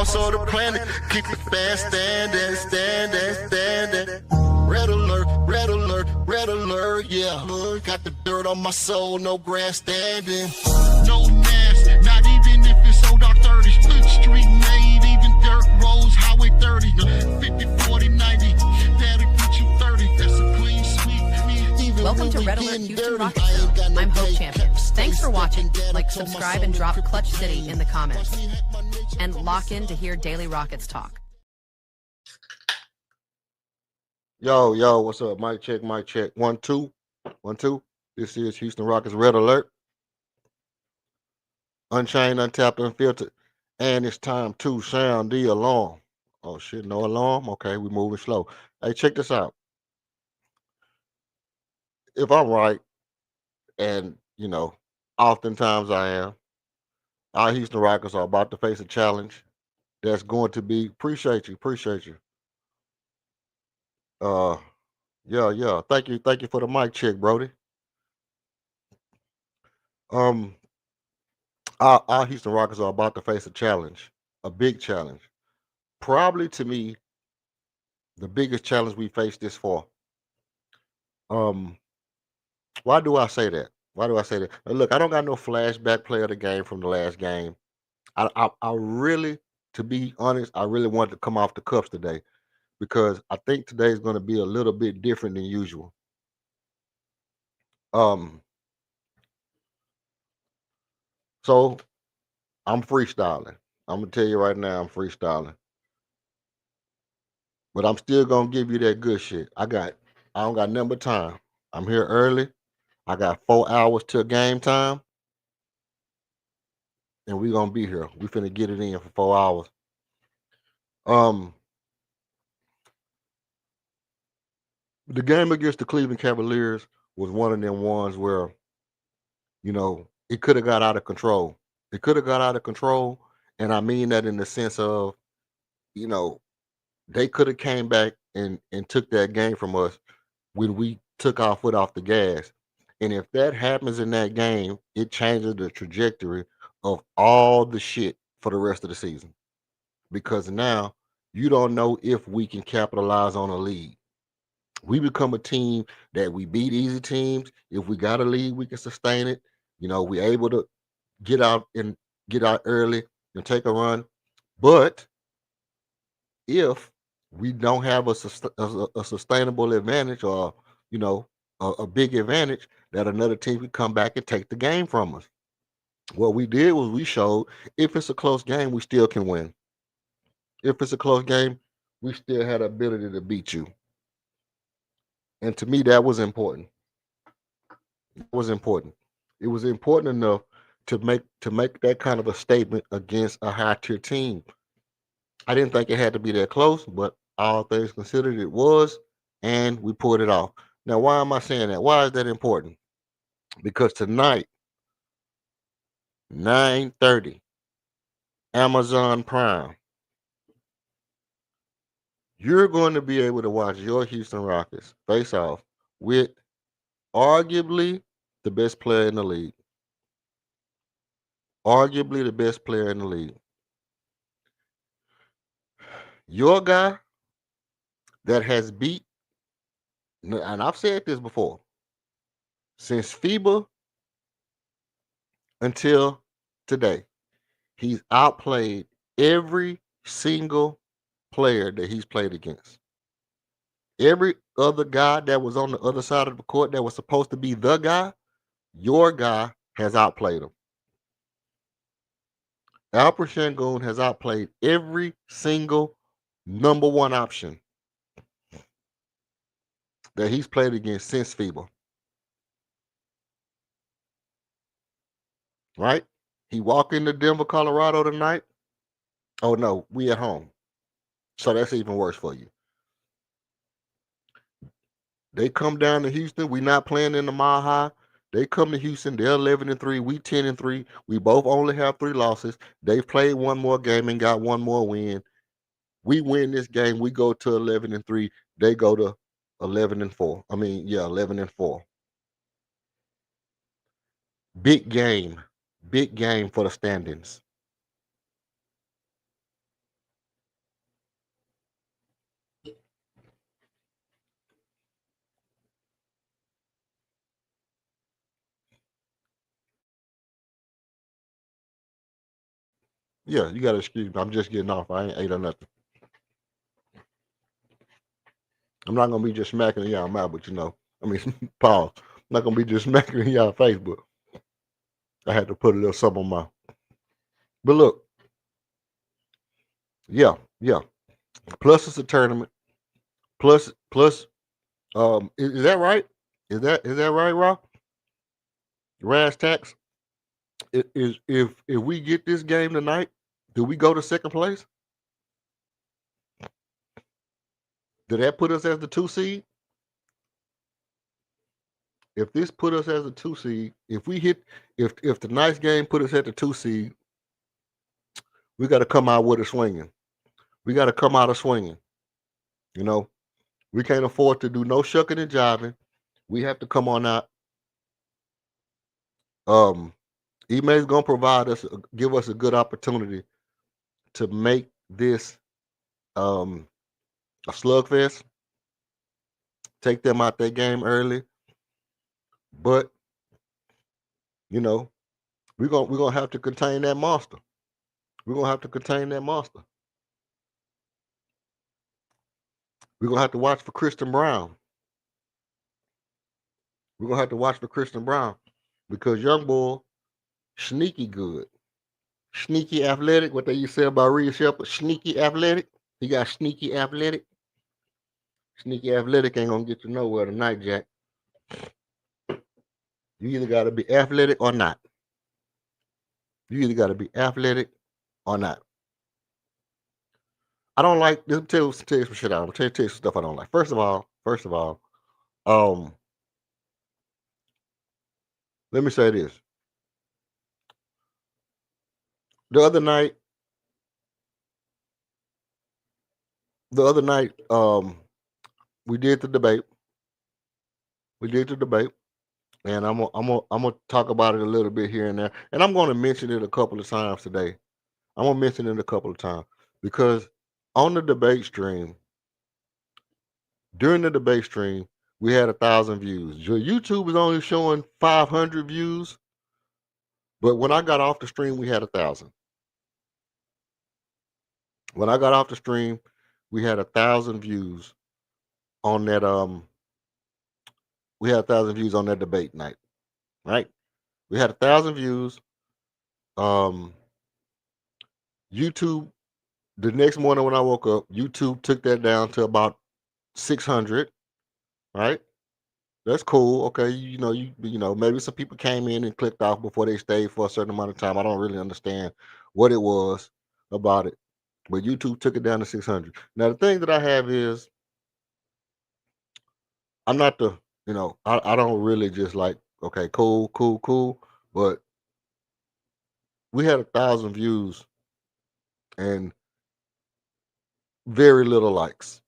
parts of the planet. Keep it fast, standing. Red alert, red alert, red alert, yeah. Got the dirt on my soul, no grandstanding. No mask, not even if it's so dark 30. Street made, even dirt roads, highway 30. 50, 40, 90, that'll get you 30. That's a clean sweep. Even Welcome to Red Alert Houston Rockets Zone. I'm Hope Champion. Thanks for watching. Like, subscribe, and drop Clutch City in the comments. And lock in to hear Daily Rockets talk. Yo, what's up? Mic check, mic check. 1 2 1 2. This is Houston Rockets Red Alert. Unchained, untapped, unfiltered. And it's time to sound the alarm. Oh shit, no alarm? Okay, we're moving slow. Hey, check this out. If I'm right, and oftentimes I am, our Houston Rockets are about to face a challenge that's going to be appreciate you. Yeah. Thank you for the mic check, Brody. Our Houston Rockets are about to face a challenge, a big challenge. Probably to me, the biggest challenge we faced this far. Why do I say that? Now, look, I don't got no flashback play of the game from the last game. I really, to be honest, I really wanted to come off the cuffs today because I think today is going to be a little bit different than usual. So I'm freestyling. I'm gonna tell you right now, I'm freestyling. But I'm still gonna give you that good shit. I don't got nothing but time. I'm here early. I got 4 hours till game time. And we gonna be here. We finna get it in for 4 hours. The game against the Cleveland Cavaliers was one of them ones where, it could have got out of control. It could have got out of control. And I mean that in the sense of, they could have came back and took that game from us when we took our foot off the gas. And if that happens in that game, it changes the trajectory of all the shit for the rest of the season. Because now you don't know if we can capitalize on a lead. We become a team that we beat easy teams. If we got a lead, we can sustain it. We're able to get out early and take a run. But if we don't have a sustainable advantage or, a big advantage, that another team could come back and take the game from us. What we did was we showed if it's a close game, we still can win. If it's a close game, we still had the ability to beat you. And to me, that was important. It was important enough to make that kind of a statement against a high tier team. I didn't think it had to be that close, but all things considered, it was, and we pulled it off. Now, why am I saying that? Why is that important? Because tonight, 9:30, Amazon Prime, you're going to be able to watch your Houston Rockets face off with arguably the best player in the league. Arguably the best player in the league. Your guy that has beat, and I've said this before, since FIBA until today, he's outplayed every single player that he's played against. Every other guy that was on the other side of the court that was supposed to be the guy, your guy has outplayed him. Alper Sengun has outplayed every single number one option that he's played against since FIBA. Right? He walked into Denver, Colorado tonight. Oh no, we at home. So that's even worse for you. They come down to Houston. We not playing in the Mile High. They come to Houston. They're 11-3. We 10-3. We both only have 3 losses. They've played one more game and got one more win. We win this game. We go to 11-3. They go to 11-4. 11-4. Big game for the standings. Yeah, you gotta excuse me. I'm just getting off. I ain't ate or nothing. I'm not gonna be just smacking in y'all mouth, but I mean, pause. I'm not gonna be just smacking in y'all face, but I had to put a little something on my. But look, yeah. Plus it's a tournament. Plus, is that right? Is that right, Rob? Raz tax. Is if we get this game tonight, do we go to second place? Did that put us as the 2 seed? If this put us as a 2 seed, if we hit, if the nice game put us at the 2 seed, we got to come out with a swinging. We got to come out of swinging. You know, we can't afford to do no shucking and jiving. We have to come on out. Email's gonna provide us, give us a good opportunity to make this a slugfest. Take them out that game early, but you know we're gonna have to contain that monster. We're gonna have to contain that monster. We're gonna have to watch for Christian Brown. We're gonna have to watch for Christian Brown because young boy sneaky good, sneaky athletic. What they used to say about Reed Shepard, sneaky athletic. He got sneaky athletic. Sneaky athletic ain't gonna get you nowhere tonight, Jack. You either gotta be athletic or not. You either gotta be athletic or not. I don't like. Let me tell you some shit. I'm gonna tell you some stuff I don't like. First of all, um, let me say this. The other night, we did the debate. We did the debate, and I'm gonna talk about it a little bit here and there, and I'm gonna mention it a couple of times today. I'm gonna mention it a couple of times because on the debate stream, during the debate stream, we had 1,000 views. YouTube is only showing 500 views, but when I got off the stream, we had 1,000. When I got off the stream, we had 1,000 views on that. We had 1,000 views on that debate night, right? We had 1,000 views. Um, YouTube. The next morning when I woke up, YouTube took that down to about 600. Right? That's cool. Okay, maybe some people came in and clicked off before they stayed for a certain amount of time. I don't really understand what it was about it, but YouTube took it down to 600. Now the thing that I have is I'm not I don't really just like, okay, cool, but we had 1,000 views and very little likes,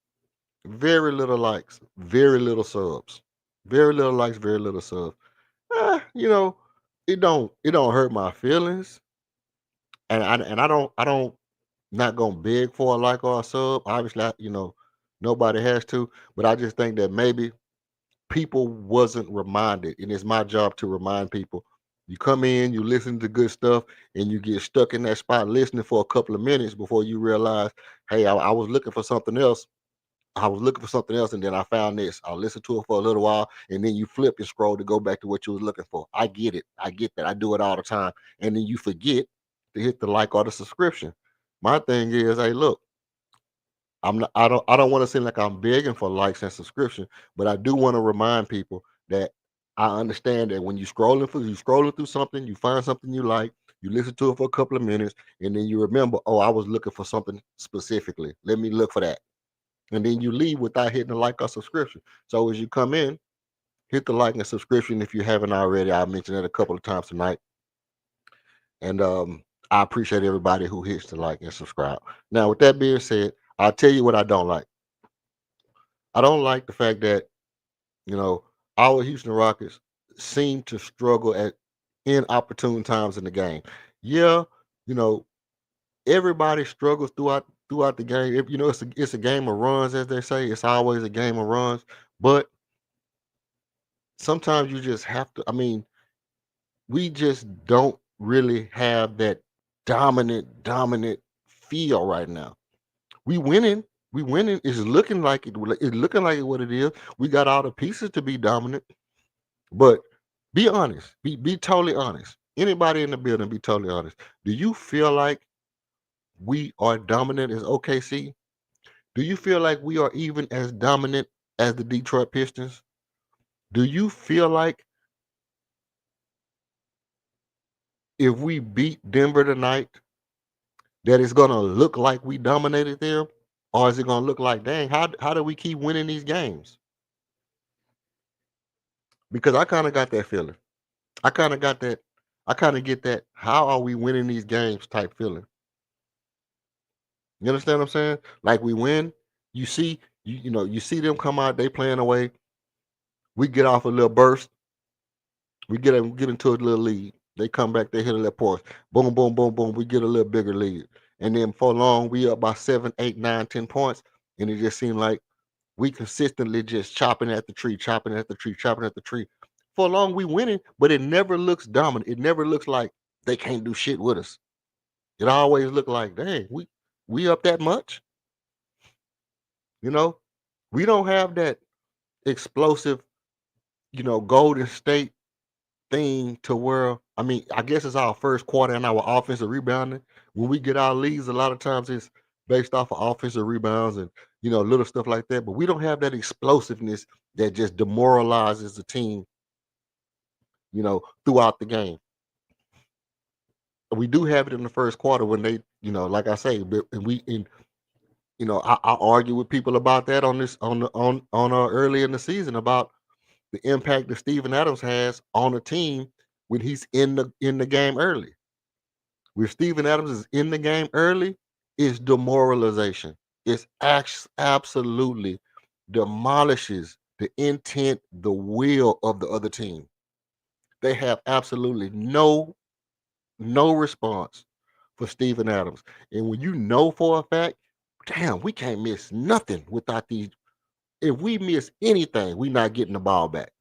very little likes, very little subs, very little likes, very little subs. Eh, it don't hurt my feelings, and I don't not gonna beg for a like or a sub. Obviously, nobody has to, but I just think that maybe people wasn't reminded, and it's my job to remind people. You come in, you listen to good stuff, and you get stuck in that spot listening for a couple of minutes before you realize, hey, I was looking for something else. I was looking for something else, and then I found this. I'll listen to it for a little while, and then you flip and scroll to go back to what you was looking for. I get it. I get that. I do it all the time. And then you forget to hit the like or the subscription. My thing is, hey, look, I'm not. I don't want to seem like I'm begging for likes and subscription, but I do want to remind people that I understand that when you scrolling through something, you find something you like, you listen to it for a couple of minutes, and then you remember, oh, I was looking for something specifically. Let me look for that, and then you leave without hitting the like or subscription. So as you come in, hit the like and subscription if you haven't already. I mentioned it a couple of times tonight, and I appreciate everybody who hits the like and subscribe. Now, with that being said, I'll tell you what I don't like. I don't like the fact that you know our Houston Rockets seem to struggle at inopportune times in the game. Yeah, you know everybody struggles throughout the game. It's a game of runs, as they say. It's always a game of runs, but sometimes you just have to. I mean, we just don't really have that dominant feel right now. We winning. We winning. It's looking like it. It's looking like what it is. We got all the pieces to be dominant. But be honest. Be totally honest. Anybody in the building, be totally honest. Do you feel like we are dominant as OKC? Do you feel like we are even as dominant as the Detroit Pistons? Do you feel like if we beat Denver tonight, that it's gonna look like we dominated them? Or is it gonna look like, dang, how do we keep winning these games? Because I kind of got that feeling. I kind of got that. I kind of get that. How are we winning these games type feeling? You understand what I'm saying? Like we win, you see them come out, they playing away. We get off a little burst. We get into a little lead. They come back, they hit a little pause. Boom, boom, boom, boom. We get a little bigger lead. And then for long, we up by 7, 8, 9, 10 points. And it just seemed like we consistently just chopping at the tree, chopping at the tree, chopping at the tree. For long, we winning, but it never looks dominant. It never looks like they can't do shit with us. It always look like, dang, we up that much. You know, we don't have that explosive, Golden State thing to where, I mean, I guess it's our first quarter and our offensive rebounding. When we get our leads, a lot of times it's based off of offensive rebounds and little stuff like that. But we don't have that explosiveness that just demoralizes the team, throughout the game. We do have it in the first quarter when they, like I say, and I argue with people about that on this on early in the season about the impact that Steven Adams has on a team when he's in the game early. When Steven Adams is in the game early, it's demoralization. It's absolutely demolishes the intent, the will of the other team. They have absolutely no response for Steven Adams. And when you know for a fact, damn, we can't miss nothing without these. If we miss anything, we not getting the ball back.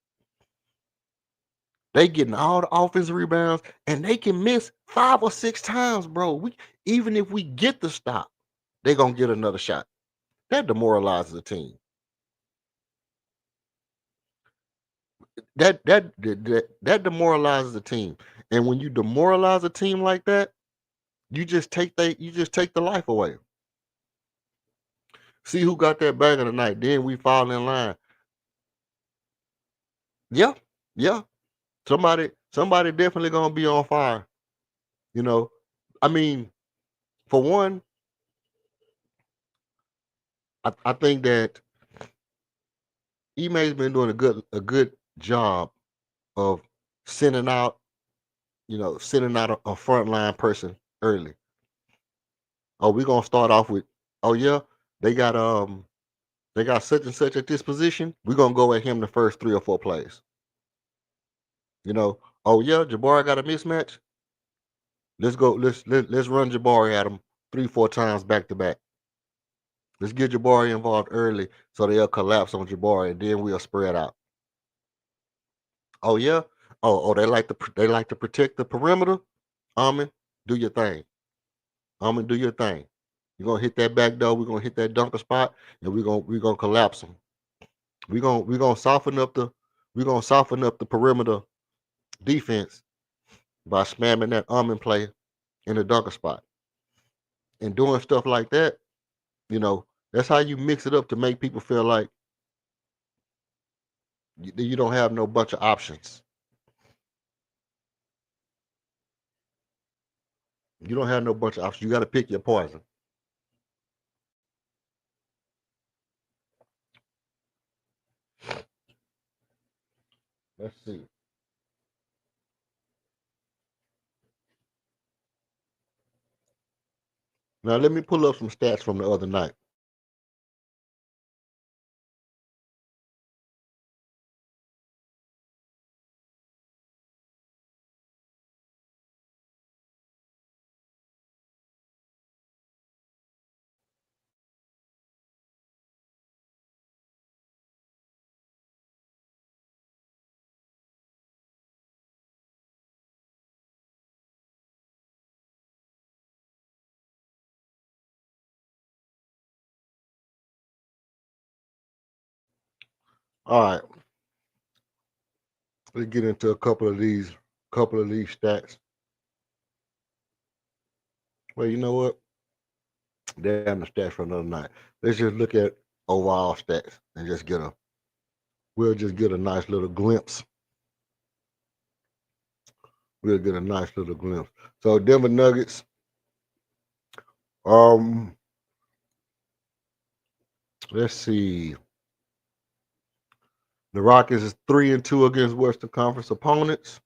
They getting all the offensive rebounds, and they can miss 5 or 6 times, bro. Even if we get the stop, they gonna get another shot. That demoralizes the team. That demoralizes the team. And when you demoralize a team like that, you just take the life away. See who got that banger tonight. Then we fall in line. Yeah, yeah. Somebody definitely gonna be on fire. You know, I mean, for one, I think that Ime's been doing a good job of sending out, sending out a frontline person early. Oh, we're gonna start off with, oh yeah, they got they got such and such at this position. We're gonna go at him the first 3 or 4 plays. Oh yeah, Jabari got a mismatch. Let's go. Let's run Jabari at him 3, 4 times back to back. Let's get Jabari involved early so they'll collapse on Jabari and then we'll spread out. Oh yeah. Oh, they like to protect the perimeter. Amen. Do your thing. Amen. Do your thing. You're gonna hit that back door. We're gonna hit that dunker spot, and we're gonna collapse them. We're gonna soften up the perimeter defense by spamming that almond play in the dunker spot and doing stuff like that. That's how you mix it up to make people feel like you don't have no bunch of options. You don't have no bunch of options. You got to pick your poison. Let's see. Now let me pull up some stats from the other night. All right, let's get into a couple of these stats. Well, you know what? Damn the stats for another night. Let's just look at overall stats and just we'll just get a nice little glimpse. We'll get a nice little glimpse. So Denver Nuggets, um, let's see. The Rockets is 3-2 against Western Conference opponents.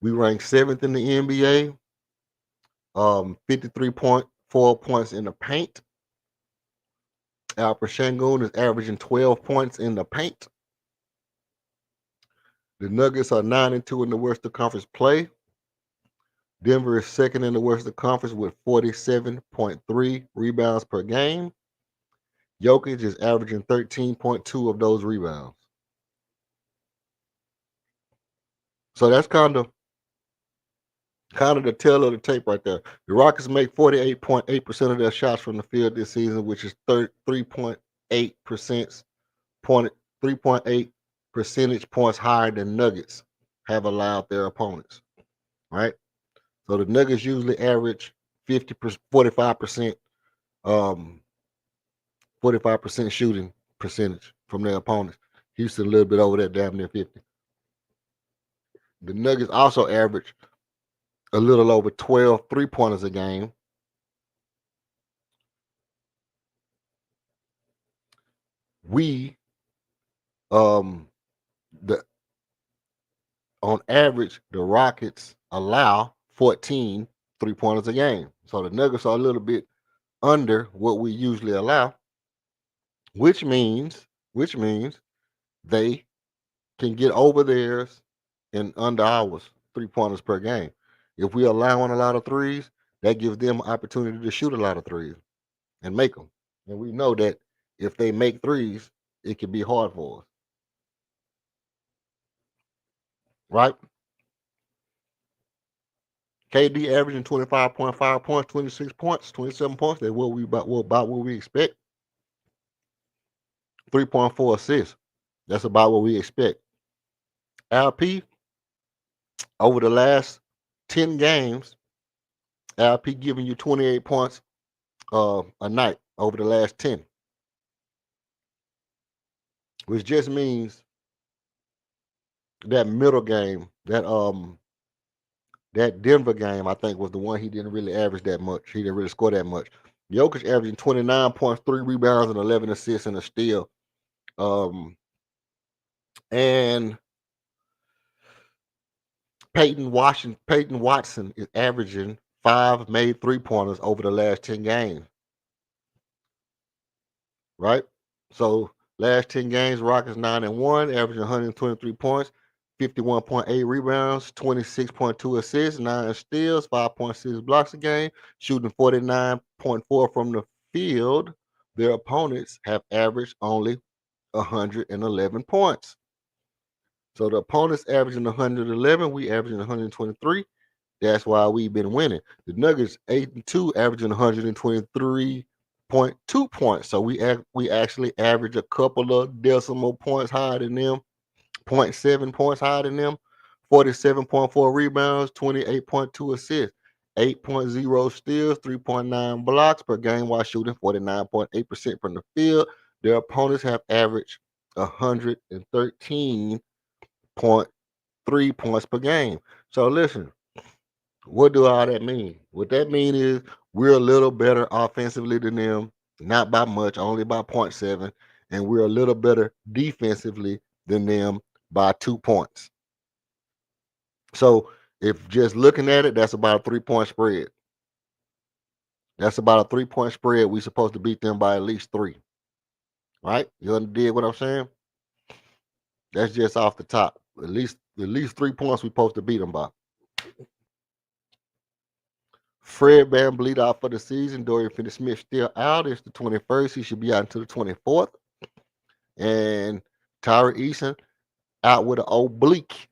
We rank 7th in the NBA. 53.4 points in the paint. Alper Şengün is averaging 12 points in the paint. The Nuggets are 9-2 in the Western Conference play. Denver is second in the Western Conference with 47.3 rebounds per game. Jokic is averaging 13.2 of those rebounds. So that's kind of the tail of the tape right there. The Rockets make 48.8% of their shots from the field this season, which is 3.8% 3.8 percentage points higher than Nuggets have allowed their opponents. Right? So the Nuggets usually average 45%, 45% shooting percentage from their opponents. Houston a little bit over that, damn near 50. The Nuggets also average a little over 12 3-pointers a game. We on average, the Rockets allow 14 3-pointers a game. So the Nuggets are a little bit under what we usually allow, which means they can get over theirs in under ours 3-pointers per game. If we allowing a lot of threes, that gives them an opportunity to shoot a lot of threes and make them. And we know that if they make threes, it can be hard for us. Right? KD averaging 25.5 points, 26 points, 27 points. That's about what we expect. 3.4 assists. That's about what we expect. LP, over the last 10 games, LP giving you 28 points a night over the last 10. Which just means that middle game, that Denver game, I think was the one he didn't really average that much. He didn't really score that much. Jokic averaging 29 points, 3 rebounds, and 11 assists and a steal. And Peyton Watson is averaging 5 made 3-pointers over the last 10 games. Right? So last 10 games, Rockets 9-1, averaging 123 points, 51.8 rebounds, 26.2 assists, 9 steals, 5.6 blocks a game, shooting 49.4 from the field. Their opponents have averaged only 111 points. So the opponents averaging 111, we averaging 123. That's why we've been winning. The Nuggets 8-2, averaging 123.2 points. So we actually average a couple of decimal points higher than them, 0.7 points higher than them, 47.4 rebounds, 28.2 assists, 8.0 steals, 3.9 blocks per game while shooting 49.8% from the field. Their opponents have averaged 113.3 points per game. So listen, what do all that mean? What that mean is we're a little better offensively than them, not by much, only by 0.7, and we're a little better defensively than them by 2 points. So if just looking at it, that's about a 3-point spread. That's about a 3-point spread. We're supposed to beat them by at least 3. Right? You understand what I'm saying? That's just off the top. At least 3 points we're supposed to beat them by. Fred VanVleet out for the season. Dorian Finney-Smith still out. It's the 21st. He should be out until the 24th. And Tyree Eason out with an oblique.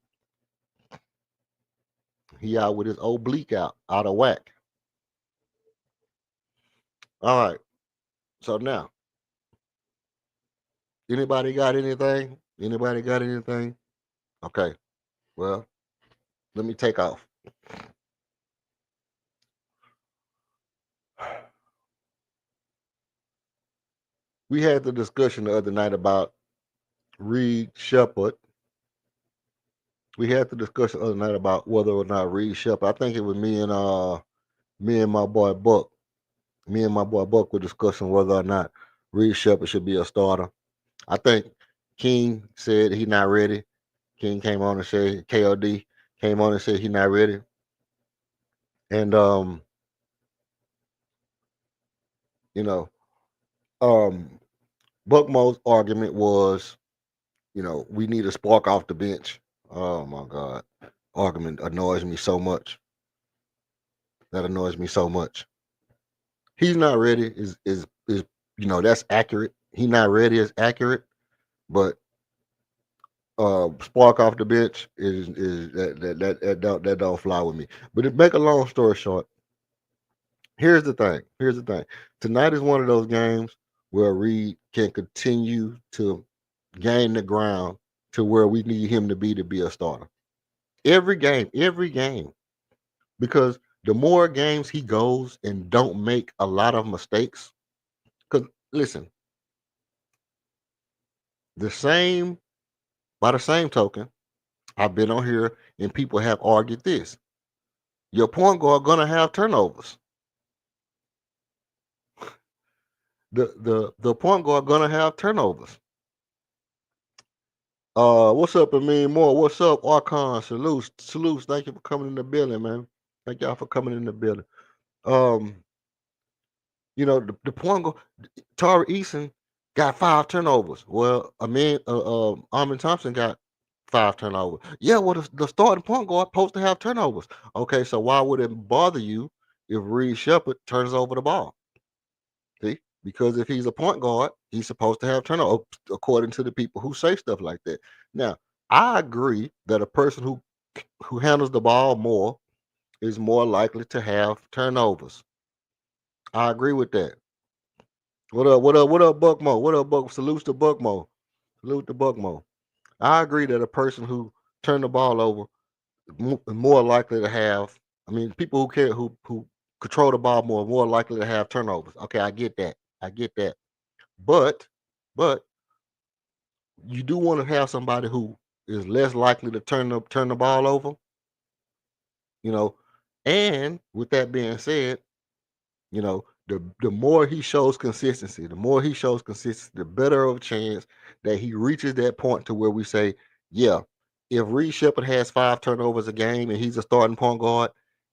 He out with his oblique out of whack. All right. So now, Anybody got anything? Anybody got anything? Okay. Well, let me take off. We had the discussion the other night about Reed Shepard. We had the discussion the other night about whether or not Reed Shepard. I think it was me and my boy Buck. Me and my boy Buck were discussing whether or not Reed Shepard should be a starter. I think King said he not ready. King came on and said KOD came on and said he not ready. And you know, Buckmo's argument was, we need a spark off the bench. Oh my God. Argument annoys me so much. That annoys me so much. He's not ready is that's accurate. He not ready is accurate, but spark off the bench is that don't fly with me. But to make a long story short, here's the thing. Here's the thing. Tonight is one of those games where Reed can continue to gain the ground to where we need him to be a starter. Every game. Because the more games he goes and don't make a lot of mistakes, because listen, by the same token, I've been on here and people have argued this. Your point guard gonna have turnovers. The point guard gonna have turnovers. What's up, Amin Moore? What's up, Archon? Salutes. Thank you for coming in the building, man. Thank y'all for coming in the building. The point guard, Tari Eason got 5 turnovers. Well, Armin Thompson got 5 turnovers. Yeah, well, the starting point guard supposed to have turnovers. Okay, so why would it bother you if Reed Shepard turns over the ball? See, because if he's a point guard, he's supposed to have turnovers, according to the people who say stuff like that. Now, I agree that a person who handles the ball more is more likely to have turnovers. I agree with that. What up? What up? What up, Buckmo? What up, Buck? Salute to Buckmo. Salute to Buckmo. I agree that a person who turned the ball over more likely to have. I mean, people who control the ball more likely to have turnovers. Okay, I get that. I get that. But you do want to have somebody who is less likely to turn the ball over. And with that being said, the more he shows consistency, the better of a chance that he reaches that point to where we say, yeah, if Reed Shepard has 5 turnovers a game and he's a starting point guard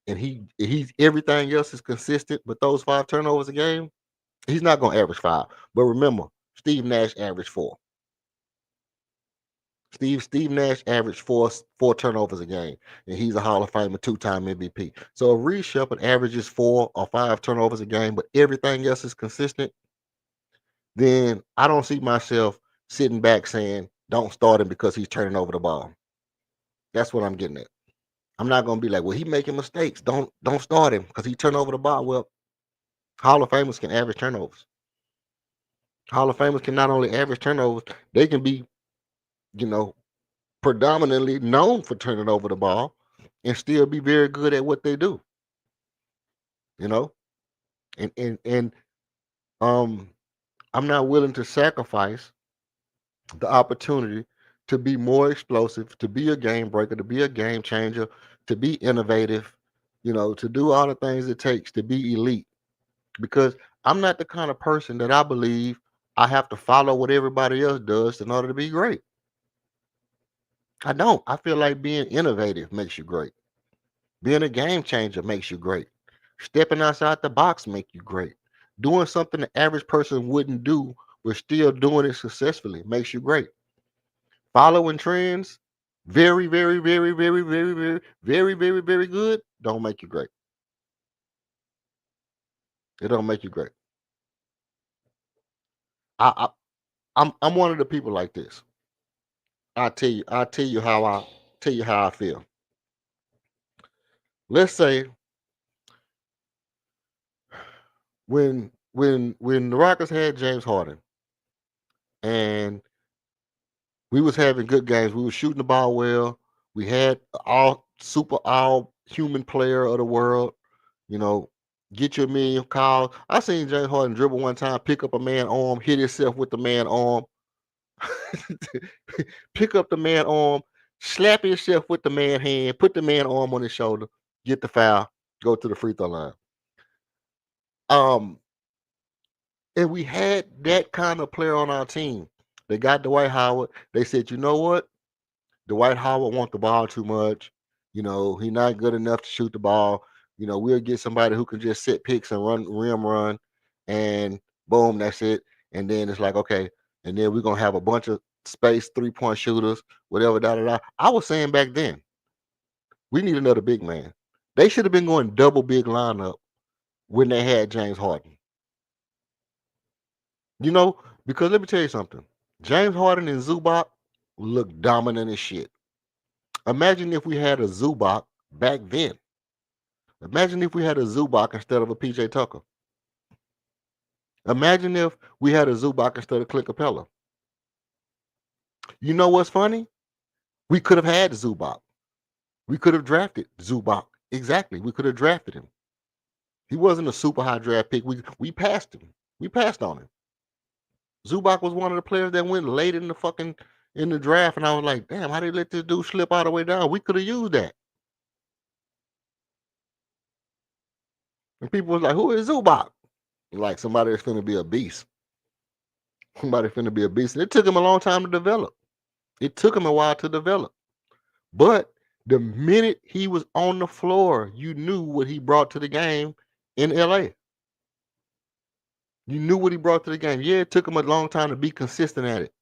and he's everything else is consistent, but those 5 turnovers a game, he's not gonna average 5. But remember, Steve Nash averaged 4. Steve Nash averaged four turnovers a game, and he's a Hall of Famer, 2-time MVP. So if Reed Shepard averages 4 or 5 turnovers a game, but everything else is consistent, then I don't see myself sitting back saying, "Don't start him because he's turning over the ball." That's what I'm getting at. I'm not gonna be like, "Well, he making mistakes. Don't start him because he turned over the ball." Well, Hall of Famers can average turnovers. Hall of Famers can not only average turnovers, they can be, you know, predominantly known for turning over the ball and still be very good at what they do. You know, and I'm not willing to sacrifice the opportunity to be more explosive, to be a game breaker, to be a game changer, to be innovative, to do all the things it takes to be elite. Because I'm not the kind of person that I believe I have to follow what everybody else does in order to be great. I don't. I feel like being innovative makes you great. Being a game changer makes you great. Stepping outside the box make you great. Doing something the average person wouldn't do, but still doing it successfully makes you great. Following trends, very, very, very, very, very, very, very, very, very good, don't make you great. It don't make you great. I I'm one of the people like this. I tell you how I feel. Let's say when the Rockets had James Harden and We was having good games. We were shooting the ball well. We had all human player of the world. You know, get your million calls. I seen James Harden dribble one time, pick up a man arm, hit himself with the man arm, pick up the man arm, slap himself with the man hand, put the man arm on his shoulder, get the foul, go to the free throw line. Um, and we had that kind of player on our team. They got Dwight Howard. They said, you know what? Dwight Howard want the ball too much. You know, he's not good enough to shoot the ball. You know, we'll get somebody who can just set picks and run, and boom, that's it. And then it's like, okay, and then we're gonna have a bunch of space 3-point shooters, whatever, da da da. I was saying back then, we need another big man. They should have been going double big lineup when they had James Harden. You know, because let me tell you something. James Harden and Zubac look dominant as shit. Imagine if we had a Zubac back then. Imagine if we had a Zubac instead of a PJ Tucker. Imagine if we had a Zubac instead of Clint Capella. You know what's funny? We could have had Zubac. We could have drafted Zubac. Exactly. We could have drafted him. He wasn't a super high draft pick. We passed him. We passed on him. Zubac was one of the players that went late in the draft, and I was like, damn, how did they let this dude slip all the way down? We could have used that. And people was like, who is Zubac? Like somebody that's finna be a beast. Somebody finna be a beast. And it took him a long time to develop. It took him a while to develop. But the minute he was on the floor, you knew what he brought to the game in LA. You knew what he brought to the game. Yeah, it took him a long time to be consistent at it.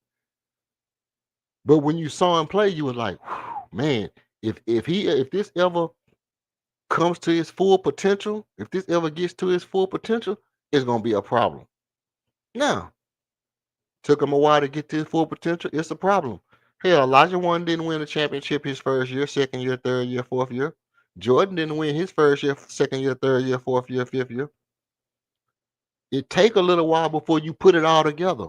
But when you saw him play, you was like, man, if this ever comes to his full potential, if this ever gets to his full potential, it's gonna be a problem. Now, took him a while to get to his full potential. It's a problem. Hell, Elijah One didn't win a championship his first year, second year, third year, fourth year. Jordan didn't win his first year, second year, third year, fourth year, fifth year. It take a little while before you put it all together.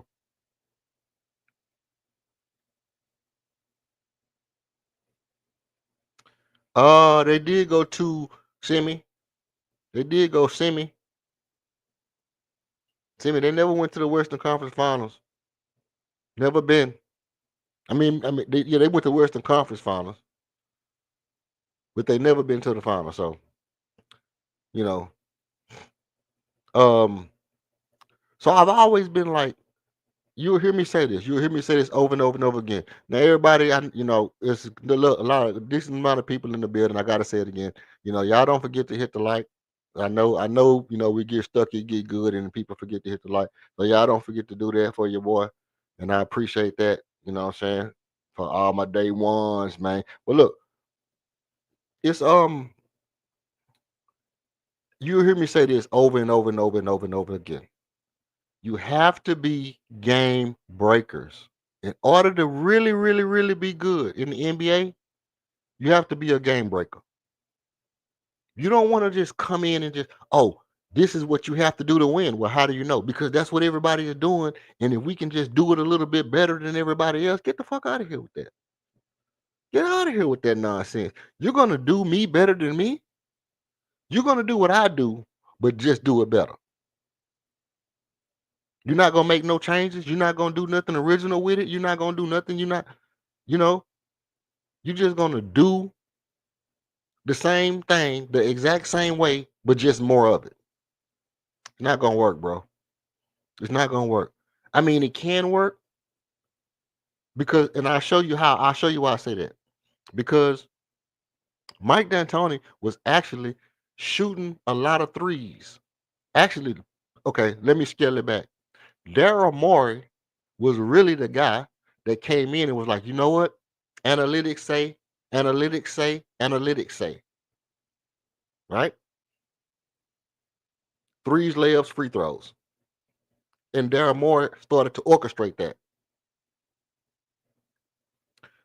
They did go to semi. They did go semi. Semi. They never went to the Western Conference Finals. Never been. They went to Western Conference Finals, but they never been to the final. So, you know, so I've always been like, you'll hear me say this. You'll hear me say this over and over and over again. Now, everybody, it's a lot of a decent amount of people in the building. I gotta say it again. Y'all don't forget to hit the like. I know. We get stuck, it get good, and people forget to hit the like. So y'all don't forget to do that for your boy, and I appreciate that. You know what I'm saying? For all my day ones, man. But look, it's you'll hear me say this over and over and over and over and over again. You have to be game breakers. In order to really, really, really be good in the NBA, you have to be a game breaker. You don't want to just come in and just, oh, this is what you have to do to win. Well, how do you know? Because that's what everybody is doing. And if we can just do it a little bit better than everybody else, get the fuck out of here with that. Get out of here with that nonsense. You're going to do me better than me. You're going to do what I do, but just do it better. You're not gonna make no changes. You're not gonna do nothing original with it. You're not gonna do nothing. You're just gonna do the same thing the exact same way, but just more of it. It's not gonna work, bro. It's not gonna work. I mean, it can work because, and I'll show you how. I'll show you why I say that. Because Mike D'Antoni was actually shooting a lot of threes. Actually, okay, let me scale it back. Daryl Morey was really the guy that came in and was like, you know what? Analytics say, analytics say, analytics say. Right? Threes, layups, free throws. And Daryl Morey started to orchestrate that.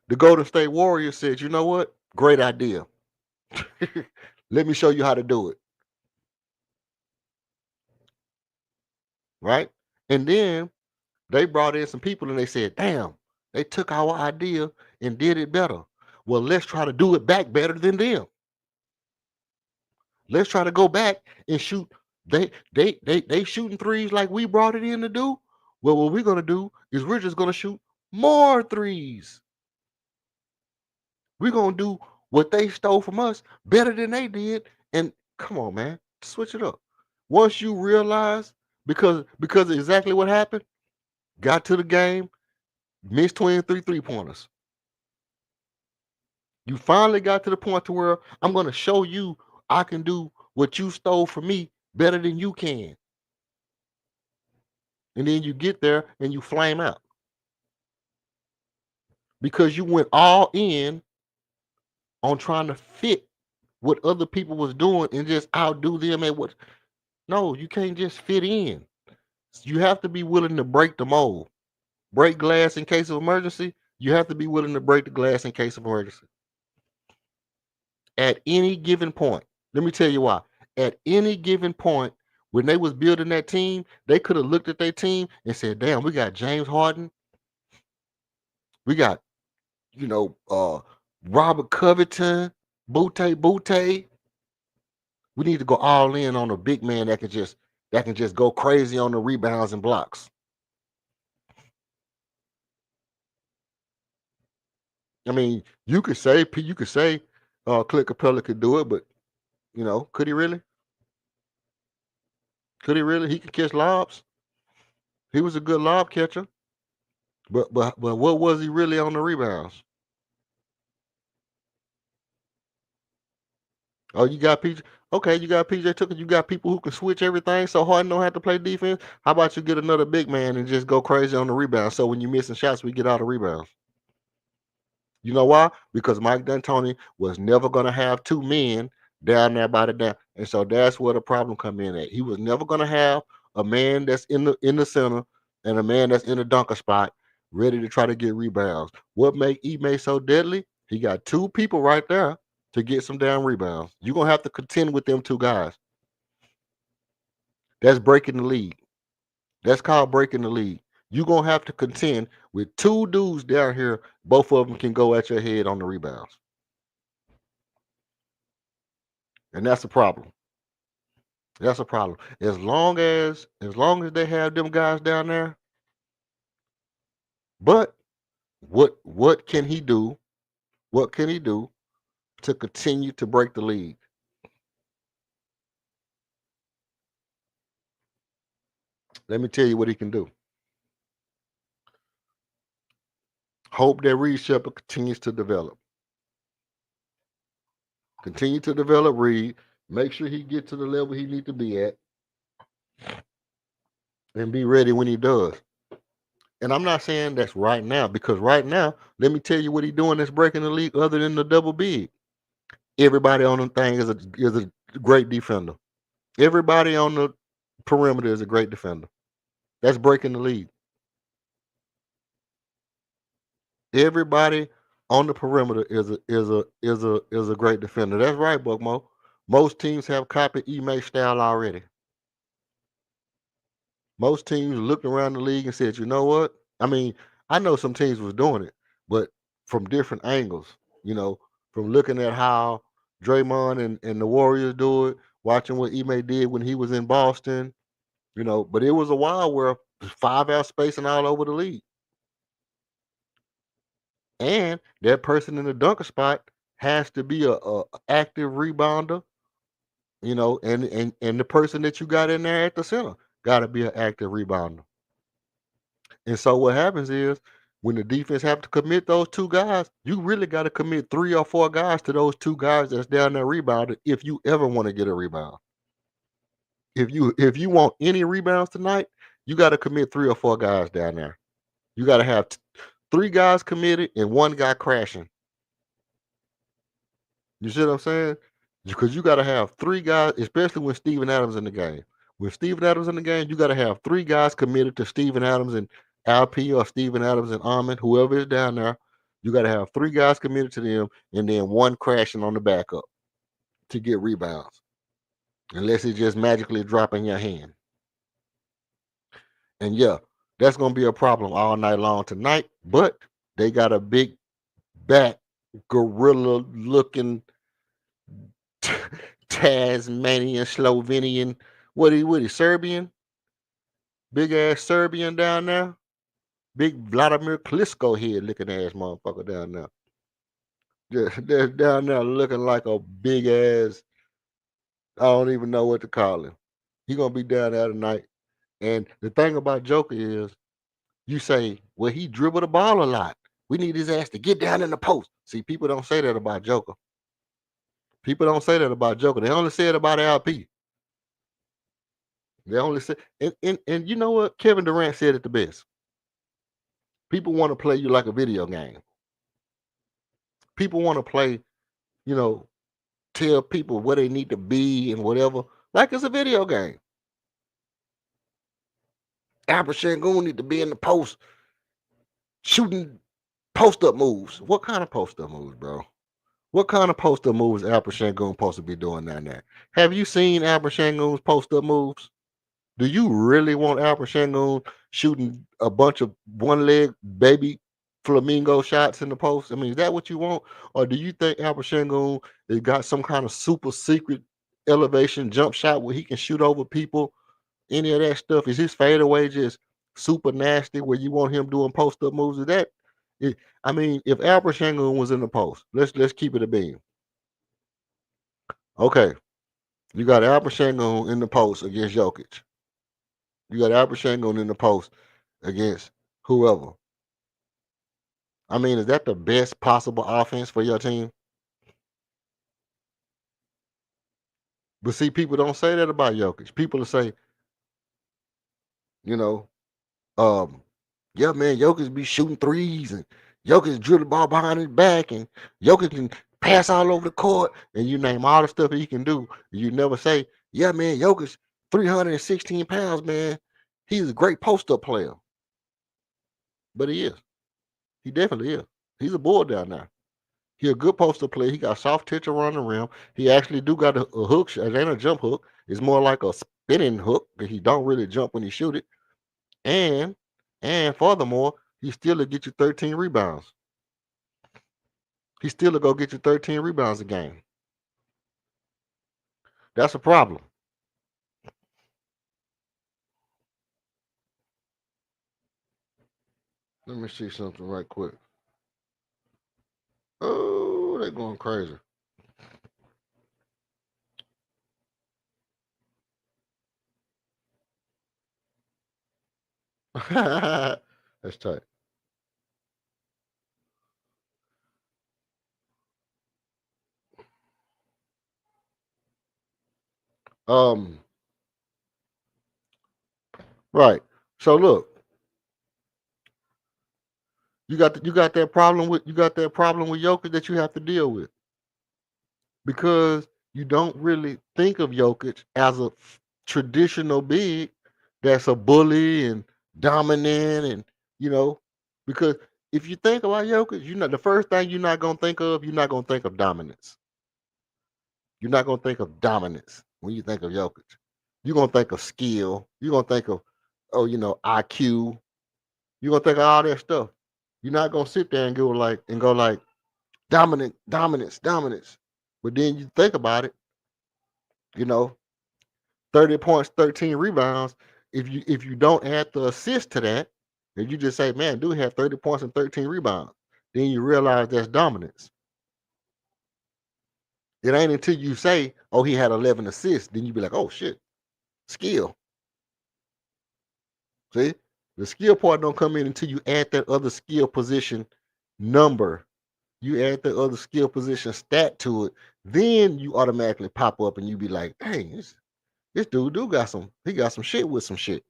The Golden State Warriors said, you know what? Great idea. Let me show you how to do it. Right? And then they brought in some people and they said, damn, They took our idea and did it better. Well, let's try to do it back better than them. Let's try to go back and shoot. They shooting threes like we brought it in to do. Well, what we're gonna do is we're just gonna shoot more threes. We're gonna do what they stole from us better than they did. And come on, man, switch it up. Once you realize, because exactly what happened, got to the game, missed 23 3-pointers. You finally got to the point to where I'm gonna show you I can do what you stole from me better than you can. And then you get there and you flame out because you went all in on trying to fit what other people was doing and just outdo them at what. No, you can't just fit in. You have to be willing to break the mold. Break glass in case of emergency. You have to be willing to break the glass in case of emergency. At any given point, let me tell you why. At any given point, when they was building that team, they could have looked at their team and said, "Damn, we got James Harden, we got Robert Covington, Butte. We need to go all in on a big man that can just go crazy on the rebounds and blocks." I mean, you could say Clint Capella could do it, but could he really? Could he really? He could catch lobs. He was a good lob catcher, but what was he really on the rebounds? Oh, you got PJ. Okay, you got PJ Tucker. You got people who can switch everything. So Harden don't have to play defense. How about you get another big man and just go crazy on the rebound? So when you're missing shots, we get all the rebounds. You know why? Because Mike D'Antoni was never going to have two men down there by the down, and so that's where the problem come in at. He was never going to have a man that's in the center and a man that's in the dunker spot ready to try to get rebounds. What make Ime so deadly? He got two people right there to get some damn rebounds. You're gonna have to contend with them two guys. That's breaking the league. That's called breaking the league. You're gonna have to contend with two dudes down here. Both of them can go at your head on the rebounds. And that's a problem. That's a problem. As long as they have them guys down there, but what can he do? What can he do to continue to break the league? Let me tell you what he can do. Hope that Reed Shepard continues to develop. Continue to develop Reed. Make sure he get to the level he need to be at, and be ready when he does. And I'm not saying that's right now, because right now, let me tell you what he's doing that's breaking the league other than the double big. Everybody on the thing is a great defender. Everybody on the perimeter is a great defender. That's breaking the league. Everybody on the perimeter is a great defender. That's right, Buckmo. Most teams have copied Ime style already. Most teams looked around the league and said, you know what? I mean, I know some teams was doing it, but from different angles, from looking at how Draymond and the Warriors do it, watching what Ime did when he was in Boston, but it was a while where 5 out spacing all over the league. And that person in the dunker spot has to be a active rebounder, and the person that you got in there at the center got to be an active rebounder. And so what happens is when the defense have to commit those two guys, you really got to commit 3 or 4 guys to those two guys that's down there rebounding if you ever want to get a rebound. If you want any rebounds tonight, you got to commit 3 or 4 guys down there. You got to have 3 guys committed and 1 guy crashing. You see what I'm saying? Because you got to have 3 guys, especially when Steven Adams in the game. When Steven Adams in the game, you got to have 3 guys committed to Steven Adams and LP, or Steven Adams and Ahmed, whoever is down there. You got to have 3 guys committed to them and then 1 crashing on the backup to get rebounds, unless it just magically drop in your hand. And yeah, that's going to be a problem all night long tonight, but They got a big back, gorilla looking Tasmanian, Slovenian, what he, Serbian? Big ass Serbian down there. Big Vladimir Klitschko head looking ass motherfucker down there. They're down there looking like a big ass, I don't even know what to call him. He gonna be down there tonight. And the thing about Joker is, you say, well, he dribbled the ball a lot. We need his ass to get down in the post. See, people don't say that about Joker. People don't say that about Joker. They only say it about LP. They only say, and you know what? Kevin Durant said it the best. People want to play you like a video game. People want to play, you know, tell people where they need to be and whatever, like it's a video game. Albert Shangoon need to be in the post shooting post-up moves. What kind of post-up moves, bro? What kind of post-up moves Albert Shangoon supposed to be doing down there? Have you seen Albert Shangoon's post-up moves? Do you really want Albert Shangoon shooting a bunch of one-leg baby flamingo shots in the post? I mean, is that what you want? Or do you think Albert Shangoon has got some kind of super secret elevation jump shot where he can shoot over people? Any of that stuff? Is his fadeaway just super nasty where you want him doing post-up moves? Is that I mean, if Albert Shangoon was in the post, let's keep it a beam. Okay, you got Albert Shangoon in the post against Jokic. You got Albert Shangoon in the post against whoever. I mean, is that the best possible offense for your team? But see, people don't say that about Jokic. People will say, you know, yeah, man, Jokic be shooting threes and Jokic drill the ball behind his back and Jokic can pass all over the court and you name all the stuff that he can do. You never say, yeah, man, Jokic 316 pounds, man. He's a great post-up player. But he is. He definitely is. He's a bull down there. He a good poster player. He got soft touch around the rim. He actually do got a hook shot. It ain't a jump hook. It's more like a spinning hook because he don't really jump when he shoot it. And furthermore, he still will get you 13 rebounds. He still will go get you 13 rebounds a game. That's a problem. Let me see something right quick. Oh, they're going crazy. That's tight. Um, right. So look, you got that problem with Jokic that you have to deal with because you don't really think of Jokic as a traditional big that's a bully and dominant and because if you think about Jokic, the first thing you're not gonna think of dominance. You're not gonna think of dominance when you think of Jokic. You're gonna think of skill. You're gonna think of IQ. You're gonna think of all that stuff. You're not gonna sit there and go like dominance. But then you think about it, 30 points, 13 rebounds. If you don't add the assist to that, if you just say, man, dude had 30 points and 13 rebounds, then you realize that's dominance. It ain't until you say, oh, he had 11 assists, then you be like, oh shit, skill. See, the skill part don't come in until you add that other skill position number. You add the other skill position stat to it, then you automatically pop up and you be like, dang, this dude got some shit with some shit.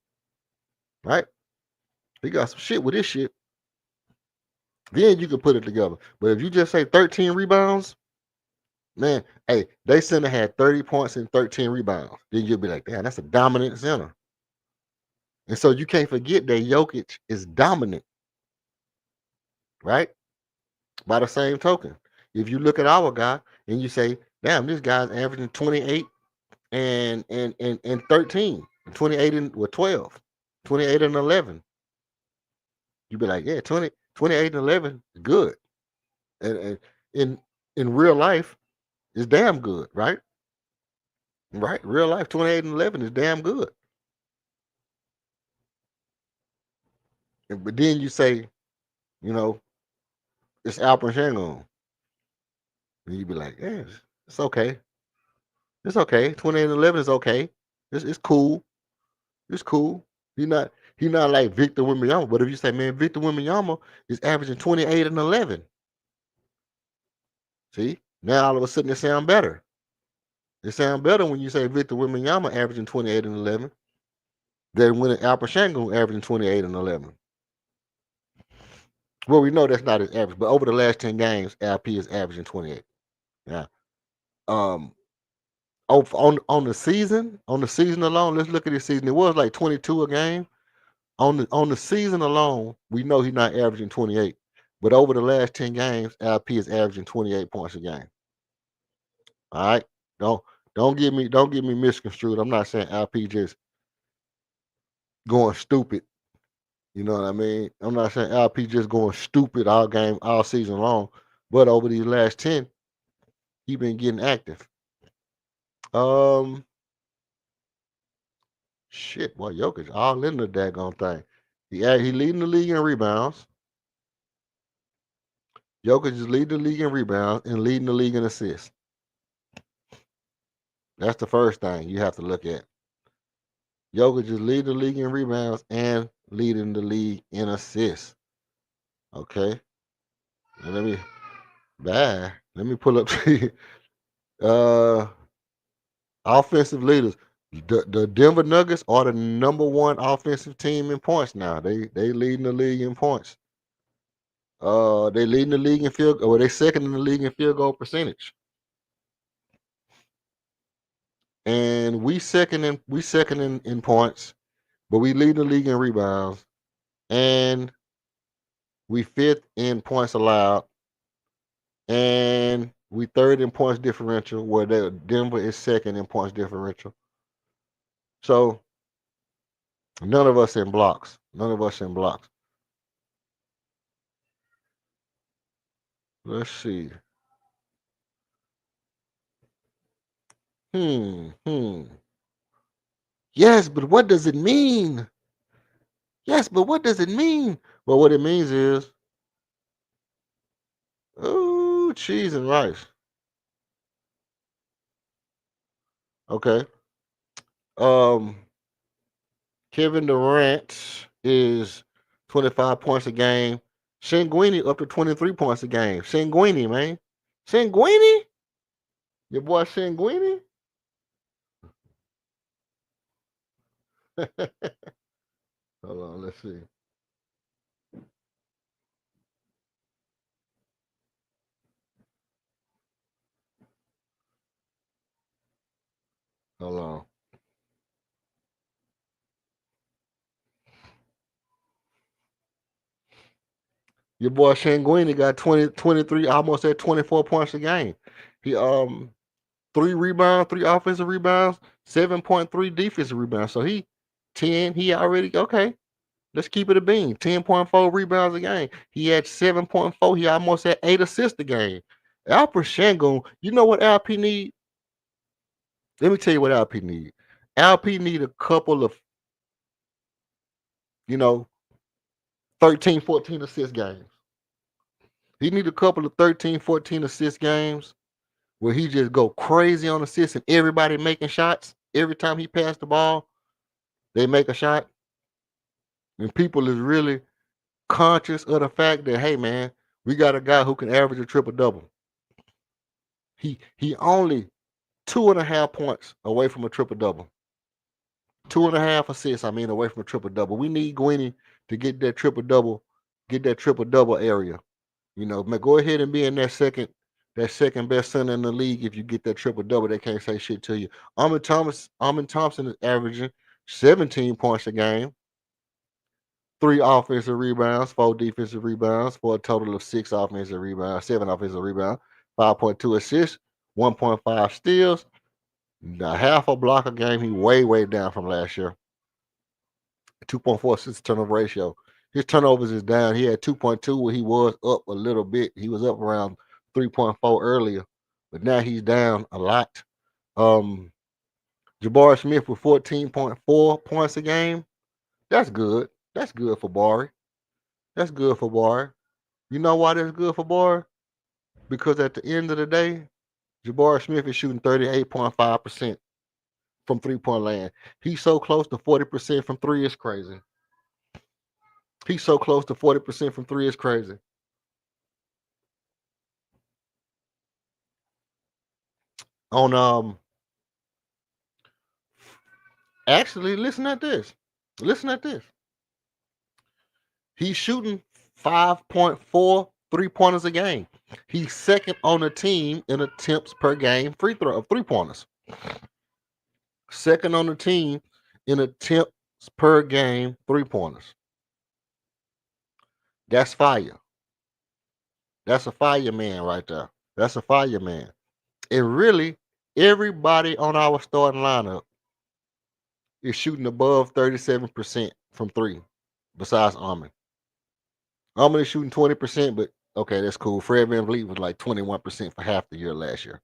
Right? He got some shit with this shit. Then you can put it together. But if you just say 13 rebounds, man, hey, they center had 30 points and 13 rebounds. Then you'll be like, damn, that's a dominant center. And so you can't forget that Jokic is dominant. Right? By the same token, if you look at our guy and you say, damn, this guy's averaging 28 and 13, 28 and 12, 28 and 11. You be like, yeah, 28 and 11 is good. And in real life, it's damn good, right? Right? Real life, 28 and 11 is damn good. But then you say, you know, it's Alperen Sengun. And you be like, yeah, it's okay. It's okay. 28 and 11 is okay. It's cool. It's cool. He not like Victor Wembanyama. But if you say, man, Victor Wembanyama is averaging 28 and 11. See? Now all of a sudden it sounds better. It sounds better when you say Victor Wembanyama averaging 28 and 11 than when Alperen Sengun averaging 28 and 11. Well, we know that's not his average, but over the last 10 games, LP is averaging 28. Yeah. Um on the season alone, let's look at this season. It was like 22 a game. On the season alone, we know he's not averaging 28. But over the last 10 games, LP is averaging 28 points a game. All right. Don't don't get me misconstrued. I'm not saying LP just going stupid. You know what I mean? I'm not saying LP just going stupid all game, all season long. But over these last 10, he been getting active. Um Shit, boy, Jokic all in the daggone thing. He leading the league in rebounds. Jokic is leading the league in rebounds and leading the league in assists. That's the first thing you have to look at. Jokic is leading the league in rebounds and leading the league in assists. Okay. And let me pull up uh offensive leaders. The Denver Nuggets are the number one offensive team in points now. They leading the league in points. They leading the league in field, or they second in the league in field goal percentage. And we second in points, but we lead the league in rebounds, and we fifth in points allowed, and we third in points differential, where Denver is second in points differential. So none of us in blocks. None of us in blocks. Let's see. Hmm. Yes, but what does it mean? Yes, but what does it mean? Well, what it means is, oh, cheese and rice. Okay. Um, Kevin Durant is 25 points a game. Shinguini up to 23 points a game. Shinguini, man. Shinguini? Your boy Shinguini? Hold on, let's see. Hold on. Your boy Shinguini got 23, almost at 24 points a game. He 3 rebounds, 3 offensive rebounds, 7.3 defensive rebounds. So he 10, he already okay. Let's keep it a bean. 10.4 rebounds a game. He had 7.4. He almost had 8 assists a game. Alperen Sengun, you know what LP need? Let me tell you what LP need. LP need a couple of, you know, 13, 14 assist games. He need a couple of 13, 14 assist games where he just go crazy on assists and everybody making shots. Every time he passed the ball, they make a shot. And people is really conscious of the fact that, hey man, we got a guy who can average a triple double. He only 2.5 points away from a triple double. 2.5 assists, away from a triple double. We need Gwynny to get that triple double area. You know, man, go ahead and be in that second best center in the league. If you get that triple double, they can't say shit to you. Armin Thompson is averaging 17 points a game, 3 offensive rebounds, 4 defensive rebounds, for a total of 6 offensive rebounds, 7 offensive rebounds, 5.2 assists, 1.5 steals, a half a block a game. He way down from last year. 2.4 assist turnover ratio. His turnovers is down. He had 2.2 where he was up a little bit. He was up around 3.4 earlier, but now he's down a lot. Um, Jabari Smith with 14.4 points a game. That's good. That's good for Barry. That's good for Barry. You know why that's good for Barry? Because at the end of the day, Jabari Smith is shooting 38.5% from 3-point land. He's so close to 40% from three, it's crazy. He's so close to 40% from three, it's crazy. On actually, listen at this. Listen at this. He's shooting 5.4 3-pointers a game. He's second on the team in attempts per game free throw of 3-pointers. Second on the team in attempts per game 3-pointers. That's fire. That's a fireman right there. That's a fireman. And really, everybody on our starting lineup is shooting above 37% from three, besides Armin. Armin is shooting 20%, but okay, that's cool. Fred VanVleet was like 21% for half the year last year.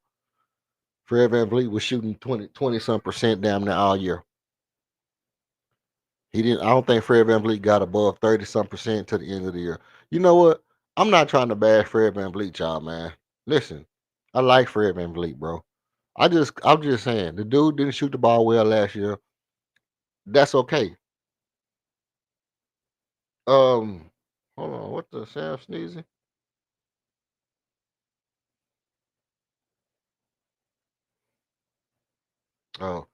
Fred VanVleet was shooting 20 some percent damn near all year. He didn't. I don't think Fred VanVleet got above 30 some percent to the end of the year. You know what? I'm not trying to bash Fred VanVleet, y'all, man. Listen, I like Fred VanVleet, bro. I'm just saying, the dude didn't shoot the ball well last year. That's okay. Um, hold on, what the Sam sneezing? Oh,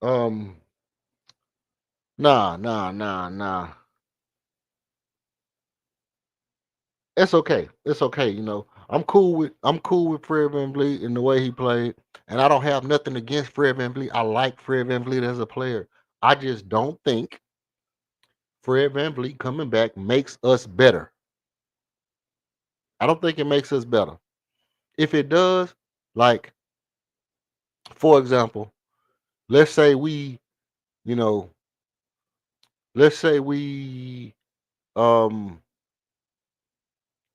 um, nah. It's okay. It's okay. I'm cool with Fred VanVleet and the way he played, and I don't have nothing against Fred VanVleet. I like Fred VanVleet as a player. I just don't think Fred VanVleet coming back makes us better. I don't think it makes us better. If it does, like for example, let's say we, you know, let's say we um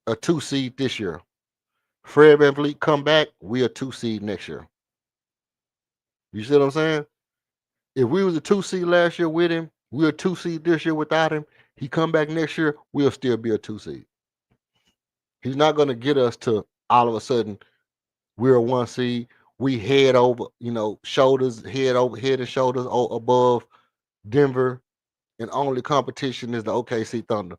a 2 seed this year. Fred VanVleet come back, we a 2 seed next year. You see what I'm saying? If we was a 2 seed last year with him, we're a 2 seed this year without him. He come back next year, we'll still be a 2 seed. He's not gonna get us to all of a sudden we're a 1 seed. We head over, shoulders, head and shoulders above Denver, and only competition is the OKC Thunder.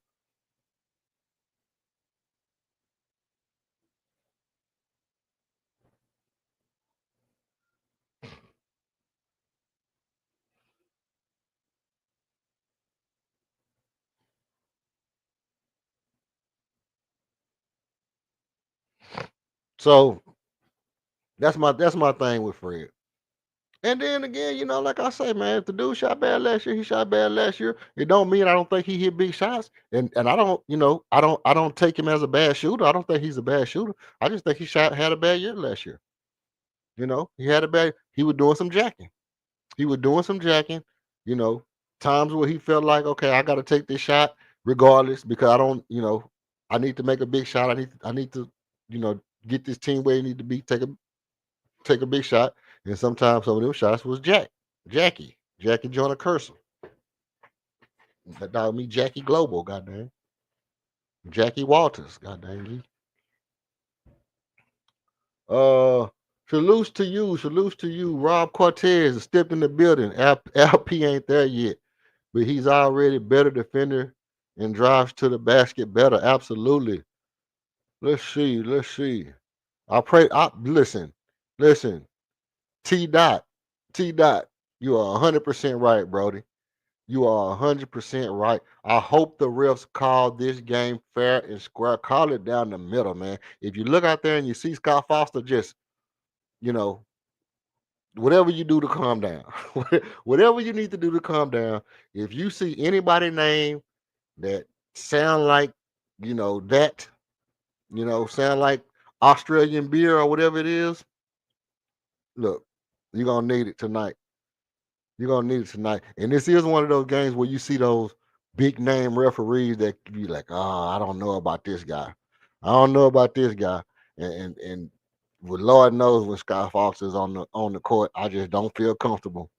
So that's my thing with Fred. And then again, like I say, man, if the dude shot bad last year, he shot bad last year. It don't mean I don't think he hit big shots. And I don't, I don't take him as a bad shooter. I don't think he's a bad shooter. I just think had a bad year last year. He had a bad he was doing some jacking. He was doing some jacking, you know, times where he felt like, okay, I gotta take this shot regardless because I don't, I need to make a big shot. I need to, get this team where it need to be, take a big shot. And sometimes some of them shots was Jackie Jonah Cursor. That dog me Jackie Global, goddamn. Jackie Walters, goddamn me. Uh salutes to you. Rob Cortez stepped in the building. LP ain't there yet, but he's already better defender and drives to the basket better. Absolutely. Let's see. Let's see. Listen. T dot. T dot. You are 100% right, Brody. You are 100% right. I hope the refs call this game fair and square. Call it down the middle, man. If you look out there and you see Scott Foster, just, you know, whatever you do to calm down, whatever you need to do to calm down. If you see anybody name that sound like, that, sound like Australian beer or whatever it is, Look, you're gonna need it tonight. You're gonna need it tonight. And this is one of those games where you see those big name referees that be like, oh, I don't know about this guy. I don't know about this guy. And well, Lord knows when Sky Fox is on the court, I just don't feel comfortable.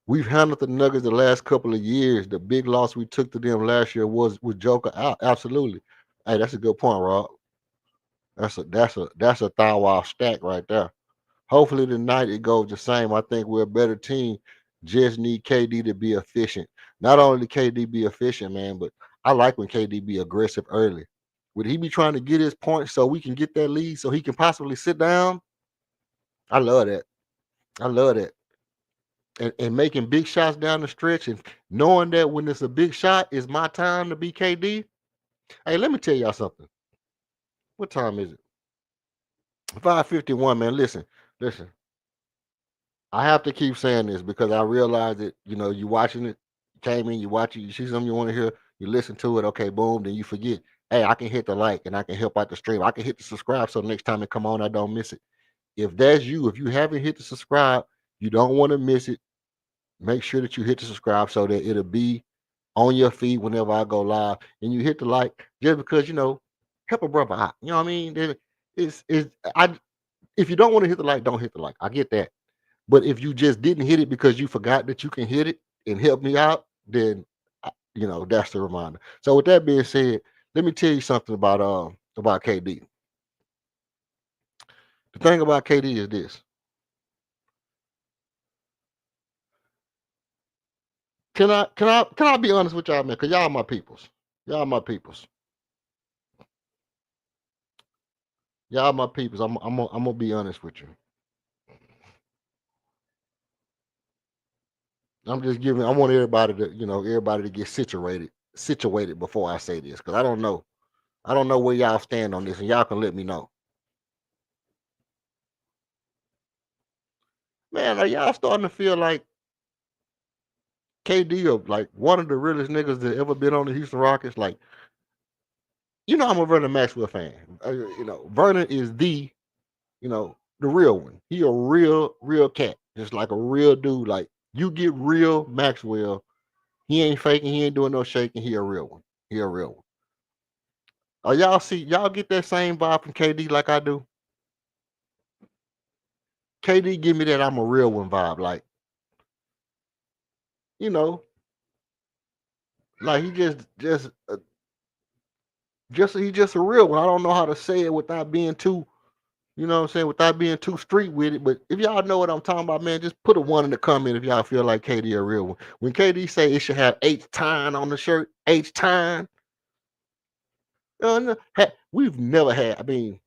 We've handled the Nuggets the last couple of years. The big loss we took to them last year was with Joker out. Absolutely. Hey, that's a good point, Rob. That's a thou wow stack right there. Hopefully tonight it goes the same. I think we're a better team. Just need KD to be efficient. Not only KD be efficient, man, but I like when KD be aggressive early. Would he be trying to get his points so we can get that lead so he can possibly sit down? I love that. I love that. And making big shots down the stretch and knowing that when it's a big shot, it's my time to be KD. Hey, let me tell y'all something. What time is it? 5:51, man. Listen. I have to keep saying this because I realize that, you watching it, came in, you watch it, you see something you want to hear, you listen to it, okay, boom, then you forget. Hey, I can hit the like and I can help out the stream. I can hit the subscribe so next time it come on, I don't miss it. If that's you, if you haven't hit the subscribe, you don't want to miss it. Make sure that you hit the subscribe so that it'll be on your feed whenever I go live. And you hit the like just because, help a brother out. You know what I mean? Then I if you don't want to hit the like, don't hit the like. I get that. But if you just didn't hit it because you forgot that you can hit it and help me out, then that's the reminder. So with that being said, let me tell you something about KD. The thing about KD is this. Can I be honest with y'all, man? Cause y'all my peoples. Y'all my peoples. Y'all my peoples. I'm gonna be honest with you. I'm just giving. I want everybody to get situated before I say this, because I don't know. I don't know where y'all stand on this, and y'all can let me know. Man, are y'all starting to feel like KD of like one of the realest niggas that ever been on the Houston Rockets? Like, I'm a Vernon Maxwell fan. Vernon is the real one. He a real cat, just like a real dude. Like, you get real Maxwell, he ain't faking, he ain't doing no shaking. He a real one. He a real one. Y'all get that same vibe from KD like I do? KD give me that I'm a real one vibe. Like, you know, like he he just a real one. I don't know how to say it without being too, what I'm saying, without being too street with it. But if y'all know what I'm talking about, man, just put a one in the comment if y'all feel like KD a real one. When KD say it should have H time on the shirt, H time. No, we've never had. I mean,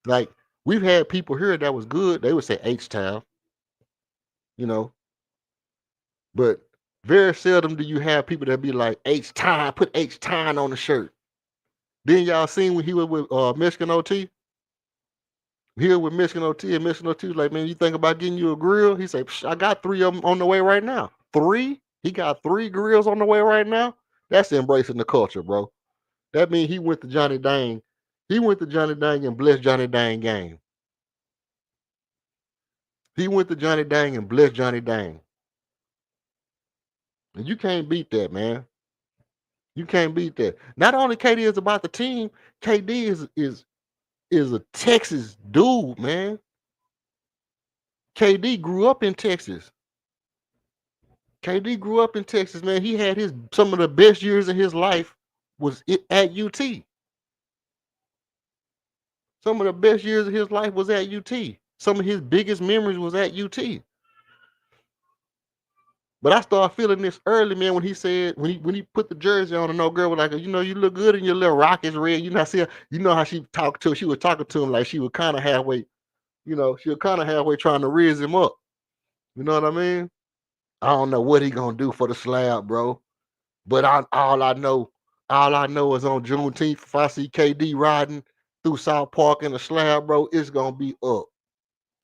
like, we've had people here that was good. They would say H time, you know, but very seldom do you have people that be like H time, put H time on the shirt. Then y'all seen when he was with Michigan OT? Here with Michigan OT, and Michigan OT was like, man, you think about getting you a grill? He said, I got 3 of them on the way right now. 3? He got 3 grills on the way right now? That's embracing the culture, bro. That means he went to Johnny Dang. He went to Johnny Dang and blessed Johnny Dang game. He went to Johnny Dang and blessed Johnny Dang. And you can't beat that, man. You can't beat that. Not only KD is about the team, KD is a Texas dude, man. KD grew up in Texas. KD grew up in Texas, man. He had some of the best years of his life was at UT. Some of the best years of his life was at UT. Some of his biggest memories was at UT. But I started feeling this early, man, when he said when he put the jersey on and no girl was like, you look good in your little Rockets red. How she talked to him. She was talking to him like she was kind of halfway, she was kind of halfway trying to raise him up. You know what I mean? I don't know what he gonna do for the slab, bro. But all I know is on Juneteenth, if I see KD riding through South Park in a slab, bro, it's gonna be up.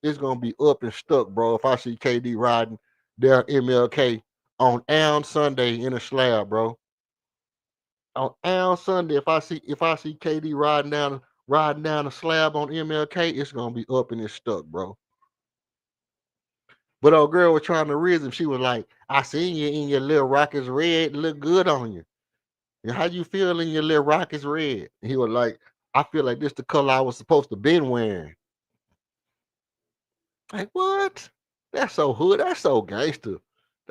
It's gonna be up and stuck, bro. If I see KD riding there MLK on Elm Sunday in a slab, bro. On Elm Sunday, if I see KD riding down riding down the slab on MLK, it's gonna be up and it's stuck, bro. But old girl was trying to reason. She was like, I seen you in your little Rockets red, look good on you. And how you feel in your little Rockets red? And he was like, I feel like this the color I was supposed to been wearing. Like, what? That's so hood. That's so gangster.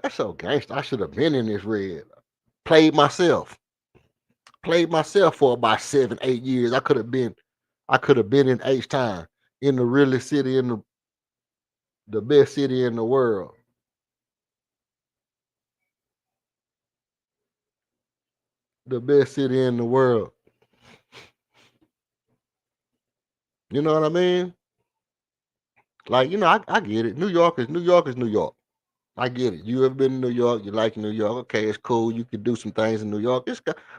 That's so gangster. I should have been in this red. Played myself. Played myself for about 7, 8 years. I could have been in H-Town, in the realest city in the best city in the world. The best city in the world. You know what I mean? Like, I get it. New York is New York is New York. I get it. You ever been to New York? You like New York? Okay, it's cool. You can do some things in New York.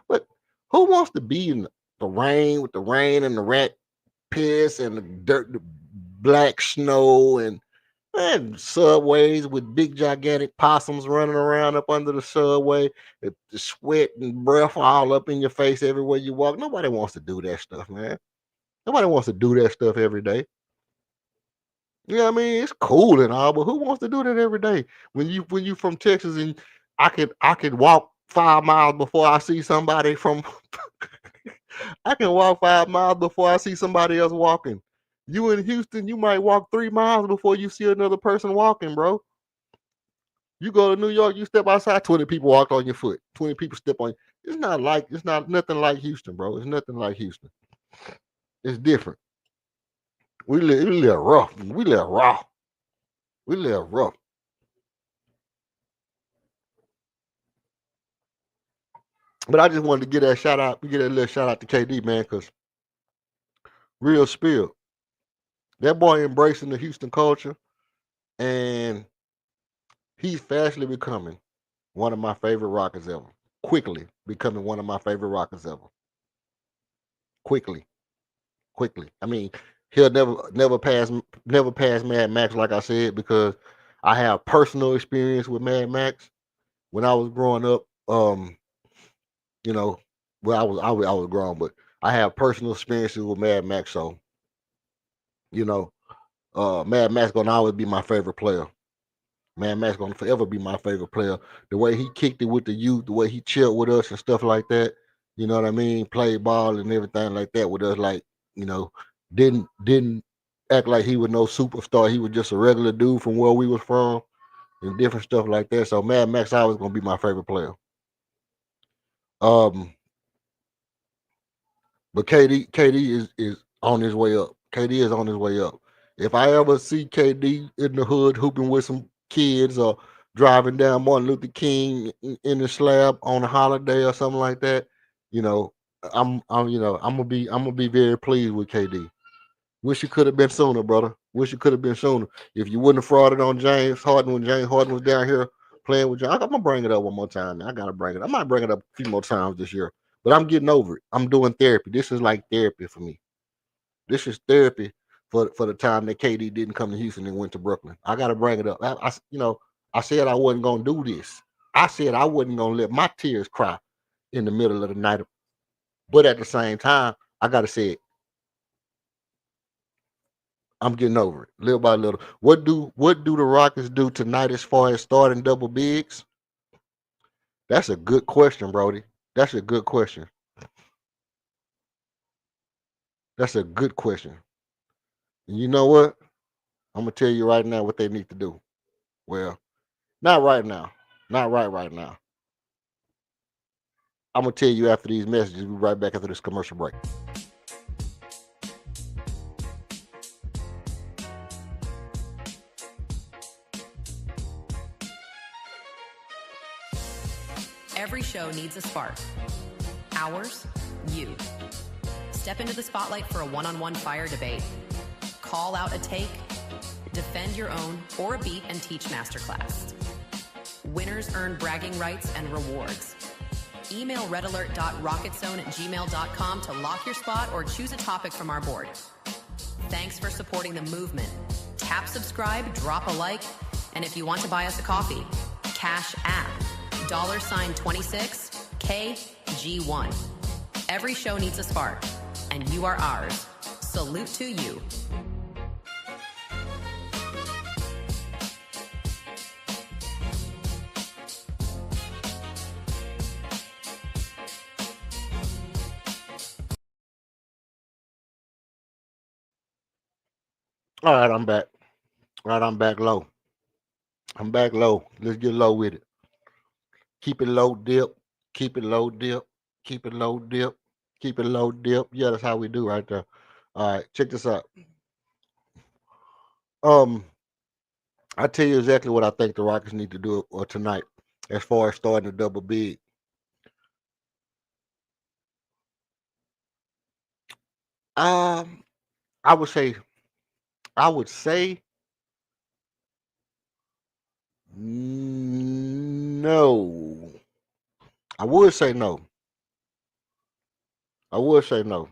But who wants to be in the rain with the rain and the rat piss and the dirt, the black snow and subways with big gigantic possums running around up under the subway, the sweat and breath all up in your face everywhere you walk? Nobody wants to do that stuff, man. Nobody wants to do that stuff every day. You know what I mean? It's cool and all, but who wants to do that every day? When you from Texas and I could walk 5 miles before I see somebody from I can walk 5 miles before I see somebody else walking. You in Houston, you might walk 3 miles before you see another person walking, bro. You go to New York, you step outside, 20 people walk on your foot. 20 people step on you. It's not nothing like Houston, bro. It's nothing like Houston. It's different. We live rough. We live raw. We live rough. But I just wanted to get that shout out. We get a little shout out to KD, man, because real spill. That boy embracing the Houston culture, and he's fastly becoming one of my favorite Rockets ever. Quickly becoming one of my favorite Rockets ever. Quickly. I mean, he'll never pass Mad Max, like I said, because I have personal experience with Mad Max. When I was growing up, you know, well, I was grown, but I have personal experiences with Mad Max, so Mad Max gonna always be my favorite player. Mad Max gonna forever be my favorite player. The way he kicked it with the youth, the way he chilled with us and stuff like that. You know what I mean? Played ball and everything like that with us. Like, didn't act like he was no superstar. He was just a regular dude from where we was from and different stuff like that. So Mad Max always gonna be my favorite player. But KD is on his way up. KD is on his way up. If I ever see KD in the hood hooping with some kids or driving down Martin Luther King in the slab on a holiday or something like that, I'm gonna be very pleased with KD. Wish it could have been sooner, brother. Wish it could have been sooner. If you wouldn't have frauded on James Harden when James Harden was down here playing with James, I'm gonna bring it up one more time. I gotta bring it. I might bring it up a few more times this year, but I'm getting over it. I'm doing therapy. This is like therapy for me. This is therapy for the time that KD didn't come to Houston and went to Brooklyn. I gotta bring it up. I said I wasn't gonna do this. I said I wasn't gonna let my tears cry in the middle of the night. But at the same time, I gotta say it. I'm getting over it little by little. What do the Rockets do tonight as far as starting double bigs? That's a good question, Brody. That's a good question. That's a good question. And you know what? I'm gonna tell you right now what they need to do. Well, not right now. Not right now. I'm gonna tell you after these messages. We'll be right back after this commercial break. Every show needs a spark. Ours, you. Step into the spotlight for a one-on-one fire debate. Call out a take, defend your own or a beat and teach masterclass. Winners earn bragging rights and rewards. Email redalert.rocketzone@gmail.com to lock your spot or choose a topic from our board. Thanks for supporting the movement. Tap subscribe, drop a like, and if you want to buy us a coffee, Cash App, $26KG1. Every show needs a spark, and you are ours. Salute to you. All right, I'm back. All right, I'm back low. I'm back low. Let's get low with it. Keep it low dip. Keep it low dip. Keep it low dip. Keep it low dip. Yeah, that's how we do right there. All right, check this out. Um, I tell you exactly what I think the Rockets need to do tonight, as far as starting to double big. Um, I would say, I would say no. I would say no. I would say no.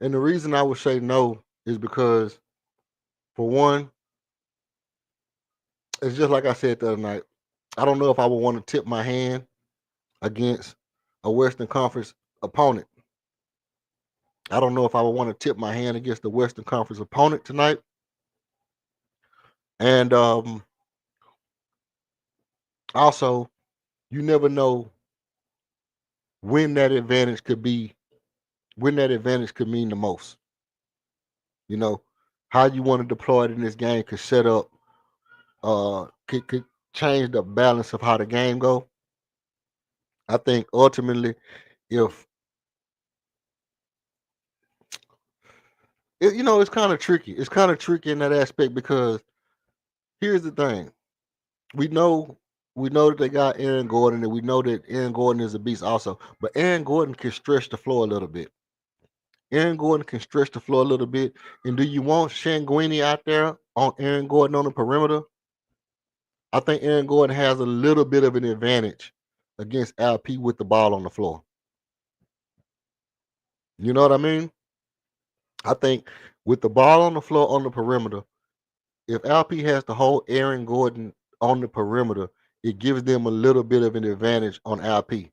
And the reason I would say no is because, for one, it's just like I said the other night. I don't know if I would want to tip my hand against a Western Conference opponent. I don't know if I would want to tip my hand against the Western Conference opponent tonight. And also, you never know when that advantage could be, when that advantage could mean the most. You know, how you want to deploy it in this game could set up, could change the balance of how the game go. I think ultimately, if it's kind of tricky. It's kind of tricky in that aspect because here's the thing: we know we know that they got Aaron Gordon, and we know that Aaron Gordon is a beast also. But Aaron Gordon can stretch the floor a little bit. Aaron Gordon can stretch the floor a little bit. And do you want Shanguini out there on Aaron Gordon on the perimeter? I think Aaron Gordon has a little bit of an advantage against LP with the ball on the floor. You know what I mean? I think with the ball on the floor on the perimeter, if LP has to hold Aaron Gordon on the perimeter, it gives them a little bit of an advantage on LP.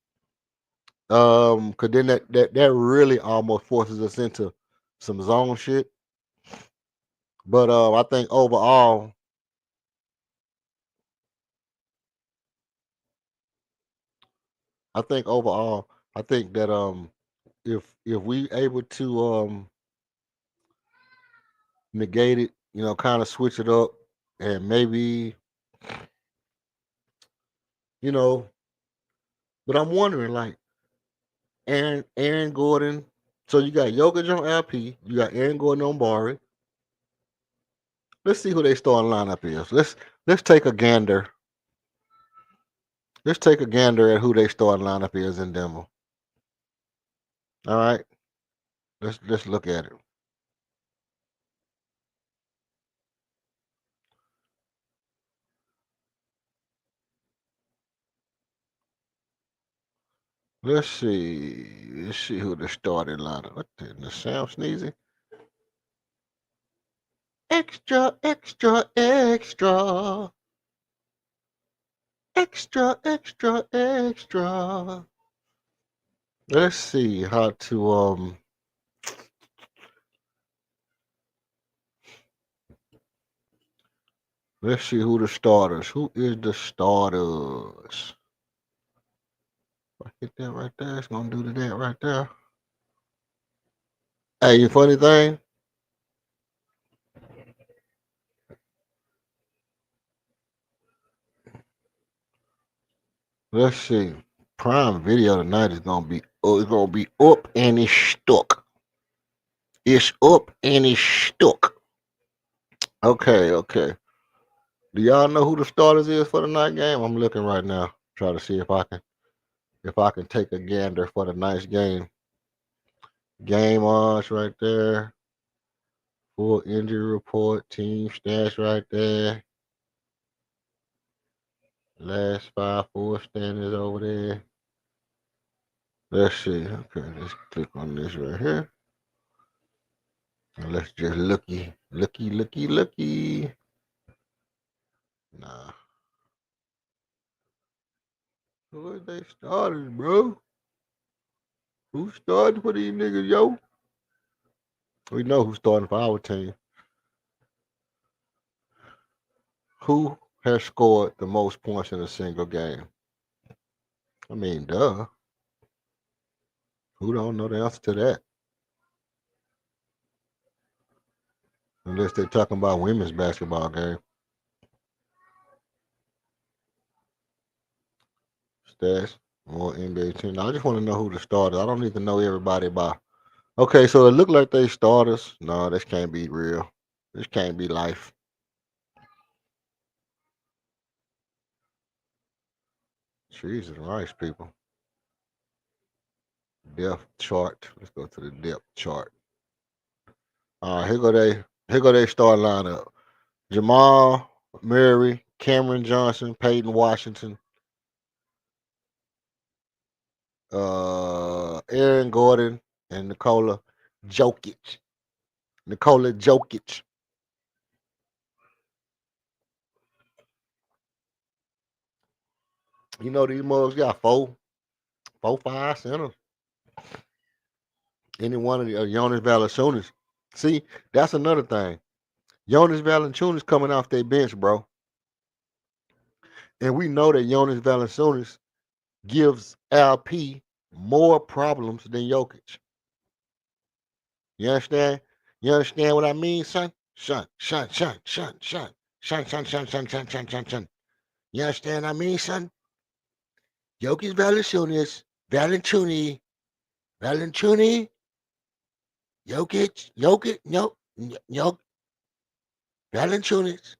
Cause then that really almost forces us into some zone shit. But I think overall, I think that if we able to negate it, kind of switch it up, and maybe you know. But I'm wondering, like Aaron Gordon. So you got Jokic on LP, you got Aaron Gordon on Barry. Let's see who they starting lineup is. Let's take a gander. Let's take a gander at who they starting lineup is in Denver. All right, let's look at it. Let's see who the starting lineup. What the Sam Sneezy? Extra, extra, extra, extra, extra, extra. Let's see how to Let's see who the starters. Who is the starters? If I hit that right there, it's gonna do that right there. Hey, you funny thing? Let's see. Prime Video tonight is gonna be up and it's stuck. It's up and it's stuck. Okay, okay. Do y'all know who the starters is for the night game? I'm looking right now, try to see if I can take a gander for the night's game. Game odds right there. Full injury report, team stats right there. Last 5 full standings over there. Let's see. Okay, let's click on this right here. And let's just looky. Nah. Who is they started, bro? Who started for these niggas, yo? We know who's starting for our team. Who has scored the most points in a single game? I mean, duh. Who don't know the answer to that? Unless they're talking about women's basketball game. Stats, more NBA team. I just want to know who the starters. I don't need to know everybody by. Okay, so it looked like they starters. No, this can't be real. This can't be life. Jesus Christ, people. Depth chart. Let's go to the depth chart. All right, here go they start lineup. Jamal Murray, Cameron Johnson, Peyton Washington, Aaron Gordon, and Nikola Jokic. Nikola Jokic. You know these mugs got four, five centers. Any one of the Jonas Valanciunas. See, that's another thing. Jonas Valanciunas coming off their bench, bro, and we know that Jonas Valanciunas gives LP more problems than Jokic. You understand? You understand what I mean, son? Son. You understand what I mean, son? Jokic Valanciunas, Jokic, no, Valanciunas,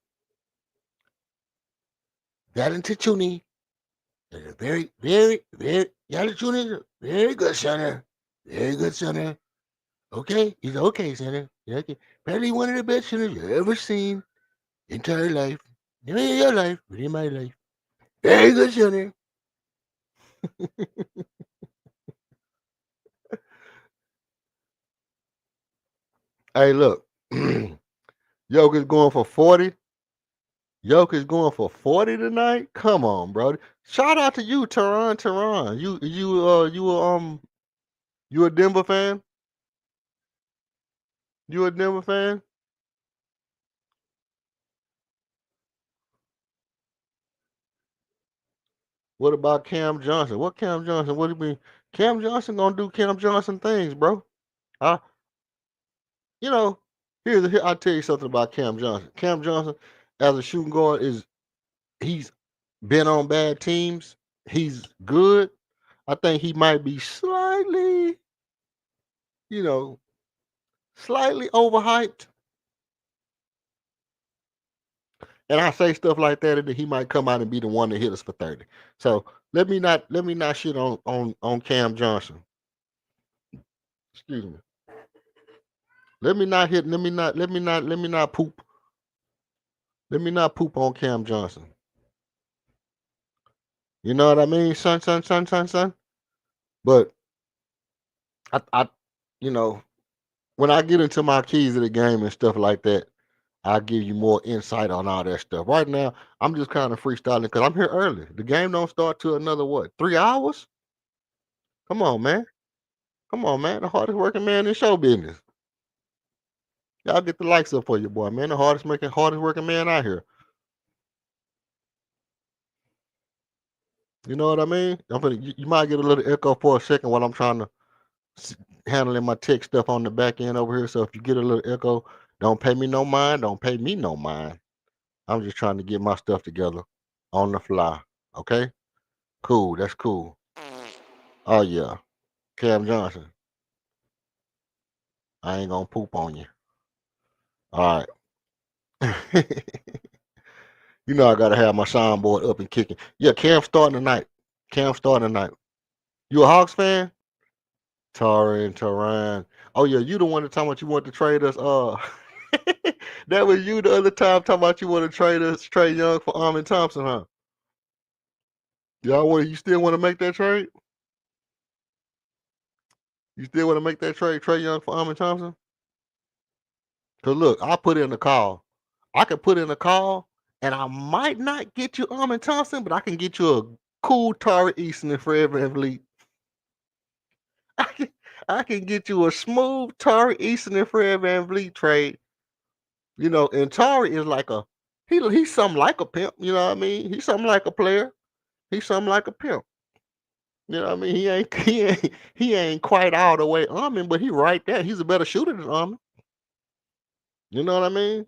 Valanciunas is a very Valanciunas, very good center, very good center. Okay, he's okay center. Okay, probably one of the best centers you've ever seen entire life. Not in your life, but in my life. Very good center. Hey, look, Jokic going for 40. Jokic going for 40 tonight. Come on, bro. Shout out to you, Tehran. You a Denver fan? You a Denver fan? What about Cam Johnson? What Cam Johnson? What do you mean? Cam Johnson gonna do Cam Johnson things, bro. I, you know, here I'll tell you something about Cam Johnson. Cam Johnson, as a shooting guard, he's been on bad teams. He's good. I think he might be slightly, you know, slightly overhyped. And I say stuff like that, and then he might come out and be the one that hit us for 30. So let me not shit on Cam Johnson. Excuse me. Let me not poop. Let me not poop on Cam Johnson. You know what I mean, son. But I you know, when I get into my keys of the game and stuff like that, I'll give you more insight on all that stuff. Right now, I'm just kind of freestyling because I'm here early. The game don't start till another what? 3 hours? Come on, man. Come on, man. The hardest working man in show business. Y'all get the likes up for your boy, man. The hardest working man out here. You know what I mean? You might get a little echo for a second while I'm trying to handling my tech stuff on the back end over here. So if you get a little echo, don't pay me no mind. Don't pay me no mind. I'm just trying to get my stuff together on the fly. Okay? Cool. That's cool. Oh yeah. Cam Johnson. I ain't gonna poop on you. All right. You know I gotta have my soundboard up and kicking. Yeah, Cam starting tonight. Cam starting tonight. You a Hawks fan? Tara and Taran. Oh yeah, you the one that talking about you want to trade us. That was you the other time talking about you want to trade us Trey Young for Armin Thompson, huh? You still want to make that trade? You still want to make that trade, Trey Young for Armin Thompson? Cause look, I put in a call. I could put in a call, and I might not get you Armin Thompson, but I can get you a cool Tari Eason and Fred VanVleet. I can, I can get you a smooth Tari Eason and Fred VanVleet trade. And Tari is like he's something like a pimp. You know what I mean? He's something like a player. He's something like a pimp. You know what I mean? He ain't quite all the way Armin, but he right there. He's a better shooter than Armin. You know what I mean?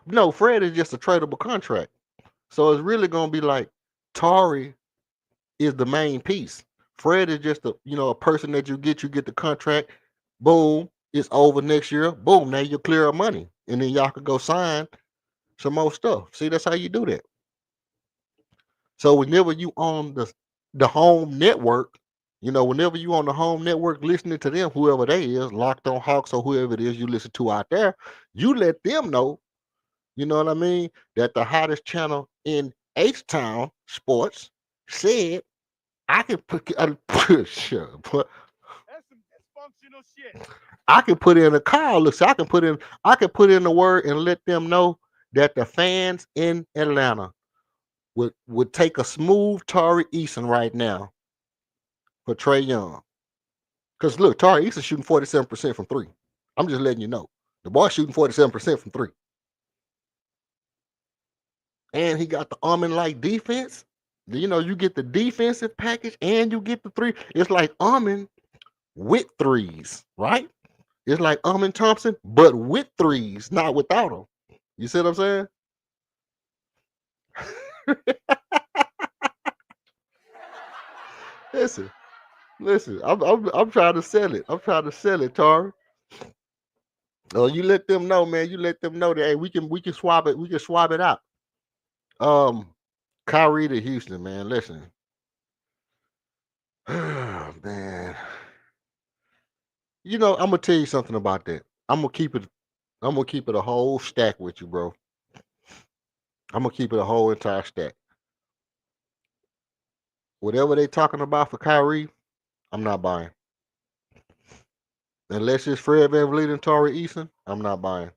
No, Fred is just a tradable contract. So it's really gonna be like Tari is the main piece. Fred is just a person that you get the contract, boom, it's over next year, boom, now you're clear of money. And then y'all could go sign some more stuff. See, that's how you do that. So whenever you on the home network, whenever you on the home network listening to them, whoever they is, Locked on Hawks or whoever it is you listen to out there, you let them know, you know what I mean, that the hottest channel in H-Town sports said I can put sure, but That's some dysfunctional shit. I can put in a call. Look, so I can put in the word and let them know that the fans in Atlanta would take a smooth Tari Eason right now for Trae Young. Because look, Tari Eason shooting 47% from three. I'm just letting you know. The boy's shooting 47% from three. And he got the almond-like defense. You get the defensive package and you get the three. It's like almond with threes, right? It's like Amin Thompson, but with threes, not without them. You see what I'm saying? listen. I'm trying to sell it. I'm trying to sell it, Tar. Oh, you let them know, man. You let them know that hey, we can swap it. We can swap it out. Kyrie to Houston, man. Listen, man. I'm gonna tell you something about that. I'm gonna keep it. I'm gonna keep it a whole stack with you, bro. I'm gonna keep it a whole entire stack. Whatever they talking about for Kyrie, I'm not buying. Unless it's Fred VanVleet and Tari Eason, I'm not buying.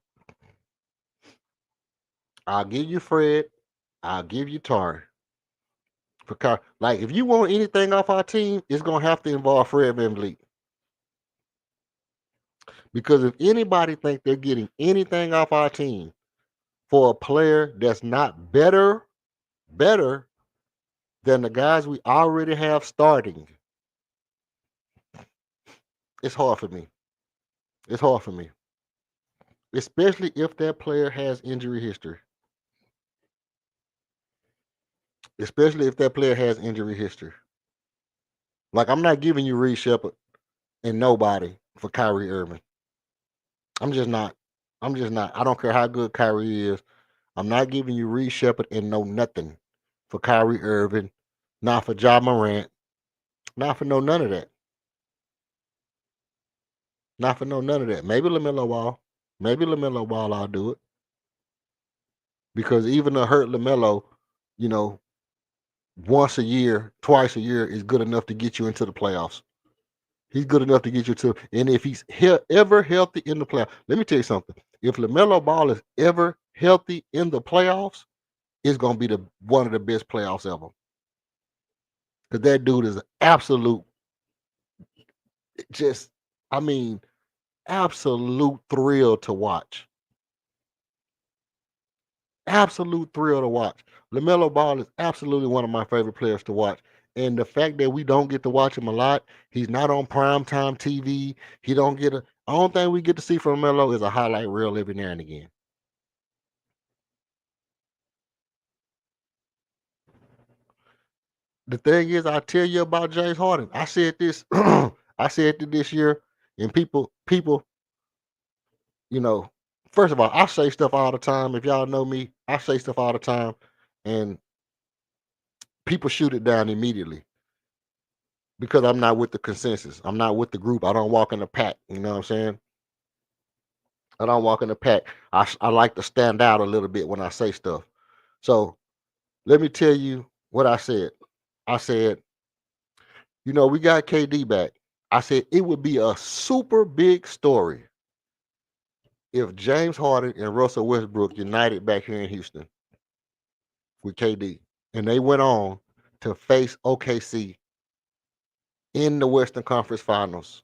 I'll give you Fred. I'll give you Tari. For like, if you want anything off our team, it's gonna have to involve Fred VanVleet. Because if anybody think they're getting anything off our team for a player that's not better than the guys we already have starting, it's hard for me. It's hard for me. Especially if that player has injury history. Especially if that player has injury history. Like, I'm not giving you Reed Shepard and nobody for Kyrie Irving. I'm just not. I don't care how good Kyrie is. I'm not giving you Reed Shepard and no nothing for Kyrie Irving, not for Ja Morant, not for none of that. Not for none of that. Maybe LaMelo Ball. Maybe LaMelo Ball I'll do it. Because even a hurt LaMelo, you know, once a year, twice a year is good enough to get you into the playoffs. He's good enough to get you to, and if he's ever healthy in the playoffs, let me tell you something. If LaMelo Ball is ever healthy in the playoffs, it's gonna be one of the best playoffs ever. Because that dude is an absolute, just, I mean, absolute thrill to watch. Absolute thrill to watch. LaMelo Ball is absolutely one of my favorite players to watch. And the fact that we don't get to watch him a lot, he's not on primetime TV. He don't get the only thing we get to see from LaMelo is a highlight reel every now and again. The thing is, I tell you about James Harden. I said this, I said it this year, and people, you know, first of all, I say stuff all the time. If y'all know me, I say stuff all the time, and people shoot it down immediately because I'm not with the consensus. I'm not with the group. I don't walk in the pack. You know what I'm saying? I don't walk in the pack. I like to stand out a little bit when I say stuff. So let me tell you what I said. I said, we got KD back. I said it would be a super big story if James Harden and Russell Westbrook united back here in Houston with KD. And they went on to face OKC in the Western Conference Finals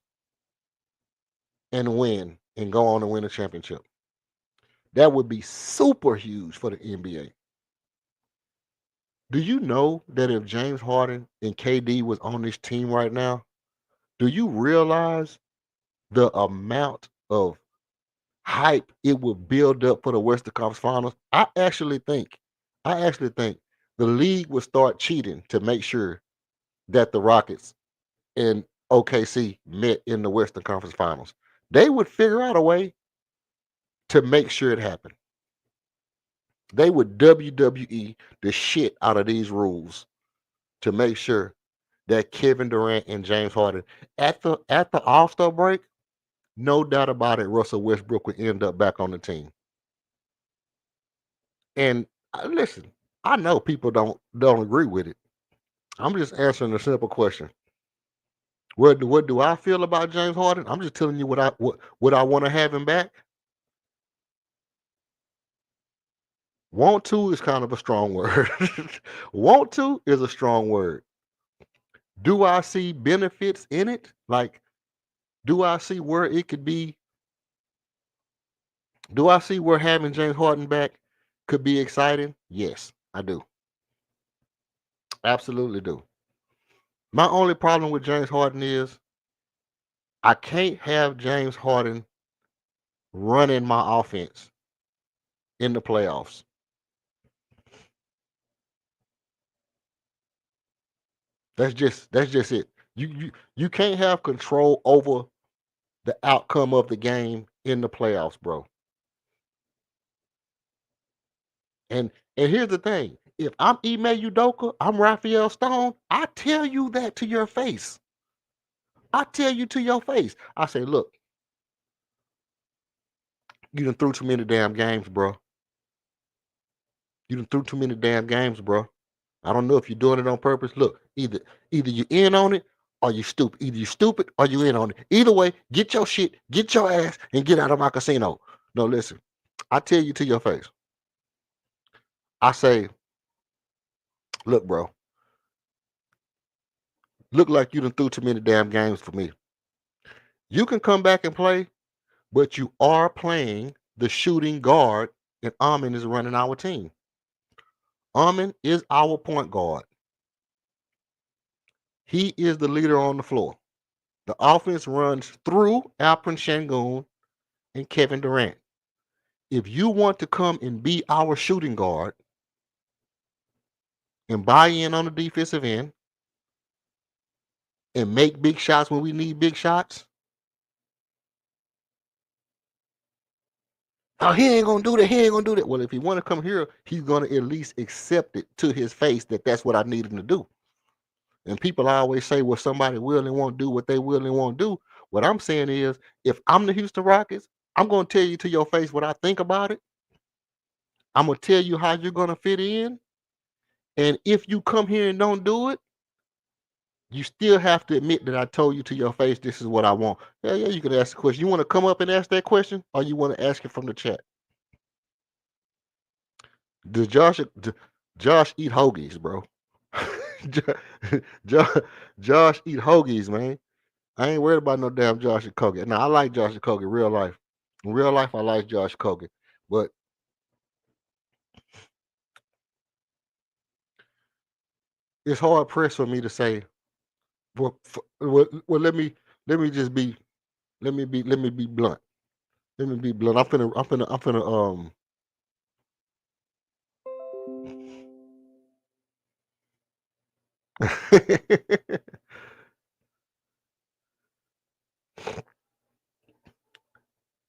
and win and go on to win a championship. That would be super huge for the NBA. Do you know that if James Harden and KD was on this team right now, do you realize the amount of hype it would build up for the Western Conference Finals? I actually think the league would start cheating to make sure that the Rockets and OKC met in the Western Conference Finals. They would figure out a way to make sure it happened. They would WWE the shit out of these rules to make sure that Kevin Durant and James Harden at the All-Star break, no doubt about it, Russell Westbrook would end up back on the team. And listen, I know people don't agree with it. I'm just answering a simple question. What do I feel about James Harden? I'm just telling you what I want to have him back. Want to is kind of a strong word. Want to is a strong word. Do I see benefits in it? Like, do I see where it could be? Do I see where having James Harden back could be exciting? Yes, I do. Absolutely do. My only problem with James Harden is I can't have James Harden running my offense in the playoffs. That's just it. You can't have control over the outcome of the game in the playoffs, bro. And here's the thing. If I'm Ime Udoka, I'm Raphael Stone, I tell you that to your face. I tell you to your face. I say, look, you done threw too many damn games, bro. You done threw too many damn games, bro. I don't know if you're doing it on purpose. Look, either you in on it or you stupid. Either you stupid or you in on it. Either way, get your shit, get your ass, and get out of my casino. No, listen. I tell you to your face. I say, look, bro. Look like you done threw too many damn games for me. You can come back and play, but you are playing the shooting guard, and Amin is running our team. Amin is our point guard. He is the leader on the floor. The offense runs through Alperen Şengün and Kevin Durant. If you want to come and be our shooting guard and buy in on the defensive end and make big shots when we need big shots, oh, he ain't gonna do that. He ain't gonna do that. Well, if he want to come here, he's gonna at least accept it to his face that that's what I need him to do. And people always say, well, somebody will and won't do what they will and won't do. What I'm saying is, if I'm the Houston Rockets, I'm gonna tell you to your face what I think about it. I'm gonna tell you how you're gonna fit in. And if you come here and don't do it, you still have to admit that I told you to your face this is what I want. Yeah, you can ask the question. You want to come up and ask that question, or you want to ask it from the chat? Does Josh eat hoagies, bro? Josh eat hoagies, man. I ain't worried about no damn Josh Kogi. Now I like Josh Kogi real life. In real life, I like Josh Kogi, but it's hard pressed for me to say. Well, let me just be let me be blunt. Let me be blunt. I'm finna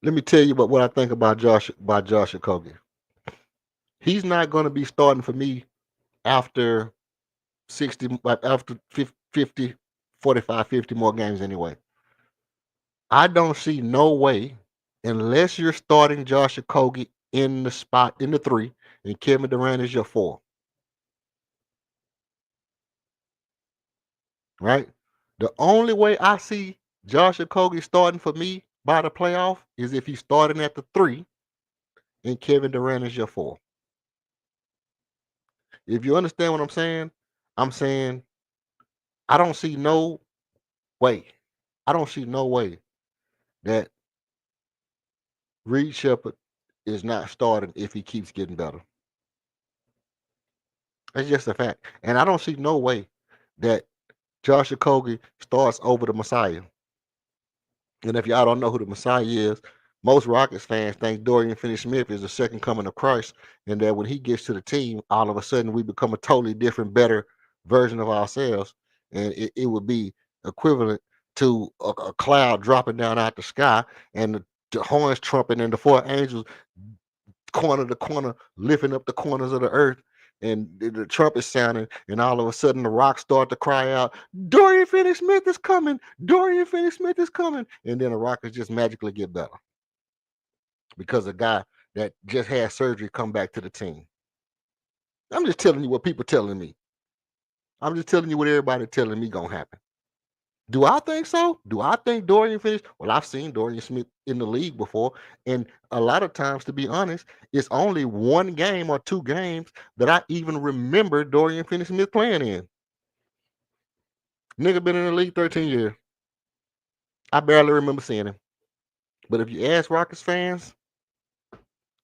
let me tell you what I think about Josh Okogie. He's not going to be starting for me after 60, after 50, 45, 50 more games anyway. I don't see no way unless you're starting Josh Okogie in the spot in the 3 and Kevin Durant is your 4. Right? The only way I see Josh Okogie starting for me by the playoff is if he's starting at the 3 and Kevin Durant is your 4. If you understand what I'm saying I don't see no way. I don't see no way that Reed Shepard is not starting if he keeps getting better. That's just a fact. And I don't see no way that Josh Okogie starts over the Messiah. And if y'all don't know who the Messiah is, most Rockets fans think Dorian Finney-Smith is the second coming of Christ, and that when he gets to the team, all of a sudden we become a totally different, better version of ourselves, and it would be equivalent to a cloud dropping down out the sky and the horns trumping and the four angels corner to corner lifting up the corners of the earth. And the trumpet sounding, and all of a sudden the rocks start to cry out, Dorian Finney-Smith is coming! Dorian Finney-Smith is coming! And then the Rockets just magically get better because a guy that just had surgery come back to the team. I'm just telling you what people telling me. I'm just telling you what everybody telling me gonna happen. Do I think so? Do I think Dorian finished? Well, I've seen Dorian Smith in the league before, and a lot of times, to be honest, it's only one game or two games that I even remember Dorian Finney-Smith playing in. Nigga been in the league 13 years. I barely remember seeing him. But if you ask Rockets fans,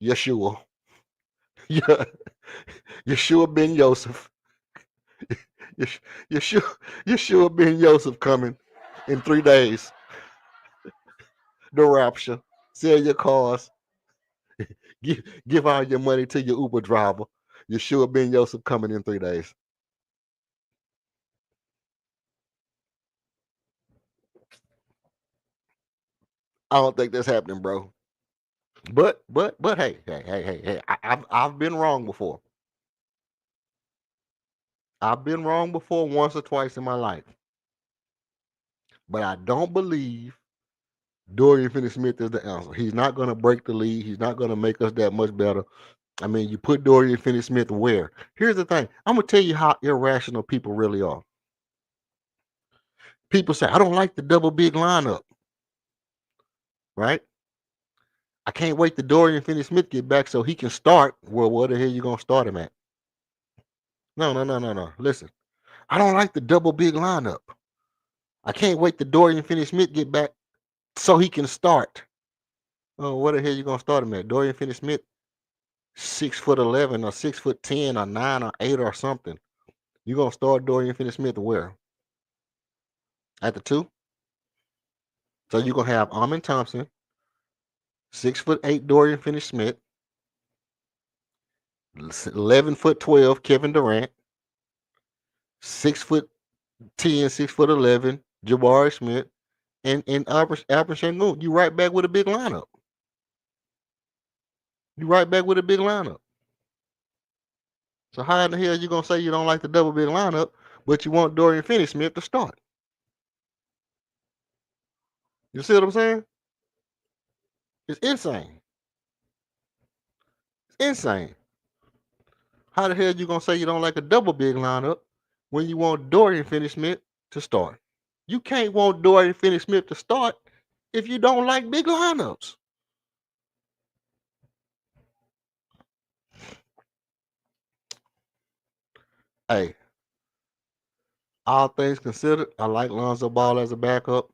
Yeshua. Yeah. Yeshua ben Yosef. Yeshua ben Yosef coming in 3 days. The rapture. Sell your cars. Give all your money to your Uber driver. Yeshua ben Yosef coming in 3 days. I don't think that's happening, bro. But hey. I've been wrong before. I've been wrong before once or twice in my life. But I don't believe Dorian Finney-Smith is the answer. He's not going to break the lead. He's not going to make us that much better. I mean, you put Dorian Finney-Smith where? Here's the thing. I'm going to tell you how irrational people really are. People say, I don't like the double big lineup. Right? I can't wait till Dorian Finney-Smith get back so he can start. Well, where the hell you going to start him at? No. Listen, I don't like the double big lineup. I can't wait till Dorian Finney-Smith get back so he can start. Oh, where the hell you going to start him at? Dorian Finney-Smith, 6'11" or 6'10" or 9 or 8 or something. You going to start Dorian Finney-Smith where? At the 2? So you're going to have Amin Thompson, 6'8" Dorian Finney-Smith, 11'12" Kevin Durant, 6'10", 6'11" Jabari Smith, and Alperen Sengun. You right back with a big lineup. So how in the hell you gonna say you don't like the double big lineup, but you want Dorian Finney-Smith to start? You see what I'm saying? It's insane. How the hell you gonna say you don't like a double big lineup when you want Dorian Finney-Smith to start? You can't want Dorian Finney-Smith to start if you don't like big lineups. Hey, all things considered, I like Lonzo Ball as a backup.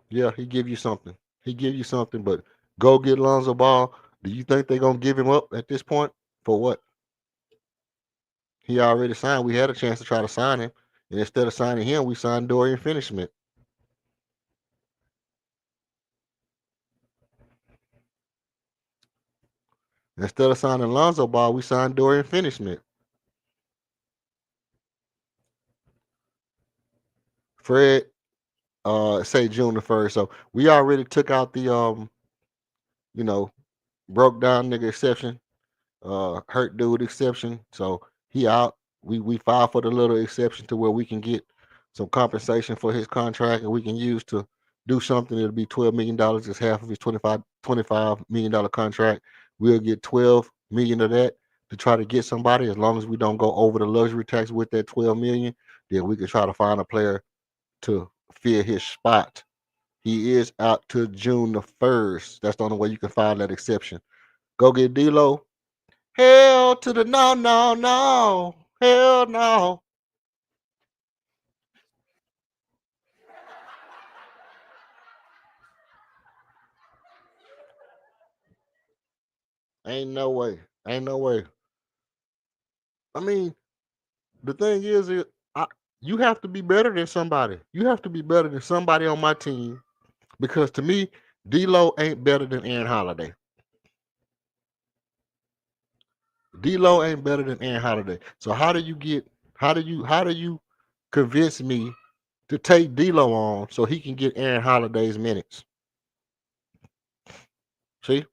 Yeah, he give you something. But go get Lonzo Ball. Do you think they're gonna give him up at this point? For what? He already signed. We had a chance to try to sign him. And instead of signing him, we signed Dorian Finney-Smith. Instead of signing Lonzo Ball, we signed Dorian Finney-Smith. Fred say June the 1st. So we already took out the broke down nigga exception, hurt dude exception. So he out. We filed for the little exception to where we can get some compensation for his contract and we can use to do something. It'll be $12 million. It's half of his $25 million contract. We'll get $12 million of that to try to get somebody. As long as we don't go over the luxury tax with that $12 million, then we can try to find a player to fill his spot. He is out to June the 1st. That's the only way you can find that exception. Go get D-Lo. Hell to the no. Hell no. Ain't no way. Ain't no way. I mean, the thing is, you have to be better than somebody. You have to be better than somebody on my team because to me, D'Lo ain't better than Aaron Holiday. D'Lo ain't better than Aaron Holiday. So how do you convince me to take D'Lo on so he can get Aaron Holiday's minutes? See,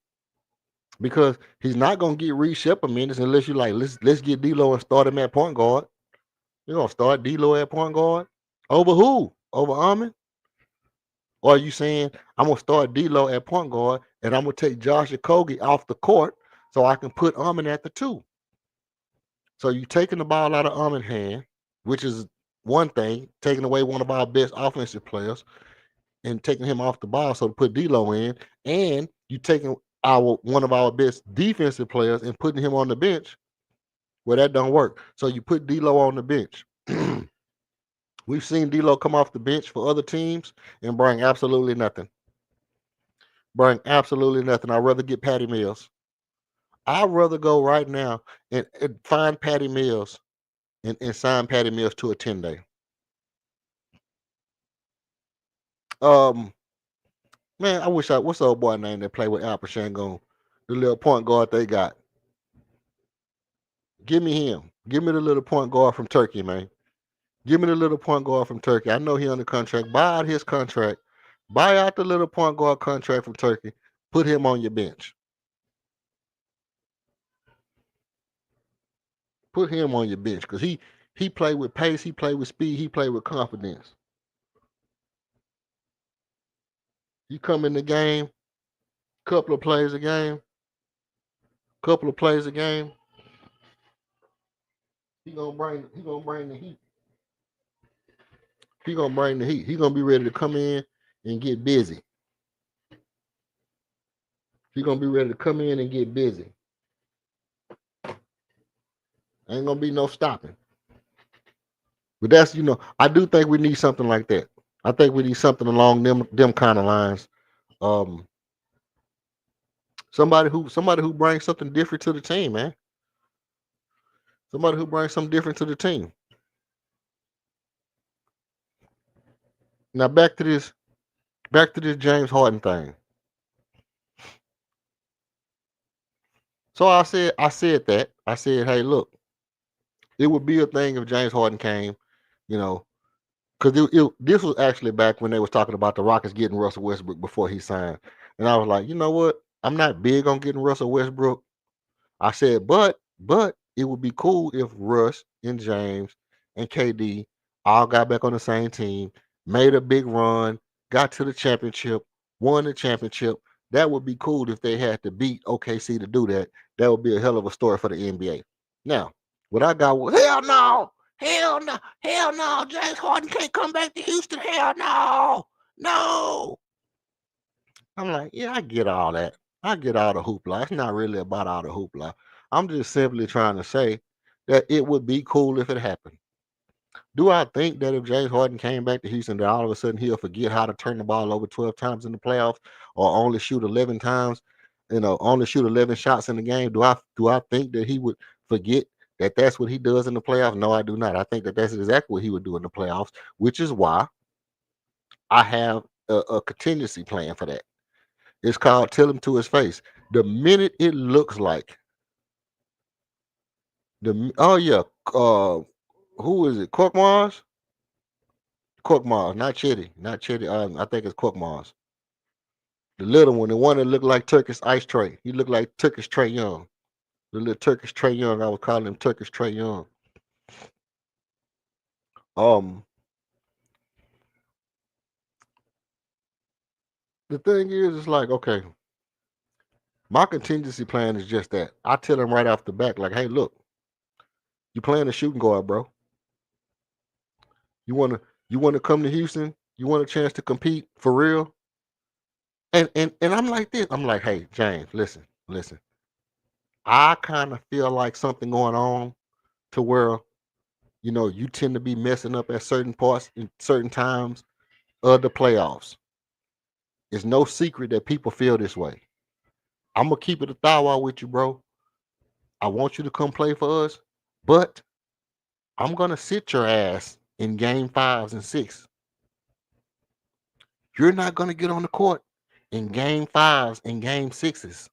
because he's not gonna get Reed Shepard minutes unless you like let's get D'Lo and start him at point guard. You're gonna start D'Lo at point guard over who? Over Armin? Or are you saying I'm gonna start D'Lo at point guard and I'm gonna take Josh Okogie off the court so I can put Armin at the two? So you taking the ball out of Armin's hand, which is one thing, taking away one of our best offensive players and taking him off the ball so to put D'Lo in, and you taking one of our best defensive players and putting him on the bench. Well, that don't work. So you put D'Lo on the bench. We've seen D'Lo come off the bench for other teams and bring absolutely nothing. Bring absolutely nothing. I'd rather get Patty Mills. I'd rather go right now and find Patty Mills and sign Patty Mills to a 10-day. Man, I wish what's the old boy name that play with Al Pachango? The little point guard they got. Give me him. Give me the little point guard from Turkey, man. Give me the little point guard from Turkey. I know he under contract. Buy out his contract. Buy out the little point guard contract from Turkey. Put him on your bench. Put him on your bench because he played with pace. He played with speed. He played with confidence. You come in the game, couple of plays a game. He gonna bring the heat. He gonna bring the heat. He gonna be ready to come in and get busy. He gonna be ready to come in and get busy. Ain't gonna be no stopping. But that's I do think we need something like that. I think we need something along them kind of lines. Somebody who brings something different to the team, man. Somebody who brings something different to the team. Now back to this James Harden thing. So I said that. I said, hey, look, it would be a thing if James Harden came, because this was actually back when they was talking about the Rockets getting Russell Westbrook before he signed. And I was like, you know what? I'm not big on getting Russell Westbrook. I said, but it would be cool if Russ and James and KD all got back on the same team, made a big run, got to the championship, won the championship. That would be cool if they had to beat OKC to do that. That would be a hell of a story for the NBA. Now, what I got was hell no. James Harden can't come back to Houston. Hell no. No. I'm like, yeah, I get all that. I get all the hoopla. It's not really about all the hoopla. I'm just simply trying to say that it would be cool if it happened. Do I think that if James Harden came back to Houston, that all of a sudden he'll forget how to turn the ball over 12 times in the playoffs or only shoot 11 times, only shoot 11 shots in the game? Do I think that he would forget that that's what he does in the playoffs? No, I do not. I think that that's exactly what he would do in the playoffs, which is why I have a contingency plan for that. It's called tell him to his face. The minute it looks like who is it? Korkmaz? Korkmaz, not Chetty. Not Chetty. I think it's Korkmaz. The little one, the one that looked like Turkish ice tray. He looked like Turkish Trey Young. The little Turkish Trey Young. I was calling him Turkish Trey Young. The thing is, it's like, okay, my contingency plan is just that. I tell him right off the back, like, hey, look, you playing a shooting guard, bro. You wanna come to Houston? You want a chance to compete for real? And I'm like this. I'm like, hey, James, listen. I kind of feel like something going on to where, you tend to be messing up at certain parts in certain times of the playoffs. It's no secret that people feel this way. I'm gonna keep it a thou with you, bro. I want you to come play for us, but I'm gonna sit your ass in game 5s and 6. You're not gonna get on the court in game 5s and game 6s.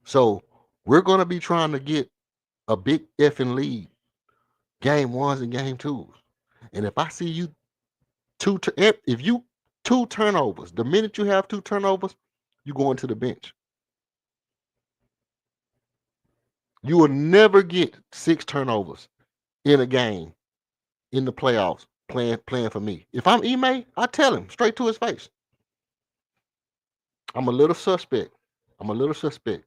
So we're gonna be trying to get a big effing lead, game 1s and game 2s. And if I see you if you 2 turnovers, the minute you have 2 turnovers, you go into the bench. You will never get 6 turnovers in a game in the playoffs playing for me. If I'm Ime, I tell him straight to his face. I'm a little suspect. I'm a little suspect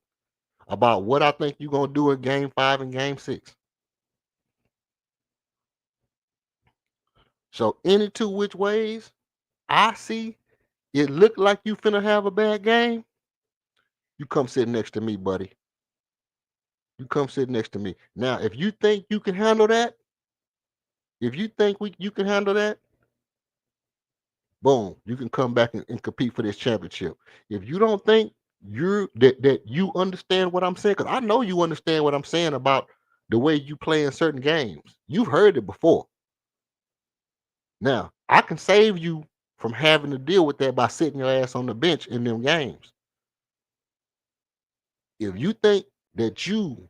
about what I think you're gonna do in game 5 and game 6. So any two which ways I see it look like you finna have a bad game, you come sit next to me, buddy. You come sit next to me. Now, if you think you can handle that, if you think you can handle that, boom, you can come back and compete for this championship. If you don't think that you understand what I'm saying, because I know you understand what I'm saying about the way you play in certain games. You've heard it before. Now, I can save you from having to deal with that by sitting your ass on the bench in them games. If you think that you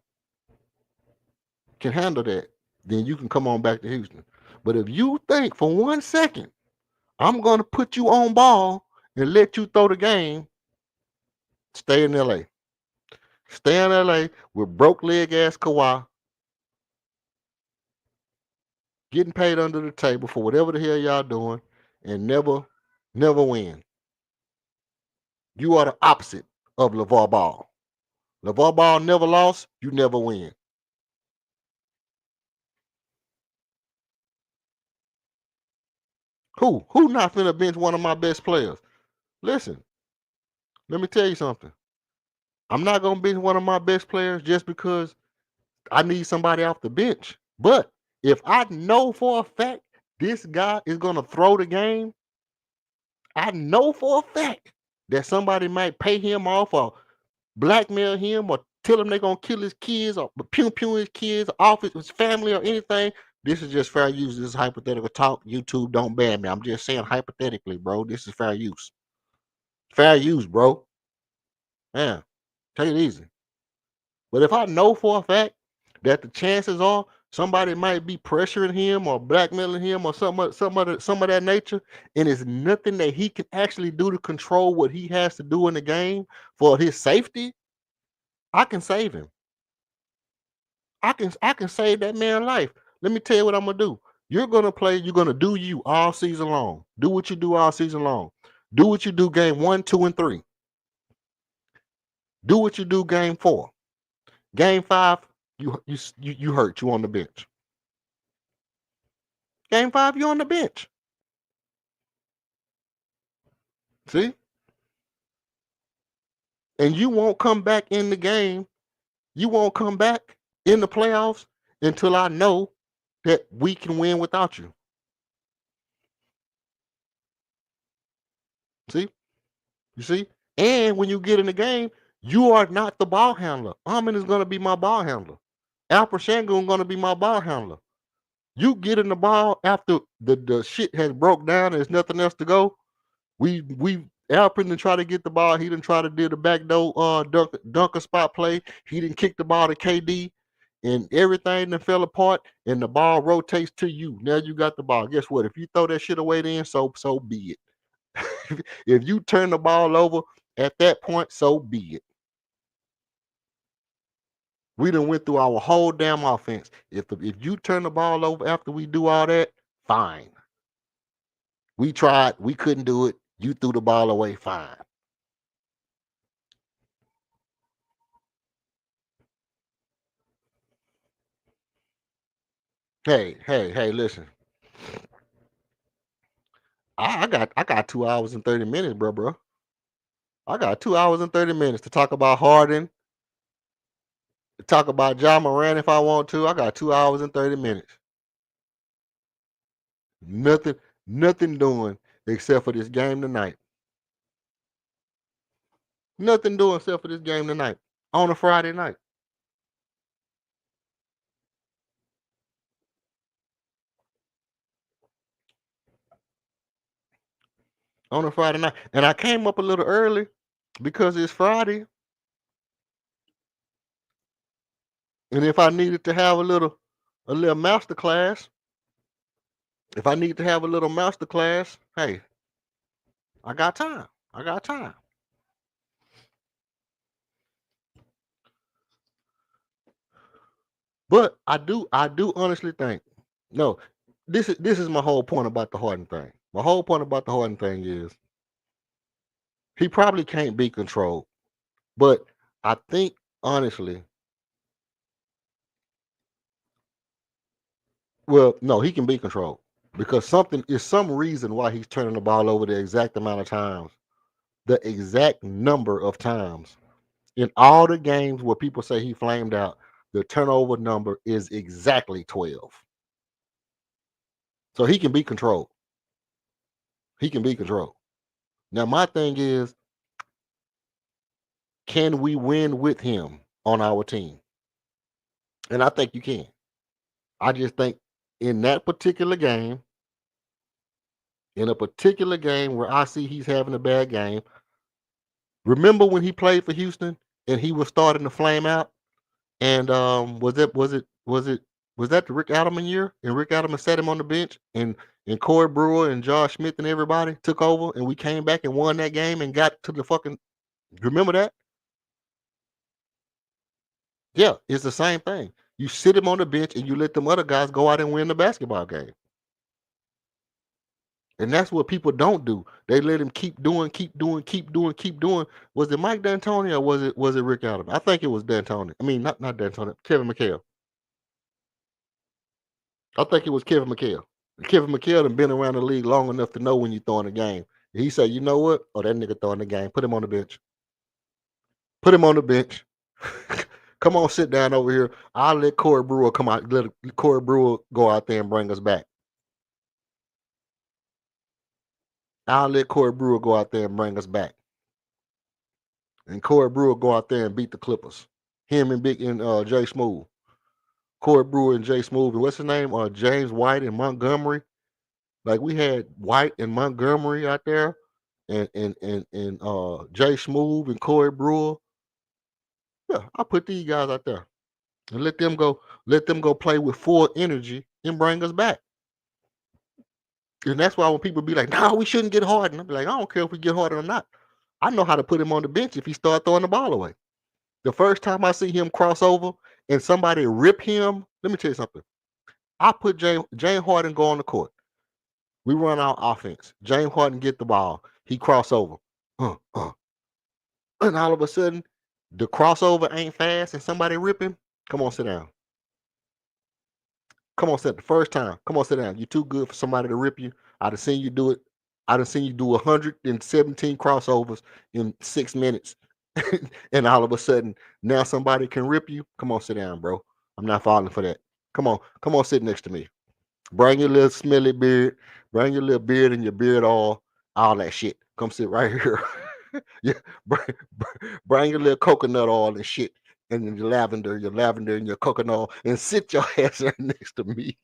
can handle that, then you can come on back to Houston. But if you think for 1 second, I'm going to put you on ball and let you throw the game, stay in LA. Stay in LA with broke leg ass Kawhi, getting paid under the table for whatever the hell y'all doing, and never win. You are the opposite of LeVar Ball. LeVar Ball never lost, you never win. Who not finna bench one of my best players? Listen, let me tell you something. I'm not gonna bench one of my best players just because I need somebody off the bench. But if I know for a fact this guy is gonna throw the game, I know for a fact that somebody might pay him off or blackmail him or tell him they're gonna kill his kids or pew pew his kids, off his family or anything. This is just fair use. This is hypothetical talk. YouTube don't ban me. I'm just saying hypothetically, bro. This is fair use. Fair use, bro. Man, take it easy. But if I know for a fact that the chances are somebody might be pressuring him or blackmailing him or some of that nature, and it's nothing that he can actually do to control what he has to do in the game for his safety, I can save him. I can save that man's life. Let me tell you what I'm gonna do. You're gonna play, you're gonna do you all season long. Do what you do all season long. Do what you do game 1, 2, and 3. Do what you do game 4. Game 5, you hurt. You on the bench. Game 5, you on the bench. See? And you won't come back in the game. You won't come back in the playoffs until I know that we can win without you. See? You see? And when you get in the game, you are not the ball handler. Amin is going to be my ball handler. Alper Shangun is going to be my ball handler. You get in the ball after the shit has broke down and there's nothing else to go. We Alper didn't try to get the ball. He didn't try to do the backdoor dunker spot play. He didn't kick the ball to KD, and everything that fell apart. And the ball rotates to you. Now you got the ball. Guess what? If you throw that shit away, then so be it. If you turn the ball over at that point, so be it. We done went through our whole damn offense. If you turn the ball over after we do all that, fine. We tried. We couldn't do it. You threw the ball away. Fine. Hey, listen. I got 2 hours and 30 minutes, bro. I got 2 hours and 30 minutes to talk about Harden, to talk about Ja Morant if I want to. I got 2 hours and 30 minutes. Nothing doing except for this game tonight. Nothing doing except for this game tonight on a Friday night. On a Friday night. And I came up a little early because it's Friday. And if I needed to have a little master class, if I need to have a little master class, hey, I got time. I got time. But I do honestly think, no, this is my whole point about the Harden thing. My whole point about the Harden thing is he probably can't be controlled. But I think honestly, well, no, he can be controlled because something is some reason why he's turning the ball over the exact amount of times, the exact number of times. In all the games where people say he flamed out, the turnover number is exactly 12. So he can be controlled. He can be controlled. Now, my thing is, can we win with him on our team? And I think you can. I just think in that particular game, in a particular game where I see he's having a bad game, remember when he played for Houston and he was starting to flame out? And was that the Rick Adelman year? And Rick Adelman sat him on the bench and Corey Brewer and Josh Smith and everybody took over and we came back and won that game and got to the fucking, remember that? Yeah, it's the same thing. You sit him on the bench and you let them other guys go out and win the basketball game. And that's what people don't do. They let him keep doing. Was it Mike D'Antoni or was it Rick Adelman? I think it was D'Antoni. I mean, not D'Antoni, Kevin McHale. I think it was Kevin McHale. Kevin McHale had been around the league long enough to know when you're throwing a game. He said, you know what? Oh, that nigga throwing the game. Put him on the bench. Put him on the bench. Come on, sit down over here. I'll let Corey Brewer come out. Let Corey Brewer go out there and bring us back. I'll let Corey Brewer go out there and bring us back. And Corey Brewer go out there and beat the Clippers. Him and Jay Smooth. Corey Brewer and Jay Smooth. And what's his name? James White and Montgomery. Like we had White and Montgomery out there, and Jay Smooth and Corey Brewer. Yeah, I put these guys out there and let them go play with full energy and bring us back. And that's why when people be like, "No, we shouldn't get Harden," I'm like, I don't care if we get Harden or not. I know how to put him on the bench if he start throwing the ball away. The first time I see him cross over and somebody rip him, let me tell you something. I put James Harden go on the court. We run our offense. James Harden get the ball. He cross over. And all of a sudden, the crossover ain't fast and somebody rip him. Come on, sit down. Come on, sit the first time. Come on, sit down. You're too good for somebody to rip you. I'd have seen you do it. I'd have seen you do 117 crossovers in 6 minutes. And all of a sudden, now somebody can rip you. Come on, sit down, bro. I'm not falling for that. Come on, sit next to me. Bring your little smelly beard. Bring your little beard and your beard all that shit. Come sit right here. Yeah, bring your little coconut oil and shit, and your lavender and your coconut oil, and sit your ass right next to me.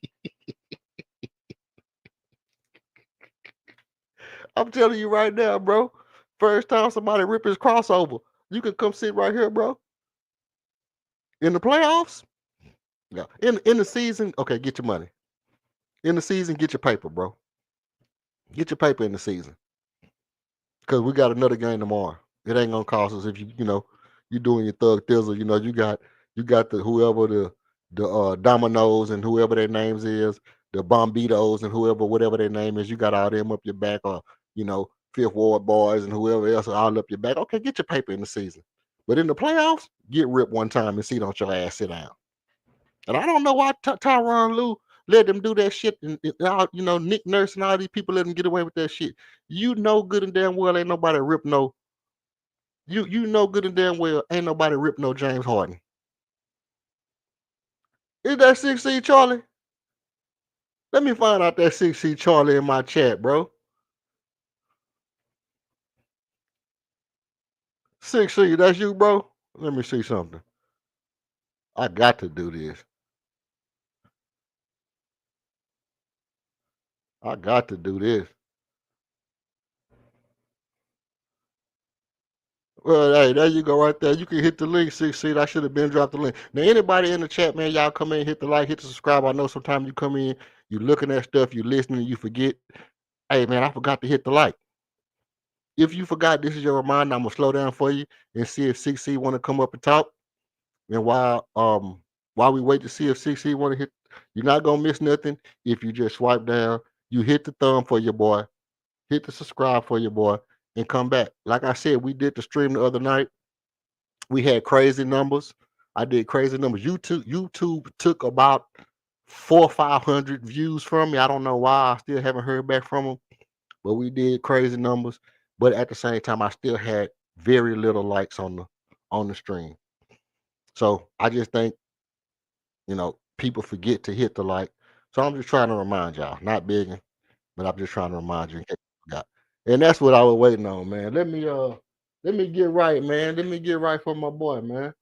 I'm telling you right now, bro. First time somebody rip his crossover, you can come sit right here, bro. In the playoffs, yeah. In the season, okay, get your money. In the season, get your paper, bro. Get your paper in the season. Because we got another game tomorrow. It ain't gonna cost us if you doing your thug thizzle. You got the whoever the Dominoes and whoever their names is, the Bombitos and whatever their name is. You got all them up your back, or Fifth Ward boys and whoever else are all up your back. Okay, get your paper in the season, but in the playoffs, get ripped one time and sit on your ass, sit down. And I don't know why Tyronn Lue let them do that shit. And all, Nick Nurse and all these people let them get away with that shit. You know good and damn well ain't nobody rip no. You know good and damn well ain't nobody rip no James Harden. Is that 6C Charlie? Let me find out that 6C Charlie in my chat, bro. 6C, that's you, bro? Let me see something. I got to do this. I got to do this. Well, hey, there you go right there. You can hit the link, 6C. I should have been dropped the link. Now, anybody in the chat, man, y'all come in, hit the like, hit the subscribe. I know sometimes you come in, you looking at stuff, you listening, you forget. Hey, man, I forgot to hit the like. If you forgot, this is your reminder. I'm gonna slow down for you and see if 6C want to come up and talk. And while we wait to see if 6C want to hit, you're not gonna miss nothing if you just swipe down. You hit the thumb for your boy, hit the subscribe for your boy, and come back. Like I said, we did the stream the other night. We had crazy numbers. I did crazy numbers. YouTube took about 400-500 views from me. I don't know why. I still haven't heard back from them. But we did crazy numbers. But at the same time, I still had very little likes on the stream. So I just think, people forget to hit the like. So I'm just trying to remind y'all, not begging, but I'm just trying to remind you in case you forgot. And that's what I was waiting on, man. Let me get right, man. Let me get right for my boy, man.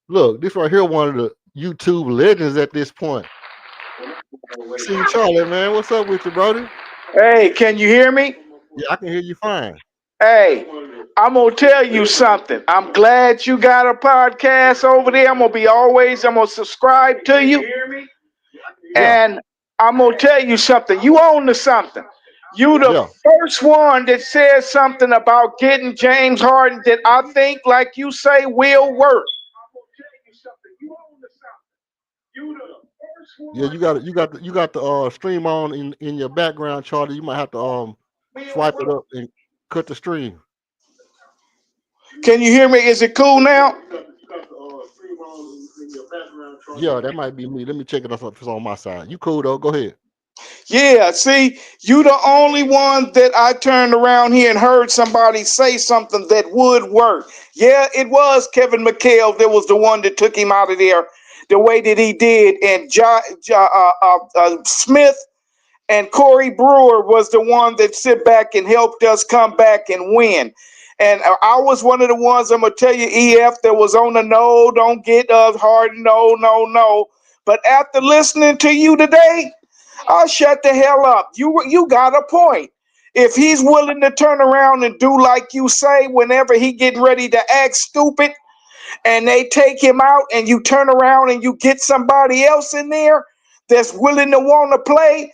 Look, this right here, one of the YouTube legends at this point. See Charlie, man. What's up with you, brother? Hey, can you hear me? Yeah, I can hear you fine. Hey, I'm gonna tell you something. I'm glad you got a podcast over there. I'm gonna subscribe to you. Yeah, And I'm gonna tell you something. You own to something. You the yeah. first one that says something about getting James Harden that I think, like you say, will work. Yeah, you got the stream on in your background, Charlie. You might have to swipe it up and cut the stream. Can you hear me? Is it cool now? Yeah, that might be me. Let me check it out if it's on my side. You cool though? Go ahead. Yeah, see, you the only one that I turned around here and heard somebody say something that would work. Yeah, it was Kevin McHale that was the one that took him out of there the way that he did, and Smith and Corey Brewer was the one that sit back and helped us come back and win. And I was one of the ones, I'm gonna tell you, EF, that was on the no, don't get us hard, no, no, no. But after listening to you today, I'll shut the hell up. You got a point. If he's willing to turn around and do like you say, whenever he getting ready to act stupid, and they take him out, and you turn around and you get somebody else in there that's willing to want to play,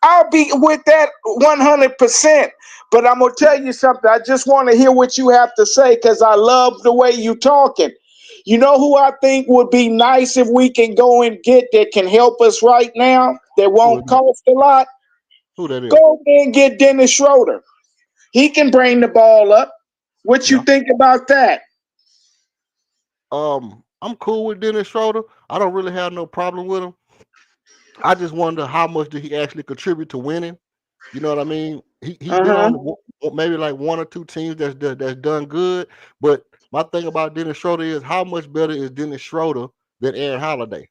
I'll be with that 100%. But I'm gonna tell you something. I just want to hear what you have to say because I love the way you talking. You know who I think would be nice if we can go and get that can help us right now? That Who is won't that? cost a lot. Who that Go is? over there and get Dennis Schroeder. He can bring the ball up. What you Yeah. think about that? I'm cool with Dennis Schroeder. I don't really have no problem with him. I just wonder how much did he actually contribute to winning. You know what I mean? He's Uh been huh. on maybe like one or two teams that's done good. But my thing about Dennis Schroeder is how much better is Dennis Schroeder than Aaron Holiday?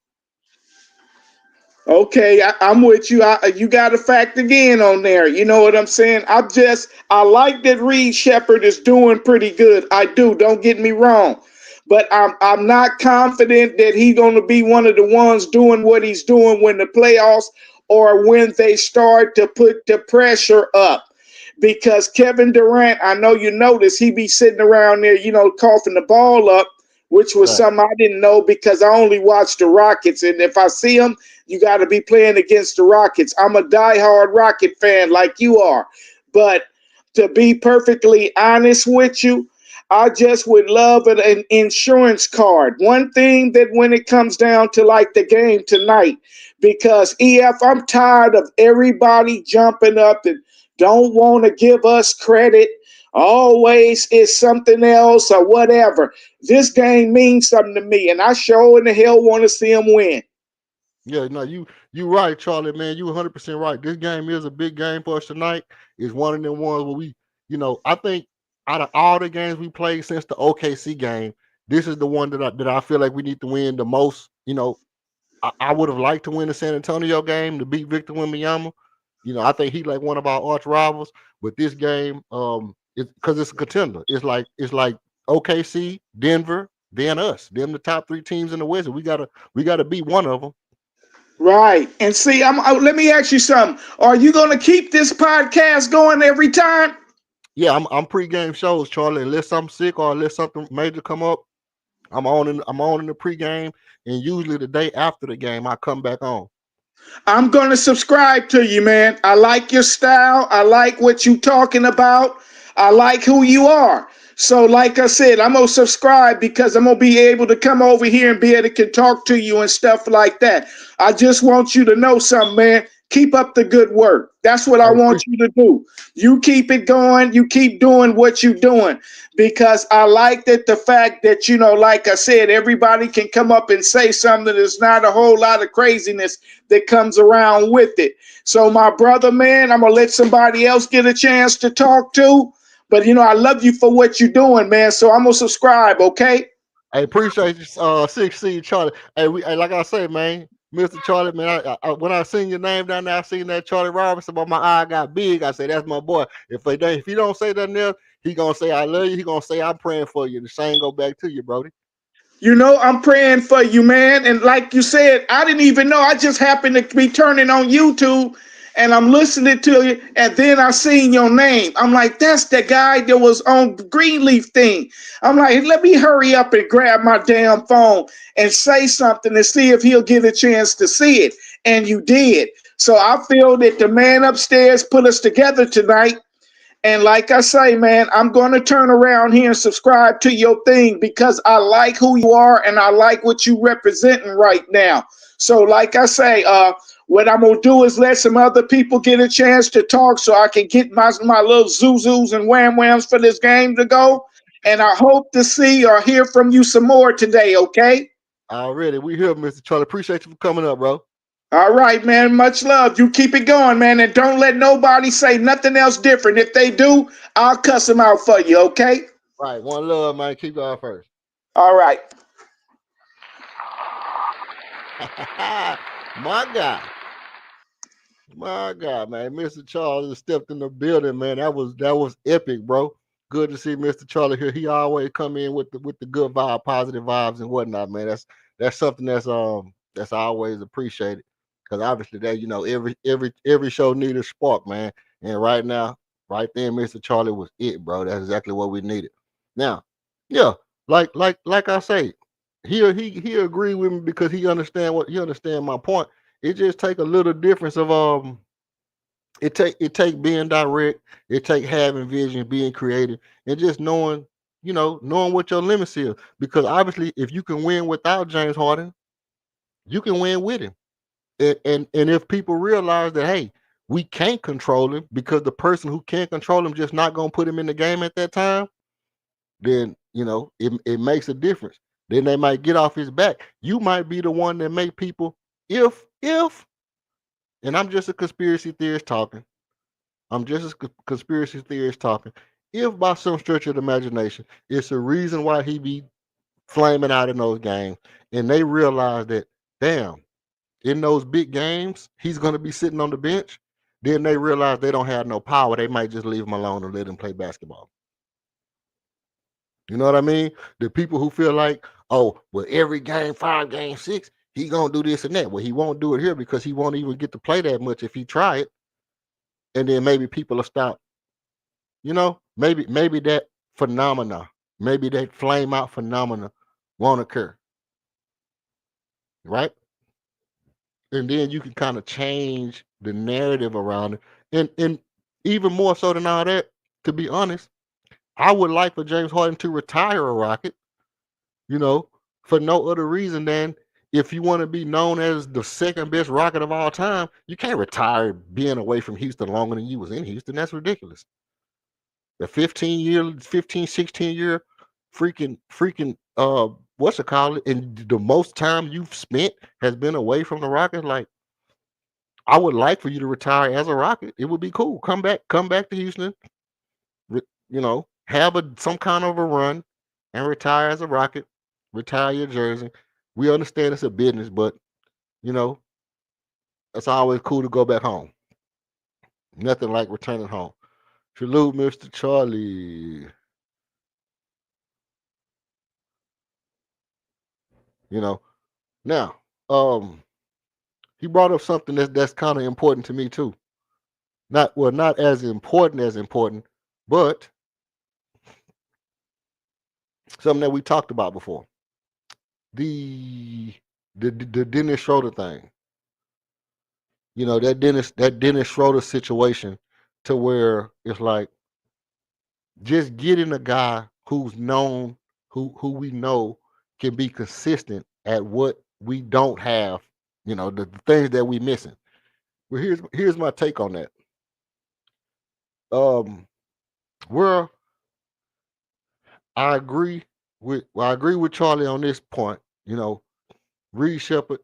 Okay, I'm with you. You got a fact again on there. You know what I'm saying? I like that Reed Shepard is doing pretty good. I do. Don't get me wrong, but I'm not confident that he's going to be one of the ones doing what he's doing when the playoffs or when they start to put the pressure up. Because Kevin Durant, I know you notice he be sitting around there, coughing the ball up, which was Right. something I didn't know because I only watch the Rockets, and if I see him, you got to be playing against the Rockets. I'm a diehard Rocket fan like you are. But to be perfectly honest with you, I just would love an insurance card. One thing that when it comes down to like the game tonight, because I'm tired of everybody jumping up and don't want to give us credit. Always is something else or whatever. This game means something to me, and I sure in the hell want to see them win. Yeah, no, you right, Charlie, man. You 100% right. This game is a big game for us tonight. It's one of them ones where I think out of all the games we played since the OKC game, this is the one that I feel like we need to win the most. I would have liked to win the San Antonio game to beat Victor Wembanyama. I think he's like one of our arch rivals. But this game, it's because it's a contender. It's like OKC, Denver, then us. Them the top 3 teams in the West. We gotta beat one of them. Right. And see, let me ask you something. Are you going to keep this podcast going every time? Yeah, I'm pregame shows, Charlie. Unless I'm sick or unless something major come up, I'm on in the pregame, and usually the day after the game I come back on. I'm going to subscribe to you, man. I like your style. I like what you talking about. I like who you are. So, like I said, I'm going to subscribe because I'm going to be able to come over here and be able to talk to you and stuff like that. I just want you to know something, man. Keep up the good work. That's what I I want appreciate. you to do. You keep it going. You keep doing what you're doing because I like that the fact that, like I said, everybody can come up and say something. There's not a whole lot of craziness that comes around with it. So, my brother, man, I'm going to let somebody else get a chance to talk to. But, I love you for what you're doing, man. So, I'm going to subscribe, okay? I appreciate you, 6C Charlie. Hey, like I say, man, Mr. Charlie, man. When I seen your name down there, I seen that Charlie Robinson, but my eye got big. I said, that's my boy. If he don't say nothing else, he gonna say I love you. He gonna say I'm praying for you. The same go back to you, Brody. I'm praying for you, man. And like you said, I didn't even know. I just happened to be turning on YouTube and I'm listening to you. And then I seen your name. I'm like, that's the guy that was on Greenleaf thing. I'm like, let me hurry up and grab my damn phone and say something to see if he'll get a chance to see it. And you did. So I feel that the man upstairs put us together tonight. And like I say, man, I'm going to turn around here and subscribe to your thing because I like who you are and I like what you representing right now. So like I say, what I'm going to do is let some other people get a chance to talk so I can get my little zuzus and wham whams for this game to go. And I hope to see or hear from you some more today, okay? Already, we here, Mr. Charlie. Appreciate you for coming up, bro. All right, man. Much love. You keep it going, man. And don't let nobody say nothing else different. If they do, I'll cuss them out for you, okay? Right, one love, man. Keep going first. All right. My guy. My God, man, Mr. Charlie stepped in the building, man. That was epic, bro. Good to see Mr. Charlie here. He always come in with the good vibe, positive vibes and whatnot, man. That's something that's always appreciated. Because obviously that every show needed a spark, man. And right now, right there, Mr. Charlie was it, bro. That's exactly what we needed. Now, yeah, like I say, he agree with me because he understand my point. It just take a little difference of it take being direct, it take having vision, being creative, and just knowing what your limits is. Because obviously, if you can win without James Harden, you can win with him. And if people realize that, hey, we can't control him because the person who can't control him just not gonna put him in the game at that time, then it makes a difference. Then they might get off his back. You might be the one that make people if and I'm just a conspiracy theorist talking. I'm just a conspiracy theorist talking. If by some stretch of the imagination, it's a reason why he be flaming out in those games, and they realize that, damn, in those big games, he's going to be sitting on the bench, then they realize they don't have no power. They might just leave him alone and let him play basketball. You know what I mean? The people who feel like, oh, well, every game, 5 game, 6, he gonna do this and that. Well, he won't do it here because he won't even get to play that much if he try it. And then maybe people will stop. Maybe that phenomena, maybe that flame out phenomena won't occur, right? And then you can kind of change the narrative around it. And even more so than all that, to be honest, I would like for James Harden to retire a Rocket, you know, for no other reason than if you want to be known as the second best Rocket of all time, you can't retire being away from Houston longer than you was in Houston. That's ridiculous. The 16 year freaking what's it called? And the most time you've spent has been away from the Rockets. Like, I would like for you to retire as a Rocket. It would be cool. Come back to Houston, have some kind of a run and retire as a Rocket, retire your jersey. We understand it's a business, but you know, it's always cool to go back home. Nothing like returning home. Salute, Mr. Charlie. You know. Now, he brought up something that's kind of important to me too. Not as important, but something that we talked about before. The the Dennis Schroeder thing. You know, that Dennis Schroeder situation to where it's like just getting a guy who's known, who we know can be consistent at what we don't have, the things that we missing. Well, here's my take on that. Um, where I agree with Charlie on this point. Reed Shepard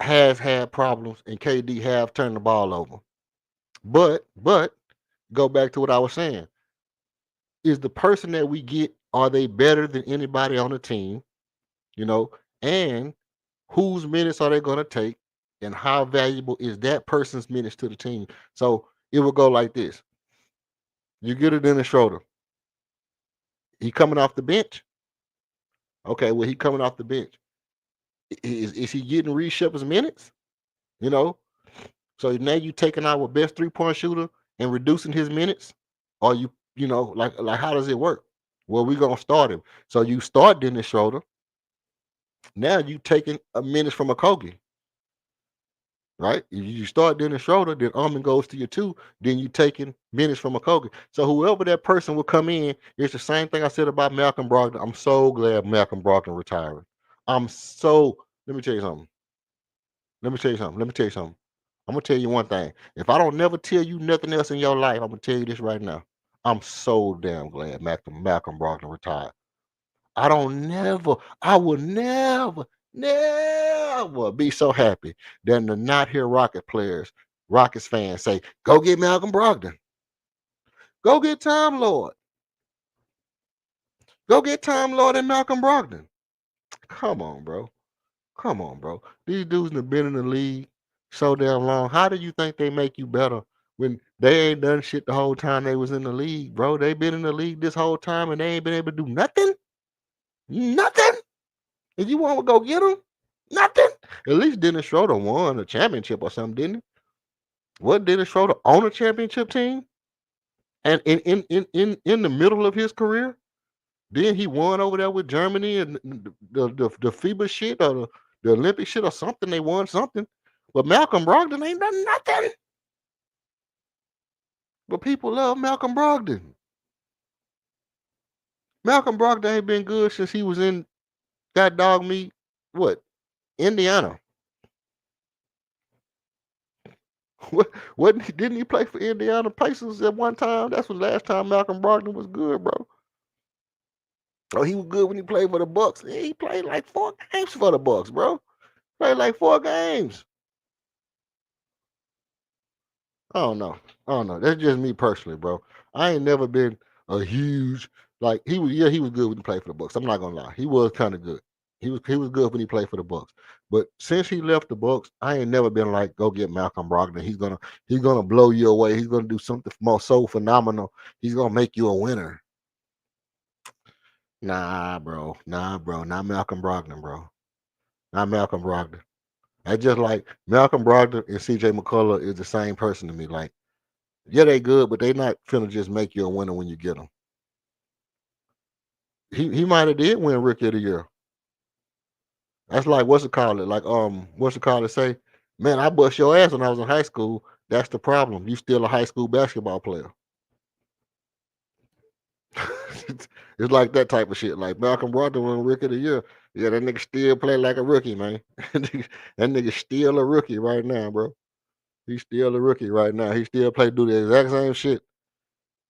has had problems, and KD have turned the ball over. But go back to what I was saying. Is the person that we get, are they better than anybody on the team? You know, and whose minutes are they going to take, and how valuable is that person's minutes to the team? So it will go like this: you get it in the shoulder. He coming off the bench. Okay, well, he coming off the bench. Is he getting Reed Shepard's minutes? You know, so now you taking our best 3-point shooter and reducing his minutes, or like how does it work? Well, we're gonna start him. So you start Dennis Schroeder. Now you taking a minutes from a Kogi, right? If you start Dennis Schroeder, then Armin goes to your 2, then you taking minutes from a Kogi. So whoever that person will come in, it's the same thing I said about Malcolm Brogdon. I'm so glad Malcolm Brogdon retiring. Let me tell you something. Let me tell you something. Let me tell you something. I'm gonna tell you one thing. If I don't never tell you nothing else in your life, I'm gonna tell you this right now. I'm so damn glad Malcolm Brogdon retired. I will never be so happy than the not here Rockets fans say, go get Malcolm Brogdon. Go get Time Lord. Go get Time Lord and Malcolm Brogdon. Come on, bro. Come on, bro. These dudes have been in the league so damn long. How do you think they make you better when they ain't done shit the whole time they was in the league, bro? They been in the league this whole time and they ain't been able to do nothing? Nothing? And you want to go get them? Nothing? At least Dennis Schroeder won a championship or something, didn't he? What, Dennis Schroeder on a championship team? And in the middle of his career? Then he won over there with Germany and the FIBA shit or the Olympic shit or something. They won something. But Malcolm Brogdon ain't done nothing. But people love Malcolm Brogdon. Malcolm Brogdon ain't been good since he was in that dog meat. What? Indiana. What didn't he play for Indiana Pacers at one time? That's the last time Malcolm Brogdon was good, bro. Oh, he was good when he played for the Bucks. Yeah, he played like 4 games for the Bucks, bro. Played like 4 games. I don't know. I don't know. That's just me personally, bro. I ain't never been a huge like he was. Yeah, he was good when he played for the Bucks. I'm not gonna lie. He was kind of good. He was good when he played for the Bucks. But since he left the Bucks, I ain't never been like, go get Malcolm Brogdon. He's gonna blow you away. He's gonna do something more so phenomenal. He's gonna make you a winner. Nah, bro. Nah, bro. Not Malcolm Brogdon, bro. Not Malcolm Brogdon. I just like Malcolm Brogdon and CJ McCullough is the same person to me. Like, yeah, they good, but they not finna just make you a winner when you get them. He might have did win Rookie of the Year. That's like what's it called? Like what's it called? Say, man, I bust your ass when I was in high school. That's the problem. You still a high school basketball player. It's like that type of shit. Like Malcolm Brogdon won Rookie of the Year. Yeah, that nigga still play like a rookie, man. That nigga still a rookie right now, bro. He's still a rookie right now. He still do the exact same shit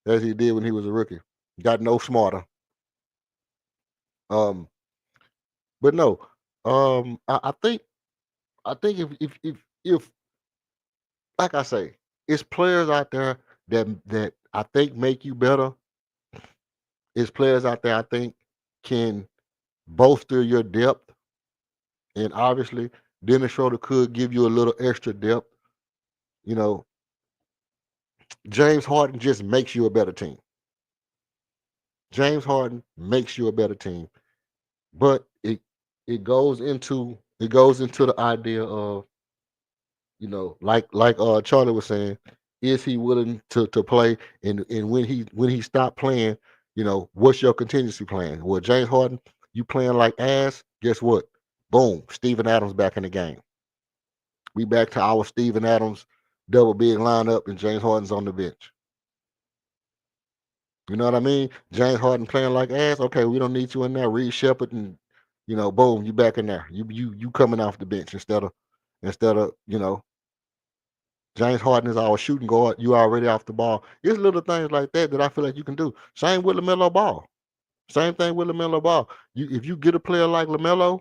as he did when he was a rookie. Got no smarter. Um, but no. I think if like I say, it's players out there that I think make you better. It's players out there I think can bolster your depth, and obviously Dennis Schroeder could give you a little extra depth. You know, James Harden just makes you a better team. James Harden makes you a better team, but it goes into the idea of, like Charlie was saying, is he willing to play, and when he stopped playing, what's your contingency plan? Well, James Harden, you playing like ass, guess what? Boom, Steven Adams back in the game. We back to our Steven Adams double big lineup, and James Harden's on the bench. You know what I mean? James Harden playing like ass. Okay, we don't need you in there. Reed Shepard, and boom, you back in there. You coming off the bench instead of James Harden is our shooting guard. You already off the ball. It's little things like that I feel like you can do. Same with LaMelo Ball. Same thing with LaMelo Ball. If you get a player like LaMelo,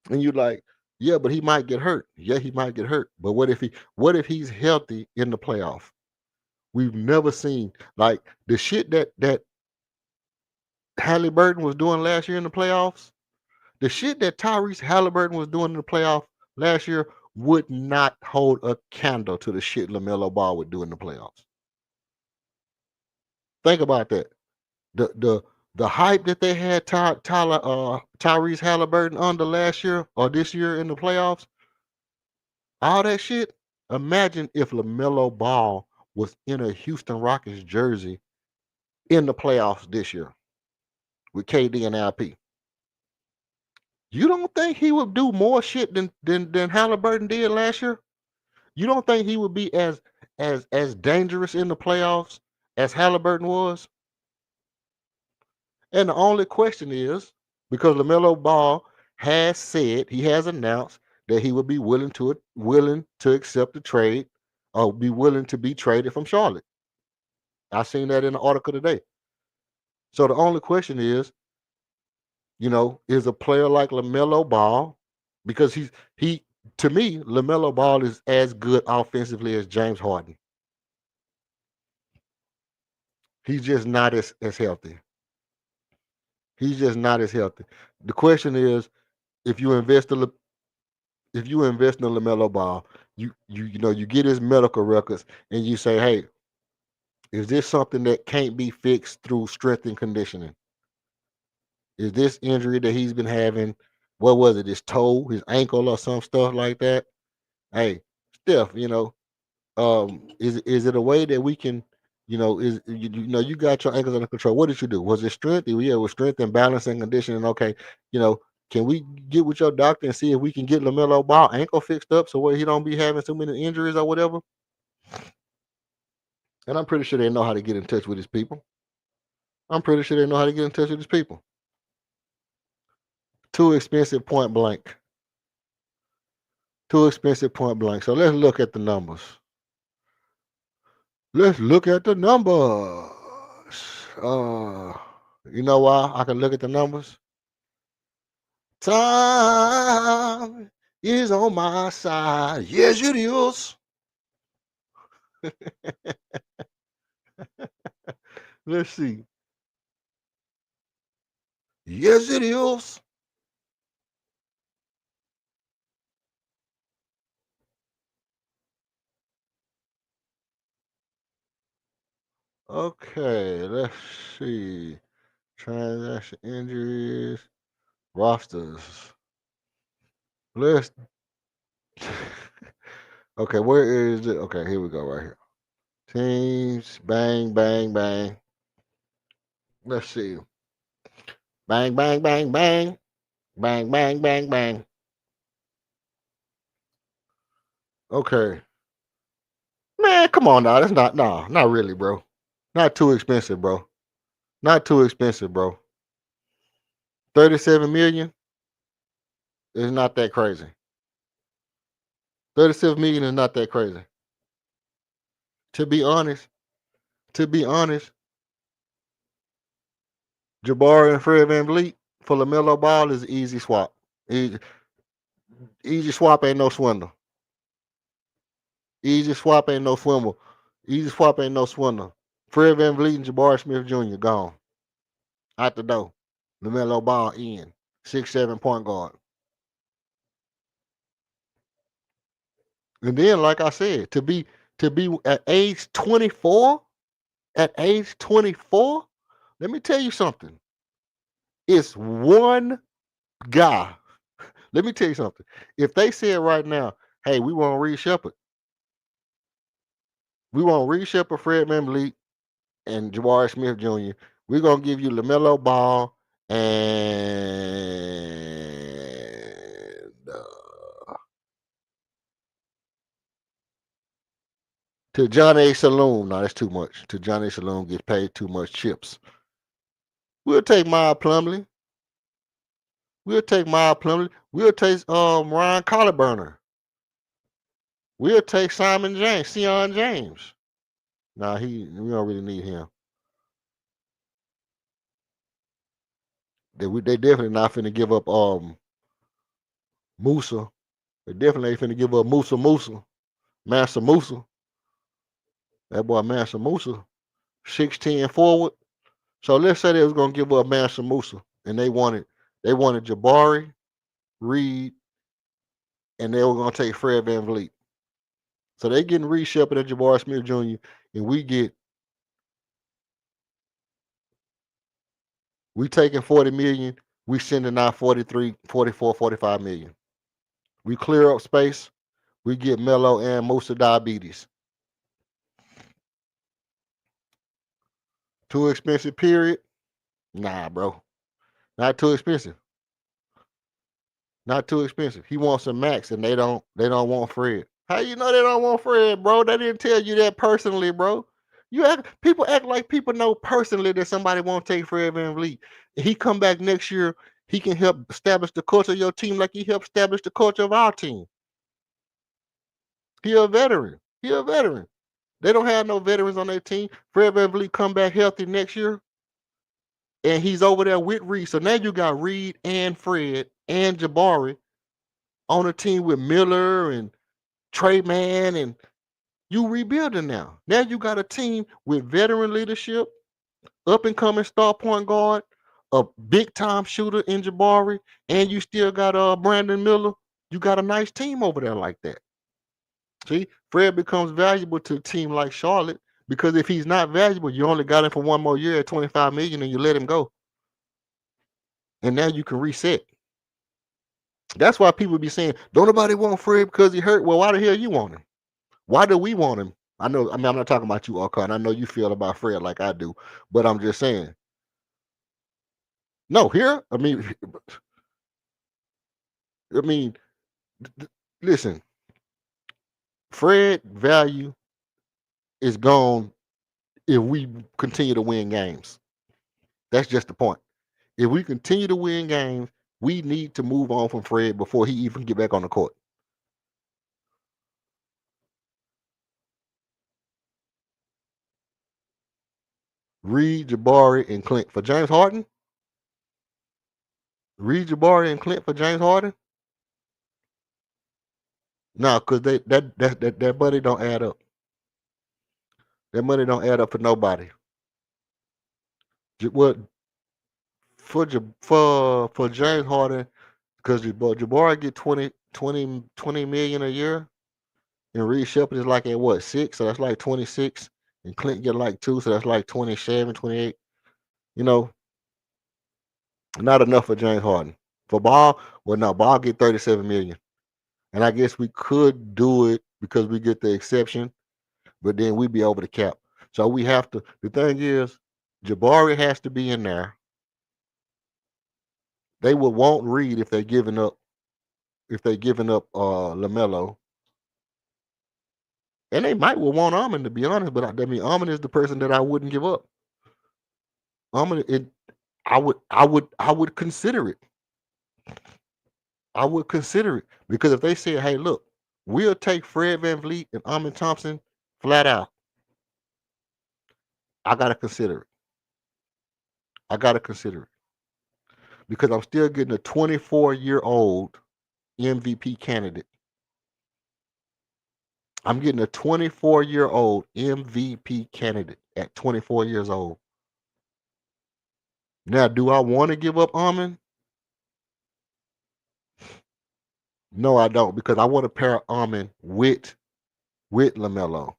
and you like, yeah, but he might get hurt. Yeah, he might get hurt. But what if he's healthy in the playoff? We've never seen like the shit that Halliburton was doing last year in the playoffs. The shit that Tyrese Halliburton was doing in the playoff last year would not hold a candle to the shit LaMelo Ball would do in the playoffs. Think about that. The hype that they had Tyrese Halliburton under last year or this year in the playoffs, all that shit. Imagine if LaMelo Ball was in a Houston Rockets jersey in the playoffs this year with KD and LP. You don't think he would do more shit than Halliburton did last year? You don't think he would be as dangerous in the playoffs as Halliburton was? And the only question is, because LaMelo Ball he has announced that he would be willing to accept the trade or be willing to be traded from Charlotte. I seen that in the article today. So the only question is, is a player like LaMelo Ball, because he to me, LaMelo Ball is as good offensively as James Harden. He's just not as healthy. He's just not as healthy. The question is, if you invest in LaMelo Ball, you get his medical records and you say, hey, is this something that can't be fixed through strength and conditioning? Is this injury that he's been having, what was it, his toe, his ankle, or some stuff like that? Hey, Steph, is it a way that we can, you got your ankles under control? What did you do? Was it strength? Yeah, it was strength and balance and conditioning. Okay, can we get with your doctor and see if we can get LaMelo Ball ankle fixed up so where he don't be having so many injuries or whatever? And I'm pretty sure they know how to get in touch with his people. Too expensive, point blank. Too expensive, point blank. So let's look at the numbers. You know why I can look at the numbers? Time is on my side. Yes, it is. Let's see. Yes, it is. Okay, let's see. Transaction injuries, rosters. Let's. Okay, where is it? Okay, here we go, right here. Teams, bang, bang, bang. Let's see. Bang, bang, bang, bang. Bang, bang, bang, bang. Okay. Man, come on now. That's not really, bro. Not too expensive, bro. Not too expensive, bro. 37 million is not that crazy. 37 million is not that crazy. To be honest, Jabari and Fred VanVleet for LaMelo Ball is an easy swap. Easy swap ain't no swindle. Easy swap ain't no swindle. Fred VanVleet and Jabari Smith Jr. gone. Out the door. LaMelo Ball in. 6'7" point guard. And then, like I said, to be at age 24, let me tell you something. It's one Guy, let me tell you something. If they said right now, hey, we want Reed Shepard, Fred VanVleet, and Jabari Smith Jr., we're gonna give you LaMelo Ball and to John A. Saloon. No, that's too much. To John A. Saloon gets paid too much chips. We'll take Miles Plumlee. We'll take Ryan Colliburner. We'll take Sion James. Nah, we don't really need him. They definitely not finna give up Musa. They definitely ain't finna give up Mansa Musa. That boy Mansa Musa, 6'10" forward. So let's say they was gonna give up Mansa Musa, and they wanted Jabari, Reed, and they were gonna take Fred VanVleet. So they getting Reed Shepard and Jabari Smith Jr. and we taking 40 million, we sending out 43, 44, 45 million. We clear up space, we get Melo and Musa diabetes. Too expensive, period. Nah, bro. Not too expensive. Not too expensive. He wants a max and they don't want Fred. How you know they don't want Fred, bro? They didn't tell you that personally, bro. People act like people know personally that somebody won't take Fred VanVleet. He come back next year, he can help establish the culture of your team like he helped establish the culture of our team. He a veteran. They don't have no veterans on their team. Fred VanVleet come back healthy next year, and he's over there with Reed. So now you got Reed and Fred and Jabari on a team with Miller and Trey Man, and you rebuilding now. Now you got a team with veteran leadership, up and coming star point guard, a big time shooter in Jabari, and you still got Brandon Miller. You got a nice team over there like that. See, Fred becomes valuable to a team like Charlotte because if he's not valuable, you only got him for one more year at $25 million and you let him go. And now you can reset. That's why people be saying, don't nobody want Fred because he hurt. Well, why the hell you want him? Why do we want him? I'm not talking about you, Arcon. I know you feel about Fred like I do, but I'm just saying. No, listen, Fred value is gone if we continue to win games. That's just the point. If we continue to win games, we need to move on from Fred before he even get back on the court. Reed, Jabari, and Clint for James Harden. Reed, Jabari, and Clint for James Harden. No, because that money don't add up. That money don't add up for nobody. What for James Harden? Because Jabari get 20 million a year, and Reed Shepard is like at what 6, so that's like 26, and Clint get like 2, so that's like 27, 28. You know, not enough for James Harden. For Ball, well, no, Ball get 37 million, and I guess we could do it because we get the exception, but then we'd be over the cap. So we have to. The thing is, Jabari has to be in there. They would want Reed if they're giving up. LaMelo, and they might will want Amon to be honest, but Amon is the person that I wouldn't give up. Amon, I would consider it. I would consider it because if they say, "Hey, look, we'll take Fred VanVleet and Amon Thompson flat out," I gotta consider it. Because I'm still getting a 24-year-old MVP candidate. I'm getting a 24-year-old MVP candidate at 24 years old. Now, do I want to give up Amon? No, I don't, because I want to pair Amon with LaMelo.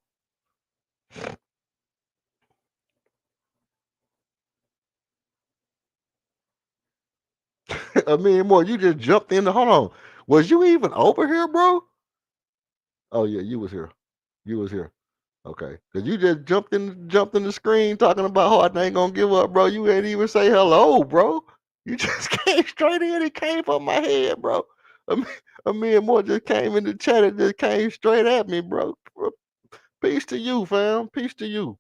million more. You just jumped in the. Hold on. Was you even over here, bro? Oh yeah, you was here. You was here. Okay, cause you just jumped in the screen talking about how I ain't gonna give up, bro. You ain't even say hello, bro. You just came straight in. It came from my head, bro. A, mi- a million more just came in the chat. It just came straight at me, bro. Peace to you, fam. Peace to you.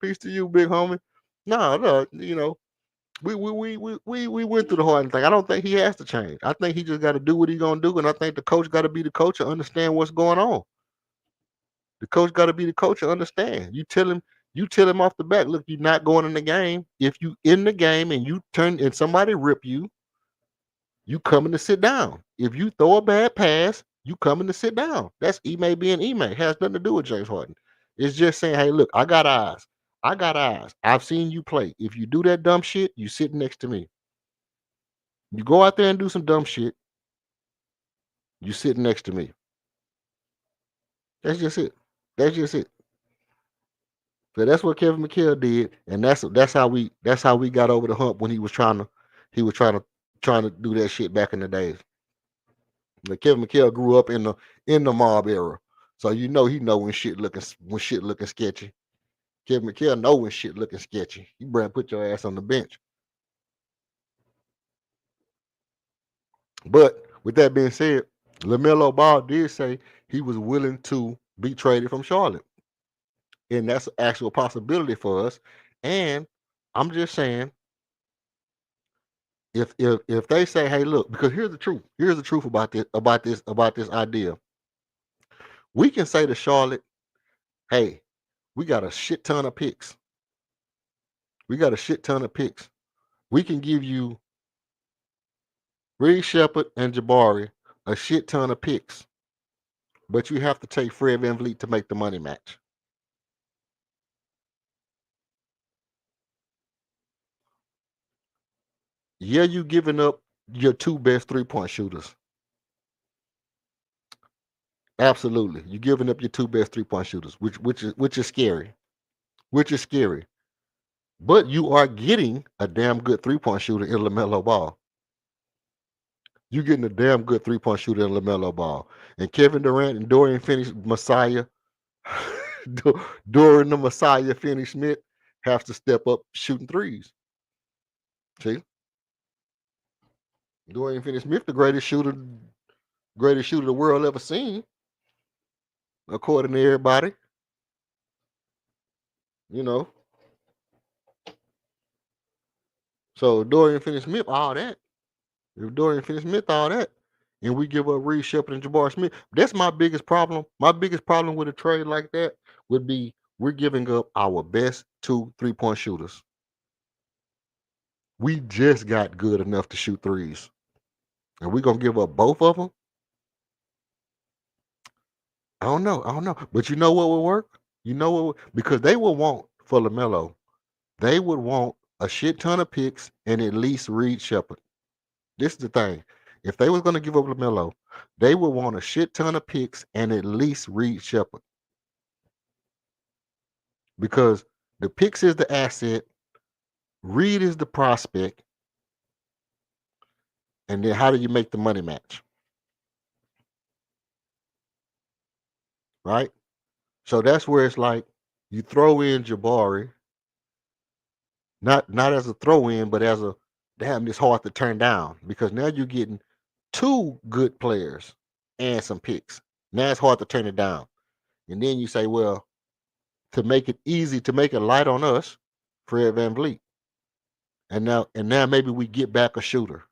Peace to you, big homie. No, no, we went through the hard thing. I don't think he has to change. I think he just got to do what he's gonna do, and I think the coach got to be the coach and understand what's going on. The coach got to be the coach and understand. You tell him off the back. Look, you're not going in the game. If you in the game and you turn and somebody rip you, you coming to sit down. If you throw a bad pass, you coming to sit down. That's Ime being Ime. It has nothing to do with James Harden. It's just saying, hey, look, I got eyes. I got eyes. I've seen you play. If you do that dumb shit, you sit next to me. You go out there and do some dumb shit, you sit next to me. That's just it. That's just it. So that's what Kevin McHale did, and that's how we got over the hump when he was trying to do that shit back in the days. Like Kevin McHale grew up in the mob era, so he know when shit looking sketchy. Kevin McHale know when shit looking sketchy. You better put your ass on the bench. But with that being said, LaMelo Ball did say he was willing to be traded from Charlotte, and that's an actual possibility for us. And I'm just saying, if they say, hey, look, because here's the truth about this idea. We can say to Charlotte, hey, we got a shit ton of picks. We got a shit ton of picks. We can give you Reed Shepard and Jabari a shit ton of picks, but you have to take Fred VanVleet to make the money match. Yeah, you giving up your two best 3-point shooters. Absolutely, you're giving up your two best 3-point shooters, which is scary. Which is scary. But you are getting a damn good 3-point shooter in LaMelo Ball. You're getting a damn good 3-point shooter in LaMelo Ball. And Kevin Durant and Dorian Finney-Messiah, Dorian the Messiah Finney-Smith have to step up shooting threes. See? Dorian Finney-Smith, the greatest shooter the world ever seen, according to everybody. You know. So Dorian Finney-Smith, all that. If Dorian Finney-Smith, all that, and we give up Reed Shepard and Jabari Smith, that's my biggest problem. My biggest problem with a trade like that would be we're giving up our best two 3-point shooters. We just got good enough to shoot threes, and we're gonna give up both of them. I don't know. But you know what would work? You know what? Because they would want for LaMelo, they would want a shit ton of picks and at least Reed Shepard. This is the thing. If they was going to give up LaMelo, they would want a shit ton of picks and at least Reed Shepard. Because the picks is the asset, Reed is the prospect, and then how do you make the money match? Right? So that's where it's like you throw in Jabari, not as a throw in, but as a damn, it's hard to turn down because now you're getting two good players and some picks. Now it's hard to turn it down. And then you say, well, to make it easy, to make it light on us, Fred VanVleet. And now maybe we get back a shooter.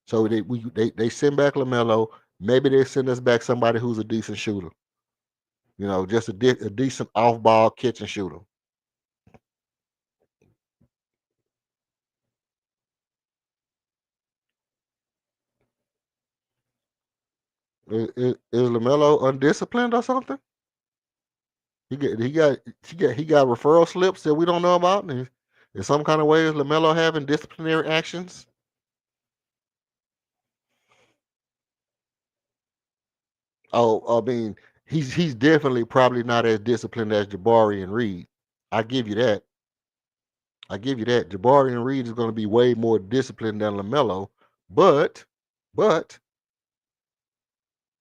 So they send back LaMelo. Maybe they send us back somebody who's a decent shooter. Just a decent off ball catch and shooter. Is LaMelo undisciplined or something? He got referral slips that we don't know about. And in some kind of way, is LaMelo having disciplinary actions? Oh, I mean, he's definitely probably not as disciplined as Jabari and Reed. I give you that. I give you that. Jabari Reed is going to be way more disciplined than LaMelo, but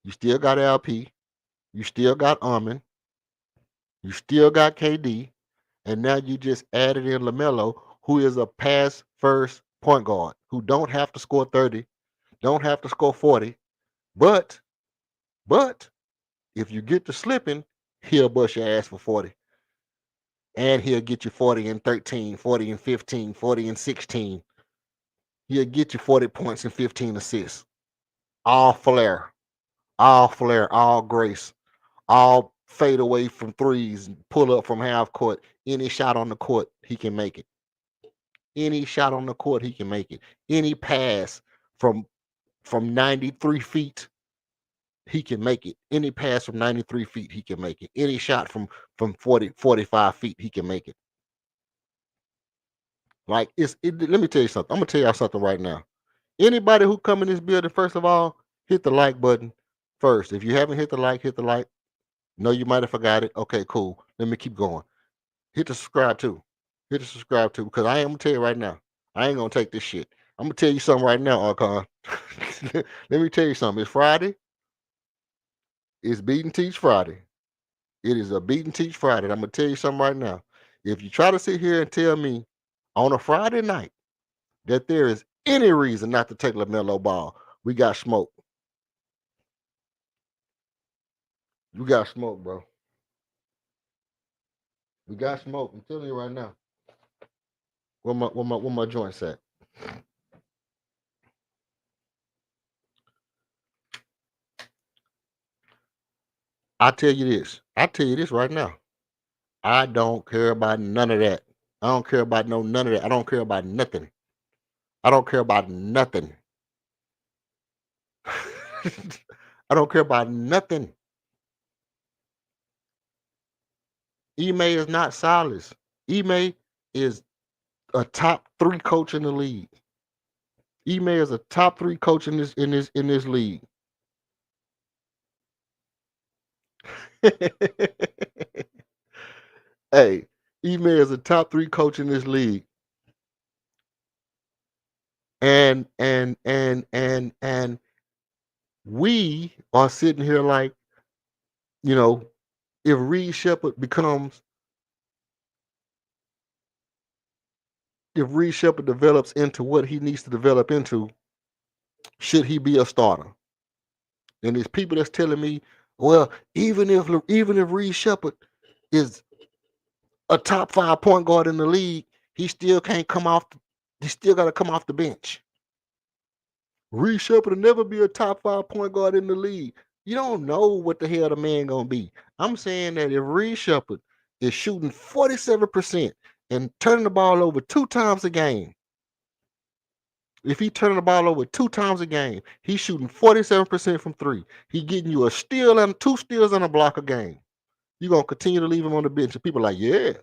you still got LP, you still got Armin, you still got KD, and now you just added in LaMelo, who is a pass first point guard who don't have to score 30, don't have to score 40, but if you get to slipping, he'll bust your ass for 40. And he'll get you 40 and 13, 40 and 15, 40 and 16. He'll get you 40 points and 15 assists. All flair, all grace, all fade away from threes, pull up from half court. Any shot on the court, he can make it. Any shot on the court, he can make it. Any pass from 93 feet, he can make it. Any pass from 93 feet, he can make it. Any shot from 45 feet, he can make it. Like let me tell you something. I'm gonna tell y'all something right now. Anybody who come in this building, first of all, hit the like button first. If you haven't hit the like, hit the like. No, you might have forgot it. Okay, cool. Let me keep going. Hit the subscribe too. Hit the subscribe too, because I am gonna tell you right now. I ain't gonna take this shit. I'm gonna tell you something right now, Archon. Let me tell you something. It's Friday. It's Beat and Teach Friday. It is a Beat and Teach Friday. I'm gonna tell you something right now. If you try to sit here and tell me on a Friday night that there is any reason not to take LaMelo Ball, we got smoke. You got smoke, bro. We got smoke. I'm telling you right now. Where my joints at? I tell you this right now. I don't care about none of that. I don't care about none of that. I don't care about nothing. I don't care about nothing. I don't care about nothing. Ime is not Silas. Ime is a top 3 coach in the league. Ime is a top 3 coach in this league. Hey, Ime is a top 3 coach in this league. And we are sitting here like, you know, if Reed Shepard develops into what he needs to develop into, should he be a starter? And there's people that's telling me, well, even if Reed Shepard is a top 5 point guard in the league, he still can't come off. He still got to come off the bench. Reed Shepard will never be a top 5 point guard in the league. You don't know what the hell the man gonna be. I'm saying that if Reed Shepard is shooting 47% and turning the ball over 2 times a game, if he turning the ball over 2 times a game, he's shooting 47% from 3. He getting you a steal and 2 steals and a block a game. You're gonna continue to leave him on the bench. And people are like, yeah.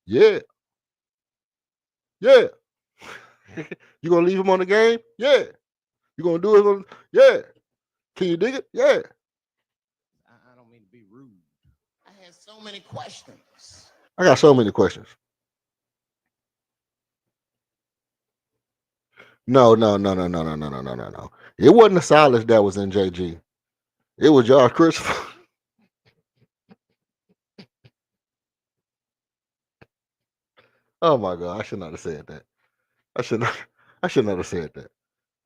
You gonna leave him on the game? Yeah. You gonna do it? Yeah. Can you dig it? Yeah. I don't mean to be rude. I had so many questions. I got so many questions. No. It wasn't the Silas that was in JG. It was Josh Christopher. Oh my God, I should not have said that. I should not have said that.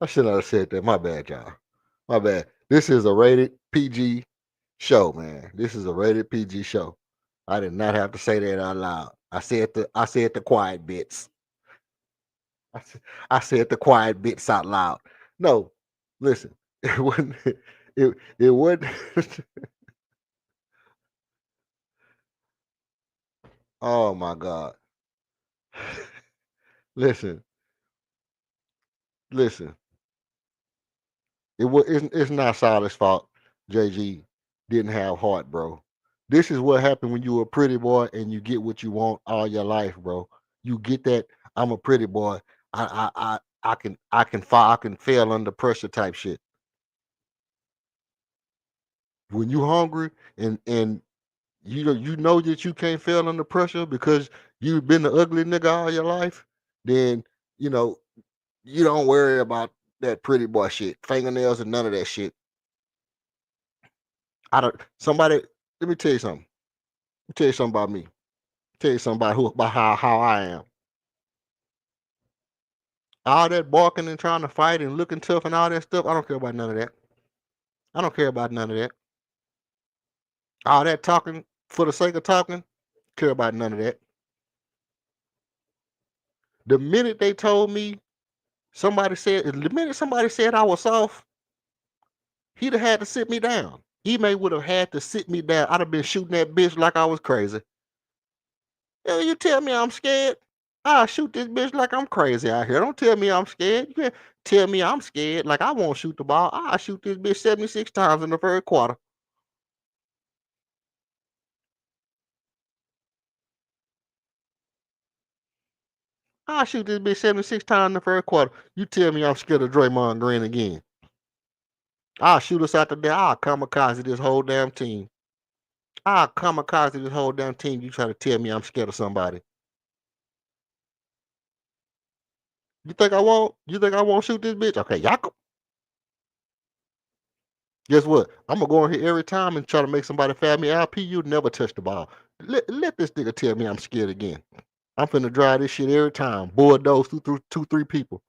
I should not have said that. My bad, y'all. My bad. This is a rated PG show, man. This is a rated PG show. I did not have to say that out loud. I said the quiet bits. I said the quiet bits out loud. No, listen. It wasn't. It wasn't. Oh my God. Listen. It's not Silas' fault. JG didn't have heart, bro. This is what happened when you're a pretty boy and you get what you want all your life, bro. You get that I'm a pretty boy. I can fail under pressure type shit. When you hungry and you know that you can't fail under pressure because you've been the ugly nigga all your life, then you know you don't worry about that pretty boy shit, fingernails and none of that shit. I don't. Somebody, let me tell you something. Let me tell you something about me. Tell you something about how I am. All that barking and trying to fight and looking tough and all that stuff. I don't care about none of that. I don't care about none of that. All that talking for the sake of talking. Care about none of that. The minute they told me the minute somebody said I was soft, he'd have had to sit me down. He may would have had to sit me down. I'd have been shooting that bitch like I was crazy. Hell, you tell me I'm scared? I'll shoot this bitch like I'm crazy out here. Don't tell me I'm scared. You can't tell me I'm scared like I won't shoot the ball. I'll shoot this bitch 76 times in the first quarter. I'll shoot this bitch 76 times in the first quarter. You tell me I'm scared of Draymond Green again. I'll shoot us out the there. I'll kamikaze this whole damn team. I'll kamikaze this whole damn team. You try to tell me I'm scared of somebody. You think I won't? You think I won't shoot this bitch? Okay, y'all. Guess what? I'm gonna go in here every time and try to make somebody foul me. LP, you never touch the ball. Let this nigga tell me I'm scared again. I'm finna drive this shit every time. Bulldoze two, 3 people.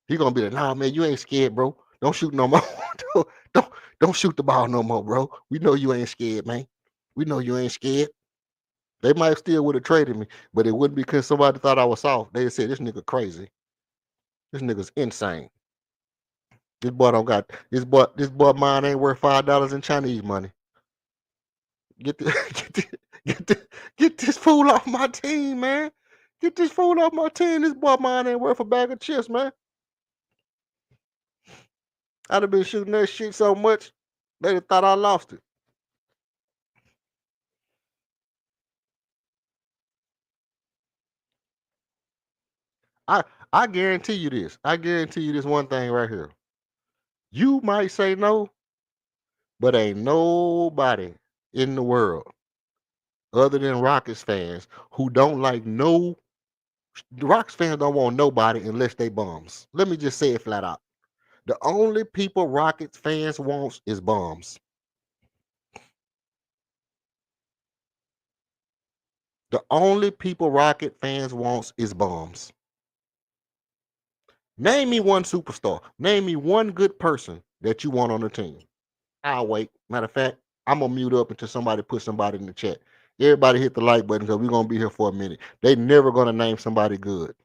He gonna be like, nah, man, you ain't scared, bro. Don't shoot no more. don't, don't don't shoot the ball no more, bro. We know you ain't scared, man. We know you ain't scared. They might still would have traded me, but it wouldn't because somebody thought I was soft. They said this nigga crazy. This nigga's insane. This boy don't got this boy mine ain't worth $5 in Chinese money. Get the, get this fool off my team, man. Get this fool off my team. This boy mine ain't worth a bag of chips, man. I'd have been shooting that shit so much, they'd have thought I lost it. I I guarantee you this. I guarantee you this one thing right here. You might say no, but ain't nobody in the world other than Rockets fans who don't like no Rockets fans don't want nobody unless they bums. Let me just say it flat out. The only people Rockets fans wants is bums. The only people Rocket fans wants is bums. Name me one superstar. Name me one good person that you want on the team. I'll wait. Matter of fact, I'm gonna mute up until somebody puts somebody in the chat. Everybody hit the like button because we're gonna be here for a minute. They never gonna name somebody good.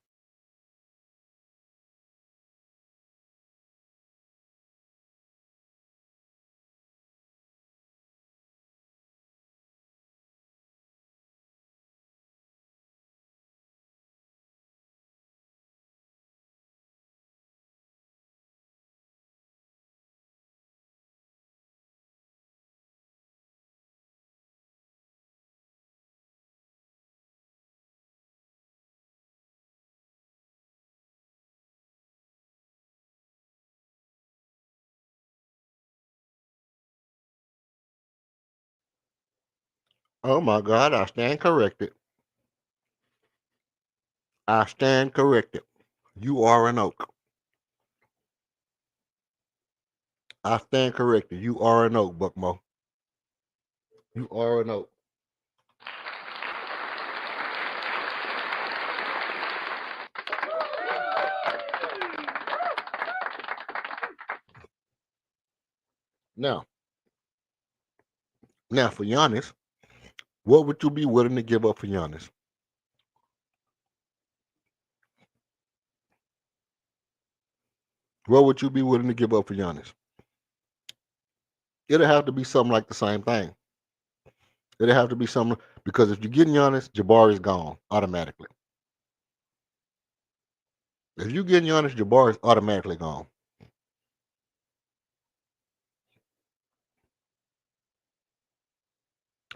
Oh my God, I stand corrected. I stand corrected. You are an oak. I stand corrected. You are an oak, Buckmo. You are an oak. Now, now for Giannis, what would you be willing to give up for Giannis? What would you be willing to give up for Giannis? It'll have to be something like the same thing. It'll have to be something because if you're getting Giannis, Jabari's gone automatically. If you're getting Giannis, Jabari's automatically gone.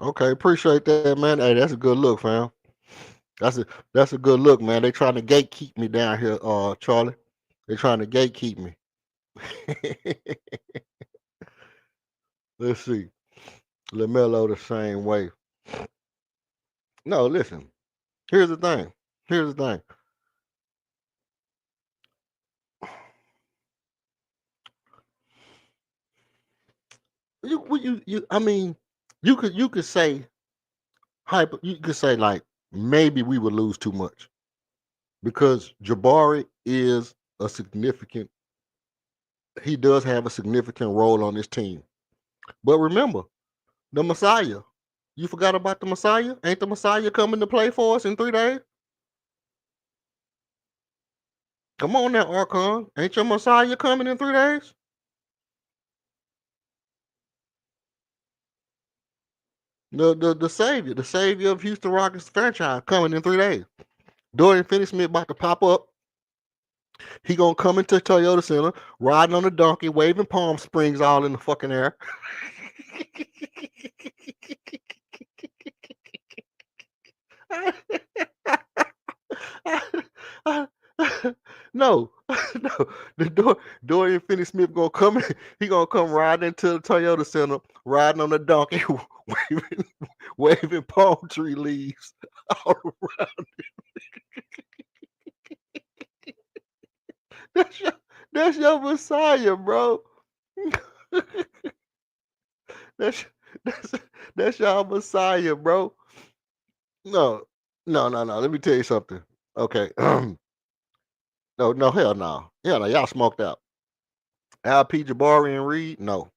Okay, appreciate that, man. Hey, that's a good look, fam. That's a good look, man. They trying to gatekeep me down here, Charlie. They trying to gatekeep me. Let's see. LaMelo the same way. No, listen. Here's the thing. Here's the thing. I mean, you could say you could say like maybe we would lose too much because Jabari is a significant. He does have a significant role on this team. But remember, the Messiah. You forgot about the Messiah? Ain't the Messiah coming to play for us in 3 days? Come on now, Archon. Ain't your Messiah coming in 3 days? The savior of Houston Rockets franchise coming in 3 days. Dorian Finney-Smith about to pop up. He gonna come into Toyota Center, riding on a donkey, waving Palm Springs all in the fucking air. No, no. Dorian Finney-Smith gonna come. He gonna come riding into the Toyota Center, riding on a donkey, waving palm tree leaves all around. That's your Messiah, bro. that's that's that's your Messiah, bro. No, no. Let me tell you something. Okay. No, hell no. Hell no, y'all smoked out. LP Jabari and Reed, no.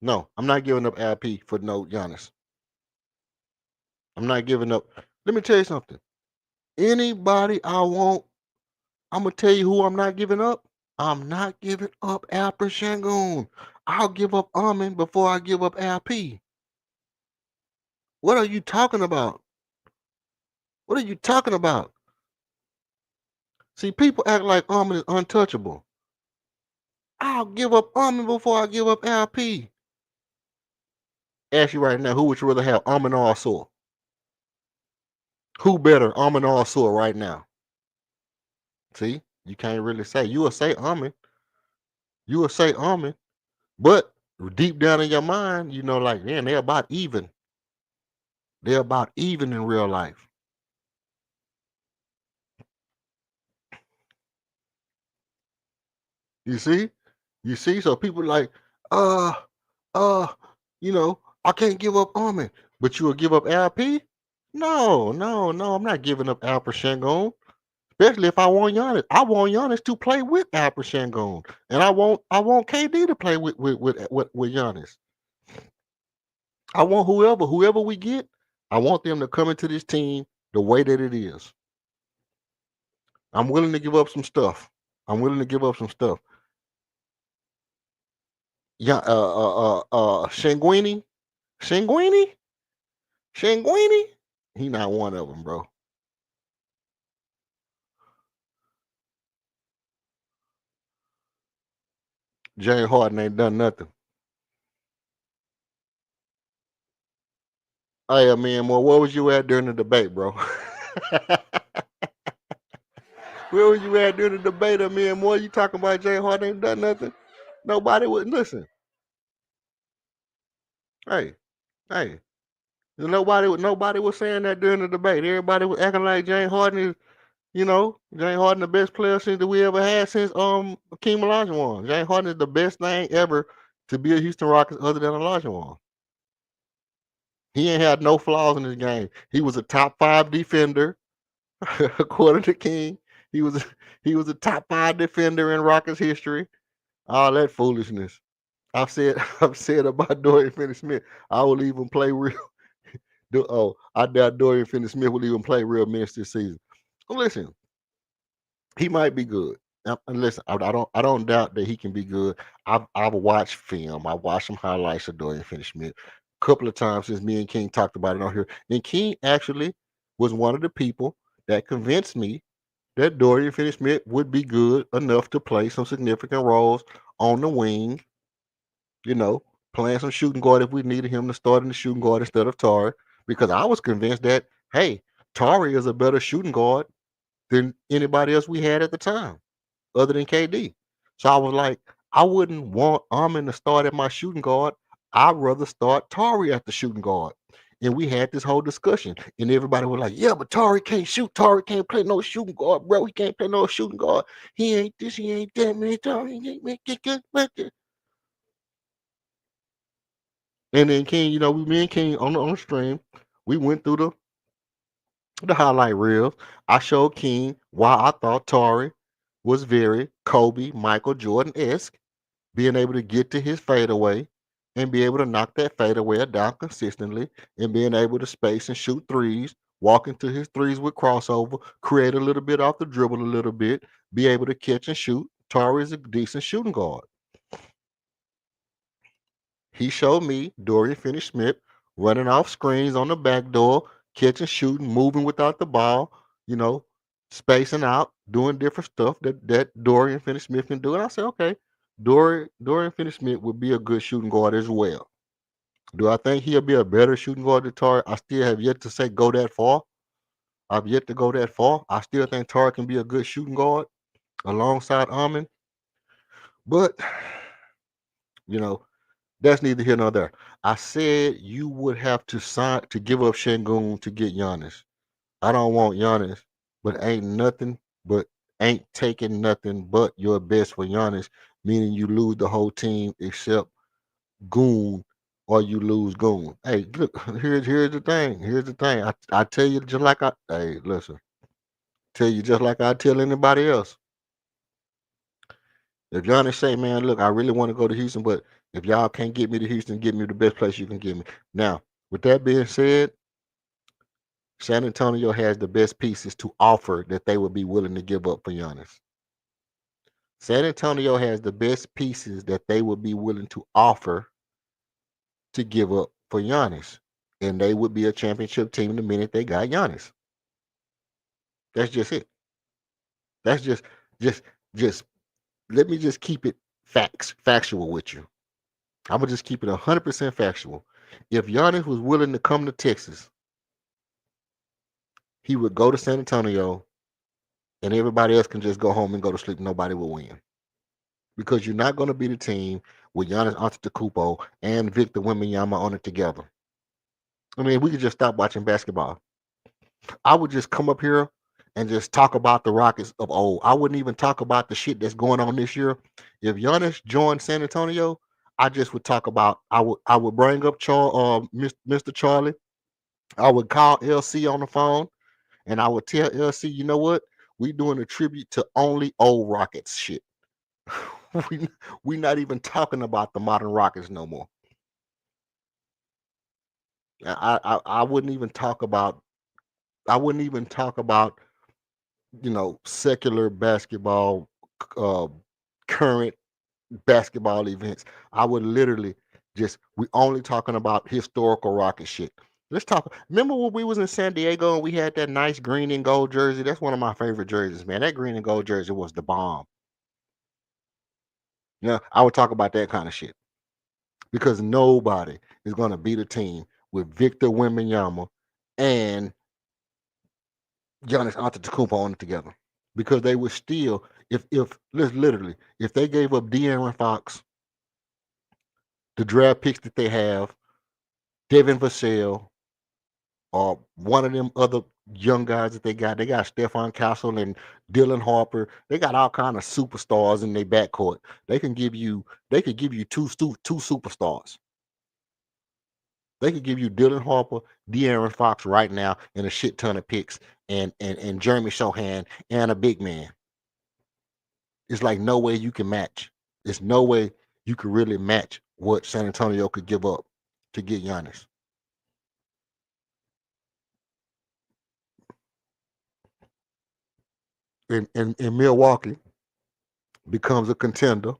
No, I'm not giving up LP for no Giannis. I'm not giving up. Let me tell you something. Anybody I want, I'm gonna tell you who I'm not giving up. I'm not giving up Alper Shangoon. I'll give up Amin before I give up LP. What are you talking about? What are you talking about? See, people act like Amin is untouchable. I'll give up Amin before I give up LP. Ask you right now, who would you rather have, Amin or Asur? Who better, Amin or Asur right now? See, you can't really say. You will say Amin. You will say Amin. But deep down in your mind, you know, like, man, they're about even. They're about even in real life. You see? You see? So people like, uh, you know, I can't give up Amin, but you will give up LP? No, I'm not giving up Alper Shangoon. Especially if I want Giannis. I want Giannis to play with Alper Shangoon. And I want KD to play with Giannis. I want whoever we get, I want them to come into this team the way that it is. I'm willing to give up some stuff. Yeah, Shanguini, he not one of them, bro. James Harden ain't done nothing. Hey, man, well, where was you at during the debate, bro? Where was you at during the debate, man? More you talking about James Harden ain't done nothing? Nobody would listen. Hey, hey. Nobody was saying that during the debate. Everybody was acting like James Harden is, James Harden the best player since that we ever had since Hakeem Olajuwon. James Harden is the best thing ever to be a Houston Rockets other than Olajuwon. He ain't had no flaws in his game. He was a top 5 defender, according to King. He was a top 5 defender in Rockets history. All that foolishness. I've said about Dorian Finney-Smith. I will even play real. I doubt Dorian Finney-Smith will even play real minutes this season. Well, listen, he might be good. And listen, I don't doubt that he can be good. I've watched film. I watched some highlights of Dorian Finney-Smith a couple of times since me and King talked about it on here. And King actually was one of the people that convinced me that Dorian Finney-Smith would be good enough to play some significant roles on the wing, playing some shooting guard if we needed him to start in the shooting guard instead of Tari, because I was convinced that, hey, Tari is a better shooting guard than anybody else we had at the time, other than KD. So I was like, I wouldn't want Amin to start at my shooting guard. I'd rather start Tari at the shooting guard. And we had this whole discussion, and everybody was like, "Yeah, but Tari can't shoot. Tari can't play no shooting guard, bro. He can't play no shooting guard. He ain't this. He ain't that. Man, Tari ain't make it good." And then King, me and King on the stream, we went through the highlight reels. I showed King why I thought Tari was very Kobe, Michael Jordan esque, being able to get to his fadeaway and be able to knock that fadeaway down consistently and being able to space and shoot threes, walk into his threes with crossover, create a little bit off the dribble a little bit, be able to catch and shoot. Tari is a decent shooting guard. He showed me Dorian Finney-Smith running off screens on the back door, catching, shooting, moving without the ball, you know, spacing out, doing different stuff that Dorian Finney-Smith can do. And I said, okay, Dorian Finney-Smith would be a good shooting guard as well. Do I think he'll be a better shooting guard than Tari? I still have yet to say go that far. I've yet to go that far. I still think Tari can be a good shooting guard alongside Amin. But, you know, that's neither here nor there. I said you would have to sign to give up Şengün to get Giannis. I don't want Giannis, but ain't taking nothing but your best for Giannis, meaning you lose the whole team except Goon or you lose Goon. Hey, look, here's the thing. Here's the thing. I tell you just like listen, tell you just like I tell anybody else. If Giannis say, man, look, I really want to go to Houston, but if y'all can't get me to Houston, get me the best place you can get me. Now, with that being said, San Antonio has the best pieces to offer that they would be willing to give up for Giannis. San Antonio has the best pieces that they would be willing to offer to give up for Giannis. And they would be a championship team the minute they got Giannis. That's just it. That's just let me just keep it factual with you. I'm gonna just keep it 100% factual. If Giannis was willing to come to Texas, he would go to San Antonio, and everybody else can just go home and go to sleep. Nobody will win because you're not going to be the team with Giannis Antetokounmpo and Victor Wembanyama on it together. I mean, we could just stop watching basketball. I would just come up here and just talk about the Rockets of old. I wouldn't even talk about the shit that's going on this year. If Giannis joined San Antonio, I just would talk about. I would bring up Mr. Charlie. I would call LC on the phone, and I would tell LC, you know what? We doing a tribute to only old Rockets shit. we not even talking about the modern Rockets no more. I wouldn't even talk about. I wouldn't even talk about secular basketball, uh, current basketball events. I would literally we only talking about historical Rocket shit. Let's talk. Remember when we was in San Diego and we had that nice green and gold jersey? That's one of my favorite jerseys, man. That green and gold jersey was the bomb. Yeah, I would talk about that kind of shit because nobody is gonna beat a team with Victor Wembanyama and Giannis Antetokounmpo on it together because they would still if they gave up De'Aaron Fox, the draft picks that they have, Devin Vassell, or one of them other young guys that they got. They got Stephon Castle and Dylan Harper. They got all kind of superstars in their backcourt. They could give you two superstars. They could give you Dylan Harper, De'Aaron Fox right now, and a shit ton of picks, and Jeremy Sohan and a big man. It's like no way you can match. There's no way you could really match what San Antonio could give up to get Giannis. And Milwaukee becomes a contender,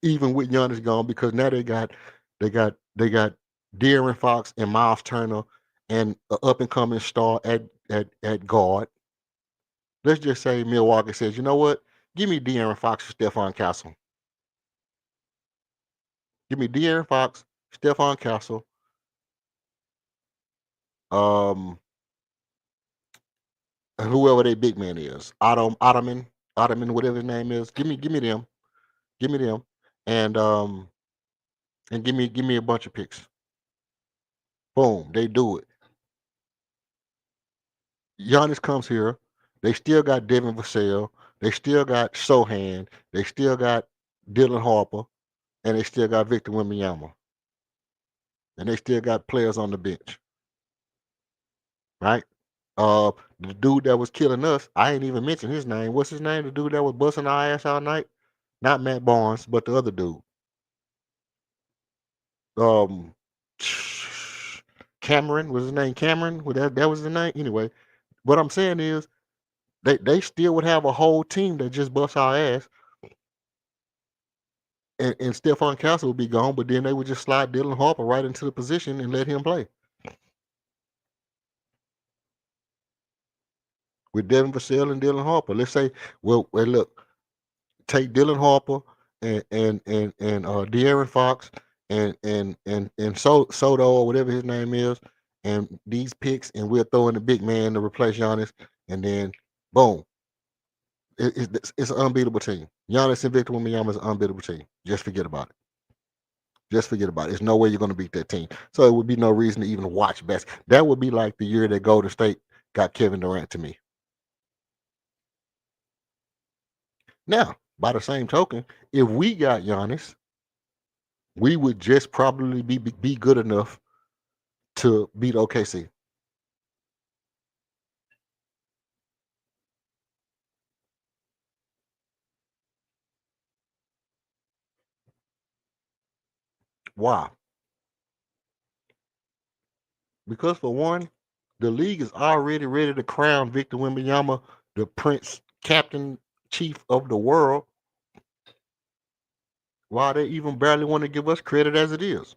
even with Giannis gone, because now they got De'Aaron Fox and Miles Turner and an up and coming star at guard. Let's just say Milwaukee says, you know what? Give me De'Aaron Fox or Stephon Castle. Give me De'Aaron Fox, Stephon Castle, whoever their big man is, Ottoman, whatever his name is. Give me them, and give me a bunch of picks. Boom, they do it. Giannis comes here. They still got Devin Vassell. They still got Sohan. They still got Dylan Harper, and they still got Victor Wembanyama, and they still got players on the bench, right? The dude that was killing us, I ain't even mention his name. What's his name? The dude that was busting our ass all night? Not Matt Barnes, but the other dude. Um, Cameron was his name. Cameron, that was the name. Anyway, what I'm saying is they still would have a whole team that just busts our ass, and Stephon Castle would be gone, but then they would just slide Dylan Harper right into the position and let him play with Devin Vassell and Dylan Harper. Let's say, well, look, take Dylan Harper and De'Aaron Fox and Soto or whatever his name is, and these picks, and we'll throw in the big man to replace Giannis, and then boom, it's an unbeatable team. Giannis and Victor Wembanyama is an unbeatable team. Just forget about it. Just forget about it. There's no way you're going to beat that team. So it would be no reason to even watch best. That would be like the year that Golden State got Kevin Durant to me. Now, by the same token, if we got Giannis, we would just probably be good enough to beat OKC. Why? Because for one, the league is already ready to crown Victor Wembanyama the Prince, Captain, Chief of the world. Why they even barely want to give us credit as it is?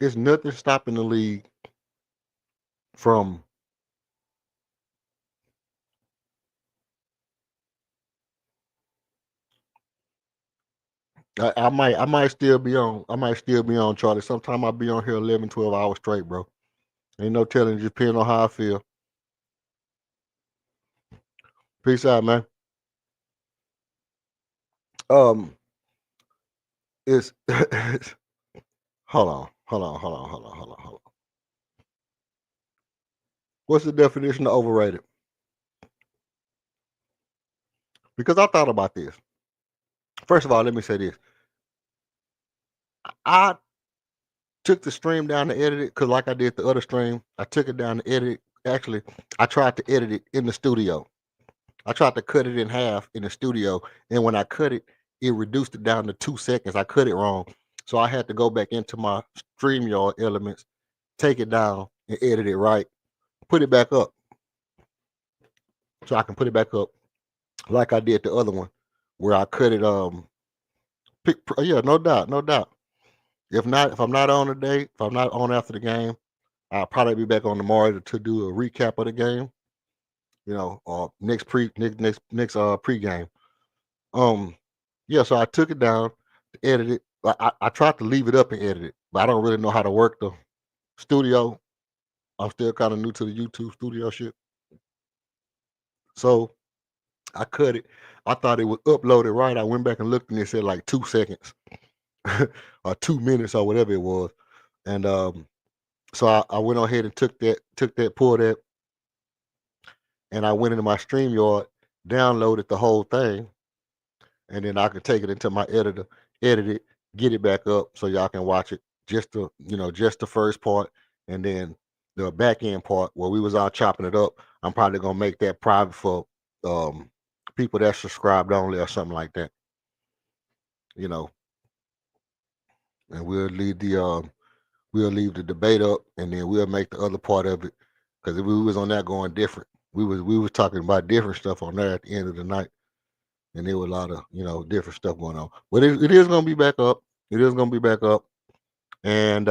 There's nothing stopping the league from I might still be on. I might still be on, Charlie. Sometime I'll be on here 11, 12 hours straight, bro. Ain't no telling, just depending on how I feel. Peace out, man. Um, it's hold on, hold on, hold on, hold on, hold on, hold on. What's the definition of overrated? Because I thought about this. First of all, let me say this. I took the stream down to edit it because, like I did the other stream, I took it down to edit it. Actually, I tried to edit it in the studio. I tried to cut it in half in the studio, and when I cut it, it reduced it down to 2 seconds. I cut it wrong, so I had to go back into my StreamYard elements, take it down, and edit it right, put it back up, so I can put it back up like I did the other one, where I cut it. Yeah, no doubt, no doubt. If I'm not on today, if I'm not on after the game, I'll probably be back on tomorrow to do a recap of the game. Or next pregame. Yeah, so I took it down, edit it. I tried to leave it up and edit it, but I don't really know how to work the studio. I'm still kind of new to the YouTube studio shit. So I cut it. I thought it was uploaded right. I went back and looked and it said like 2 seconds or 2 minutes or whatever it was. And so I went on ahead and took that, pulled that, and I went into my StreamYard, downloaded the whole thing, and then I could take it into my editor, edit it, get it back up so y'all can watch it. Just the first part, and then the back end part where we was all chopping it up. I'm probably gonna make that private for people that subscribed only or something like that. You know, and we'll leave the debate up, and then we'll make the other part of it. Because if we was on that going different, we was talking about different stuff on there at the end of the night, and there was a lot of different stuff going on. But it is gonna be back up. It is gonna be back up, and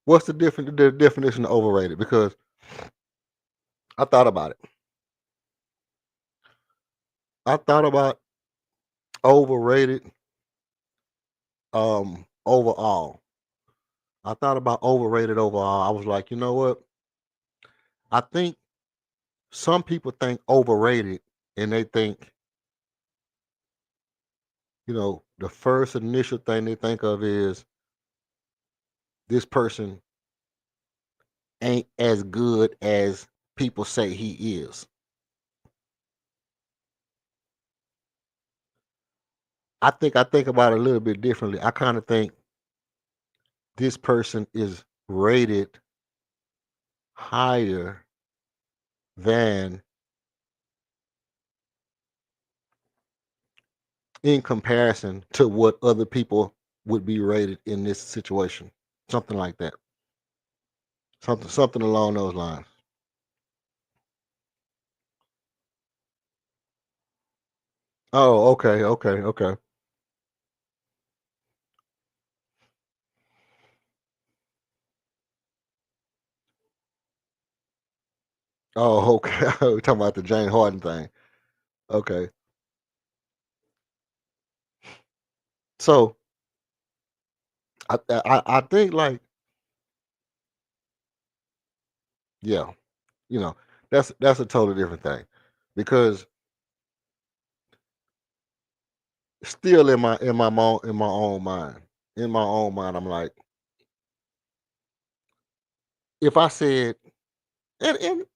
what's the definition of overrated? Because I thought about it. I thought about overrated overall. I thought about overrated overall. I was like, you know what? I think some people think overrated and they think, the first initial thing they think of is this person ain't as good as people say he is. I think about it a little bit differently. I kind of think this person is rated higher than in comparison to what other people would be rated in this situation. Something like that. Something along those lines. Oh, okay, okay, okay. Oh, okay. We're talking about the Jane Harden thing. Okay. So I think like, yeah, you know, that's a totally different thing. Because still in my own mind. In my own mind, I'm like, if I said and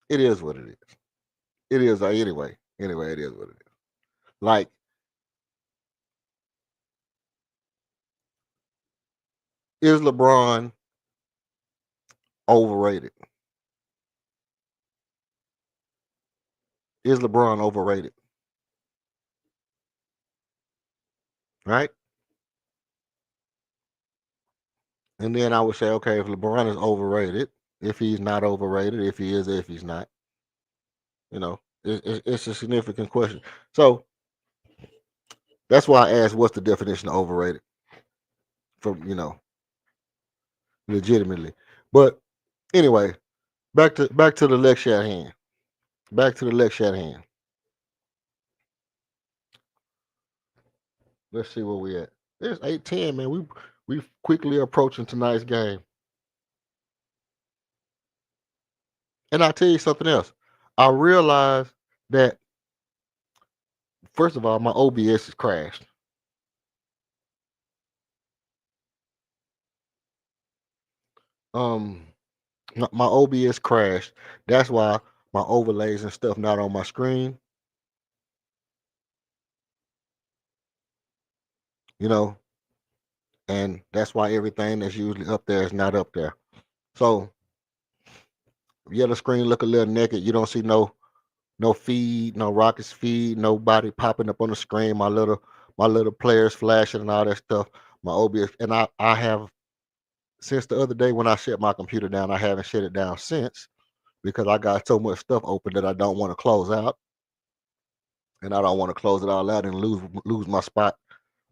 it is what it is. It is anyway. Anyway, it is what it is. Like, is LeBron overrated? Is LeBron overrated? Right? And then I would say, okay, if LeBron is overrated, if he's not overrated, if he is, if he's not, it's a significant question. So that's why I asked, what's the definition of overrated? From legitimately. But anyway, back to the lecture at hand. Back to the lecture at hand. Let's see where we at. It's 8:10, man. We quickly approaching tonight's game. And I'll tell you something else. I realized that first of all, my OBS has crashed. Um, my OBS crashed. That's why my overlays and stuff not on my screen. You know, and that's why everything that's usually up there is not up there. So yeah, the screen look a little naked. You don't see no feed, no Rockets feed, nobody popping up on the screen. My little players flashing and all that stuff. My OBS and I have since the other day when I shut my computer down. I haven't shut it down since because I got so much stuff open that I don't want to close out, and I don't want to close it all out and lose my spot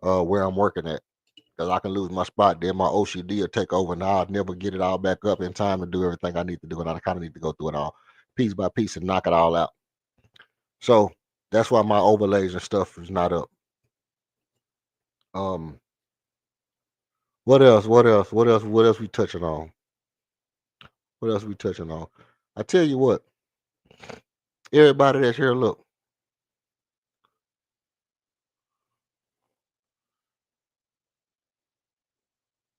where I'm working at. Because I can lose my spot, then my OCD will take over, and I'll never get it all back up in time to do everything I need to do, and I kind of need to go through it all piece by piece and knock it all out. So that's why my overlays and stuff is not up. Um, what else? What else? What else? What else we touching on? What else we touching on? I tell you what, everybody that's here, look.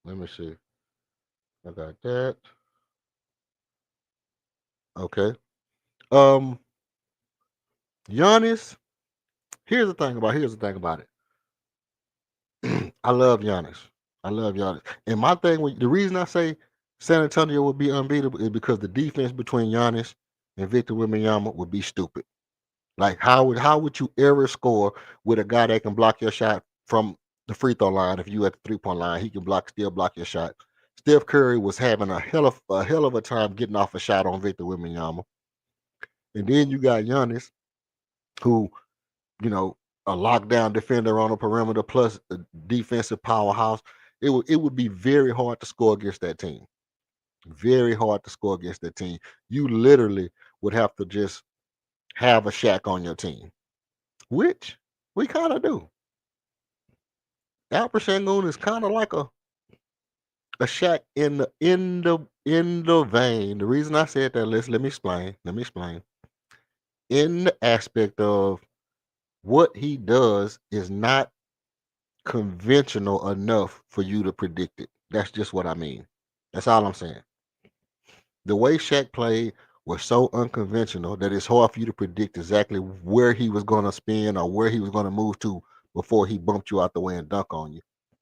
Let me see. I got that. Okay. Um, Giannis. Here's the thing about it. I love Giannis. I love Giannis. And my thing, the reason I say San Antonio would be unbeatable is because the defense between Giannis and Victor Wembanyama would be stupid. Like how would you ever score with a guy that can block your shot from the free throw line? If you at the 3-point line, he can still block your shot. Steph Curry was having a hell of a time getting off a shot on Victor Wembanyama, and then you got Giannis, who you know a lockdown defender on the perimeter plus a defensive powerhouse. It would be very hard to score against that team. Very hard to score against that team. You literally would have to just have a Shaq on your team, which we kind of do. Alperen Sengun is kind of like a Shaq in the vein. The reason I said that, let me explain. Let me explain. In the aspect of what he does is not conventional enough for you to predict it. That's just what I mean. That's all I'm saying. The way Shaq played was so unconventional that it's hard for you to predict exactly where he was going to spin or where he was going to move to before he bumped you out the way and dunk on you.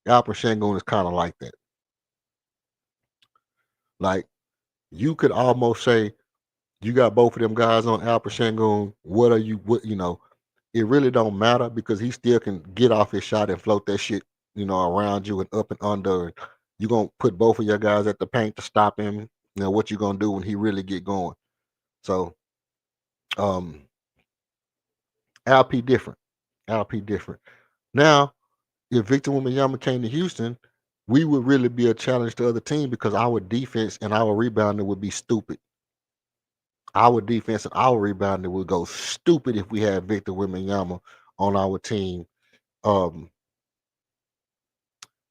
Alperen Sengun is kind of like that. Like, you could almost say you got both of them guys on Alperen Sengun. It really don't matter because he still can get off his shot and float that shit, around you and up and under. And you're going to put both of your guys at the paint to stop him. What you going to do when he really get going. So, um, LP different. LP different. Now, if Victor Wembanyama came to Houston, we would really be a challenge to other teams because our defense and our rebounding would be stupid. Our defense and our rebounding would go stupid if we had Victor Wembanyama on our team. Um,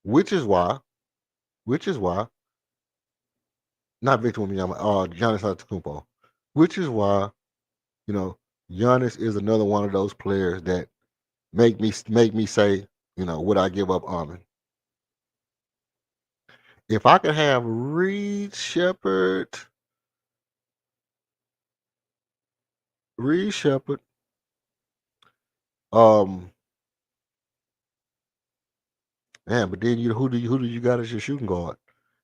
which is why, not Victor Wembanyama, Giannis Antetokounmpo. Which is why, Giannis is another one of those players that make me say, would I give up Armin? If I could have Reed Shepard, man, but then who do you got as your shooting guard?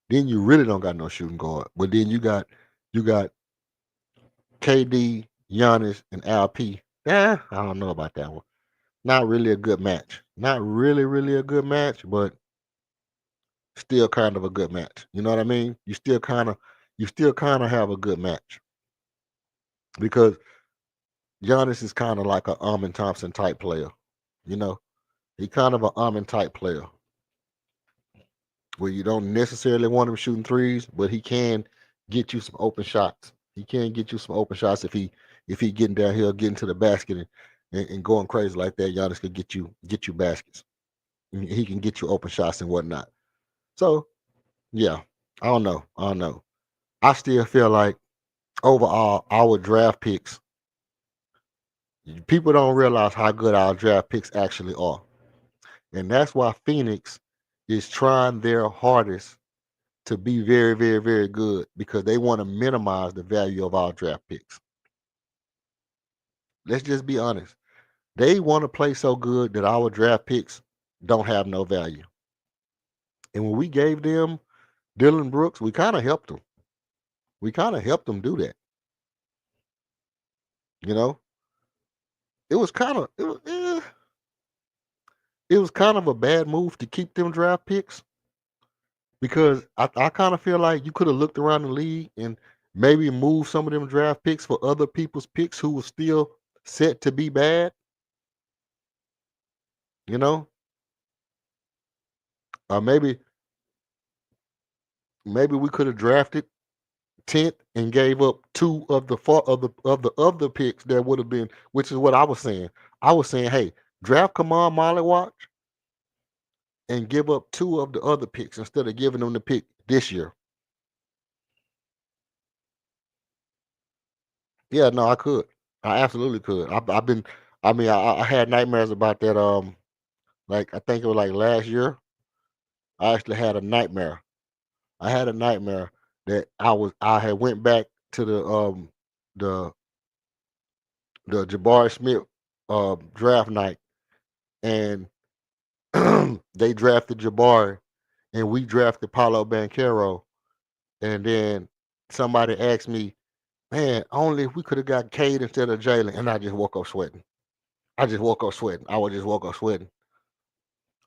Then you really don't got no shooting guard. But then you got KD, Giannis, and LP. I don't know about that one. Not really a good match. Not really, really a good match, but still kind of a good match. You know what I mean? You still kind of have a good match. Because Giannis is kind of like an Armin Thompson type player. He kind of an Armin type player. Where you don't necessarily want him shooting threes, but he can get you some open shots. He can get you some open shots if he getting down here, getting to the basket and going crazy like that. Giannis could get you baskets. He can get you open shots and whatnot. So yeah, I don't know. I still feel like overall our draft picks, people don't realize how good our draft picks actually are, and that's why Phoenix is trying their hardest to be very, very, very good because they want to minimize the value of our draft picks. Let's just be honest. They want to play so good that our draft picks don't have no value. And when we gave them Dylan Brooks, we kind of helped them. We kind of helped them do that. It was kind of it was kind of a bad move to keep them draft picks because I kind of feel like you could have looked around the league and maybe moved some of them draft picks for other people's picks who were still set to be bad. Or maybe we could have drafted 10th and gave up two of the other picks that would have been, which is what I was saying. I was saying, hey, draft Kamal Molly and give up two of the other picks instead of giving them the pick this year. Yeah, no, I could. I absolutely could. I had nightmares about that. Like I think it was like last year. I actually had a nightmare. I had a nightmare that I had went back to the Jabari Smith draft night and they drafted Jabari and we drafted Paulo Banchero, and then somebody asked me, man, only if we could have got Cade instead of Jalen, and I just woke up sweating. I would just woke up sweating.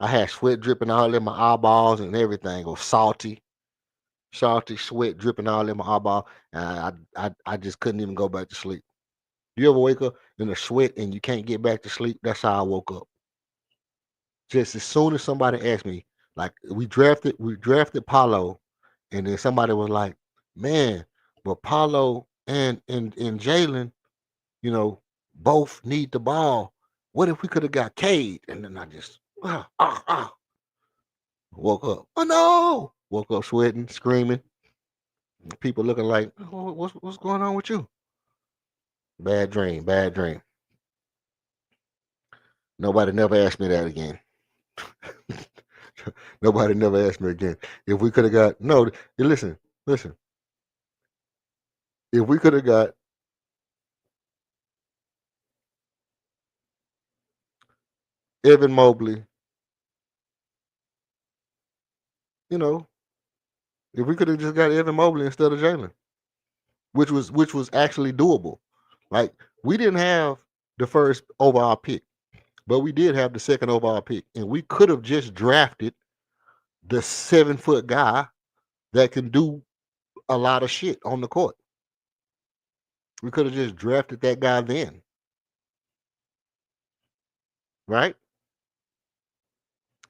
I had sweat dripping all in my eyeballs and everything. It was salty sweat dripping all in my eyeball, and I just couldn't even go back to sleep. You ever wake up in a sweat and you can't get back to sleep? That's how I woke up. Just as soon as somebody asked me, like we drafted Paulo, and then somebody was like, man, but Paulo and Jalen, both need the ball. What if we could have got Cade? And then I just Woke up. Oh no! Woke up sweating, screaming. People looking like, oh, what's going on with you? Bad dream, bad dream. Nobody never asked me that again. Nobody never asked me again. If we could have got no, listen. If we could have got Evan Mobley, you know, if we could have just got Evan Mobley instead of Jalen, which was actually doable. Like we didn't have the first overall pick, but we did have the second overall pick, and we could have just drafted the 7-foot guy that can do a lot of shit on the court. We could have just drafted that guy then, right?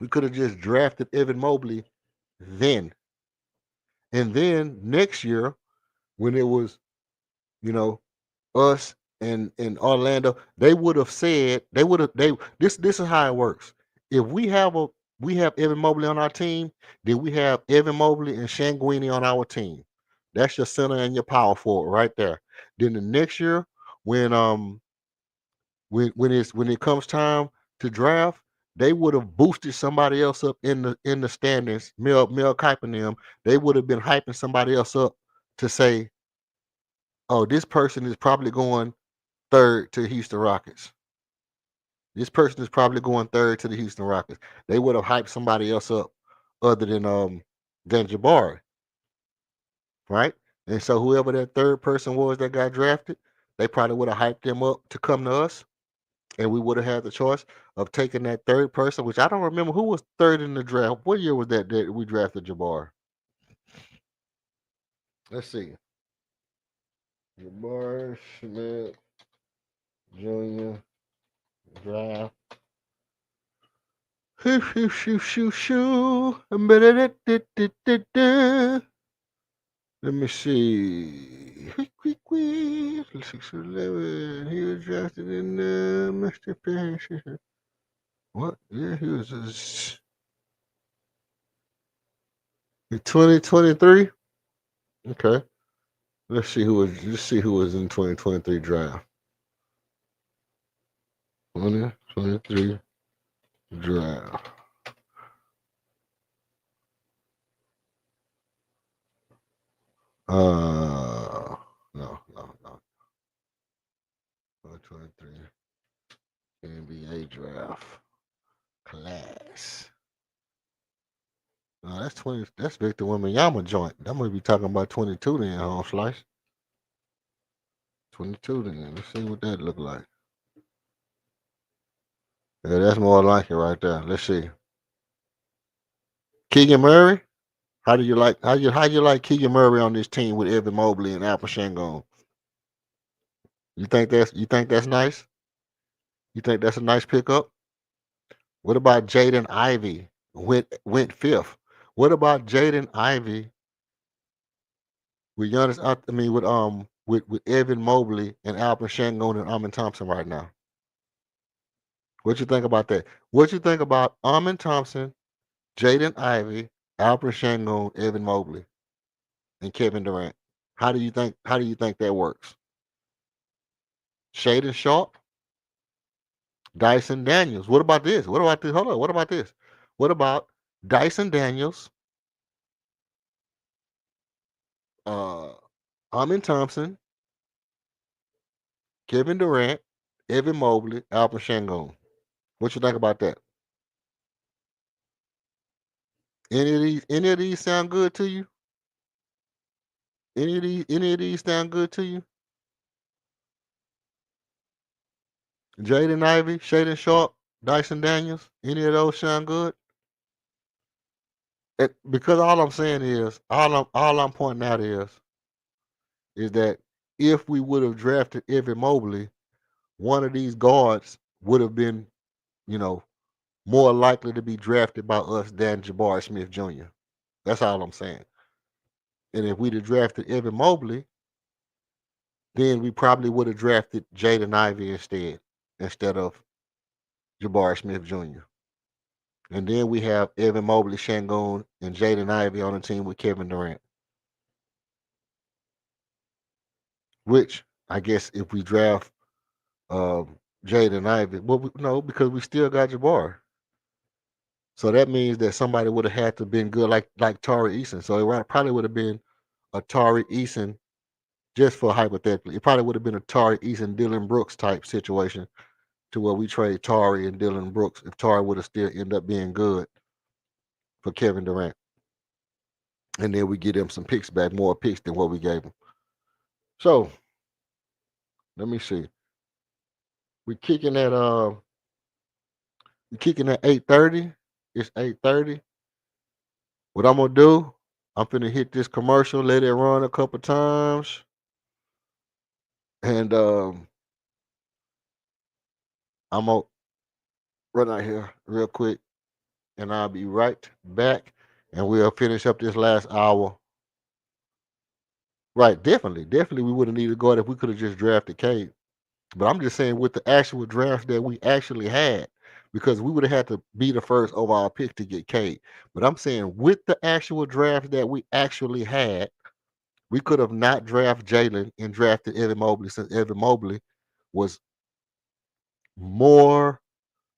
We could have just drafted Evan Mobley then. And then next year, when it was, you know, us and Orlando, they would have said this is how it works. If we have Evan Mobley on our team, then we have Evan Mobley and Shanguini on our team. That's your center and your power forward right there. Then the next year, when when it comes time to draft, they would have boosted somebody else up in the standings. Mel Kipe and them, they would have been hyping somebody else up to say, oh, this person is probably going third to Houston Rockets. This person is probably going third to the Houston Rockets. They would have hyped somebody else up other than Jabari, right? And so whoever that third person was that got drafted, they probably would have hyped them up to come to us, and we would have had the choice of taking that third person, which I don't remember who was third in the draft. What year was that we drafted Jabari? Let's see. Jabari Smith Jr. draft. Shoo, shoo, shoo, shoo, shoo. Let me see. 6'11". He was drafted in the Mr. Passion. What? Yeah, he was 2023. Okay. Let's see who was in 2023 draft. 2023 draft. No. 2023 NBA draft class. No, that's 20. That's Victor Wembanyama joint. That must be talking about 22 then, home slice. 22 then. Let's see what that look like. Yeah, that's more like it right there. Let's see. Keegan Murray. How do you like Keegan Murray on this team with Evan Mobley and Alpha Shangon? You think that's nice? You think that's a nice pickup? What about Jaden Ivey? Went fifth. What about Jaden Ivey with Giannis? I mean with Evan Mobley and Alpha Shangon and Amin Thompson right now? What you think about that? What you think about Amin Thompson, Jaden Ivey, Alfred Shangon, Evan Mobley, and Kevin Durant? How do you think that works? Shaden Sharp, Dyson Daniels. What about this? What about this? Hold on. What about this? What about Dyson Daniels, uh, Amin Thompson, Kevin Durant, Evan Mobley, Alfred Shangon? What you think about that? Any of these sound good to you? Any of these sound good to you? Jaden Ivey, Shaden Sharp, Dyson Daniels, any of those sound good? Because all I'm saying is, all I'm pointing out is that if we would have drafted Evan Mobley, one of these guards would have been, you know, more likely to be drafted by us than Jabari Smith Jr. That's all I'm saying. And if we'd have drafted Evan Mobley, then we probably would have drafted Jaden Ivey instead of Jabari Smith Jr. And then we have Evan Mobley, Shangoon, and Jaden Ivey on the team with Kevin Durant. Which I guess if we draft Jaden Ivey, well, no, because we still got Jabbar. So that means that somebody would have had to been good, like Tari Eason. So it probably would have been a Tari Eason, just for hypothetically, it probably would have been a Tari Eason, Dylan Brooks type situation, to where we trade Tari and Dylan Brooks if Tari would have still ended up being good for Kevin Durant. And then we get him some picks back, more picks than what we gave him. So let me see. We kicking at 8:30. It's 8:30. What I'm gonna do, I'm finna hit this commercial, let it run a couple times, and I'm gonna run out here real quick, and I'll be right back, and we'll finish up this last hour. Right, definitely, we would have needed to go out if we could have just drafted Cade. But I'm just saying with the actual draft that we actually had, because we would have had to be the first overall pick to get Cade. But I'm saying with the actual draft that we actually had, we could have not drafted Jalen and drafted Evan Mobley, since Evan Mobley was more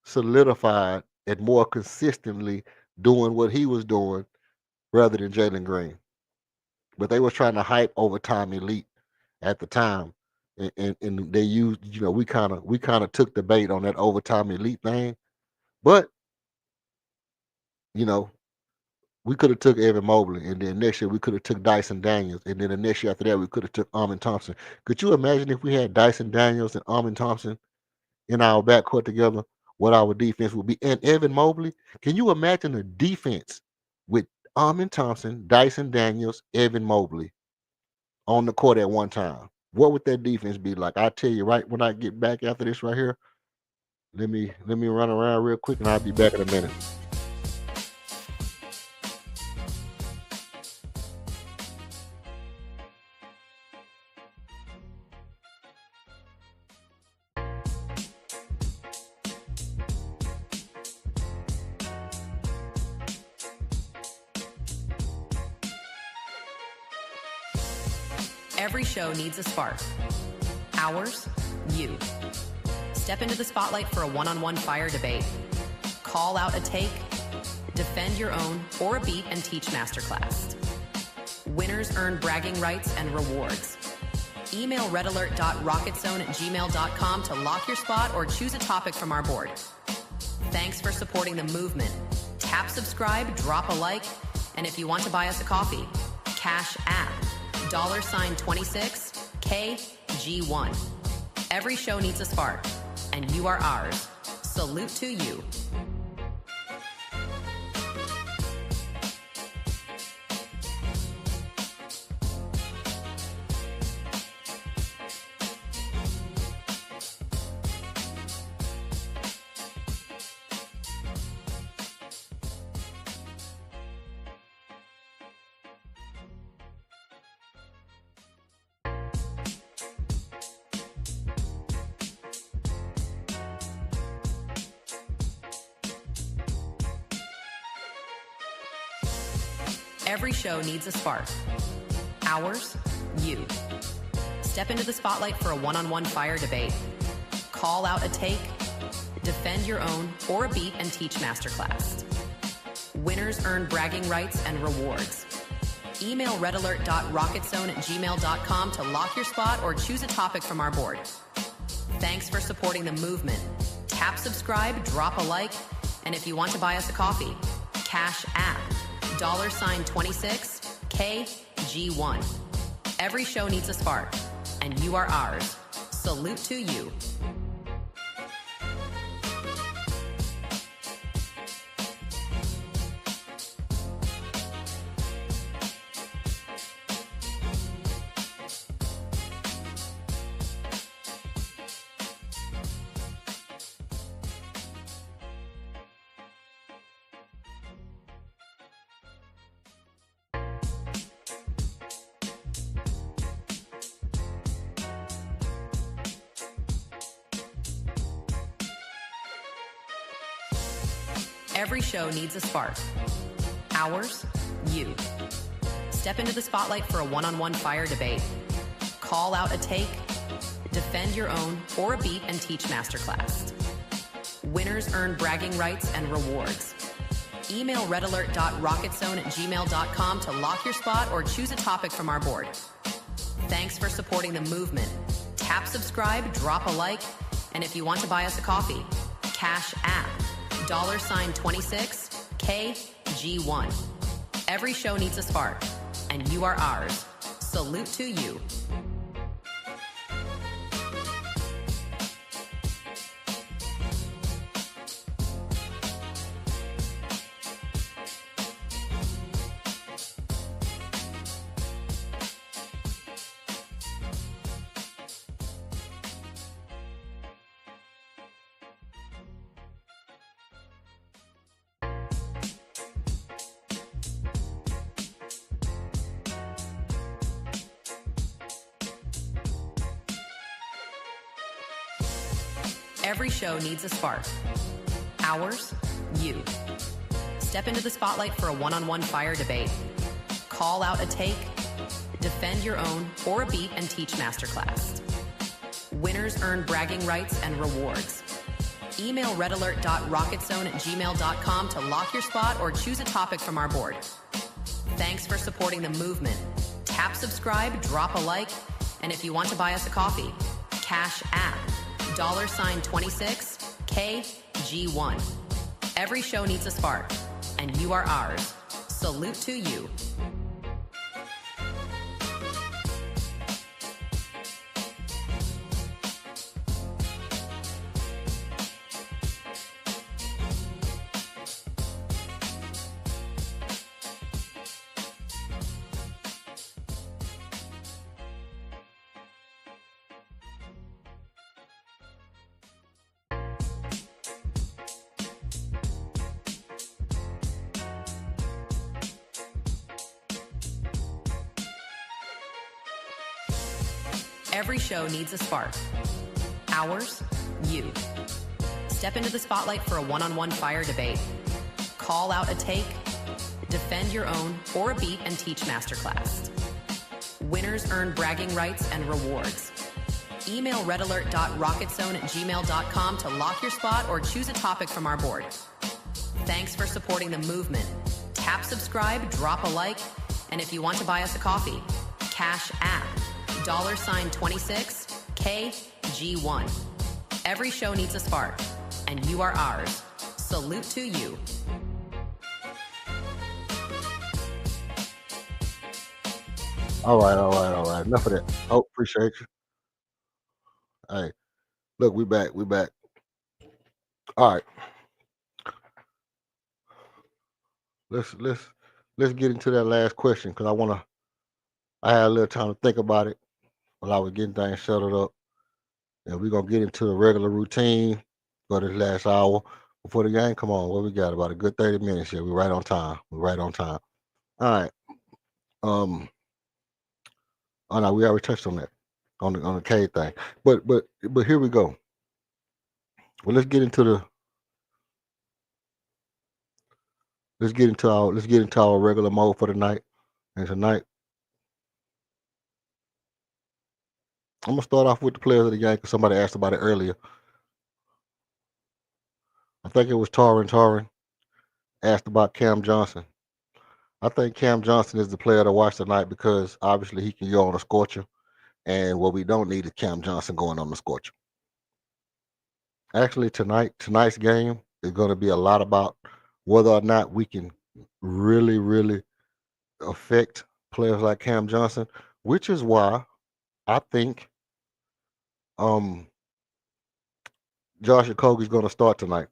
solidified and more consistently doing what he was doing rather than Jalen Green. But they was trying to hype overtime elite at the time. And they used, we kind of took the bait on that overtime elite thing. But, you know, we could have took Evan Mobley, and then next year we could have took Dyson Daniels, and then the next year after that we could have took Armin Thompson. Could you imagine if we had Dyson Daniels and Armin Thompson in our backcourt together, what our defense would be? And Evan Mobley, can you imagine a defense with Armin Thompson, Dyson Daniels, Evan Mobley on the court at one time? What would that defense be like? I tell you right when I get back after this right here. Let me run around real quick, and I'll be back in a minute. Every show needs a spark. Ours, you. Step into the spotlight for a one-on-one fire debate. Call out a take, defend your own, or a beat and teach masterclass. Winners earn bragging rights and rewards. Email redalert.rocketzone@gmail.com to lock your spot or choose a topic from our board. Thanks for supporting the movement. Tap subscribe, drop a like, and if you want to buy us a coffee, Cash App, $26KG1. Every show needs a spark, and you are ours. Salute to you. Every show needs a spark. Ours, you. Step into the spotlight for a one-on-one fire debate. Call out a take, defend your own, or a beat and teach masterclass. Winners earn bragging rights and rewards. Email redalert.rocketzone@gmail.com to lock your spot or choose a topic from our board. Thanks for supporting the movement. Tap subscribe, drop a like, and if you want to buy us a coffee, Cash App, $26KG1. Every show needs a spark, and you are ours. Salute to you. Every show needs a spark. Ours, you. Step into the spotlight for a one-on-one fire debate. Call out a take, defend your own, or a beat and teach masterclass. Winners earn bragging rights and rewards. Email redalert.rocketzone@gmail.com to lock your spot or choose a topic from our board. Thanks for supporting the movement. Tap subscribe, drop a like, and if you want to buy us a coffee, Cash App, $26KG1. Every show needs a spark, and you are ours. Salute to you. Every show needs a spark. Ours, you. Step into the spotlight for a one-on-one fire debate. Call out a take, defend your own, or a beat and teach masterclass. Winners earn bragging rights and rewards. Email redalert.rocketzone@gmail.com to lock your spot or choose a topic from our board. Thanks for supporting the movement. Tap subscribe, drop a like, and if you want to buy us a coffee, Cash App, $26KG1. Every show needs a spark, and you are ours. Salute to you. Every show needs a spark. Ours, you. Step into the spotlight for a one-on-one fire debate. Call out a take, defend your own, or a beat and teach masterclass. Winners earn bragging rights and rewards. Email redalert.rocketzone@gmail.com to lock your spot or choose a topic from our board. Thanks for supporting the movement. Tap subscribe, drop a like, and if you want to buy us a coffee, Cash App, $26KG1. Every show needs a spark, and you are ours. Salute to you. All right. Enough of that. Oh, appreciate you. Hey, look, we back. All right. Let's get into that last question because I had a little time to think about it while I was getting things settled up. And we're gonna get into the regular routine for this last hour before the game. Come on, what we got? About a good 30 minutes here. We're right on time. All right. Oh no, we already touched on that on the K thing. But here we go. Well, let's get into our regular mode for tonight. And tonight, I'm gonna start off with the players of the game because somebody asked about it earlier. I think it was Torrin asked about Cam Johnson. I think Cam Johnson is the player to watch tonight because obviously he can go on a scorcher, and what we don't need is Cam Johnson going on the scorcher. Actually, tonight's game is going to be a lot about whether or not we can really affect players like Cam Johnson, which is why I think Josh Okogie is going to start tonight.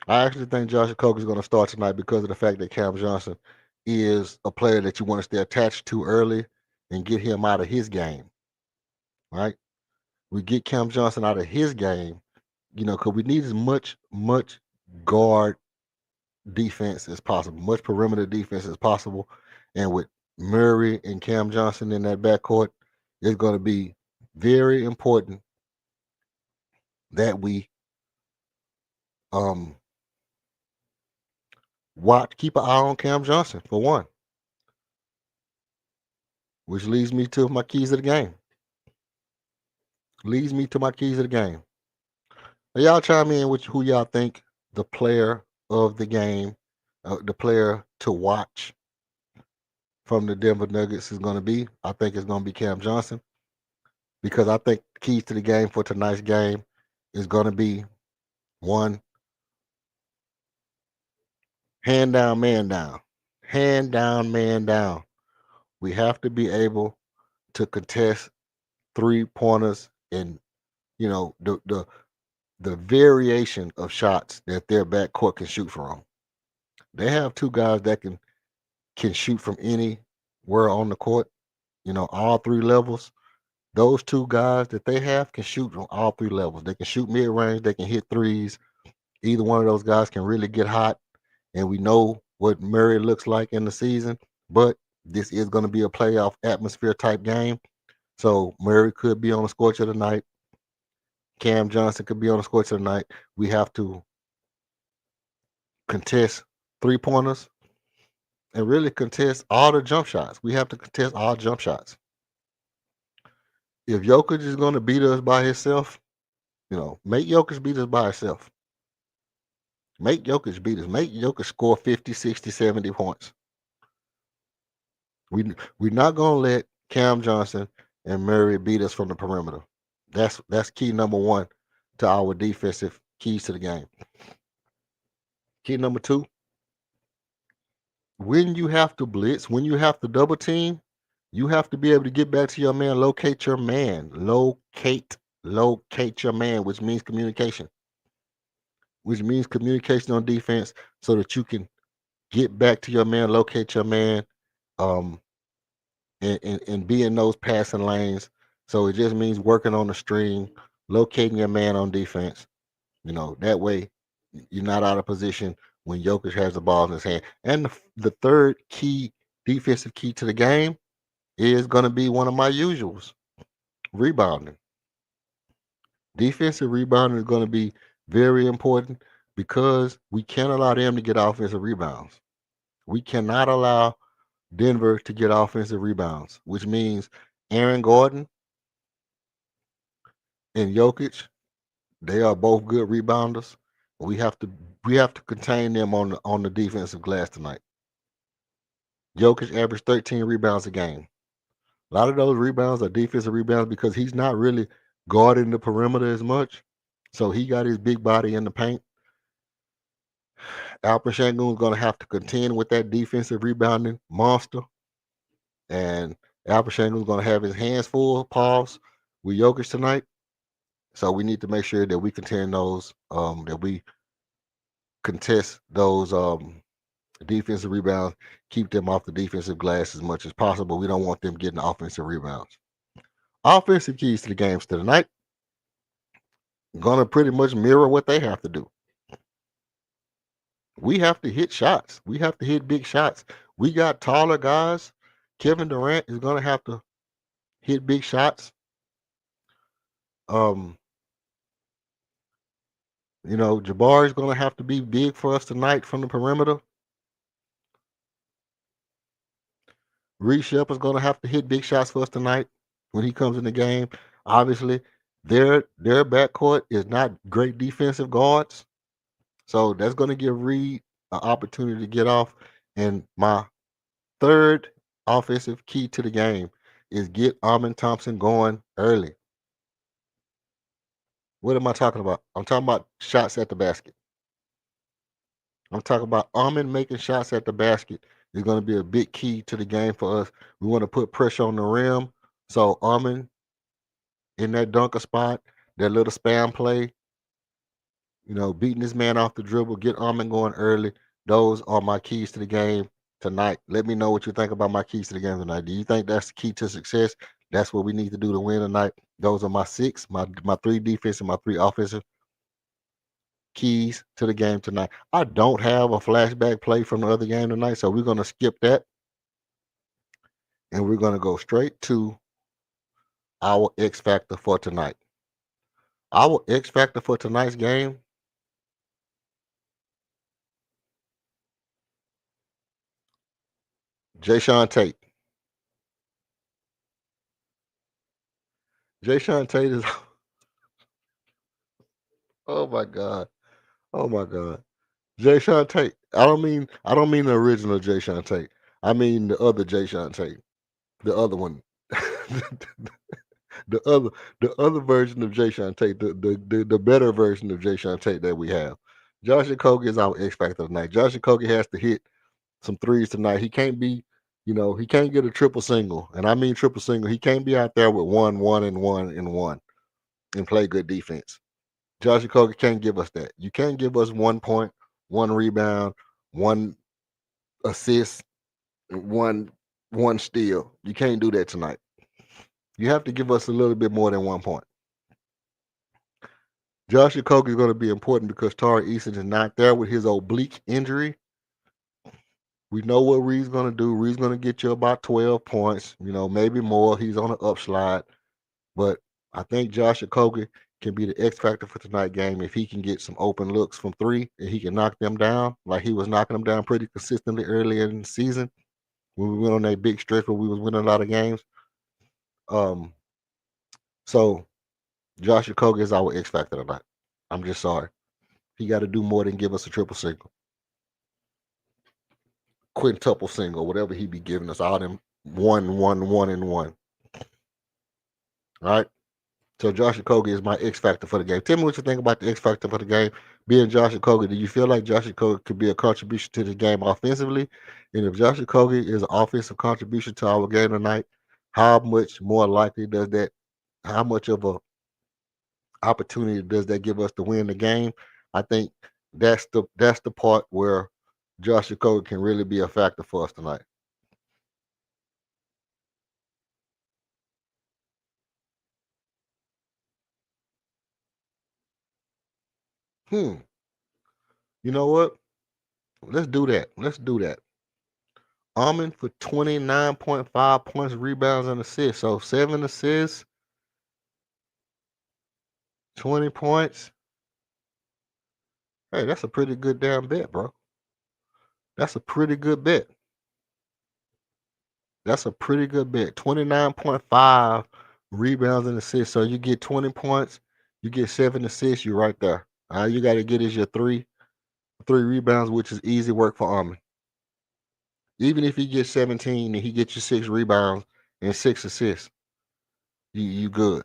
I actually think Josh Okogie is going to start tonight because of the fact that Cam Johnson is a player that you want to stay attached to early and get him out of his game, right? We get Cam Johnson out of his game, because we need as much guard defense as possible, much perimeter defense as possible. And with Murray and Cam Johnson in that backcourt, it's going to be very important that we keep an eye on Cam Johnson for one, which leads me to my keys of the game. Now, y'all chime in with who y'all think the player of the game, the player to watch from the Denver Nuggets is going to be. I think it's going to be Cam Johnson because I think the keys to the game for tonight's game is going to be one, hand down, man down. Hand down, man down. We have to be able to contest 3-pointers and the variation of shots that their backcourt can shoot from. They have two guys that can shoot from anywhere on the court, all three levels. Those two guys that they have can shoot on all three levels. They can shoot mid-range, they can hit threes. Either one of those guys can really get hot, and we know what Murray looks like in the season, but this is going to be a playoff atmosphere type game. So Murray could be on the scorch of the night. Cam Johnson could be on the scorch of the night. We have to contest 3-pointers and really contest all the jump shots. We have to contest all jump shots. If Jokic is going to beat us by himself, make Jokic beat us by himself. Make Jokic beat us. Make Jokic score 50, 60, 70 points. We're not going to let Cam Johnson and Murray beat us from the perimeter. That's key number one to our defensive keys to the game. Key number two, when you have to blitz, when you have to double team, you have to be able to get back to your man, locate your man, locate your man, which means communication on defense so that you can get back to your man, locate your man, and be in those passing lanes. So it just means working on the string, locating your man on defense. That way you're not out of position when Jokic has the ball in his hand. And the third key, defensive key to the game is going to be one of my usuals, rebounding. Defensive rebounding is going to be very important because we can't allow them to get offensive rebounds. We cannot allow Denver to get offensive rebounds, which means Aaron Gordon and Jokic, they are both good rebounders. We have to contain them on the defensive glass tonight. Jokic averaged 13 rebounds a game. A lot of those rebounds are defensive rebounds because he's not really guarding the perimeter as much. So he got his big body in the paint. Alperen Sengun is going to have to contend with that defensive rebounding monster. And Alperen Sengun is going to have his hands full, paws, with Jokic tonight. So we need to make sure that we contend those, that we contest those defensive rebounds, keep them off the defensive glass as much as possible. We don't want them getting offensive rebounds. Offensive keys to the games tonight, going to pretty much mirror what they have to do. We have to hit shots. We have to hit big shots. We got taller guys. Kevin Durant is going to have to hit big shots. Jabari is going to have to be big for us tonight from the perimeter. Reece Shepard's going to have to hit big shots for us tonight when he comes in the game. Obviously, their backcourt is not great defensive guards. So that's going to give Reed an opportunity to get off. And my third offensive key to the game is get Amen Thompson going early. What am I talking about? I'm talking about shots at the basket. I'm talking about Amen making shots at the basket is going to be a big key to the game for us. We want to put pressure on the rim. So Amen in that dunker spot, that little spam play, beating this man off the dribble, get Amen going early. Those are my keys to the game tonight. Let me know what you think about my keys to the game tonight. Do you think that's the key to success? That's what we need to do to win tonight. Those are my six, my three defense and my three offensive keys to the game tonight. I don't have a flashback play from the other game tonight, so we're going to skip that. And we're going to go straight to our X Factor for tonight. Our X Factor for tonight's game Jayshawn Tate. Jayshawn Tate is. Oh my God. Oh my God. Jayshawn Tate. I don't mean the original Jayshawn Tate. I mean the other Jayshawn Tate. The other one. the other the other version of Jayshawn Tate, the better version of Jayshawn Tate that we have. Josh Okogie is our X factor tonight. Josh Okogie has to hit some threes tonight. He can't be, he can't get a triple single. And I mean triple single. He can't be out there with one, and one and play good defense. Josh Okogie can't give us that. You can't give us 1 point, 1 rebound, 1 assist, one steal. You can't do that tonight. You have to give us a little bit more than 1 point. Josh Okogie is going to be important because Tari Eason is not there with his oblique injury. We know what Reed's going to do. Reed's going to get you about 12 points, maybe more. He's on an upslide. But I think Josh Okogie can be the X factor for tonight's game if he can get some open looks from 3 and he can knock them down like he was knocking them down pretty consistently earlier in the season when we went on that big stretch where we was winning a lot of games. So Josh Okogie is our X factor tonight. I'm just sorry. He got to do more than give us a triple single, quintuple single, whatever he be giving us. All them 1, 1, 1, and 1. All right. So Josh Okogie is my X factor for the game. Tell me what you think about the X factor for the game. Being Josh Okogie, do you feel like Josh Okogie could be a contribution to the game offensively? And if Josh Okogie is an offensive contribution to our game tonight, how much more likely does that? How much of a opportunity does that give us to win the game? I think that's the part where Josh Okogie can really be a factor for us tonight. You know what? Let's do that. Almond for 29.5 points, rebounds, and assists. So 7 assists, 20 points. Hey, that's a pretty good damn bet, bro. That's a pretty good bet. 29.5 rebounds and assists. So you get 20 points, you get 7 assists, you're right there. All you got to get is your three rebounds, which is easy work for Almond. Even if he gets 17 and he gets you 6 rebounds and 6 assists, you good.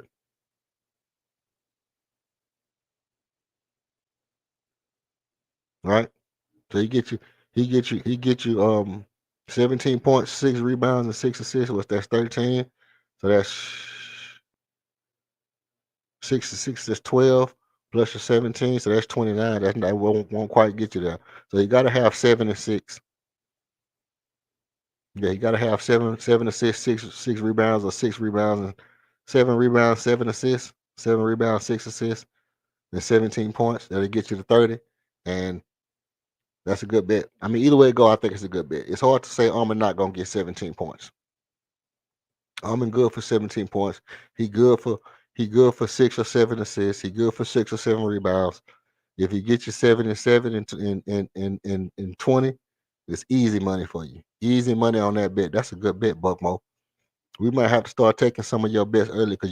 Right? So he get you 17 points, 6 rebounds, and 6 assists. That's 13. So that's 6 to 6, that's 12 plus your 17. So that's 29. That won't quite get you there. So you gotta have 7 and 6. Yeah, you gotta have 7 assists, 6 rebounds, or 6 rebounds and 7 rebounds, 7 assists, 7 rebounds, 6 assists, and 17 points. That'll get you to 30. And that's a good bet. I mean, either way it go, I think it's a good bet. It's hard to say Almond not gonna get 17 points. Almond good for 17 points. He good for 6 or 7 assists. He good for 6 or 7 rebounds. If he gets you 7 and 7 and 20, it's easy money for you. Easy money on that bet. That's a good bet, Buckmo. We might have to start taking some of your bets early because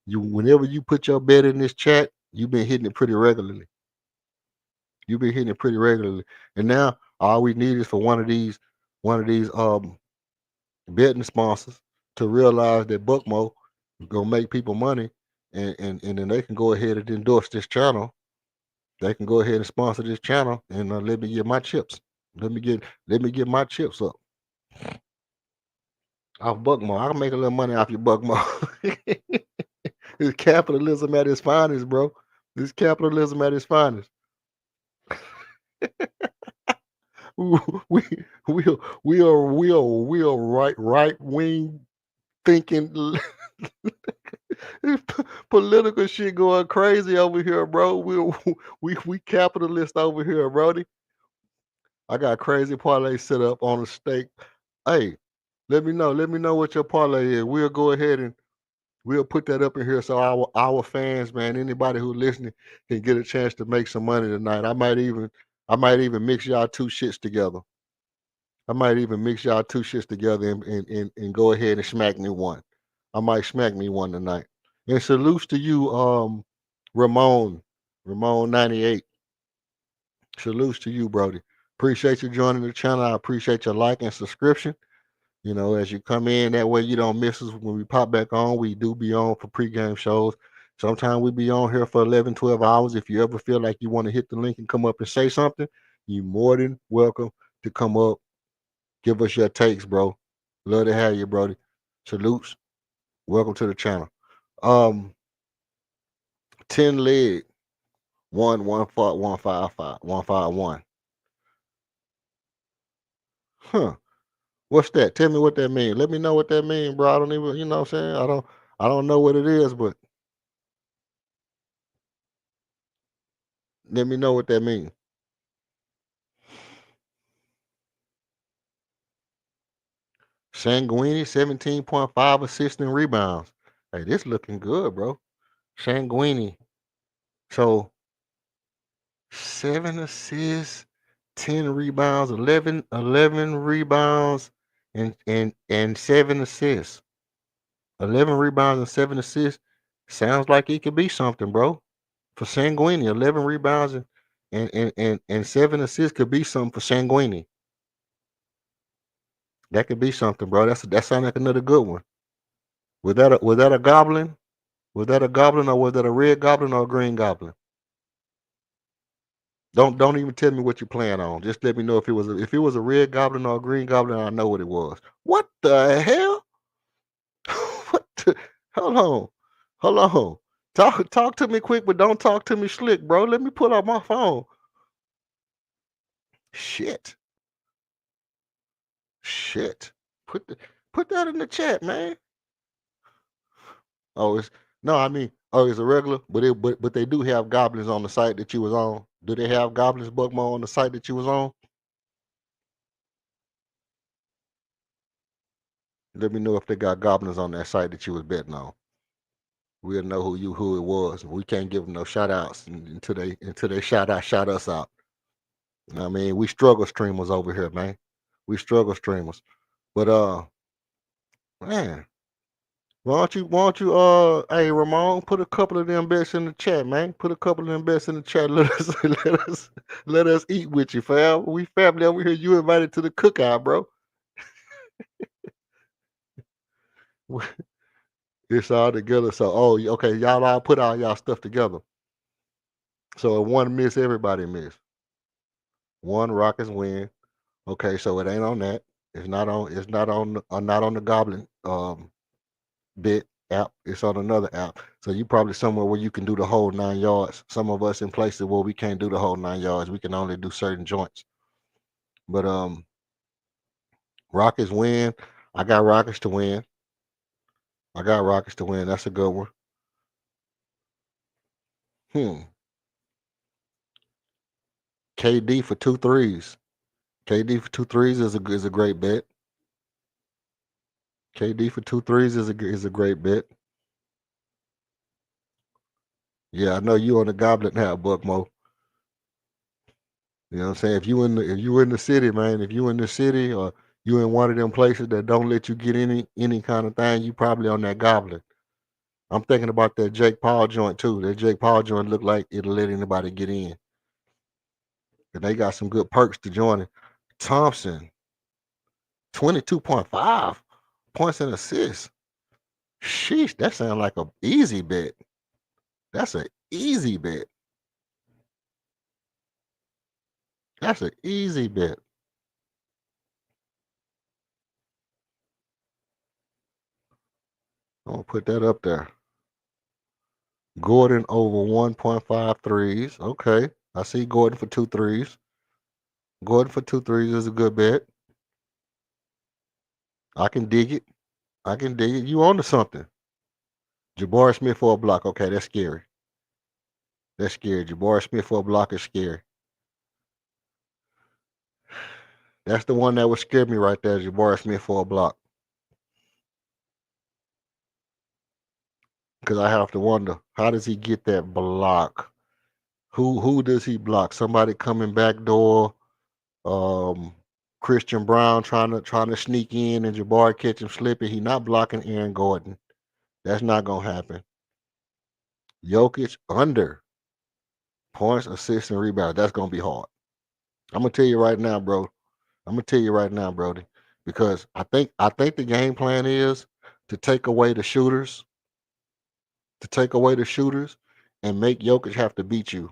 whenever you put your bet in this chat, you've been hitting it pretty regularly. And now all we need is for one of these betting sponsors to realize that Buckmo is gonna make people money, and then they can go ahead and endorse this channel. They can go ahead and sponsor this channel and let me get my chips. Let me get my chips up off Buckmo. I can make a little money off your Buckmo. It's capitalism at its finest, bro. It's capitalism at its finest. we are right wing thinking political shit going crazy over here, bro. We capitalist over here, Brody. I got crazy parlay set up on a stake. Hey, let me know what your parlay is. We'll go ahead and we'll put that up in here so our fans, man, anybody who's listening can get a chance to make some money tonight. I might even mix y'all two shits together. I might even mix y'all two shits together and go ahead and smack me one. I might smack me one tonight. And salutes to you, Ramon, Ramon 98. Salutes to you, Brody. Appreciate you joining the channel. I appreciate your like and subscription. You know, as you come in, that way you don't miss us when we pop back on. We do be on for pregame shows. Sometimes we be on here for 11, 12 hours. If you ever feel like you want to hit the link and come up and say something, you're more than welcome to come up. Give us your takes, bro. Love to have you, Brody. Salutes. Welcome to the channel. 10 leg, 151. Huh. What's that? Tell me what that means. Let me know what that means, bro. I don't even, you know what I'm saying? I don't know what it is, but let me know what that means. Sanguini, 17.5 assists and rebounds. Hey, this looking good, bro. Sanguini. So 7 assists, 10 rebounds, 11 rebounds, and 7 assists. 11 rebounds and 7 assists. Sounds like it could be something, bro. For Sanguini, 11 rebounds and 7 assists could be something for Sanguini. That could be something, bro. That sounds like another good one. Was that a goblin? Was that a goblin or was that a red goblin or a green goblin? Don't even tell me what you plan on. Just let me know if it was a red goblin or a green goblin. I know what it was. What the hell? What? Hold on, hold on. Talk to me quick, but don't talk to me slick, bro. Let me pull out my phone. Shit. Put that in the chat, man. Oh, it's no, I mean, oh, it's a regular, but they do have goblins on the site that you was on. Do they have goblins, Buckmo, on the site that you was on? Let me know if they got goblins on that site that you was betting on. We'll know who it was. We can't give them no shout outs until they shout us out. I mean, we struggle streamers over here, man. We struggle streamers. But man, why don't you hey Ramon, put a couple of them bets in the chat, man. Put a couple of them bets in the chat. Let us eat with you, fam. We family over here. You invited to the cookout, bro. It's all together. So okay, y'all all put all y'all stuff together. So if one miss, everybody miss. One Rockets win. Okay, so it ain't on that. Not on the Goblin bit app. It's on another app. So you probably somewhere where you can do the whole 9 yards. Some of us in places where we can't do the whole 9 yards. We can only do certain joints. But Rockets win. I got Rockets to win. That's a good one. KD for 2 threes. KD for 2 threes is a great bet. KD for 2 threes is a great bet. Yeah, I know you on the Goblin now, Buckmo. You know what I'm saying? If you in the city, man, if you in the city or you in one of them places that don't let you get any kind of thing, you probably on that Goblin. I'm thinking about that Jake Paul joint too. That Jake Paul joint look like it'll let anybody get in. And they got some good perks to join it. Thompson, 22.5 points and assists. Sheesh, that sounds like a easy bet. That's an easy bet. That's an easy bet. I'm gonna put that up there. Gordon over 1.5 threes. Okay. I see Gordon for 2 threes. Gordon for 2 threes is a good bet. I can dig it. You on to something. Jabari Smith for a block. Okay, that's scary. Jabari Smith for a block is scary. That's the one that would scare me right there, Jabari Smith for a block. Because I have to wonder, how does he get that block? Who does he block? Somebody coming back door, Christian Brown trying to sneak in and Jabari catch him slipping. He not blocking Aaron Gordon. That's not gonna happen. Jokic under points, assists, and rebounds. That's gonna be hard. I'm gonna tell you right now, bro. I'm gonna tell you right now, Brody, because I think the game plan is to take away the shooters, and make Jokic have to beat you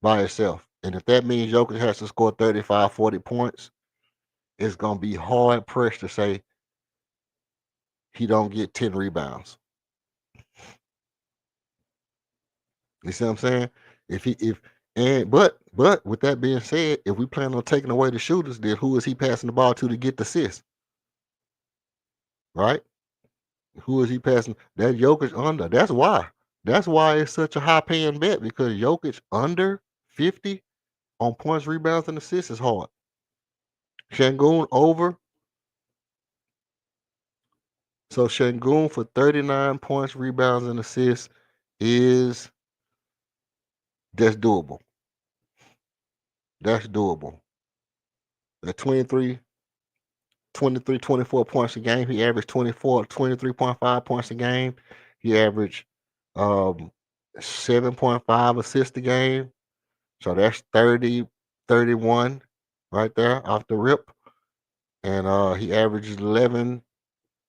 by himself. And if that means Jokic has to score 35, 40 points, it's gonna be hard pressed to say he don't get 10 rebounds. You see what I'm saying? But with that being said, if we plan on taking away the shooters, then who is he passing the ball to get the assist? Right? Who is he passing? That Jokic under. That's why. That's why it's such a high paying bet, because Jokic under 50 on points, rebounds, and assists is hard. Şengün over. So Şengün for 39 points, rebounds, and assists that's doable. That's doable. At 24 points a game. He averaged 23.5 points a game. He averaged 7.5 assists a game. So that's 30, 31 right there off the rip. And he averages 11,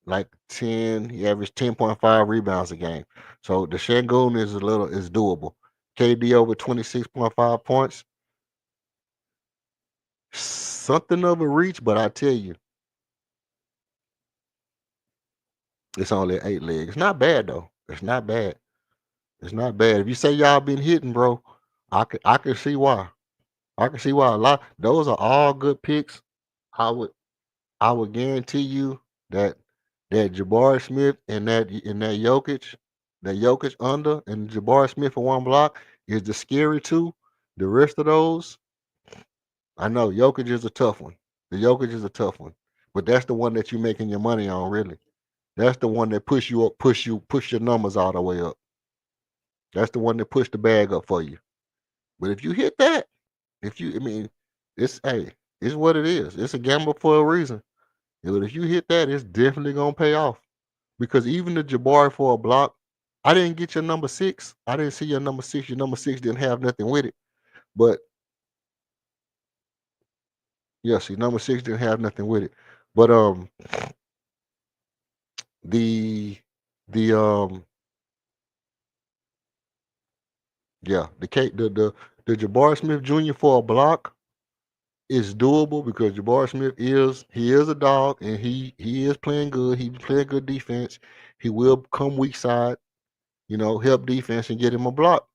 like 10. He averaged 10.5 rebounds a game. So the Şengün is doable. KD over 26.5 points. Something of a reach, but I tell you, it's only 8 legs. It's not bad though. It's not bad. It's not bad. If you say y'all been hitting, bro, I can see why. I can see why a lot. Those are all good picks. I would guarantee you that Jabari Smith and that Jokic under and Jabari Smith for one block is the scary two. The rest of those, I know Jokic is a tough one. The Jokic is a tough one, but that's the one that you're making your money on, really. That's the one that push you up, push your numbers all the way up. That's the one that push the bag up for you. But if you hit that, I mean, it's what it is. It's a gamble for a reason. But if you hit that, it's definitely gonna pay off. Because even the Jabari for a block, I didn't get your number 6. I didn't see your number 6. Your number 6 didn't have nothing with it. But yes, your number 6 didn't have nothing with it. But the yeah, the Jabari Smith Jr. for a block is doable, because Jabari Smith is a dog, and he is playing good. He's playing good defense. He will come weak side, help defense and get him a block.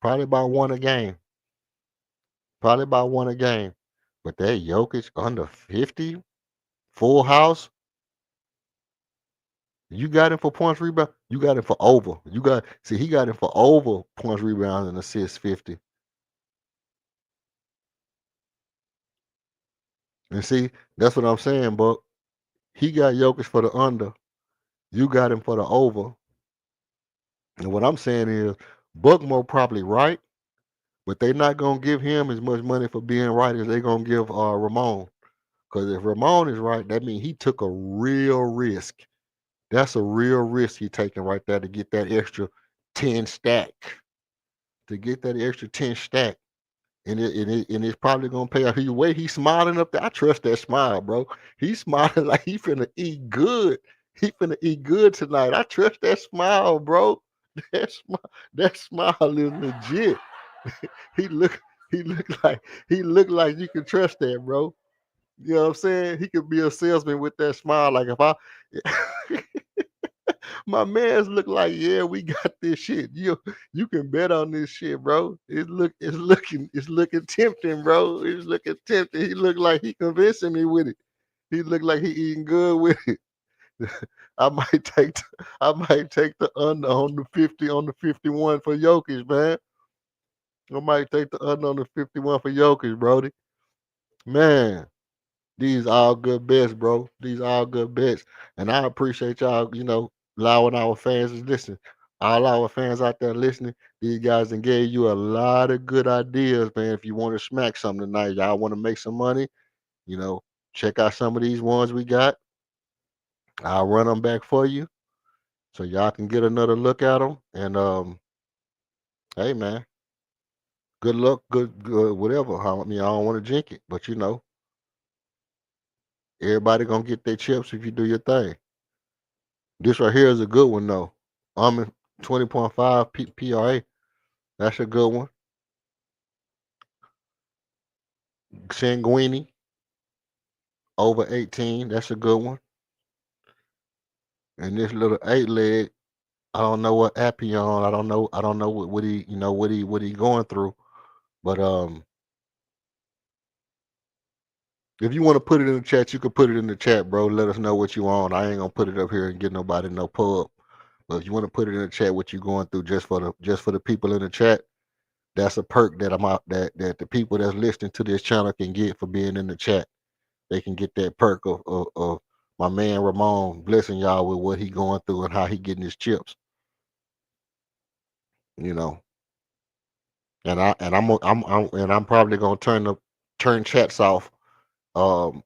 Probably about one a game. Probably about one a game. But that Jokic under 50, full house, you got him for points, rebound. You got him for over. He got him for over points, rebounds, and assists 50. And see, that's what I'm saying, Buck. He got Jokic for the under. You got him for the over. And what I'm saying is, Buckmore probably right, but they're not gonna give him as much money for being right as they're gonna give Ramon. Because if Ramon is right, that means he took a real risk. That's a real risk he taking right there to get that extra 10 stack. To get that extra 10 stack. And it's probably gonna pay off. The way he's smiling up there, I trust that smile, bro. He's smiling like he finna eat good. He finna eat good tonight. I trust that smile, bro. That smile is legit. he look he look like you can trust that, bro. You know what I'm saying? He could be a salesman with that smile. Like, if I my man's look like, yeah, we got this shit. You can bet on this shit, bro. It's looking tempting, bro. It's looking tempting. He look like he convincing me with it. He look like he eating good with it. I might take the under on the 50, on the 51 for Jokic, man. I might take the under on the 51 for Jokic, Brody. Man, these all good bets, bro. These all good bets. And I appreciate y'all, allowing our fans to listen. All our fans out there listening, these guys and gave you a lot of good ideas, man. If you want to smack something tonight, y'all want to make some money, You know, check out some of these ones we got. I'll run them back for you so y'all can get another look at them. And hey man, good luck, good whatever. I mean, I don't want to jinx it, but everybody gonna get their chips if you do your thing. This right here is a good one though. I'm in 20.5 PRA. That's a good one. Sanguini over 18. That's a good one. And this little 8 leg, I don't know what app he on. I don't know what he what he going through. But if you want to put it in the chat, you can put it in the chat, bro. Let us know what you on. I ain't gonna put it up here and get nobody no pub. But if you want to put it in the chat, what you going through, just for the people in the chat, that's a perk that I'm out that the people that's listening to this channel can get for being in the chat. They can get that perk of my man Ramon blessing y'all with what he going through and how he getting his chips. You know, I'm probably gonna turn chats off um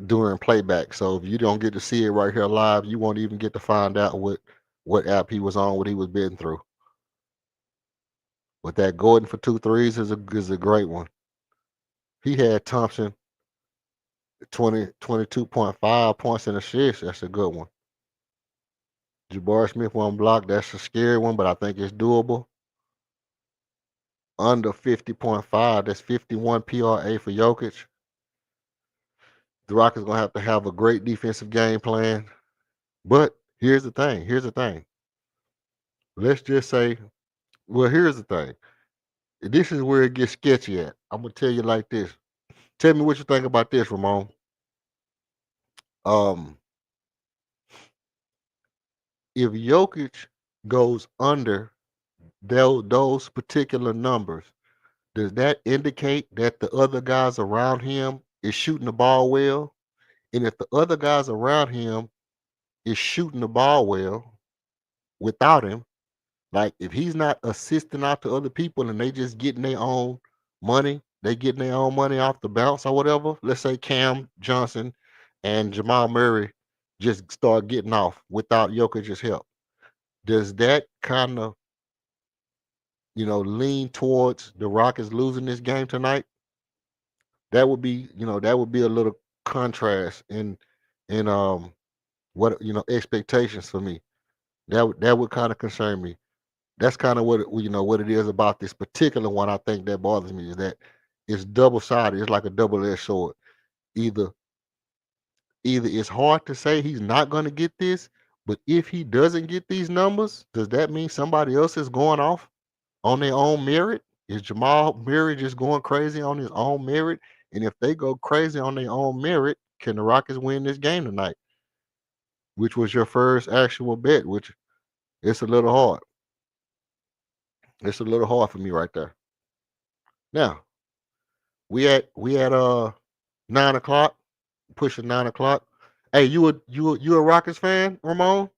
during playback. So if you don't get to see it right here live, you won't even get to find out what app he was on, what he was been through. But that Gordon for 2 threes is a great one. He had Thompson 22.5 points and assists. That's a good one. Jabari Smith one block. That's a scary one, but I think it's doable. Under 50.5. That's 51 PRA for Jokic. The Rockets gonna have to have a great defensive game plan. But here's the thing. Let's just say, well, here's the thing. This is where it gets sketchy at. I'm gonna tell you like this. Tell me what you think about this, Ramon. Um, if Jokic goes under those particular numbers, does that indicate that the other guys around him is shooting the ball well? And if the other guys around him is shooting the ball well without him, like if he's not assisting out to other people and they just getting their own money, they getting their own money off the bounce or whatever. Let's say Cam Johnson and Jamal Murray just start getting off without Jokic's help. Does that kind of lean towards the Rockets losing this game tonight? That would be a little contrast in what expectations for me. That would kind of concern me. That's kind of what it is about this particular one. I think that bothers me is that it's double sided. It's like a double edged sword. Either it's hard to say he's not going to get this, but if he doesn't get these numbers, does that mean somebody else is going off on their own merit? Is Jamal Murray just going crazy on his own merit? And if they go crazy on their own merit, can the Rockets win this game tonight? Which was your first actual bet, which it's a little hard. It's a little hard for me right there. Now, we at 9 o'clock, pushing 9 o'clock. Hey, you a Rockets fan, Ramon?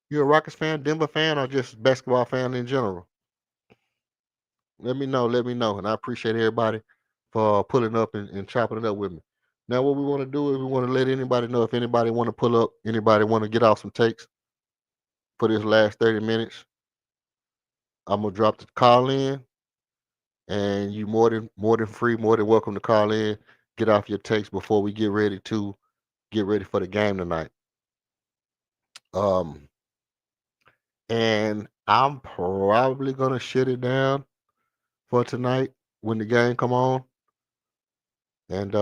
You a Rockets fan, Denver fan, or just basketball fan in general? Let me know. Let me know. And I appreciate everybody for pulling up and chopping it up with me. Now, what we want to do is we want to let anybody know if anybody want to pull up, anybody want to get off some takes for this last 30 minutes. I'm gonna drop the call in, and you more than free, more than welcome to call in, get off your takes before we get ready for the game tonight. Um, and I'm probably gonna shut it down for tonight when the game come on, and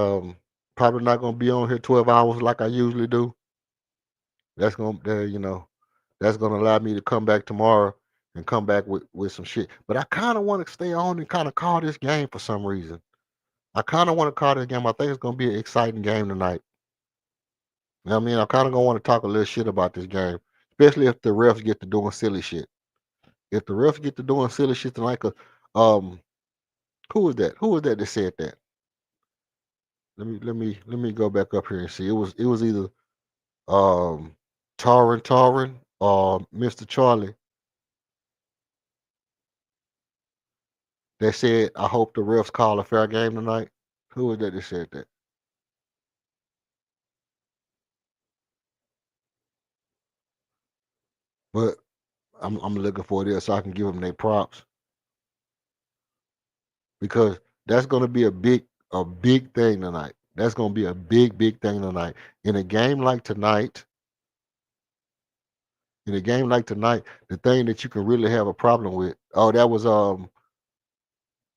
probably not gonna be on here 12 hours like I usually do. That's gonna, that's gonna allow me to come back tomorrow and come back with some shit. But I kind of want to stay on and kind of call this game for some reason. I kind of want to call this game. I think it's gonna be an exciting game tonight. You know what I mean? I kind of gonna want to talk a little shit about this game, especially if the refs get to doing silly shit. If the refs get to doing silly shit like um, who was that? Who was that said that? Let me go back up here and see. It was either um Tarin or Mr. Charlie that said, I hope the refs call a fair game tonight. Who was that said that? But I'm looking for this so I can give them their props because that's gonna be a big thing tonight. That's gonna be a big thing tonight. In a game like tonight, in a game like tonight, the thing that you can really have a problem with. Oh, that was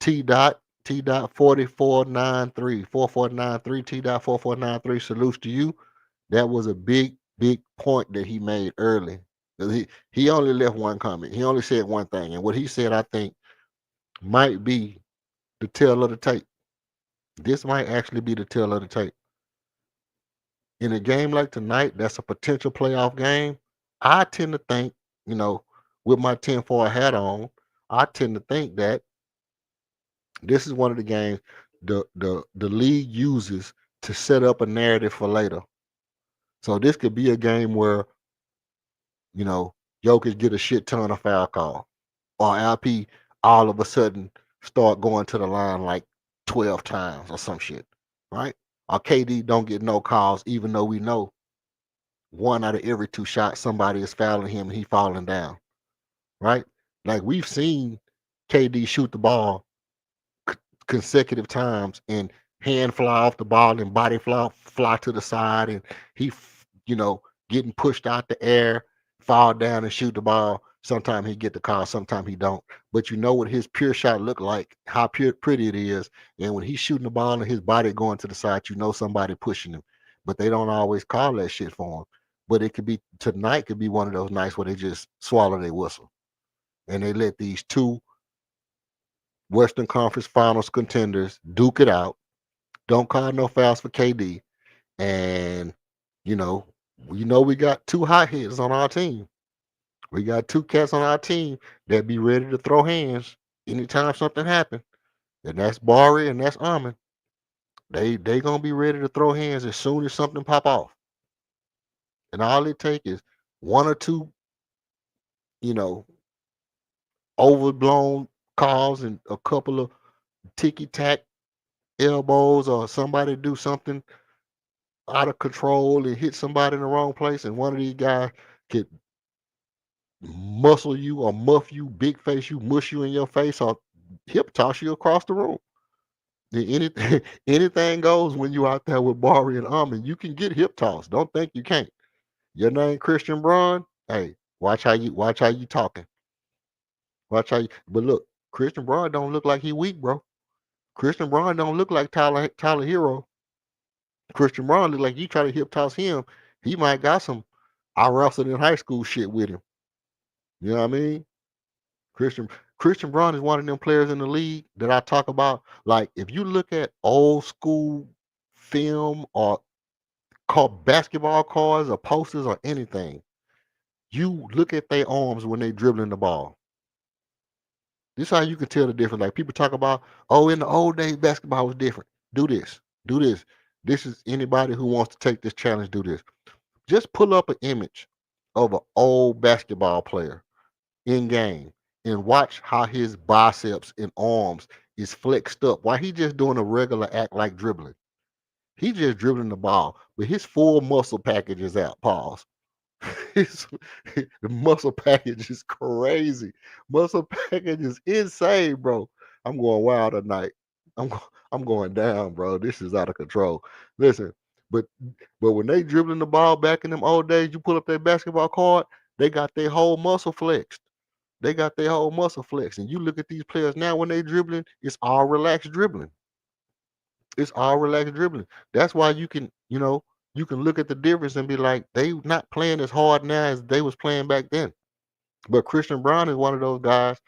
T dot 4493 T dot 4493 salutes to you. That was a big point that he made early. 'Cause he only left one comment. He only said one thing, and what he said I think might be the tail of the tape. This might actually be the tail of the tape. In a game like tonight, that's a potential playoff game. I tend to think, you know, with my 10-4 hat on, I tend to think that this is one of the games the league uses to set up a narrative for later. So this could be a game where, you know, Jokic get a shit ton of foul call, or LP all of a sudden start going to the line like 12 times or some shit, right? Or KD don't get no calls, even though we know one out of every two shots somebody is fouling him and he falling down, right? Like we've seen KD shoot the ball consecutive times and hand fly off the ball and body fly to the side and you know, getting pushed out the air, fall down and shoot the ball. Sometimes he get the call, sometimes he don't. But you know what his pure shot look like, how pretty it is. And when he's shooting the ball and his body going to the side, you know somebody pushing him. But they don't always call that shit for him. But it could be tonight could be one of those nights where they just swallow their whistle and they let these two Western Conference Finals contenders duke it out. Don't call no fouls for KD, and you know, we got two hot hitters on our team. We got two cats on our team that be ready to throw hands anytime something happens, and that's Barry and that's Armin. They gonna be ready to throw hands as soon as something pop off, and all it take is one or two, you know, overblown calls and a couple of ticky tack elbows or somebody do something out of control and hit somebody in the wrong place, and one of these guys could muscle you or muff you, big face you, mush you in your face, or hip toss you across the room. Anything anything goes when you out there with Barry and Armin. You can get hip tossed. Don't think you can't. Your name Christian Braun. Hey, watch how you talking. Watch how you. But look, Christian Braun don't look like he weak, bro. Christian Braun don't look like Tyler Hero. Christian Braun look like you try to hip toss him. He might got some I wrestled in high school shit with him. You know what I mean? Christian Christian Braun is one of them players in the league that I talk about. Like if you look at old school film or basketball cards or posters or anything, you look at their arms when they dribbling the ball. This is how you can tell the difference. Like people talk about, oh, in the old days basketball was different. Do this, do this. This is anybody who wants to take this challenge. Do this. Just pull up an image of an old basketball player in game and watch how his biceps and arms is flexed up. Why he just doing a regular act like dribbling? He just dribbling the ball, but his full muscle package is out. Pause. His, the muscle package is crazy. Muscle package is insane, bro. I'm going wild tonight. I'm going down, bro. This is out of control. Listen, but when they dribbling the ball back in them old days, you pull up their basketball card, they got their whole muscle flexed. They got their whole muscle flexed. And you look at these players now when they dribbling, it's all relaxed dribbling. It's all relaxed dribbling. That's why you can, you can look at the difference and be like, they not playing as hard now as they was playing back then. But Christian Brown is one of those guys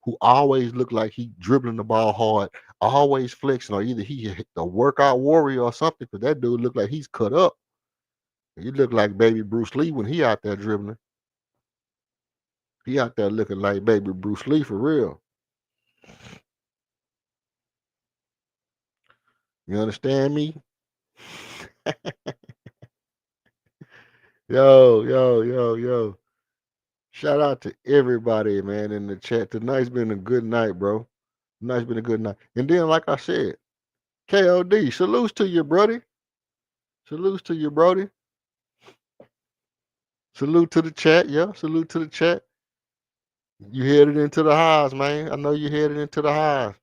who always look like he dribbling the ball hard, always flexing, or either he a workout warrior or something, because that dude look like he's cut up. He look like baby Bruce Lee when he out there dribbling. He out there looking like baby Bruce Lee for real. You understand me? Yo. Shout out to everybody, man, in the chat. Tonight's been a good night, bro. Tonight's been a good night. And then, like I said, KOD, salutes to you, brody. Salutes to you, brody. Salute to the chat. Yeah, salute to the chat. You headed into the highs, man. I know you headed into the highs.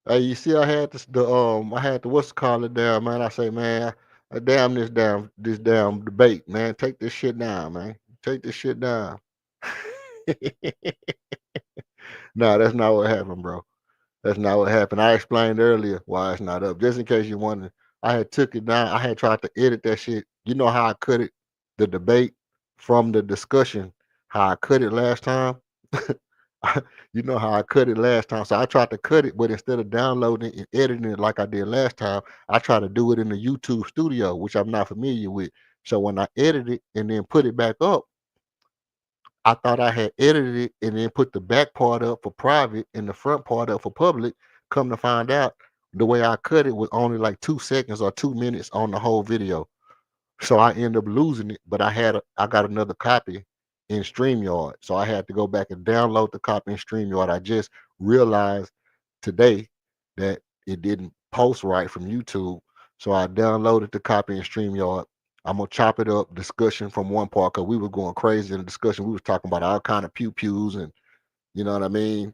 Hey, you see, I had I had the what's it call it down, man. I say, man, damn this damn debate, man. Take this shit down, man. Take this shit down. No, that's not what happened, bro. That's not what happened. I explained earlier why it's not up. Just in case you wondering, I had took it down. I had tried to edit that shit. You know how I cut it, the debate from the discussion, how I cut it last time. You know how I cut it last time. So I tried to cut it, but instead of downloading it and editing it like I did last time, I tried to do it in the YouTube studio, which I'm not familiar with. So when I edit it and then put it back up, I thought I had edited it and then put the back part up for private and the front part up for public. Come to find out, the way I cut it was only like 2 seconds or 2 minutes on the whole video. So I ended up losing it, but I got another copy in StreamYard. So I had to go back and download the copy in StreamYard. I just realized today that it didn't post right from YouTube. So I downloaded the copy in StreamYard. I'm gonna chop it up, discussion from one part, because we were going crazy in the discussion. We was talking about all kind of pew pews and you know what I mean,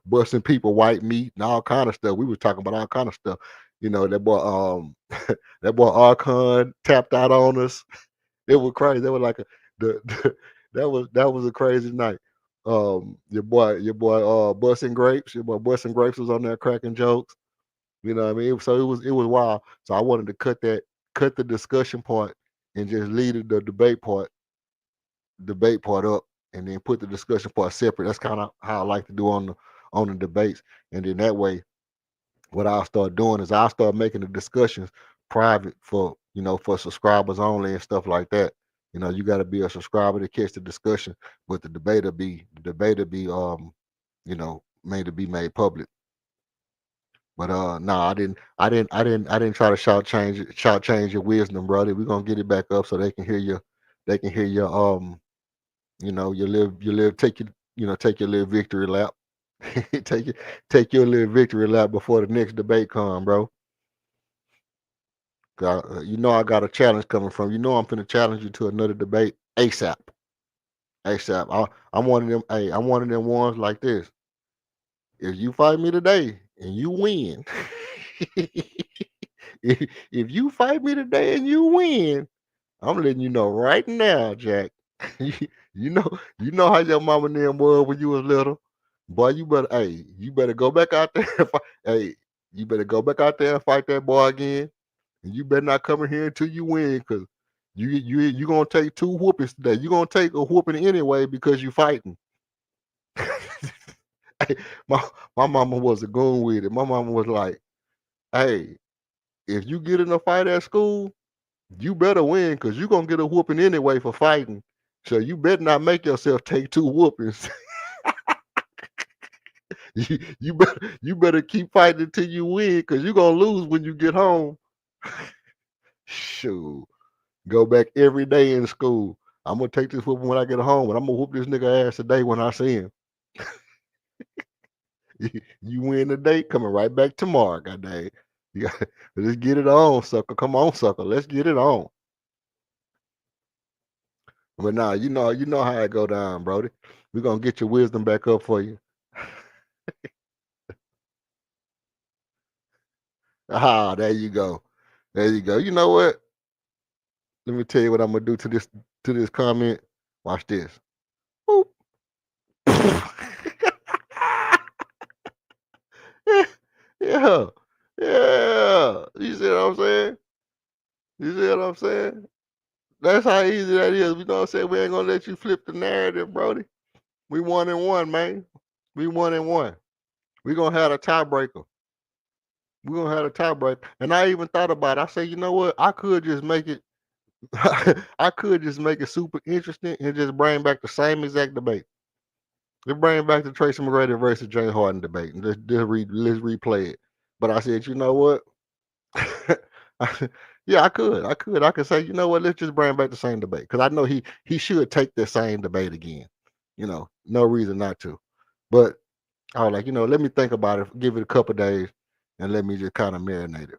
busting people white meat and all kind of stuff. We was talking about all kind of stuff. You know, that boy that boy Archon tapped out on us. It was crazy. That was like the that was a crazy night. Your boy Busting Grapes, your boy Busting Grapes was on there cracking jokes. You know what I mean? So it was wild. So I wanted to cut the discussion part and just leave the debate part up and then put the discussion part separate. That's kind of how I like to do on the debates. And then that way, what I'll start doing is I'll start making the discussions private for for subscribers only and stuff like that. You know, you got to be a subscriber to catch the discussion, but the debate will be made to be made public. But no, I didn't try to shout change your wisdom, brother. We're gonna get it back up so they can hear your take your take your little victory lap. take your take your little victory lap before the next debate come, bro. You know I got a challenge coming from. You know I'm finna challenge you to another debate ASAP. ASAP. I'm one of them. Hey, I'm one of them ones like this. If you fight me today and you win, if you fight me today and you win, I'm letting you know right now, Jack. you, you know how your mama and them was when you was little. Boy, you better go back out there. And fight. Hey, you better go back out there and fight that boy again. And you better not come in here until you win, cause you gonna take two whoopings today. You gonna take a whooping anyway because you fighting. Hey, my mama was a goon with it. My mama was like, "Hey, if you get in a fight at school, you better win because you're gonna get a whooping anyway for fighting. So you better not make yourself take two whoopings. you better keep fighting until you win because you're gonna lose when you get home. Shoot. Go back every day in school. I'm gonna take this whooping when I get home, and I'm gonna whoop this nigga ass today when I see him. You win today, coming right back tomorrow, goddamn. You got, let's get it on, sucker. Come on, sucker. Let's get it on. But nah, you know how it go down, Brody. We're gonna get your wisdom back up for you. Ah, there you go. There you go. You know what? Let me tell you what I'm gonna do to this comment. Watch this. Boop. Yeah. Yeah. You see what I'm saying? You see what I'm saying? That's how easy that is. You know what I'm saying? We ain't gonna let you flip the narrative, Brody. We 1-1, man. We 1-1. We gonna have a tiebreaker. We're gonna have a tiebreaker. And I even thought about it. I said, you know what? I could just make it I could just make it super interesting and just bring back the same exact debate. Let's bring back the Tracy McGrady versus Jay Harden debate and let's replay it. But I said, you know what? Yeah, I could say, you know what? Let's just bring back the same debate because I know he should take the same debate again. You know, no reason not to. But I was like, let me think about it, give it a couple days, and let me just kind of marinate it.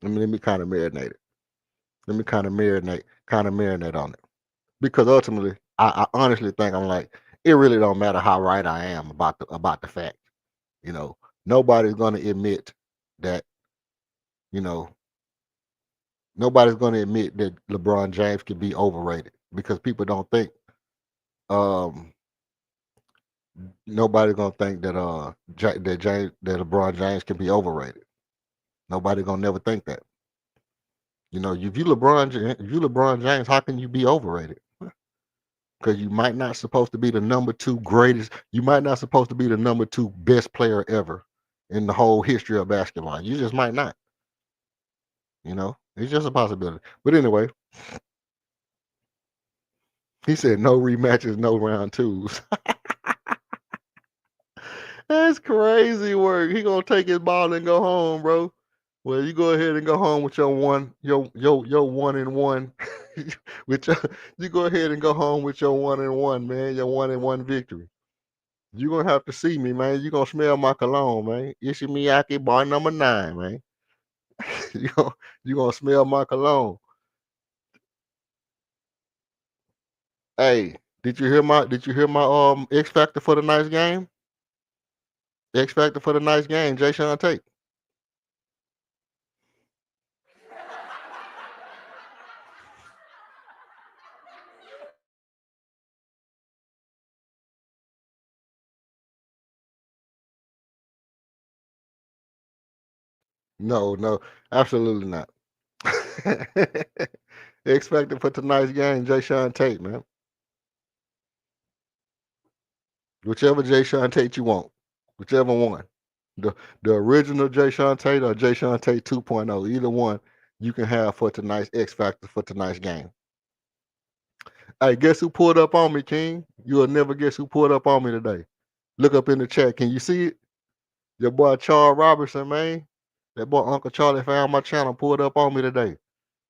Let me kind of marinate it. Let me kind of marinate on it. Because ultimately, I honestly think I'm like, it really don't matter how right I am about the fact. You know, nobody's gonna admit that, you know, nobody's gonna admit that LeBron James can be overrated because people don't think um nobody's gonna think that that LeBron James can be overrated. Nobody gonna never think that. You know, if you LeBron James, how can you be overrated? Because you might not supposed to be the number two greatest. You might not supposed to be the number two best player ever in the whole history of basketball. You just might not. You know, it's just a possibility. But anyway, he said no rematches, no round twos. That's crazy work. He gonna take his ball and go home, bro. Well, you go ahead and go home with your 1-1. with your, you go ahead and go home with your 1-1, man. Your 1-1 victory. You gonna have to see me, man. You gonna smell my cologne, man. Ishi Miyake, bar number 9, man. you gonna you gonna smell my cologne. Hey, did you hear my X factor for the nice game? X factor for the nice game, Jay Sean Tate. No, no, absolutely not. X factor for tonight's game, Jay Sean Tate, man. Whichever Jay Sean Tate you want, whichever one. The the original Jay Sean Tate or Jay Sean Tate 2.0, either one you can have for tonight's X factor for tonight's game. Hey, guess who pulled up on me, King? You'll never guess who pulled up on me today. Look up in the chat. Can you see it? Your boy Charles Robertson, man. That boy Uncle Charlie found my channel, pulled up on me today.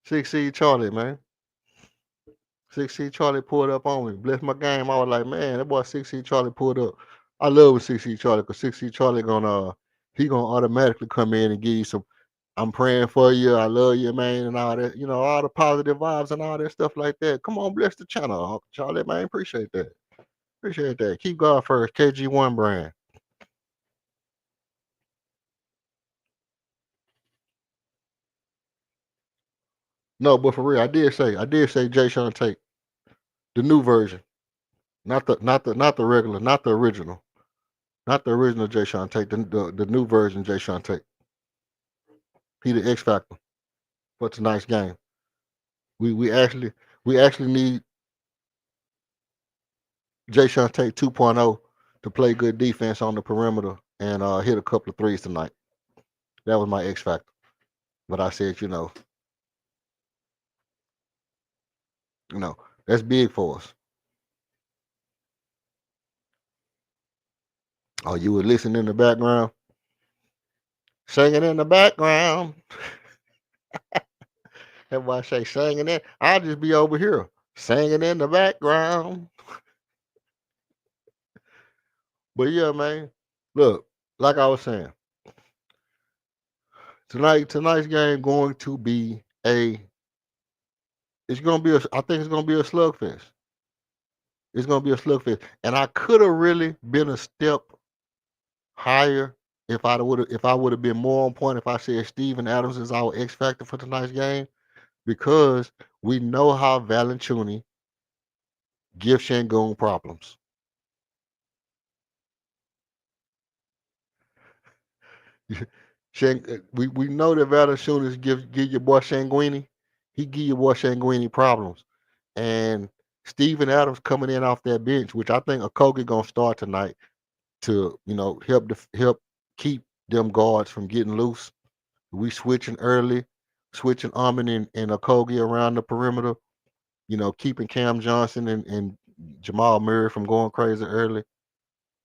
6C Charlie, man. 6C Charlie pulled up on me. Bless my game. I was like, man, that boy 6C Charlie pulled up. I love when 6C Charlie, because 6C Charlie he gonna automatically come in and give you some, I'm praying for you, I love you, man, and all that, all the positive vibes and all that stuff like that. Come on, bless the channel, Uncle Charlie, man. Appreciate that. Appreciate that. Keep God first. KG1 brand. No, but for real, I did say Jay Sean Tate, the new version, not the regular, not the original, not the original Jay Sean Tate, the new version Jay Sean Tate. He the X factor for tonight's game. We actually need Jay Sean Tate 2.0 to play good defense on the perimeter and hit a couple of threes tonight. That was my X factor. But I said, that's big for us. Oh, you were listening in the background, singing in the background. That's why I say singing in. I'll just be over here singing in the background. But yeah, man. Look, like I was saying, tonight's game going to be I think it's gonna be a slugfest. It's gonna be a slugfest. And I could have really been a step higher if I would have been more on point if I said Steven Adams is our X factor for tonight's game, because we know how Valanciunas gives Şengün problems. We know that Valanciunas give your boy Şengün, he give your boy Şengün problems. And Steven Adams coming in off that bench, which I think Okogie gonna start tonight to help keep them guards from getting loose. We switching early, switching Armin and Okogie around the perimeter. Keeping Cam Johnson and Jamal Murray from going crazy early,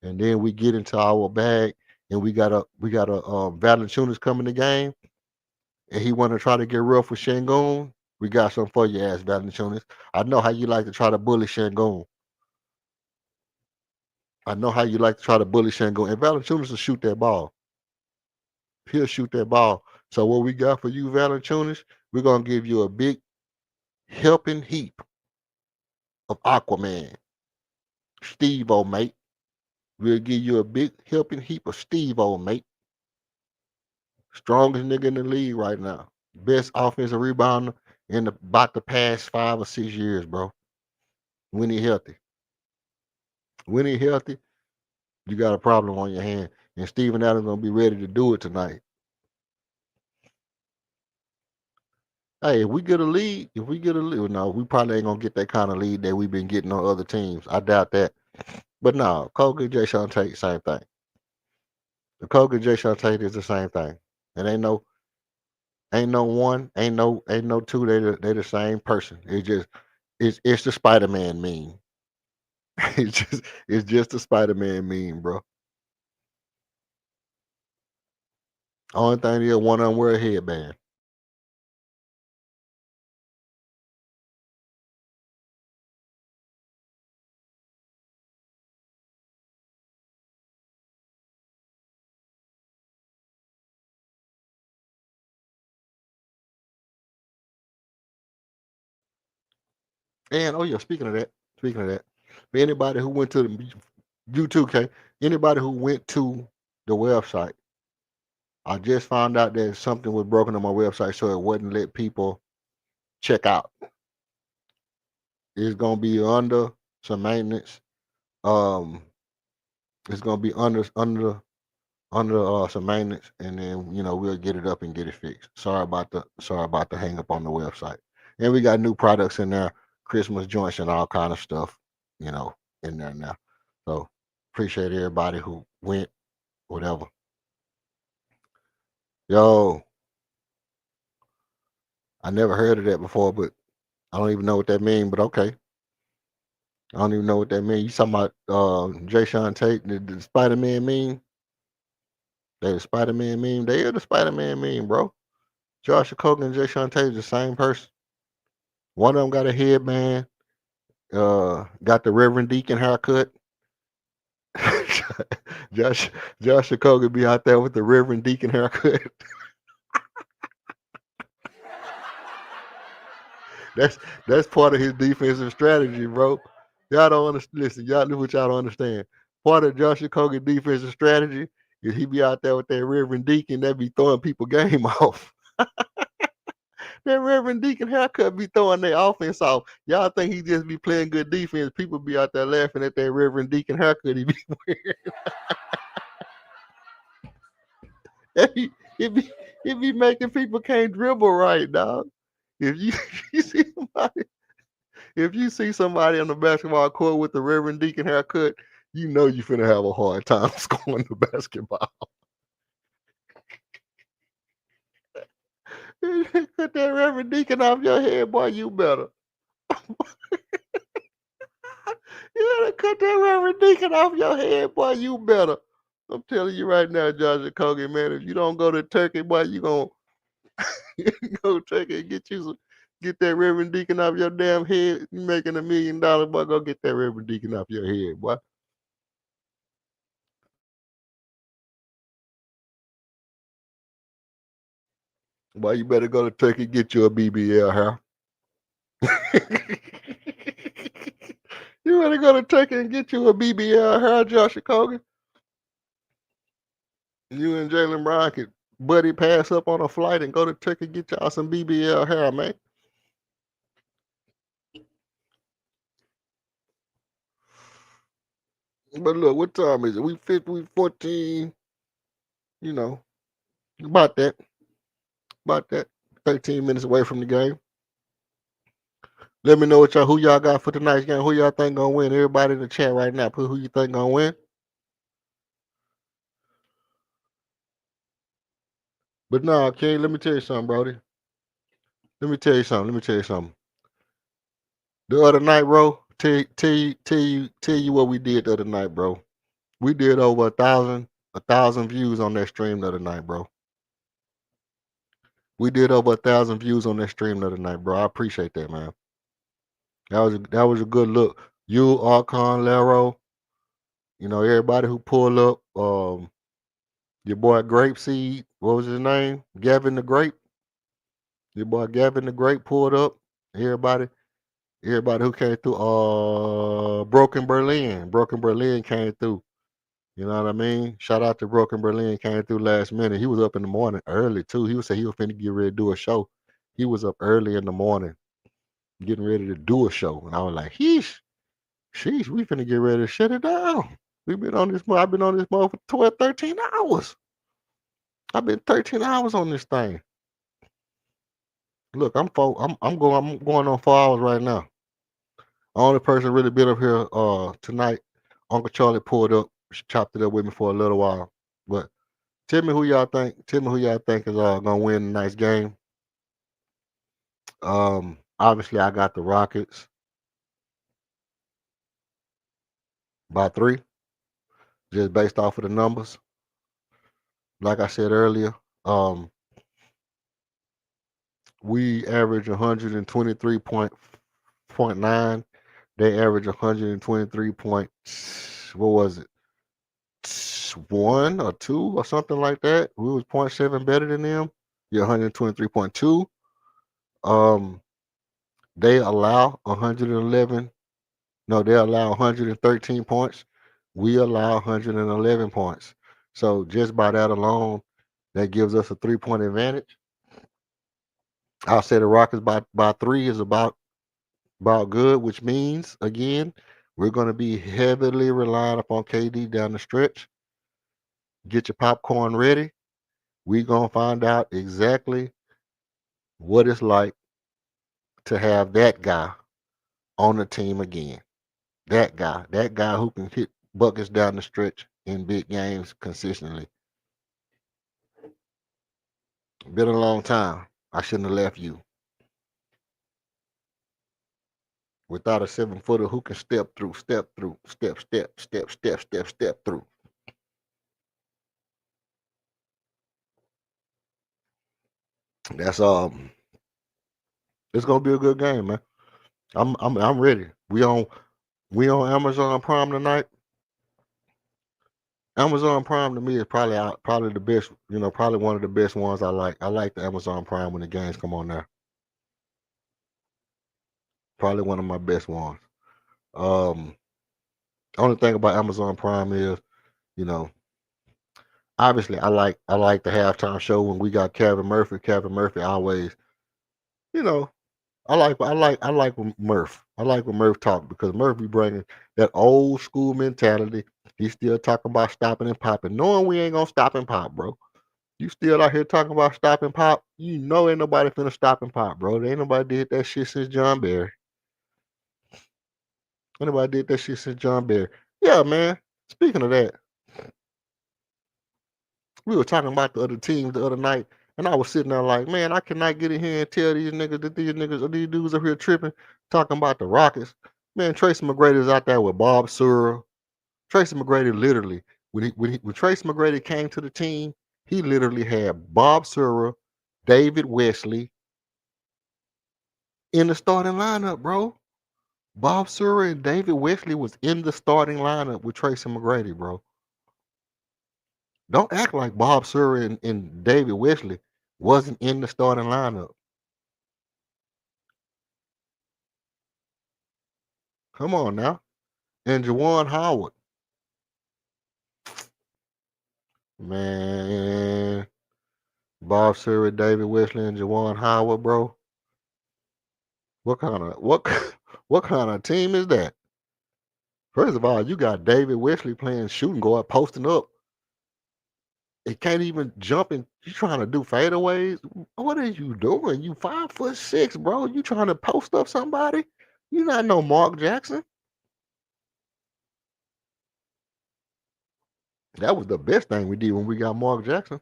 and then we get into our bag, and we got a Valanciunas coming the game, and he want to try to get rough with Şengün. We got something for you, ass Valanciunas. I know how you like to try to bully Şengün. I know how you like to try to bully Şengün. And Valanciunas will shoot that ball. He'll shoot that ball. So what we got for you, Valachunas, we're gonna give you a big helping heap of Aquaman. Steve-O, mate. We'll give you a big helping heap of Steve-O, mate. Strongest nigga in the league right now. Best offensive rebounder in about the past 5 or 6 years, bro. When he healthy. When he healthy, you got a problem on your hand. And Steven Adams gonna be ready to do it tonight. Hey, if we get a lead, no, we probably ain't gonna get that kind of lead that we've been getting on other teams. I doubt that. But no, Koga, Jay Sean Tate, same thing. The Koga, Jay Sean Tate is the same thing. And ain't no one, ain't no two. They the same person. It's the Spider Man meme. It's just the Spider Man meme, bro. Only thing is one of them wear a headband. And oh yeah, speaking of that, for anybody who went to the U2K, anybody who went to the website, I just found out that something was broken on my website, so it wouldn't let people check out. It's gonna be under some maintenance. Um, it's gonna be under some maintenance, and then we'll get it up and get it fixed. Sorry about the hang up on the website. And we got new products in there, Christmas joints and all kind of stuff, you know, in there now. So appreciate everybody who went, whatever. Yo, I never heard of that before, but I don't even know what that means. But okay, I don't even know what that means. You talking about Jay Sean Tate, the Spider Man meme? They the Spider Man meme. They are the Spider Man meme, bro. Josh Kogan and Jay Sean Tate is the same person. One of them got a headband, got the Reverend Deacon haircut. Josh Josh Kogan be out there with the Reverend Deacon haircut. that's that's part of his defensive strategy, bro. Y'all don't understand. Listen, y'all know what y'all don't understand. Part of Josh Kogan defensive strategy is he be out there with that Reverend Deacon that be throwing people game off. That Reverend Deacon haircut be throwing their offense off. Y'all think he just be playing good defense. People be out there laughing at that Reverend Deacon haircut he be wearing. it be making people can't dribble right, dog. If you, you see somebody, if you see somebody on the basketball court with the Reverend Deacon haircut, you know you finna have a hard time scoring the basketball. Cut that Reverend Deacon off your head, boy. You better. You gotta cut that Reverend Deacon off your head, boy. You better. I'm telling you right now, Josh Kogan, man. If you don't go to Turkey, boy, you gonna go to Turkey and get that Reverend Deacon off your damn head. You making $1 million, boy. Go get that Reverend Deacon off your head, boy. Boy, you better go to Turkey and get you a BBL hair. You better go to Turkey and get you a BBL hair, Josh Kogan. You and Jalen Brown could buddy pass up on a flight and go to Turkey and get y'all some BBL hair, man. But look, what time is it? We 14, you know, about that. About that. 13 minutes away from the game. Let me know who y'all got for tonight's game. Who y'all think gonna win? Everybody in the chat right now, put who you think gonna win. But no, King, let me tell you something, Brody. Let me tell you something. The other night, bro, tell you what we did the other night, bro. We did over 1,000 views on that stream the other night, bro. We did over 1,000 views on that stream the other night, bro. I appreciate that, man. That was a good look. You, Archon, Lero, everybody who pulled up, Your boy Grapeseed, what was his name? Gavin the Grape. Your boy Gavin the Grape pulled up. Everybody, everybody who came through. Broken Berlin. Broken Berlin came through. You know what I mean? Shout out to Broken Berlin, came through last minute. He was up in the morning early too. He was saying he was finna get ready to do a show. He was up early in the morning getting ready to do a show. And I was like, sheesh, we finna get ready to shut it down. I've been on this mode for 12, 13 hours. I've been 13 hours on this thing. Look, I'm going on 4 hours right now. Only person really been up here tonight, Uncle Charlie pulled up, chopped it up with me for a little while. But tell me who y'all think. Tell me who y'all think is gonna win the next game. Obviously I got the Rockets by 3, just based off of the numbers. Like I said earlier, we average 123.9. They average 123 point. What was it? 1 or 2 or something like that. We was 0.7 better than them. Yeah, 123.2. They allow 111. No, they allow 113 points. We allow 111 points. So just by that alone, that gives us a 3-point advantage. I'll say the Rockets by 3 is about good, which means again we're going to be heavily relying upon KD down the stretch. Get your popcorn ready. We're going to find out exactly what it's like to have that guy on the team again. That guy who can hit buckets down the stretch in big games consistently. Been a long time. I shouldn't have left you without a 7-footer who can step through, step through. That's It's gonna be a good game, man. I'm ready. We on Amazon Prime tonight. Amazon Prime to me is probably the best. Probably one of the best ones I like. I like the Amazon Prime when the games come on there. Probably one of my best ones. Um, Only thing about Amazon Prime is, you know, obviously I like the halftime show when we got Kevin Murphy. Kevin Murphy always, you know, I like when Murph. I like when Murph talk because Murph be bringing that old school mentality. He's still talking about stopping and popping, knowing we ain't gonna stop and pop, bro. You still out here talking about stop and pop? You know ain't nobody finna stop and pop, bro. Ain't nobody did that shit since John Barry. Ain't nobody did that shit since John Barry. Yeah, man. Speaking of that, we were talking about the other teams the other night, and I was sitting there like, man, I cannot get in here and tell these niggas that these dudes up here tripping, talking about the Rockets. Man, Tracy McGrady's out there with Bob Sura. Tracy McGrady literally, when Tracy McGrady came to the team, he literally had Bob Sura, David Wesley in the starting lineup, bro. Bob Sura and David Wesley was in the starting lineup with Tracy McGrady, bro. Don't act like Bob Sura and David Wesley wasn't in the starting lineup. Come on now. And Juwan Howard. Man. Bob Sura, David Wesley, and Juwan Howard, bro. What kind of what kind of team is that? First of all, you got David Wesley playing shooting guard, posting up. It can't even jump and you trying to do fadeaways. What are you doing? You 5'6", bro. You trying to post up somebody? You not no Mark Jackson. That was the best thing we did when we got Mark Jackson.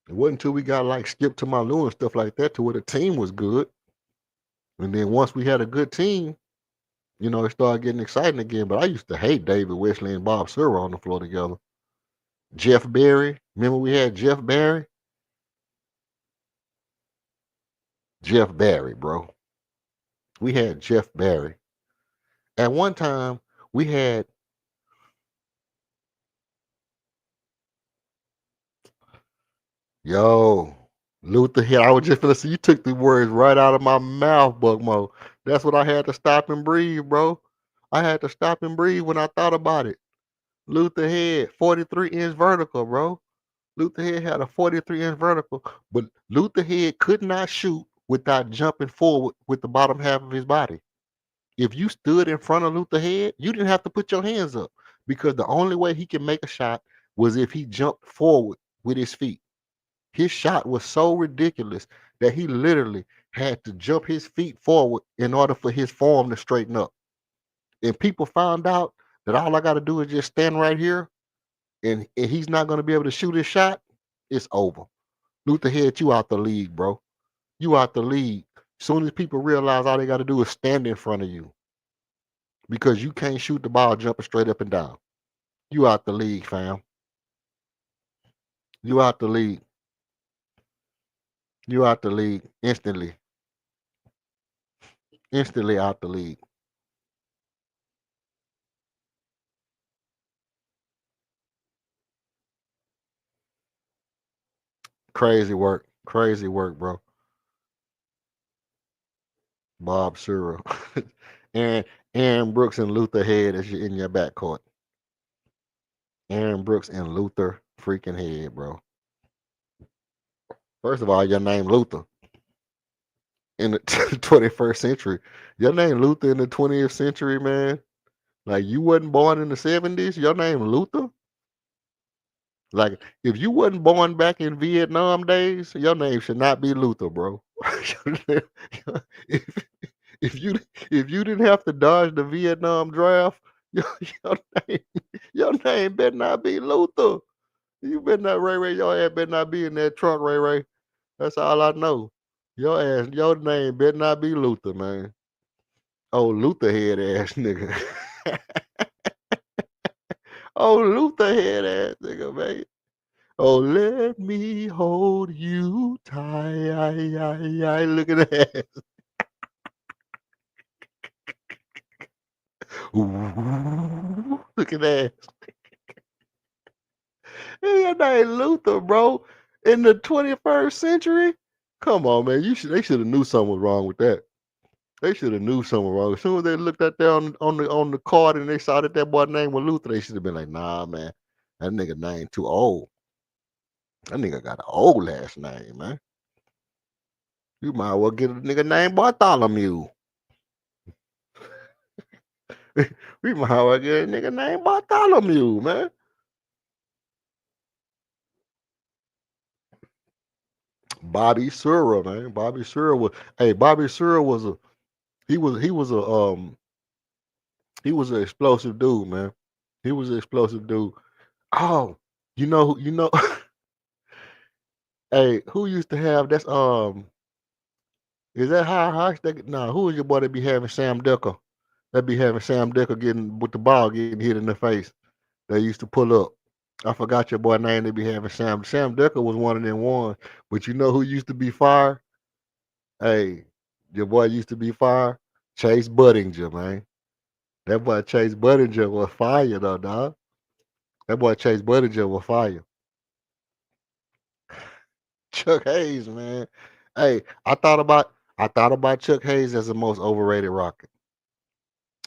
It wasn't until we got like Skip to Malou and stuff like that to where the team was good. And then once we had a good team, it started getting exciting again. But I used to hate David Wesley and Bob Sura on the floor together. Jeff Barry. Remember we had Jeff Barry? Jeff Barry, bro. We had Jeff Barry. At one time, we had Yo, Luther Head. I was just gonna say you took the words right out of my mouth, Buckmo. That's what I had to stop and breathe, bro. I had to stop and breathe when I thought about it. Luther Head, 43-inch vertical, bro. Luther Head had a 43-inch vertical, but Luther Head could not shoot without jumping forward with the bottom half of his body. If you stood in front of Luther Head, you didn't have to put your hands up because the only way he could make a shot was if he jumped forward with his feet. His shot was so ridiculous that he literally had to jump his feet forward in order for his form to straighten up. And people found out that all I got to do is just stand right here and he's not going to be able to shoot his shot. It's over. Luther Head, you out the league, bro. You out the league. Soon as people realize all they got to do is stand in front of you because you can't shoot the ball jumping straight up and down. You out the league, fam. You out the league. You out the league instantly. Instantly out the league. Crazy work. Crazy work, bro. Bob Sura. and Aaron Brooks and Luther Head is in your backcourt. Aaron Brooks and Luther freaking Head, bro. First of all, your name Luther in the 21st century. Your name Luther in the 20th century, man. Like you wasn't born in the 70s, your name Luther? Like if you wasn't born back in Vietnam days, your name should not be Luther, bro. if, if you if you didn't have to dodge the Vietnam draft, your name your name better not be Luther. You better not Ray Ray. Your ass better not be in that trunk, Ray Ray. That's all I know. Your name better not be Luther, man. Oh, Luther head ass nigga. Oh, Luther head ass nigga, man. Oh, let me hold you tight. Look at that. Ooh, look at that. Your name Luther, bro. In the 21st century? Come on, man. They should have knew something was wrong with that. They should have knew something wrong. As soon as they looked at that on the card and they saw that boy name was Luther, they should have been like, nah, man. That nigga name too old. That nigga got an old last name, man. You might as well get a nigga named Bartholomew. We might as well get a nigga named Bartholomew, man. Bobby Sura, man. Bobby Sura was he was an explosive dude, man. He was an explosive dude. Oh, you know hey, who used to have that's is that high nah, who is your boy that be having Sam Decker? That be having Sam Decker getting with the ball getting hit in the face. They used to pull up. I forgot your boy name. They be having Sam. Sam Decker was one of them ones. But you know who used to be fire? Hey, your boy used to be fire. Chase Budinger, man. That boy Chase Budinger was fire though, dog. That boy Chase Budinger was fire. Chuck Hayes, man. Hey, I thought about Chuck Hayes as the most overrated Rocket.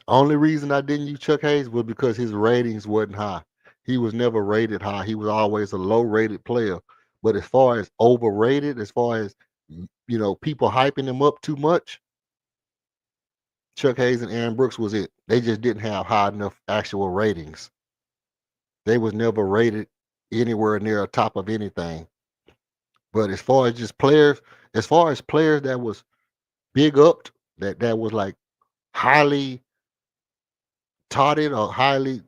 Only reason I didn't use Chuck Hayes was because his ratings wasn't high. He was never rated high. He was always a low rated player. But as far as overrated, as far as people hyping him up too much, Chuck Hayes and Aaron Brooks was it. They just didn't have high enough actual ratings. They was never rated anywhere near the top of anything. But as far as just players, as far as players that was big upped, that was like highly touted or highly,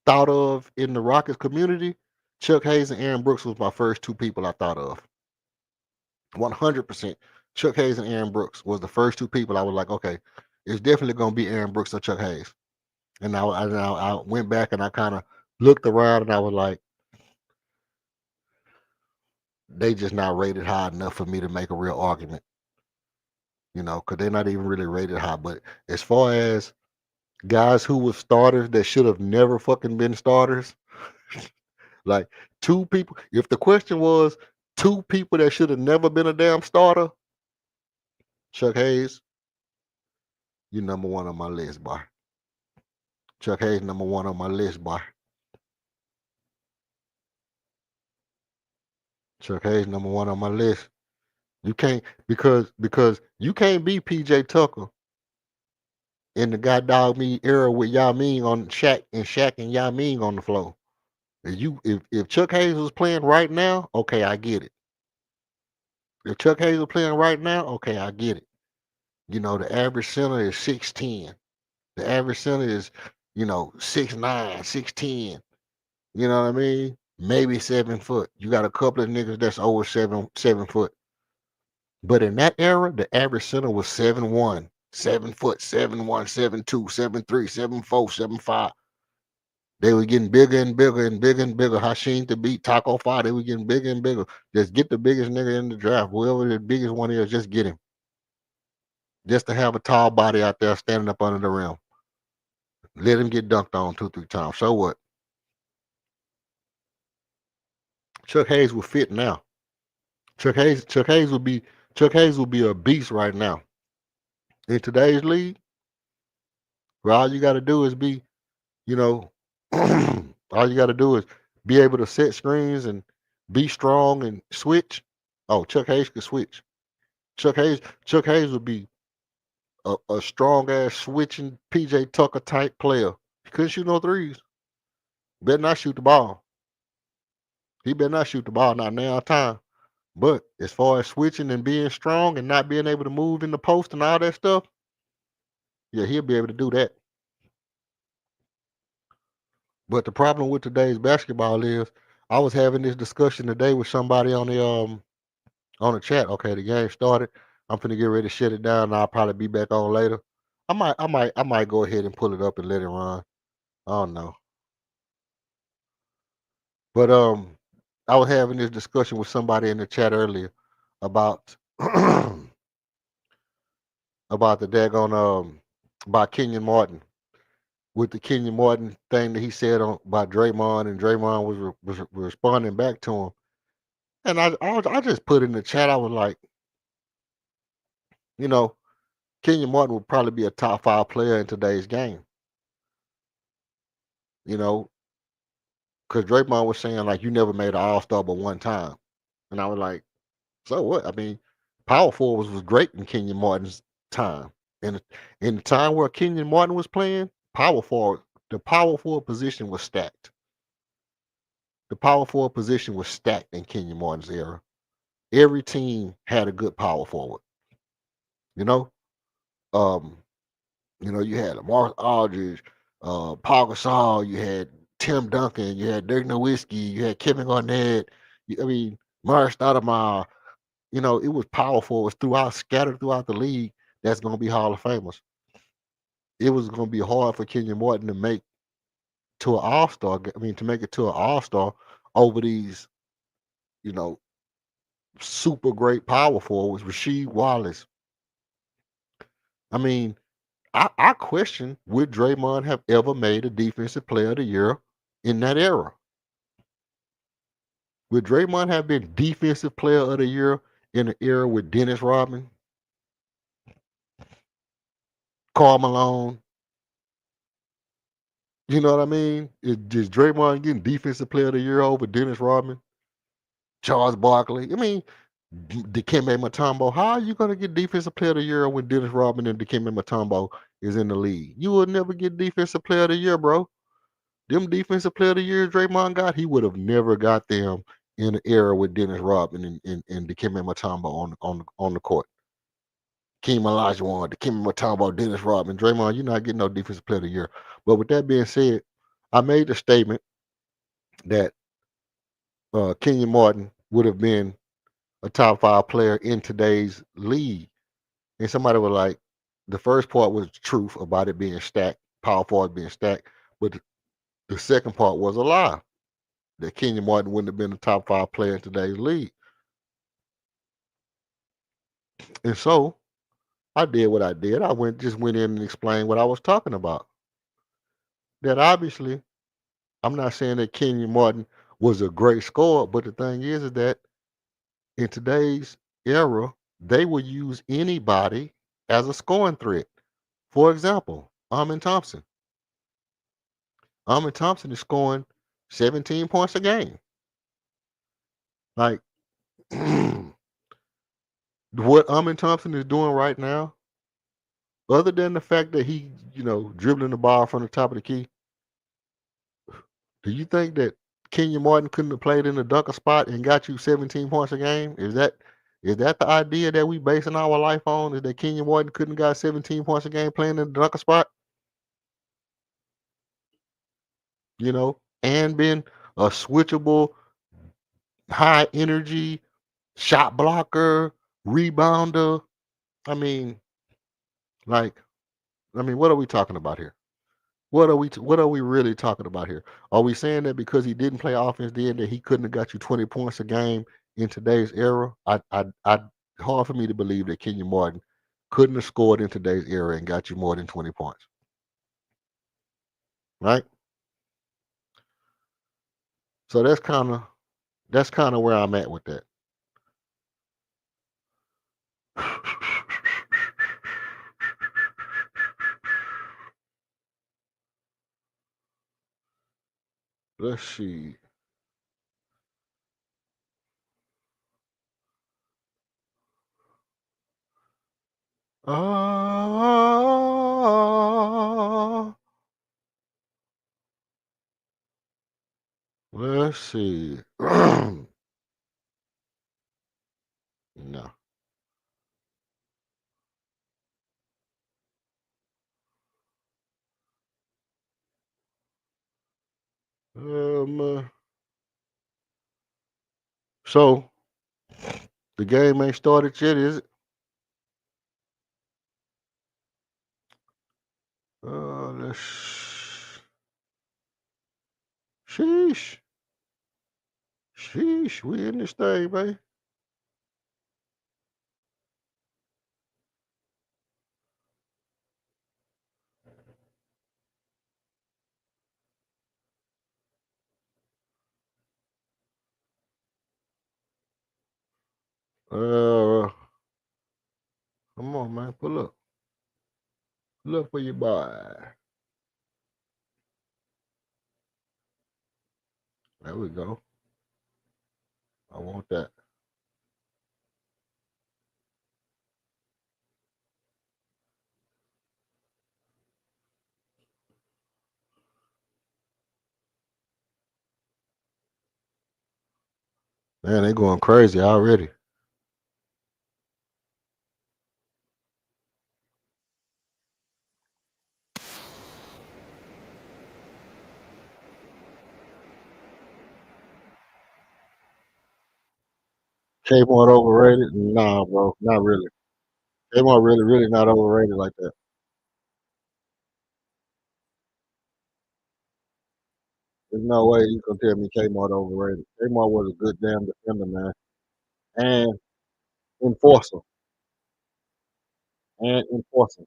thought of in the Rockets community, Chuck Hayes and Aaron Brooks was my first two people I thought of. 100%. Chuck Hayes and Aaron Brooks was the first two people I was like, okay, it's definitely going to be Aaron Brooks or Chuck Hayes. And I went back and I kind of looked around and I was like, they just not rated high enough for me to make a real argument. Because they're not even really rated high. But as far as guys who were starters that should have never fucking been starters, Like two people. If the question was two people that should have never been a damn starter, Chuck Hayes, you number one on my list, boy. Chuck Hayes, number one on my list, boy. Chuck Hayes, number one on my list. You can't because you can't be PJ Tucker in the God Dog Me era with Yao Ming on Shaq and Yao Ming on the floor. If Chuck Hayes was playing right now, okay, I get it. If Chuck Hayes was playing right now, okay, I get it. You know, the average center is 6'10". The average center is, 6'9", 6'10". You know what I mean? Maybe 7 foot. You got a couple of niggas that's over 7 foot. But in that era, the average center was 7'1", 7 foot, 7'1", 7'2", 7'3", 7'4", 7'5". They were getting bigger and bigger and bigger and bigger. Hashim to beat Taco 5, they were getting bigger and bigger. Just get the biggest nigga in the draft. Whoever the biggest one is, just get him. Just to have a tall body out there standing up under the rim. Let him get dunked on 2-3 times. So what? Chuck Hayes will fit now. Chuck Hayes will be a beast right now. In today's league, where all you got to do is be, all you got to do is be able to set screens and be strong and switch. Oh, Chuck Hayes could switch. Chuck Hayes would be a strong ass switching PJ Tucker type player. He couldn't shoot no threes. Better not shoot the ball. He better not shoot the ball, not now time. But as far as switching and being strong and not being able to move in the post and all that stuff, yeah, he'll be able to do that. But the problem with today's basketball is, I was having this discussion today with somebody on the chat. Okay, the game started. I'm finna get ready to shut it down. And I'll probably be back on later. I might go ahead and pull it up and let it run. I don't know. But I was having this discussion with somebody in the chat earlier about about the daggone about Kenyon Martin, with the Kenyon Martin thing that he said about Draymond, and Draymond was responding back to him. And I just put in the chat, I was like, Kenyon Martin would probably be a top 5 player in today's game. Because Draymond was saying, like, you never made an All-Star but one time. And I was like, so what? I mean, power forwards was great in Kenyon Martin's time. And in the time where Kenyon Martin was playing, the power forward position was stacked. The power forward position was stacked in Kenyon Martin's era. Every team had a good power forward. You had Lamar Aldridge, Paul Gasol, you had Tim Duncan, you had Dirk Nowitzki, you had Kevin Garnett. Murray Stoudemire. It was power forwards scattered throughout the league that's going to be Hall of Famers. It was going to be hard for Kenyon Martin to make to an All-Star. To make it to an All-Star over these, super great power forwards, Rasheed Wallace. I question, would Draymond have ever made a Defensive Player of the Year in that era? Would Draymond have been Defensive Player of the Year in an era with Dennis Rodman, Karl Malone? You know what I mean? Is Draymond getting Defensive Player of the Year over Dennis Rodman, Charles Barkley? Dikembe Mutombo. How are you going to get Defensive Player of the Year when Dennis Rodman and Dikembe Mutombo is in the league? You will never get Defensive Player of the Year, bro. Them Defensive Player of the Year Draymond got, he would have never got them in the era with Dennis Rodman and Dikembe Mutombo on the court. Keem Olajuwon, Dikembe Mutombo, Dennis Rodman, Draymond, you're not getting no Defensive Player of the Year. But with that being said, I made the statement that Kenyon Martin would have been a top 5 player in today's league. And somebody was like, the first part was truth about it being stacked, power forward being stacked. But the second part was a lie, that Kenyon Martin wouldn't have been a top 5 player in today's league. And so I did what I did. I went in and explained what I was talking about. That obviously, I'm not saying that Kenyon Martin was a great scorer. But the thing is that in today's era, they will use anybody as a scoring threat. For example, Amin Thompson. Amin Thompson is scoring 17 points a game. Like what Amin Thompson is doing right now, other than the fact that he, dribbling the ball from the top of the key, do you think that Kenya Martin couldn't have played in the dunker spot and got you 17 points a game? Is that the idea that we basing our life on? Is that Kenya Martin couldn't got 17 points a game playing in the dunker spot? And been a switchable, high energy shot blocker, rebounder. I mean, like, what are we talking about here? What are we really talking about here? Are we saying that because he didn't play offense then that he couldn't have got you 20 points a game in today's era? I hard for me to believe that Kenya Martin couldn't have scored in today's era and got you more than 20 points. Right? So that's kind of where I'm at with that. Let's see. Let's see. No. So the game ain't started yet, is it? Let's. Sheesh. Sheesh. We in this thing, man. Uh, Come on, man. Pull up. Pull up for your boy. There we go. I want that. Man, they going crazy already. Kmart overrated? Nah, bro. Not really. Kmart really, really not overrated like that. There's no way you can tell me Kmart overrated. Kmart was a good damn defender, man. And enforcer. And enforcer.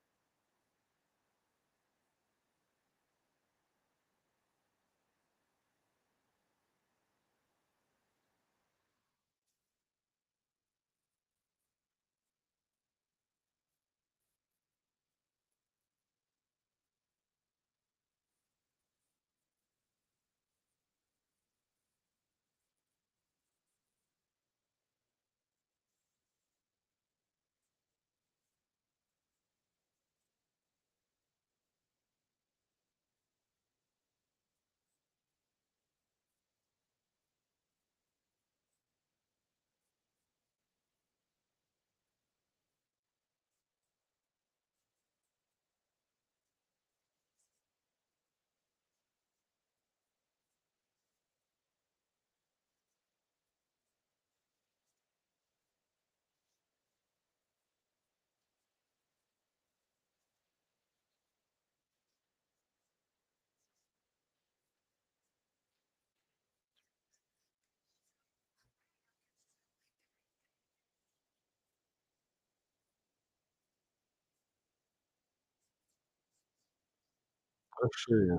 Let's see.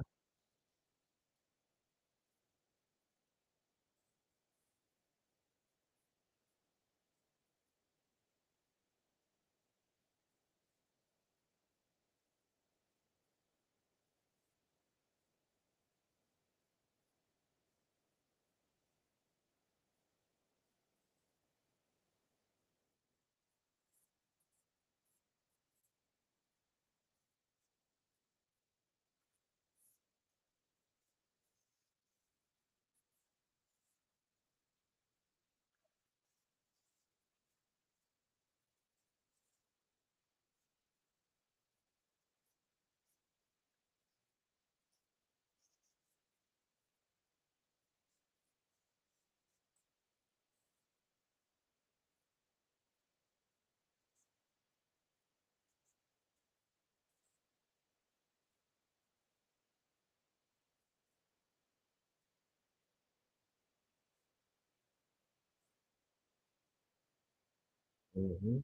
Mm-hmm.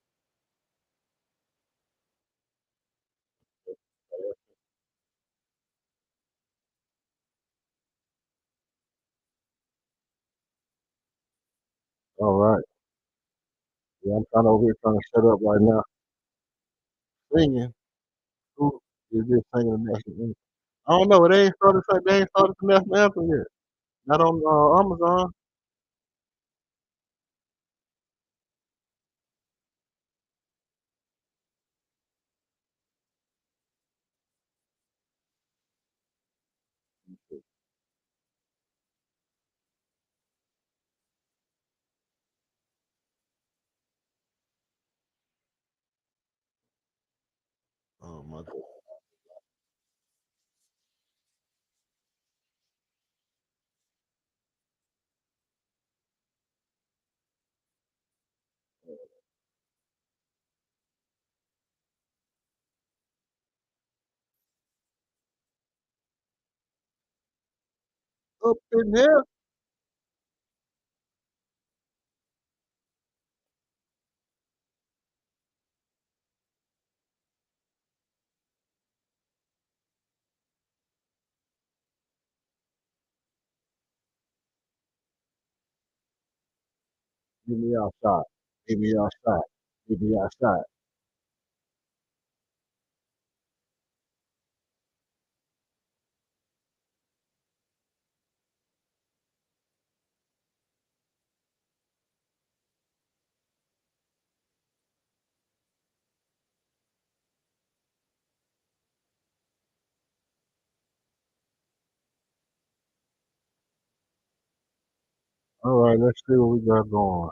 All right. Yeah, I'm trying over here trying to shut up right now. Singing. Who is this singing the national anthem? I don't know. They ain't started the national anthem yet. Not on Amazon. Oh my God. Up in here. Give me your shot. Give me your shot. Give me your shot. All right, let's see what we got going.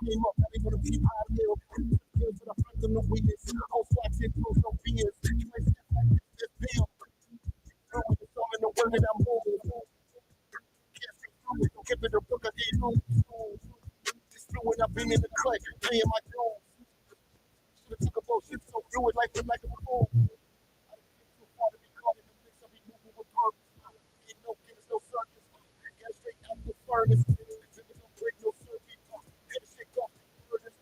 Came up, they wanna be high level. Good for the front of the weakness. Host wax it, close no beers. This bill. Throwing the song in the word that I'm moving. Can't see through it. Don't give it a book, I gave room. Just fluid, I've been in the cut, playing my dues. Should've took a bullshit, so do it like a fool. I didn't get too far to be caught in the mix. I be moving with purpose. Ain't no kids, no circus. Got straight out the furnace. Niggas don't break no circuit. Get a shake off the furnace.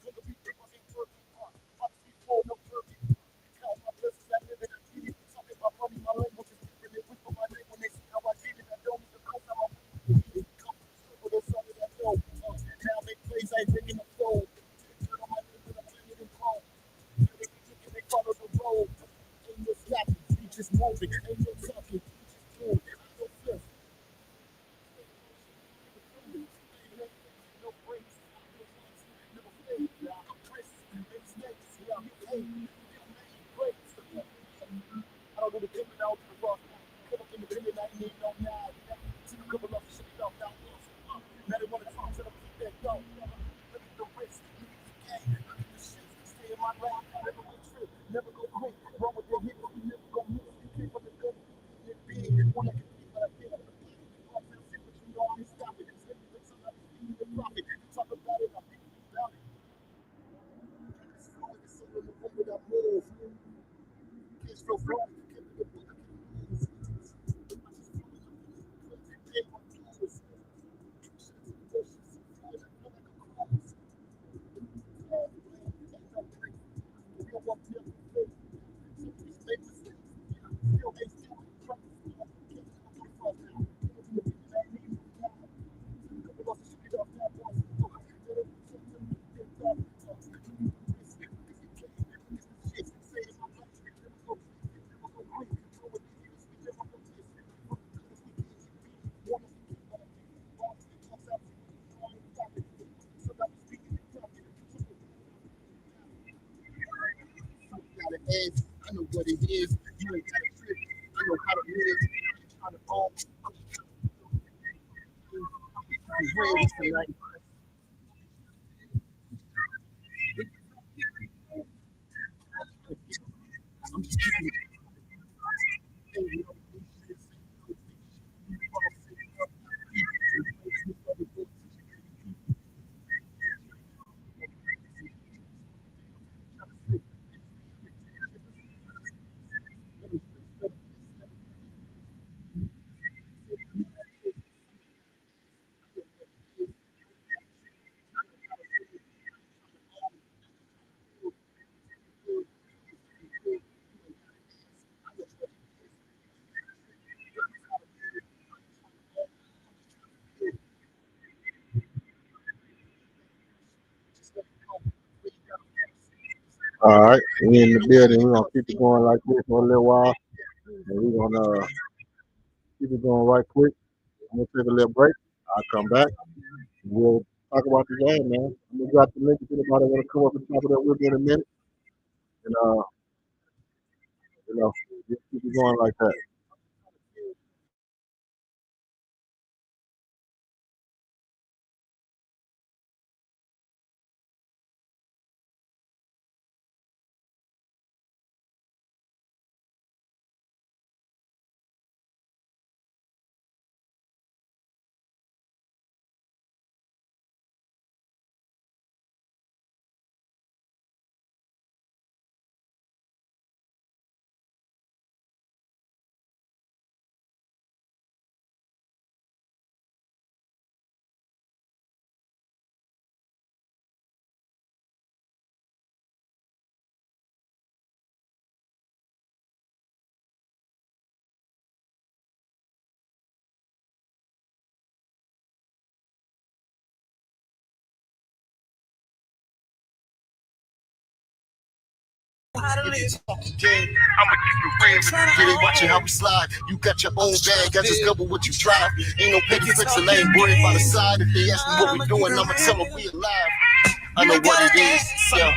Look at me, think I ain't working. Obviously, full no turkey. Count my blessings, I live it. I need it. Talking about money, my language is different. They whisper my name when they see how I did it. I don't need the coast, I'm a with a song that I know. Now make plays, I ain't taking the phone. Turn on my name when I'm playing in chrome. They follow the road. Ain't no stopping, we just moving. Ain't no talking, we just doing. I no flip. No breaks, no ones, never fade. I'm Chris, big snakes, yeah, you hate. Breaks. I don't really give it out to the rock. Come up in the building, I ain't need no nine. Took a couple of shit off, now lost. Now they wanna talk to them, keep that go. Look at the wrist, look at the game. Look at the shit, stay in my lap. Never go trip, never go quick. Wrong with the hit, but we never go miss. You came from the good, it big. One I can beat, but I can't. But you know I ain't stopping. It's every place I'm not feeding the profit. Talk about it, I'm thinking about it. It's flowing, it's all in the room that I move. Kids feel wrong, give me the book, I can lose. Pay my dues. Gotta ask, I know what it is. You ain't gotta trip. I know how to live. All right, we in the building. We're gonna keep it going like this for a little while, and we're gonna keep it going right quick. I'm gonna take a little break. I'll come back. We'll talk about the game, man. I'm gonna drop the link if anybody wanna come up and talk about it with me in a minute, and just keep it going like that. I'ma keep it real. Get it, watching how we slide. You got your own bag, I just cover what you drive. Ain't no petty tricks and ain't worried by the side. If they ask me what we doing, I'ma tell them we alive. I know what it is, yeah.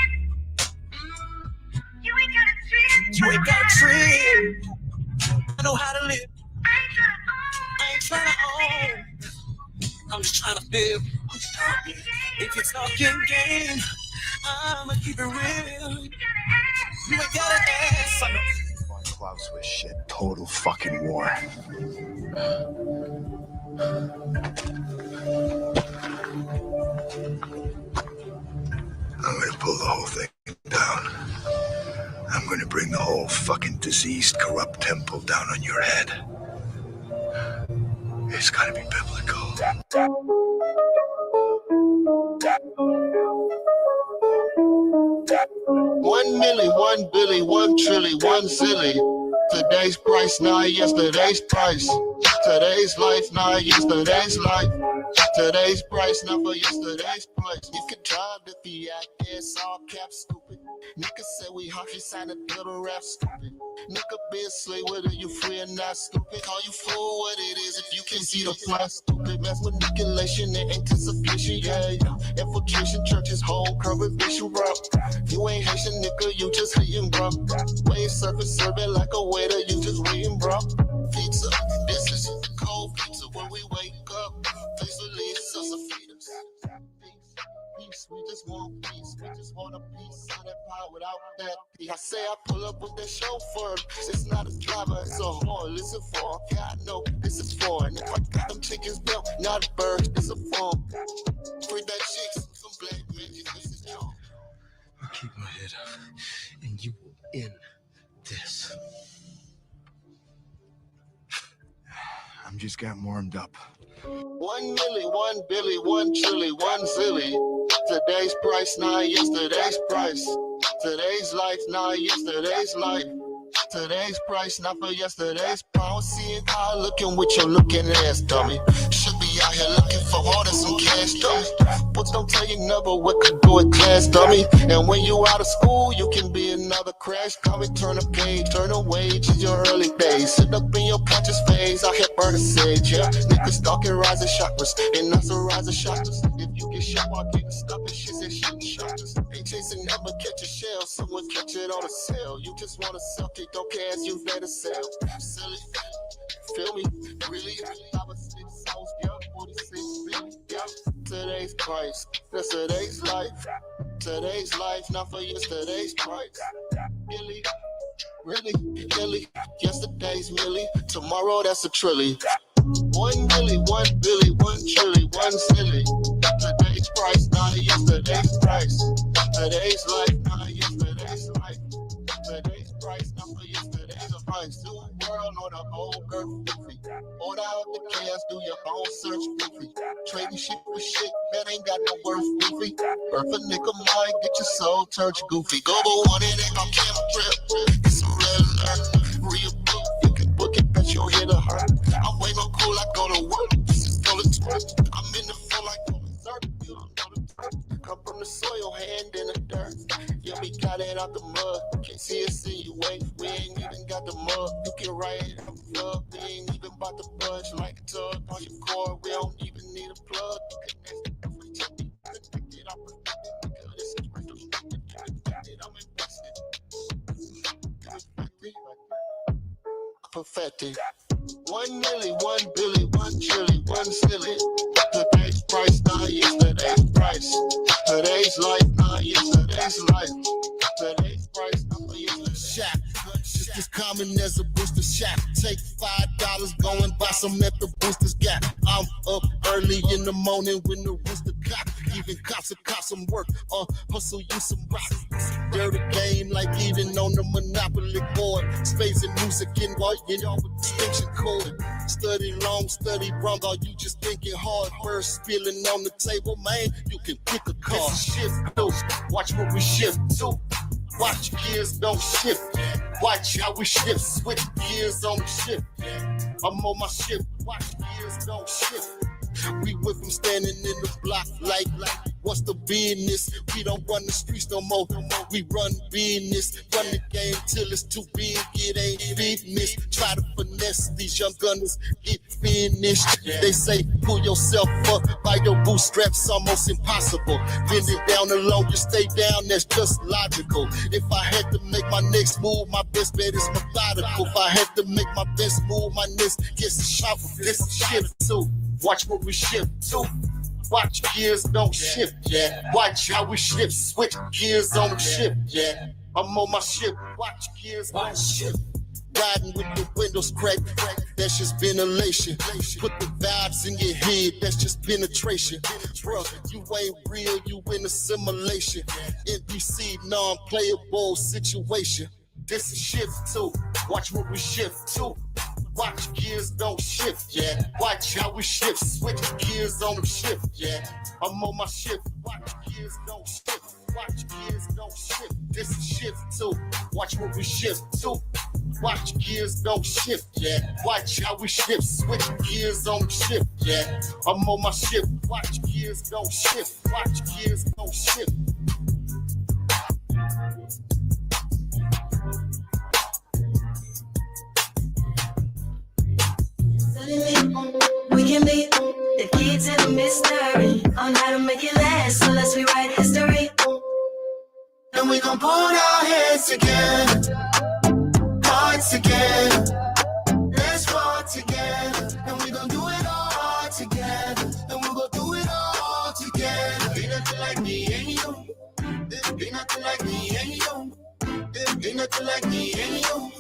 You ain't got a trip. I know how to live. I ain't trying to own. I'm just trying to live. If you're talking game, I'ma keep it real. You ain't got an ass. Klaus was shit. Total fucking war. I'm gonna pull the whole thing down. I'm gonna bring the whole fucking diseased, corrupt temple down on your head. It's gotta be biblical. 1 million, 1 billion, 1 trillion, 1 zillion. Today's price, not yesterday's price. Today's life, not yesterday's life. Today's price, not for yesterday's price. You can try to be out there, it's all cap stupid. Niggas say we hot, she signed a little rap stupid. Nigga be a slave, whether you free or not stupid. Call you fool what it is if you can see the fly stupid. Mass manipulation and anticipation, yeah. Infiltration, churches, whole curvature, bro. You ain't Haitian, nigga, you just hating, bro. Way surface, serving like a waiter, you just waiting, bro. Pizza, this is cold pizza when we wake up. Place release us a fetus. Peace, we just want peace. We just want a piece of that power without that peace. I say I pull up with that chauffeur. It's not a driver, it's a horn. Listen for, yeah, I know this is for. And if I got them chickens built, not a bird, it's a form. Free that chicks, some black men, this is y'all. I'll keep my head up, and you will end this. I'm just getting warmed up. 1 million, 1 billion, 1 trillion, 1 zillion. Today's price, not yesterday's price. Today's life, not yesterday's life. Today's price, not for yesterday's power. Seeing how looking with your looking ass, dummy. Should be out here looking for more than some cash, dummy. Books don't tell you never what could go in class, dummy. And when you out of school, you can be another crash. Dummy, turn a page, turn away to your early days. Sit up in your conscious phase, I hit burn a sage, yeah. Niggas stalking rising chakras, and not so rising chakras. If you get shot while getting stuck, and shit said shooting chakras. Ain't chasing that I'ma catch a shell, someone catch it on a cell. You just wanna suck it, don't care, you better sell. Silly, feel me? Really? I was 6 souls, yeah, 46 billion, yeah. Today's price, that's today's life. Today's life, not for yesterday's price. Really? Really? Yesterday's milli, tomorrow that's a trilly. 1 milli, 1 billy, 1 trilly, 1 silly. Today's price, not yesterday's price. Today's life, not yesterday's life. Today's price, not for yesterday's price. New world or the whole earth goofy. Order out the gas, do your own search goofy. Trading shit for shit that ain't got no worth goofy. Birth a nigga mind, get your soul church goofy. Go but one, it ain't gon' camera trip. It's a red alert. Real book, you can book it, bet you'll hit a hurt. I'm way more cool, I go to work. This is full of twerk. I'm in the flow like I'm berserk. You don't know the turk. Come from the soil, hand in the dirt. Yeah, we got it out the mud. Can't see us in you wait. We ain't even got the mud. You can write it out the plug. We ain't even about to budge like a tug on your cord. We don't even need a plug. Perfected. 1 milli, 1 billy, 1 trilly, 1 silly. Today's price, not yesterday's price. Today's life, not yesterday's life. Today's price, not yesterday's shot. Just as common as a booster shot. Take $5, go and buy some at the booster's got. I'm up early in the morning when the rooster cock. Even cops will cop some work or hustle you some rock. Dirty game like even on the Monopoly board. Space and music in white, you know, with distinction code. Study long, study wrong, or you just thinking hard. Birds spilling on the table, man, you can pick a card. Shift, watch what we shift to. Watch gears don't shift. Watch how we shift. Switch gears on the shift. I'm on my shift. Watch gears don't shift. We went from standing in the block like what's the business? We don't run the streets no more. We run business. Run the game till it's too big. It ain't business. Try to finesse these young gunners. Get finished. They say pull yourself up by your bootstraps. Almost impossible. Bend it down alone. You stay down. That's just logical. If I had to make my next move, my best bet is methodical. If I had to make my best move, my next gets a shot for this shift too. Watch what we shift to. Watch gears don't shift, yeah. Watch how we shift, switch gears on the shift, yeah. I'm on my shift, watch gears don't shift. Riding with the windows cracked, that's just ventilation. Put the vibes in your head, that's just penetration. Bruh, you ain't real, you in a simulation. NPC, non-playable situation. This is shift too. Watch what we shift to. Watch gears don't shift, yeah. Watch how we shift, switch gears on the shift, yeah. I'm on my shift, watch gears don't shift. Watch gears don't shift, this is shift too. Watch what we shift to. Watch gears don't shift, yeah. Watch how we shift, switch gears on the shift, yeah. I'm on my shift, watch gears don't shift. Watch gears don't shift. We can be the key to the mystery on how to make it last. So let's rewrite history. And we gon' put our heads together, hearts together. Let's walk together. And we gon' do it all together. And we gon' do it all together. Ain't nothing like me and you. Ain't nothing like me and you. Ain't nothing like me and you.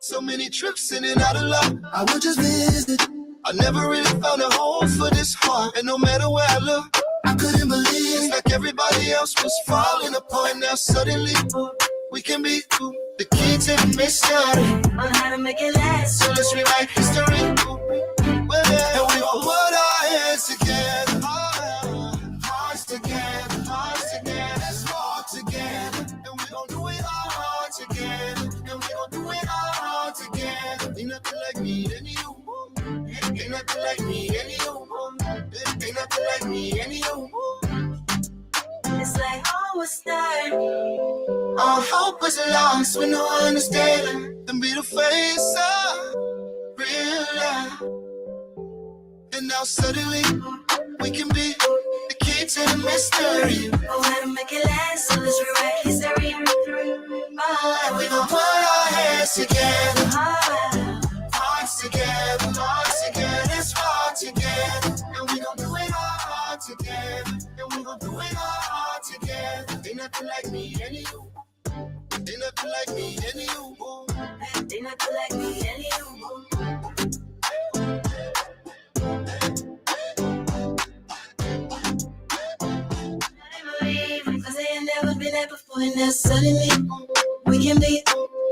So many trips in and out of luck. I would just visit. I never really found a home for this heart. And no matter where I look, I couldn't believe it's like everybody else was falling apart. Now suddenly we can be the key to the mystery on how to make it last. So let's rewrite history. And we gon' put our heads together, hearts together, hearts together. Let's walk together. And we gon' do it all together. And we gon' do it all together. Ain't nothing like me and you. Ain't nothing like me and you. Ain't nothing like me and you. It's like all was started. All hope was lost when no one understood. And be the face of real love. And now suddenly we can be the key key to the mystery. Oh, how to make it last, so let's rewrite history. And we gon' put our heads together, hearts together, let's fall together. And we gon' do it all together. And we gon' do it all together. Ain't nothing like me and you. Ain't nothing like me and you. They nothing like me and you. Cause they ain't never been there before, and now suddenly we can be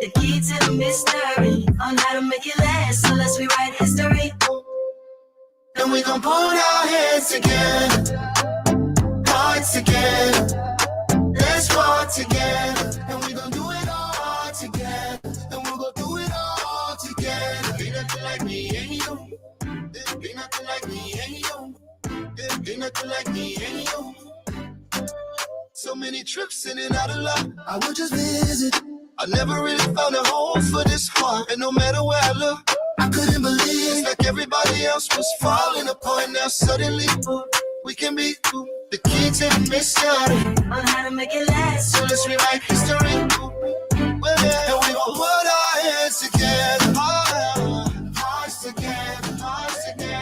the key to the mystery on how to make it last. So let's rewrite history. And we gon' put our heads together, hearts together, let's walk together. And we gon' do it all together. And we gon' do it all together. Ain't nothing like me and you. Ain't nothing like me and you. Ain't nothing like me and you. So many trips in and out of love, I would just visit. I never really found a home for this heart. And no matter where I look, I couldn't believe it's like everybody else was falling apart. Now suddenly we can be the key to the mystery On how to make it last. So let's rewrite history. And we gon' put our heads together, hearts together,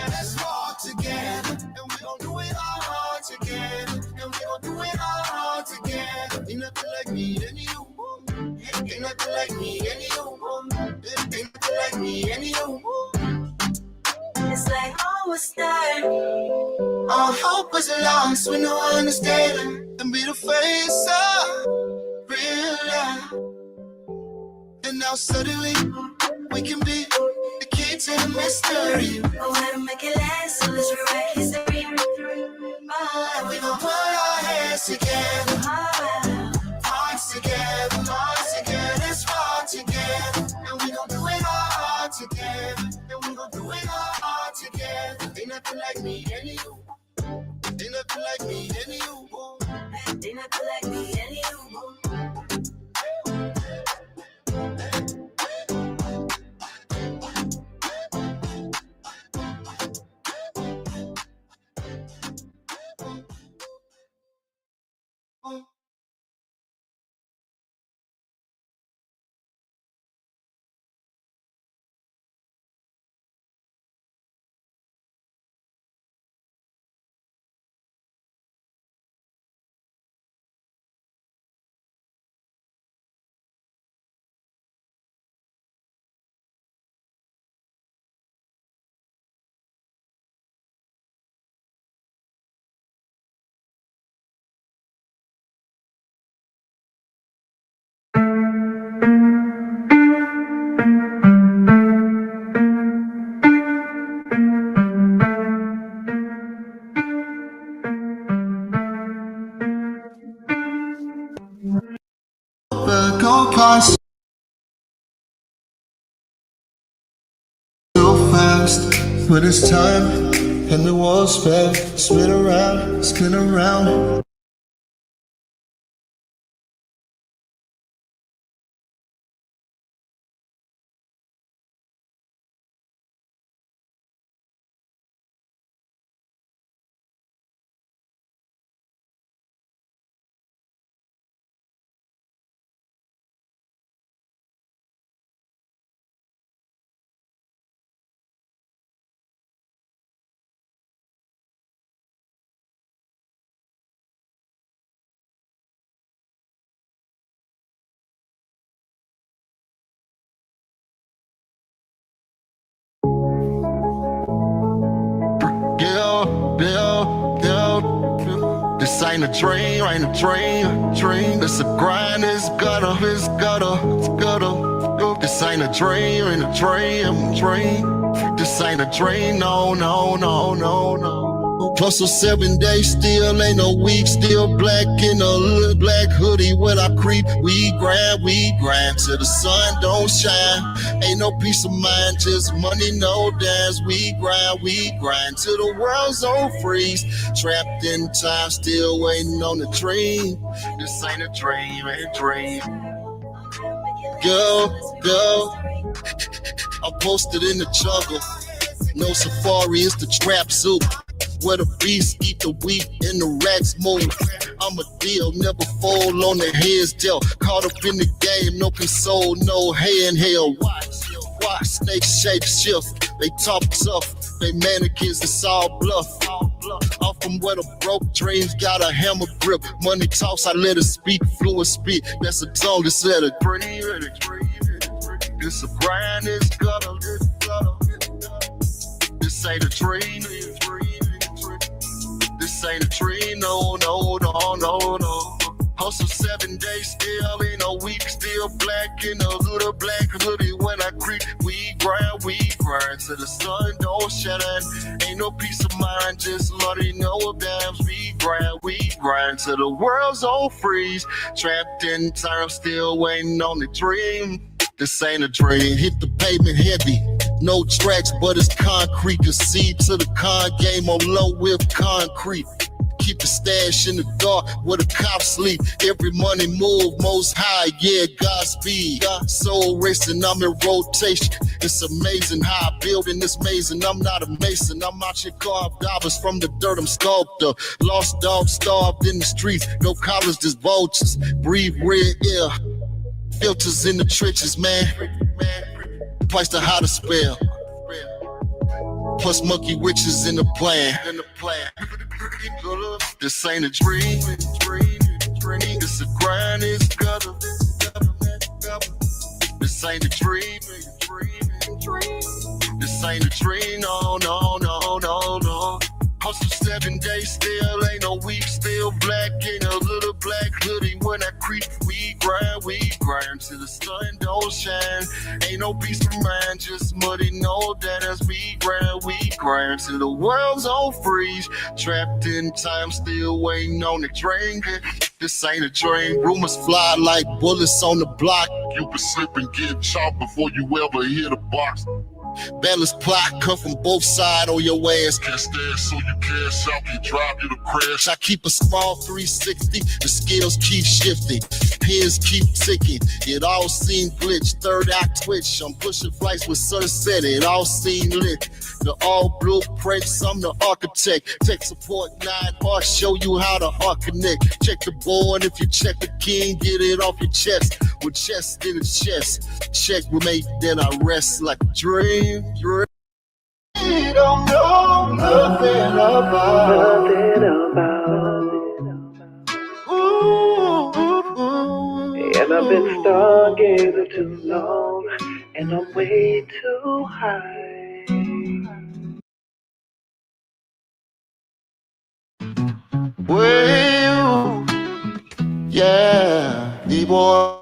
let's walk together. And we gon' do it all together. And we gon' do it all together. Ain't nothing like me and you. Ain't nothing like me and you. Ain't nothing like me and you. It's like all was started. All hope was lost when no one understood. And be the face of real love. And now suddenly we can be the key to the mystery. Oh, how to make it last. So let's rewrite history. And we gon' put our heads together, hearts together, let's fall together. And we gon' do it all together. And we gon' do it all together. Ain't nothing like me and you. Ain't nothing like me and you. They nothing like me and you. Go past so fast, but it's time and the world's spin, spin around, spin around. This ain't a dream, ain't a dream. It's a grind, it's gutter. This ain't a dream, ain't a dream. This ain't a dream, no. Plus a 7 days, still ain't no week, still black in a hood, black hoodie when I creep. We grind till the sun don't shine. Ain't no peace of mind, just money, no dance. We grind till the world's on freeze. Trapped in time, still waiting on the dream. This ain't a dream, ain't a dream. Go. I'm posted in the jungle. No safari, it's the trap suit. where the beasts eat the wheat and the rats move. I'm a deal, never fall on the heads dealt. Caught up in the game, no console, no hay in hell. Watch snakes shape shift. They talk tough, they mannequins, it's all bluff. Off from where the broke dreams got a hammer grip. Money talks, I let it speak, fluent speak. That's a tongue, just let it breathe. This a grind, this gutter. This ain't a dream. This ain't a dream, no. Hustle 7 days still, ain't no week, still black in a little black hoodie. When I creep, we grind till the sun don't shine. Ain't no peace of mind, just money, no dams. We grind till the world's all freeze. Trapped in time, still waiting on the dream. This ain't a dream, hit the pavement heavy. No tracks, but it's concrete. The seed to the con game on low with concrete. Keep the stash in the dark where the cops sleep. Every money move most high, yeah, Godspeed. Soul racing, I'm in rotation. It's amazing how I build in this maze, and I'm not a mason. I'm out here carved dollars from the dirt, I'm sculptor. Lost dog starved in the streets, no collars, just vultures. Breathe red air, filters in the trenches, man. Twice the hottest spell. Plus monkey witches in the plan. This ain't a dream. It's a grind, it's gutter. This ain't a dream. This ain't a dream, no. Hustle 7 days still, ain't no week, still black in a little black hoodie. When I creep, we grind till the sun don't shine. Ain't no peace of mind, just muddy, no that as we grind till the world's on freeze. Trapped in time, still waiting on the drain. This ain't a dream. Rumors fly like bullets on the block. You can slip and get chopped before you ever hit a box. Balance plot come from both sides on your ass. Can't stand so you cash out, can drive you to crash. I keep a small 360, the scales keep shifting, pins keep ticking. It all seemed glitch, third act twitch. I'm pushing flights with sunset, it all seemed lit. The all blueprints, I'm the architect. Tech support 9R, show you how to art connect. Check the board, if you check the king, get it off your chest. With chest in the chest, checkmate, then I rest like a dream. You don't know nothing about And I've been stargazing too long, and I'm way too high. Well, yeah, D-boy.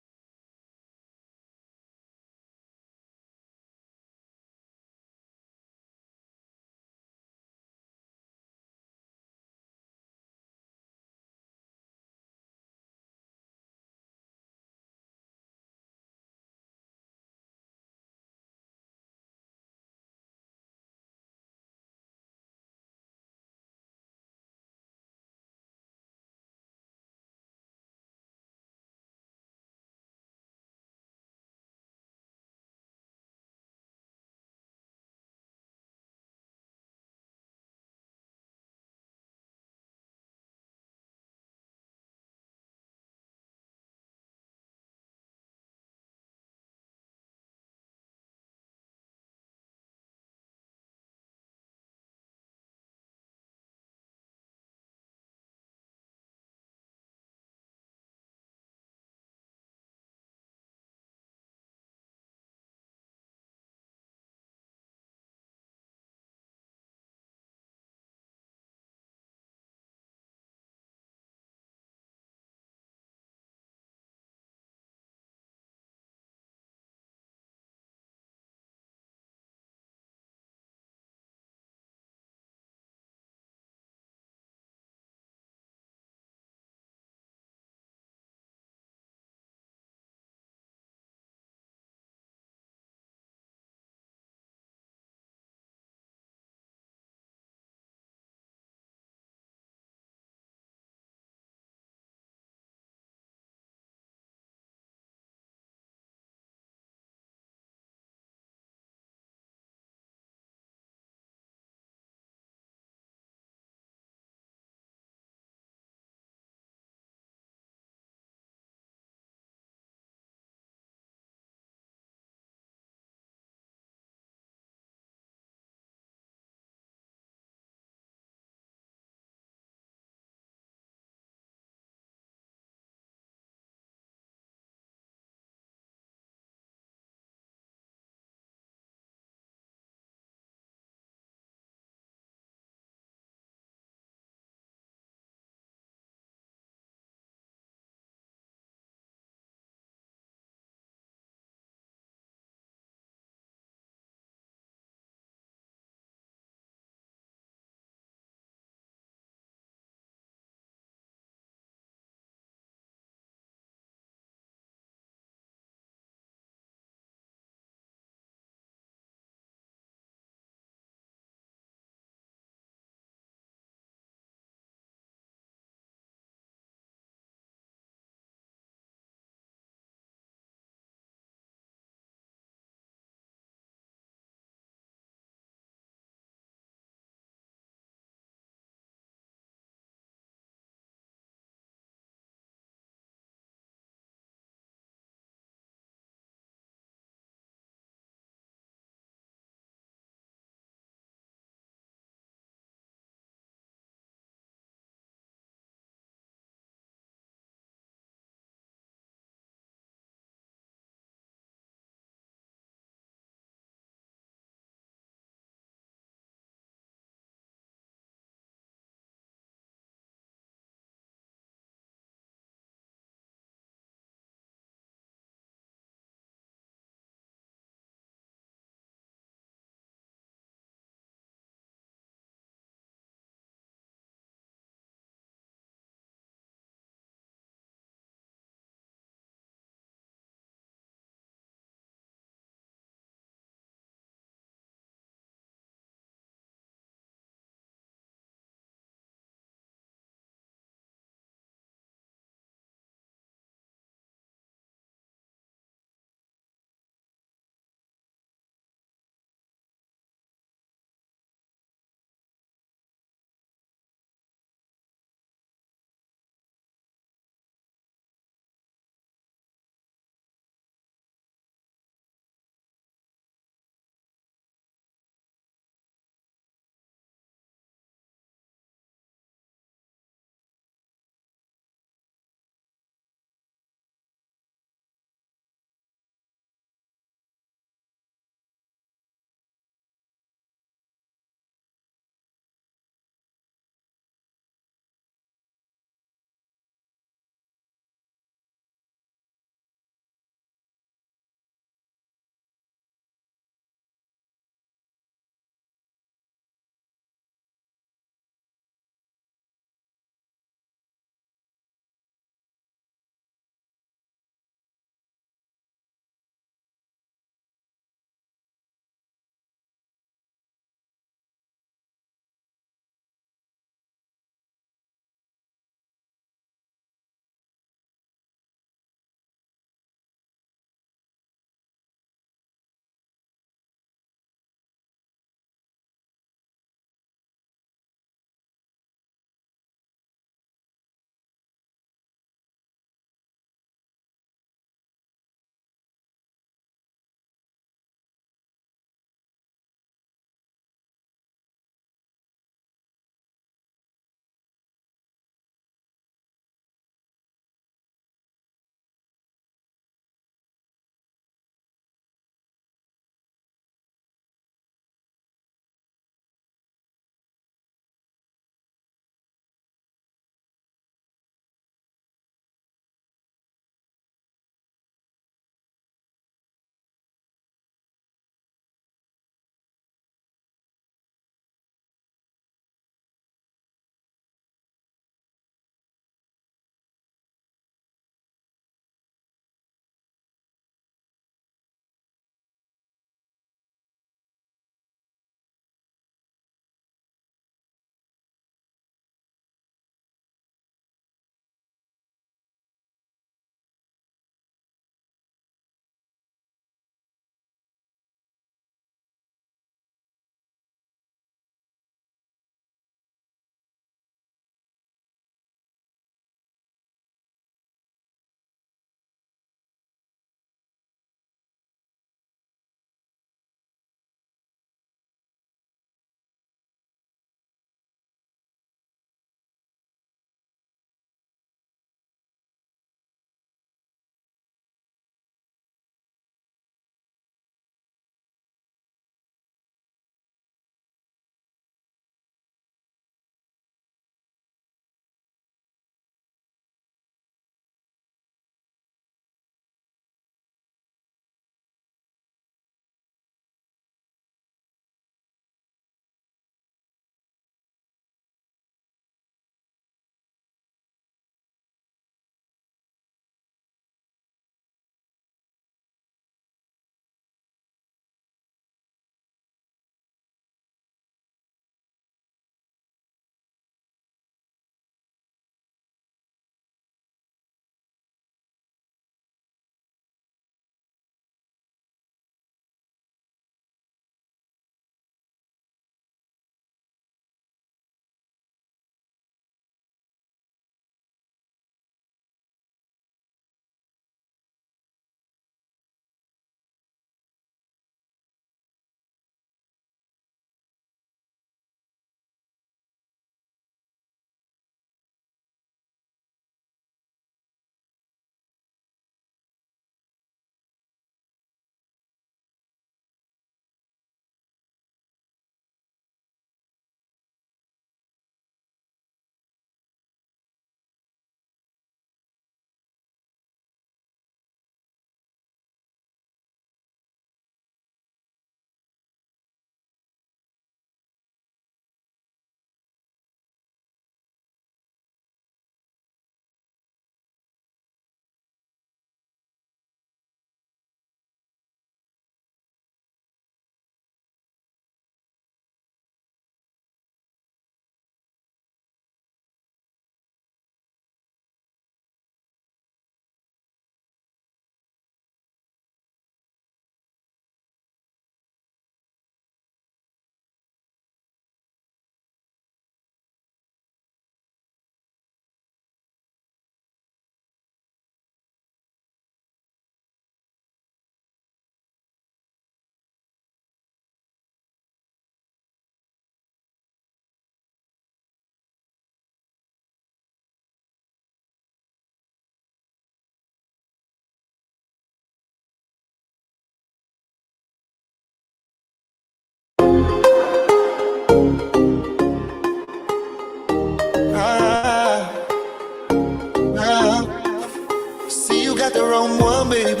got the wrong one, baby.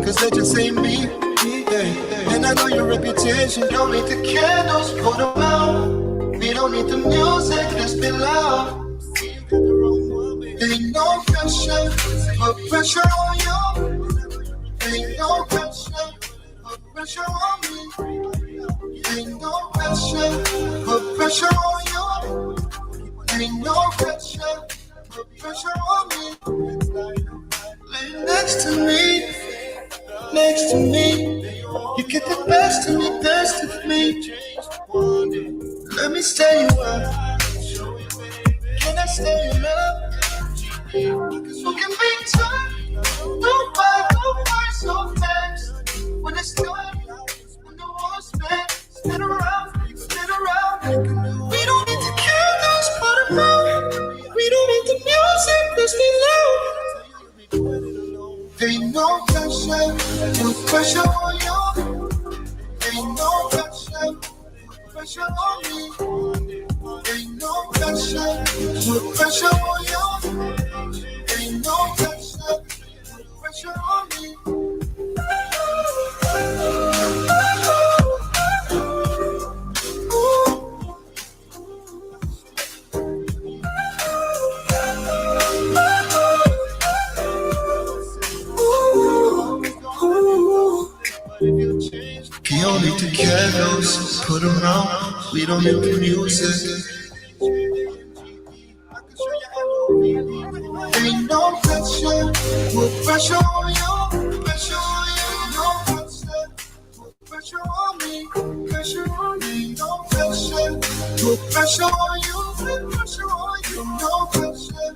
Cause they just ain't me. Yeah. And I know your reputation. Don't need the candles, put them out. We don't need the music, let's be loud. Ain't no pressure, put pressure on you. Ain't no pressure, put pressure on me. Ain't no pressure, put pressure on you. Ain't no pressure, put pressure on me. Lay next to me, next to me. You get the best of me, best of me. Let me stay you up. Can I stay in love? Who can be tough? Don't fight so fast. When it's done, when the war's spent, spin around. We don't need the candles, put them out. We don't need the music, let's be loud. Ain't no pressure, no pressure on you. Ain't no pressure, pressure on me. Ain't no pressure, no pressure on you. Ain't no pressure, no pressure on me. You don't need the candles, put them out. We don't need the music. Ain't no pressure, put pressure on you. Pressure on you, no pressure. Put pressure on me, pressure on me. No pressure, put pressure on you. Put pressure on you, no pressure.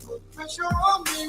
Put pressure on me.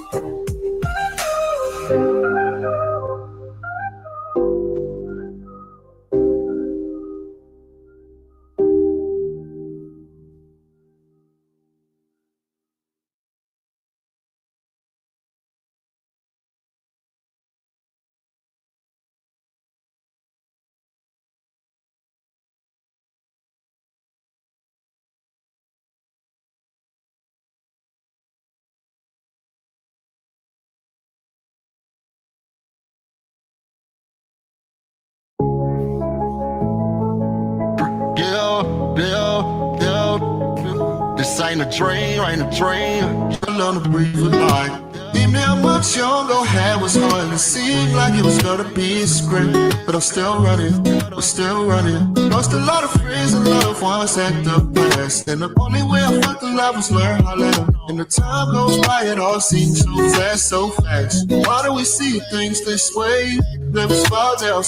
This ain't a dream, ain't a dream. I learn to breathe with life. Even how much younger had was hard. It seemed like it was gonna be a sprint, but I'm still running, we're still running. Lost a lot of friends and loved ones at the past, and the only way I felt the love was learn how to let them. And the time goes by, it all seems so fast, so fast. Why do we see things this way? Never smile down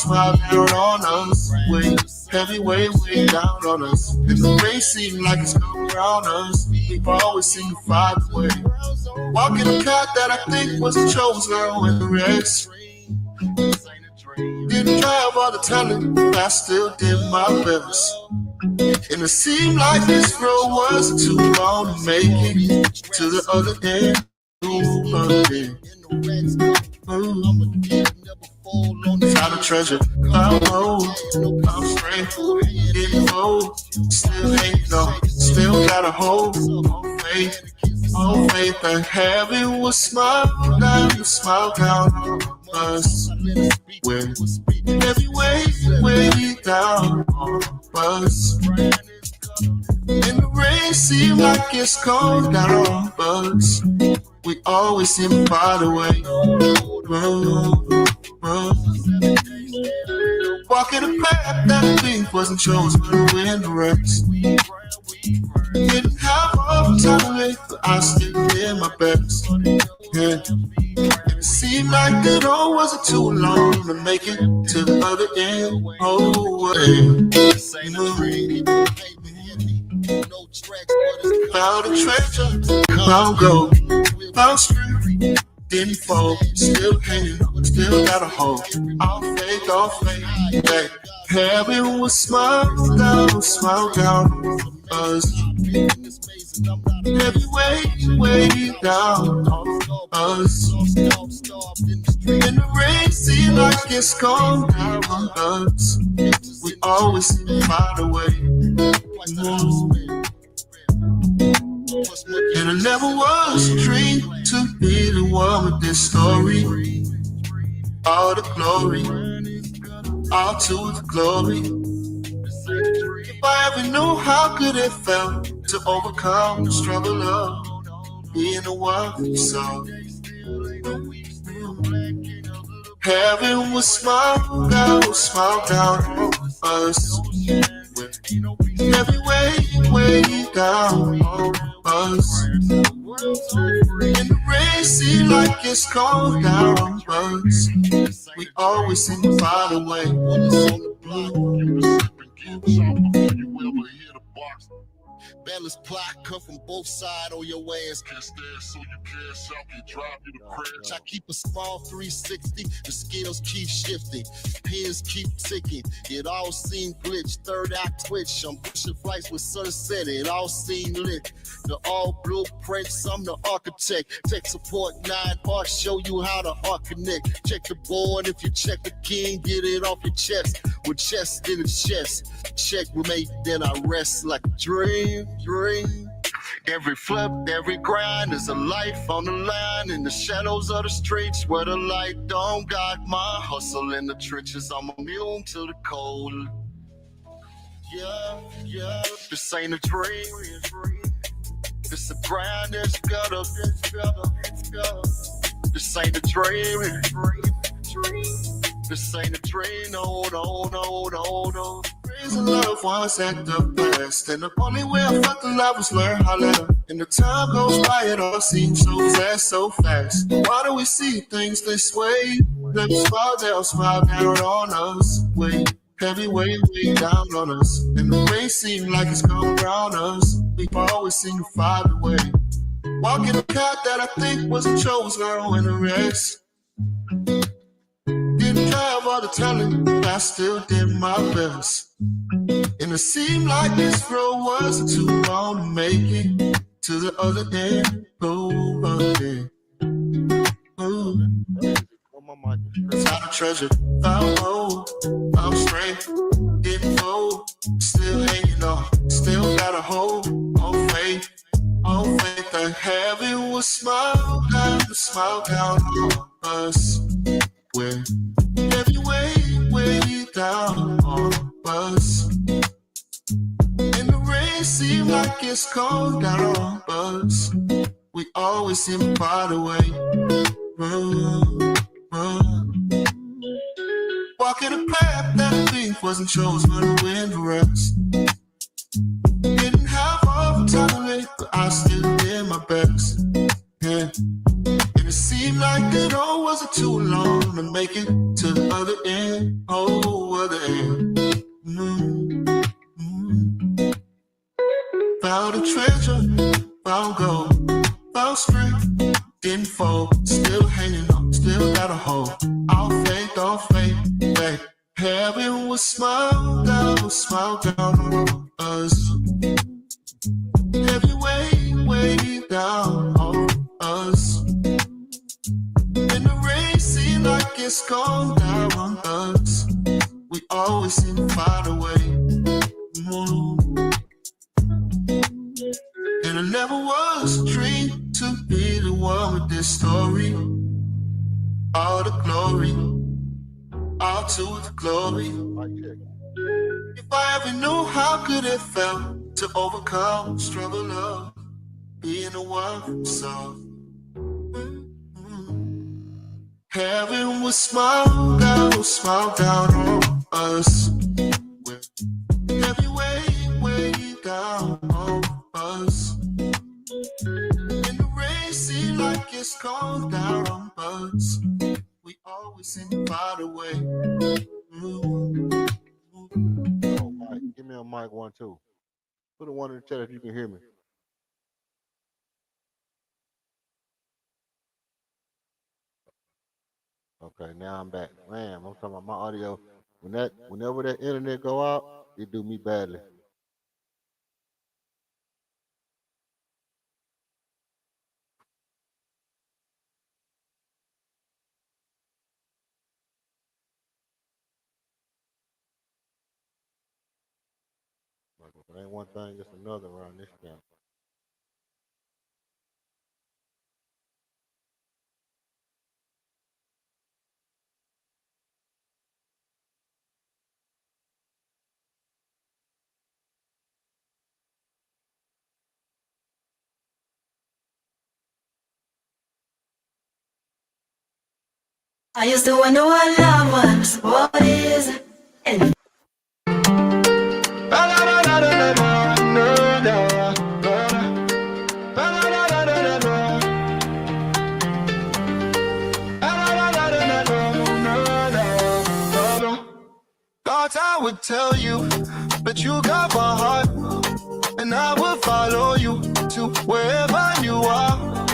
on us. Wait, heavy weight down on us. And the rain seems like it's going around us. We've always seen the fight away. Walking a path that I think was a chosen with the rest. Didn't have all the talent, but I still did my best. And it seemed like this road was too long to make it to the other end. Found a treasure, I'm low, I'm straight, didn't fold, still ain't no, still got a hold on faith that heaven will smile down on us. When every way down on us. And the rain seems like it's cold down on us. We always seem to find a way. Walking a path that I think wasn't chosen to win the race. Didn't have all the time, but I still did my best. Yeah. It seemed like the road wasn't too long to make it to the other end. Oh, found a treasure, found gold, found strength, didn't fall, still hanging, still got a hold. All faith, yeah. Heaven will smile down on us. Every way down on us. And the rain seems like it's gone down on us. We always seem to find a way. And it never was a dream to be the one with this story. All the glory, all to the glory. If I ever knew how good it felt to overcome the struggle of being the one for you saw. Heaven will smile down on us. Every way down on us. And the rain seems like it's cold down on us. We always seem to find a way. Balance plot come from both sides on your ass. Can't stand so you can't shout, can drive you to crash. I keep a small 360, the skills keep shifting, pins keep ticking. It all seem glitch, third eye twitch. I'm pushing flights with sunset, it all seem lit. The all blueprints, I'm the architect. Tech support 9 parts, show you how to connect. Check the board, if you check the king, get it off your chest. With chest in the chest, checkmate, then I rest like a dream. Every flip, every grind is a life on the line. In the shadows of the streets where the light don't guide my hustle in the trenches. I'm immune to the cold. Yeah, this ain't a dream. This a grind, this gutter. This ain't a dream. This ain't a dream, no. Raising loved ones at the best. And the only way I fuck the love was learn how to let. And the time goes by, it all seems so fast. Why do we see things this way? Let me smile down on us. Wait, heavy way down on us. And the rain seems like it's come around us. We always seem to find a way. Walking a path that I think was a chosen girl in the rest. Didn't have all the talent, but I still did my best. And it seemed like this road wasn't too long to make it to the other end. Found a treasure, found gold, found strength, didn't fold, still hanging on, still got a hold on faith that heaven will smile down on us. Where every way down on us. And the rain seems like it's cold down on us. We always seem to find a way. Walking a path that I think wasn't chosen for the wind to rest. Didn't have all the time, but I still did my best. Yeah. It seemed like it all wasn't too long to make it to the other end, other end. Found a treasure, found gold, found strength, didn't fold, still hanging on, still got a hold. All faith, that heaven will smile down on us. Every way down on us. And the rain seems like it's gone down on us. We always seem to find a way. And it never was a dream to be the one with this story. All the glory, all to the glory. If I ever knew how good it felt to overcome the struggle of being the one who saw. Heaven will smile down on us. Every way down on us. And the rain seems like it's cold down on us. We always seem to find a way. Oh, Mike, give me a mic 1, 2. Put a 1 in the chat if you can hear me. Okay, now I'm back. Man, I'm talking about my audio. Whenever that internet go out, it do me badly. Like, if it ain't one thing, it's another around this camp. I used to wonder what love was, what is it? And Thought I would tell you, but you got my heart, and I will follow you to wherever you are.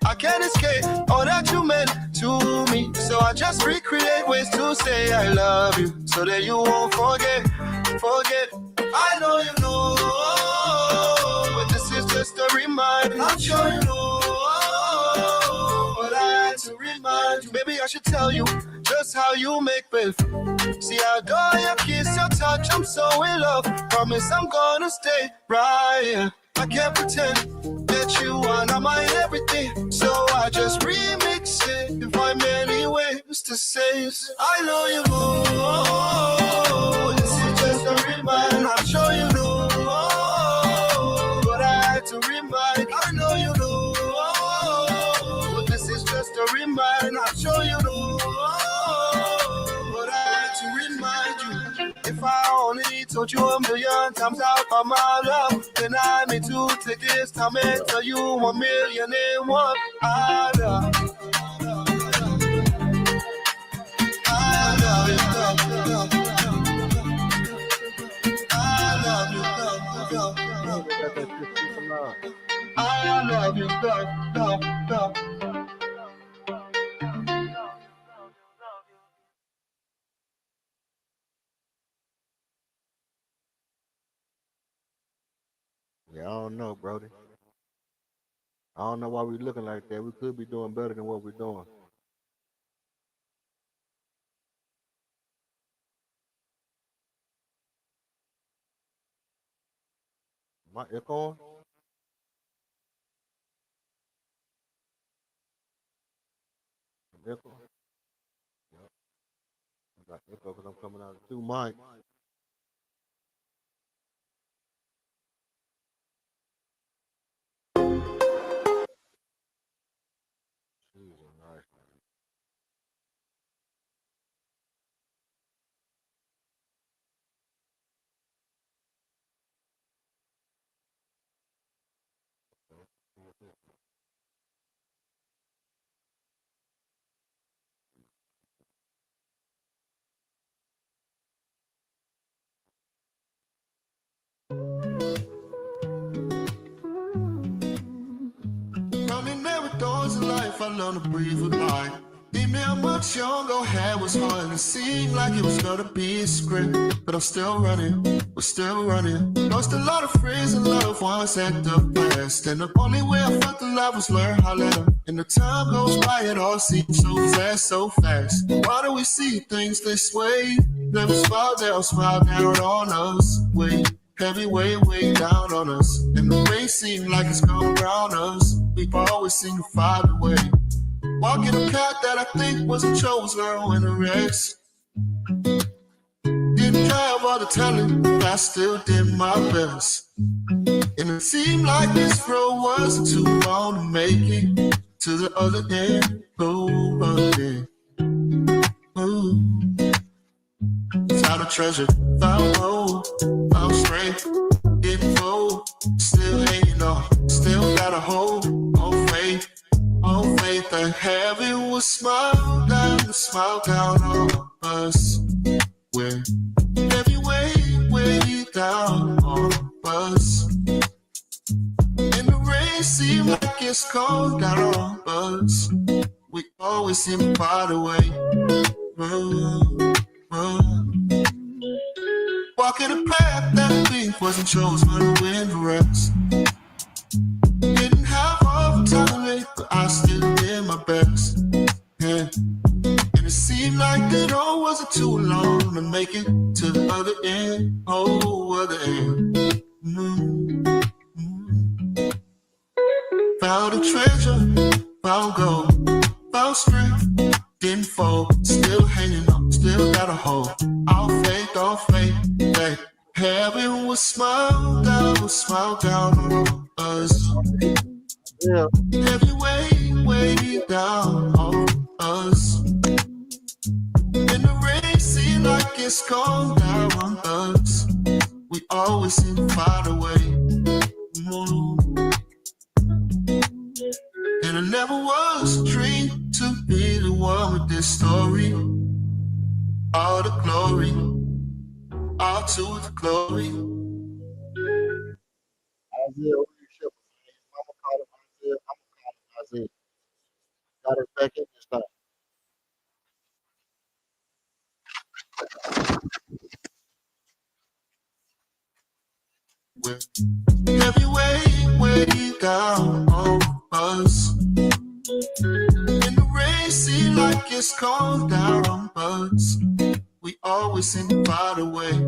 I can't escape all that you meant to me, so I just recreate ways to say I love you, so that you won't forget. I know you know, but this is just a reminder. I'm sure you know, but I had to remind you. Maybe I should tell you just how you make me feel. See, I adore your kiss, your touch, I'm so in love. Promise I'm gonna stay right here. I can't pretend that you are not my everything, so I just remix it and find many ways to say it. I know you know, this is just a reminder. I'm sure you know, but I had to remind. I know you know, but this is just a reminder. I'm sure you know, but I had to remind you. If I only told you a million times out of my love, then I need to take this time and tell you 1,000,001. I love you. I love you, love, love, I love you, love, love, love. I love you, love, love, love. Yeah, I don't know, Brody. I don't know why we looking like that. We could be doing better than what we're doing. My echo on? Echo? Yep. I got echo because I'm coming out of two mic. Jesus, nice. Running there with doors of life, I learned to breathe with life. Even how much younger, hair was hard, and it seemed like it was gonna be a script. But I'm still running, we're still running. Lost a lot of friends and loved ones at the past, and the only way I felt alive was learn how to let them. And the time goes by, it all seems so fast, so fast. Why do we see things this way? Never smile down on us. Wait. Heavy way down on us, and the rain seemed like it's gonna drown us. We've always seemed to find a way. Walking a path that I think wasn't chosen in a race. Didn't have all the talent, but I still did my best. And it seemed like this road wasn't too long to make it to the other end. Oh, again. Oh. Found a treasure, found gold, found strength, getting full, still hanging on, still got a hold on faith that heaven will smile down on us. When every way down on us, and the rain seems like it's cold down on us. We always seem to find a way. Walking a path that I think wasn't chosen to win the rest. Didn't have all the time, but I still did my best. Yeah. And it seemed like it all wasn't too long to make it to the other end. Oh, other end. Found a treasure, found gold, found strength, didn't fall, still hanging on, still got a hold. All faith, that heaven will smile down on us. Yeah. Every way down on us. it's gone down on us. We always seem to find a way. And it never was a dream to be the one with this story. All the glory, all to the glory. Isaiah, who you ship? I'm gonna call him Isaiah. I'm gonna call him Isaiah. Got it back in this time. With every way down on us. In the rain, see like it's cold down on us. We always seem to find a way. Say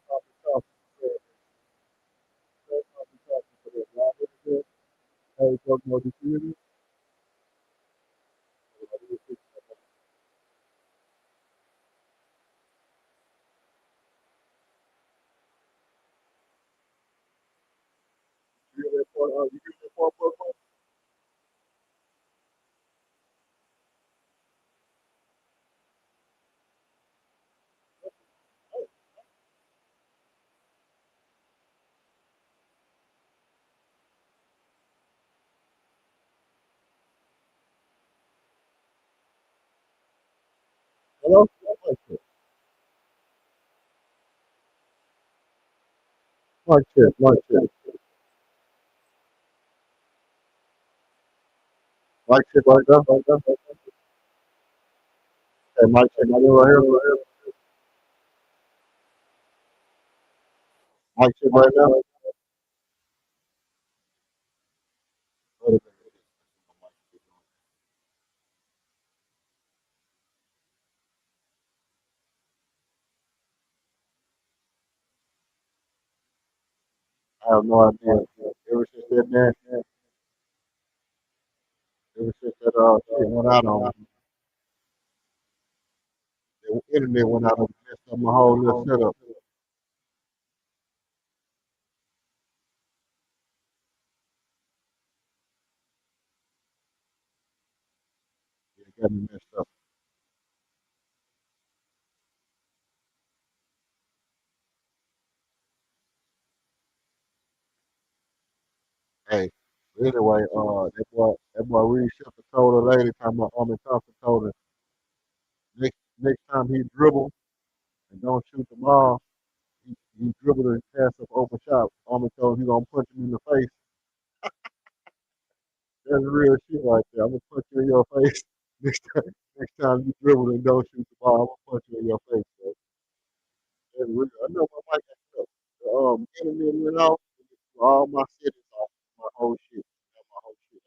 something tough. Say something tough for this. Y'all hear this? Hey, Tokyo, did you hear this? you get that $4 money? Hello? Mark check, Mark check. Mark check right there, right there. Okay, Mark check right here, right here, right here. Mark check right there. Wait a minute. I have no idea. Ever since that man, ever since that shit went out on me, the internet went out and messed up my whole little setup. It got me messed up. Hey, but anyway, that boy Reed Shepard told a lady, talking about Armin Thompson told her next time he dribble and don't shoot the ball, he dribbled and pass up open shot. Armin told him he gonna punch him in the face. That's real shit right there. I'm gonna punch you in your face next time you dribble and don't shoot the ball. I'm gonna punch you in your face. Man. That's real. I know my mic got stuck. The internet went off. All my settings off. My whole shit. My whole shit.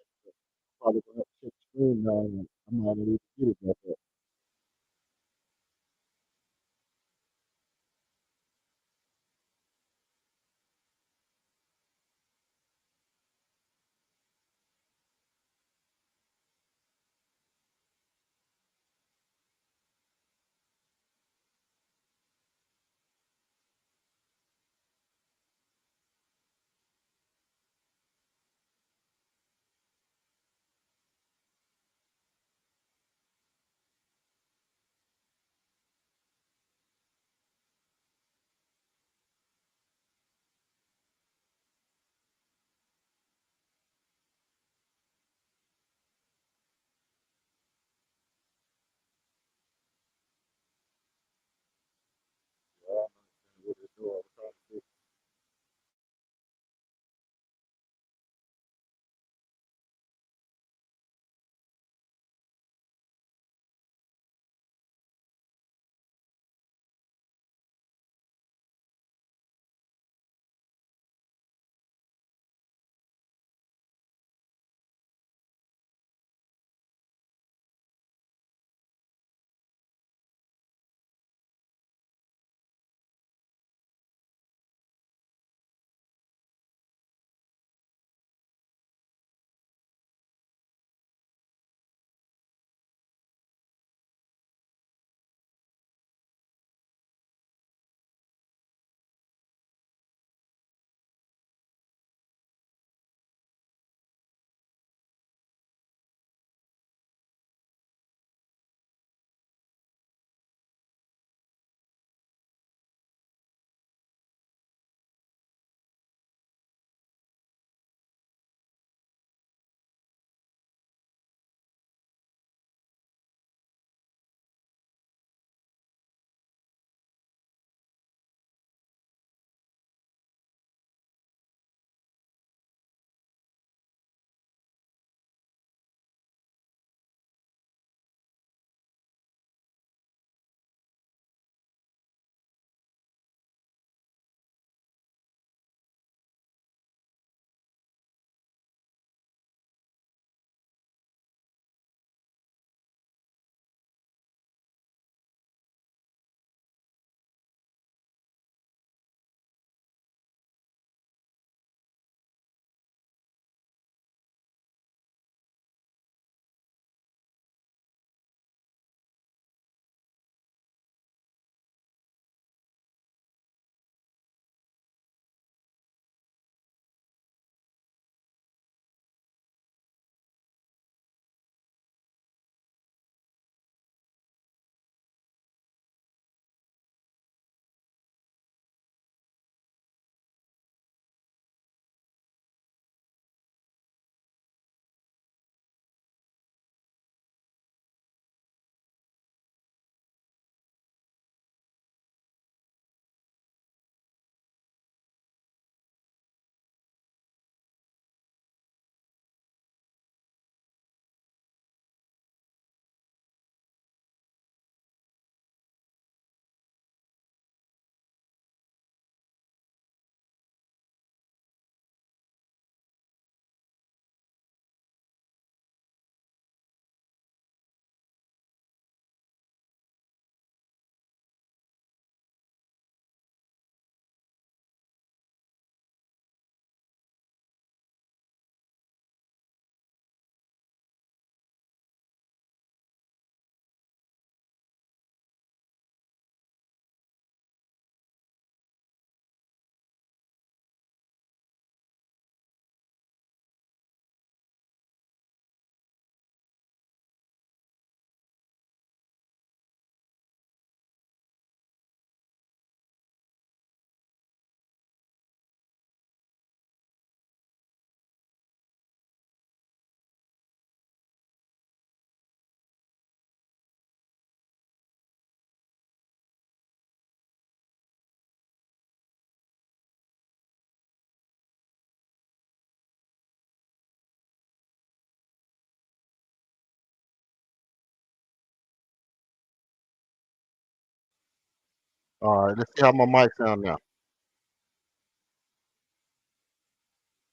Probably gonna have to check the screen now. And I'm not gonna even get it back up. All right, let's see how my mic sound now.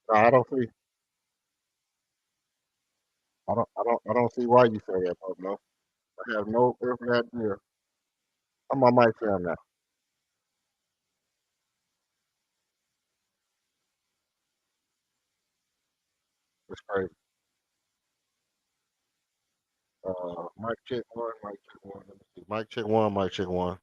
No, I don't see. I don't see why you say that, bro. I have no earthly idea. How my mic sound now? It's crazy. Mic check one, mic check one. Let me see. Mic check one, mic check one.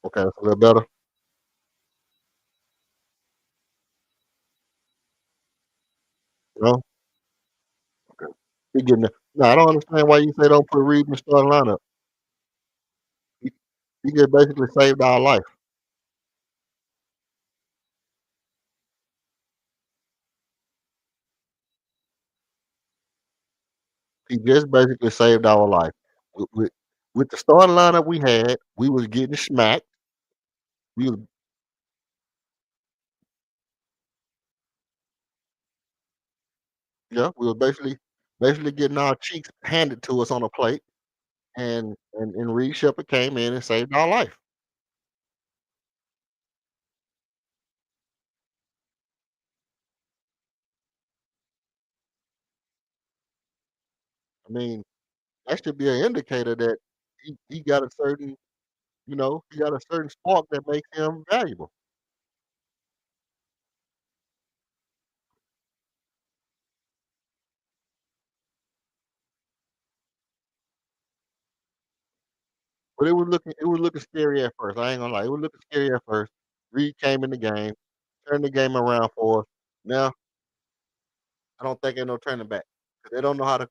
Okay, it's a little better. No, okay. He getting it. No, I don't understand why you say don't put Reed in the starting lineup. He, he just basically saved our life. He just basically saved our life. With, with, with the starting lineup we had, we was getting smacked. We was Yeah, we were basically getting our cheeks handed to us on a plate, and Reed Shepherd came in and saved our life. I mean, that should be an indicator that he got a certain, he got a certain spark that makes him valuable. But it was looking scary at first. I ain't gonna lie, it was looking scary at first. Reed came in the game, turned the game around for us. Now I don't think ain't no turning back. 'Cause they don't know how to.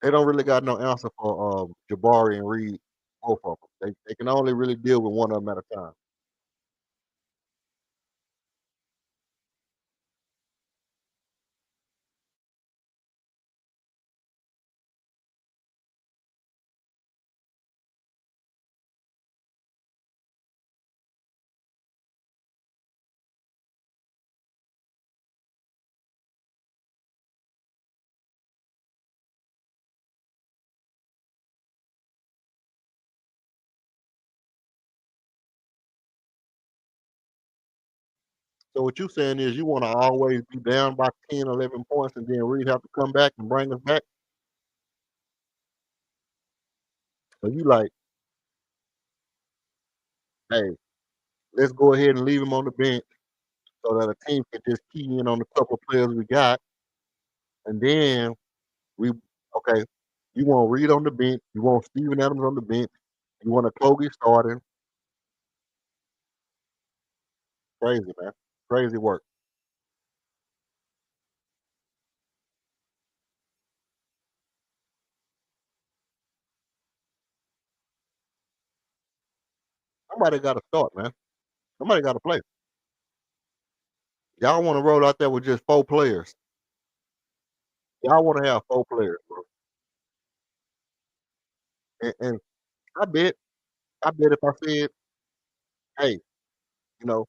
They don't really got no answer for Jabari and Reed, both of them. They can only really deal with one of them at a time. So what you saying is you wanna always be down by 10, 11 points and then Reed have to come back and bring us back? So you like, "Hey, let's go ahead and leave him on the bench so that a team can just key in on the couple of players we got, and then we okay, you want Reed on the bench, you want Steven Adams on the bench, you want a Kobe starting." Crazy, man. Crazy work. Somebody gotta start, man. Somebody gotta play. Y'all wanna roll out there with just 4 players. Y'all wanna have 4 players, bro. And I bet I bet if I said, "Hey, you know,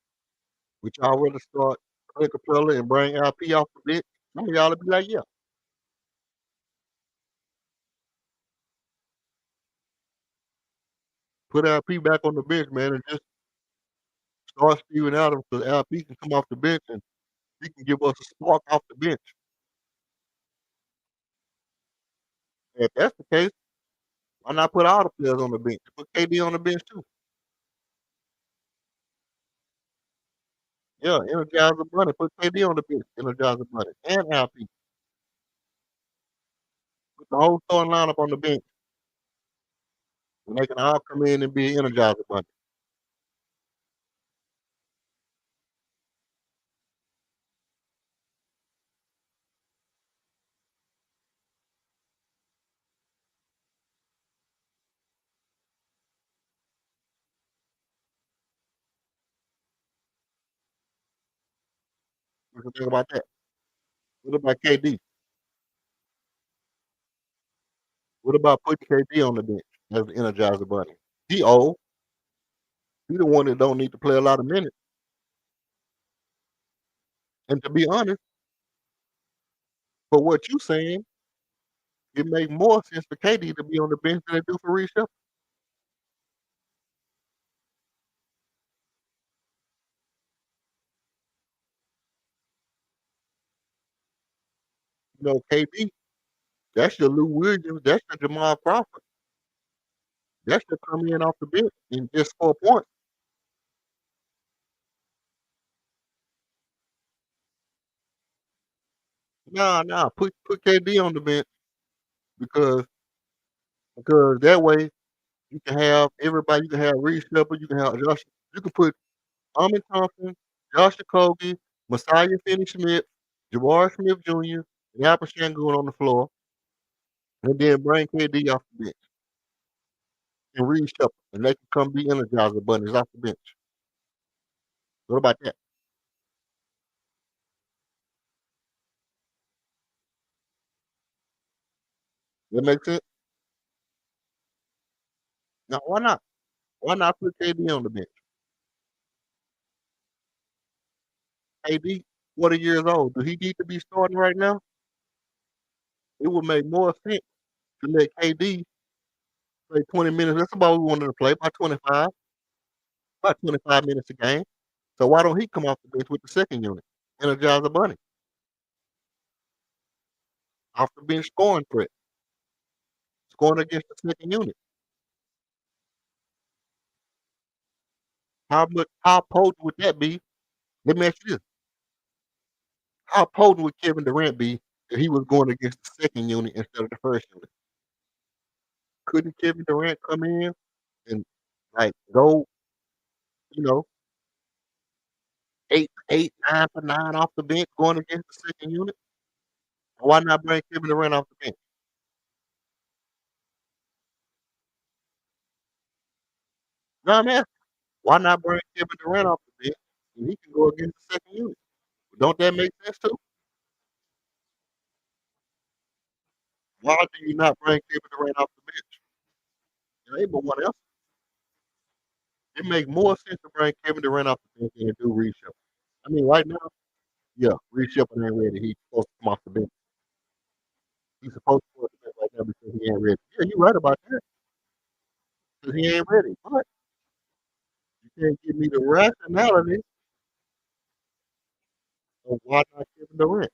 would y'all rather start Clint Capella and bring LP off the bench?" Some of y'all would be like, "Yeah." Put LP back on the bench, man, and just start Steven Adams so LP can come off the bench and he can give us a spark off the bench. If that's the case, why not put all the players on the bench? Put KD on the bench too. Yeah, energize the bunny. Put KD on the bench. Energize the bunny and LP. Put the whole starting lineup on the bench, and they can all come in and be energizer bunny. What you think about that? What about KD? What about putting KD on the bench as the energizer bunny? He old. He the one that don't need to play a lot of minutes. And to be honest, for what you saying, it make more sense for KD to be on the bench than it do for Reece Shepard. You know, KD, that's your Lou Williams, that's your Jamal Crawford. That should come in off the bench and just score points. Nah, put KD on the bench because because that way you can have everybody. You can have Reece Shepard. You can have Josh. You can put Amin Thompson, Josh Okogie, Messiah Finney-Smith, Jabbar Smith Jr., and Alpha Shangoon on the floor, and then bring KD off the bench and Reece Shepard, and they can come be energizer bunnies off the bench. What about that? That makes sense? Now, why not? Why not put KD on the bench? KD, 40 years old. Do he need to be starting right now? It would make more sense to let KD play 20 minutes. That's about what we wanted to play, about 25 minutes a game. So why don't he come off the bench with the second unit? Energize the bunny. Off the bench scoring threat. Scoring against the second unit. How potent would that be? Let me ask you this. How potent would Kevin Durant be if he was going against the second unit instead of the first unit? Couldn't Kevin Durant come in and like go, you know, 9 for 9 off the bench going against the second unit? Why not bring Kevin Durant off the bench? You know what I'm asking? Why not bring Kevin Durant off the bench and he can go against the second unit? Don't that make sense too? Why do you not bring Kevin Durant off the bench? There ain't but one else. It makes more sense to bring Kevin Durant off the bench than to do Reece Shepard. I mean, right now, yeah, Reece Shepard ain't ready. He's supposed to come off the bench. He's supposed to come off the bench right now because he ain't ready. Yeah, you're right about that. Because he ain't ready. But you can't give me the rationality of why not Kevin Durant.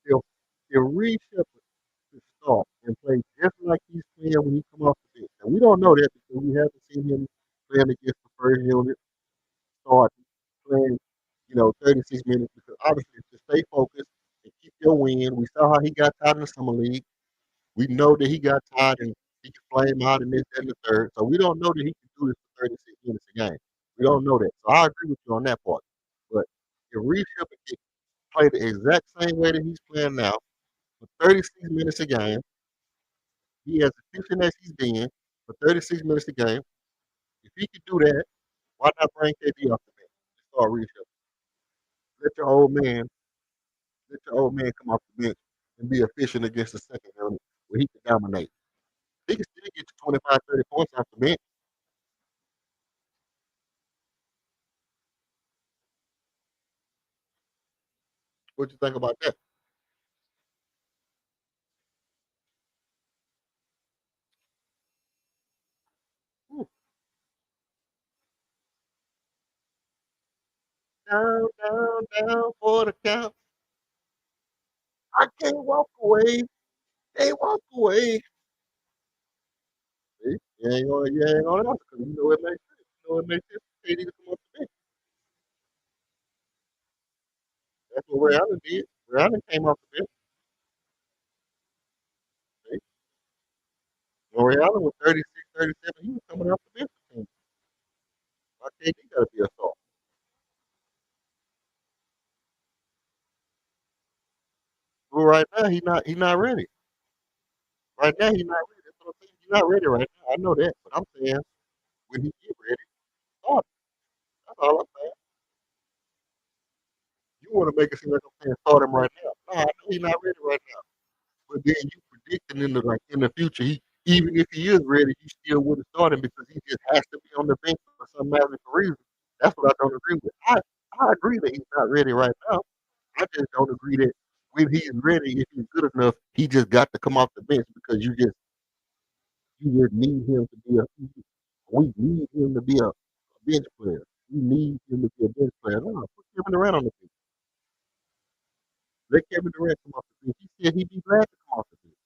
If if Reece Shepard to start and play just like he's playing when he come off the bench. And we don't know that because we haven't seen him playing against the first unit, start playing, 36 minutes because obviously to stay focused and keep your win. We saw how he got tired in the summer league. We know that he got tired and he can flame out in this and the third. So we don't know that he can do this for 36 minutes a game. We don't know that. So I agree with you on that part. But if Reece Shepard can play the exact same way that he's playing now for 36 minutes a game, he as efficient as he's been for 36 minutes a game. If he could do that, why not bring KD off the bench and start Reece Shepard? Let your old man, let your old man come off the bench and be efficient against the second unit where he can dominate. He can still get you 25, 30 points off the bench. What you think about that? Ooh, down for the count. I can't walk away. Can't walk away. See? You ain't gonna answer because you know it makes sense. You know it makes sense for KD to come off the bench. That's what Ray Allen did. Ray Allen came off the bench. See? When Ray Allen was 36, 37, he was coming off the bench for teams. Why KD gotta be a star? Well, right now he not ready. Right now he's not ready. That's what I'm saying. He's not ready right now. I know that, but I'm saying when he get ready, start him. That's all I'm saying. You want to make it seem like I'm saying start him right now. No, I know he's not ready right now. But then you predicting in the future, he even if he is ready, you still wouldn't start him because he just has to be on the bench for some magical reason. That's what I don't agree with. I I agree that he's not ready right now. I just don't agree that when he's ready, if he's good enough, he just got to come off the bench because you just need him to be a we need him to be a bench player. We need him to be a bench player. No, put Kevin Durant on the bench. Let Kevin Durant come off the bench. He said he'd be glad to come off the bench.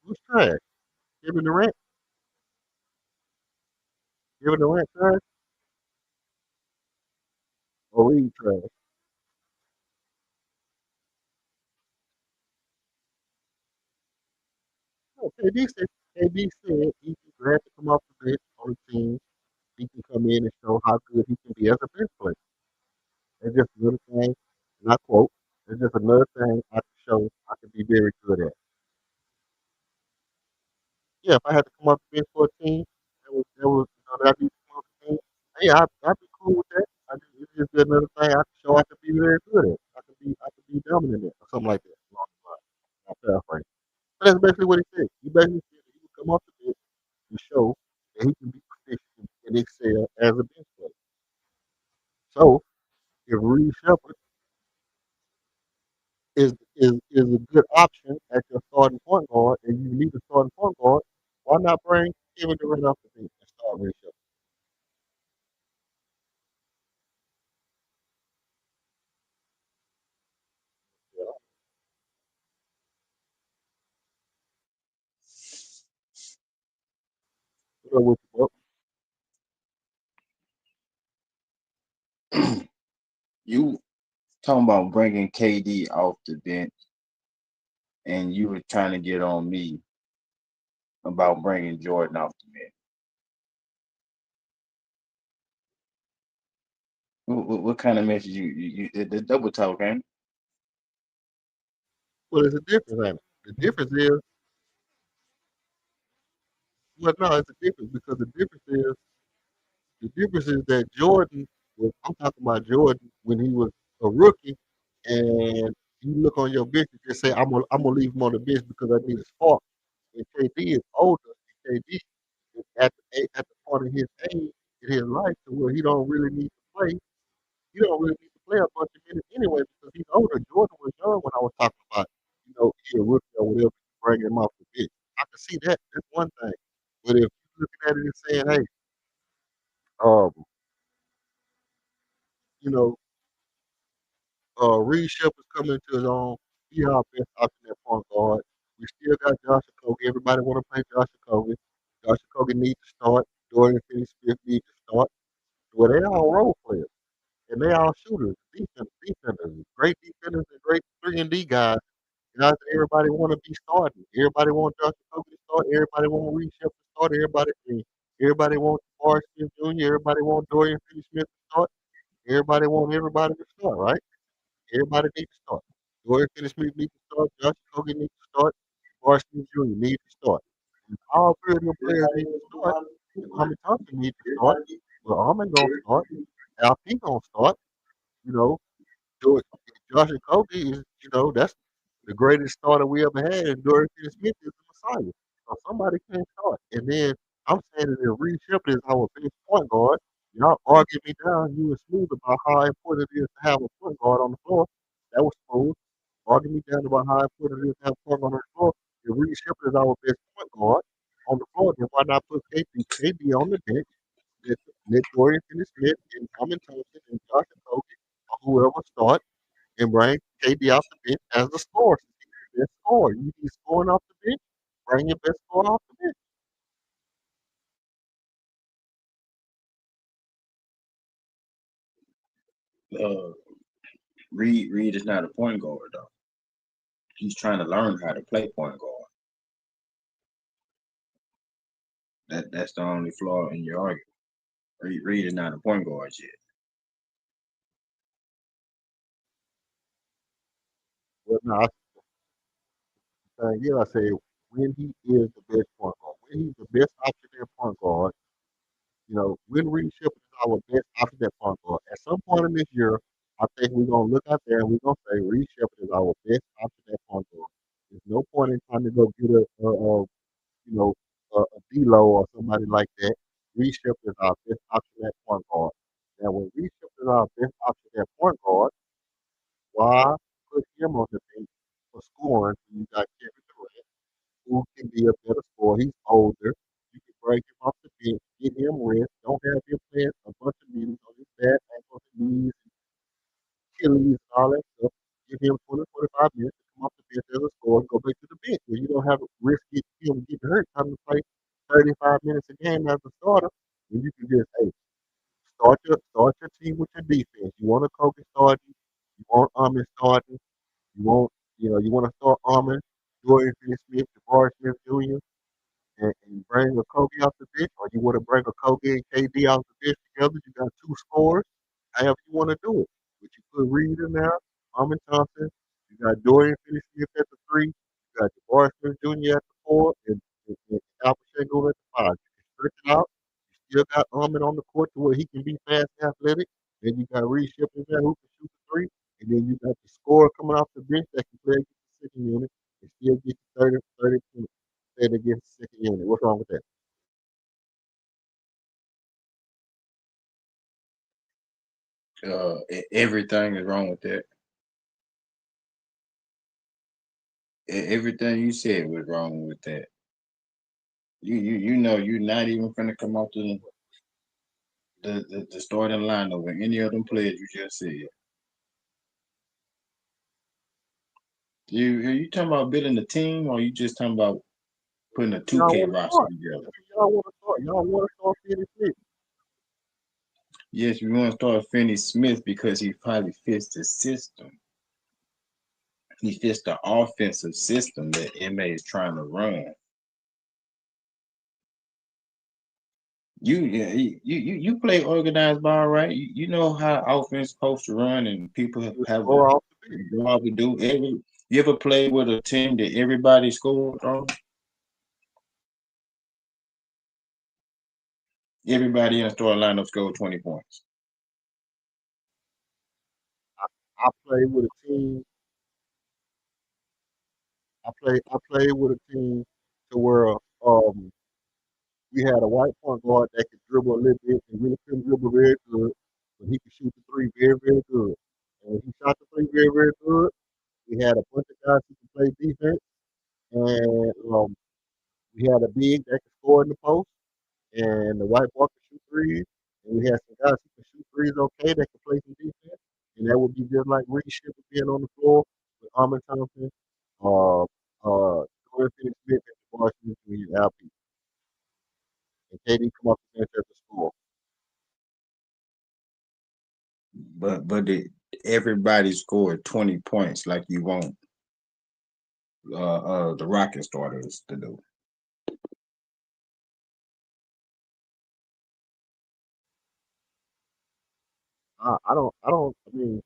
Who's trash? Kevin Durant? Kevin Durant trash? Or Reed trash? No, KD said he'd be glad to come off the bench on the team. He can come in and show how good he can be as a bench player. It's just another thing, and I quote, it's just another thing I can show I can be very good at. Yeah, if I had to come off the bench for a team, that I need to come off the team, hey, I'd be cool with that. It's just another thing I can show I can be very good at. I can be dominant at, or something like that. Along the line. I paraphrase. But that's basically what he said. He basically said that he would come off the bench to show that he can be proficient and excel as a bench player. So if Reed Shepard is a good option at your starting point guard, and you need a starting point guard, why not bring Kevin Durant off the bench and start Reed Shepard? Yeah, what up with you, You talking about bringing KD off the bench, and you were trying to get on me about bringing Jordan off the bench. What kind of message the double talk, ain't it? well, there's a difference, ain't it? The difference is, well, no, it's a difference because the difference is that Jordan I'm talking about Jordan when he was a rookie, and you look on your bench and just say, I'm gonna leave him on the bench because I need a spark. And KD is older. And KD is at the part of his age in his life to where he don't really need to play. He don't really need to play a bunch of minutes anyway because he's older. Jordan was young when I was talking about, he a rookie or whatever, bringing him off the bench. I can see that. That's one thing. But if you're looking at it and saying, hey, um, you know, Reed Shepard's coming to his own. He our best option at point guard. We still got Josh Okogie. Everybody want to play Josh Okogie. Josh Okogie needs to start. Dorian Finney-Smith needs to start. Well, they all role players, and they all shooters, defenders, great defenders, and great 3-and-D guys that everybody want to be starting. Everybody want Josh Okogie to start. Everybody want Reed Shepard to start. Everybody want Forrest Smith Jr. Everybody want Dorian Finney-Smith to start. Everybody want everybody to start, right? Everybody needs to start. Dorian Finney-Smith needs to start. Josh Hogan needs to start. Forrest Smith Jr. needs to start. If all three of them players need to start, and Armin Thompson needs to start, well, Armin gonna start. Al gonna start. You know, George, Josh Okogie is, that's the greatest starter we ever had, and Dorian Finney-Smith is the Messiah. So somebody can start. And then I'm saying that if Reed Shepard is our best point guard, y'all argue me down. You were smooth about how important it is to have a point guard on the floor. That was smooth. Argue me down about how important it is to have a point guard on the floor. If Reed Shepard is our best point guard on the floor, then why not put KD on the bench? Let Dorian Finney-Smith and Armin Thompson and Josh Okogie or whoever start and bring KD off the bench as the scorer. He's the best scorer. You need scoring off the bench. Bring your best scorer off the bench. Uh, Reed is not a point guard though. He's trying to learn how to play point guard. That's the only flaw in your argument. Reed is not a point guard yet. But no, I say when he is the best point guard, when he's the best option at point guard, when Reed Shepard is our best option at point guard, at some point in this year, I think we're gonna look out there and we're gonna say Reed Shepard is our best option at point guard. There's no point in trying to go get you know, a D'Lo or somebody like that. Reship is our best option at point guard. Now, when Reship is our best option at point guard, why put him on the bench for scoring when you got Kevin Durant, who can be a better scorer? He's older. You can break him off the bench, get him rest. Don't have him playing a bunch of minutes on his bad ankles and knees, Achilles, and all that stuff. Give him 20, 25 minutes to come off the bench as a scorer and go back to the bench. Where you don't have to risk him getting hurt, having to play 35 minutes a game as a starter. And you can just, hey, start your team with your defense. You want a Kobe starting, you want Ahmed starting, you want to start Ahmed, Dorian Finney-Smith, Jabari Smith Jr., and bring a Kobe off the bench, or you want to bring a Kobe and KD off the bench together. You got two scores, however you want to do it. But you put Reed in there, Ahmed Thompson, you got Dorian Finney-Smith at the three, you got Jabari Smith Jr. at the four, and Alpha Shengo at the five. You can stretch it out. You still got Ahmed on the court to where he can be fast and athletic. Then you got Reed Shepard there who can shoot the three. And then you got the scorer coming off the bench that can play against the second unit and still get you 30 points instead against the second unit. What's wrong with that? Everything is wrong with that. Everything you said was wrong with that. You know you're not even gonna come out to the starting lineup with any of them players you just said. You talking about building a team, or you just talking about putting a Y'all 2K want to roster start. together? Y'all want to start. Y'all want to start Finney-Smith. Yes, we want to start Finney Smith because he probably fits the system. He fits the offensive system that MA is trying to run. You play organized ball, right? You know how offense supposed to run, and people Just have score off the bench. a job to do. You ever play with a team that everybody scored on? Everybody in the starting lineup scored 20 points. I play with a team. I played with a team to where we had a white point guard that could dribble a little bit and really couldn't dribble very good, but he could shoot the three very, very good. And when he shot the three very, very good, we had a bunch of guys who could play defense, and we had a big that could score in the post, and the white ball could shoot threes, and we had some guys who could shoot threes okay that could play some defense, and that would be just like Reed Shepard being on the floor with Armin Thompson, uh, Dorian Finney-Smith, and Jabari Smith Jr. LP, and KD come off the bench at the score. Everybody scored 20 points like you want the Rocket starters to do. I mean,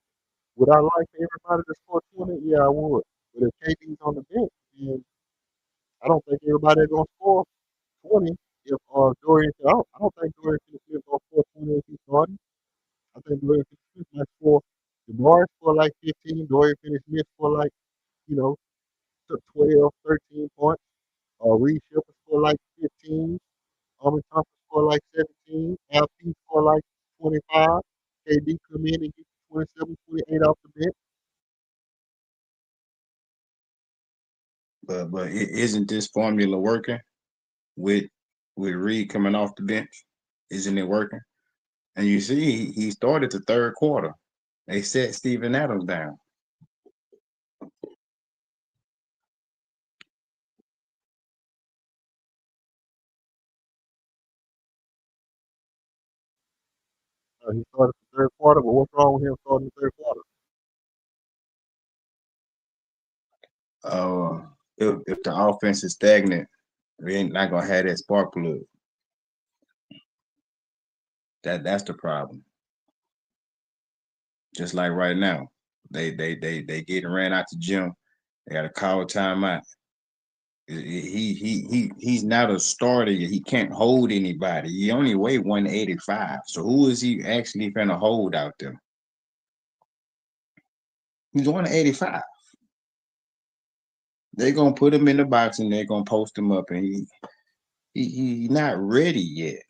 would I like for everybody to score 20? Yeah, I would. But if KD's on the bench, then I don't think everybody's going to score 20. If I don't think Dorian Finney-Smith going to score 20 if he's starting. I think Dorian Finney-Smith might score. DeMar score like 15. Dorian Finney-Smith score like, you know, 12, 13 points. Reed Shepard score like 15. Armin Thompson score like 17. LP score like 25. KD come in and get 27, 28 off the bench. But isn't this formula working with Reed coming off the bench? Isn't it working? And you see, he started the third quarter. They set Steven Adams down. He started the third quarter, but what's wrong with him starting the third quarter? If the offense is stagnant, we ain't not gonna have that spark plug. That's the problem. Just like right now, they getting ran out the gym. They got to call timeout. He's not a starter. He can't hold anybody. He only weigh 185. So who is he actually gonna hold out there? He's 185. They're gonna put him in the box and they're gonna post him up, and he's not ready yet.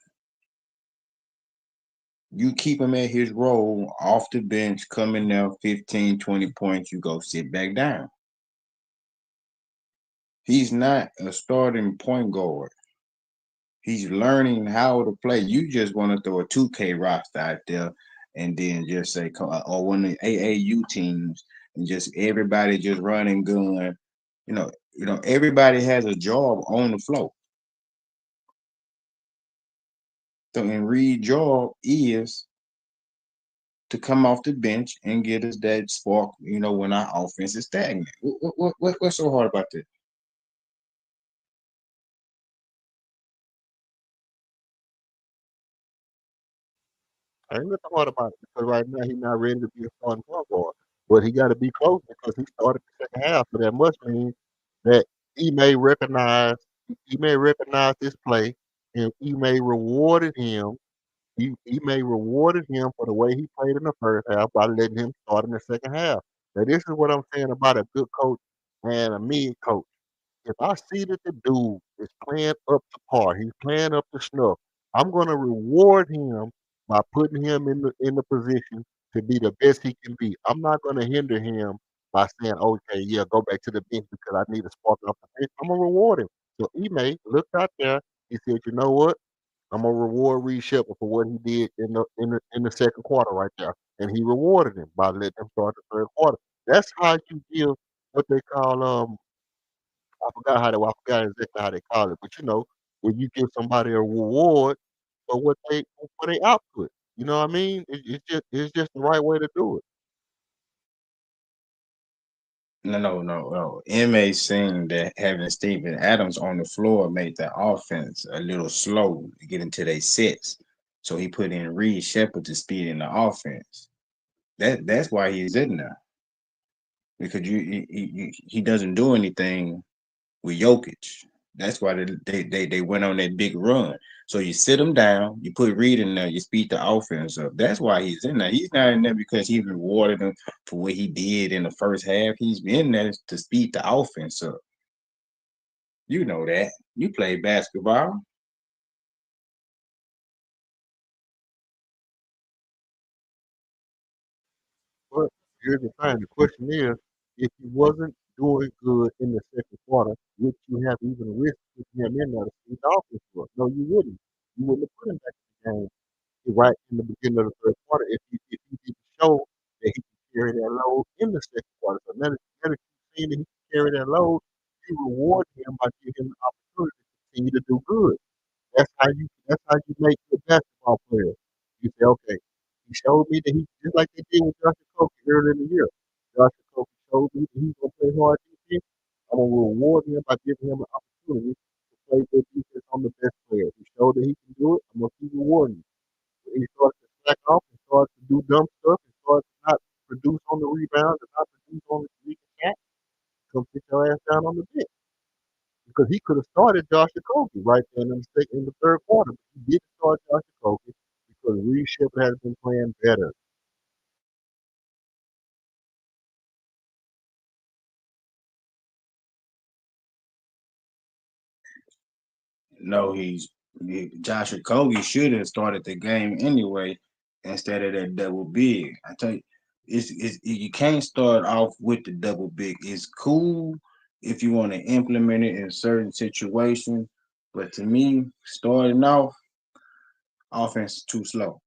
You keep him at his role off the bench, coming there 15, 20 points, you go sit back down. He's not a starting point guard. He's learning how to play. You just want to throw a 2K roster out there and then just say, or one of the AAU teams, and just everybody just running gun. Everybody has a job on the floor. So, and Reed's job is to come off the bench and get us that spark, when our offense is stagnant. What's so hard about that? Ain't nothing hard about it because right now he's not ready to be a starting point guard. But he got to be close because he started the second half. So that must mean that he may recognize this play and he may rewarded him. He may rewarded him for the way he played in the first half by letting him start in the second half. Now this is what I'm saying about a good coach and a mid coach. If I see that the dude is playing up to par, he's playing up to snuff, I'm gonna reward him by putting him in the position to be the best he can be. I'm not gonna hinder him by saying, okay, yeah, go back to the bench because I need a spark off the bench. I'm gonna reward him. So Ime looked out there. He said, you know what? I'm gonna reward Reed Shepard for what he did in the second quarter right there, and he rewarded him by letting him start the third quarter. That's how you give what they call I forgot exactly how they call it, but when you give somebody a reward for what they output. You know what I mean? It's just the right way to do it. No. MA saying that having Steven Adams on the floor made the offense a little slow to get into their sets. So he put in Reed Shepard to speed in the offense. That's why he's in there. Because he doesn't do anything with Jokic. That's why they went on that big run. So you sit him down, you put Reed in there, you speed the offense up. That's why he's in there. He's not in there because he rewarded him for what he did in the first half. He's in there to speed the offense up. You know that. You play basketball. But here's the thing: the question is, if he wasn't doing good in the second quarter, would you have even risked putting him in there to speed the offense up? No, you wouldn't. You wouldn't have put him back in the game right in the beginning of the third quarter if he didn't show that he can carry that load in the second quarter. So now that you've seen that he can carry that load, you reward him by giving him the opportunity to continue to do good. That's how you make good basketball players. You say, okay, he showed me that he just like they did with Josh Okogie earlier in the year. Josh Okogie showed me that he's gonna play hard defense. I'm gonna reward him by giving him an opportunity to play good defense on the best player. He showed that he can do it. I'm gonna keep rewarding him. When he starts to slack off and starts to do dumb stuff and starts to not produce on the rebound and not produce on the attack, come sit your ass down on the bench. Because he could have started Josh Okogie right there in the third quarter. But he didn't start Josh Okogie because Reed Shepard has been playing better. No, Josh Okogie should have started the game anyway instead of that double big. I tell you, you can't start off with the double big. It's cool if you want to implement it in certain situations, but to me, starting off, offense is too slow.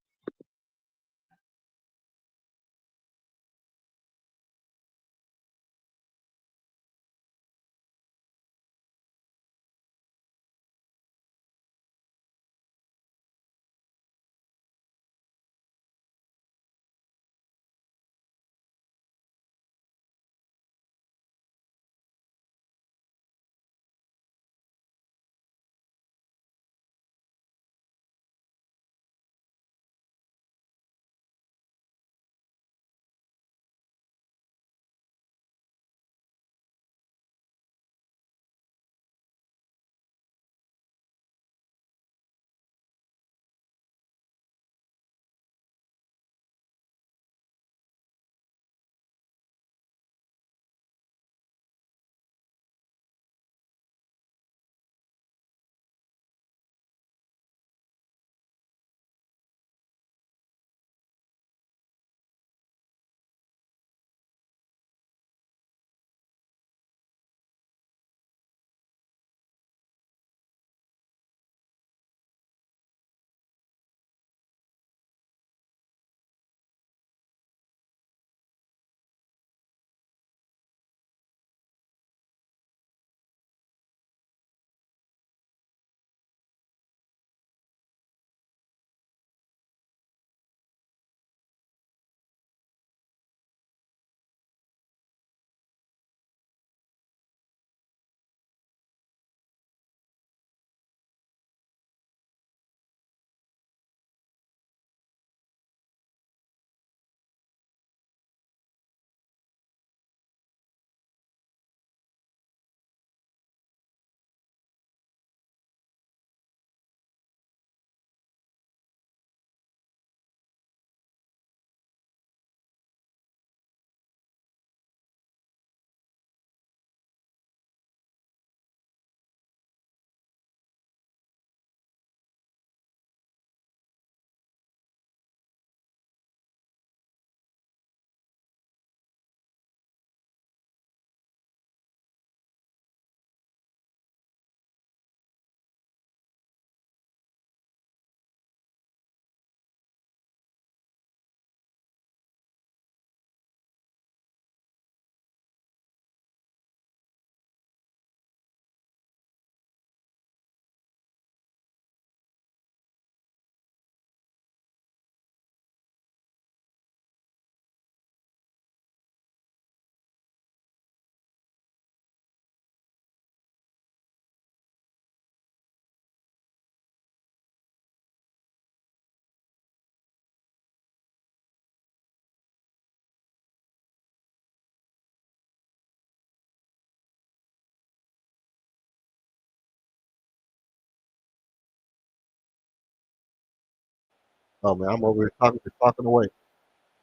Oh man, I'm over here talking away.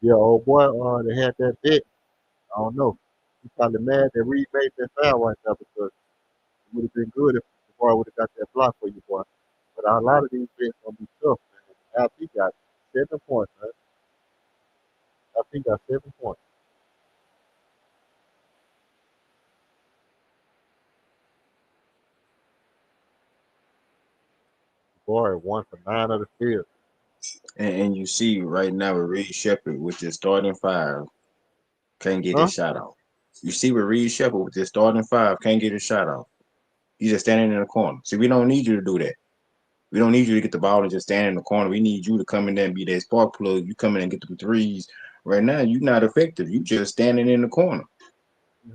Yeah, old boy, they had that bet. I don't know. He probably mad that Reed made that foul right there because it would have been good if the boy would have got that block for you, boy. But a lot of these bets gonna be tough, man. He got 7 points, man. He got 7 points. Boy, 1 for 9 of the field. And you see right now with Reed Shepard with his starting five, can't get Huh? his shot off. You see with Reed Shepard with his starting five, can't get his shot off. He's just standing in the corner. See, we don't need you to do that. We don't need you to get the ball and just stand in the corner. We need you to come in there and be that spark plug. You come in and get the threes. Right now, you're not effective. You just standing in the corner.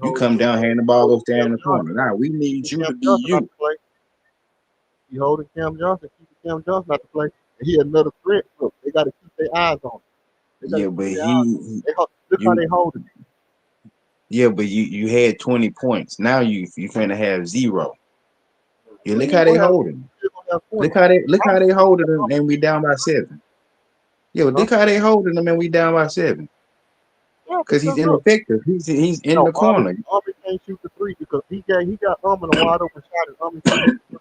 You come down, hand the ball, go stand in Cam the corner. Johnson. Now we need you Cam to be Johnson not you. to play. He holding Cam Johnson, keeping Cam Johnson not to play. And he another threat. Look, they got to keep their eyes on him. They got to Yeah, keep but their eyes on him. Look how you, they hold him. yeah, but you had 20 points. Now you finna have 0. Yeah, Well, look he ain't how they gonna have. hold him. He's gonna have 20. Look how they holding him, I'm and we down by 7. Yeah, Huh? look how they holding him, and we down by 7. Yeah, Because he's because look, ineffective. He's in no, the corner. Army can't shoot the three because he got in a wide open shot and Army can't shoot the three.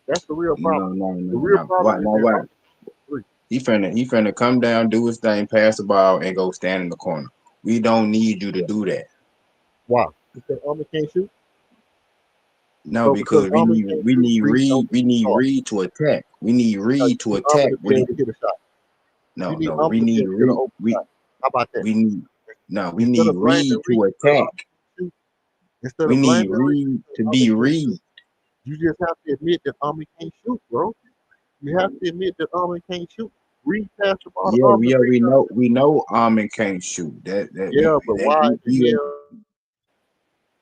That's the real No, problem. no, The no, real no. Why? problem is Why? that Why? Army can't shoot the three. He finna come down, do his thing, pass the ball, and go stand in the corner. We don't need you to Yeah. do that. Why? Because Army can't shoot. No, So because because we Army need can't we shoot, need Reed don't Reed. We get need started. Reed to attack. We need Because Reed you to need Army attack. to be What he? able to hit a shot. You No, need no. Army We to be need able to hit an Reed. open shot. How about that? We need. No, we Instead need of blaming Reed Reed to because attack. Army can't shoot, instead We of need blaming Reed Reed because to Army be can't shoot, Reed. you just have to admit that Army can't shoot, bro. You have to admit that Army can't shoot. Reed passed the ball to Yeah, Army 3 times. we know Armin can't shoot. That Yeah, but that why in the he hell?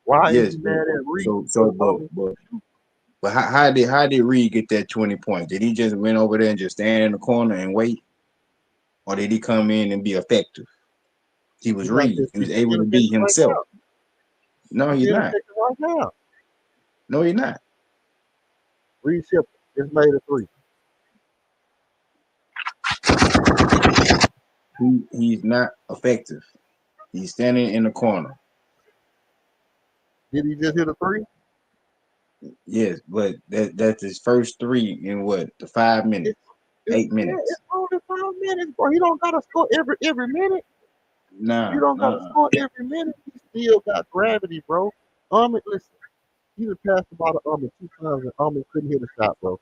Why is yes, he mad at Reed so because Army but can't shoot? but how did Reed get that 20 points? Did he just went over there and just stand in the corner and wait, or did he come in and be effective? He He was like Reed. this. He was He's able being to be effective right himself. now. No, He's he's being not. effective right now. No, he's not. Reed Shepard just made a 3. He's not effective. He's standing in the corner. Did he just hit a 3? Yes, but that's his first 3 in what, the 5 minutes, It's, 8 minutes. it's only 5 minutes, bro. He don't gotta score every minute. You Nah, don't gotta score every minute. He still got gravity, bro. Listen, he just passed the ball to 2 times and couldn't hit a shot, bro.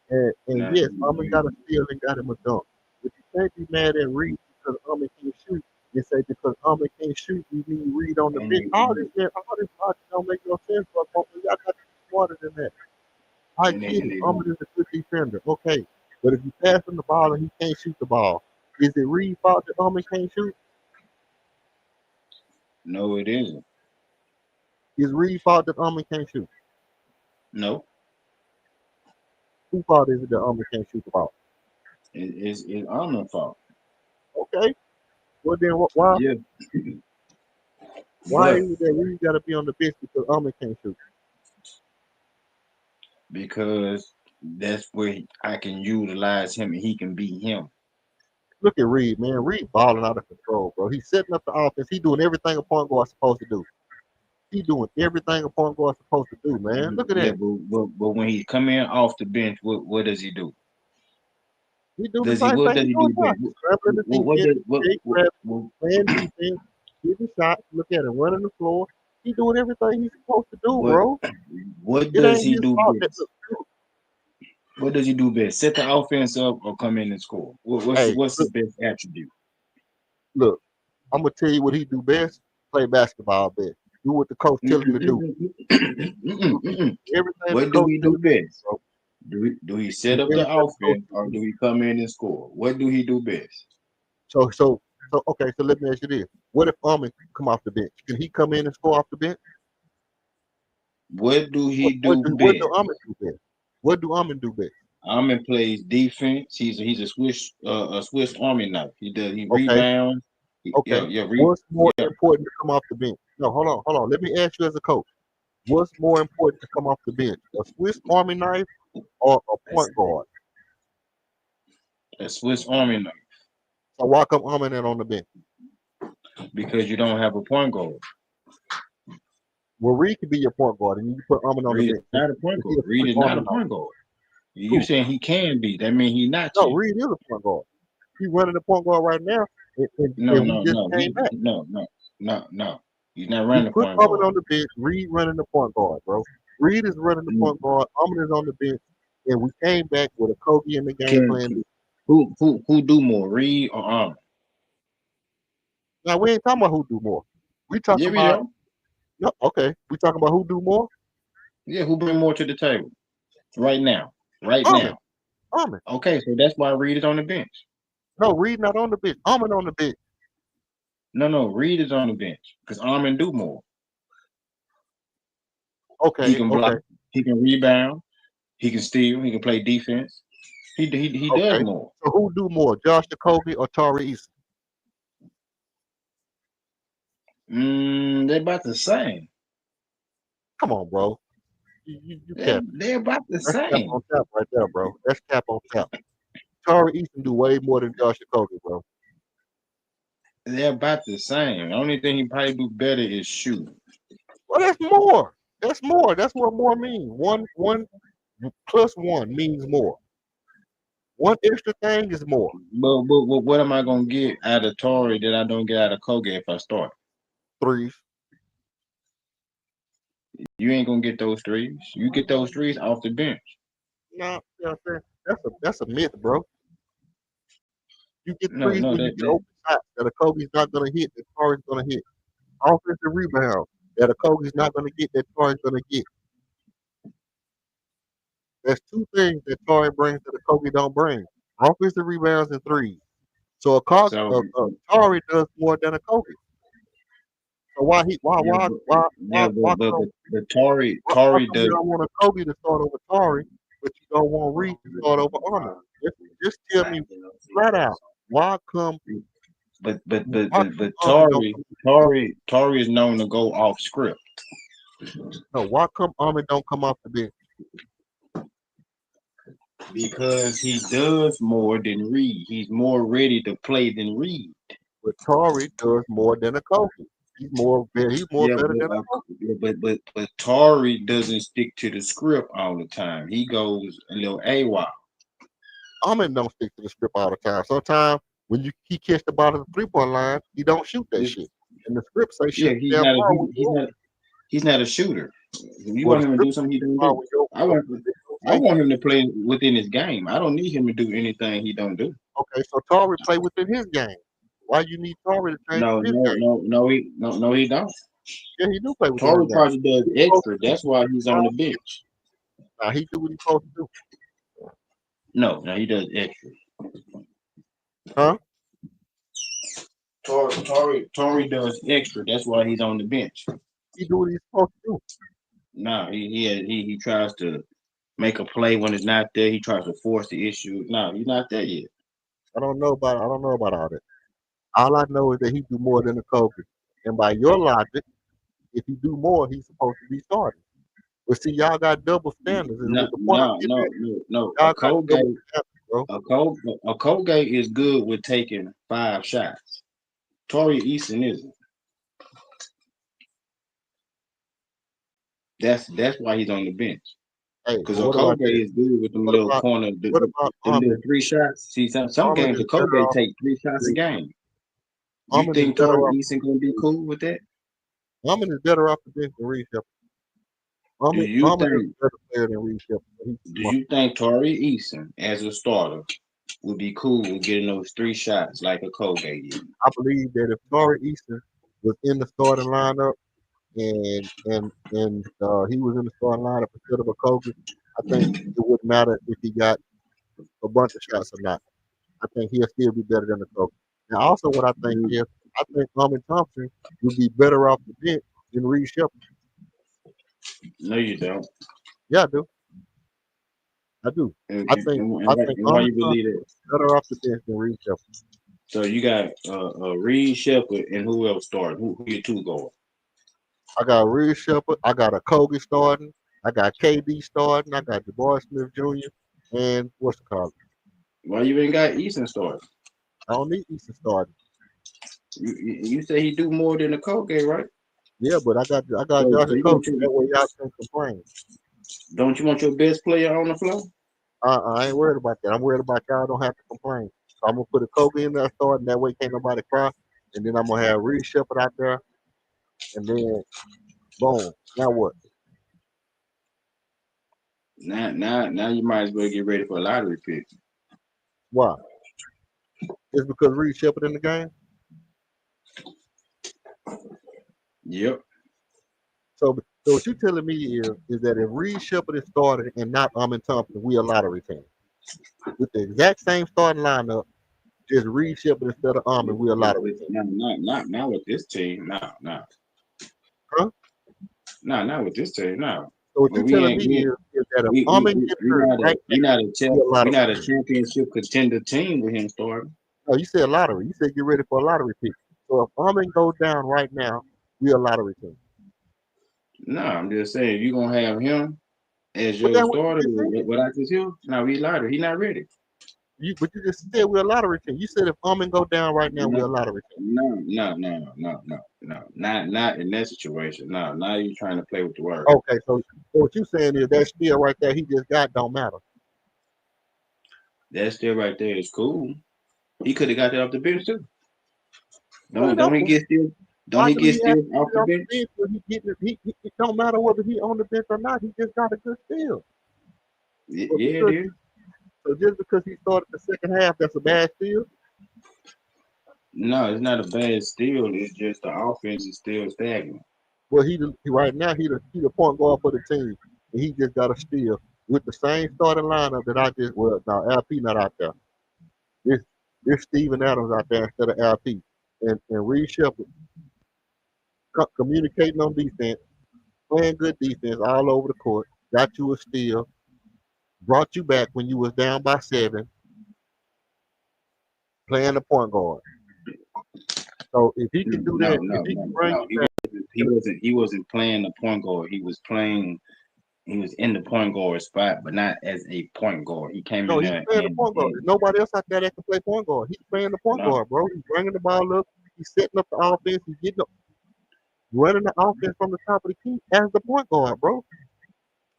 And nah. yes, got a steal and got him a dunk. But you can't be mad at Reed because can't shoot and say because can't shoot, we need Reed on the And bench. All this logic don't make no sense, bro. Y'all got to be smarter than that. I and get it. they Ahmed don't. is a good defender. Okay. But if you pass him the ball and he can't shoot the ball, is it Reed fault that Ahmed can't shoot? No, it isn't. Is Reed fault that Ahmed can't shoot? No, Who fault is it that Ahmed can't shoot the ball? it's Armin's fault. Okay. Well then why Yeah, why but is it that Reed gotta be on the bench because Ahmed can't shoot? because that's where I can utilize him and he can be him. Look at Reed, man. Reed balling out of control, bro. He's setting up the offense. He's doing everything a point guard's supposed to do. He's doing everything a point guard's supposed to do, man. Look at Yeah, that. but when he's coming off the bench, what does he do? He do the Does he same what thing does he's he doing do now. best? He's scrambling the What defense, does big grab, playing defense, getting shots. Look at him running the floor. He's doing everything he's supposed to do, what bro. what It does ain't he his do fault that best? What does he do best? Set the offense up or come in and score? hey, What's his look, best attribute? look, I'm gonna tell you what he do best. Play basketball best. Do what the coach tell him to do. Everything the What do coach he tell do him to do, best? bro. Do he set Do up the everything the coach offense tell or him to do do. he come in and score? What do he do best? So okay, so let me ask you this. What if Armin come off the bench? Can he come in and score off the bench? What do he do What do best? Armin do best? What do Armin do best? Armin plays defense. He's a Swiss Army knife. He Okay, rebounds. okay. Yeah, yeah, What's more yeah. important to come off the bench? No, hold on. Let me ask you as a coach. What's more important to come off the bench? A Swiss Army knife or a point guard? A Swiss Army knife. So why come Armin on the bench? Because you don't have a point guard. Well, Reed could be your point guard, and you put Armin on the Reed is bench. not a point Is he guard. a Reed Swiss is not Army a knife? point guard. You Who? saying he can be? That means he not No, yet. Reed is a point guard. He's running the point guard right now, No, and we no, just no. came back. No. He's not We running the put point Armin guard. on the bench. Reed running the point guard, bro. Reed is running the point guard. Armin is on the bench, and we came back with a Kobe in the game plan. Who do more, Reed or Armin? Now we ain't talking about who do more. We talking Yeah, we about are. no. Okay, we talking about who do more. Yeah, who bring more to the table right now? Right Armin. now. Armin. Okay, so that's why Reed is on the bench. No, Reed not on the bench. Armin on the bench. No, Reed is on the bench because Armin do more. He Okay, can block. okay, He can rebound. He can steal. He can play defense. He does okay. more. So who do more, Josh Jacoby or Tari Eason? They're about the same. Come on, bro. You They're, cap. they're about the That's cap same. on tap right there, bro. That's cap on tap. Tari Eason do way more than Josh Jacoby, bro. They're about the same. The only thing he probably do better is shoot. Well, that's more. That's more. That's what more means. One plus one means more. One extra thing is more. But what am I gonna get out of Tory that I don't get out of Koga if I start? Threes. You ain't gonna get those threes. You get those threes off the bench. No, you know what I'm saying? That's a myth, bro. You get No, threes when you get open shots that a Kobe's not gonna hit, that Tari's gonna hit. Offensive rebound that a Kobe's not gonna get, that Tari's gonna get. There's two things that Tari brings that a Kobe don't bring: offensive rebounds and threes. So So Tari does more than a Kobe. So why yeah, come but Tory why come you does. don't want a Kobe to start over Tari, but you don't want Reed to start over Arnold? Just tell me flat out why come But Armin don't Tory is known to go off script why come Armin don't come off the bench? because he does more than Reed. He's more ready to play than Reed. But Tari does more than a Kobe. He's more better than a Kobe. But Tory doesn't stick to the script all the time. He goes a little AWOL. Armin don't stick to the script all the time. Sometimes when he catch the ball at the 3-point line, he don't shoot that shit. And the script say Yeah, shoot that ball. he's not a shooter. If you Well, want the him to do script something he don't ball do. when you I want him to play within his game. I don't need him to do anything he don't do. okay, so Tari play within his game. Why you need Tari to change his game? No, he don't. Yeah, he do play within Tory his game. probably does extra. That's why he's on the bench. Now he do what he's supposed to do. No, he does extra. Huh? Tory does extra. That's why he's on the bench. He do what he's supposed to do. No, he tries to make a play when it's not there. He tries to force the issue. No, he's not there yet. I don't know about all that. All I know is that he do more than a Kobe. And by your logic, if he do more, he's supposed to be starting. But see, y'all got double standards. And No, with the point I'm getting at, no. y'all got double standards, bro. A Colgate is good with taking 5 shots. Tory Eason isn't. That's why he's on the bench. Hey, Because but what about Colgate this? is good with them What little about corner, what about them little Armin? 3 shots. See, some Armin games is the better Colgate off. take 3 shots a game. You Armin is think better Tory off. Eason gonna be cool with that? Armin is better off the bench than Reed Shepard. Do you Armin is think? a better player than Reed Shepard. Do you think Tory Eason, as a starter, would be cool with getting those 3 shots like a Colgate did? I believe that if Tari Eason was in the starting lineup and he was in the starting lineup instead of a Kobe, I think it wouldn't matter if he got a bunch of shots or not. I think he'll still be better than the Kobe. Now, also, what I think is, I think Armin Thompson would be better off the bench than Reed Shepard. No, you don't. Yeah, I do. I do. And, I and, think and, I why, think and why Armin you believe Thompson that? is better off the bench than Reed Shepard. So you got Reed Shepard and who else started? Who your 2 guard? I got Reed Shepard. I got a Kobe starting. I got KD starting. I got Jabari Smith Jr. and what's the call? Why you ain't got Easton starting? I don't need Easton starting. You say he do more than the Colgate, right? Yeah, but I got So Josh you Coach. want your, That way y'all can complain. don't you want your best player on the floor? I ain't worried about that. I'm worried about y'all don't have to complain. So I'm gonna put a Kobe in there starting. That way can't nobody cry. And then I'm gonna have Reed Shepard out there. And then boom. Now what? Now you might as well get ready for a lottery pick. Why? Just because Reed Shepard in the game? Yep. So what you telling me is that if Reed Shepard is started and not Thompson, we a lottery team. With the exact same starting lineup, just Reed Shepard instead of and we a lottery team. Not with this team. No. Huh? No, not with this team. No. So what But you we telling ain't me is that if we gets hurt right now, we a we lottery not a team. championship contender team with him starting. No, you said lottery. You said get ready for a lottery pick. So if goes down right now, we a lottery team. No, I'm just saying if you're gonna have him as But your that's what you starter just said. what I just hear, now we lottery. He not ready. But you just said we're a lottery team. You said if go down right now, we're No, a lottery team. no. Not in that situation. No, now you trying to play with the word. Okay, so what you saying is that still right there he just got don't matter. That still right there is cool. He could have got that off the bench too. Well, Don't he get still? Don't why he do get he have still to off be the off bench? the bench when he getting it? It don't matter whether he on the bench or not. He just got a good steal. Yeah, it is. So just because he started the second half, that's a bad steal. No, it's not a bad steal. It's just the offense is still stagnant. Well, he right now he the point guard for the team, and he just got a steal with the same starting lineup that I just now LP not out there. This Steven Adams out there instead of LP, and Reed Shepard communicating on defense, playing good defense all over the court, got you a steal, brought you back when you was down by 7, playing the point guard. So if he can do that, if he can bring you back, He wasn't playing the point guard. He was in the point guard spot, but not as a point guard. He came no, in he's there playing the point guard. There's nobody else out there that can play point guard. He's playing the point guard, bro. He's bringing the ball up. He's setting up the offense. He's getting up, running the offense from the top of the key as the point guard, bro.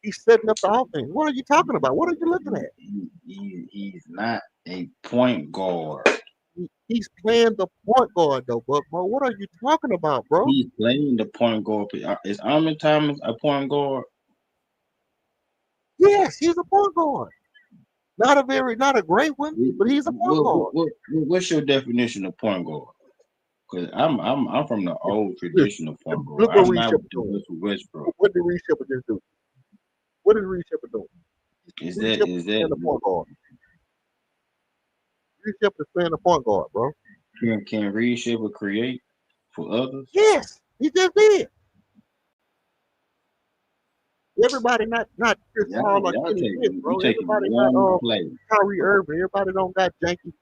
He's setting up the offense. What are you talking about? What are you looking at? He's not a point guard. He's playing the point guard, though, Buck. Bro, what are you talking about, bro? He's playing the point guard. Is Armin Thomas a point guard? Yes, he's a point guard. Not a great one, but he's a point guard. What's your definition of point guard? Because I'm from the old traditional point guard. Look what I'm Reed not Shepard with the doing. Westbrook. What did Reed Shepard just do? What is Reed Shepard doing? Is Reed that Shepard is playing the that point guard? Reed Shepard is playing the point guard, bro. can Reed Shepard create for others? Yes, he just did. Everybody not Chris Paul or Kenny Smith, bro. You taking Everybody one not play. Kyrie Irving. Everybody don't got janky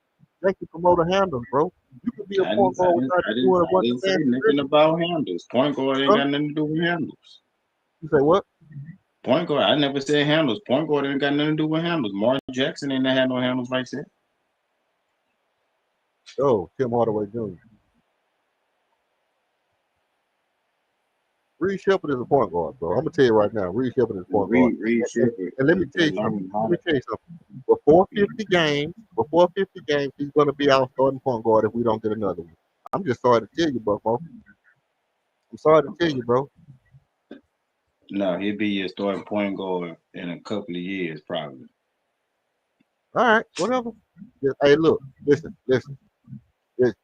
promoter handles, bro. You could be a point guard without doing a bunch of say fancy nothing dribbles. about handles. Point guard ain't got nothing to do with handles. You say what? Point guard, I never said handles. Point guard ain't got nothing to do with handles. Martin Jackson ain't had no handles like that. Oh, Tim Hardaway Jr. Reed Shepard is a point guard, bro. I'm gonna tell you right now, Reed Shepard is a point guard. Reed Shepard. And let me tell you something. Before 50 games, he's gonna be our starting point guard if we don't get another one. I'm just sorry to tell you, bro. I'm sorry to tell you, bro. No, he'll be your starting point guard in a couple of years, probably. All right, whatever. Hey, look, listen.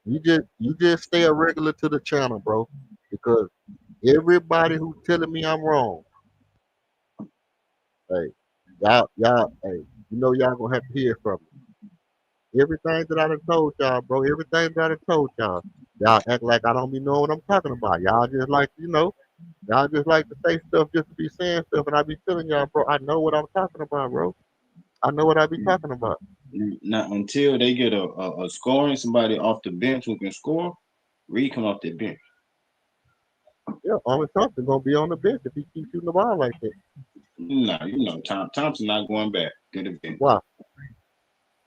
You just stay a regular to the channel, bro, because everybody who's telling me I'm wrong, hey, hey, y'all gonna have to hear from me. Everything that I done told y'all, bro, everything that I done told y'all act like I don't be knowing what I'm talking about. Y'all just like, y'all just like to say stuff just to be saying stuff, and I be telling y'all, bro, I know what I'm talking about, bro. I know what I be talking about. Now, until they get a scoring somebody off the bench who can score, Reed come off that bench. Yeah, Armin Thompson gonna be on the bench if he keeps shooting the ball like that. No, Thompson not going back to the bench. Why?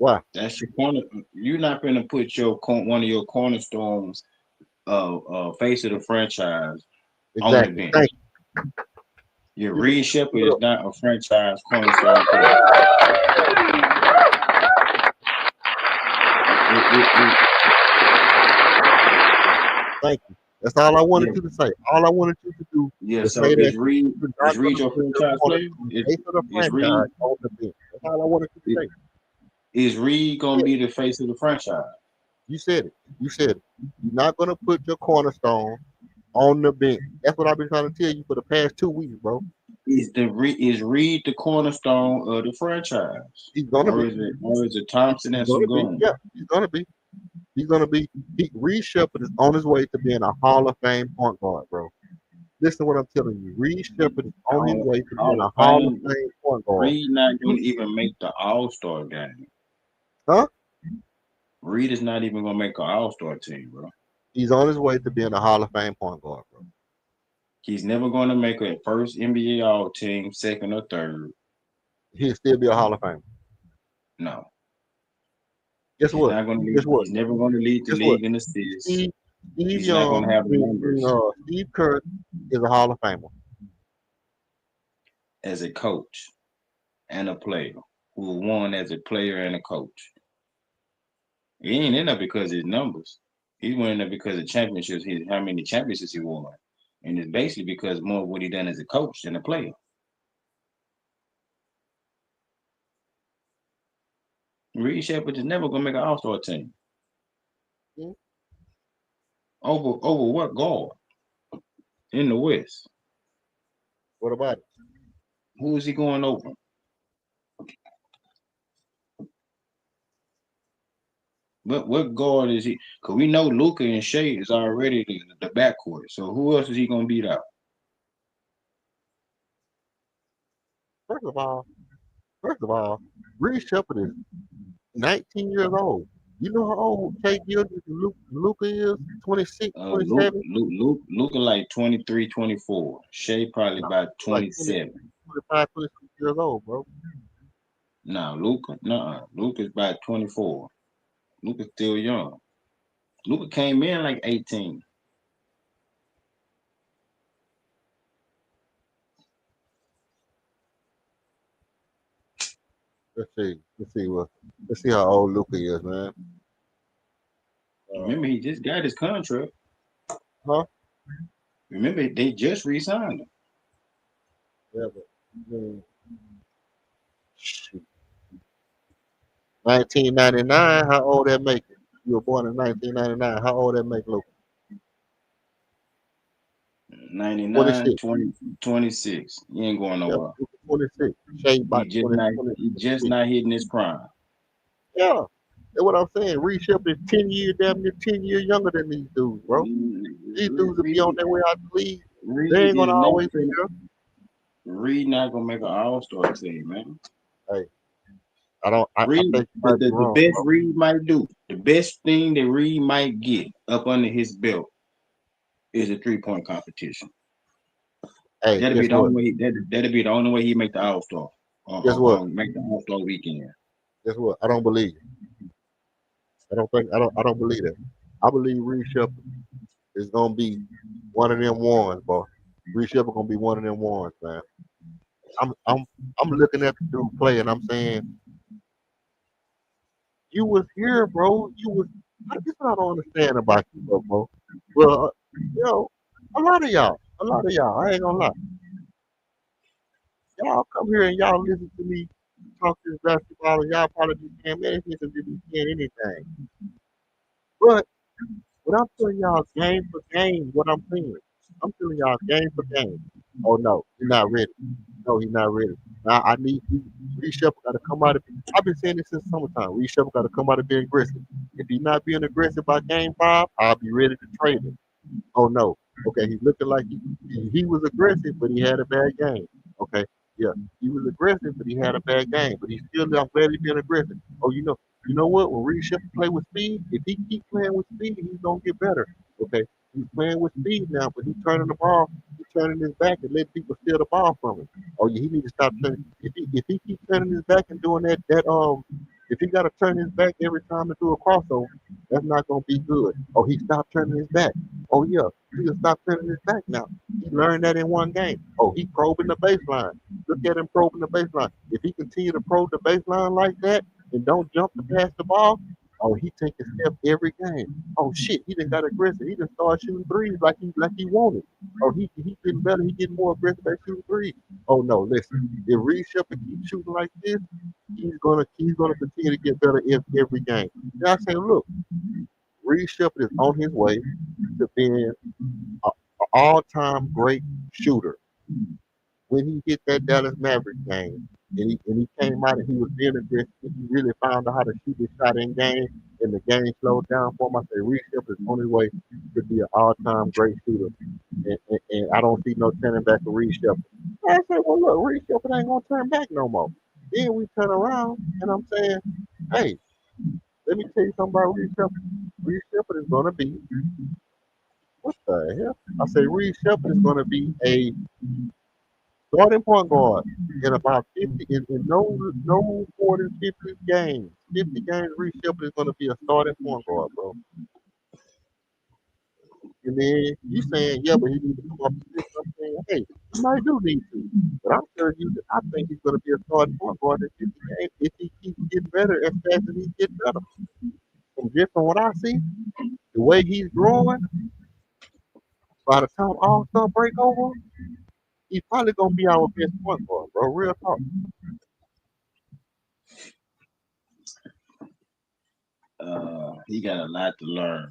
Why? That's your corner. You're not gonna put one of your cornerstones, face of the franchise on the Exactly. bench. Thank Your you. Reed Shepard is not a franchise cornerstone player. Thank you. That's all I wanted Yeah, you to say. All I wanted you to do yeah. was So say that is you Reed were is not going Reed to your put your franchise corner player? on the face of the Is Reed franchise on the bench. That's all I wanted you to say. is Reed gonna be the face of the franchise? You said it. You said it. You're not going to put your cornerstone on the bench. That's what I've been trying to tell you for the past 2 weeks, bro. Is Reed the cornerstone of the franchise, He's going to be. or is it Thompson He's and going to be. Sugun? Yeah, he's going to be. He's going to be. Reed Shepard is on his way to being a Hall of Fame point guard, bro. Listen to what I'm telling you. Reed Shepard is on his way to being Hall a of Hall of Fame. Fame point guard. Reed not gonna even make the All-Star game. Huh? Reed is not even gonna make an All-Star team, bro. He's on his way to being a Hall of Fame point guard, bro. He's never gonna make a first NBA All Team, second or third. He'll still be a Hall of Famer. No, Guess he's what? not gonna Guess lead. what? He's never gonna lead the Guess what? league in assists. Steve He's not Young gonna have the numbers Steve Kerr is a Hall of Famer. as a coach and a player who won as a player and a coach. He ain't in there because of his numbers. He's winning there because of championships. How many championships he won, and it's basically because more of what he done as a coach than a player. Reed Shepard is never gonna make an All-Star team. Hmm? Over what guard in the West? What about it? Who is he going over? What guard is he? Because we know Luka and Shea is already the backcourt. So who else is he gonna beat out? First of all, Reed Shepard is 19 years old. You know how old K. Gilgis and Luca is? 26, Luke, 27? Luke, Luke, Luka like 23, 24. Shea probably No, about like 20, 27. 25, 26 years old, bro. No, Luka, no, Luka's about 24. Luka's still young. Luka came in like 18. Let's see. Let's see how old Luca is, man. Remember, he just got his contract. Huh? Remember, they just re-signed him. Yeah, but shoot. 1999, how old that make it? You were born in 1999. How old that make Luca? 99, 26. 20, 26. He ain't going Yeah, nowhere. 26. Shea He about just 20, not 20, he just 26. not hitting his prime. Yeah. That's what I'm saying. Reed Shepard is 10 years, damn near 10 years younger than these dudes, bro. These dudes will be on Reed, their way out the league. They Reed ain't gonna is not always be finna, there. Reed not gonna make an All-Star team, man. Hey, I Reed, think you the, might be the, the wrong, best bro. Reed might do, the best thing that Reed might get up under his belt is a 3-point competition. Hey, That'll be guess the what? only way. That'll be the only way he make the All-Star. Guess what? Make the All-Star weekend. Guess what? I don't believe it. I don't believe that. I believe Reed Shepard is gonna be one of them ones, bro. Reed Shepard gonna be one of them ones, man. I'm I'm I'm looking at the dude play and I'm saying, you was here, bro. You was this what I don't understand about you, bro. Well, you know, a lot of y'all, I ain't gonna lie. Y'all come here and y'all listen to me talk this basketball and y'all probably be saying, man, this nigga just be saying anything. But what I'm telling y'all game for game, what I'm saying. I'm telling y'all game for game. Oh no, he's not ready. No, he's not ready. Now I need Reed Shepard got to come out of. I've been saying this since summertime. Reed Shepard got to come out of being aggressive. If he's not being aggressive by game 5, I'll be ready to trade him. Oh no. Okay, he's looking like he was aggressive, but he had a bad game. Okay, yeah, he was aggressive, but he had a bad game. But he's still I'm glad he's being aggressive. Oh, you know what? When Reed Shepard play with speed, if he keep playing with speed, he's gonna get better. Okay, he's playing with speed now, but he's turning the ball, he's turning his back and letting people steal the ball from him. Oh yeah, he need to stop turning. If he keep turning his back and doing If he got to turn his back every time to do a crossover, that's not going to be good. Oh, he stopped turning his back. Oh, yeah, he'll stop turning his back now. He learned that in one game. Oh, he probing the baseline. Look at him probing the baseline. If he continue to probe the baseline like that and don't jump to pass the ball, oh, he take a step every game. Oh shit, he done got aggressive. He done started shooting threes like he wanted. Oh, he getting better. He getting more aggressive at shooting threes. Oh no, listen. If Reed Shepard keeps shooting like this, he's gonna continue to get better every game. And I say, look, Reed Shepard is on his way to being an all-time great shooter. When he hit that Dallas Mavericks game, and he came out and he was being aggressive, and he really found out how to shoot his shot in game, and the game slowed down for him. I say Reed Shepard is on his way to be an all-time great shooter, and I don't see no turning back for Reed Shepard. I said, well, look, Reed Shepard ain't gonna turn back no more. Then we turn around, and I'm saying, hey, let me tell you something about Reed Shepard. Reed Shepard is gonna be what the hell? I say Reed Shepard is gonna be a starting point guard in about 50 in no more than 50 games. 50 games, Reed Shepard is gonna be a starting point guard, bro. And then you saying, yeah, but he needs to come up to this. I'm saying, hey, he might do need to. But I'm telling you that I think he's gonna be a starting point guard in 50 games if he keeps getting better as fast as he gets better. And just from what I see, the way he's growing, by the time All Star break over, he's probably gonna be our best point guard, bro. Real talk. He got a lot to learn,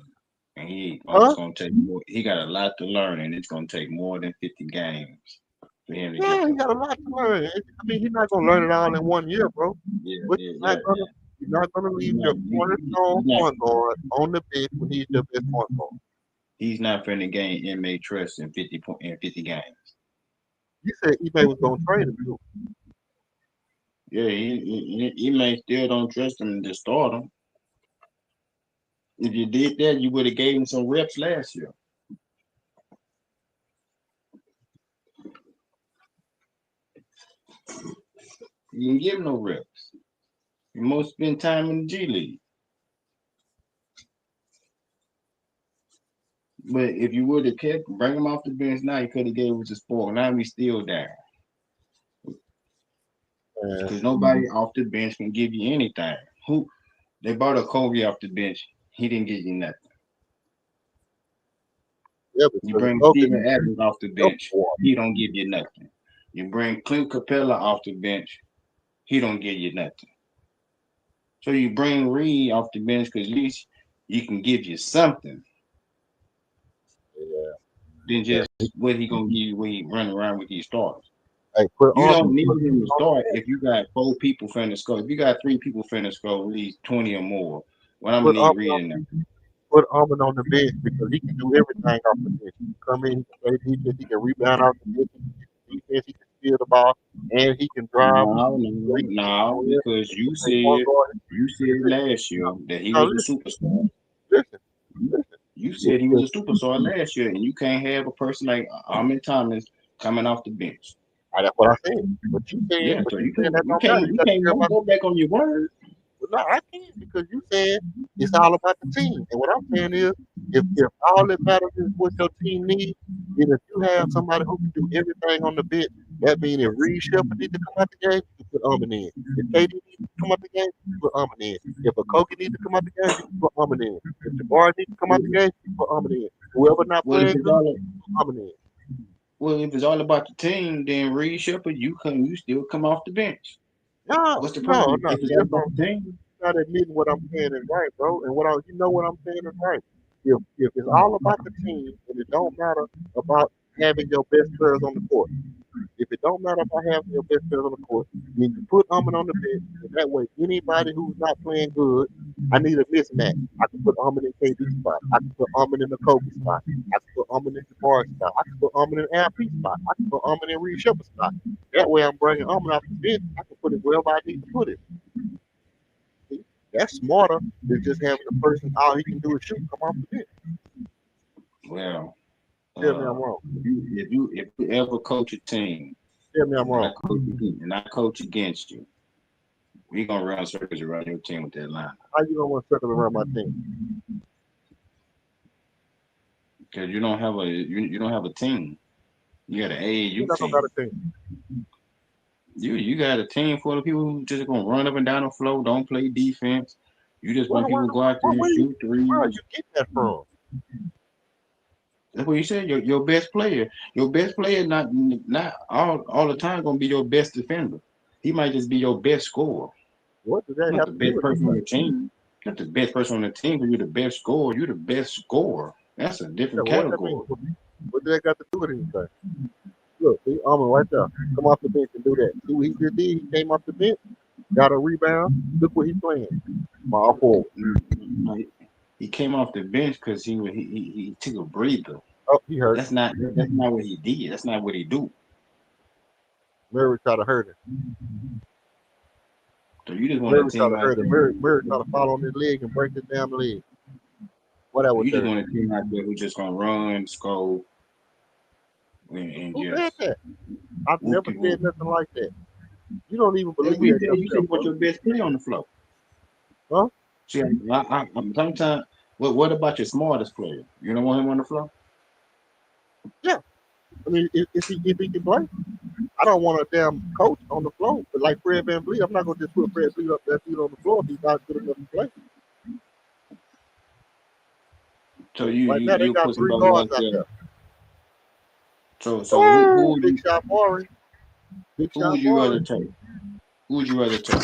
and it's Huh? gonna take more. He got a lot to learn, and it's gonna take more than 50 games for him to get Yeah, he there. got a lot to learn. I mean, he's not gonna learn it all in one year, bro. Yeah, But yeah, you're yeah, not gonna yeah. you're not gonna He's leave not. your cornerstone He's not. point guard on the bench when he's your best point guard. He's not finna gain inmate trust in 50 games. You said eBay was gonna trade him too. Yeah, he may still don't trust him to start him. If you did that, you would have gave him some reps last year. You didn't give him no reps. You most spend time in the G League. But if you would have kept bring him off the bench now, you could have gave us a sport. Now we still down. Because nobody off the bench can give you anything. Who they bought a Kobe off the bench, he didn't give you nothing. Yeah, You because bring Kobe Steven Adams off the bench, war. he don't give you nothing. You bring Clint Capella off the bench, he don't give you nothing. So you bring Reed off the bench because at least you can give you something. Yeah. Then just what he gonna give you when he run around with these stars. Hey, put You don't need put him to on start the bench. if you got 4 people finna score. If you got 3 people finna score at least 20 or more, what I'm Put gonna need Armin Reed on in there. put Armin on the bench because he can do everything off the bench. He can come in, he can play defense, he can rebound off the bench, he can get defense, he can steal the ball, and he can drive. No, because He can play point guard. you said last year that he Now was a superstar. listen, listen. You If, said he was if, a superstar last year, and you can't have a person like Armin Thomas coming off the bench. that's what I said. Yeah, But so you saying that you don't matter. can't You you got to can't care don't about go back on your word. Well, no, I can't because you said it's all about the team. And what I'm saying is, if all that matters is what your team needs, then if you have somebody who can do everything on the bench, that means if Reed Shepard needs to come out the game, you put Armin in. If KD needs to come out the game, you put Armin in. If a Kobe needs to come out the game, you put Armin in. If Jabbar needs to come out the game, you put Armin in. Whoever not Well, playing good, put Armin in. if it's all about the team, then Reed Shepard, you still come off the bench. No, What's the no, problem no. if it's See, all that's about what the team? not admitting what I'm saying is right, bro. And you know what I'm saying is right. If it's all about the team and it don't matter about having your best players on the court. If it don't matter about having your best players on the court, then you put Armin on the bench, and that way anybody who's not playing good, I need a mismatch. I can put Armin in KD spot. I can put Armin in the Kobe spot. I can put Armin in Jabbar spot. I can put Armin in RP spot. I can put Armin in Reed Shepard spot. That way I'm bringing Armin off the bench. I can put it wherever I need to put it. See? That's smarter than just having the person all he can do is shoot, come off the bench. Well, Tell me I'm wrong. if you ever coach a team Tell me I'm and wrong. I coach against you, We gonna run circles around your team with that line. How you gonna run circles around my team? Because you don't have a team. You got an You AAU not gonna got team. a team. You got a team full of people who just gonna run up and down the floor, don't play defense. You just want people to go out there and shoot Where are threes. you getting that from? That's what you said. Your best player. Your best player not all the time gonna be your best defender. He might just be your best scorer. What does that Not have the to do best with person on the anything? team. Not the best person on the team, but you're the best scorer. You're the best scorer. That's a Yeah, different what that mean? category. What does that got to do with anything? Look, see, right there. Come off the bench and do that. See what he just did? He came off the bench, got a rebound. Look what he's playing. Small forward. No, he came off the bench because he took a breather. Oh, he hurt. That's not what he did. That's not what he do. Murray tried to hurt him. So you just want a Murray tried team to out hurt him. there. Murray tried to fall on his leg and break his damn leg. What that was You just there? want a team out there who just gonna run, score, and Who just said that? I've whoop never de whoop. said nothing like that. You don't even That's believe what you that said. You said you yourself, want bro. your best player on the floor. Huh? See, I'm sometimes. What about your smartest player? You don't want him on the floor? Yeah. I mean, if he can play, I don't want a damn coach on the floor. But like Fred VanVleet, I'm not gonna just put Fred VanVleet up there on the floor if he's not good enough to play. So you Right you now they you got put three somebody guards out out there. there. So who Big shot Maury. Big who shot would you rather Maury. take? Who would you rather take?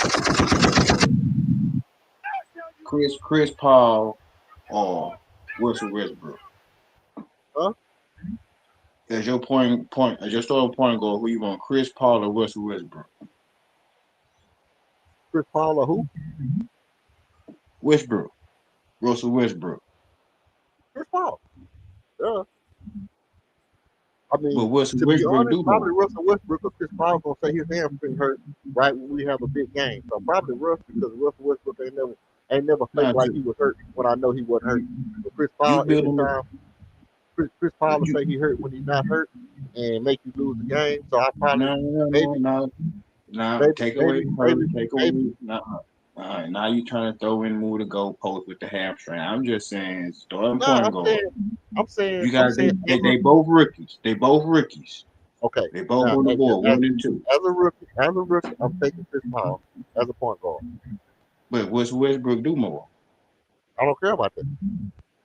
Chris Paul or Russell Westbrook? Huh? As your as your starting point guard, who you want, Chris Paul or Russell Westbrook? Chris Paul or who? Westbrook. Russell Westbrook. Chris Paul. Yeah. I But mean, Russell to be Westbrook honest, do probably more. Russell Westbrook or Chris Paul gonna say his hamstring hurt right when we have a big game. So probably Russ because Russell Westbrook ain't never Nah, faked like he was hurt when I know he wasn't hurt. But Chris you Paul, building anytime Chris Paul will you say he hurt when he's not hurt and make you lose the game. So I probably no. maybe Nah, maybe take away maybe the hurt, maybe take away. maybe Nah, now you trying to throw in move the goalpost with the hamstring. I'm just saying, starting no, point guard. I'm You got saying they both rookies. They both rookies. okay. They both Now on the board, as 1 and 2. as a rookie, I'm taking Chris Paul as a point guard. But what's Westbrook do more? I don't care about that.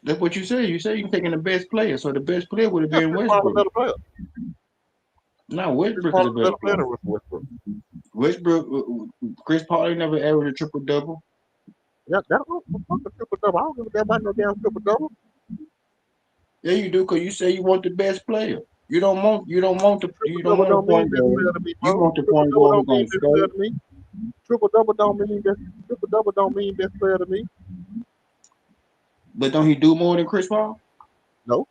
That's what you say. You say you're taking the best player, so the best player would have Yeah, been Chris Paul a Westbrook. better player. No, Chris Westbrook is Paul a a better better player player. than Russell Westbrook. Chris Paul ain't never averaged a triple double. That don't fuck a triple double. I don't give a damn about no damn triple double. Yeah, you do, cause you say you want the best player. Triple you don't double want a don't mean point best guard. player to me, You bro. want the Triple point double guard who's don't mean gonna best player score. to me. Triple double don't mean best player to me. But don't he do more than Chris Paul? No,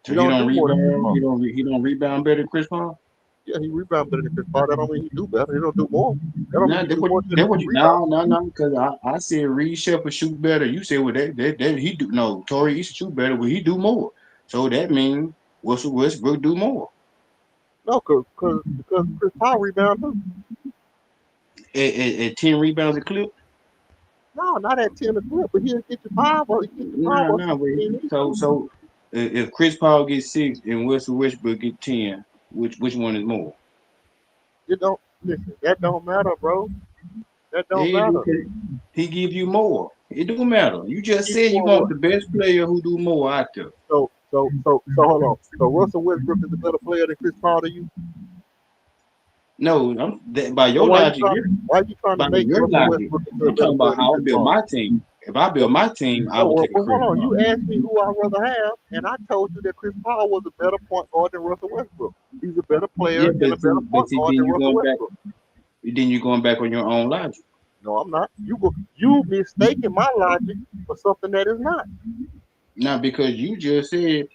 So he he don't don't do more than Chris rebound. Paul. He don't rebound better than Chris Paul. Yeah, he rebound better than Chris Paul. That don't mean he do better. He don't do more. That don't mean Nah, he do more than that he what do you rebound. no, because I said Reed Shepard shoot better. You said well that he do no Torrey Eason shoot better, but he do more. So that means Russell Westbrook do more. No, because Chris Paul rebound too. At 10 rebounds a clip. No, not at 10 or 12, but he'll get you 5 or he get you 5 or 6 But when he needs to. so if Chris Paul gets 6 and Russell Westbrook get 10, which one is more? It don't listen. That don't matter, bro. That don't Yeah, matter. he give you more. It don't matter. You just Give you said you more want what? the best player who do more out there. So hold on. So Russell Westbrook is a better player than Chris Paul to you? No, by So your logic, why you trying to by make your Russell logic, Westbrook into a I'm better talking player about than how I Chris build Paul? my team. If I build my team, I No, would take a well, Chris hold on. Paul. You asked me who I'd rather have, and I told you that Chris Paul was a better point guard than Russell Westbrook. He's a better Yeah, player and a better point guard then than Russell Westbrook. you're going back on your own logic. No, I'm not. You mistaking my logic for something that is not. Not because you just said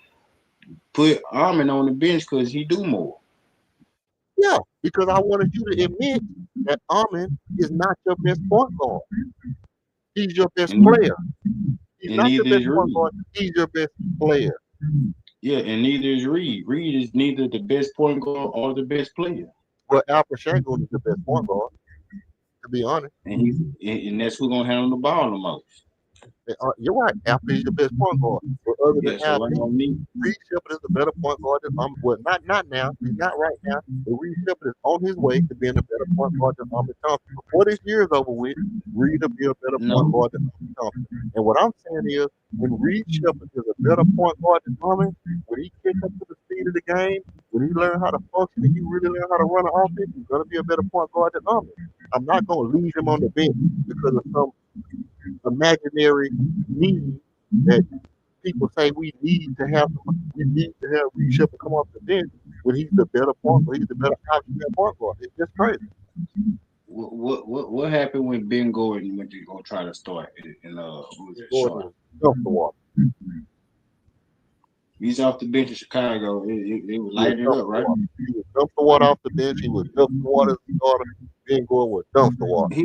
put Armin on the bench because he do more. Yeah, because I wanted you to admit that Armin is not your best point guard. He's your best And, player. He's and not your neither best is point Reed. guard. He's your best player. Yeah, and neither is Reed. Reed is neither the best point guard or the best player. But Alfred Şengün is the best point guard. to be honest. And that's who's gonna handle the ball the most. You're right. Alfred is your best point guard. But other than Yeah, so I Alfred, don't need. Reed Shepard is a better point guard than well, not now. He's not right now. But Reed Shepard is on his way to being a better point guard than Ahmed Thompson. Before this year is over with, Reed will be a better point No, guard than Ahmed Thompson. And what I'm saying is, when Reed Shepard is a better point guard than Ahmed, when he gets up to the speed of the game, when he learns how to function, and he really learn how to run an offense, he's gonna be a better point guard than Ahmed. I'm not gonna leave him on the bench because of some imaginary need that people say we need to have Reed Shepard come off the bench when he's the better point guard, he's the better option at point guard. It's just crazy. what happened when Ben Gordon went to go try to start in who was it, Gordon Charlotte? dump the water. He's off the bench in Chicago. It was He was lighting it dump up, the right? water. He was dump the water off the bench. He was dump the water as a starter. Ben Gordon was dump the water.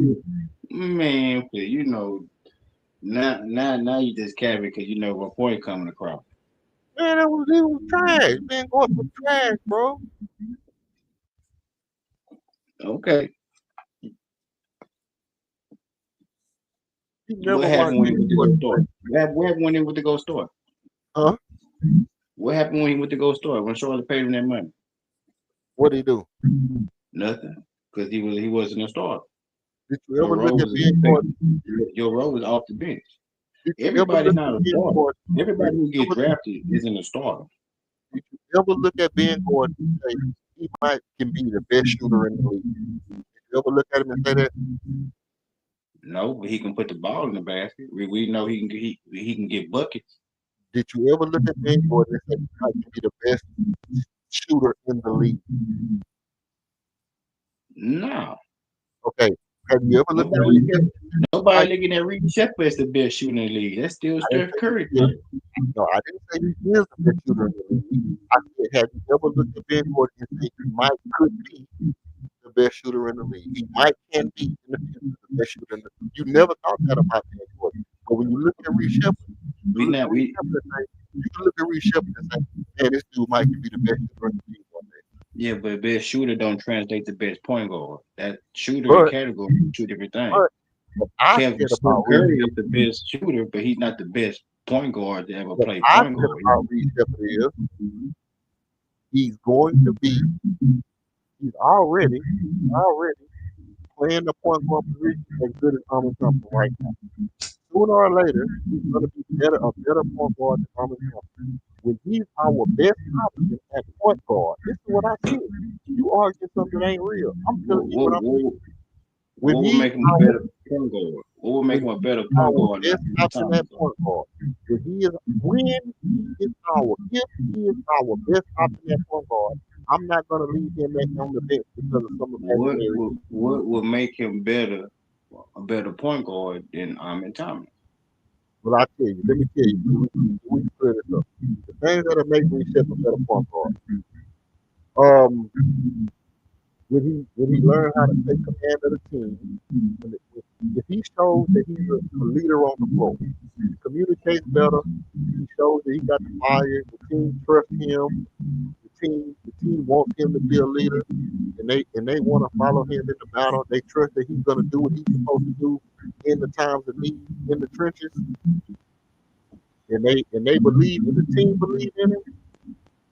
Man, you know, now you just capping because you know what point coming across. Man, it was trash. Ben Gordon was trash, bro. Okay. You never What happened watched when he Ben went to go Gordon start? What happened when he went to go start? Huh? What happened when he went to go start? When Charlotte paid him that money? What did he do? Nothing, because he wasn't a starter. Did you Your ever role look at was Ben Gordon? your role was off the bench. Did you ever Everybody's look not at a Ben starter. Gordon? Everybody who Did you gets ever- drafted isn't a starter. Did you ever look at Ben Gordon and say he can be the best shooter in the league? Did you ever look at him and say that? No, but he can put the ball in the basket. We know he can get buckets. Did you ever look at Ben Gordon and say he can be the best shooter in the league? No. Okay. Have you ever looked at Nobody, Reed Shepard? nobody looking at Reed Shepard as the best shooter in the league. That's still I didn't Steph say Curry. he is. No, I didn't say he is the best shooter in the league. I said, have you ever looked at Ben Gordon and say he could be the best shooter in the league? He can be in the future the best shooter in the league. You never thought that about Ben Gordon. But when you look at Reed Shepard, you can look at Reed Shepard and say, man, this dude might be the best shooter in the league one day. Yeah, but best shooter don't translate to best point guard. That shooter But- category is two different things. But I Kevin said about Curry Reed is the best shooter, but he's not the best point guard to ever What play I point said guard. about Reed Shepard is he's going to be, he's already playing the point guard position as good as Ahmed Thompson right now. Sooner or later, he's going to be a better point guard than Ahmed Thompson. When he's our best option at point guard, this is what I said. You arguing something that ain't real. I'm telling you what I'm saying. What When would he's make him a better point guard? What would make him a better point our guard best than option at Thompson? point guard, if he is our best option at point guard, I'm not gonna leave him on the bench because of some imaginary. What would make him a better point guard than Ahmed Thompson? Well, I tell you, let me tell you, we clear this up. The things that'll make me a better point guard. When he learned how to take command of the team, if he shows that he's a leader on the floor, he communicates better, he shows that he got the fire, the team trusts him, the team wants him to be a leader, and they want to follow him in the battle. They trust that he's gonna do what he's supposed to do in the times of need in the trenches, and they believe, and the team believe in him.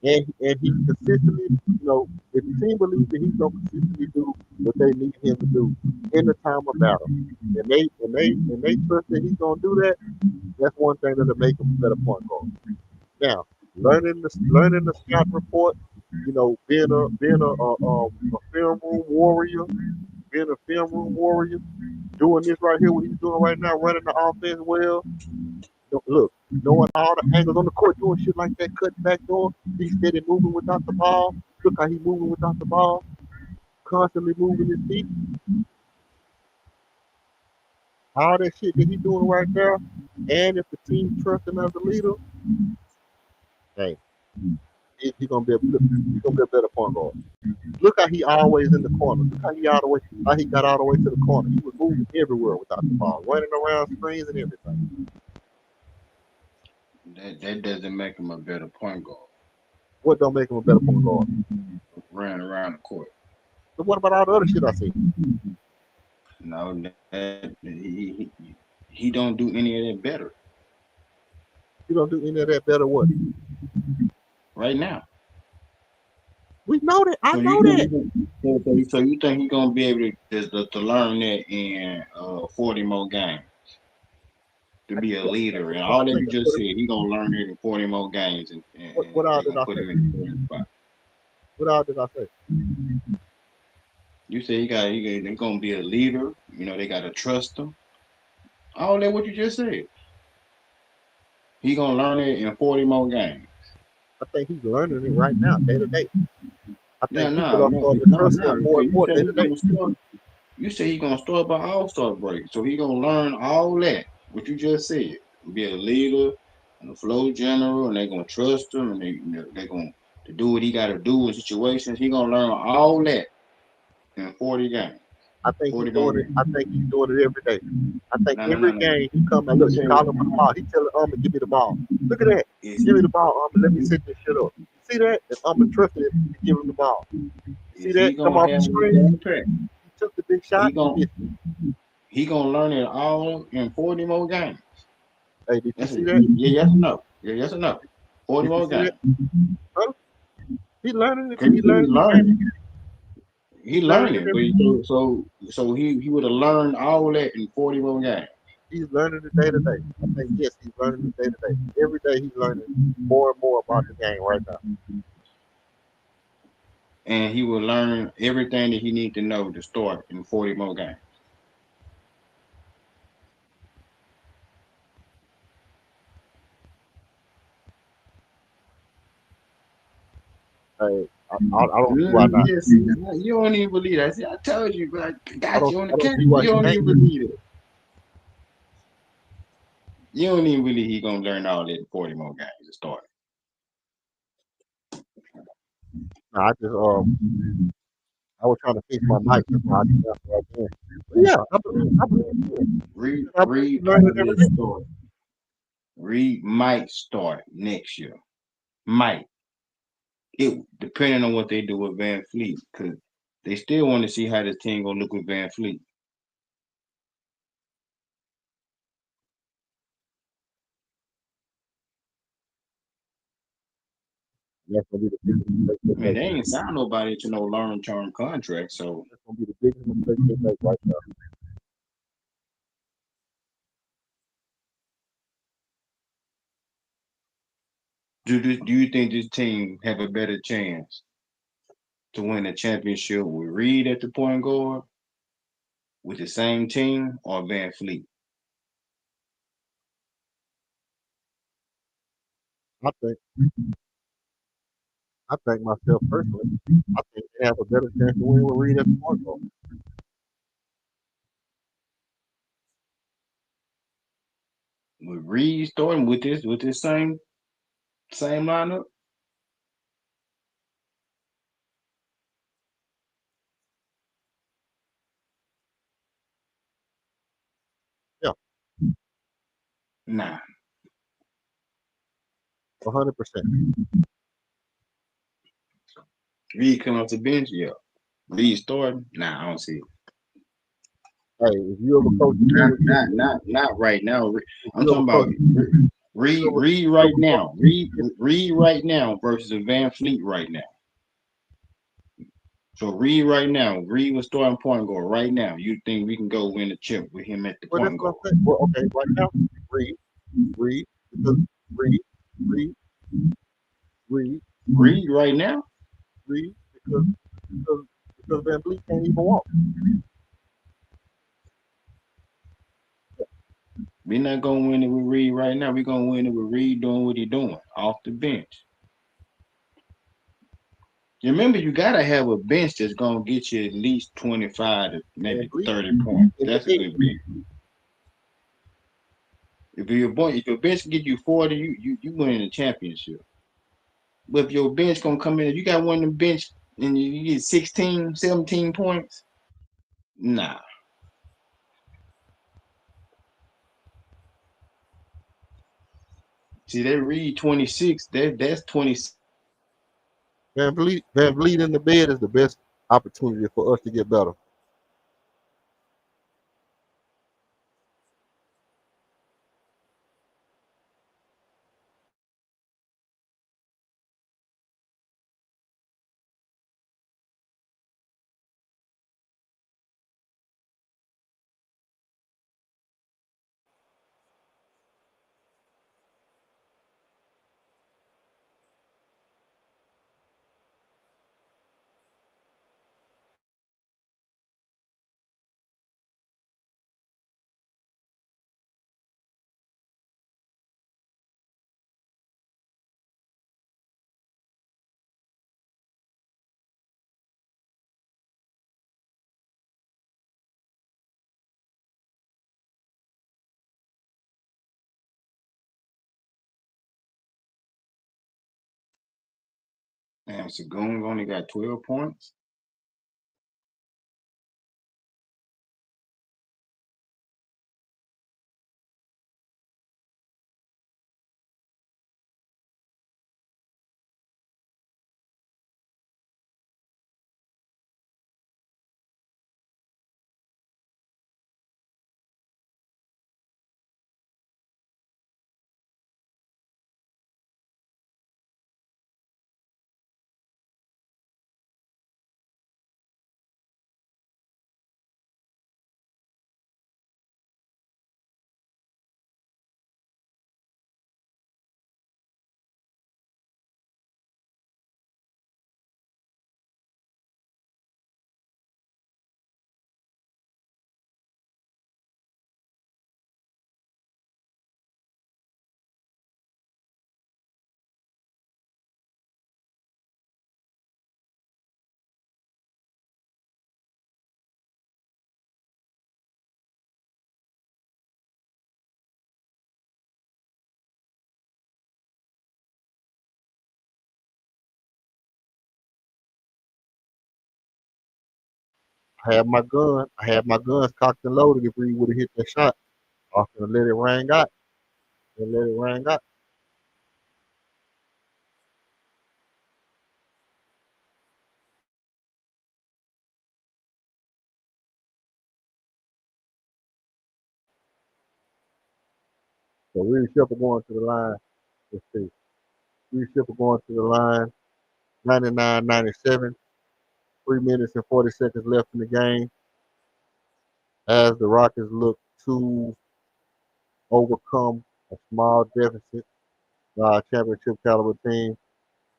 And he consistently, if the team believes that he's gonna consistently do what they need him to do in the time of battle, and they trust that he's gonna do that, that's one thing that'll make him a better point guard. Now, learning the scout report, being a film room warrior, doing this right here, what he's doing right now, running the offense well. Look, knowing all the angles on the court, doing shit like that, cutting back door, he's steady moving without the ball. Look how he's moving without the ball, constantly moving his feet. All that shit that he's doing right there, and if the team trusts him as a leader, hey, he's gonna be a better point guard. Look how he always in the corner. Look how he got all the way to the corner. He was moving everywhere without the ball, running around screens and everything. That doesn't make him a better point guard. What don't make him a better point guard? Running around the court. So what about all the other shit I see? No, he don't do any of that better You don't do any of that better what? right now. We know that. I So know that. so you think he's gonna be able to learn that in 40 more games to be a leader and all that you just said? He gonna learn it in 40 more games What all they did gonna I put say? him in the starting spot. What all did I say? You say he gonna be a leader. You know they gotta trust him. All that what you just said. He gonna learn it in 40 more games. I think he's learning it right now, day to day. I Yeah, think people are starting to trust him no. more Because and more day to day. you say he gonna start by All-Star break, so he gonna learn all that. What you just said, be a leader and a flow general, and they gonna trust him, and they gonna to do what he got to do in situations. He gonna learn all that in 40 games, I think he's 40 more doing it. games. I think he's doing it every day. I think every No. game he come and You look, he say call him for the ball. He telling give me the ball. Look at that. Give me the ball, let me set this shit up. See that? And trusted him to give him the ball. See is that? he Come gonna off the have his screen. impact? He took the big shot. He He gonna missed. he gonna learn it all in 40 more games. Hey, did you That's see it. that? Yeah, yes or no. Yeah, yes or no. 40 Did you more see that? games. Huh? He learning it. Cause He learning he's the game. learning. He He's learning it learning, but every he would have learned all that in 40 more games. He's learning it day to day. I think yes, he's learning it day to day. Every day he's learning more and more about the game right now. And he will learn everything that he need to know to start in 40 more games. Hey, I don't see why not. Yes, you don't even believe that. See, I told you, but I got you on the I don't camera. see why You he don't can't. even believe it. You don't even believe he gonna learn all that in 40 more games to start. Nah, I was trying to fix my mic. That's why I did that right there. But yeah, I believe it. I believe he's Reed learning every probably day. start. Reed might start next year. Might. It depending on what they do with Van Fleet, because they still want to see how this team gonna look with Van Fleet. That's gonna be the biggest mistake I they mean, make. they ain't signed nobody to no long-term contract, so That's gonna be the biggest mistake they make right now. do you think this team have a better chance to win a championship with Reed at the point guard with the same team or Van Fleet? I think I think myself personally, I think they have a better chance to win with Reed at the point guard. With Reed starting with this same lineup? Yeah, Nah. 100%. Reed coming off the bench, yeah. Reed starting? Nah, I don't see it. Hey, if you ever coach a team against, Not right now. if I'm you ever talking about coach, if you ever, Reed if you right ever coach now. a team against, Reed right now versus a Van Fleet right now. So Reed right now, Reed was starting point guard right now. You think we can go win the chip with him at the well, that's point what guard? I'm saying. Well, okay, right now, Reed, Reed, because Reed, Reed, Reed, Reed right now? Reed, because because Van Vliet can't even walk. We're not gonna win it with Reed right now. We're gonna win it with Reed doing what he's doing off the bench. You remember you gotta have a bench that's gonna get you at least 25 to Van maybe Vliet 30 points. in the That's a X. good bench. If your bench can get you 40, you win the championship. But if your bench gonna come in, if you got one of them bench and you get 16, 17 points, nah. See, they read 26. That's 26. Van Vliet in the bed is the best opportunity for us to get better. Damn, Sagoon only got 12 points. I had my guns cocked and loaded if we would have hit that shot. I was gonna let it ring out. And let it ring out. So Reed Shepard going to the line. Let's see. Reed Shepard going to the line. 99-97. 3 minutes and 40 seconds left in the game. As the Rockets look to overcome a small deficit by a championship caliber team,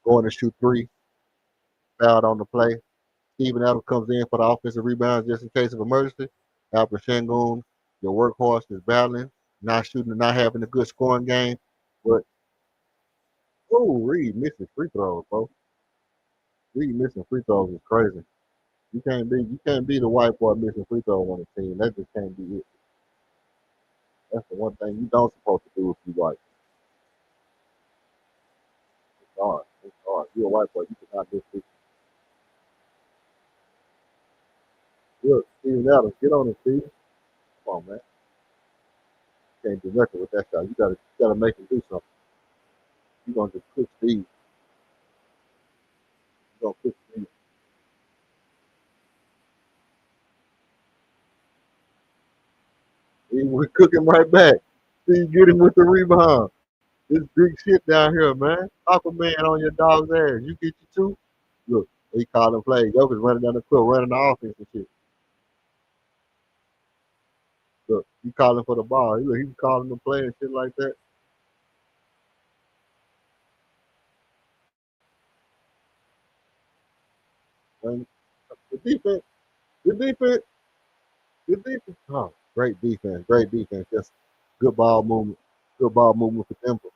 going to shoot three, fouled on the play. Steven Adams comes in for the offensive rebounds just in case of emergency. Alfred Shangoon, your workhorse, is battling, not shooting and not having a good scoring game. But Reed missing free throws, bro. Reed missing free throws is crazy. You can't be the white boy missing free throws on the team. That just can't be it. That's the one thing you don't supposed to do if you white. It's hard. It's hard. You're a white boy. You cannot miss free. Look, Steven Adams, get on it, Steve. Come on, man. You can't do nothing with that shot. You gotta make him do something. You're gonna just cook Steve. You're gonna cook Steve. We cook him right back. Steve, get him with the rebound. This big shit down here, man. Aquaman on your dog's ass. You get you two. Look, he calling play. Joker's running down the court, running the offense and shit. Look, he calling for the ball. Look, he's calling the play and shit like that. And the defense, the defense, the defense. Oh, great defense, great defense. Just good ball movement for Denver.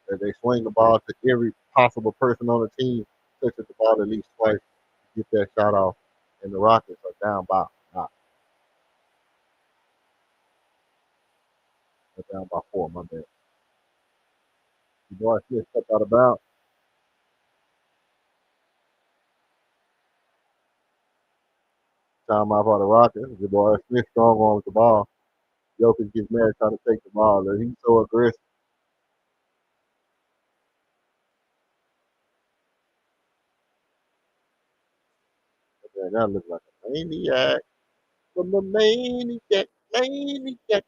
And they swing the ball to every possible person on the team, touches the ball at least twice, get that shot off. And the Rockets are down by they're down by 4. My bad. The boy Smith stepped out of bounds. Time out for the Rockets. The boy Smith strong on with the ball. Jokic gets mad trying to take the ball. He's so aggressive. Man, that looks like a maniac. From a maniac, maniac.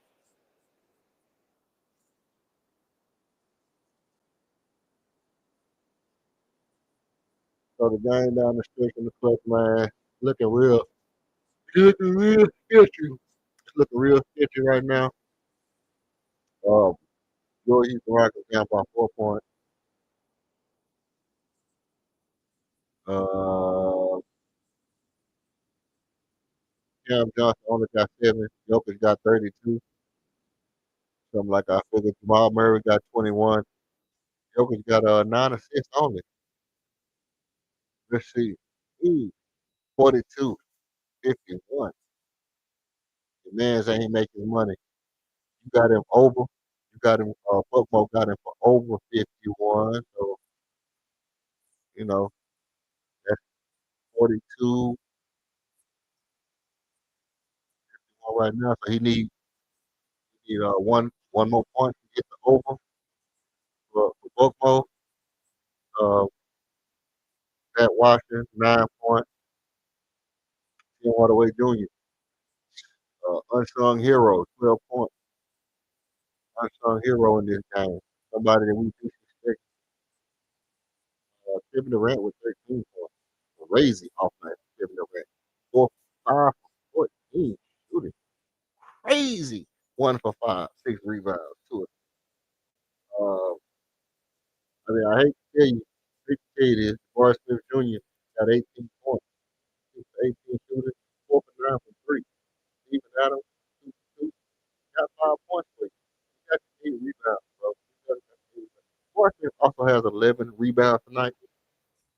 So the game down the stretch in the clutch, man, looking real, looking real sketchy. It's looking real sketchy right now. Uh, Your Houston Rockets down by 4 points. Uh, Cam Johnson only got 7. Jokic got 32. Something like I figured. Jamal Murray got 21. Jokic got 9 assists only. Let's see. Ooh, 42, 51. The man's ain't making money. You got him over. You got him. Buckmo got him for over 51. So you know. 42 right now, so he need one more point to get the over for Buckmo. Pat Washington, 9 points. Tim Hardaway Jr., unsung hero, 12 points. Unsung hero in this game. Somebody that we disrespect. Kevin Durant with 13 points. Crazy offense, Kevin Durant. 4 for 5 for 14 shooting. Crazy. 1 for 5, 6 rebounds, 2. Uh, I mean, I hate to tell you this. Forrest Smith Jr. got 18 points, 6 for 18 shooting, 4 for 9 from 3. Steven Adams, 2 for 2, got 5 points for you. He got 8 rebounds, bro. Forrest Smith also has 11 rebounds tonight.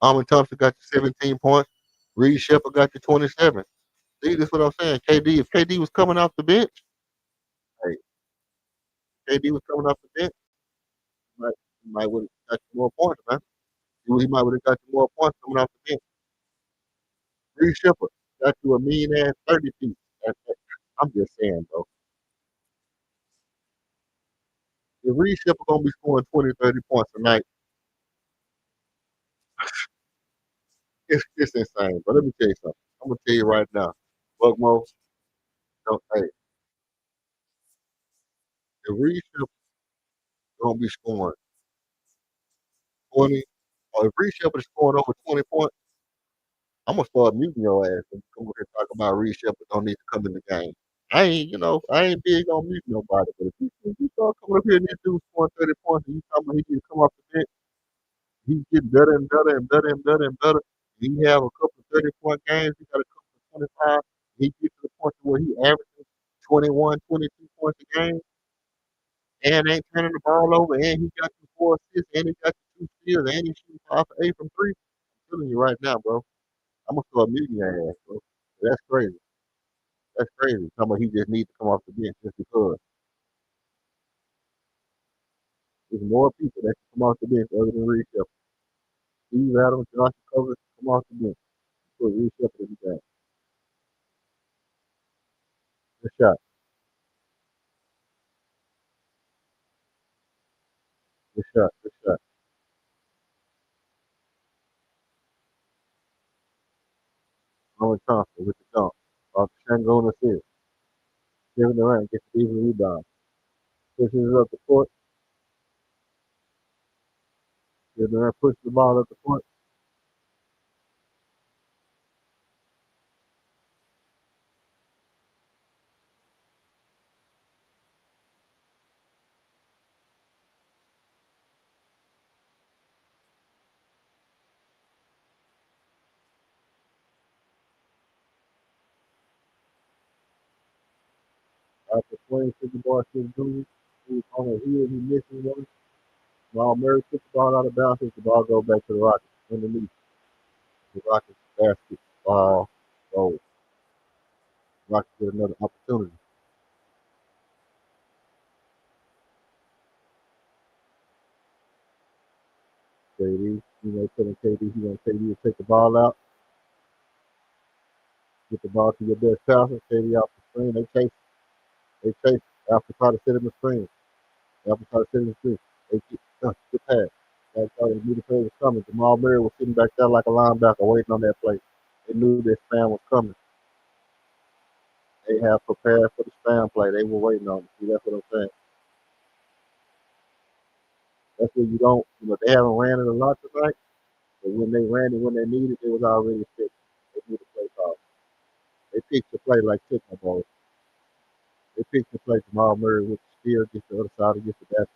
Alvin Thompson got you 17 points. Reed Shepard got you 27. See, this is what I'm saying. KD, if KD was coming off the bench, hey, KD was coming off the bench, he might would have got you more points, man. He might would have got you more points coming off the bench. Reed Shepard got you a mean ass 30 piece. I'm just saying, bro. If Reed Shepard gonna be scoring 20, 30 points tonight, it's insane. But let me tell you something. I'm gonna tell you right now, Buckmo, don't hey, if Reed Shepard gonna be scoring 20, or if Reed Shepard is scoring over 20 points, I'm gonna start muting your ass and come over here and talk about Reed Shepard don't need to come in the game. I ain't big on muting nobody, but if you start coming up here and this dude scoring 30 points and you talking about he need to come off the bench, he's getting better and better and better and better and better. He have a couple of 30-point games, he got a couple of 25. He gets to the point to where he averages 21, 22 points a game and ain't turning the ball over and he got you 4 assists and he got you 2 steals and he shooting 5 for 8 from 3. I'm telling you right now, bro. I'm gonna start muting your ass, bro. That's crazy. That's crazy. Talking about he just needs to come off the bench just because. There's more people that can come off the bench other than Reed Shepard. Steve Adams, Josh Covers, come off the bench. Put Reed Shepard in the game. Good shot. Good shot. Good shot. Owen Thompson with the dunk. Off the Shango and assist. Kevin Durant gets the easy rebound. Pushes it up the court. Kevin Durant pushes the ball up the court. After playing 50 ball Smith Jr., he was on a heel. He misses one. While Murray took the ball out of bounds, the ball goes back to the Rockets underneath. The Rockets basket ball goes. Rockets get another opportunity. KD, telling KD he wants KD to take the ball out, get the ball to your best passer. KD off the screen. They chase. After try to set him the screen. After try to set him the screen. They get good pass. That's how they knew the play was coming. Jamal Murray was sitting back there like a linebacker waiting on that play. They knew this spam was coming. They have prepared for the spam play. They were waiting on it. See, that's what I'm saying. That's what you don't, they haven't ran it a lot tonight, but when they ran it when they needed it, was already fixed. They knew the play call. They picked the play like Tickle Bowl. They picked the play Jamal Murray with the steal, gets the other side, gets the basket,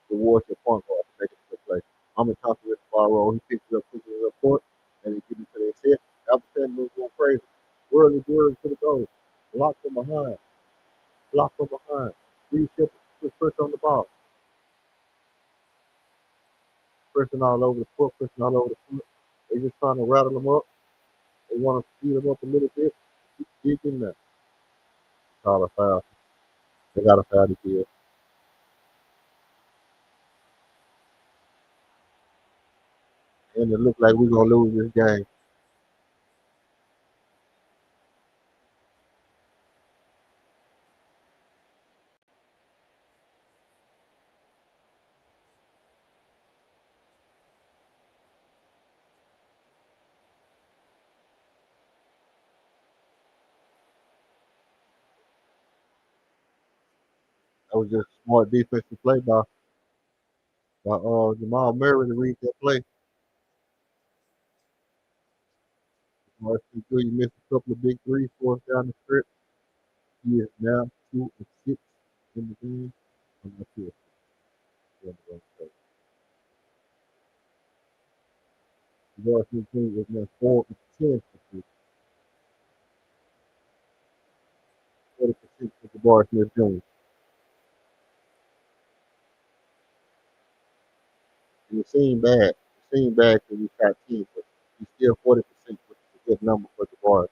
rewards your point guard for making the play. I'm in talking with the ball roll. He picks it up, pushes it up court, and he gives it to their set. After 10 moves going crazy. Whirly to the goal. Block from behind. Block from behind. Three ship, just push on the ball. Pressing all over the foot, pressing all over the foot. They just trying to rattle them up. They want to speed them up a little bit. Keep in there. Call a foul. They got a foul to give. And it looked like we're going to lose this game. That was just smart defensive play by Jamal Murray to read that play. You missed a couple of big threes for us down the stretch. He is now 2 of 6 in the game. I'm not sure. The Washington team is now 4 of 10 for 40% for the Bar Smith Jones. And it seemed bad. It seemed bad because we got 10, but he's still 40%, which is a good number for the Bar.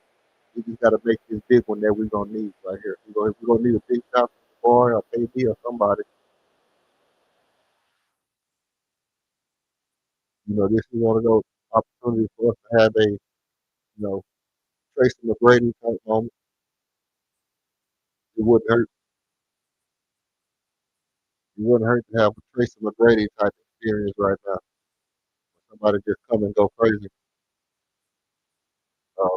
We just got to make this big one that we're going to need right here. We're going to need a big shot from the Bar or KD or somebody. This is one of those opportunities for us to have Tracy McGrady type moment. It wouldn't hurt. It wouldn't hurt to have a Tracy McGrady type experience right now. Somebody just come and go crazy. Uh,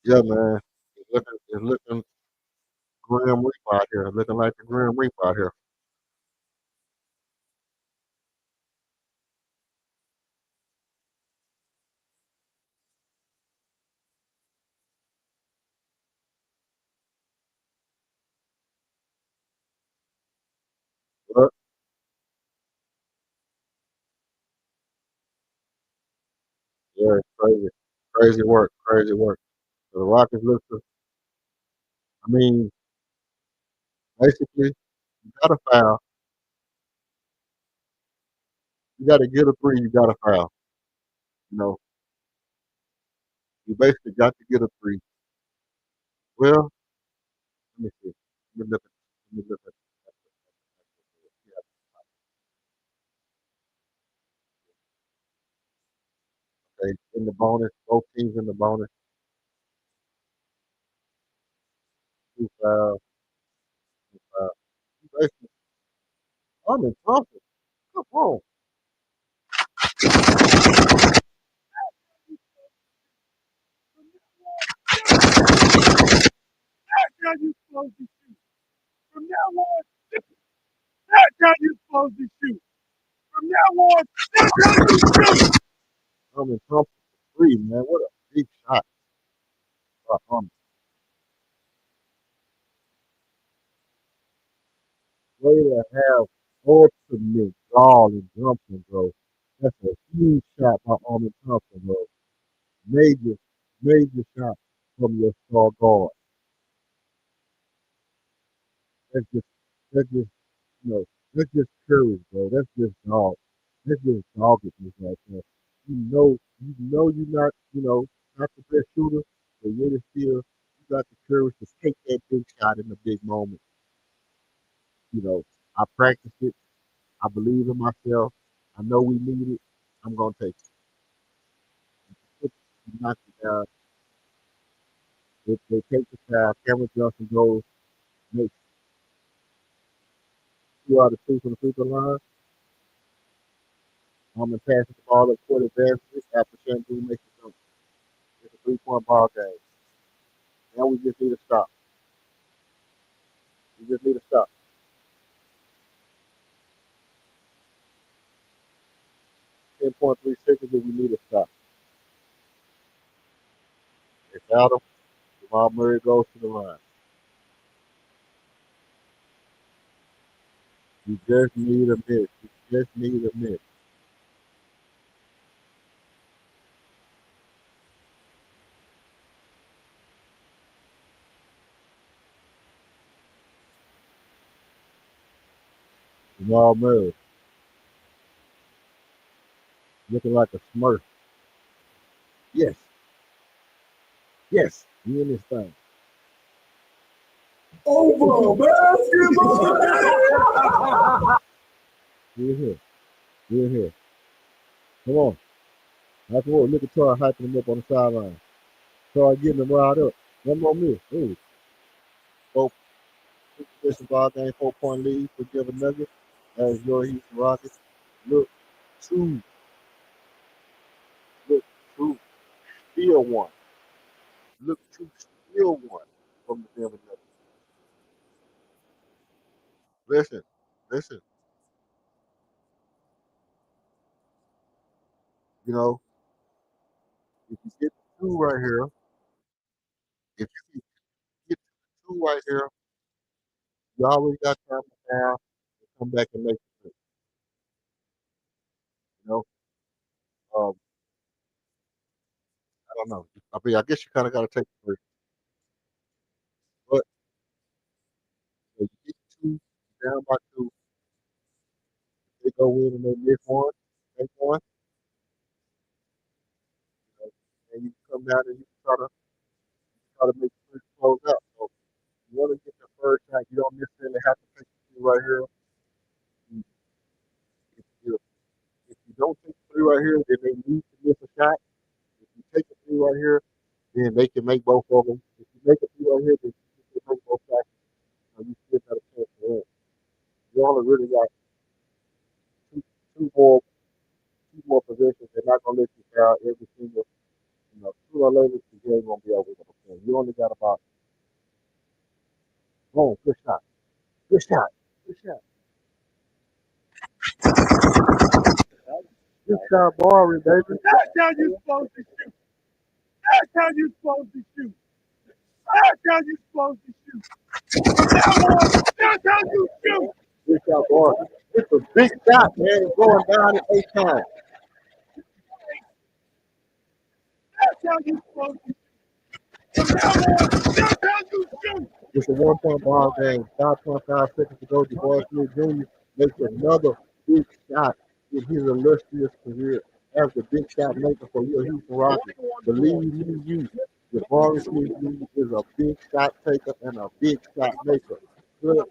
yeah, man. It's looking Grim Reaper out here. Looking like the Grim Reaper out here. But yeah, it's crazy. Crazy work. Crazy work. So the Rockets look to, I mean, basically, you got to foul. You got to get a three. You got to foul. You know, you basically got to get a three. Well, let me see. Let me look at yeah, okay. In the bonus, both teams in the bonus, two fouls, two fouls. Basically, I'm in Thompson. Come on. That's how you supposed to shoot. From now on, that's how you supposed to shoot. From now on, that's how you shoot. I'm in Thompson for three, man. What a big shot. Um, way to have ultimate gall and jumping, bro. That's a huge shot by Armin Thompson, bro. Major, major shot from your star guard. That's just, that's just, you know, that's just courage, bro. That's just dog. That's just doggedness right there. You're not, not the best shooter, but yet it's still, you got the courage to take that big shot in the big moment. I practiced it. I believe in myself. I know we need it. I'm gonna take it. Knock it down. They take the foul. Cameron Johnson goes, makes 2 out of 2 from the free throw line. I'm gonna pass the ball up court advantage after Shampoo makes it jump. It's a 3-point ball game. Now we just need to stop. We just need to stop. 10.3 seconds and we need to stop. They fouled him. Jamal Murray goes to the line. You just need a miss. You just need a miss. Jamal Murray looking like a smurf. Yes. Yes. He in this thing. Over basketball. We're here. We're here. Come on. That's what. Look at Tar hyping him up on the sideline. Tar getting him riled up. One more miss. Ooh. Both position ball game, 4-point lead for Denver Nugget. As your Houston Rockets look to look steal one. Look to steal one from the Denver Nuggets. Listen, listen. You know, if you get the two right here, if you get the two right here, you always got time to down and come back and make it. You know, um, I don't know. I mean, I guess you kind of got to take the first, but if you get two down by two, they go in and they miss one, make one, you know, and you come down and you try to make the first close out. So you want to get the first shot. You don't necessarily have to take the two right here. You- If you if you don't take the three right here, then they need to miss a shot. If you take the three right here, then they can make both of them. If you make a three right here, then you can make both shots. You still got a chance to win. You only really got two, two more two more positions. They're not gonna let you foul every single. Sooner or later the game gonna be over. You only got about boom, good shot, good shot, good shot, good shot, Barry, baby. That's how you supposed to shoot. That's how you supposed to shoot. That's how you supposed to shoot. From now on, that's how you shoot. Good shot, Barry. It's a big shot, man. It's going down at 8 times. That's how you supposed to shoot. From now on, that's how you shoot. It's a 1 point ball game. 5.5 seconds to go. DeBoer Smith Jr. makes another big shot in his illustrious career as the big shot maker for your Houston Rockets. Believe me, you. DeBoer Smith Jr. is a big shot taker and a big shot maker. Good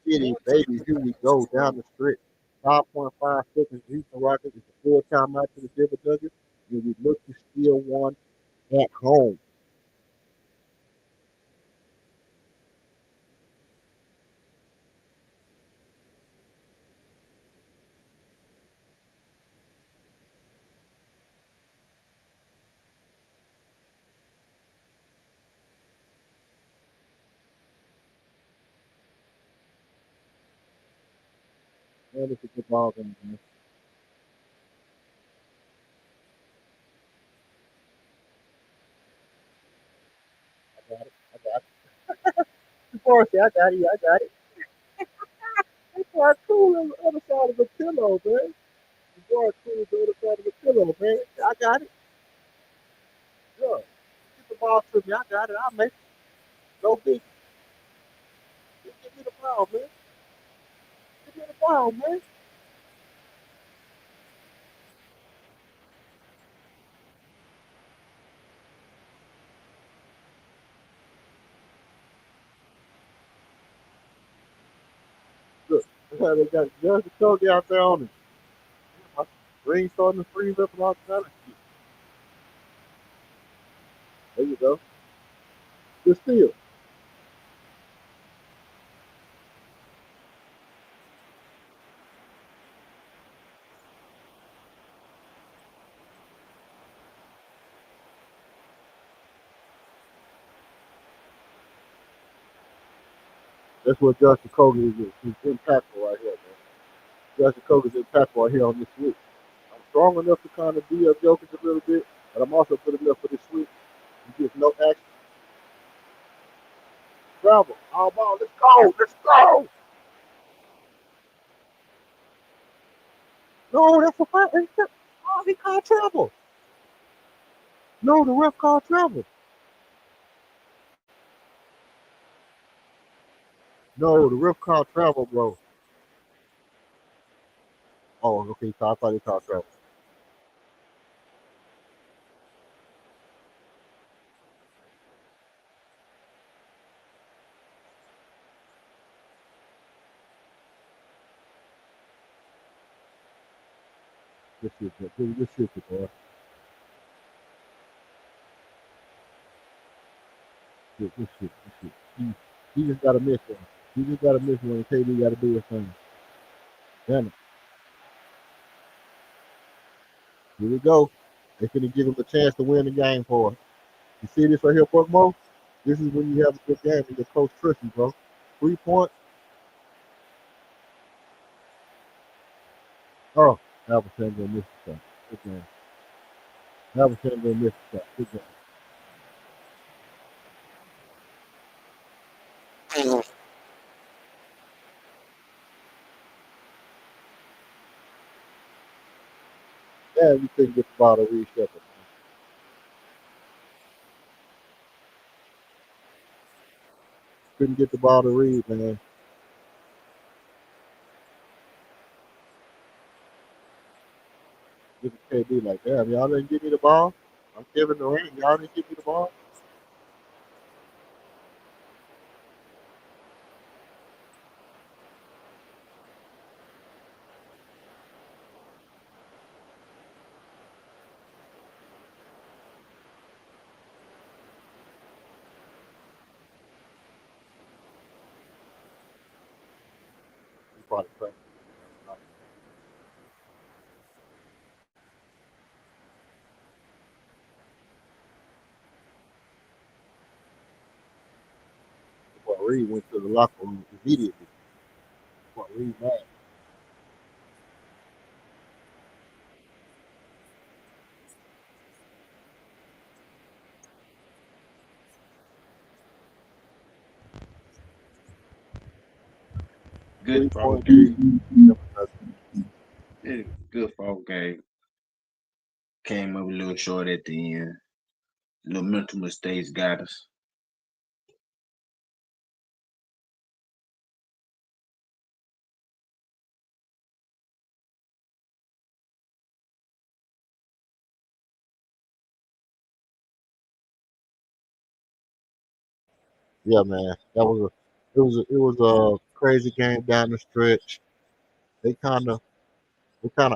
city, baby. Here we go down the stretch. 5.5 seconds. Houston Rockets. It's a full timeout to the Denver Nuggets. And we look to steal one at home. Man, it's a good ball game, man. I got it. I got it. Before I say, I got it. Yeah, I got it. That's why I cool on the other side of the pillow, man. Before I cool on the other side of the pillow, man. I got it. Yeah. Get the ball to me. I got it. I'll make it. No big. Just give me the ball, man. Give me the ball, man. Look. That's how they got Judge Cody out there on it. My ring starting to freeze up and all kind of shit. There you go. Good steal. That's what Judge Cody is. He's impactful right here, man. Judge Cody's impactful right here on this switch. I'm strong enough to kind of be a Jokic a little bit, but I'm also good enough for this switch. He gets no action. Travel. All ball. Let's go. Let's go. No, that's a fight. Oh, he called travel. No, the ref called travel. No, the ref called travel, bro. Oh, okay. So I thought he called travel. Good shit, man. Good shit, boy. Good shit. Good shit. He just got to miss one. He just got to miss one. KD got to do his thing. Damn it. Here we go. They finna give him a chance to win the game for us. You see this right here, Buckmo? This is when you have a good game and your coach trusts you, bro. 3 point. Oh, Alexander missed the shot. Good game. Alexander missed the shot. Good game. Yeah, we couldn't get the ball to Reed Shepard. Couldn't get the ball to Reed, man. Look at KD like, damn, y'all didn't give me the ball. I'm Kevin Durant. Y'all didn't give me the ball. He probably practiced. But Reed went to the locker room immediately. But Reed mad. Good ball 3-point game. lead. Yeah, good ball game. Came up a little short at the end. Little mental mistakes got us. Yeah, man. It was a crazy game down the stretch. They kind of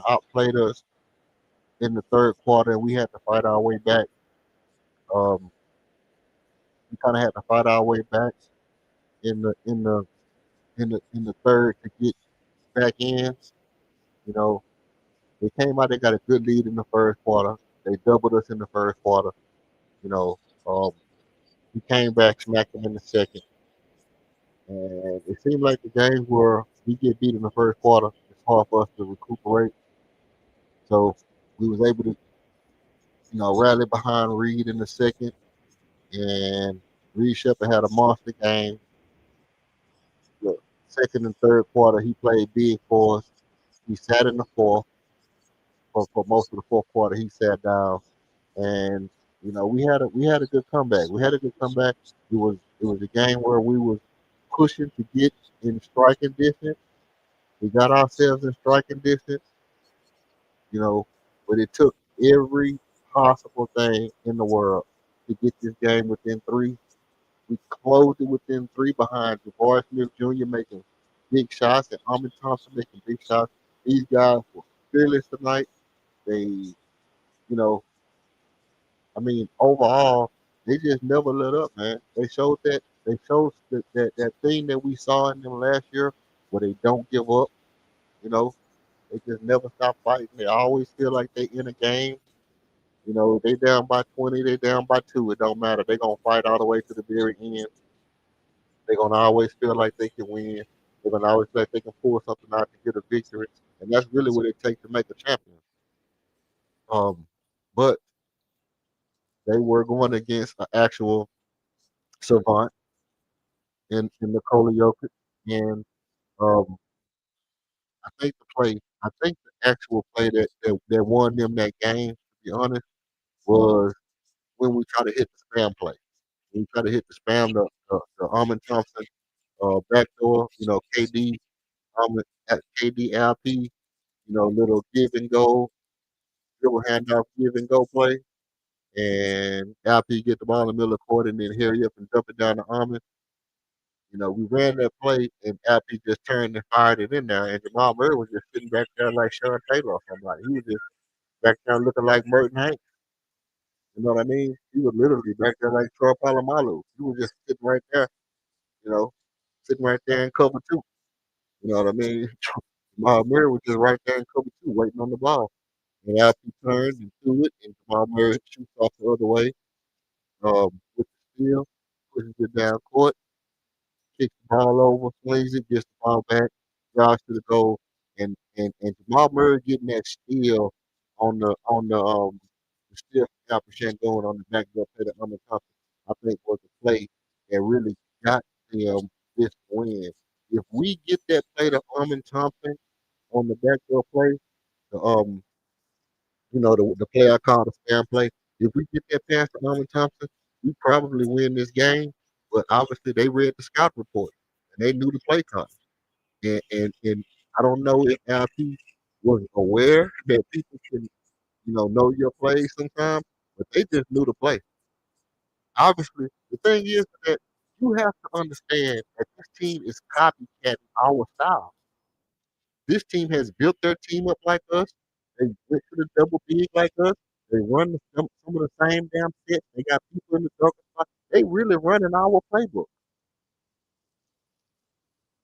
outplayed us in the third quarter, and we had to fight our way back. Um, we kind of had to fight our way back in the third to get back in. You know, they came out. They got a good lead in the first quarter. They doubled us in the first quarter. You know, um, we came back, smacked them in the second, and it seemed like the games where we get beat in the first quarter, it's hard for us to recuperate. So we was able to, rally behind Reed in the second, and Reed Shepard had a monster game. The second and third quarter, he played big for us. He sat in the fourth for most of the fourth quarter. He sat down, and we had a good comeback. We had a good comeback. It was a game where we was pushing to get in striking distance. We got ourselves in striking distance, you know, but it took every possible thing in the world to get this game within three. We closed it within three behind Jabari Smith Jr. making big shots and Ahmed Thompson making big shots. These guys were fearless tonight. They, know, overall, they just never let up, man. They showed that thing that we saw in them last year where they don't give up, you know. They just never stop fighting. They always feel like they in a game. They down by 20, they down by two. It don't matter. They're gonna fight all the way to the very end. They're gonna always feel like they can win. They're gonna always feel like they can pull something out to get a victory. And that's really what it takes to make a champion. Um, but they were going against an actual savant in Nikola Jokic. And um, I think the actual play that won them that game, to be honest, was when we try to hit the spam play. We try to hit the spam, the Armin Thompson backdoor, KD, at KD LP, little give and go, dribble handoff, give and go play. And LP get the ball in the middle of the court and then hurry up and dump it down to Armin. We ran that play and LP just turned and fired it in there. And Jamal Murray was just sitting back there like Sean Taylor or somebody. He was just back there looking like Merton Hanks. You know what I mean? He was literally back there like Troy Polamalu. He was just sitting right there, you know, sitting right there in cover two. You know what I mean? Jamal Murray was just right there in cover two, waiting on the ball. And after he turned and threw it, and Jamal Murray shoots off the other way with the steal, pushes it down court, kicks the ball over, swings it, gets the ball back, drives to the goal, And Jamal Murray getting that steal the steal from Alpershon going on the back door play to Thompson, I think was a play that really got them this win. If we get that play to Thompson on the backdoor play, the the play I call the spam play. If we get that pass to Thompson, we probably win this game. But obviously they read the scout report and they knew the play call. And I don't know if LP was aware that people can, know your plays sometimes, but they just knew the play. Obviously, the thing is that you have to understand that this team is copycatting our style. This team has built their team up like us. They went to the double big like us. They run some of the same damn sets. They got people in the dark spot. They really running our playbook.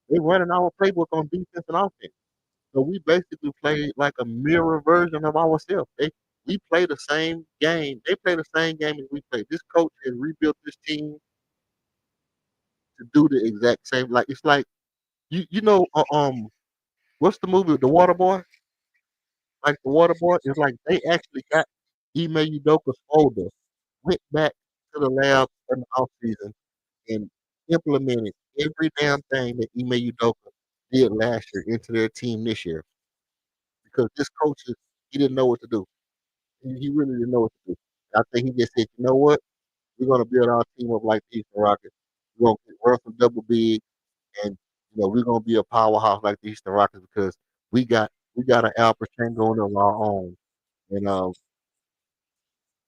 They running our playbook on defense and offense. So we basically play like a mirror version of ourselves. We play the same game. They play the same game as we play. This coach has rebuilt this team to do the exact same. Like it's like what's the movie The Water Boy? Like The Water Boy is like they actually got Ime Udoka's folder, went back to the lab in the off season and implemented every damn thing that Ime Udoka did last year into their team this year because this coach he didn't know what to do. He really didn't know what to do. I think he just said, you know what? We're gonna build our team up like the Houston Rockets. We're gonna run some double big, and we're gonna be a powerhouse like the Houston Rockets because we got an Al Pacino of our own, and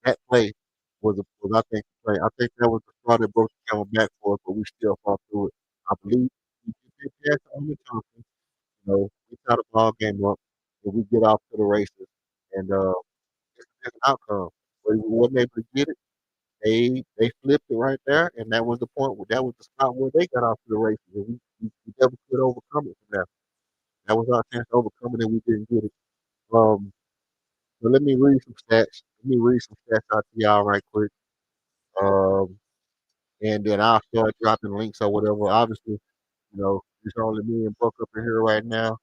that play was I think the play. I think that was the straw that broke the camel back for us, but we still fought through it. I believe we did pass on Thompson. We tie the ball game up, and we get off to the races, and it's a different outcome. But we wasn't able to get it. They flipped it right there, and that was the point. That was the spot where they got off to the races, and we never could overcome it from there. That was our chance to overcome it, and we didn't get it. Um, but let me read some stats. Let me read some stats out to y'all right quick. Um, and then I'll start dropping links or whatever. Obviously, it's only me and Buck up in here right now.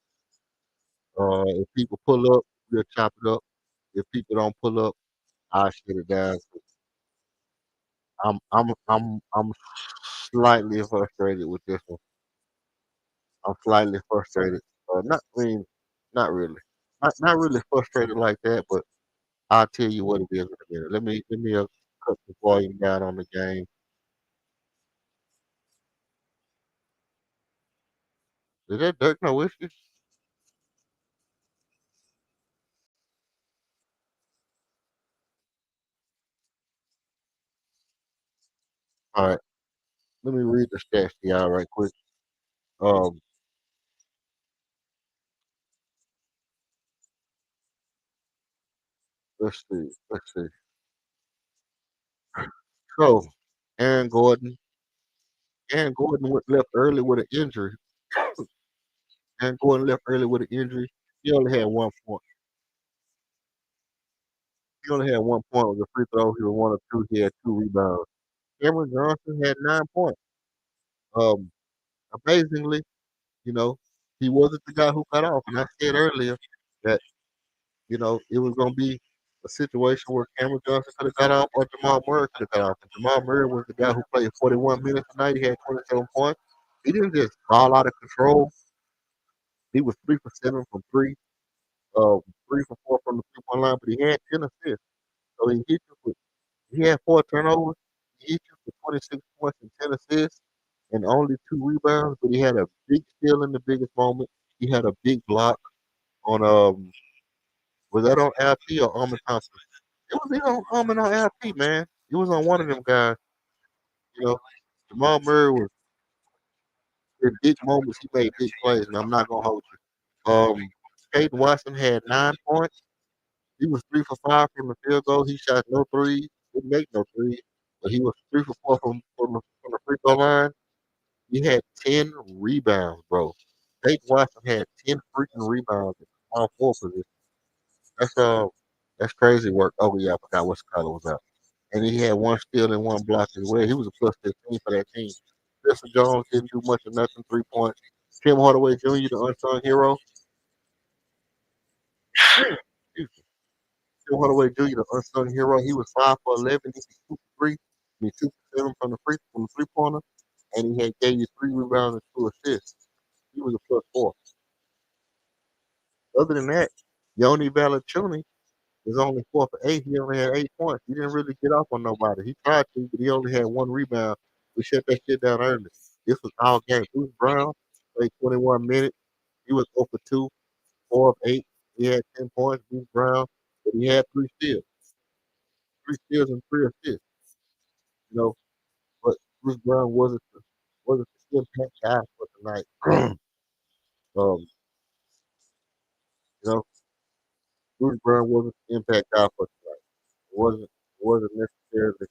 If people pull up, we'll chop it up. If people don't pull up, I'll shut it down. I'm slightly frustrated with this one. I'm slightly frustrated. I mean, not really. Not really frustrated like that, but I'll tell you what it is in a minute. Let me cut the volume down on the game. Is that Dirk Nowitzki? All right, let me read the stats to y'all right quick. Um, let's see, let's see. So, Aaron Gordon, Aaron Gordon left early with an injury. Aaron Gordon left early with an injury. He only had 1 point. He only had 1 point with a free throw. He was 1 of 2. He had 2 rebounds. Cameron Johnson had 9 points. Um, Amazingly, you know, he wasn't the guy who got off. And I said earlier that, it was going to be a situation where Cameron Johnson could have got off or Jamal Murray could have got off. And Jamal Murray was the guy who played 41 minutes tonight. He had 27 points. He didn't just ball out of control. He was 3 for 7 from three, 3 for 4 from the 3 point line, but he had 10 assists. So he had 4 turnovers. He hit you for 26 points and 10 assists and only 2 rebounds, but he had a big steal in the biggest moment. He had a big block on was that on LP or Armin Thompson? It was either on Armin or LP, man. It was on one of them guys. You know, Jamal Murray was in big moments. He made big plays, and I'm not gonna hold you. Peyton Watson had 9 points. He was 3 for 5 from the field goal. He shot no threes. Didn't make no threes, but he was 3 for 4 from the free throw line. He had 10 rebounds, bro. Peyton Watson had 10 freaking rebounds in all four positions. That's that's crazy work. Oh yeah, I forgot what color was out. And he had 1 steal and 1 block as well. He was a plus 15 for that team. Spencer Jones didn't do much of nothing, 3 points. Tim Hardaway Jr., the unsung hero, Excuse me. Tim Hardaway Jr., the unsung hero, he was 5 for 11. He was 2 for 3. I mean, 2 for 7 from the three pointer, and he had gave you 3 rebounds and 2 assists. He was a +4. Other than that, Yoni Valanciunas was only 4 for 8. He only had 8 points. He didn't really get off on nobody. He tried to, but he only had 1 rebound. We shut that shit down early. This was our game. Bruce Brown played 21 minutes. He was 0 for 2, 4 of 8. He had 10 points. Bruce Brown, but he had 3 steals and 3 assists. You know, but Bruce Brown wasn't the impact guy for tonight. um, you know, Bruce Brown wasn't the impact guy for tonight. It wasn't necessarily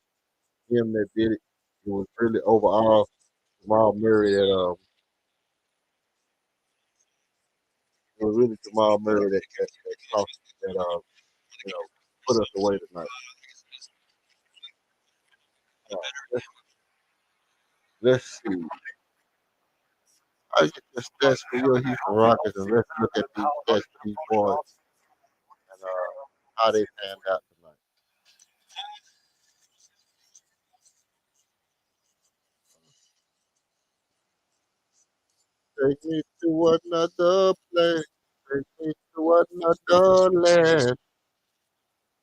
him that did it. It was really overall Jamal Murray that it was really Jamal Murray that cost that you know put us away tonight. Uh, let's, let's see. I get the stats for your Houston Rockets and let's look at these stats for these boys and how they panned out tonight. Take me to another place. Take me to another land.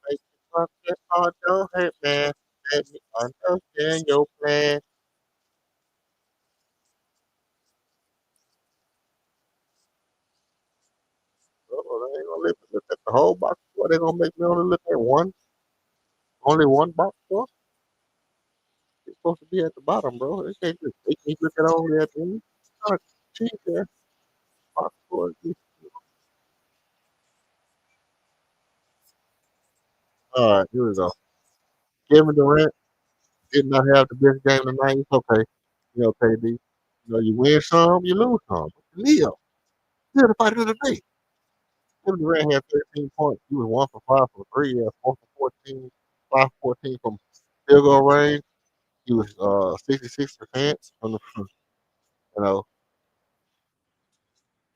Make me forget all the hate, man. Let me understand your plan. Oh, they ain't gonna let me look at the whole box score. They gonna make me only look at only one box score. It's supposed to be at the bottom, bro. They can't just make me look at only at the end. Not cheap there. Box score. All right, here we go. Kevin Durant did not have the best game tonight. It's okay. You know, KD. You know, you win some, you lose some. Leo, you're the fighter of the day. Kevin Durant had 13 points. He was 1 for 5 from 3. He had 4 for 14, 5 for 14 from field goal range. He was 66% from the you know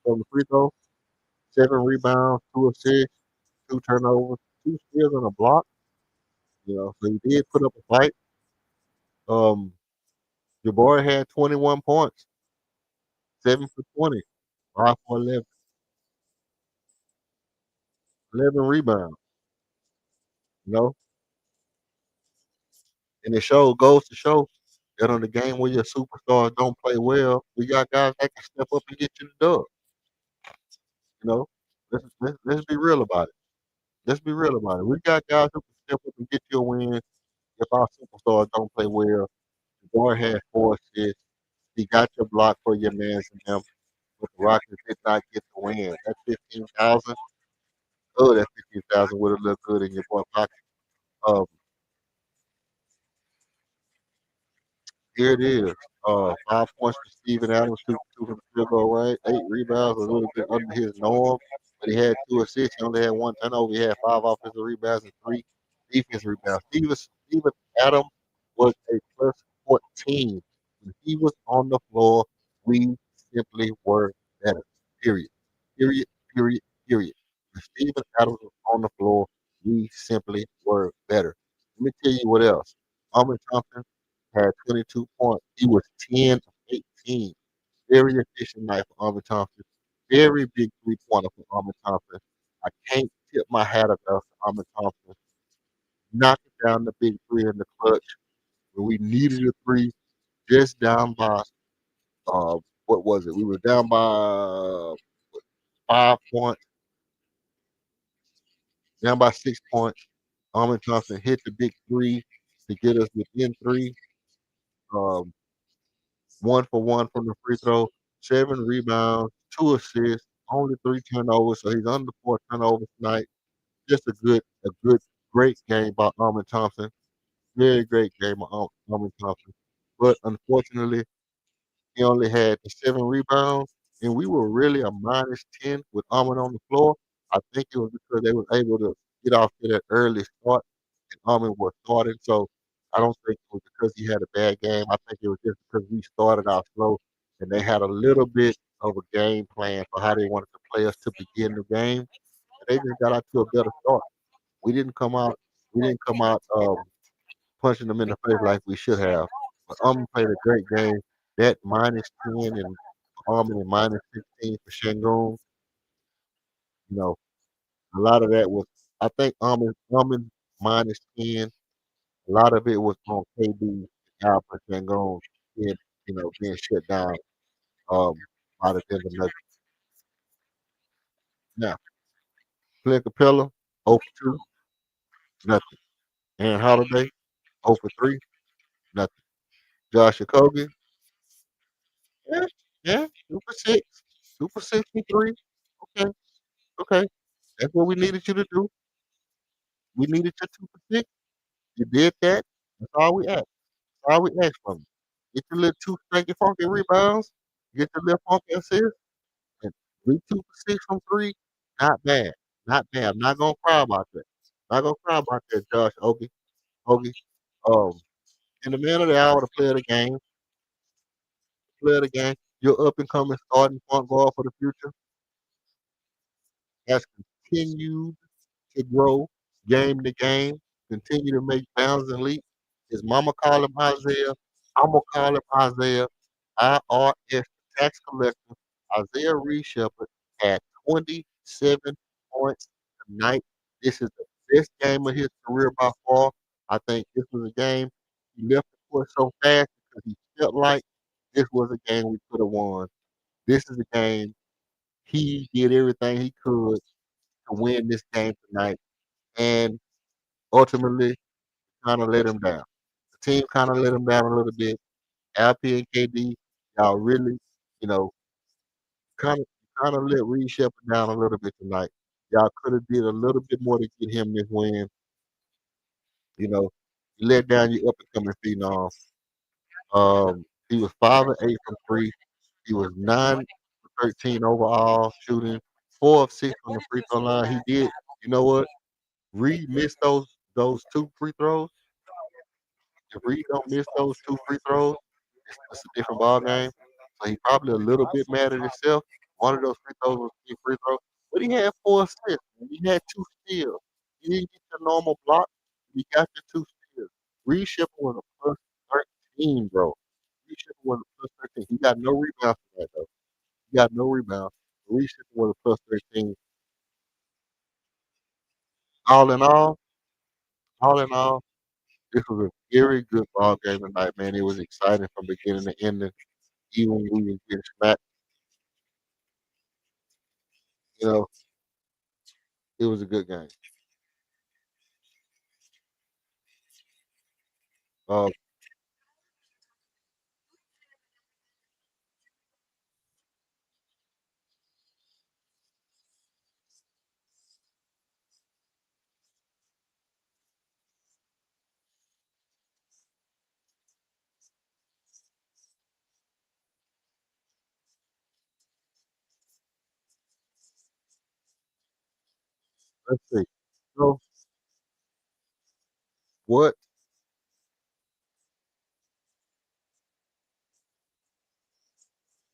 from the free throw. 7 rebounds, 2 assists, 2 turnovers, 2 steals and a block. You know, so he did put up a fight. Um, your boy had 21 points, 7 for 20, 5 for 11 rebounds. You know, and it goes to show that on the game where your superstars don't play well, we got guys that can step up and get you the dub. You know, let's be real about it. Let's be real about it. We got guys who can step up and get you a win if our superstars don't play well. The boy had 4 assists. He got your block for your man's and them, but the Rockets did not get the win. That 15,000, that 15,000 would have looked good in your boy pocket. Um, Here it is. 5 points for Steven Adams, 2 from the field goal range, 8 rebounds, a little bit under his norm, but he had 2 assists. He only had 1 turnover. He had 5 offensive rebounds and 3 defensive rebounds. Steven Adams was a plus 14. When he was on the floor, we simply were better. Period. Period. Period. Period. When Steven Adams was on the floor, we simply were better. Let me tell you what else. Armin Thompson had 22 points. He was 10 of 18. Very efficient night for Armin Thompson. Very big 3 pointer for Armin Thompson. I can't tip my hat enough to Armin Thompson. Knocking down the big three in the clutch when we needed a three, just down by what was it? We were down by 5 points, down by 6 points. Armin Thompson hit the big three to get us within three. Um, 1 for 1 from the free throw, 7 rebounds, 2 assists, only 3 turnovers. So he's under 4 turnovers tonight. Just a good, great game by Armin Thompson. Very great game by Armin Thompson. But unfortunately, he only had the 7 rebounds, and we were really a -10 with Armin on the floor. I think it was because they were able to get off to that early start and Armin was starting. So I don't think it was because he had a bad game. I think it was just because we started out slow and they had a little bit of a game plan for how they wanted to play us to begin the game. And they just got out to a better start. We didn't come out. We didn't come out punching them in the face like we should have. But played a great game. That -10 and Army and -16 for Shangoon. You know, a lot of that was. I think Army -10. A lot of it was on KB Alpha Shangoon being being shut down by the Denver Nuggets. Now, Clint Capella, 0 for 2, nothing. Aaron Holiday, 0 for 3, nothing. Josh Okogie, yeah, yeah, 2 for 6, 2 for 63. Okay, okay. That's what we needed you to do. We needed your 2 for 6. You did that. That's all we asked. That's all we asked from you. Get your little 2 stanky funky rebounds. Get your little funky assists. And 2 for 6 from 3. Not bad. Not bad. I'm not gonna cry about that. Not gonna cry about that, Josh Ogie. Um, in the man of the hour to play of the game, your up and coming starting point guard for the future has continued to grow game to game, continue to make bounds and leaps. His mama call him Isaiah. I'm gonna call him Isaiah. IRS tax collector. Isaiah Reed Shepherd had 27 points tonight. This is the best game of his career by far. I think this was a game he left the court so fast because he felt like this was a game we could have won. This is a game he did everything he could to win this game tonight, and ultimately kind of let him down. The team kind of let him down a little bit. LP and KD, y'all really, you know, kind of let Reed Shepherd down a little bit tonight. Y'all could have did a little bit more to get him this win. You know, you let down your up and coming phenom. He was 5 of 8 from three. He was 9 for 13 overall shooting, 4 of 6 on the free throw line. He did. You know what? Reed missed those 2 free throws. If Reed don't miss those 2 free throws, it's a different ball game. So he probably a little bit mad at himself. One of those free throws was a free throw, but he had 4 assists. He had 2 steals. He didn't get your normal block. He got your 2 steals. Reed Shepard was a plus 13, bro. Reed Shepard was a plus 13. He got no rebounds for that though. He got no rebounds. Reed Shepard was a plus 13. All in all, all in all, this was a very good ball game tonight, man. It was exciting from beginning to ending. Even when we was getting smacked, you know, it was a good game. Uh, let's see. So what?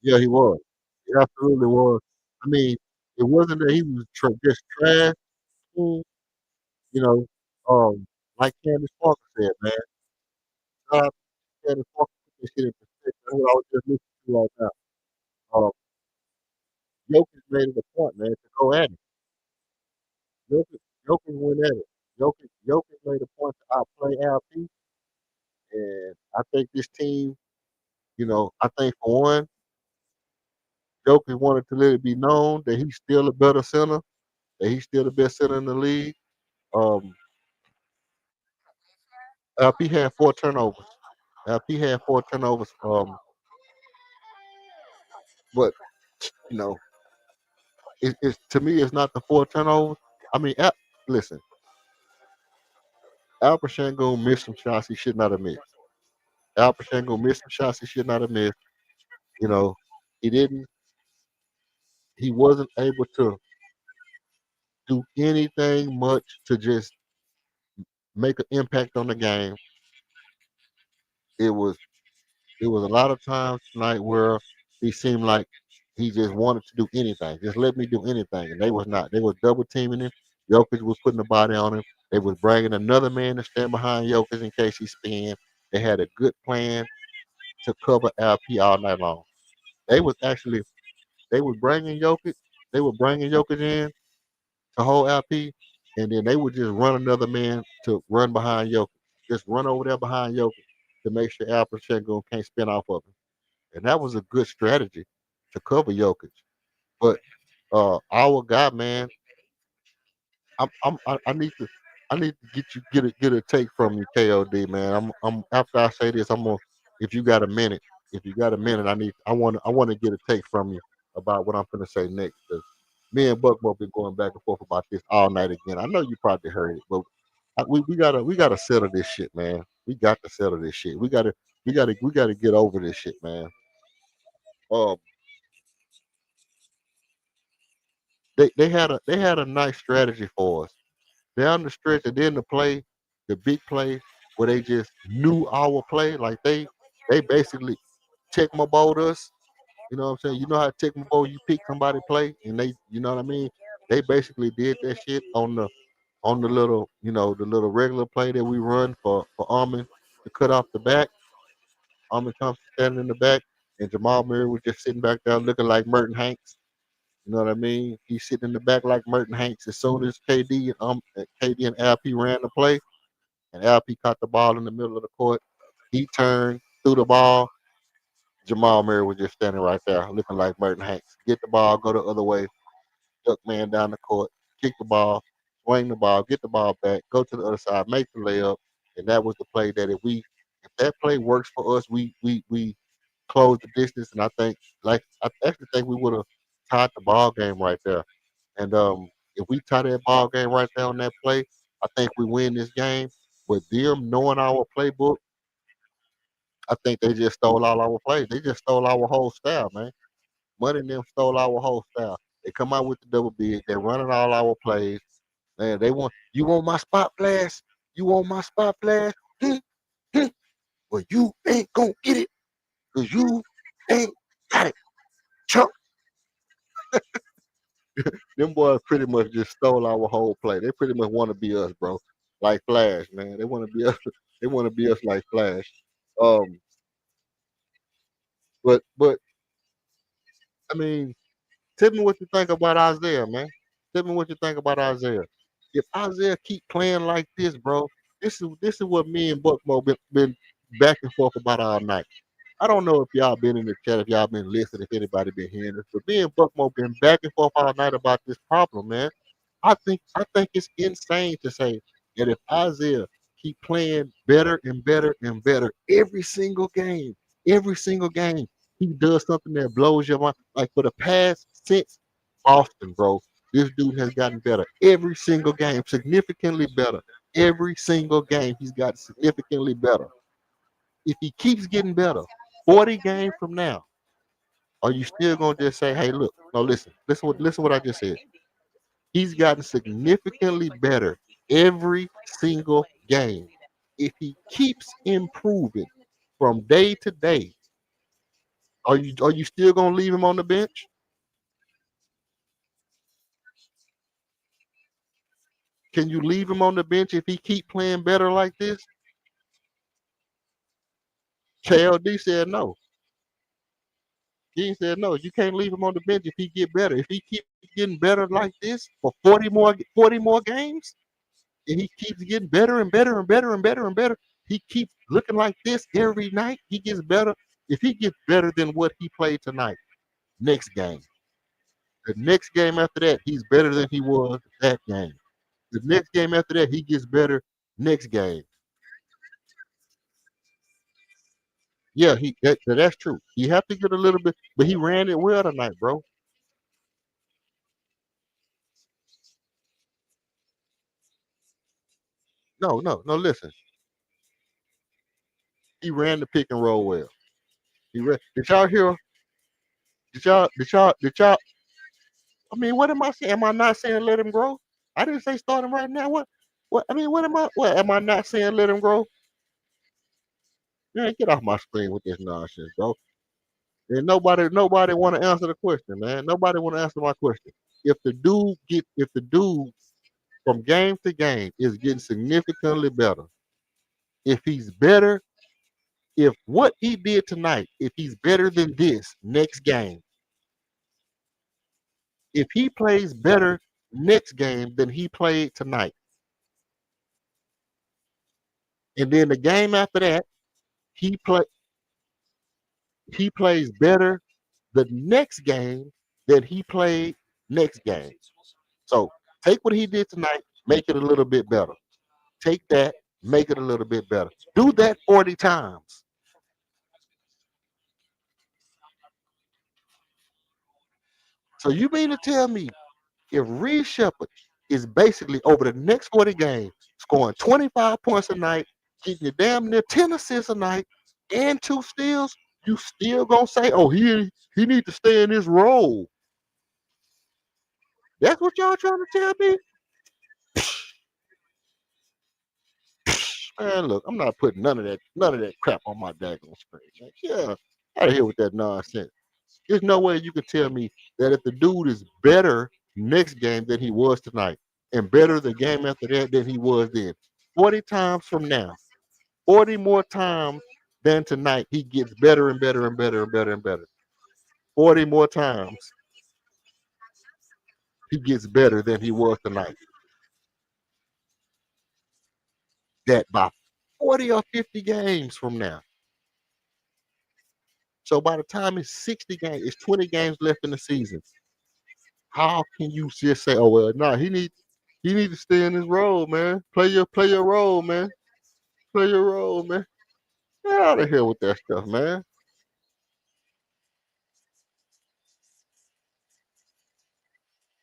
Yeah, he was. He absolutely was. I mean, it wasn't that he was just trash. Mm, You know, like Candace Parker said, man. God, Candace Parker put this shit in perspective. That's what I was just listening to right now. Um, Jokic made it a point, man, to go at it. Jokic went at it. Jokic made a point to outplay LP, and I think this team, I think for one, Jokic wanted to let it be known that he's still a better center, that he's still the best center in the league. Um, LP had 4 turnovers. LP had 4 turnovers. But you know, it's to me, it's not the 4 turnovers. I mean, listen, Alper Shango missed some shots he should not have missed. Alper Shango missed some shots he should not have missed. You know, he didn't. He wasn't able to do anything much to just make an impact on the game. It was a lot of times tonight where he seemed like He just wanted to do anything. Just let me do anything. And they was not. They was double teaming him. Jokic was putting the body on him. They was bringing another man to stand behind Jokic in case he spin. They had a good plan to cover LP all night long. They was actually they was bringing Jokic. They were bringing Jokic in to hold LP, and then they would just run another man to run behind Jokic. Just run over there behind Jokic to make sure Alpha Sengun can't spin off of him. And that was a good strategy to cover Jokic. But our guy, man, I need to get a take from you, KOD, man. I'm after I say this, I'm gonna if you got a minute, I want to get a take from you about what I'm gonna say next. Cause me and Buckmo been going back and forth about this all night again. I know you probably heard it, but we gotta settle this shit, man. We got to settle this shit. We gotta get over this shit, man. Um, they had a nice strategy for us down the stretch, and then the big play where they just knew our play, like they basically Tecmo bowled us. You know what I'm saying? You know how Tecmo bowl you pick somebody play, and you know what I mean? They basically did that shit on the little, the little regular play that we run for Armin to cut off the back. Armin comes standing in the back, and Jamal Murray was just sitting back there looking like Merton Hanks. You know what I mean? He's sitting in the back like Merton Hanks. As soon as KD and LP ran the play, and LP caught the ball in the middle of the court, he turned, threw the ball. Jamal Murray was just standing right there, looking like Merton Hanks. Get the ball, go the other way, duck man down the court, kick the ball, swing the ball, get the ball back, go to the other side, make the layup, and that was the play that if that play works for us, we close the distance, and I actually think we would have tied the ball game right there. And if we tie that ball game right there on that play, I think we win this game. With them knowing our playbook, I think they just stole all our plays. They just stole our whole style, man. Money and them stole our whole style. They come out with the double big. They're running all our plays. Man, you want my spot flash? You want my spot flash? Hmm, hmm. Well, you ain't gonna get it because you ain't got it, chump. Them boys pretty much just stole our whole play. They pretty much want to be us, bro. Like Flash, man. They want to be us. They want to be us like Flash. Um, but I mean, tell me what you think about Isaiah, man. Tell me what you think about Isaiah. If Isaiah keep playing like this, bro, this is what me and Buckmo been back and forth about all night. I don't know if y'all been in the chat, if y'all been listening, if anybody been hearing this, but me and Buckmo been back and forth all night about this problem, man. I think it's insane to say that if Isaiah keep playing better and better and better every single game, he does something that blows your mind. Like for the past since Boston, bro, this dude has gotten better every single game, significantly better. Every single game, he's got significantly better. If he keeps getting better, 40 games from now, are you still gonna just say, "Hey, look, no, listen what I just said." He's gotten significantly better every single game. If he keeps improving from day to day, are you still gonna leave him on the bench? Can you leave him on the bench if he keep playing better like this? KLD said no. He said no. You can't leave him on the bench if he get better. If he keep getting better like this for 40 more games, and he keeps getting better and better and better and better and better. He keeps looking like this every night. He gets better. If he gets better than what he played tonight, next game. The next game after that, he's better than he was that game. The next game after that, he gets better next game. Yeah, that's true. You have to get a little bit, but he ran it well tonight, bro. No, no, no. Listen, he ran the pick and roll well. Did y'all hear? Did y'all? I mean, what am I saying? Am I not saying let him grow? I didn't say start him right now. What? What? I mean, What am I not saying let him grow? Man, get off my screen with this nonsense, bro. And nobody want to answer the question, man. Nobody want to answer my question. If the dude from game to game is getting significantly better, if he's better, if what he did tonight, if he's better than this next game, if he plays better next game than he played tonight, and then the game after that, he play he plays better the next game than he played next game. So take what he did tonight, make it a little bit better. Take that, make it a little bit better. Do that 40 times. So you mean to tell me if Reed Shepard is basically over the next 40 games scoring 25 points a night, getting you damn near 10 assists a night, and 2 steals, you still gonna say, oh, he need to stay in his role. That's what y'all trying to tell me? Man, look, I'm not putting none of that crap on my daggone screen. Man. Yeah, out of here with that nonsense. There's no way you can tell me that if the dude is better next game than he was tonight, and better the game after that than he was then, 40 times from now, 40 more times than tonight, he gets better and better and better and better and better. 40 more times, he gets better than he was tonight. That by 40 or 50 games from now. So by the time it's 60 games, it's 20 games left in the season. How can you just say, "Oh well, no, he need to stay in his role, man. Play your role, man. Play your role, man." Get out of here with that stuff, man.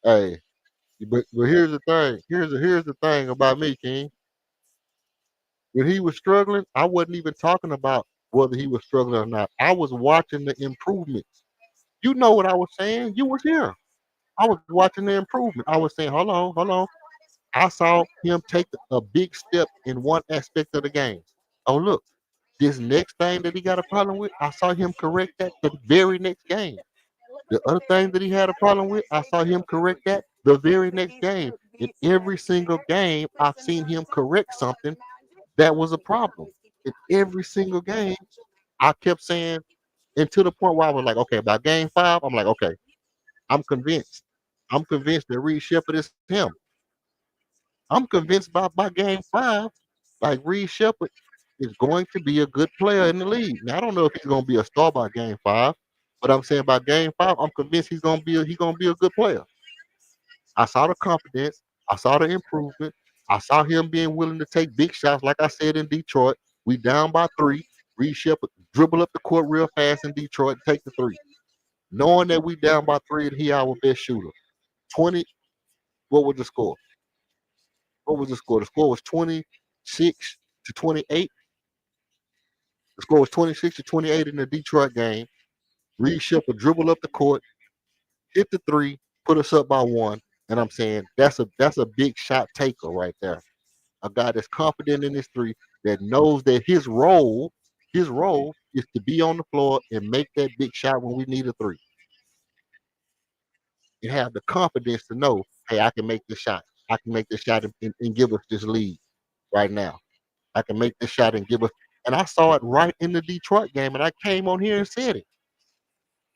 Hey, but here's the thing. Here's the thing about me, King. When he was struggling, I wasn't even talking about whether he was struggling or not. I was watching the improvements. You know what I was saying? You was here. I was watching the improvement. I was saying, hold on, hold on. I saw him take a big step in one aspect of the game. Oh, look, this next thing that he got a problem with, I saw him correct that the very next game. The other thing that he had a problem with, I saw him correct that the very next game. In every single game, I've seen him correct something that was a problem. In every single game, I kept saying, and to the point where I was like, okay, by game 5, I'm like, okay, I'm convinced. I'm convinced that Reed Shepard is him. I'm convinced by game 5, like Reed Shepard is going to be a good player in the league. Now I don't know if he's going to be a star by game 5, but I'm saying by game 5, I'm convinced he's going to be a good player. I saw the confidence, I saw the improvement, I saw him being willing to take big shots. Like I said in Detroit, we down by 3. Reed Shepard dribble up the court real fast in Detroit, take the 3, knowing that we down by 3 and he our best shooter. 20. What was the score? What was the score? The score was 26 to 28. The score was 26 to 28 in the Detroit game. Reed Shepard dribble up the court, hit the 3, put us up by 1. And I'm saying that's a big shot taker right there. A guy that's confident in his 3, that knows that his role is to be on the floor and make that big shot when we need a 3. And have the confidence to know, hey, I can make this shot. I can make this shot and give us this lead right now. I can make this shot and give us. And I saw it right in the Detroit game, and I came on here and said it.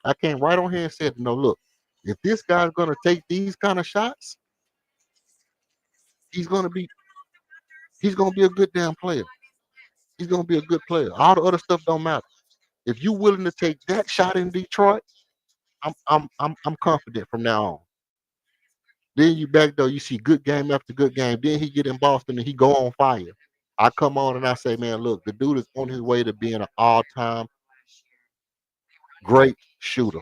I came right on here and said, no, look, if this guy's going to take these kind of shots, he's going to be a good damn player. He's going to be a good player. All the other stuff don't matter. If you're willing to take that shot in Detroit, I'm confident from now on. Then you back though, you see good game after good game. Then he get in Boston and he go on fire. I come on and I say, man, look, the dude is on his way to being an all-time great shooter.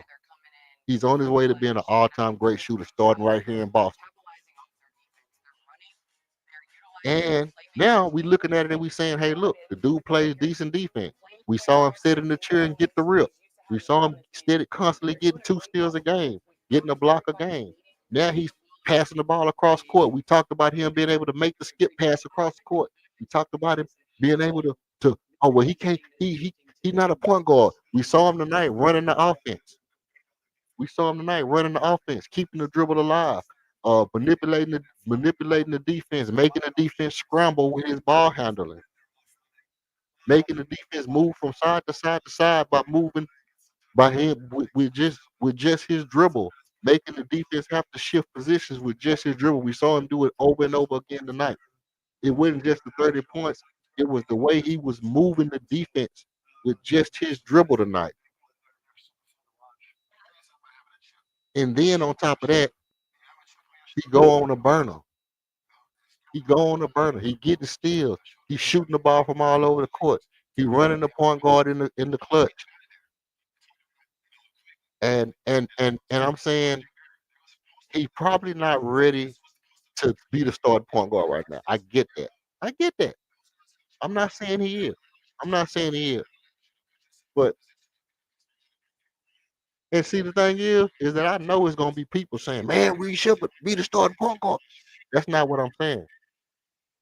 He's on his way to being an all-time great shooter, starting right here in Boston. And now we looking at it and we saying, hey, look, the dude plays decent defense. We saw him sit in the chair and get the rip. We saw him constantly getting 2 steals a game, getting a block a game. Now he's passing the ball across court. We talked about him being able to make the skip pass across the court. We talked about him being able to oh well he can't he He's not a point guard. We saw him tonight running the offense. We saw him tonight running the offense, keeping the dribble alive, manipulating the defense, making the defense scramble with his ball handling, making the defense move from side to side to side by moving by him with just his dribble, making the defense have to shift positions with just his dribble. We saw him do it over and over again tonight. It wasn't just the 30 points, it was the way he was moving the defense with just his dribble tonight. And then on top of that, he go on a burner. He go on a burner. He getting steals. He's shooting the ball from all over the court. He running the point guard in the clutch. And I'm saying he probably not ready to be the starting point guard right now. I get that. I get that. I'm not saying he is. I'm not saying he is. But and see the thing is that I know it's gonna be people saying, "Man, we should be the starting point guard." That's not what I'm saying.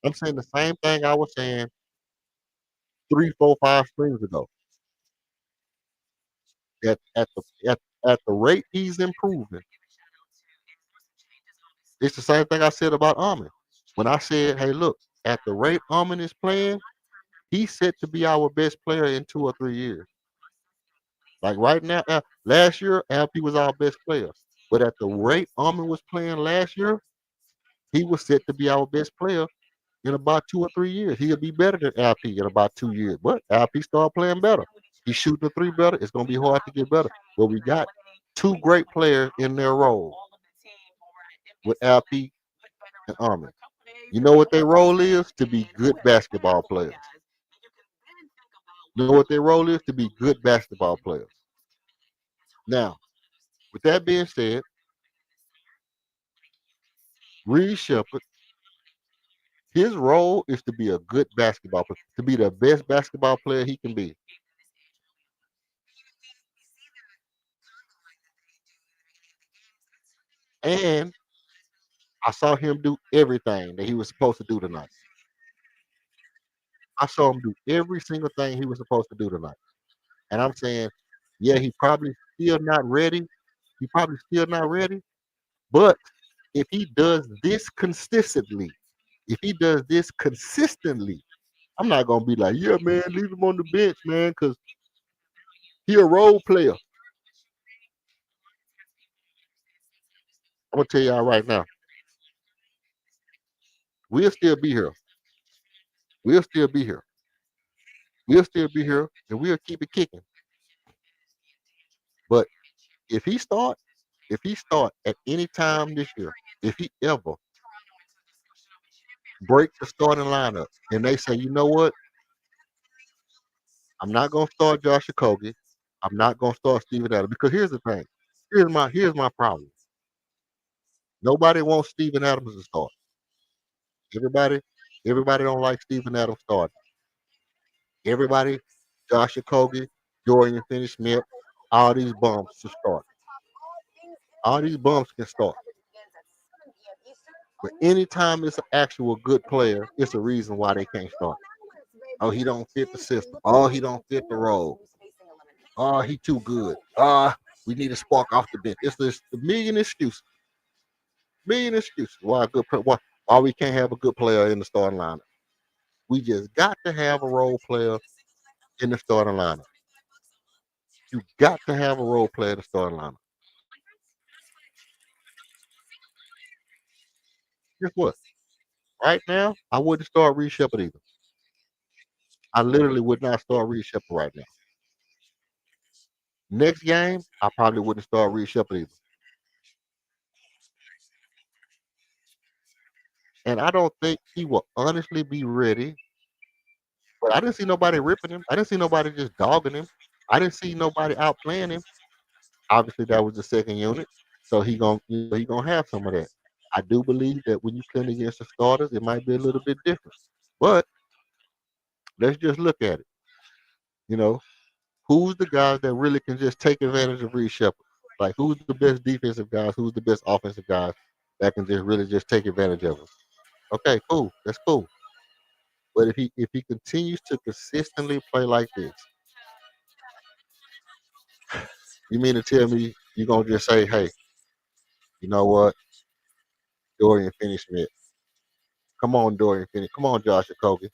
I'm saying the same thing I was saying 3, 4, 5 springs ago. At the rate he's improving, it's the same thing I said about Armin. When I said, "Hey, look, at the rate Armin is playing, he's set to be our best player in 2 or 3 years." Like right now, last year, LP was our best player. But at the rate Armin was playing last year, he was set to be our best player in about 2 or 3 years. He'll be better than LP in about 2 years. But LP started playing better. He's shooting the three better. It's gonna be hard to get better. But we got two great players in their role with LP and Armin. You know what their role is? To be good basketball players. You know what their role is? To be good basketball players. Now, with that being said, Reed Shepard, his role is to be a good basketball player, to be the best basketball player he can be. And I saw him do everything that he was supposed to do tonight. I saw him do every single thing he was supposed to do tonight. And I'm saying, yeah, he probably still not ready. He probably still not ready. But if he does this consistently, if he does this consistently, I'm not gonna be like, yeah, man, leave him on the bench, man, because he a role player. I'm gonna tell y'all right now, we'll still be here. We'll still be here. We'll still be here, and we'll keep it kicking. But if he start, if he start at any time this year, if he ever break the starting lineup, and they say, you know what, I'm not gonna start Josh Okogie, I'm not gonna start Steven Adams, because here's the thing, here's my problem. Nobody wants Steven Adams to start. Everybody, everybody don't like Steven Adams starting. Everybody, Josh Okogie, Dorian Finney-Smith, all these bums to start. All these bums can start. But anytime it's an actual good player, it's a reason why they can't start. Oh, he don't fit the system. Oh, he don't fit the role. Oh, he too good. We need a spark off the bench. It's just a million excuses. Million excuses why why we can't have a good player in the starting lineup. We just got to have a role player in the starting lineup. You got to have a role player in the starting lineup. Guess what? Right now, I wouldn't start Reed Shepard either. I literally would not start Reed Shepard right now. Next game, I probably wouldn't start Reed Shepard either. And I don't think he will honestly be ready. But I didn't see nobody ripping him. I didn't see nobody just dogging him. I didn't see nobody outplaying him. Obviously, that was the second unit, so he gonna have some of that. I do believe that when you play against the starters, it might be a little bit different. But let's just look at it. You know, who's the guys that really can just take advantage of Reed Shepard? Like, who's the best defensive guys? Who's the best offensive guys that can just really just take advantage of him? Okay, cool. That's cool. But if he continues to consistently play like this, You mean to tell me you're gonna just say, hey, you know what, Dorian Finney-Smith, come on, Dorian Finney, come on, Josh Okogie,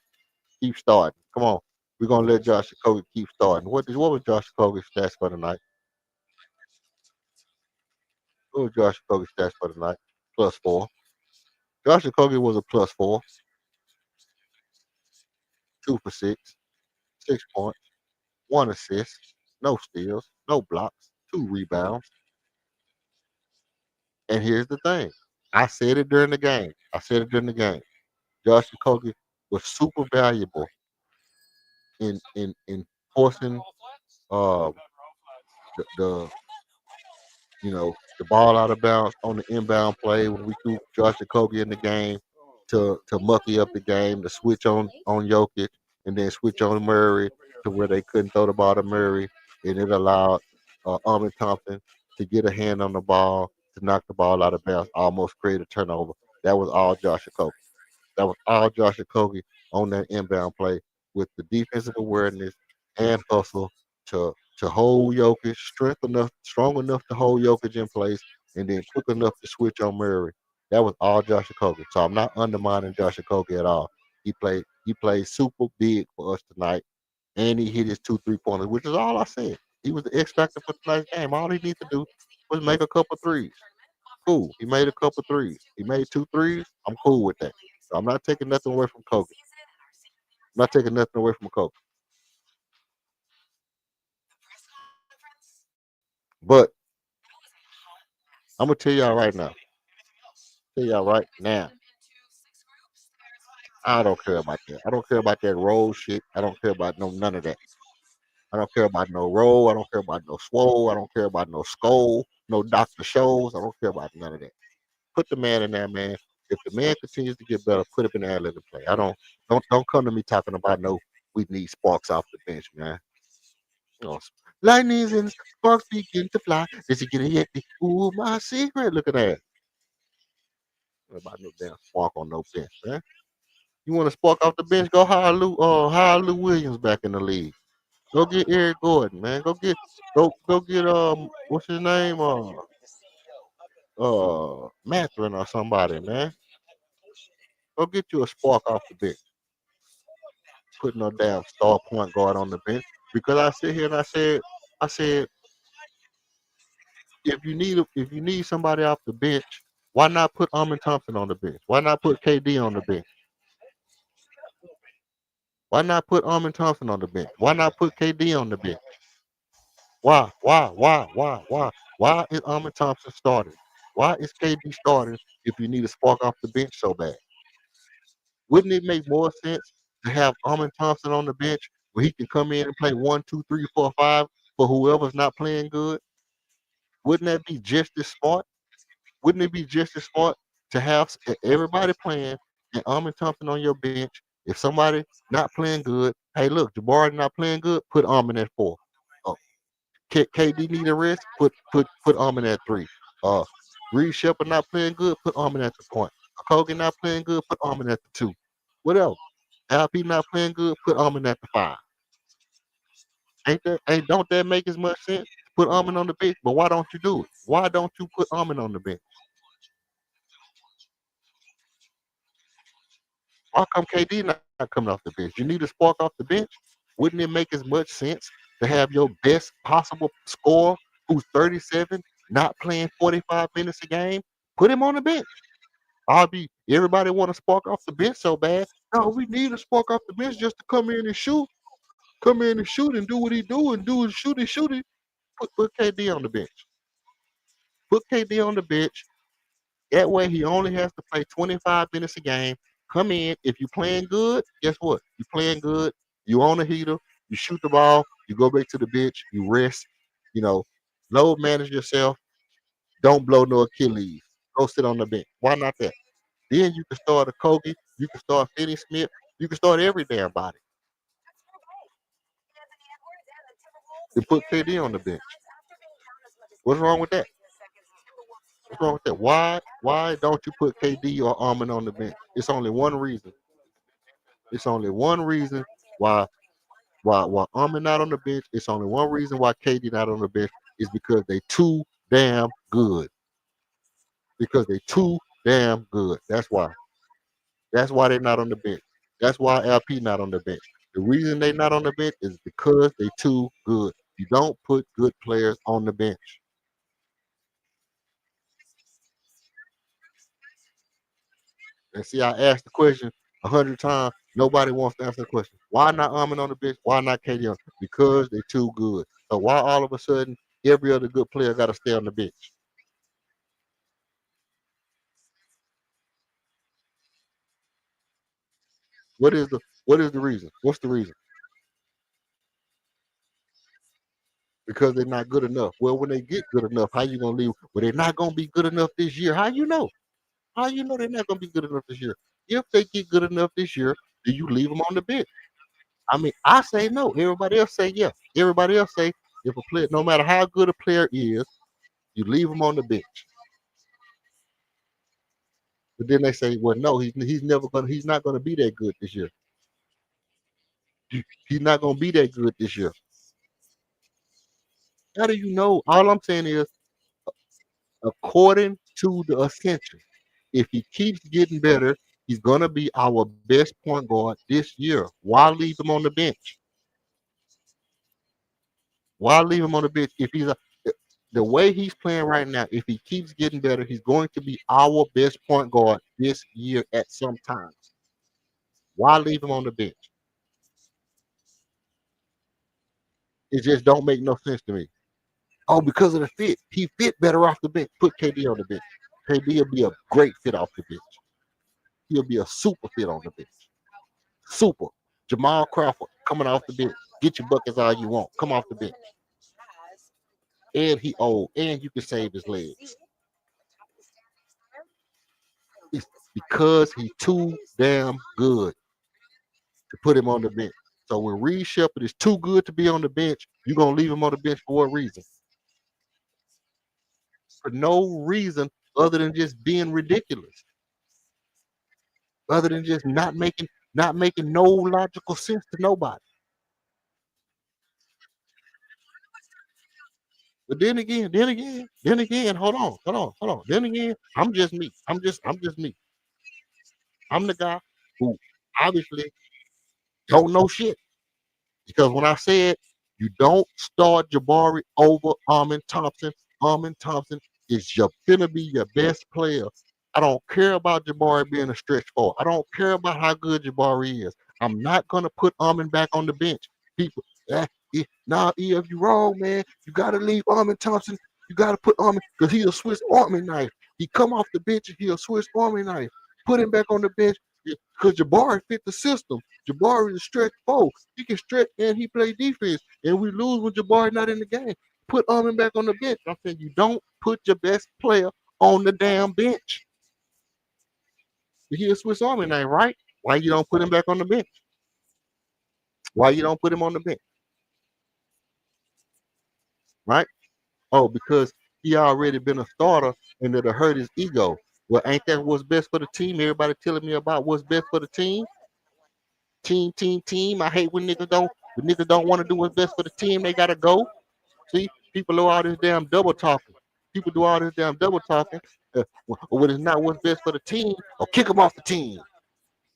keep starting, come on. We're gonna let Josh Okogie keep starting. What was Josh Okogie's stats for the night? What was Josh Okogie's stats for the night? +4. Josh Okogie was a +4, 2 for 6, 6 points, 1 assist, no steals, no blocks, 2 rebounds. And here's the thing. I said it during the game. I said it during the game. Josh Okogie was super valuable in forcing uh the the ball out of bounds on the inbound play when we threw Josh Okogie in the game to mucky up the game, to switch on Jokic and then switch on Murray to where they couldn't throw the ball to Murray, and it allowed Armin Thompson to get a hand on the ball to knock the ball out of bounds, almost create a turnover. That was all Josh Okogie. That was all Josh Okogie on that inbound play with the defensive awareness and hustle to hold Jokic, strong enough to hold Jokic in place, and then quick enough to switch on Murray. That was all Josh Okogie. So I'm not undermining Josh Okogie at all. He played super big for us tonight, and he hit his 2 3 pointers, which is all I said. He was the X factor for tonight's game. All he needed to do was make a couple threes. Cool. He made a couple threes. He made 2 threes. I'm cool with that. So I'm not taking nothing away from Kobe. I'm not taking nothing away from Kobe. But I'm gonna tell y'all right now. Tell y'all right now. I don't care about that. I don't care about that roll shit. I don't care about none of that. I don't care about no roll. I don't care about no swole. I don't care about no skull. No Dr. Shows. I don't care about none of that. Put the man in there, man. If the man continues to get better, put him in there and let him play. I don't come to me talking about no we need sparks off the bench, man. You know, lightnings and sparks begin to fly. This is getting yet. Ooh, my secret. Look at that. What about no damn spark on no bench, man? You want to spark off the bench? Go hire Lou Williams back in the league. Go get Eric Gordon, man. Go get what's his name? Mathurin or somebody, man. Go get you a spark off the bench. Put no damn star point guard on the bench. Because I sit here and I said, if you need somebody off the bench, why not put Armin Thompson on the bench? Why not put KD on the bench? Why not put Armin Thompson on the bench? Why not put KD on the bench? Why? Why? Why? Why? Why? Why is Armin Thompson starting? Why is KD starting if you need a spark off the bench so bad? Wouldn't it make more sense to have Armin Thompson on the bench where he can come in and play 1, 2, 3, 4, 5 for whoever's not playing good? Wouldn't that be just as smart? Wouldn't it be just as smart to have everybody playing and Armin Thompson on your bench? If somebody not playing good, hey, look, Jabari not playing good, put Armin at 4. Uh, KD need a rest, put Armin at 3. Uh, Reed Shepard not playing good, put Armin at the point. Kogan not playing good, put Armin at the 2. Whatever. LP not playing good, put Armin at the 5. Don't that make as much sense? Put Armin on the bench, but why don't you do it? Why don't you put Armin on the bench? Why come KD not coming off the bench? You need a spark off the bench. Wouldn't it make as much sense to have your best possible scorer, who's 37, not playing 45 minutes a game? Put him on the bench. Everybody want to spark off the bench so bad. No, we need a spark off the bench just to come in and shoot. Come in and shoot and do what he do and do his shooting. Put KD on the bench. Put KD on the bench. That way he only has to play 25 minutes a game. Come in. If you're playing good, guess what? You're playing good. You on a heater. You shoot the ball. You go back to the bench. You rest. You know, load manage yourself. Don't blow no Achilles. Go sit on the bench. Why not that? Then you can start a Kogi. You can start Finney Smith. You can start every damn body. And put KD on the bench. What's wrong with that? What's wrong with that? Why don't you put KD or Armin on the bench? It's only one reason. It's only one reason why Armin not on the bench. It's only one reason why KD not on the bench. is because they too damn good. Because they too damn good. That's why. That's why they're not on the bench. That's why LP not on the bench. The reason they not on the bench is because they too good. You don't put good players on the bench. And see, I asked the question 100 times. Nobody wants to answer the question. Why not Armin on the bench? Why not KD on? Because they're too good. So why all of a sudden every other good player got to stay on the bench? What is the reason? What's the reason? Because they're not good enough. Well, when they get good enough, how you gonna leave? Well, they're not gonna be good enough this year. How you know? How you know they're not gonna be good enough this year? If they get good enough this year, do you leave them on the bench? I mean, I say no. Everybody else say yeah. Everybody else say if a player, no matter how good a player is, you leave him on the bench. But then they say, well, no, he's not gonna be that good this year. He's not gonna be that good this year. How do you know? All I'm saying is, according to the ascension, if he keeps getting better, he's gonna be our best point guard this year. Why leave him on the bench? Why leave him on the bench if the way he's playing right now? If he keeps getting better, he's going to be our best point guard this year at some time. Why leave him on the bench? It just don't make no sense to me. Oh, because of the fit. He fit better off the bench. Put KD on the bench. KD will be a great fit off the bench. He'll be a super fit on the bench. Super. Jamal Crawford coming off the bench. Get your buckets all you want. Come off the bench. And he old. And you can save his legs. It's because he's too damn good to put him on the bench. So when Reed Shepard is too good to be on the bench, you're gonna leave him on the bench for what reason? For no reason other than just being ridiculous. Other than just not making no logical sense to nobody. But then again, hold on. Then again, I'm just me. I'm just me. I'm the guy who obviously don't know shit. Because when I said you don't start Jabari over Armin Thompson is gonna be your best player. I don't care about Jabari being a stretch four. I don't care about how good Jabari is. I'm not gonna put Armin back on the bench. People, nah, if you wrong, man, you gotta leave Armin Thompson. You gotta put Armin because he's a Swiss Army knife. He come off the bench and he's a Swiss Army knife. Put him back on the bench because Jabari fit the system. Jabari is a stretch four. He can stretch and he play defense. And we lose when Jabari not in the game. Put Armin back on the bench. I'm saying you don't put your best player on the damn bench. He a Swiss Army knife, right? Why you don't put him back on the bench? Why you don't put him on the bench? Right? Oh, because he already been a starter and it'll hurt his ego. Well, ain't that what's best for the team? Everybody telling me about what's best for the team. Team. I hate when niggas don't want to do what's best for the team. They gotta go. See, people do all this damn double talking. People do all this damn double talking. When it's not what's best for the team, or kick him off the team.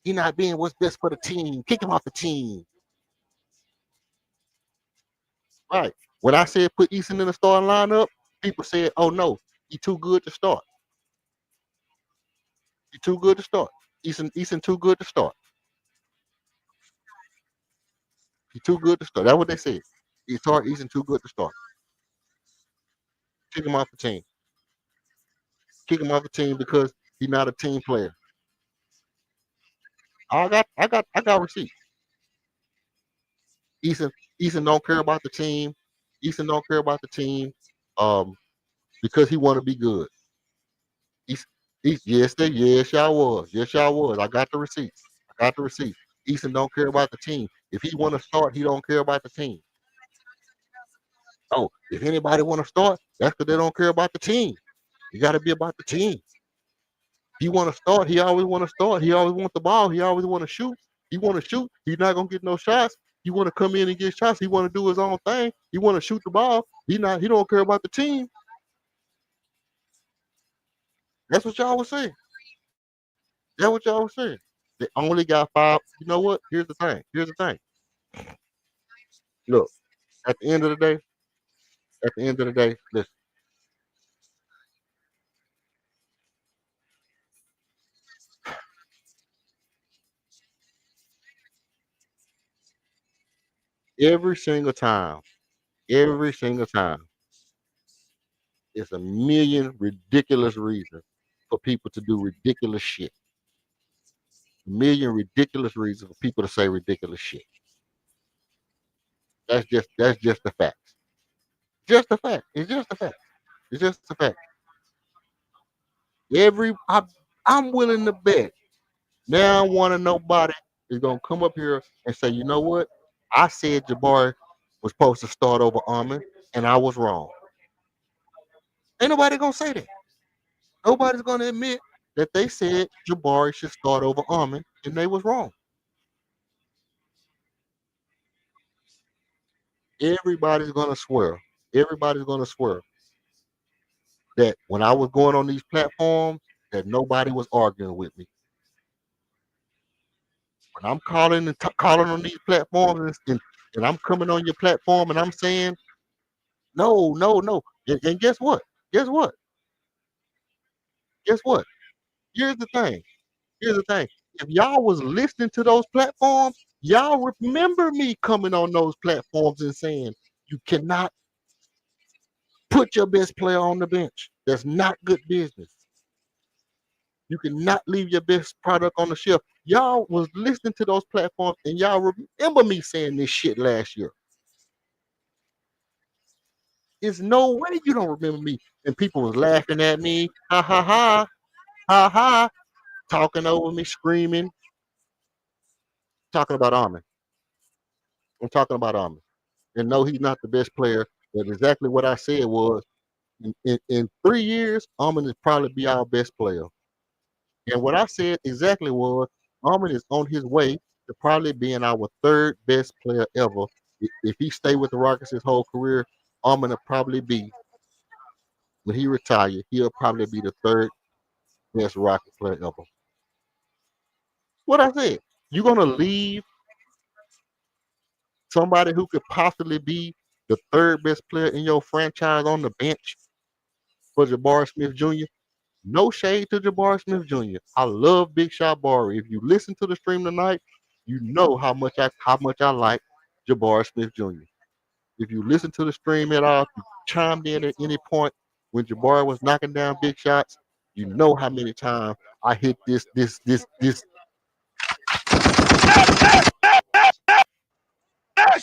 He not being what's best for the team. Kick him off the team. Right. When I said put Easton in the starting lineup, people said, "Oh no, he too good to start. He too good to start. Easton too good to start. He too good to start." That's what they said. Easton too good to start. Kick him off the team. Kick him off the team because he's not a team player. I got receipts. Easton Easton don't care about the team. Easton don't care about the team. Um, because he want to be good. East, yes, y'all was. Yes, y'all was. I got the receipts. I got the receipts. Easton don't care about the team. If he want to start, he don't care about the team. Oh, if anybody want to start, that's because they don't care about the team. You got to be about the team. He want to start. He always want to start. He always want the ball. He always want to shoot. He want to shoot. He's not gonna get no shots. He want to come in and get shots. He want to do his own thing. He want to shoot the ball. He don't care about the team. That's what y'all was saying. That's what y'all was saying. They only got 5. You know what? Here's the thing. Here's the thing. Look, at the end of the day, listen. Every single time, every single time, it's a million ridiculous reasons for people to do ridiculous shit. A million ridiculous reasons for people to say ridiculous shit. That's just the facts. Just the fact. It's just a fact. It's just a fact. I'm willing to bet. Now one of nobody is gonna come up here and say, you know what? I said Jabari was supposed to start over Armin, and I was wrong. Ain't nobody gonna say that. Nobody's gonna admit that they said Jabari should start over Armin, and they was wrong. Everybody's gonna swear. Everybody's gonna swear that when I was going on these platforms, that nobody was arguing with me. When I'm calling and calling on these platforms and I'm coming on your platform and I'm saying no, no, no. And guess what? Guess what? Guess what? Here's the thing. Here's the thing. If y'all was listening to those platforms, y'all remember me coming on those platforms and saying you cannot put your best player on the bench. That's not good business. You cannot leave your best product on the shelf. Y'all was listening to those platforms and y'all remember me saying this shit last year. There's no way you don't remember me. And people was laughing at me. Ha ha ha. Ha ha. Talking over me, screaming. Talking about Armin. I'm talking about Armin. And no, he's not the best player. But exactly what I said was in 3 years, Armin is probably be our best player. And what I said exactly was Armin is on his way to probably being our third best player ever. If he stay with the Rockets his whole career, Armin will probably be, when he retire, he'll probably be the third best Rocket player ever. What I said, you're gonna leave somebody who could possibly be the third best player in your franchise on the bench for Jabari Smith Jr. No shade to Jabari Smith Jr. I love Big Shot Barry. If you listen to the stream tonight, you know how much I like Jabari Smith Jr. If you listen to the stream at all, if you chimed in at any point when Jabari was knocking down big shots, you know how many times I hit this. That's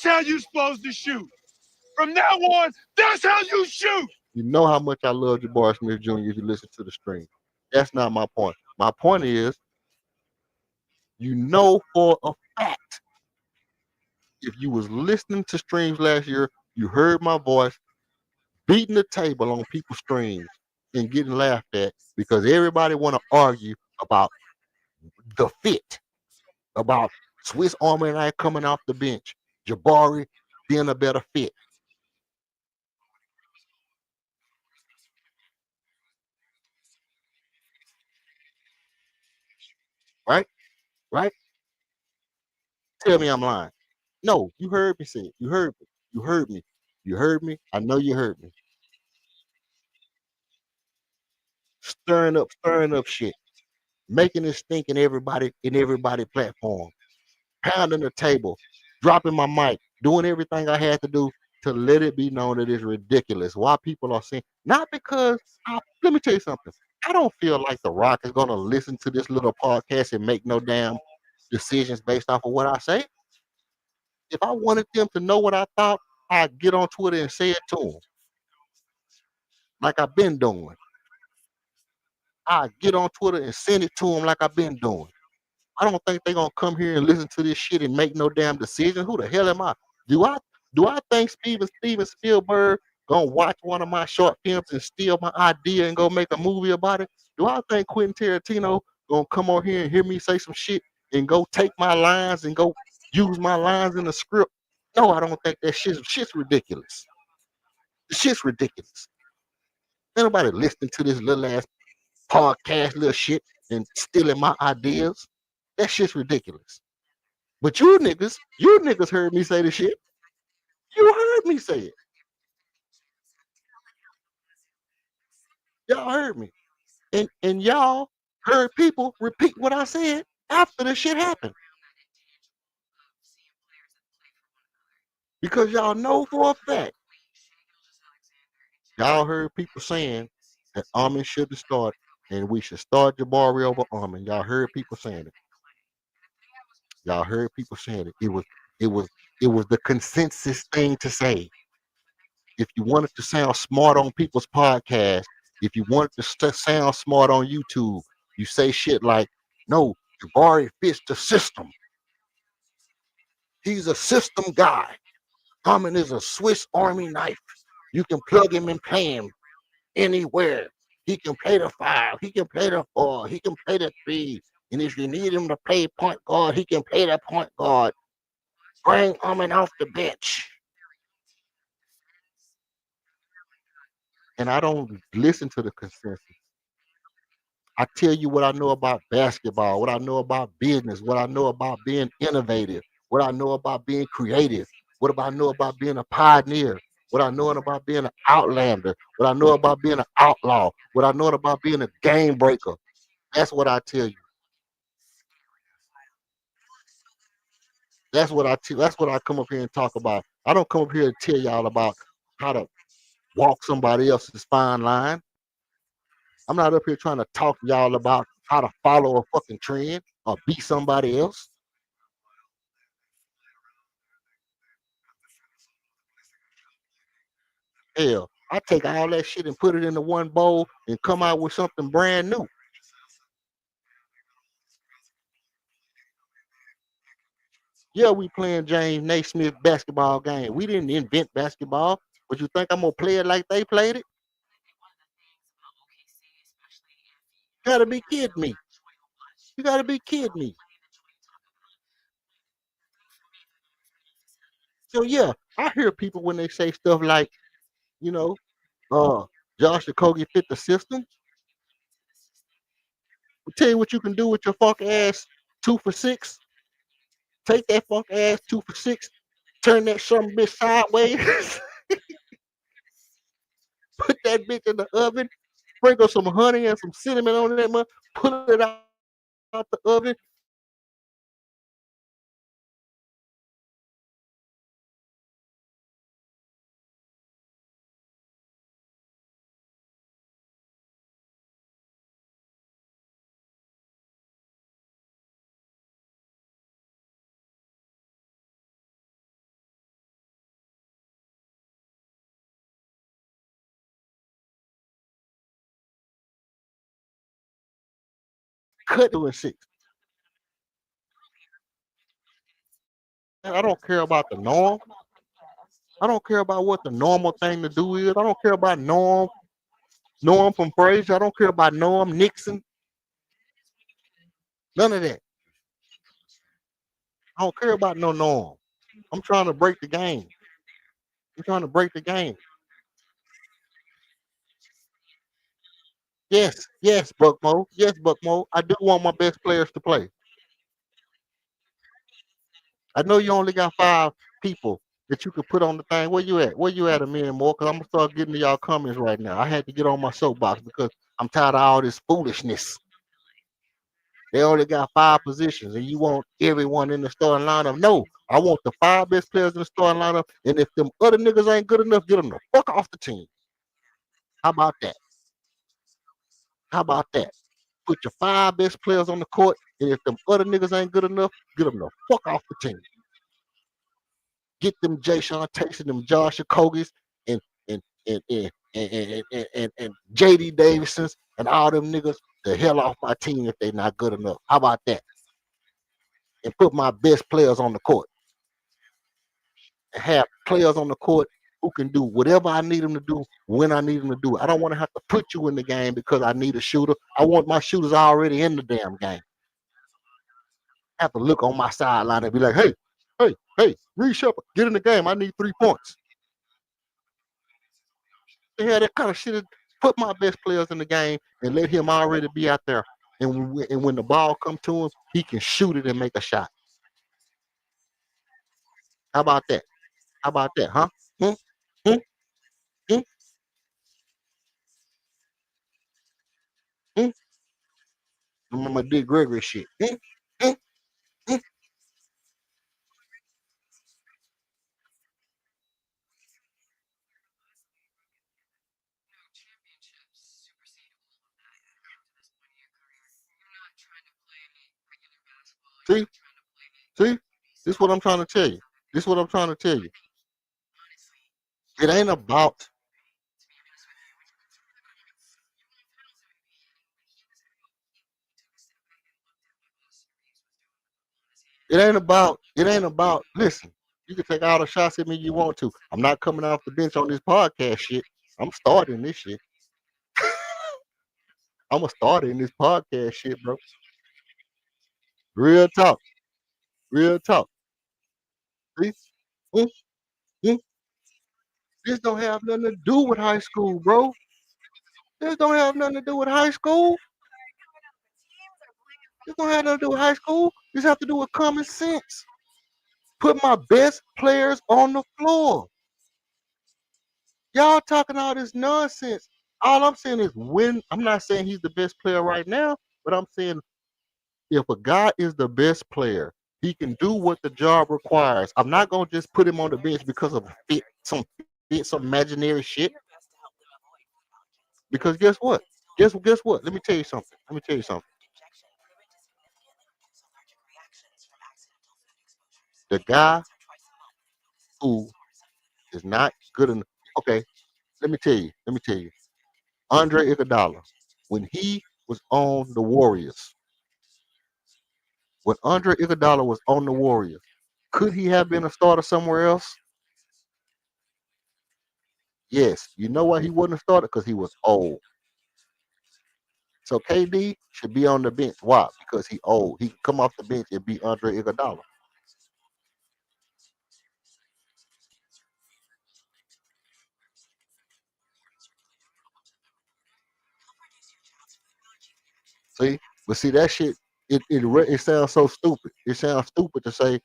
how you supposed to shoot. From now on, that's how you shoot. You know how much I love Jabari Smith Jr. if you listen to the stream. That's not my point. My point is, you know for a fact, if you was listening to streams last year, you heard my voice beating the table on people's streams and getting laughed at because everybody want to argue about the fit, about Swiss Army and I coming off the bench, Jabari being a better fit. Right? Right? Tell me I'm lying. No, you heard me say it. You heard me. You heard me. You heard me. I know you heard me. Stirring up shit, making it stink in everybody platform, pounding the table, dropping my mic, doing everything I had to do to let it be known that it's ridiculous. Why people are saying not because let me tell you something. I don't feel like The Rock is gonna listen to this little podcast and make no damn decisions based off of what I say. If I wanted them to know what I thought, I'd get on Twitter and say it to them, like I've been doing. I'd get on Twitter and send it to them like I've been doing. I don't think they're gonna come here and listen to this shit and make no damn decision. Who the hell am I? Do I do I think Steven Spielberg gonna watch one of my short films and steal my idea and go make a movie about it? Do I think Quentin Tarantino gonna come on here and hear me say some shit and go take my lines and go use my lines in the script. No, I don't think that shit's ridiculous. The shit's ridiculous. Ain't nobody listening to this little ass podcast, little shit, and stealing my ideas. That shit's ridiculous. But you niggas heard me say the shit. You heard me say it. Y'all heard me. And y'all heard people repeat what I said after the shit happened. Because y'all know for a fact, y'all heard people saying that Armin shouldn't start and we should start Jabari over Armin. Y'all heard people saying it. Y'all heard people saying it. It was the consensus thing to say. If you wanted to sound smart on people's podcasts, if you wanted to sound smart on YouTube, you say shit like, no, Jabari fits the system. He's a system guy. Armin is a Swiss Army knife. You can plug him and play him anywhere. He can play the 5. He can play the 4. He can play the 3. And if you need him to play point guard, he can play the point guard. Bring Armin off the bench. And I don't listen to the consensus. I tell you what I know about basketball, what I know about business, what I know about being innovative, what I know about being creative, what I know about being a pioneer, what I know about being an outlander, what I know about being an outlaw, what I know about being a game breaker. That's what I tell you. That's what I come up here and talk about. I don't come up here to tell y'all about how to walk somebody else's fine line. I'm not up here trying to talk to y'all about how to follow a fucking trend or be somebody else. Hell, I take all that shit and put it into one bowl and come out with something brand new. Yeah, we playing James Naismith basketball game. We didn't invent basketball, but you think I'm gonna play it like they played it? You gotta be kidding me. You gotta be kidding me. So yeah, I hear people when they say stuff like, you know, Josh Okogie fit the system. I'll tell you what you can do with your funk ass 2 for 6. Take that funk ass 2 for 6, turn that something bitch sideways, put that bitch in the oven, sprinkle some honey and some cinnamon on that mug, pull it out the oven. Cut 2 and 6. I don't care about the norm. I don't care about what the normal thing to do is. I don't care about Norm from Frazier. I don't care about Norm Nixon. None of that. I don't care about no norm. I'm trying to break the game. I'm trying to break the game. Yes, Buckmo. Yes, Buckmo. I do want my best players to play. I know you only got 5 people that you could put on the thing. Where you at? Where you at, a million more? Because I'm gonna start getting to y'all comments right now. I had to get on my soapbox because I'm tired of all this foolishness. They only got 5 positions, and you want everyone in the starting lineup. No, I want the 5 best players in the starting lineup. And if them other niggas ain't good enough, get them the fuck off the team. How about that? How about that? Put your 5 best players on the court, and if them other niggas ain't good enough, get them the fuck off the team. Get them Jay Sean Tatum, them Josh Okogies, and and and and and JD Davisons and all them niggas the hell off my team if they not good enough. How about that? And put my best players on the court. And have players on the court who can do whatever I need them to do when I need them to do it. I don't want to have to put you in the game because I need a shooter. I want my shooters already in the damn game. I have to look on my sideline and be like, hey, hey, Reed Shepard, get in the game. I need 3 points. Yeah, that kind of shit. Put my best players in the game and let him already be out there. And when the ball come to him, he can shoot it and make a shot. How about that? How about that, huh? Hmm? Hmm? Hmm? Hmm? Remember Dick Gregory shit. Hmm? Hmm? Hmm? See? See? This is what I'm trying to tell you. This is what I'm trying to tell you. It ain't about it ain't about listen, you can take all the shots at me you want to. I'm not coming off the bench on this podcast shit. I'm starting this shit. I'm a starter in this podcast shit, bro. Real talk. Real talk. See? Mm, mm. This don't have nothing to do with high school, bro. This don't have nothing to do with high school. This don't have nothing to do with high school. This have to do with common sense. Put my best players on the floor. Y'all talking all this nonsense. All I'm saying is when I'm not saying he's the best player right now, but I'm saying if a guy is the best player, he can do what the job requires. I'm not gonna just put him on the bench because of some imaginary shit. Because guess what? Guess what? Let me tell you something. Let me tell you something. The guy who is not good enough. Okay, let me tell you. Let me tell you. Andre Iguodala, when he was on the Warriors, when Andre Iguodala was on the Warriors, could he have been a starter somewhere else? Yes. You know why he wasn't a starter? Because he was old. So KD should be on the bench. Why? Because he old. He can come off the bench and be Andre Iguodala. See, but see that shit. It sounds so stupid. It sounds stupid to say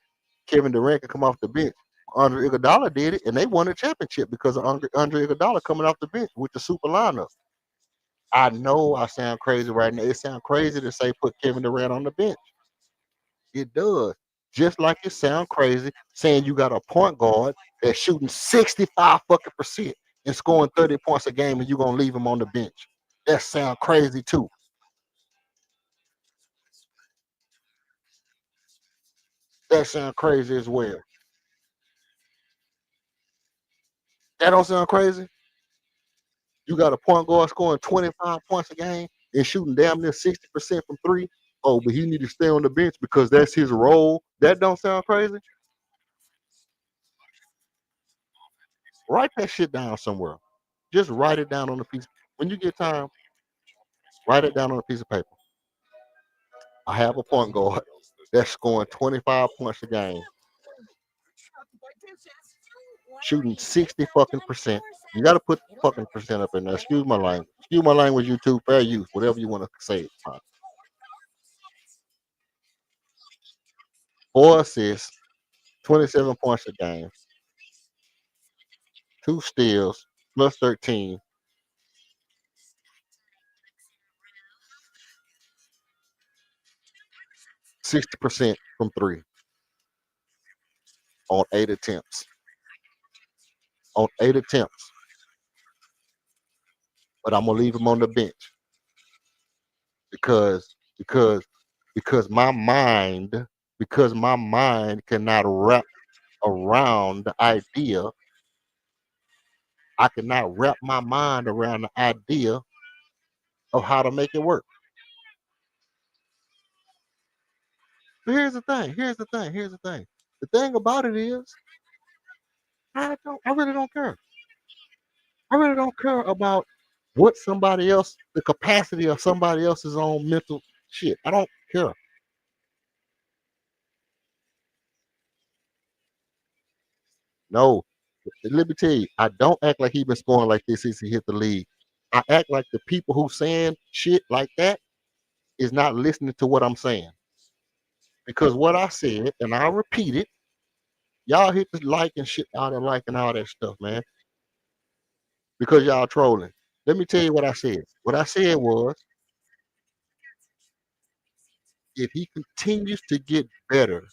Kevin Durant can come off the bench. Andre Iguodala did it, and they won a championship because of Andre Iguodala coming off the bench with the super lineup. I know I sound crazy right now. It sounds crazy to say put Kevin Durant on the bench. It does. Just like it sound crazy saying you got a point guard that's shooting 65 fucking percent and scoring 30 points a game and you're gonna leave him on the bench. That sound crazy too. That sound crazy as well. That don't sound crazy. You got a point guard scoring 25 points a game and shooting damn near 60% from three. Oh, but he need to stay on the bench because that's his role. That don't sound crazy. Write that shit down somewhere. Just write it down on a piece. When you get time, write it down on a piece of paper. I have a point guard that's scoring 25 points a game, shooting 60 fucking percent. You got to put fucking percent up in there. Excuse my language. Excuse my language, YouTube. Fair use. Whatever you want to say. It's fine. 4 assists, 27 points a game, 2 steals, plus 13, 60% from three on 8 attempts. On 8 attempts. But I'm gonna leave him on the bench because because because my mind cannot wrap around the idea. I cannot wrap my mind around the idea of how to make it work. But here's the thing. Here's the thing. Here's the thing. The thing about it is, I don't. I really don't care. I really don't care about what somebody else, the capacity of somebody else's own mental shit. I don't care. No, let me tell you, I don't act like he been scoring like this since he hit the league. I act like the people who saying shit like that is not listening to what I'm saying. Because what I said, and I'll repeat it, y'all hit the like and shit out and liking all that stuff, man. Because y'all trolling. Let me tell you what I said. What I said was, if he continues to get better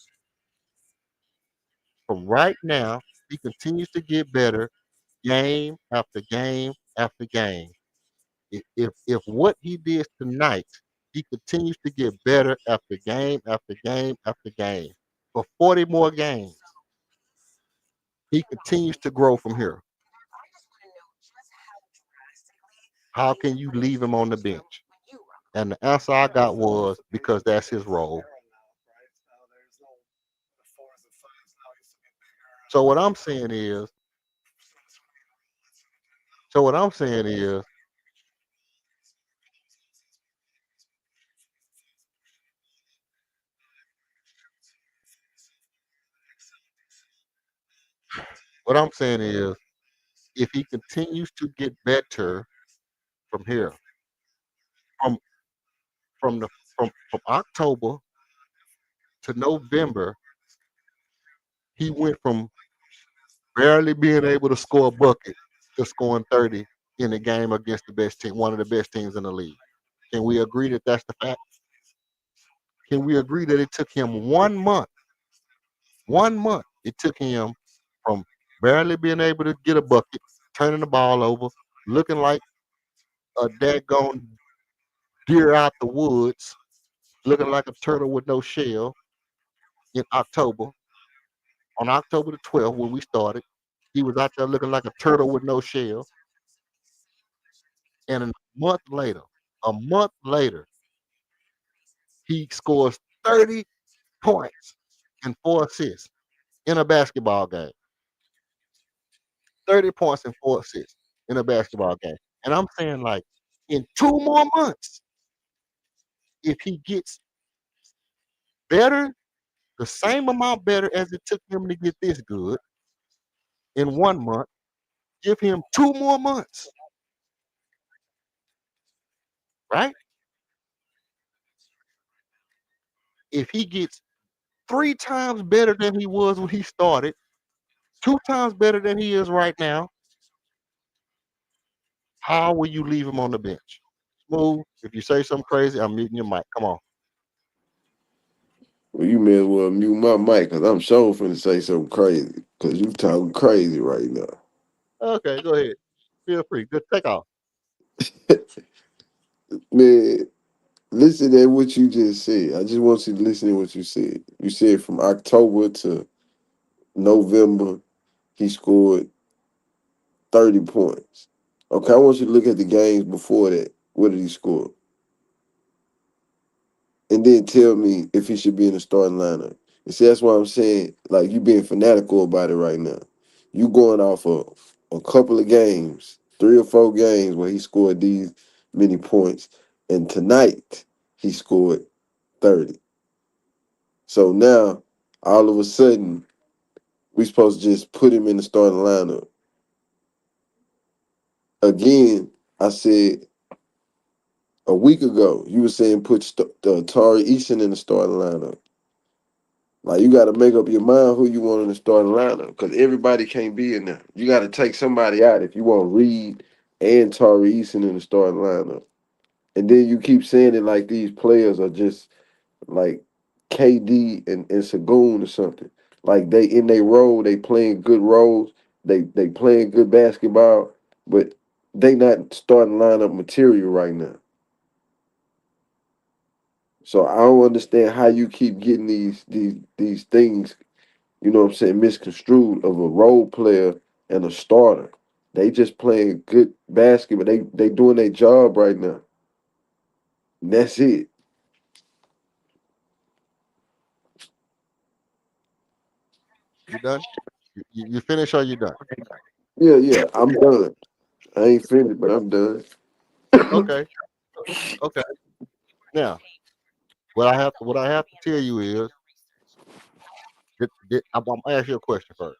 from right now, he continues to get better game after game after game. If what he did tonight, he continues to get better after game after game after game for 40 more games, he continues to grow from here. How can you leave him on the bench? And the answer I got was because that's his role. So what I'm saying is, so what I'm saying is, what I'm saying is, if he continues to get better from here, from from the from October to November, he went from barely being able to score a bucket to scoring 30 in the game against the best team, one of the best teams in the league. Can we agree that that's the fact? Can we agree that it took him 1 month? 1 month. It took him from barely being able to get a bucket, turning the ball over, looking like a daggone deer out the woods, looking like a turtle with no shell in October. On October the 12th, when we started, he was out there looking like a turtle with no shell. And a month later, he scores 30 points and 4 assists in a basketball game. 30 points and 4 assists in a basketball game. And I'm saying, like, in 2 more months, if he gets better, the same amount better as it took him to get this good in 1 month, give him 2 more months, right? If he gets 3 times better than he was when he started, 2 times better than he is right now, how will you leave him on the bench? Smooth. If you say something crazy, I'm muting your mic. Come on. Well, you may as well mute my mic because I'm sure finna say something crazy because you talking crazy right now. Okay, go ahead. Feel free. Good take off. Man, listen to what you just said. I just want you to listen to what you said. You said from October to November, he scored 30 points. Okay, I want you to look at the games before that. What did he score? And then tell me if he should be in the starting lineup. And see, that's why I'm saying, like, you being fanatical about it right now. You going off of a couple of games, 3 or 4 games where he scored these many points. And tonight, he scored 30. So now, all of a sudden, we supposed to just put him in the starting lineup. Again, I said a week ago, you were saying put Tari Eason in the starting lineup. Like, you got to make up your mind who you want in the starting lineup because everybody can't be in there. You got to take somebody out if you want Reed and Tari Eason in the starting lineup. And then you keep saying it like these players are just like KD and Sagoon or something. Like, they in their role, they playing good roles, they playing good basketball, but they not starting lineup material right now. So I don't understand how you keep getting these things, you know what I'm saying, misconstrued of a role player and a starter. They just playing good basketball. They doing their job right now. And that's it. You done? You finish or you done? Yeah, I'm done. I ain't finished, but I'm done. Okay. Okay. Now, what I have to tell you is, I'm gonna ask you a question first.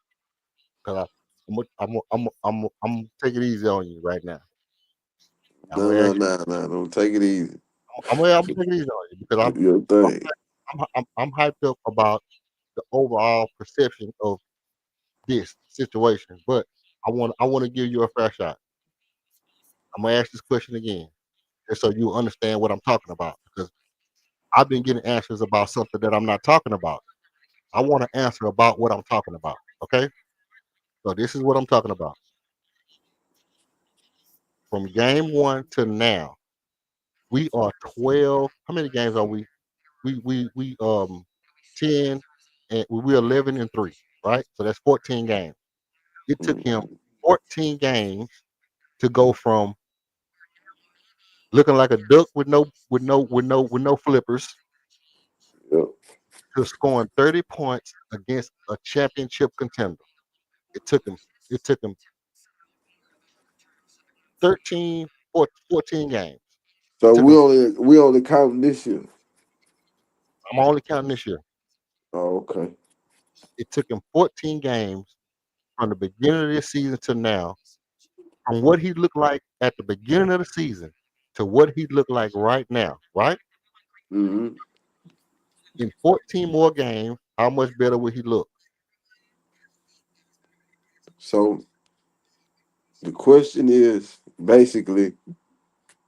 because I'm take it easy on you right now. I'm No, gonna no, ask you. no, no. Don't take it easy. I'm taking it easy on you because Do your thing. I'm hyped up about the overall perception of this situation. But I want to give you a fair shot. I'm gonna ask this question again, just so you understand what I'm talking about. Because I've been getting answers about something that I'm not talking about. I want to answer about what I'm talking about. Okay, so this is what I'm talking about. From game one to now, we are 12. How many games are we? We 10 and we're 11-3, right? So that's 14 games. It took him Mm, 14 games to go from looking like a duck with no flippers yep. to scoring 30 points against a championship contender. It took him it took him 14 games. It So took him we only counting this year. I'm only counting this year. Oh, okay. It took him 14 games from the beginning of this season to now, from what he looked like at the beginning of the season to what he looked like right now, right? Hmm. In 14 more games, how much better would he look? So the question is basically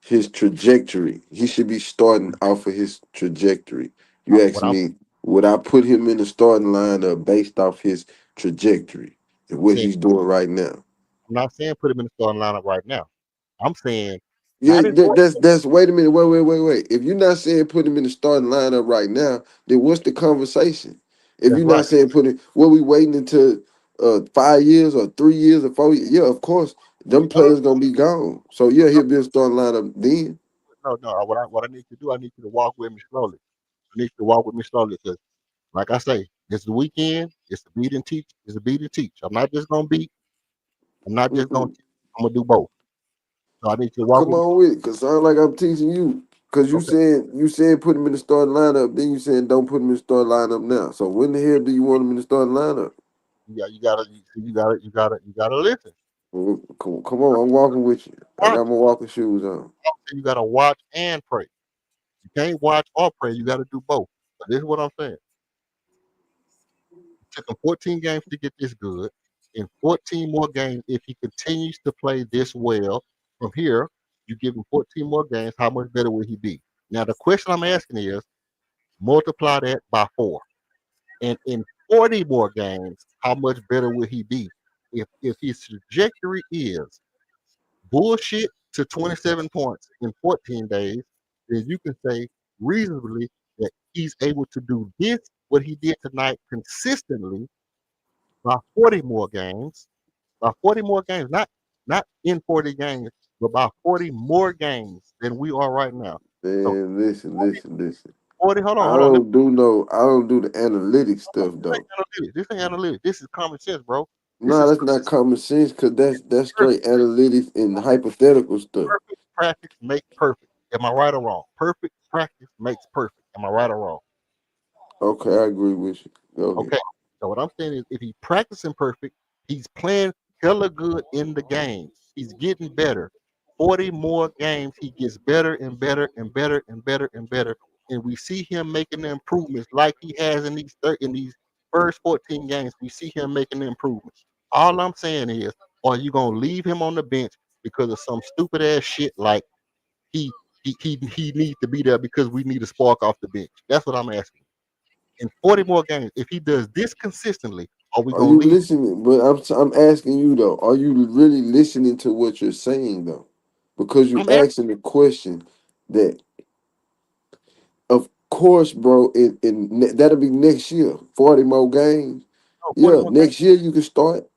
his trajectory. He should be starting off of his trajectory. You ask What I'm me, would I put him in the starting lineup based off his trajectory and what saying, he's doing right now? I'm not saying put him in the starting lineup right now. I'm saying Yeah, not in 14. that's. Wait a minute. Wait. If you're not saying put him in the starting lineup right now, then what's the conversation? If That's you're not right. saying put him, what we waiting until 5 years or 3 years or 4 years? Yeah, of course, them No, no, players gonna be gone. So yeah, he'll be a starting lineup then. no. What I need to do, I need you to walk with me slowly. I need you to walk with me slowly because, like I say, it's the weekend. It's the beat and teach. It's a beat and teach. I'm not just gonna beat. I'm not just gonna Mm-mm. teach. I'm gonna do both. So I need you to walk Come with me. on with it, cause sound like I'm teaching you. Cause you Okay. saying put him in the starting lineup, then you saying don't put him in the starting lineup now. So when the hell do you want him in the starting lineup? You gotta listen. Well, come on, I'm walking with you. I Watch. got my walking shoes on. You gotta watch and pray. You can't watch or pray. You gotta do both. So this is what I'm saying. It took him 14 games to get this good. In 14 more games, if he continues to play this well from here, you give him 14 more games. How much better will he be? Now the question I'm asking is multiply that by 4. And in 40 more games, how much better will he be? If his trajectory is bullshit to 27 points in 14 days, then you can say reasonably that he's able to do this, what he did tonight, consistently by 40 more games, by 40 more games, not in 40 games, but by 40 more games than we are right now. So Man, listen. 40, hold on, I hold on. I don't do the analytics stuff though. This ain't analytics. This is common sense, bro. This No, is that's not common sense because that's perfect. straight analytics and hypothetical stuff. Perfect practice makes perfect. Am I right or wrong? Perfect practice makes perfect. Am I right or wrong? Okay, I agree with you. Go ahead. Okay. So what I'm saying is, if he's practicing perfect, he's playing hella good in the games. He's getting better. 40 more games, he gets better and better and better and better and better. And we see him making the improvements like he has in these first 14 games. We see him making the improvements. All I'm saying is, are you gonna leave him on the bench because of some stupid ass shit like he he needs to be there because we need a spark off the bench? That's what I'm asking. In 40 more games, if he does this consistently, are we Are gonna you leave? listening? But I'm asking you though. Are you really listening to what you're saying though? Because you I'm asking asking the question that, of course, bro. That'll be next year. 40 more games. you 40 Yeah, more games. next year you can start.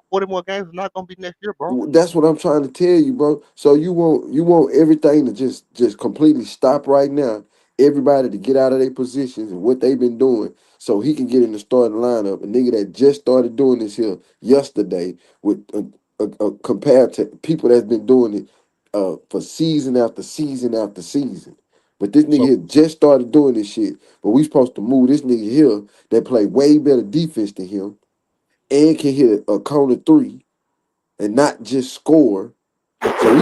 40 more games is not gonna be next year, bro. That's what I'm trying to tell you, bro. So you want everything to just completely stop right now. Everybody to get out of their positions and what they've been doing, so he can get in the starting lineup. A nigga that just started doing this here yesterday, with compared to people that's been doing it for season after season after season. But this nigga So here just started doing this shit. But we supposed to move this nigga here that play way better defense than him and can hit a corner three and not just score. So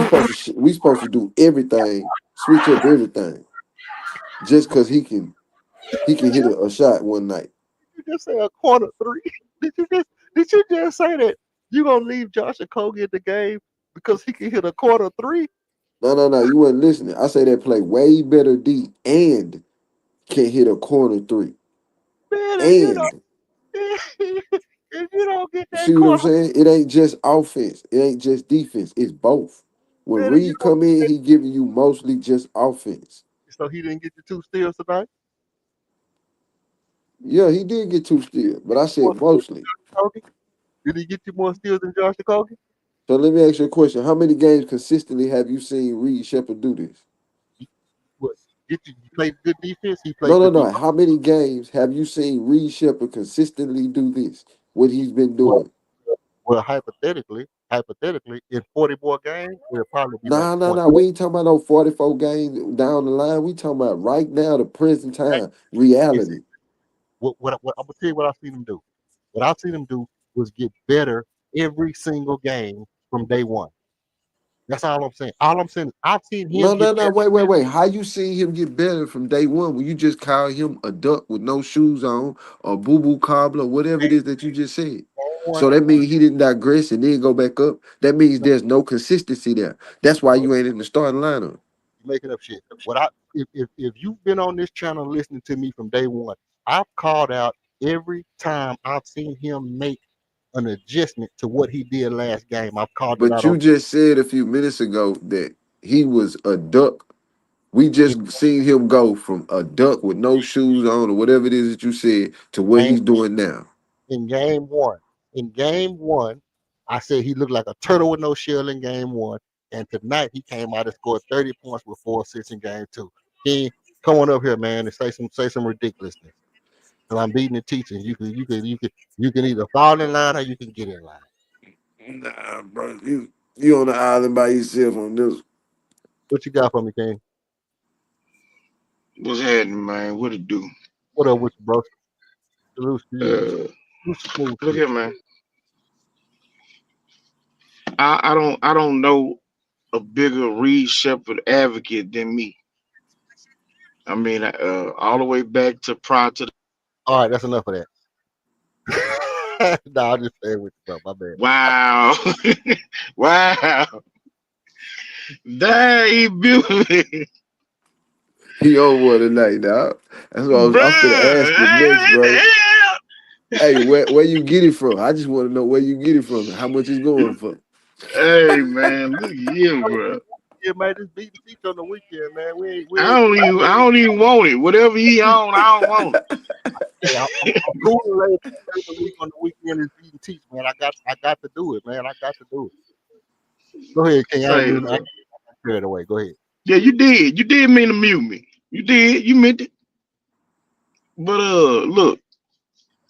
we supposed to do everything, switch up everything, just because he can hit a shot one night. You just say a corner three. Did you just say that you gonna leave Josh Okogie at the game because he can hit a corner three? No, you wasn't listening. I say that play way better D and can hit a corner three. Man, if you don't And if you don't get you that see what I'm corner, saying? It ain't just offense. It ain't just defense. It's both. When man, if you Reed don't come in, he giving you mostly just offense. so he didn't get the two steals tonight. Yeah, he did get two steals, but I More said steals mostly. than Okogie? Did he get you more steals than Josh Okogie? So let me ask you a question. How many games consistently have you seen Reed Shepard do this? What? Get you? He played good defense. He played No, no, good no. defense. How many games have you seen Reed Shepard consistently do this? What he's been Well, doing? well, hypothetically, in 40 more games, it'll probably be like Nah, nah, 20. nah. We ain't talking about no 44 games down the line. We talking about right now, the present time, reality. What I'm gonna tell you what I've seen him do. What I've seen him do was get better every single game from day one. That's all I'm saying. All I'm saying is I've seen him No, get no, no. better Wait. How you seen him get better from day one when you just call him a duck with no shoes on or boo boo cobbler, whatever it is that you just said? one. So that means he didn't digress and then go back up. That means there's no consistency there. That's why you ain't in the starting lineup. Making up shit. What I if you've been on this channel listening to me from day one, I've called out every time I've seen him make an adjustment to what he did last game. I've called it But out you on just said a few minutes ago that he was a duck. We in just seen him go from a duck with no shoes on or whatever it is that you said to what game he's doing now. in game one. In game one, I said he looked like a turtle with no shell in game one. And tonight he came out and scored 30 points with 4 assists in game two. He come on up here, man, and say some ridiculousness. And I'm beating the teaching. You can either fall in line or you can get in line. Nah, bro, you on the island by yourself on this. What you got for me, King? What's happening, man? What it do? What up with you, bro? Salute to you. Uh, Salute smooth look to here, man. I don't know a bigger Reed Shepherd advocate than me. I mean, all the way back to prior to the All right, that's enough of that. Nah, I'm just saying with you, bro. My bad. wow, wow, dang, he beautiful, He on one tonight, dog. That's what I'm finna ask you next, bro. bro. Hey, where you get it from? I just want to know where you get it from and how much it's going for. Hey man, look at you, bro. Yeah, man, just beat the teacher on the weekend, man. I don't even want it. Whatever he on, I don't want it. Hey, I'm cool later during the week on the weekend is beating teach, man. I got to do it, man. I got to do it. Go ahead, King. I ain't Say, mean I carried away. Go ahead. yeah, you did. You did mean to mute me. You did. You meant it. But look,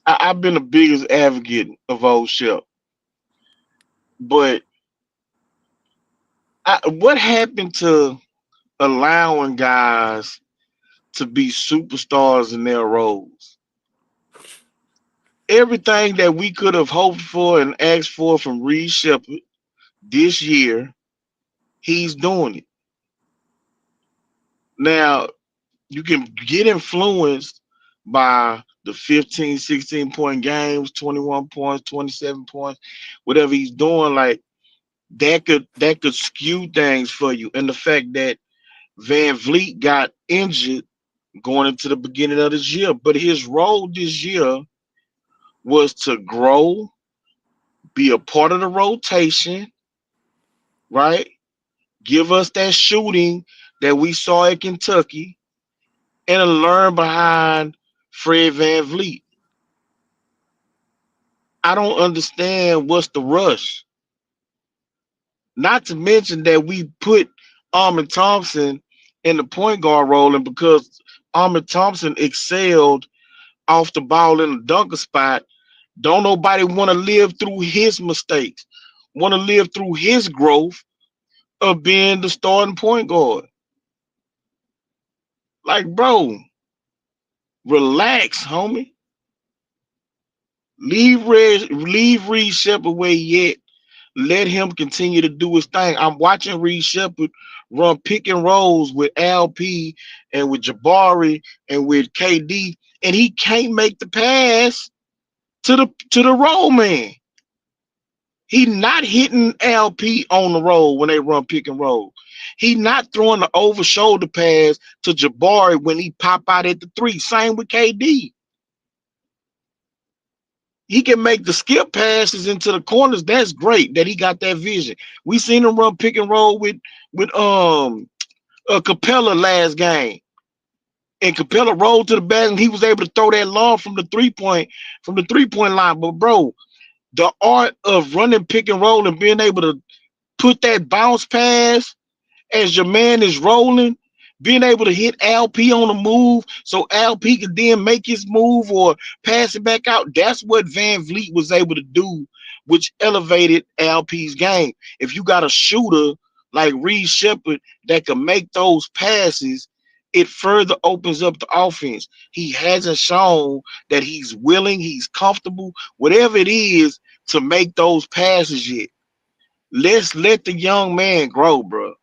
I've been the biggest advocate of old Shep. But what happened to allowing guys to be superstars in their roles? Everything that we could have hoped for and asked for from Reed Shepard this year, he's doing it. Now, you can get influenced by the 15, 16 point games, 21 points, 27 points, whatever he's doing, like that could skew things for you. And the fact that Van Vliet got injured going into the beginning of this year, but his role this year was to grow, be a part of the rotation, right? Give us that shooting that we saw at Kentucky and learn behind Fred Van Vliet. I don't understand what's the rush. Not to mention that we put Armin Thompson in the point guard role, and because Armin Thompson excelled off the ball in the dunker spot, don't nobody want to live through his mistakes, want to live through his growth of being the starting point guard. Like, bro, relax, homie. Leave Reed Shepard where he at. Let him continue to do his thing. I'm watching Reed Shepard run pick and rolls with LP and with Jabari and with KD, and he can't make the pass to the roll man. He not hitting LP on the roll when they run pick and roll. He not throwing the over shoulder pass to Jabari when he pop out at the three. Same with KD. He can make the skip passes into the corners. That's great that he got that vision. We seen him run pick and roll with Capella last game. And Capella rolled to the back and he was able to throw that long from the three-point line. But bro, the art of running pick and roll and being able to put that bounce pass as your man is rolling, being able to hit LP on the move so LP can then make his move or pass it back out. That's what Van Vliet was able to do, which elevated LP's game. If you got a shooter like Reed Shepard that can make those passes, it further opens up the offense. He hasn't shown that he's willing, he's comfortable, whatever it is, to make those passes yet. Let's let the young man grow, bro.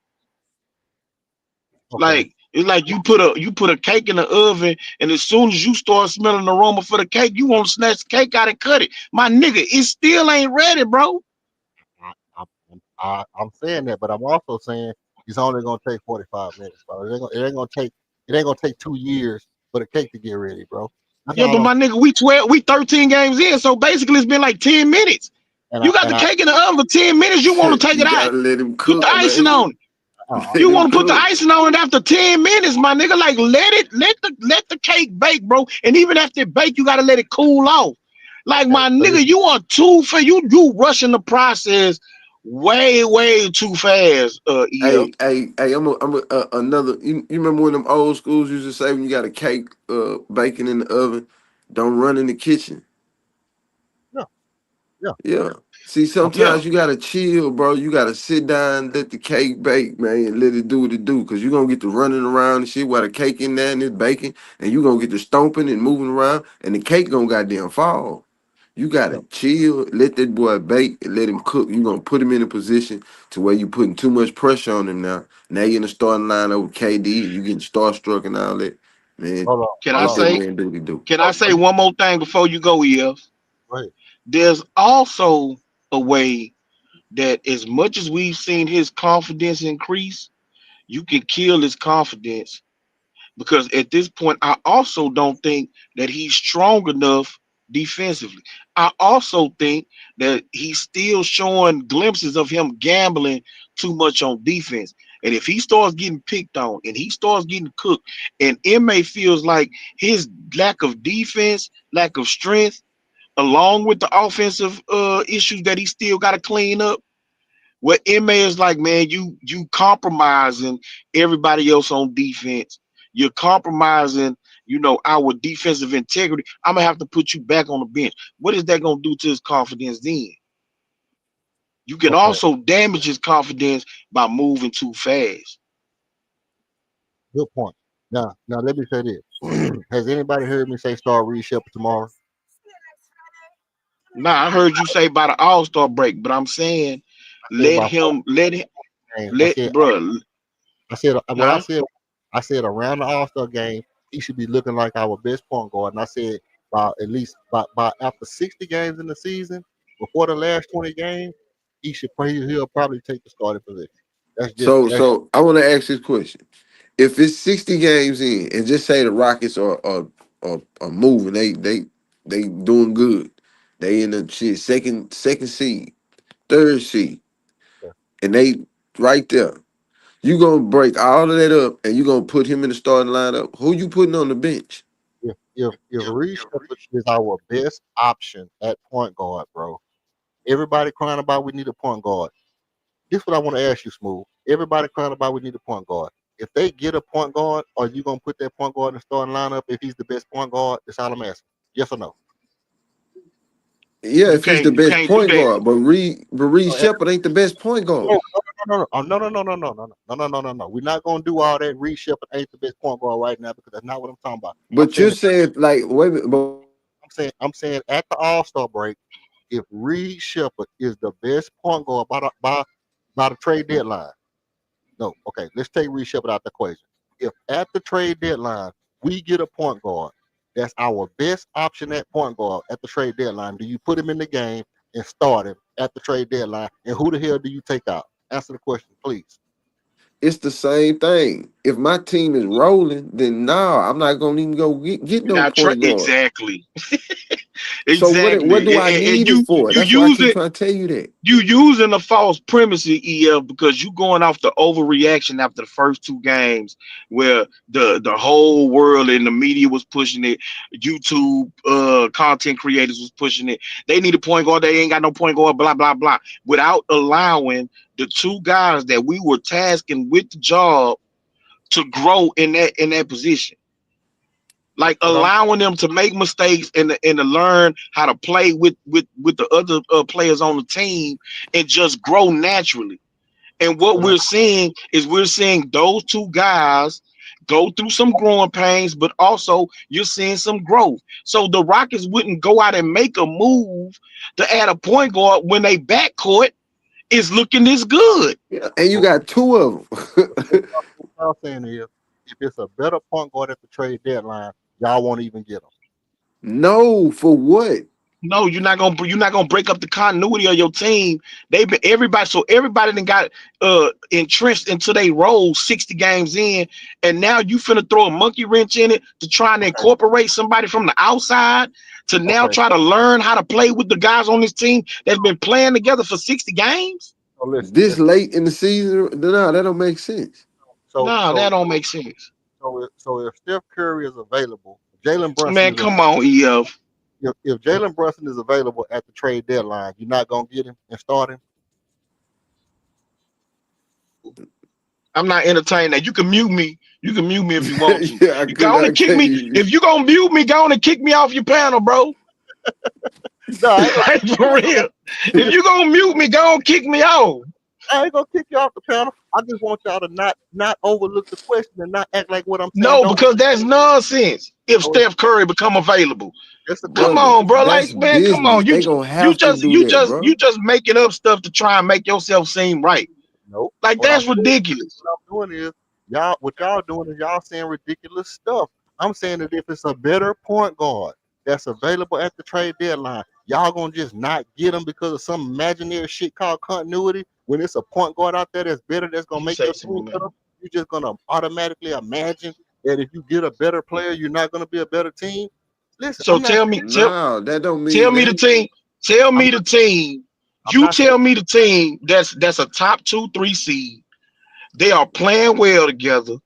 Okay. Like it's like you put a cake in the oven, and as soon as you start smelling the aroma for the cake, you want to snatch the cake out and cut it. My nigga, it still ain't ready, bro. I'm saying that, but I'm also saying it's only gonna take 45 minutes, bro. It ain't gonna take 2 years for the cake to get ready, bro. That's Yeah, all but I'm my nigga, we 13 games in, so basically it's been like 10 minutes. and I You got and the I cake in the oven for 10 minutes, you want to take You it out. gotta let him Put the cook, icing man. on it. uh, You Let him want to put the cook. icing on it after 10 minutes, my nigga. Like let the cake bake, bro. And even after it bake, you gotta let it cool off. Like okay, my but nigga, you are too for you rushing the process way too fast. Yeah. Hey, another. You remember when them old schools used to say when you got a cake baking in the oven, don't run in the kitchen. yeah, yeah, Yeah. See, okay, Yeah. sometimes you gotta chill, bro. You gotta sit down, let the cake bake, man, and let it do what it do. Cause you're gonna get to running around and shit while the cake in there and it's baking, and you gonna get to stomping and moving around, and the cake gonna goddamn fall. You yeah. gotta chill, let that boy bake, and let him cook. You gonna put him in a position to where you putting too much pressure on him now. Now you're in the starting line over KD, and you getting starstruck and all that. Man, Hold on, Can I hold let on. that say man do what he do. can I say one more thing before you go, EF? Go ahead. There's also a way that as much as we've seen his confidence increase, you can kill his confidence because at this point, I also don't think that he's strong enough defensively. I also think that he's still showing glimpses of him gambling too much on defense. And if he starts getting picked on and he starts getting cooked, and MA feels like his lack of defense, lack of strength, along with the offensive issues that he still got to clean up, what MA is like, man, you compromising everybody else on defense. You're compromising, our defensive integrity. I'm gonna have to put you back on the bench. What is that gonna do to his confidence then? You can Okay, also damage his confidence by moving too fast. good point. Now let me say this. Has anybody heard me say start Reed Shepard tomorrow? Now I heard you say by the All-Star break, but I'm saying I said let by four him let him games. I let said bruh, I said what I huh? said. I said around the All Star game, he should be looking like our best point guard. And I said by at least by after 60 games in the season, before the last 20 games, he'll probably take the starting position. That's So I want to ask this question: if it's 60 games in, and just say the Rockets are moving, they doing good, they in the shit second seed, third seed, and they right there. You gonna break all of that up, and you gonna put him in the starting lineup. Who you putting on the bench? if Reed Shepard is our best option at point guard, bro. Everybody crying about we need a point guard. This is what I want to ask you, Smooth. Everybody crying about we need a point guard. If they get a point guard, are you gonna put that point guard in the starting lineup if he's the best point guard? That's all I'm asking. Yes or no? Yeah, You if he's the can't you best can't do point that. guard, but Reed No, Shepard ain't the best point guard. no. We're not gonna do all that. Reed Shepard ain't the best point guard right now because that's not what I'm talking about. I'm But saying you if said like, wait a minute, but I'm saying at the All-Star break, if Reed Shepard is the best point guard by the trade deadline. No, okay, let's take Reed Shepard out the equation. If at the trade deadline we get a point guard, that's our best option at point guard at the trade deadline. Do you put him in the game and start him at the trade deadline? And who the hell do you take out? Answer the question, please. It's the same thing. If my team is rolling, then no, I'm not gonna even go get no point guard. Exactly. So what do I And need it for? you That's why I use keep it. trying to tell you that. You using a false premise, EF, because you going off the overreaction after the first two games, where the whole world and the media was pushing it, YouTube content creators was pushing it. They need a point guard. They ain't got no point guard. Blah blah blah. Without allowing the two guys that we were tasking with the job to grow in that position. Like allowing them to make mistakes and to learn how to play with the other players on the team and just grow naturally. And what we're seeing is those two guys go through some growing pains, but also you're seeing some growth. So the Rockets wouldn't go out and make a move to add a point guard when they backcourt is looking this good. Yeah, and you got two of them. What I'm saying is, if it's a better point guard at the trade deadline, y'all won't even get them. No, for what? No, you're not gonna break up the continuity of your team. They've been everybody, so everybody then got entrenched into their role 60 games in, and now you finna throw a monkey wrench in it to try and incorporate somebody from the outside to now try to learn how to play with the guys on this team that's been playing together for 60 games. So listen, This late in the season, no, that don't make sense. That don't make sense. So if Steph Curry is available, Jalen Brunson. Man, come on, EF. If Jalen Brunson is available at the trade deadline, you're not gonna get him and start him. I'm not entertaining that. You can mute me. You can mute me if you want to. Yeah, you go on and kick me. If you gonna mute me, go on and kick me off your panel, bro. No, like, for real. If you gonna mute me, go on and kick me off. I ain't gonna kick you off the panel. I just want y'all to not overlook the question and not act like what I'm saying. No, because that's nonsense. If Steph Curry become available, Come on, bro. That's Like, man, business. come on. They gonna have to do that, bro. You just making up stuff to try and make yourself seem right. Nope. Like that's ridiculous. What I'm doing is y'all doing is y'all saying ridiculous stuff. I'm saying that if it's a better point guard that's available at the trade deadline, y'all gonna just not get them because of some imaginary shit called continuity. When it's a point guard out there that's better, that's gonna make your team better, you're just gonna automatically imagine that if you get a better player, you're not gonna be a better team. Listen, so tell me, that don't mean tell me the team. Tell me the team. You tell me the team that's a top 2-3 seed. They are playing well together.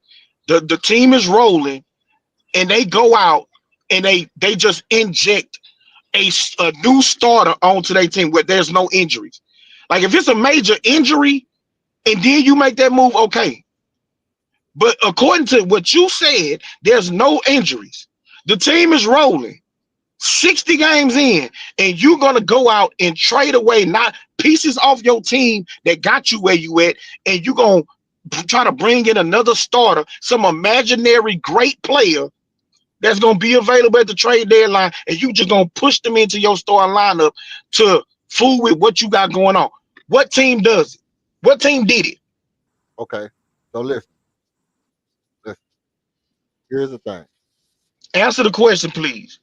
The team is rolling, and they go out and they just inject a new starter onto their team where there's no injuries. Like if it's a major injury and then you make that move, okay. But according to what you said, there's no injuries. The team is rolling 60 games in, and you're gonna go out and trade away not pieces off your team that got you where you at, and you're gonna try to bring in another starter, some imaginary great player that's gonna be available at the trade deadline, and you just gonna push them into your starting lineup to fool with what you got going on. What team does it? What team did it? Okay, so listen. Here's the thing. Answer the question, please.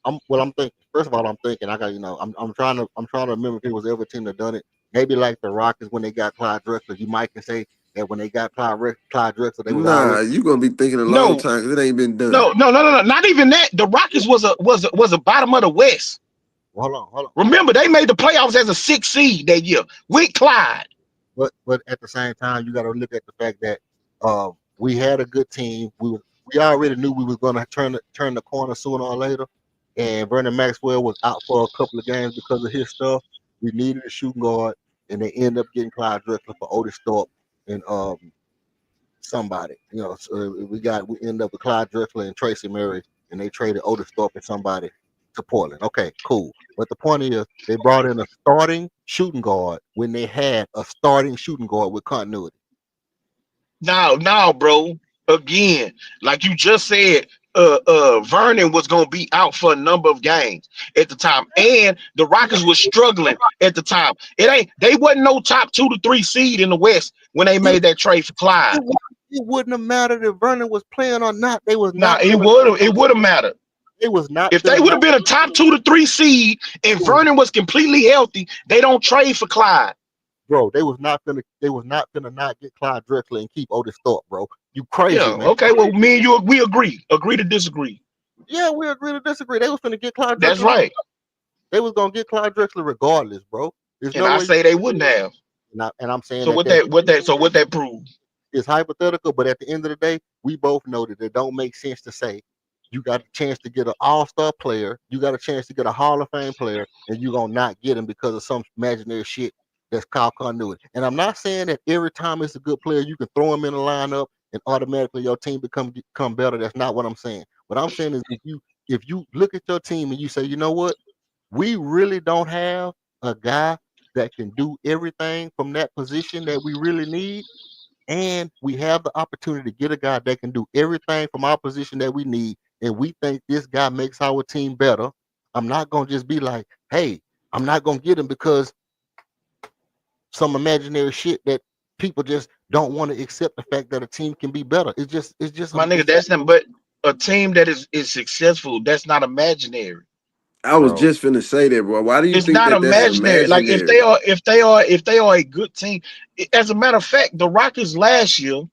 I'm thinking. First of all, I'm thinking. I got I'm trying to remember if it was ever a team that done it. Maybe like the Rockets when they got Clyde Drexler. You might can say that when they got Clyde Drexler, they was you gonna be thinking a long time because it ain't been done. No. Not even that. The Rockets was a bottom of the West. Well, hold on. Remember, they made the playoffs as a 6th seed that year with Clyde. But at the same time, you got to look at the fact that we had a good team. We already knew we was gonna turn the corner sooner or later. And Vernon Maxwell was out for a couple of games because of his stuff. We needed a shooting guard, and they end up getting Clyde Drexler for Otis Thorpe and somebody. So we end up with Clyde Drexler and Tracy Murray, and they traded Otis Thorpe and somebody to Portland. Okay, cool. But the point is, they brought in a starting shooting guard when they had a starting shooting guard with continuity. Now, bro. Again, like you just said, Vernon was gonna be out for a number of games at the time, and the Rockets was struggling at the time. They wasn't no top 2 to 3 seed in the West when they It, made that trade for Clyde. it wouldn't have mattered if Vernon was playing or not. They was Now not finna. it would have mattered. They was not If they finna would not. have been a top 2 to 3 seed and It was, Vernon was completely healthy, they don't trade for Clyde. bro. They was not finna. They was not finna not get Clyde Drexler and keep Otis Thorpe, bro. You crazy, Yeah, man. okay. Well, me and you, we agree. Agree to disagree. Yeah, we agree to disagree. They was finna get Clyde That's Drexler. right. They was gonna get Clyde Drexler regardless, bro. There's And no I way. say they wouldn't have. And I'm saying So that what that proves? is hypothetical, but at the end of the day, we both know that it don't make sense to say you got a chance to get an all-star player, you got a chance to get a Hall of Fame player, and you're gonna not get him because of some imaginary shit that's called continuity. And I'm not saying that every time it's a good player, you can throw him in the lineup and automatically your team become better. That's not what I'm saying. What I'm saying is if you look at your team and you say, you know what, we really don't have a guy that can do everything from that position that we really need, and we have the opportunity to get a guy that can do everything from our position that we need, and we think this guy makes our team better. I'm not gonna just be like, hey, I'm not gonna get him because some imaginary shit that people just don't want to accept the fact that a team can be better. My nigga, that's not. But a team that is successful, that's not imaginary. I was bro. just finna say that, bro. Why do you It's think not that that's imaginary. Like imaginary? if they are a good team. As a matter of fact, the Rockets last year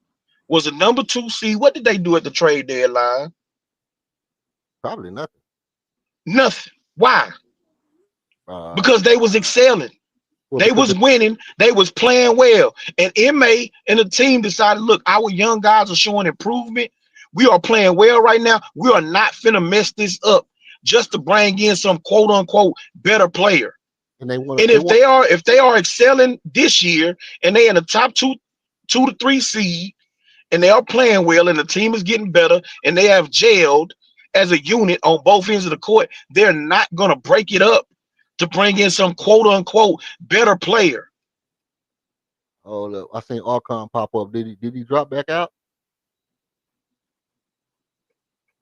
was a number 2 seed. What did they do at the trade deadline? Probably nothing. Nothing. Why? Uh, Because they was excelling. well, They because was winning. They was playing well. And MA and the team decided, look, our young guys are showing improvement. We are playing well right now. We are not finna mess this up just to bring in some quote unquote better player. and they want And they if want they are excelling this year and they in the top 2 to 3 seed and they are playing well and the team is getting better and they have jailed as a unit on both ends of the court, they're not gonna break it up to bring in some quote unquote better player. oh look, I seen Archon pop up. Did he drop back out?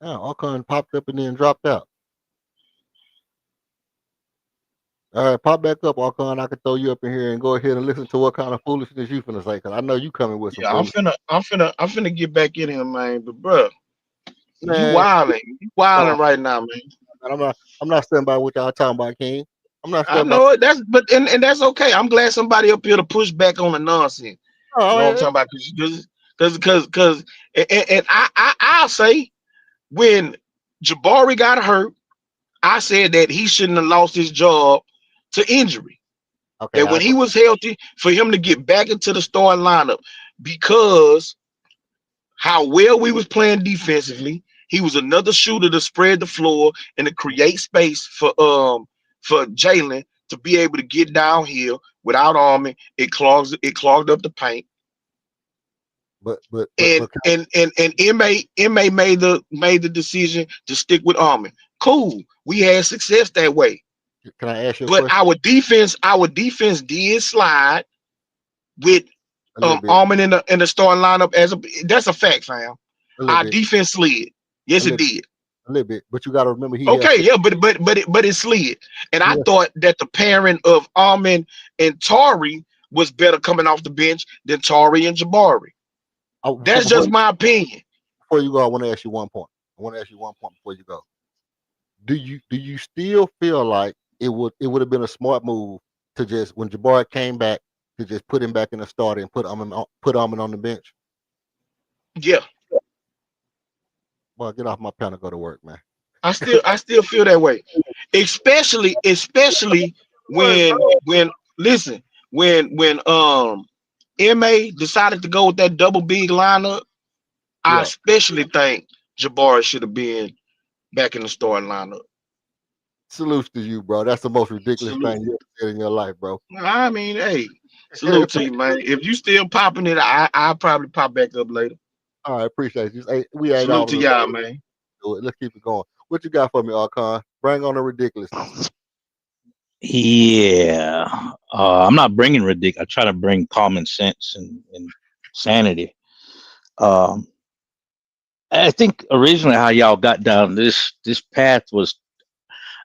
Yeah, Archon popped up and then dropped out. All right, pop back up, Archon. I can throw you up in here and go ahead and listen to what kind of foolishness you finna say, because I know you coming with some Yeah, foolishness. I'm finna get back in here, man. But bro, Man, you nah, wilding right now, man. I'm not standing by what y'all talking about, King. I'm not I standing by. know it. And that's okay. I'm glad somebody up here to push back on the nonsense. You Oh, know what I'm talking about? Because and I'll say when Jabari got hurt, I said that he shouldn't have lost his job to injury. okay. That when he was healthy, for him to get back into the starting lineup, because how well we was playing defensively, he was another shooter to spread the floor and to create space for Jalen to be able to get downhill without arming. It clogged up the paint. And But MA made the decision to stick with Armin. Cool. We had success that way. can I ask you a But question? our defense did slide with A little bit, Armin in the starting lineup that's a fact, fam. a little Our bit, defense slid. Yes, a it little, did. a little bit. But you got to remember, he has Okay, yeah, but it slid. And he I has, thought that the pairing of Armin and Tari was better coming off the bench than Tari and Jabari. That's before just my opinion. you go, I want to ask you one point. I want to ask you one point before you go. Do you still feel like it would have been a smart move to just, when Jabari came back, to just put him back in the starter and put Armin on the bench? Yeah. Well, get off my panel, go to work, man. I still feel that way. Especially when listen, when MA decided to go with that double big lineup, I Yeah, especially think Jabari should have been back in the starting lineup. salute to you, bro. That's the most ridiculous Salute. thing you ever said in your life, bro. I mean, hey, salute to you, man. If you still popping it, I'll probably pop back up later. All right, appreciate you. Hey, we ain't Salute to always y'all, man. do it. Let's keep it going. What you got for me, Archon? Bring on the ridiculousness. Yeah, I'm not bringing ridiculous. I try to bring common sense and sanity. Um, I think originally how y'all got down this path was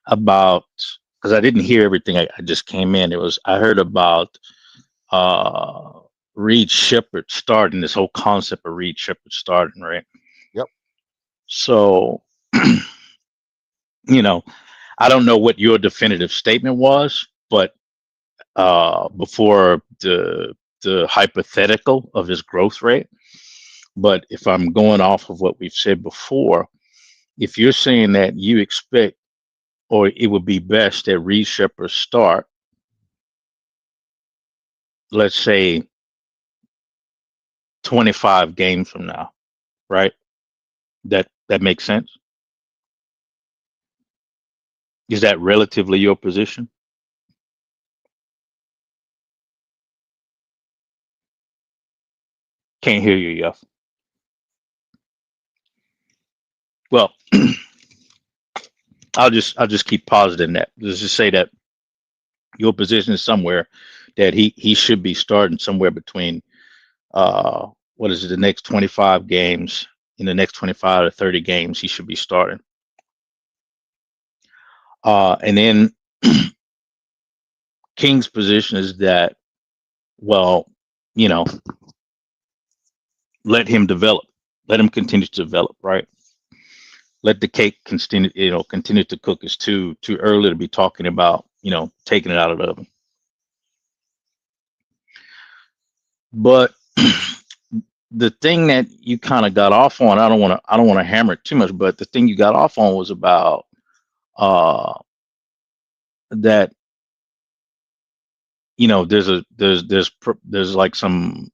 about, because I didn't hear everything. I just came in. I heard about uh Reed Shepherd starting, this whole concept of Reed Shepherd starting, right? Yep. So, you know, I don't know what your definitive statement was, but before the hypothetical of his growth rate. But if I'm going off of what we've said before, if you're saying that you expect, or it would be best that Reed Shepherd start, let's say 25 games from now, right? That makes sense. Is that relatively your position? Can't hear you, Yuff. Well, I'll just keep positing that. Let's just say that your position is somewhere that he should be starting somewhere between what is it, the next 25 games. In the next 25 to 30 games he should be starting, and then King's position is that, well, you know, let him develop, let him continue to develop, right? Let the cake continue to cook. It's too early to be talking about, taking it out of the oven. But the thing that you kind of got off on, I don't want to hammer it too much, but the thing you got off on was about uh that, there's like some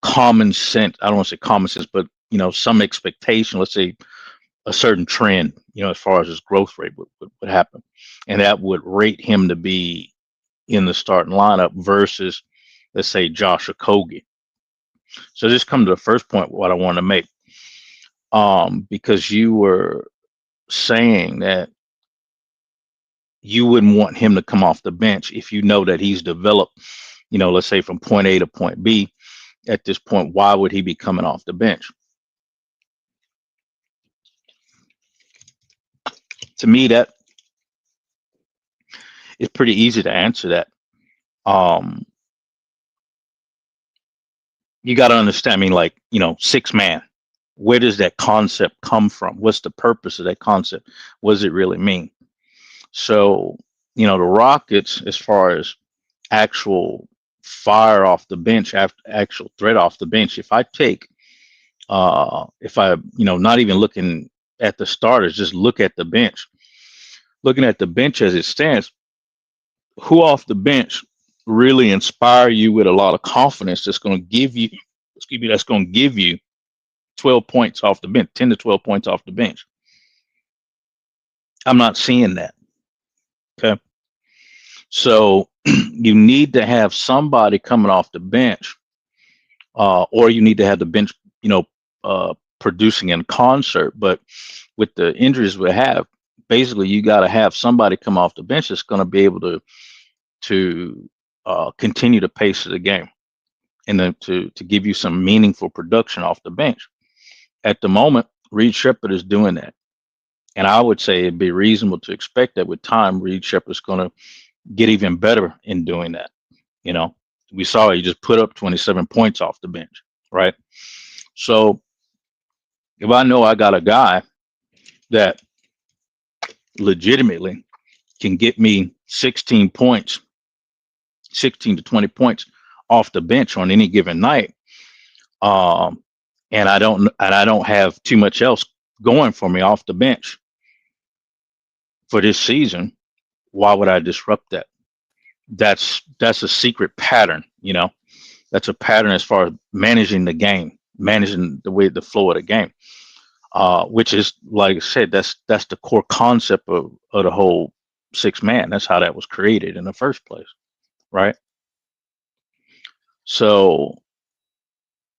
common sense. I don't want to say common sense, but some expectation, let's say a certain trend, as far as his growth rate would happen, and that would rate him to be in the starting lineup versus, let's say, Josh Okogie. So this comes to the first point, what I want to make, because you were saying that you wouldn't want him to come off the bench if you know that he's developed, let's say from point A to point B. At this point, why would he be coming off the bench? To me, that is pretty easy to answer that. You got to understand, I mean, like, six man, where does that concept come from? What's the purpose of that concept? What does it really mean? So, the Rockets, as far as actual fire off the bench, actual threat off the bench, if I take, not even looking at the starters, just look at the bench, looking at the bench as it stands, who off the bench really inspire you with a lot of confidence that's going to give you, 12 points off the bench, 10 to 12 points off the bench? I'm not seeing that. Okay. So you need to have somebody coming off the bench, or you need to have the bench, producing in concert. But with the injuries we have, basically you got to have somebody come off the bench that's going to be able to continue the pace of the game, and then to give you some meaningful production off the bench. At the moment, Reed Shepherd is doing that. And I would say it'd be reasonable to expect that with time, Reed Shepherd's going to get even better in doing that. We saw he just put up 27 points off the bench, right? So if I know I got a guy that legitimately can get me 16 points, 16 to 20 points off the bench on any given night, and I don't have too much else going for me off the bench for this season, why would I disrupt that? That's a secret pattern, that's a pattern as far as managing the game, managing the flow of the game, which is, like I said, that's the core concept of the whole six man. That's how that was created in the first place, right? So,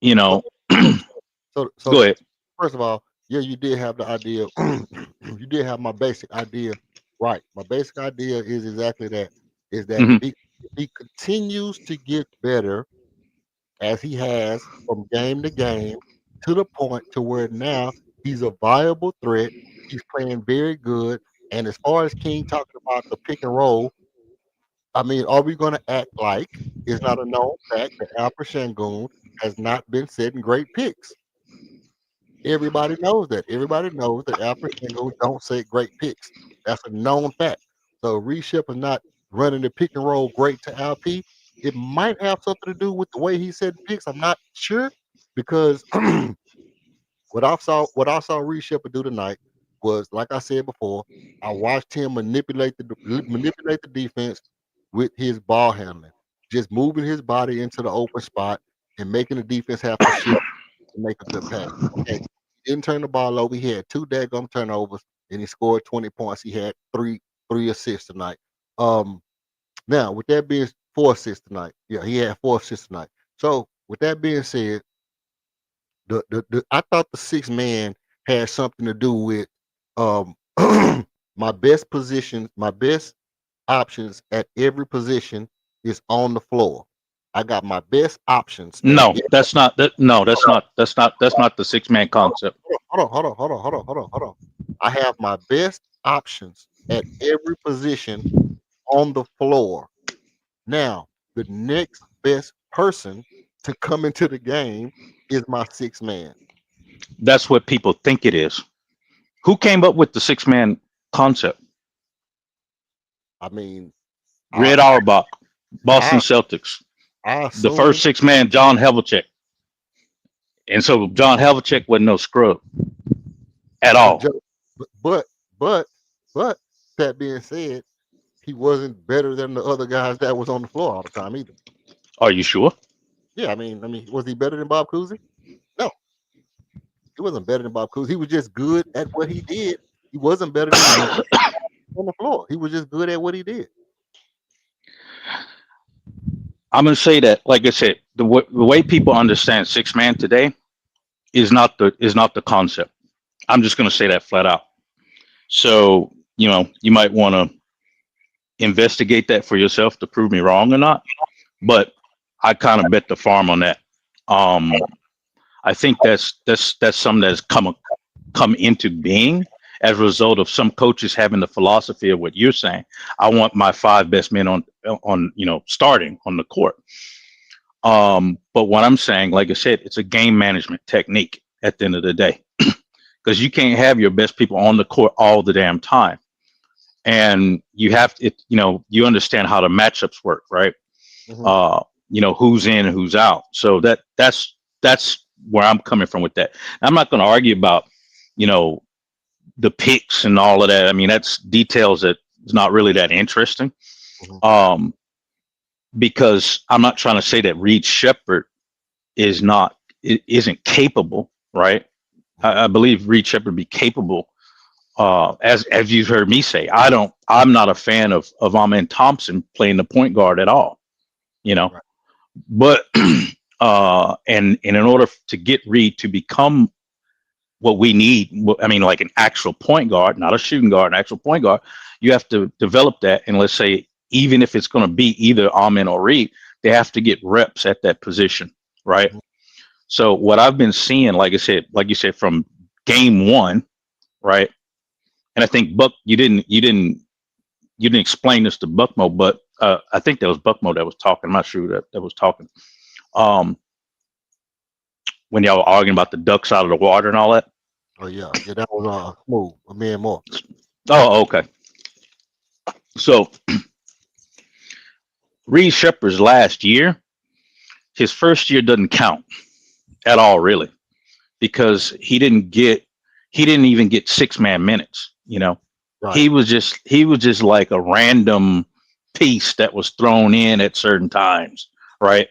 So, go ahead. first of all, yeah, you did have the idea. You did have my basic idea right. My basic idea is exactly that. Is that Hmm. if he continues to get better as he has from game to game, to the point to where now he's a viable threat. He's playing very good. And as far as King talking about the pick and roll, I mean, are we going to act like it's not a known fact that Alfred Shangoon has not been setting great picks? Everybody knows that. Everybody knows that Alfred Shangoon don't set great picks. That's a known fact. So Reed Shepard not running the pick and roll great to LP. It might have something to do with the way he set picks. I'm not sure because what I saw Reed Shepard do tonight was, like I said before, I watched him manipulate the defense with his ball handling, just moving his body into the open spot and making the defense have to shift to make a good pass. Okay, he didn't turn the ball over. He had 2 daggum turnovers and he scored 20 points. He had three assists tonight. Now with that being 4 assists tonight, yeah, he had 4 assists tonight. So with that being said, I thought the 6 man had something to do with um my best position, my best options at every position is on the floor. I got my best options at No, that's not that. No, that's not the 6 man concept. hold on. I have my best options at every position on the floor. Now, the next best person to come into the game is my 6 man. That's what people think it is. Who came up with the 6 man concept? I mean, I Red Auerbach, Boston I, Celtics. I The assume first 6 man, John Havlicek. And so John Havlicek wasn't no scrub at but all. Joe, but but but that being said, he wasn't better than the other guys that was on the floor all the time either. Are you sure? Yeah, I mean, was he better than Bob Cousy? No, he wasn't better than Bob Cousy. He was just good at what he did. He wasn't better than on the floor. He was just good at what he did. I'm going to say that, like I said, the way people understand 6 man today is not the concept. I'm just going to say that flat out. So, you might want to investigate that for yourself to prove me wrong or not. But I kind of bet the farm on that. I think that's something that's come into being as a result of some coaches having the philosophy of what you're saying. I want my 5 best men on starting on the court. But what I'm saying, like I said, it's a game management technique at the end of the day, because you can't have your best people on the court all the damn time. And you have to, you understand how the matchups work, right? Mhm. Who's in and who's out. So that's where I'm coming from with that. I'm not going to argue about, the picks and all of that. I mean, that's details that is not really that interesting. Mhm. Because I'm not trying to say that Reed Shepard isn't capable, right? I believe Reed Shepard be capable. As you've heard me say, I'm not a fan of Amen Thompson playing the point guard at all, Right. but and in order to get Reed to become what we need, I mean, like an actual point guard, not a shooting guard, an actual point guard, you have to develop that. And let's say, even if it's going to be either Amen or Reed, they have to get reps at that position, right? Mhm. So what I've been seeing, like you said, from game 1, right? And I think Buck, you didn't explain this to Buckmo, but I think that was Buckmo that was talking. I'm not sure that was talking. When y'all were arguing about the ducks out of the water and all that. Oh yeah, that was smooth. A man more. Oh, okay. So Reed Shepard's last year, his first year doesn't count at all, really, because he didn't even get 6 man minutes. Right. He was just like a random piece that was thrown in at certain times, right?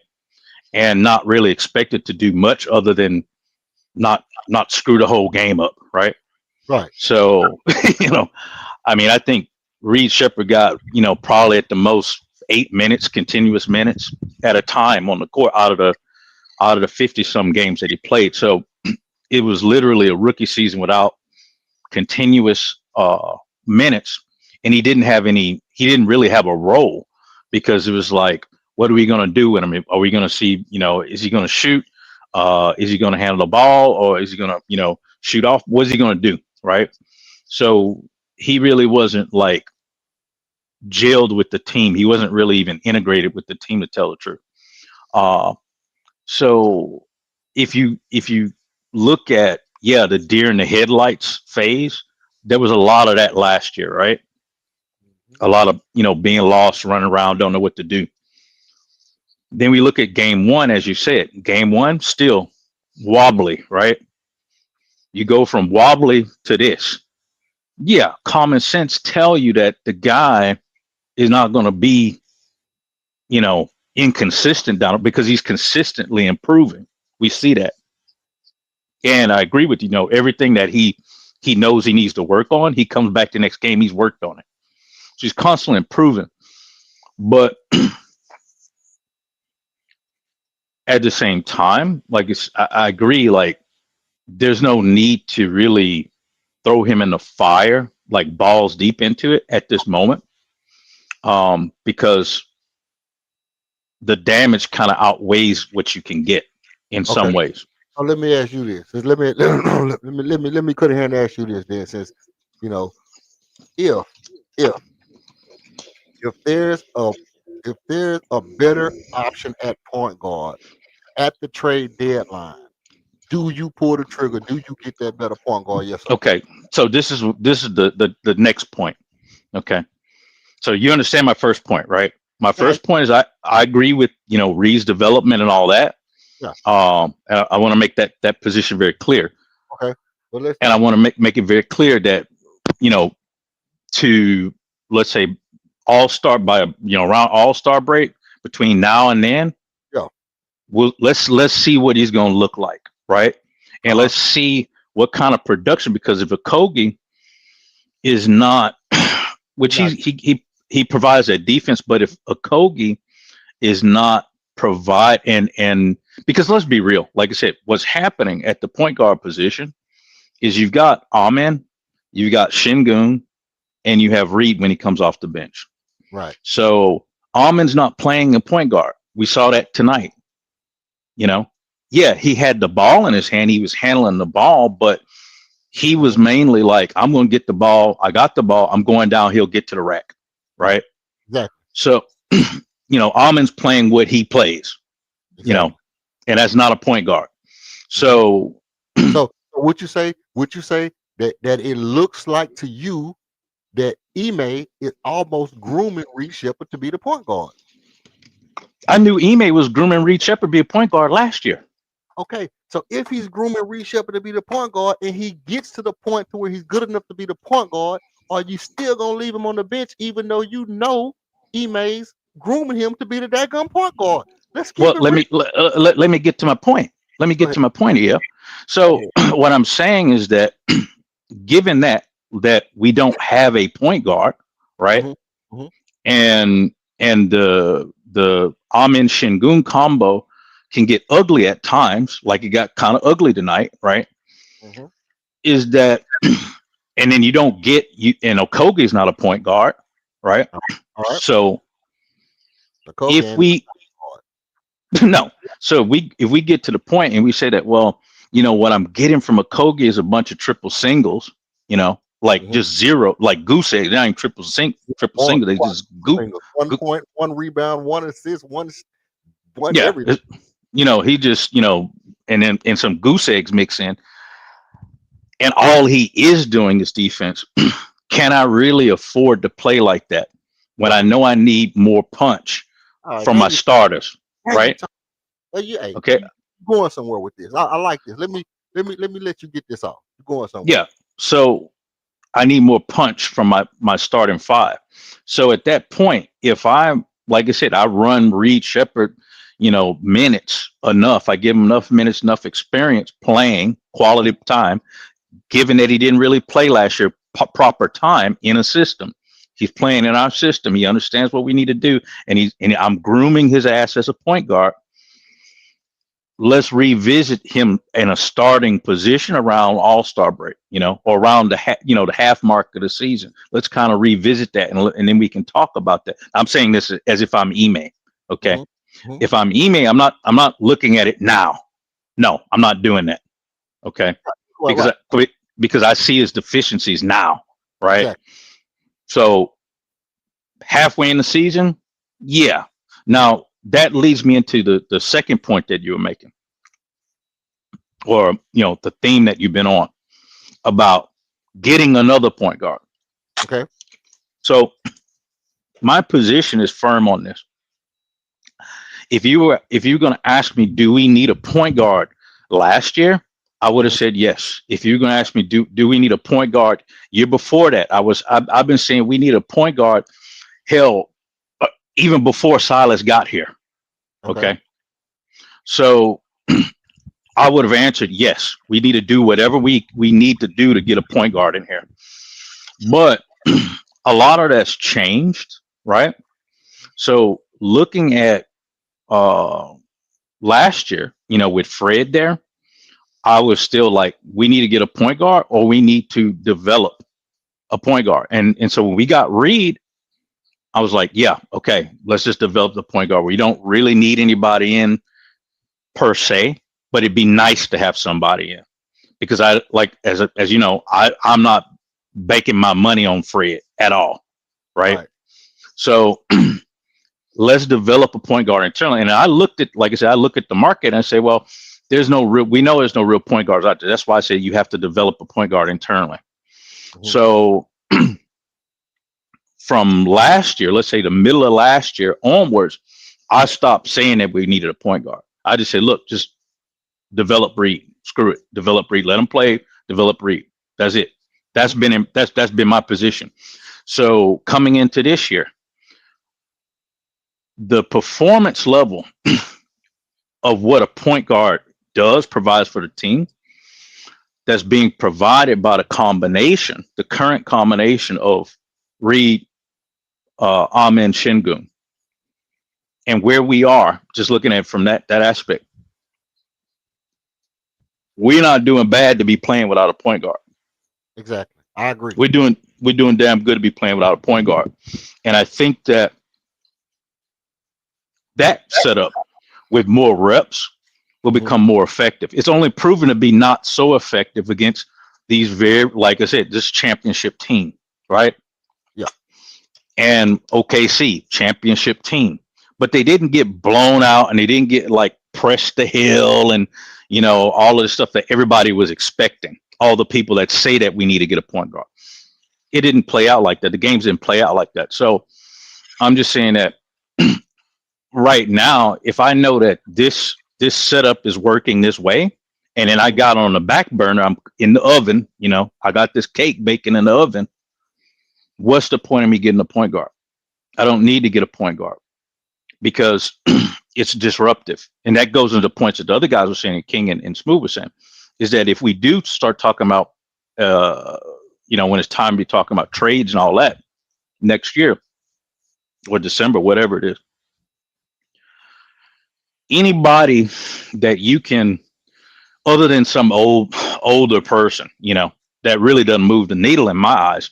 And not really expected to do much other than not screw the whole game up, right? Right. So, I mean, I think Reed Shepard got, probably at the most 8 minutes, continuous minutes at a time on the court out of the 50 some games that he played. So it was literally a rookie season without continuous minutes, and he didn't really have a role, because it was like, what are we going to do with him? Are we going to see, is he going to shoot? Is he going to handle the ball, or is he going to, shoot off? What's he going to do? Right. So he really wasn't like gelled with the team. He wasn't really even integrated with the team, to tell the truth. So if you look at, the deer in the headlights phase, there was a lot of that last year, right? A lot of, being lost, running around, don't know what to do. Then we look at game one, as you said, game one, still wobbly, right? You go from wobbly to this. Yeah, common sense tell you that the guy is not going to be, inconsistent down, because he's consistently improving. We see that. And I agree with you, everything that he knows he needs to work on, he comes back the next game, he's worked on it. So he's constantly improving. But at the same time, like I agree, like there's no need to really throw him in the fire, like balls deep into it at this moment, because the damage kind of outweighs what you can get in some ways. So let me ask you this. Let me cut a hand and ask you this then, since if there's a better option at point guard at the trade deadline, do you pull the trigger? Do you get that better point guard? Yes or no? Okay. So this is the next point. Okay. So you understand my first point, right? My first point is I agree with, Reed's development and all that. Yeah. I want to make that position very clear. Okay. Well, and I want to make it very clear that, to, let's say, all-star around all-star break, between now and then, let's see what he's going to look like, right? And let's see what kind of production, because if Okogie is not, which he provides that defense, but if Okogie is not provide and because let's be real, like I said, what's happening at the point guard position is you've got Amen, you got Şengün, and you have Reed when he comes off the bench. Right. So Amen's not playing a point guard. We saw that tonight. He had the ball in his hand. He was handling the ball, but he was mainly like, I'm going to get the ball. I got the ball. I'm going down. He'll get to the rack. Right. Exactly. So, Amen's playing what he plays, and that's not a point guard. So would you say that it looks like to you that Ime is almost grooming Reed Sheppard to be the point guard? I knew Ime was grooming Reed Sheppard to be a point guard last year. Okay, so if he's grooming Reed Sheppard to be the point guard and he gets to the point to where he's good enough to be the point guard, are you still gonna leave him on the bench even though Ime's grooming him to be the daggum point guard? Let's keep it let me get to my point. Let me get to my point here. So what I'm saying is that given that we don't have a point guard, right? Mm-hmm. And the Amen Şengün combo can get ugly at times, like it got kind of ugly tonight, right? Mm-hmm. Is that and then you don't get and Okogie is not a point guard, right? All right. So if we if we get to the point and we say that, well, what I'm getting from Okogie is a bunch of triple singles, just zero, like goose eggs. They ain't triple single. They just goose. 1 point, 1 rebound, 1 assist, one yeah. everything. He just and some goose eggs mix in, and all he is doing is defense. Can I really afford to play like that when I know I need more punch from my starters? Right? Okay. You're going somewhere with this. I like this. Let me let you get this off. You're going somewhere. Yeah. So I need more punch from my starting five. So at that point, if I'm, like I said, I run Reed Sheppard, minutes enough. I give him enough minutes, enough experience playing, quality time, given that he didn't really play last year, proper time in a system. He's playing in our system. He understands what we need to do. And I'm grooming his ass as a point guard. Let's revisit him in a starting position around All-Star break, or around the half mark of the season. Let's kind of revisit that, and then we can talk about that. I'm saying this as if I'm Ime, okay? Mm-hmm. If I'm Ime, I'm not looking at it now. No, I'm not doing that. Okay, Well, because right. because I see his deficiencies now, right? Exactly. So halfway in the season, yeah. Now that leads me into the second point that you were making, or the theme that you've been on about getting another point guard. Okay. So my position is firm on this. If you're going to ask me, do we need a point guard last year? I would have Mhm. said yes. If you're going to ask me, do we need a point guard year before that? I've been saying we need a point guard. Hell, even before Silas got here. Okay. Okay, so I would have answered yes. We need to do whatever we need to do to get a point guard in here. But a lot of that's changed, right? So looking at uh last year, with Fred there, I was still like, we need to get a point guard or we need to develop a point guard. And so when we got Reed, I was like, yeah, okay, let's just develop the point guard. We don't really need anybody in per se, but it'd be nice to have somebody in because I like as you know, I'm not banking my money on Fred at all, right? Right. So let's develop a point guard internally. And I looked at, like I said, I look at the market and I say, well, we know there's no real point guards out there. That's why I say you have to develop a point guard internally. Mhm. So from last year, let's say the middle of last year onwards, I stopped saying that we needed a point guard. I just said, look, just develop Reed. Screw it. Develop Reed. Let him play. Develop Reed. That's it. That's been my position. So coming into this year, the performance level of what a point guard provides for the team, that's being provided by the current combination of Reed, Amen, Shingun, and where we are, just looking at it from that aspect, we're not doing bad to be playing without a point guard. Exactly. I agree. We're doing damn good to be playing without a point guard, and I think that setup with more reps will Mhm. become more effective. It's only proven to be not so effective against these like I said, this championship team, right? Yeah. And OKC championship team, but they didn't get blown out and they didn't get like pressed to hell and all of the stuff that everybody was expecting. All the people that say that we need to get a point guard, it didn't play out like that. The games didn't play out like that. So I'm just saying that right now, if I know that this setup is working this way, and then I got on the back burner, I'm in the oven, I got this cake baking in the oven. What's the point of me getting a point guard? I don't need to get a point guard because it's disruptive. And that goes into the points that the other guys were saying, King and Smooth were saying, is that if we do start talking about, when it's time to be talking about trades and all that next year or December, whatever it is, anybody that you can, other than some older person, that really doesn't move the needle in my eyes,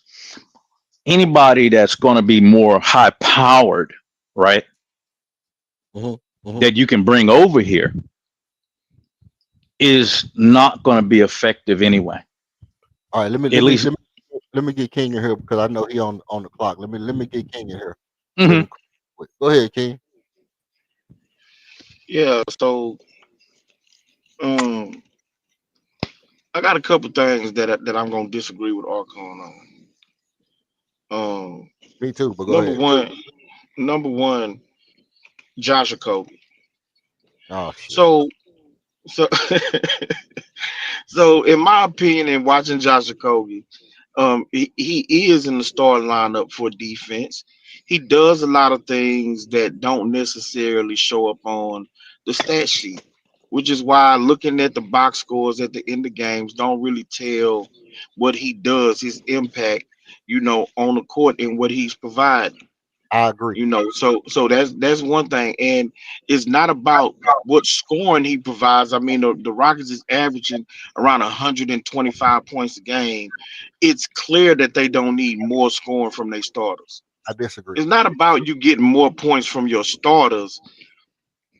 anybody that's going to be more high powered, right? That you can bring over here is not going to be effective anyway. All right, let me get King in here because I know he on the clock. Let me get King in here. Mhm. Go ahead, King. Yeah, so um, I got a couple things that I'm gonna disagree with Archon on. Me too, but go Number ahead. one, Josh Kobe. Oh shit. So so so in my opinion, in watching Josh Kobe, he is in the starting lineup for defense. He does a lot of things that don't necessarily show up on the stat sheet, which is why looking at the box scores at the end of games don't really tell what he does, his impact, on the court and what he's providing. I agree. So that's one thing, and it's not about what scoring he provides. I mean, the Rockets is averaging around 125 points a game. It's clear that they don't need more scoring from their starters. I disagree. It's not about you getting more points from your starters.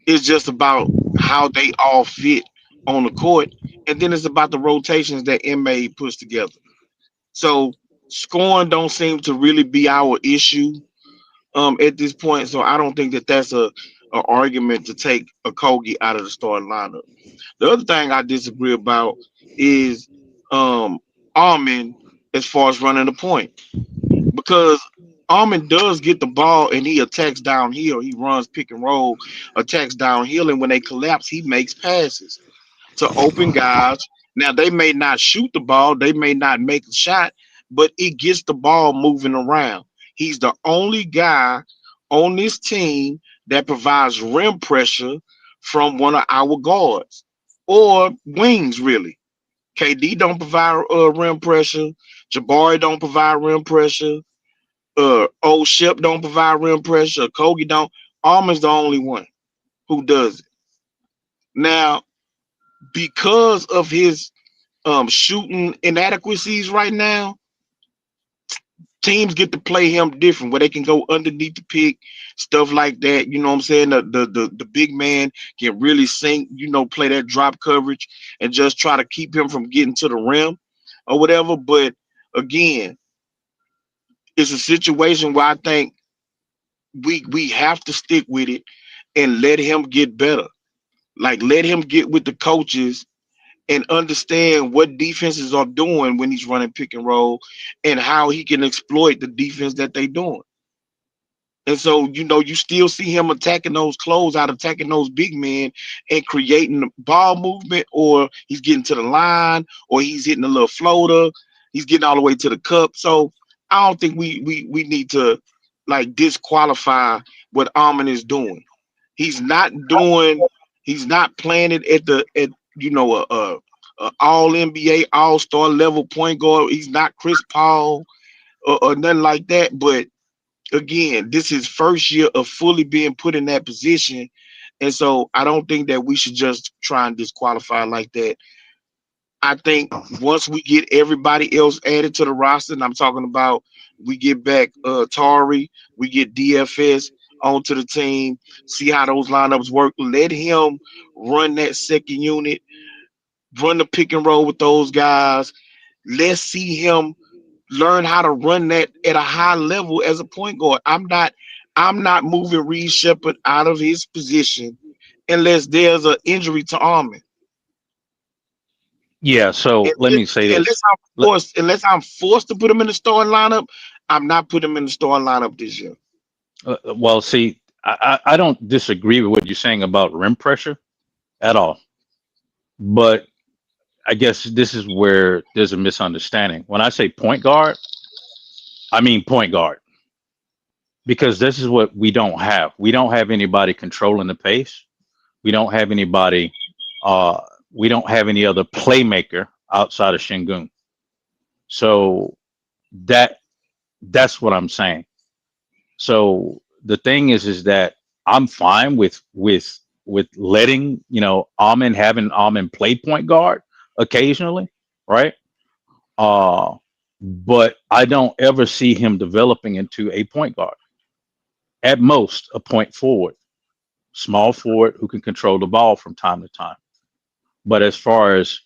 It's just about how they all fit on the court, and then it's about the rotations that MA puts together. So scoring don't seem to really be our issue at this point. So I don't think that that's a argument to take a Kogi out of the starting lineup. The other thing I disagree about is Armin as far as running the point, because Armin does get the ball and he attacks downhill. He runs pick and roll, attacks downhill, and when they collapse, he makes passes to open guys. Now they may not shoot the ball, they may not make a shot, but it gets the ball moving around. He's the only guy on this team that provides rim pressure from one of our guards or wings, really. KD don't provide rim pressure. Jabari don't provide rim pressure. Old Shep don't provide rim pressure. Kogi don't. Armin's the only one who does it. Now, because of his shooting inadequacies right now, teams get to play him different, where they can go underneath the pick, stuff like that. You know what I'm saying? The big man can really sink, play that drop coverage and just try to keep him from getting to the rim or whatever. But again, it's a situation where I think we have to stick with it and let him get better. Like, let him get with the coaches and understand what defenses are doing when he's running pick and roll and how he can exploit the defense that they're doing. And so, you still see him attacking those closeout, attacking those big men and creating the ball movement, or he's getting to the line, or he's hitting a little floater. He's getting all the way to the cup. So I don't think we need to like disqualify what Armin is doing. He's not playing it at a all NBA, all star level point guard. He's not Chris Paul or nothing like that. But again, this is first year of fully being put in that position. And so I don't think that we should just try and disqualify like that. I think once we get everybody else added to the roster, and I'm talking about we get back Tari, we get DFS onto the team, see how those lineups work. Let him run that second unit, run the pick and roll with those guys. Let's see him learn how to run that at a high level as a point guard. I'm not moving Reed Shepherd out of his position unless there's an injury to Armin. Yeah. So let me say this. Unless I'm forced to put him in the starting lineup, I'm not putting him in the starting lineup this year. Well, see, I don't disagree with what you're saying about rim pressure at all. But I guess this is where there's a misunderstanding. When I say point guard, I mean point guard. Because this is what we don't have. We don't have anybody controlling the pace. We don't have anybody, we don't have any other playmaker outside of Şengün. So that's what I'm saying. So the thing is that I'm fine with letting, having Armin play point guard occasionally, right? But I don't ever see him developing into a point guard. At most, a point forward, small forward who can control the ball from time to time. But as far as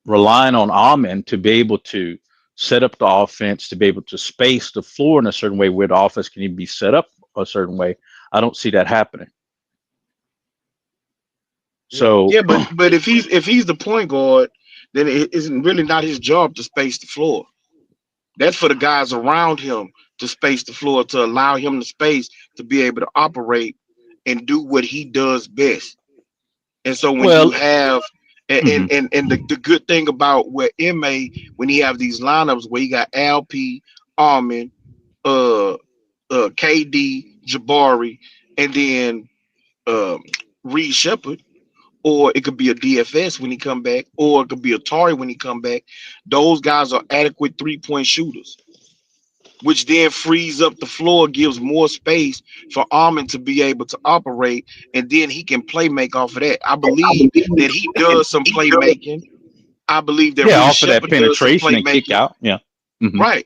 relying on Armin to be able to set up the offense, to be able to space the floor in a certain way where the offense can even be set up a certain way, I don't see that happening. So yeah, but if he's the point guard, then it isn't really not his job to space the floor. That's for the guys around him to space the floor, to allow him the space to be able to operate and do what he does best. And so when you have the good thing about where MA, when he have these lineups where he got LP, Armin, KD, Jabari, and then Reed Shepherd, or it could be a DFS when he come back, or it could be a Tari when he come back. Those guys are adequate 3-point shooters, which then frees up the floor, gives more space for Armin to be able to operate, and then he can play make off of that. I believe that he does some playmaking. I believe that Reed off of that Shepherd does some penetration and kick playmaking. out. Yeah. Mm-hmm. Right.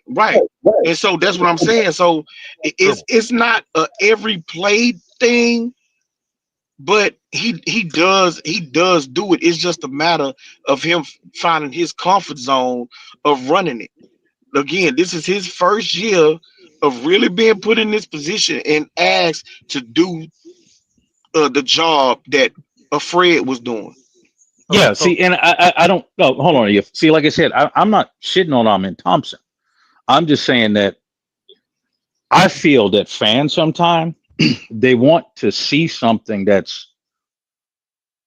And so that's what I'm saying. So it's not a every play thing, but he does do it. It's just a matter of him finding his comfort zone of running it. Again, this is his first year of really being put in this position and asked to do the job that Fred was doing. So, Yeah, see, and I don't no, hold on. See, like I said, I'm not shitting on Amin Thompson. I'm just saying that I feel that fans sometimes they want to see something that's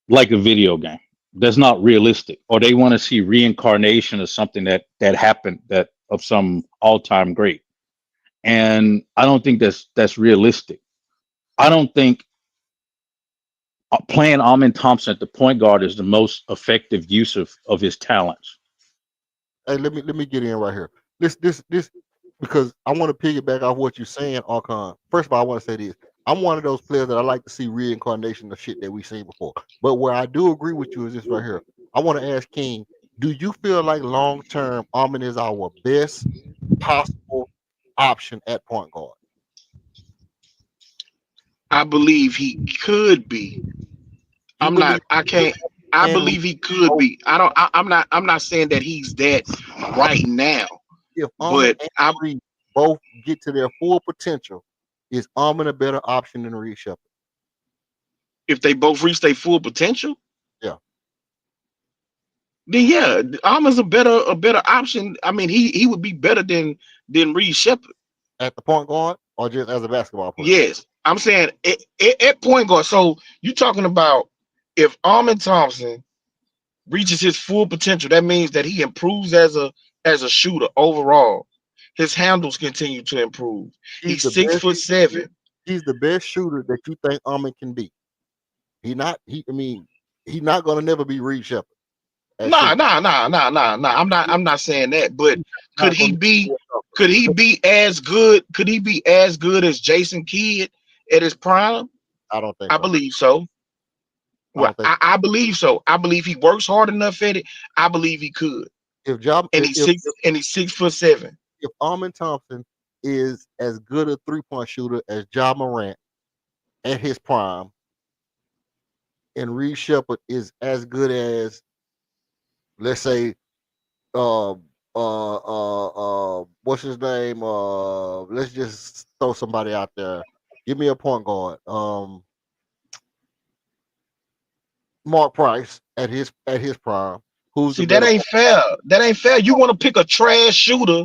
like a video game that's not realistic, or they want to see reincarnation of something that happened that of some all-time great. And I don't think that's realistic. I don't think playing Amin Thompson at the point guard is the most effective use of his talents. hey, let me get in right here. This because I want to piggyback off what you're saying, Archon. First of all, I want to say this. I'm one of those players that I like to see reincarnation of shit that we've seen before. But where I do agree with you is this right here. I want to ask King, do you feel like long term Amin is our best possible option at point guard? I believe he could be. You believe I can't. I and believe he could be. I don't. I'm not saying that he's that right now, if Amin but and Reed both get to their full potential, is Amin a better option than Reed Shepard? if they both reach their full potential, Yeah. then yeah, Alma's a better option. I mean, he would be better than Reed Shepard. At the point guard or just as a basketball player? Yes, I'm saying at point guard. So you talking about if Armin Thompson reaches his full potential, that means that he improves as a shooter overall. His handles continue to improve. He's He's the six best. foot seven. He's the best shooter that you think Amin can be. He not. He. I mean, he's not gonna never be Reed Shepard at Nah, shooting. nah, nah, nah, nah, nah. I'm not saying that, but He's could not he gonna be be a could he be as good? Could he be as good as Jason Kidd at his prime? I don't think I so. believe so. I Well, don't think I believe so. I believe he works hard enough at it. I believe he could. if Job And he's 6'7". if Armin Thompson is as good a 3-point shooter as Ja Morant at his prime, and Reed Shepard is as good as, let's say, uh, what's his name? Let's just throw somebody out there. Give me a point guard. Mark Price at his prime. Who's the See, that better? ain't fair. That ain't fair. You want to pick a trash shooter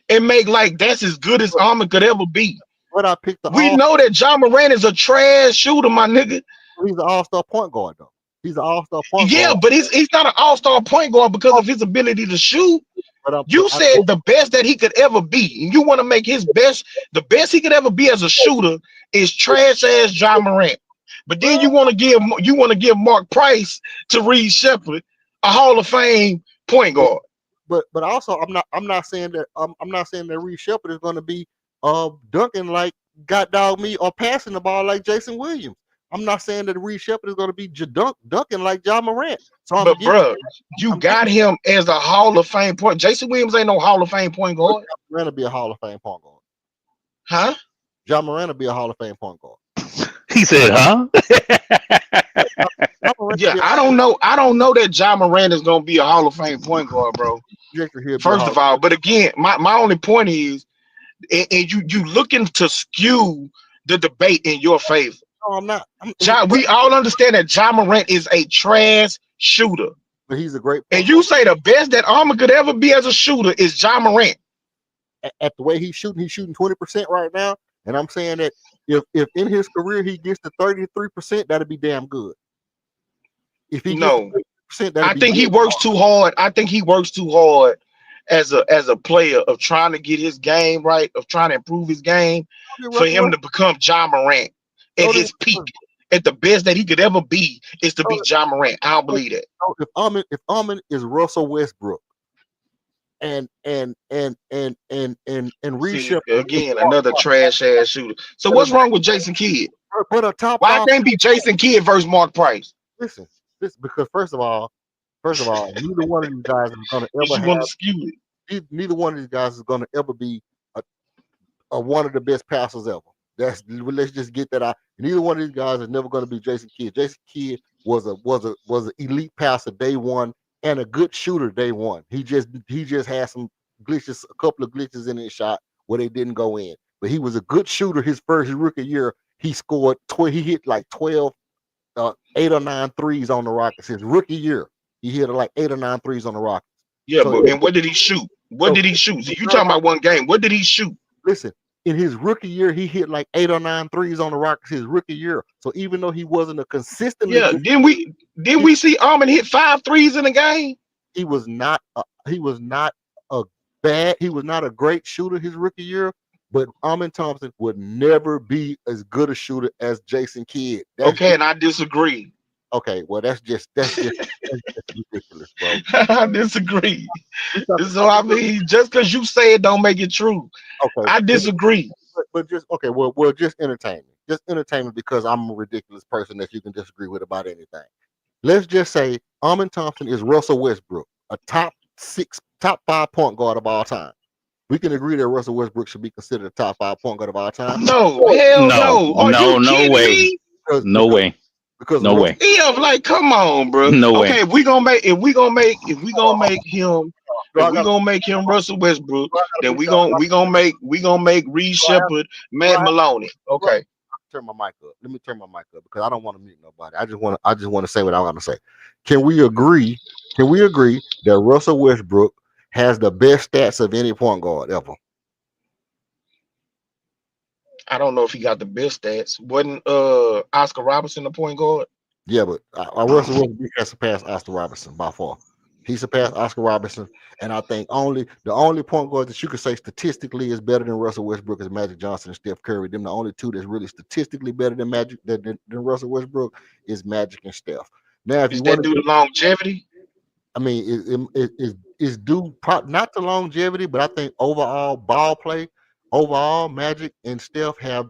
and make like that's as good as Armin could ever be. But I picked the We all. know that John Moran is a trash shooter, my nigga. He's an all-star point guard though. He's an all-star point Yeah, guard. but he's not an all-star point guard because of his ability to shoot. But You said the best that he could ever be, and you want to make his best, the best he could ever be as a shooter is trash ass John Morant. But then you want to give Mark Price to Reed Shepard, a Hall of Fame point guard. but also I'm not saying that I'm not saying that Reed Shepard is going to be dunking like god dog me or passing the ball like Jason Williams. I'm not saying that Reed Shepard is going to be dunking like John Morant. So But bro, you got him as a Hall of Fame point. Jason Williams ain't no Hall of Fame point guard, John Morant will be a Hall of Fame point guard. huh? John Morant will be a Hall of Fame point guard. He said, "Huh?" John Morant will Yeah, be I don't know. I don't know that John Moran is gonna be a Hall of Fame point guard, bro. he'll be a First Hall of all, but again, my only point is, and you looking to skew the debate in your favor. no, I'm not. John, we all understand that John Morant is a trash shooter, But he's a great and point you guard. say the best that Armor could ever be as a shooter is John Morant. At the way he's shooting 20% right now. And I'm saying that if in his career he gets to 33%, that'd be damn good. If he gets No, to 30%, I that'd be think he good. works too hard. I think he works too hard as a player of trying to get his game right, of trying to improve his game for him to become John Morant at his peak, at the best that he could ever be is to be John Morant. I don't believe that. If Armin is Russell Westbrook and Reed See, Shepard again, another trash ass shooter. So what's wrong with Jason Kidd? put a top Why five. can't be Jason Kidd versus Mark Price? Listen, because first of all, neither one of these guys is going to Because ever you want to have. skew it. Neither one of these guys is going to ever be a one of the best passers ever. Let's just get that out. Neither one of these guys is never going to be Jason Kidd. Jason Kidd was an elite passer day one and a good shooter day one. He just had some glitches, a couple of glitches in his shot where they didn't go in. But he was a good shooter his rookie year. He scored he hit like 12, 8 or 9 threes on the Rockets. His rookie year, he hit like 8 or 9 threes on the Rockets. Yeah, So but and what did he shoot? What did he shoot? So you talking about one game? What did he shoot? listen, in his rookie year, he hit like 8 or 9 threes on the Rockets his rookie year. So even though he wasn't a consistently Yeah, good, didn't we see Armin hit 5 threes in a game? he was not a he was not a great shooter his rookie year. But Amin Thompson would never be as good a shooter as Jason Kidd. Okay, and I disagree. Okay, well that's just ridiculous, bro. I disagree. So I mean, just because you say it don't make it true. Okay, I disagree. but just okay. Well, just entertain me. Just entertain me because I'm a ridiculous person that you can disagree with about anything. Let's just say Amin Thompson is Russell Westbrook, a top 5 point guard of all time. We can agree that Russell Westbrook should be considered a top 5 point guard of all time. No, hell no. Are you kidding way. me? No way. Because no way. Like, come on, bro. No way. Okay, if we gonna make him Russell Westbrook, then we gonna make Reed Shepard Matt Maloney. Okay. Turn my mic up. Let me turn my mic up because I don't want to mute nobody. I just want to say what I want to say. Can we agree that Russell Westbrook has the best stats of any point guard ever? I don't know if he got the best stats. Wasn't Oscar Robertson the point guard? Yeah, but Russell Westbrook has surpassed Oscar Robertson by far. He surpassed Oscar Robertson, and I think the only point guard that you could say statistically is better than Russell Westbrook is Magic Johnson and Steph Curry. Them the only two that's really statistically better than than Russell Westbrook is Magic and Steph. Now, if Is you that want due to longevity? I mean, it's due not to longevity, but I think overall ball play, overall Magic and Steph have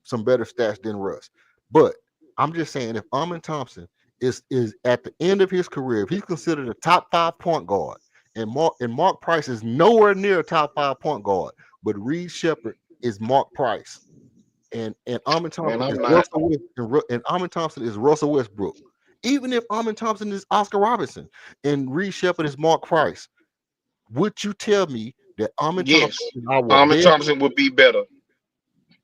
some better stats than Russ. But I'm just saying, if Amin Thompson is at the end of his career, if he's considered a top 5 point guard, and Mark Price is nowhere near a top 5 point guard, but Reed Shepard is Mark Price, and Amin Thompson Amin Thompson is Russell Westbrook. Even if Amin Thompson is Oscar Robertson and Reed Shepard is Mark Price, would you tell me that Amin Thompson would be better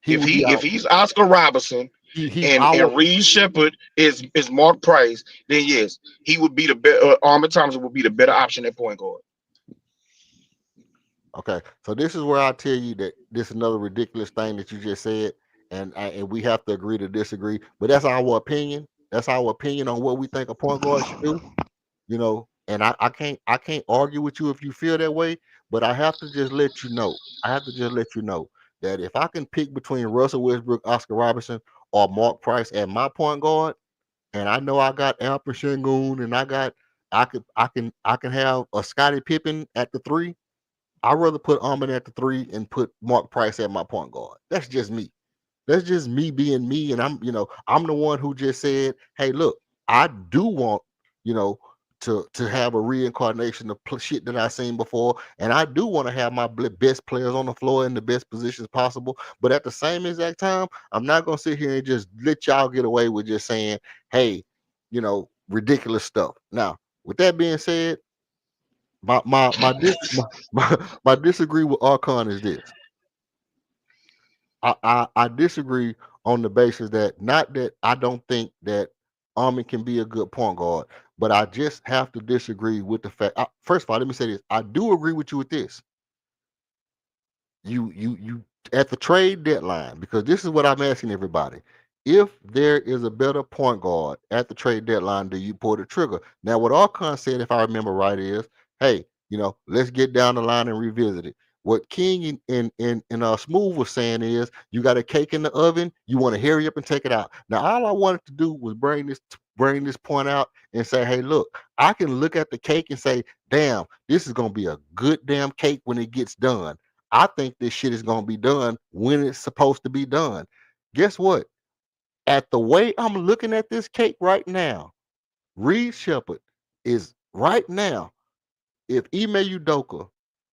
if he's Oscar Robertson and Reed Shepard is Mark Price? Then yes, he would be the better. Amin Thompson would be the better option at point guard. Okay, so this is where I tell you that this is another ridiculous thing that you just said, and we have to agree to disagree. But that's our opinion. That's our opinion on what we think a point guard should do. You know, and I can't argue with you if you feel that way, but I have to just let you know. That if I can pick between Russell Westbrook, Oscar Robertson, or Mark Price at my point guard, and I know I got Alper Sengun, and I can have a Scottie Pippen at the 3. I'd rather put Amin at the 3 and put Mark Price at my point guard. That's just me. That's just me being me, and I'm the one who just said, "Hey, look, I do want to have a reincarnation of shit that I've seen before, and I do want to have my best players on the floor in the best positions possible. But at the same exact time, I'm not gonna sit here and just let y'all get away with just saying, hey, ridiculous stuff." Now, with that being said, my disagree with Archon is this. I disagree on the basis that not that I don't think that Armin can be a good point guard, but I just have to disagree with the fact. First of all, let me say this: I do agree with you with this. You at the trade deadline, because this is what I'm asking everybody. If there is a better point guard at the trade deadline, do you pull the trigger? Now, what Archon said, if I remember right, is, hey, let's get down the line and revisit it. What King and Smooth was saying is, you got a cake in the oven, you want to hurry up and take it out. Now, all I wanted to do was bring this point out and say, hey, look, I can look at the cake and say, damn, this is gonna be a good damn cake when it gets done. I think this shit is gonna be done when it's supposed to be done. Guess what? At the way I'm looking at this cake right now, Reed Shepard is right now. If Ime Udoka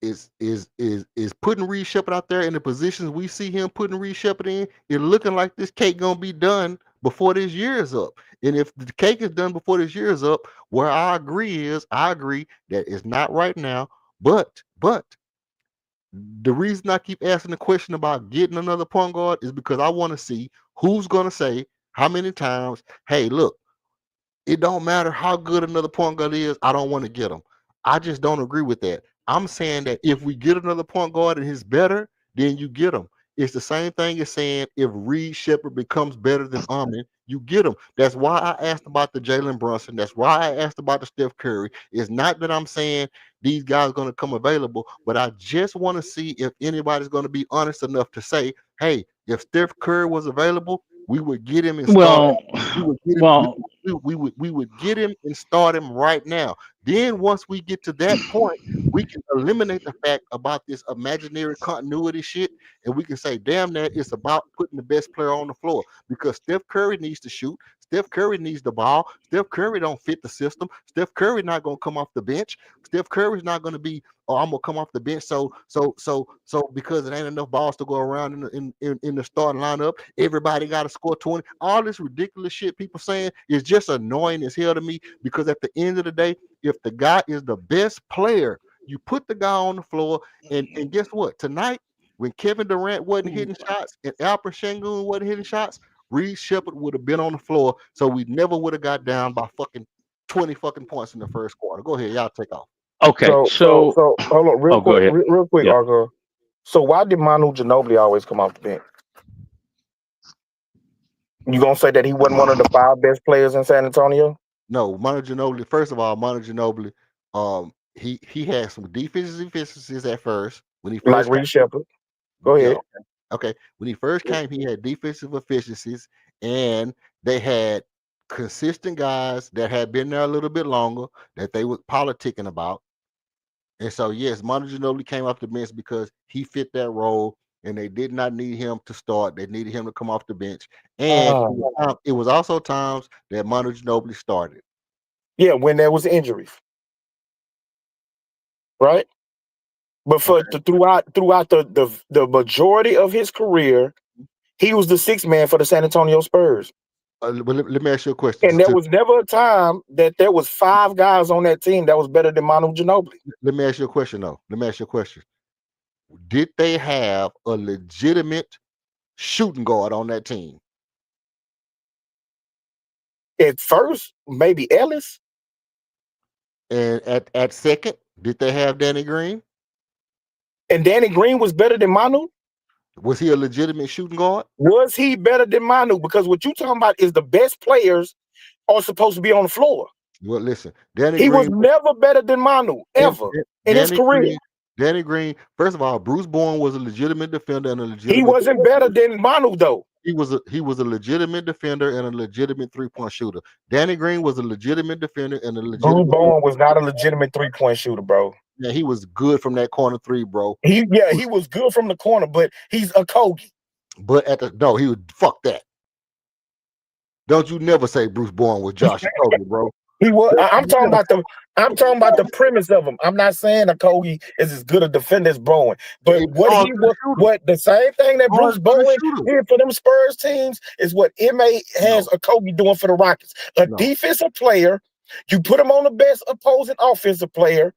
is putting Reed Shepard out there in the positions we see him putting Reed Shepard in. It's looking like this cake gonna be done before this year is up. And if the cake is done before this year is up, where I agree that it's not right now. But the reason I keep asking the question about getting another point guard is because I want to see who's gonna say how many times, hey, look, it don't matter how good another point guard is. I don't want to get him. I just don't agree with that. I'm saying that if we get another point guard and he's better, then you get him. It's the same thing as saying if Reed Shepard becomes better than Armin, you get him. That's why I asked about the Jalen Brunson. That's why I asked about the Steph Curry. It's not that I'm saying these guys are going to come available, but I just want to see if anybody's going to be honest enough to say, hey, if Steph Curry was available, we would get him and start. Well, We would get him. well, We would get him and start him right now. Then once we get to that point, we can eliminate the fact about this imaginary continuity shit, and we can say, damn, that it's about putting the best player on the floor because Steph Curry needs to shoot. Steph Curry needs the ball. Steph Curry don't fit the system. Steph Curry not gonna come off the bench. Steph Curry's not gonna be, oh, I'm gonna come off the bench. So because it ain't enough balls to go around in the starting lineup, everybody got to score 20. All this ridiculous shit people saying is just annoying as hell to me because at the end of the day, if the guy is the best player, you put the guy on the floor, and guess what? Tonight, when Kevin Durant wasn't hitting shots and Alper Sengun wasn't hitting shots, Reed Shepard would have been on the floor, so we never would have got down by fucking 20 fucking points in the first quarter. Go ahead, y'all take off. okay. So, Hold on, oh, go ahead. real quick, Yeah. Argo. So why did Manu Ginobili always come off the bench? You gonna say that he wasn't one of the 5 best players in San Antonio? No, Manu Ginobili. First of all, Manu Ginobili, he had some defensive deficiencies at first when he Like first came. Reed Shepard. Go Yeah, ahead. okay. When he first came, he had defensive efficiencies, and they had consistent guys that had been there a little bit longer that they were politicking about. And so, yes, Manu Ginobili came off the bench because he fit that role, and they did not need him to start. They needed him to come off the bench. And it was also times that Manu Ginobili started. Yeah, when there was injuries, right? But throughout the majority of his career, he was the sixth man for the San Antonio Spurs. But let me ask you a question. And there was never a time that there was 5 guys on that team that was better than Manu Ginobili. Let me ask you a question, though. Let me ask you a question. Did they have a legitimate shooting guard on that team? At first, maybe Ellis. And at second, did they have Danny Green? And Danny Green was better than Manu? Was he a legitimate shooting guard? Was he better than Manu? Because what you talking about is the best players are supposed to be on the floor. Well, listen, Danny He Green was never better than Manu, ever, in his career. Danny Green, first of all, Bruce Bowen was a legitimate defender and a legitimate. He wasn't better than Manu, though. He was a legitimate defender and a legitimate 3-point shooter. Danny Green was a legitimate defender and a legitimate. Bruce Bowen was not a legitimate 3-point shooter, bro. Yeah, he was good from that corner 3, bro. He was good from the corner, but he's a Kogi. But he would fuck that. Don't you never say Bruce Bowen was Josh Okogie, bro. He was. I'm talking about the premise of him. I'm not saying Okogie is as good a defender as Bowen, but what the same thing that Bruce Bowen did for them Spurs teams is what MA has Okogie doing for the Rockets. A defensive player, you put him on the best opposing offensive player,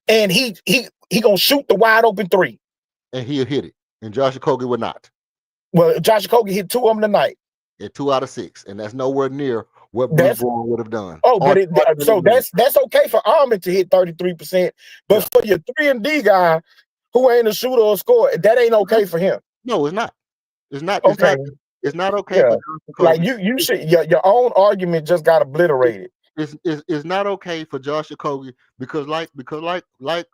and he gonna shoot the wide open 3, and he'll hit it, and Josh Okogie would not. Well, Josh Okogie hit 2 of them tonight. And 2 out of 6, and that's nowhere near what Bruce Bowen would have done. Oh, but so that's okay for Armin to hit 33%, but for your 3-and-D guy who ain't a shooter or scorer, that ain't okay for him. No, it's not. It's not. Okay. It's not okay. Yeah. Like you should your own argument just got obliterated. It's not okay for Josh Okogie because like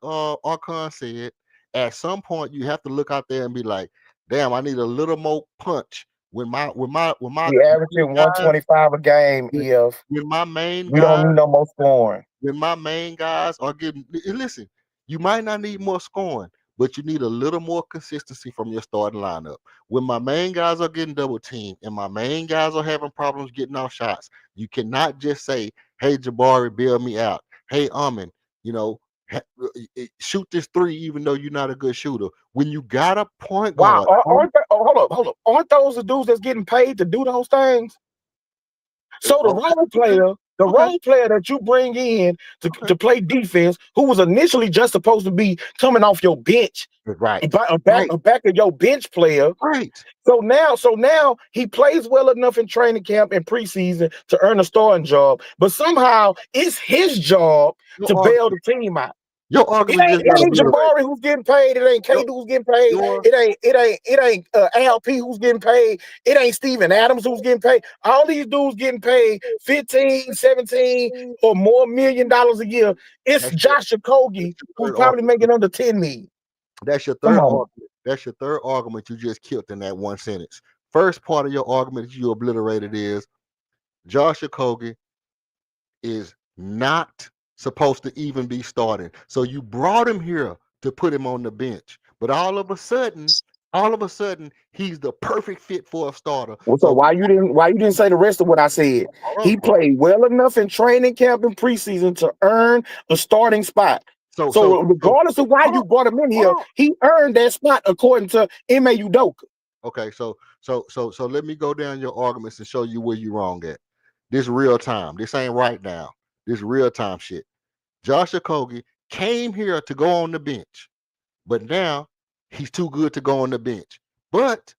Archon said, at some point you have to look out there and be like, damn, I need a little more punch. When my you averaging 125 a game, when my main we don't need no more scoring. When my main guys are getting, listen, you might not need more scoring, but you need a little more consistency from your starting lineup. When my main guys are getting double teamed and my main guys are having problems getting off shots, you cannot just say, hey, Jabari, bail me out. Hey, Armin, shoot this three, even though you're not a good shooter. When you got a point Wow, guard, hold up. Aren't those the dudes that's getting paid to do those things? So the role player that you bring in to play defense, who was initially just supposed to be coming off your bench, right, a back of your bench player. Right. So now he plays well enough in training camp and preseason to earn a starting job, but somehow it's his job to bail the team out. Your argument just got It ain't obliterated. Jabari who's getting paid. It ain't K who's getting paid. It ain't ALP who's getting paid. It ain't Steven Adams who's getting paid. All these dudes getting paid 15, 17 or more $1 million a year. It's Josh Okogie who's probably making under 10 million. That's your third argument. That's your third argument you just killed in that one sentence. First part of your argument that you obliterated is Josh Okogie is not supposed to even be starting. So you brought him here to put him on the bench. But all of a sudden, he's the perfect fit for a starter. Well, so why you didn't say the rest of what I said? He played well enough in training camp and preseason to earn a starting spot. So regardless of why you brought him in here, he earned that spot according to Ime Udoka. Okay, so let me go down your arguments and show you where you're wrong at. This real time. This ain't right now. This real time shit. Josh Okogie came here to go on the bench, but now he's too good to go on the bench. But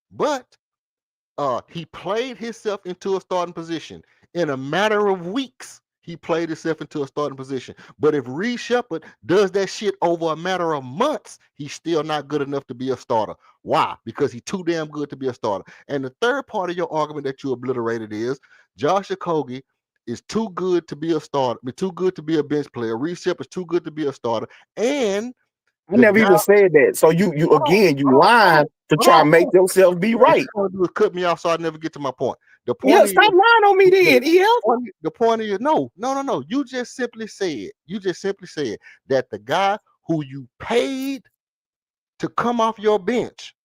he played himself into a starting position in a matter of weeks. He played himself into a starting position. But if Reed Shepard does that shit over a matter of months, he's still not good enough to be a starter. Why? Because he's too damn good to be a starter. And the third part of your argument that you obliterated is Josh Okogie is too good to be a starter, too good to be a bench player. Reed Shepard is too good to be a starter. And I never even said that. So you lying to try and make yourself be right. What you do is cut me off so I never get to my point. The point is, stop lying on me then, The point is no. You just simply said that the guy who you paid to come off your bench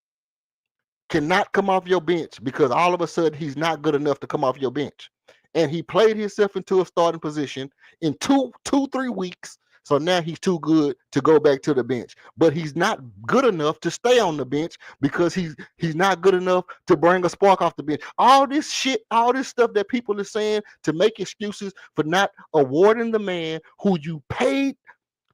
cannot come off your bench because all of a sudden he's not good enough to come off your bench. And he played himself into a starting position in 3 weeks. So now he's too good to go back to the bench, but he's not good enough to stay on the bench because he's not good enough to bring a spark off the bench. All this shit, all this stuff that people are saying to make excuses for not awarding the man who you paid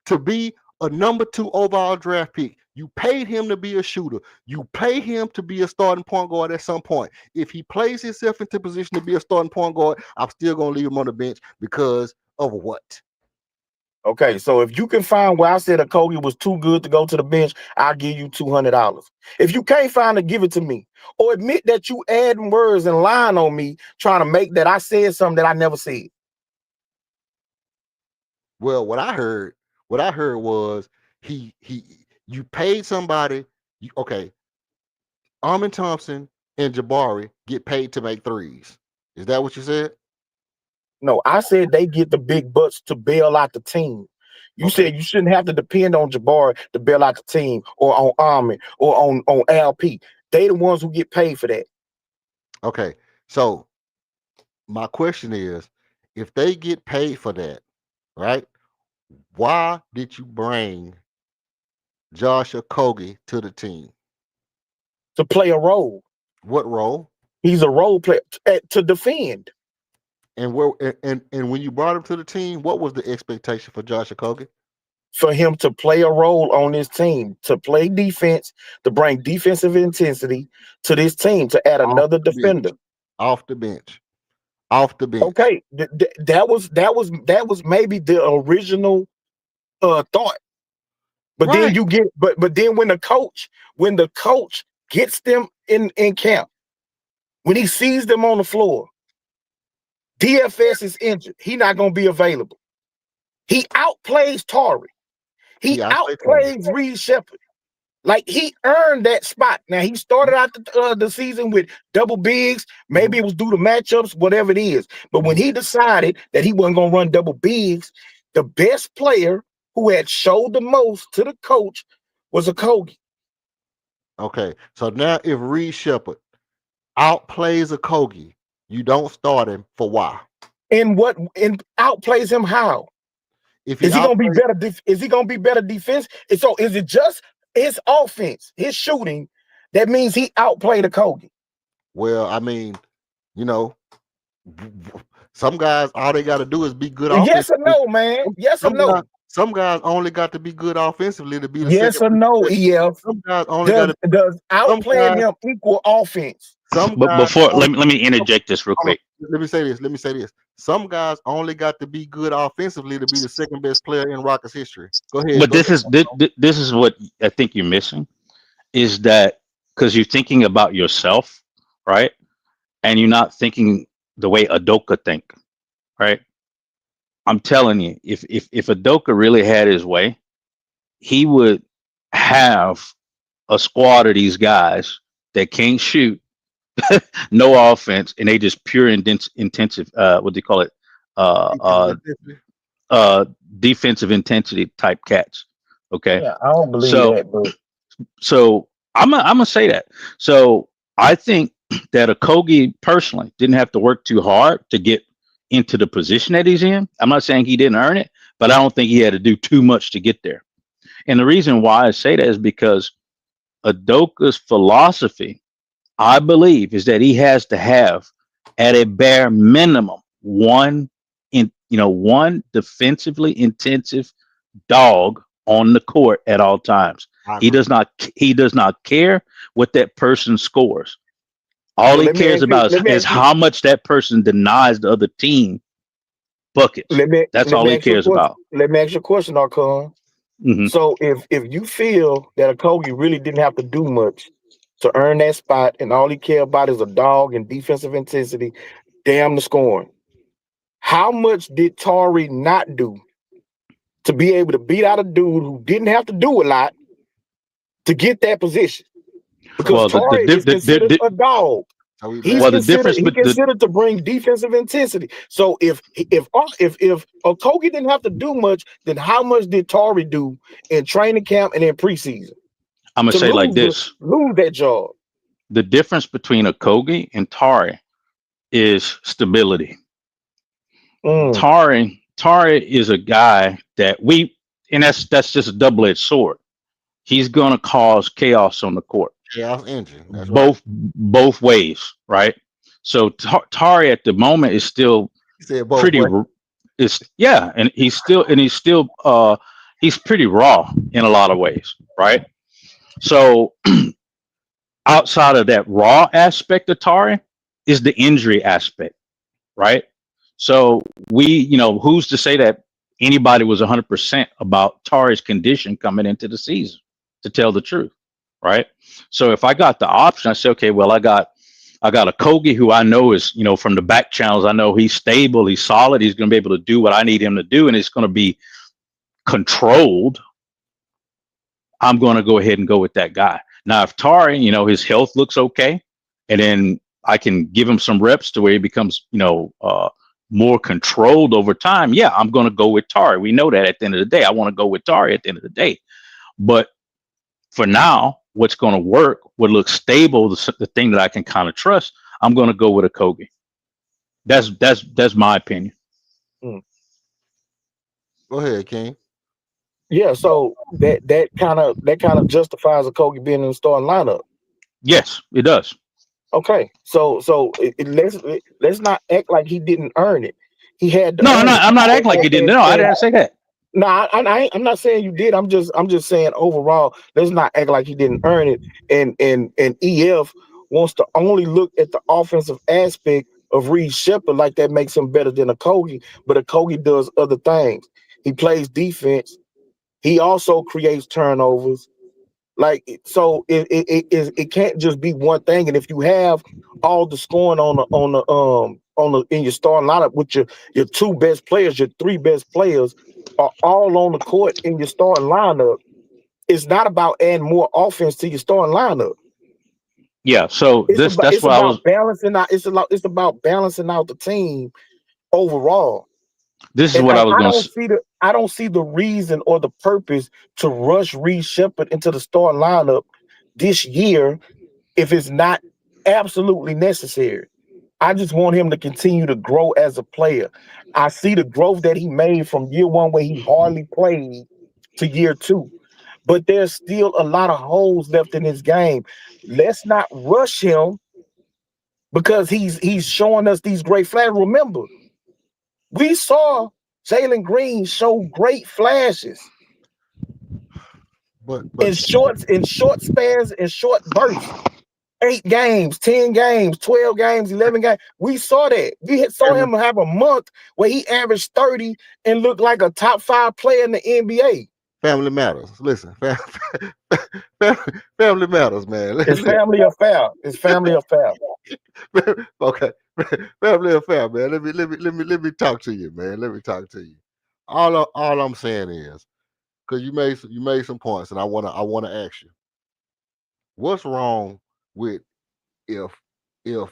to be a number 2 overall draft pick. You paid him to be a shooter. You pay him to be a starting point guard at some point. If he plays himself into position to be a starting point guard, I'm still going to leave him on the bench because of what? Okay, so if you can find where I said Okogie was too good to go to the bench, I'll give you $200. If you can't find it, give it to me. Or admit that you adding words and lying on me, trying to make that I said something that I never said. Well, what I heard was you paid somebody. Okay, Armin Thompson and Jabari get paid to make threes. Is that what you said? No, I said they get the big butts to bail out the team. You said you shouldn't have to depend on Jabari to bail out the team or on Armin or on LP. They the ones who get paid for that. Okay, so my question is, if they get paid for that, right? Why did you bring Josh Okogie to the team? To play a role. What role? He's a role player to defend. And when you brought him to the team, what was the expectation for Josh Okogie? For him to play a role on this team, to play defense, to bring defensive intensity to this team, to add another defender. Off the bench. Okay, that was maybe the original thought. But then you get but then when the coach gets them in camp, when he sees them on the floor, DFS is injured. He's not going to be available. He outplays Tari. He outplays Reed Shepard. Like, he earned that spot. Now, he started out the season with double bigs. Maybe it was due to matchups, whatever it is. But when he decided that he wasn't going to run double bigs, the best player who had showed the most to the coach was Okogie. Okay, so now if Reed Shepard outplays Okogie, you don't start him for why? And outplays him how? If Is he gonna be outplays, better? Is he gonna be better defense? And so is it just his offense, his shooting, that means he outplayed a Kobe? well, I mean, you know, some guys all they got to do is be good Yes or offensively. no, man? Yes or no? Some guys only got to be good offensively to be the Yes second or best no, player. EF? Some guys only got to. Does Some outplaying guys, him equal offense? some But guys. before, Only, let me interject this real hold on, quick. let me say this. Let me say this. Some guys only got to be good offensively to be the second best player in Rockets history. Go ahead. But Go ahead. this is what I think you're missing, is that because you're thinking about yourself, right? And you're not thinking the way Adoka think, right? I'm telling you, if Adoka really had his way, he would have a squad of these guys that can't shoot, no offense, and they just pure intensive. What do you call it? Uh, uh, Defensive intensity type cats. Okay, Yeah, I don't believe so that, but I'm gonna say that. So I think that Okogie personally didn't have to work too hard to get into the position that he's in. I'm not saying he didn't earn it, but I don't think he had to do too much to get there. And the reason why I say that is because Adoka's philosophy, I believe, is that he has to have at a bare minimum one defensively intensive dog on the court at all times. I He agree. does not care what that person scores. All well, he cares about is how much that person denies the other team buckets. That's let all me he ask you a cares question. about. Let me ask you a question, Arcon. Hmm. So if you feel that Okogie really didn't have to do much to earn that spot, and all he care about is a dog and defensive intensity, damn the scoring. How much did Tari not do to be able to beat out a dude who didn't have to do a lot to get that position? Because Well, Tari is considered a dog. So we He's back. well, the considered difference, he but the considered to bring defensive intensity. So if Okogie didn't have to do much, then how much did Tari do in training camp and in preseason I'm gonna to say like this: lose that job? the difference between Okogie and Tari is stability. Mm. Tari is a guy that and that's just a double-edged sword. He's gonna cause chaos on the court, Chaos engine. That's right. both ways, right? So Tari at the moment is still He said both pretty ways. is yeah, and he's pretty raw in a lot of ways, right? So outside of that raw aspect of Tari is the injury aspect, right? So who's to say that anybody was 100% about Tari's condition coming into the season, to tell the truth, right? So if I got the option, I say, okay, well, I got a Kogi who I know is, from the back channels, I know he's stable, he's solid, he's going to be able to do what I need him to do, and it's going to be controlled. I'm going to go ahead and go with that guy. Now, if Tari, his health looks okay, and then I can give him some reps to where he becomes, more controlled over time. Yeah, I'm going to go with Tari. We know that at the end of the day, I want to go with Tari at the end of the day. But for now, what's going to work, what looks stable, the thing that I can kind of trust, I'm going to go with Okogie. That's my opinion. Mm. Go ahead, King. Yeah, so that kind of justifies Okogie being in the starting lineup. Yes, it does. Okay, so let's not act like he didn't earn it. He had to No, earn it. I'm not acting like you didn't. No, I didn't say that. No, I'm not saying you did. I'm just saying overall, let's not act like he didn't earn it. And EF wants to only look at the offensive aspect of Reed Shepard, like that makes him better than Okogie. But Okogie does other things. He plays defense. He also creates turnovers. Like, so it can't just be one thing. And if you have all the scoring on the in your starting lineup with your two best players, your three best players are all on the court in your starting lineup, it's not about adding more offense to your starting lineup. Yeah, so that's It's what I was. about balancing out. It's about balancing out the team overall. This is And what I was I going don't to. see the reason or the purpose to rush Reed Shepard into the starting lineup this year if it's not absolutely necessary. I just want him to continue to grow as a player. I see the growth that he made from year one, where he hardly played, to year two. But there's still a lot of holes left in his game. Let's not rush him because he's showing us these great flashes. Remember, we saw Jalen Green show great flashes But in short spans, in short bursts. 8 games, 10 games, 12 games, 11 games. We saw that. We saw him have a month where he averaged 30 and looked like a top 5 player in the NBA. family matters. Listen, family matters, man. It's family affair. It's family affair. Okay, family affair, man. Let me talk to you, man. Let me talk to you. All I'm saying is, because you made some points, and I wanna ask you, what's wrong with if if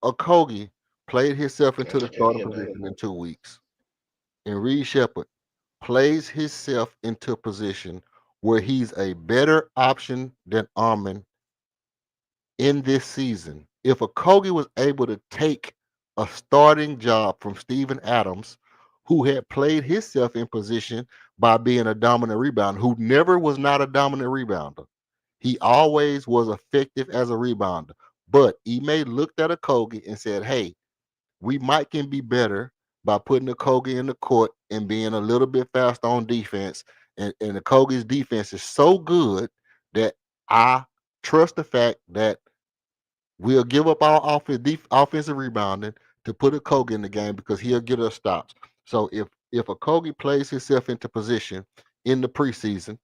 Okogie played himself into the starting position in 2 weeks, and Reed Shepard plays himself into a position where he's a better option than Armin in this season. If Okogie was able to take a starting job from Steven Adams, who had played himself in position by being a dominant rebounder, who never was not a dominant rebounder. He always was effective as a rebounder. But Ime looked at Okogie and said, hey, we might can be better by putting Okogie in the court and being a little bit faster on defense. And Okogie's defense is so good that I trust the fact that we'll give up our offensive rebounding to put Okogie in the game because he'll get us stops. So if Okogie plays himself into position in the preseason,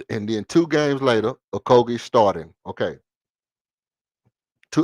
and then 2 games later, Okogie's starting. Okay.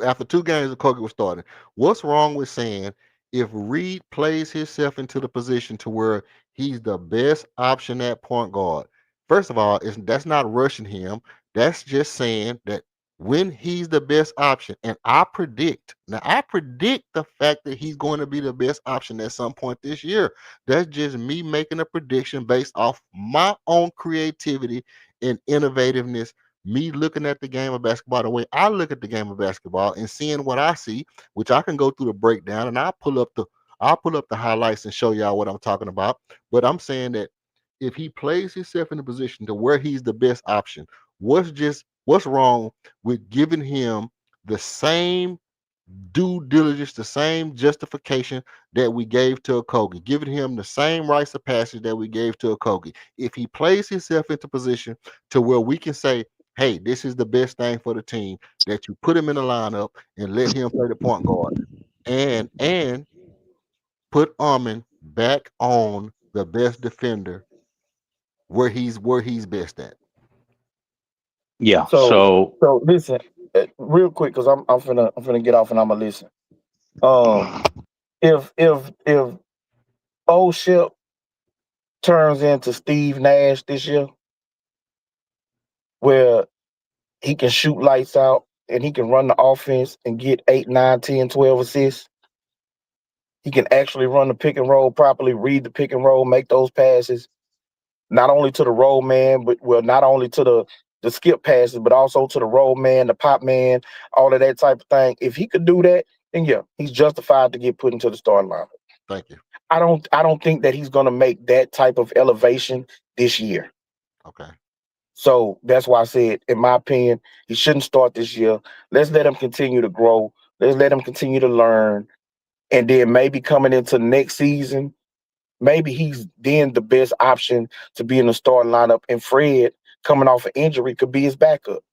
After 2 games, Okogie was starting. What's wrong with saying if Reed plays himself into the position to where he's the best option at point guard? First of all, that's not rushing him. That's just saying that when he's the best option, and I predict the fact that he's going to be the best option at some point this year. That's just me making a prediction based off my own creativity and innovativeness, me looking at the game of basketball the way I look at the game of basketball and seeing what I see, which I can go through the breakdown and I'll pull up the highlights and show y'all what I'm talking about. But I'm saying that if he plays himself in a position to where he's the best option, what's wrong with giving him the same due diligence, the same justification that we gave to Okogie, giving him the same rites of passage that we gave to Okogie? If he plays himself into position to where we can say, hey, this is the best thing for the team, that you put him in the lineup and let him play the point guard and put Armin back on the best defender where he's best at. Yeah. So listen, real quick, because I'm finna get off and I'm gonna listen. If old Shep turns into Steve Nash this year, where he can shoot lights out and he can run the offense and get 8, 9, 10, 12 assists. He can actually run the pick and roll properly, read the pick and roll, make those passes, not only to the roll man, but not only to the skip passes, but also to the roll man, the pop man, all of that type of thing. If he could do that, then yeah, he's justified to get put into the starting lineup. Thank you. I don't think that he's gonna make that type of elevation this year. Okay. So that's why I said, in my opinion, he shouldn't start this year. Let's let him continue to grow. Let's let him continue to learn. And then maybe coming into next season, maybe he's then the best option to be in the starting lineup. And Fred, coming off an injury, could be his backup.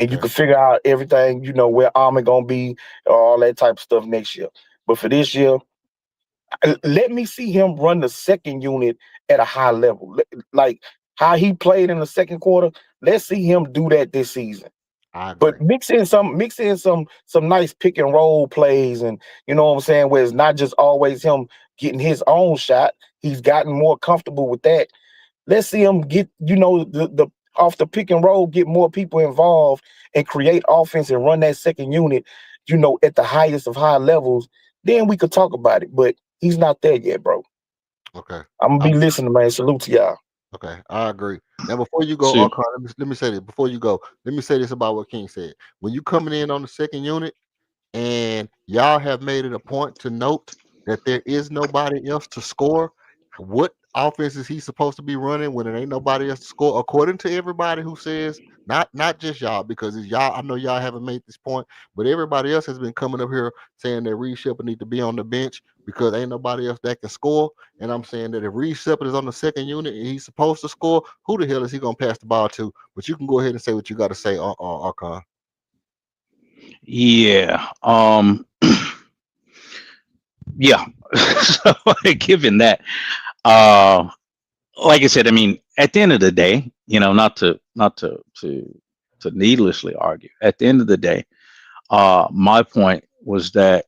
And you can figure out everything, where Armin gonna be, all that type of stuff next year. But for this year, let me see him run the second unit at a high level. Like how he played in the second quarter. Let's see him do that this season. I agree. But mix in some nice pick and roll plays, and you know what I'm saying, where it's not just always him getting his own shot. He's gotten more comfortable with that. Let's see him get, the off the pick and roll, get more people involved and create offense and run that second unit, at the highest of high levels. Then we could talk about it. But he's not there yet, bro. Okay. I'm gonna be listening, man. Salute to y'all. Okay, I agree. Now, before you go, See, Arcon, let me say this. Before you go, let me say this about what King said. When you coming in on the second unit, and y'all have made it a point to note that there is nobody else to score. What offense is he supposed to be running when there ain't nobody else to score? According to everybody who says, not just y'all, because it's y'all. I know y'all haven't made this point, but everybody else has been coming up here saying that Reed Shepard need to be on the bench because ain't nobody else that can score. And I'm saying that if Reed Shepard is on the second unit and he's supposed to score, who the hell is he gonna pass the ball to? But you can go ahead and say what you got to say, Archon. yeah, yeah. So, given that, uh, like I said, I mean, at the end of the day, not to needlessly argue. At the end of the day, my point was that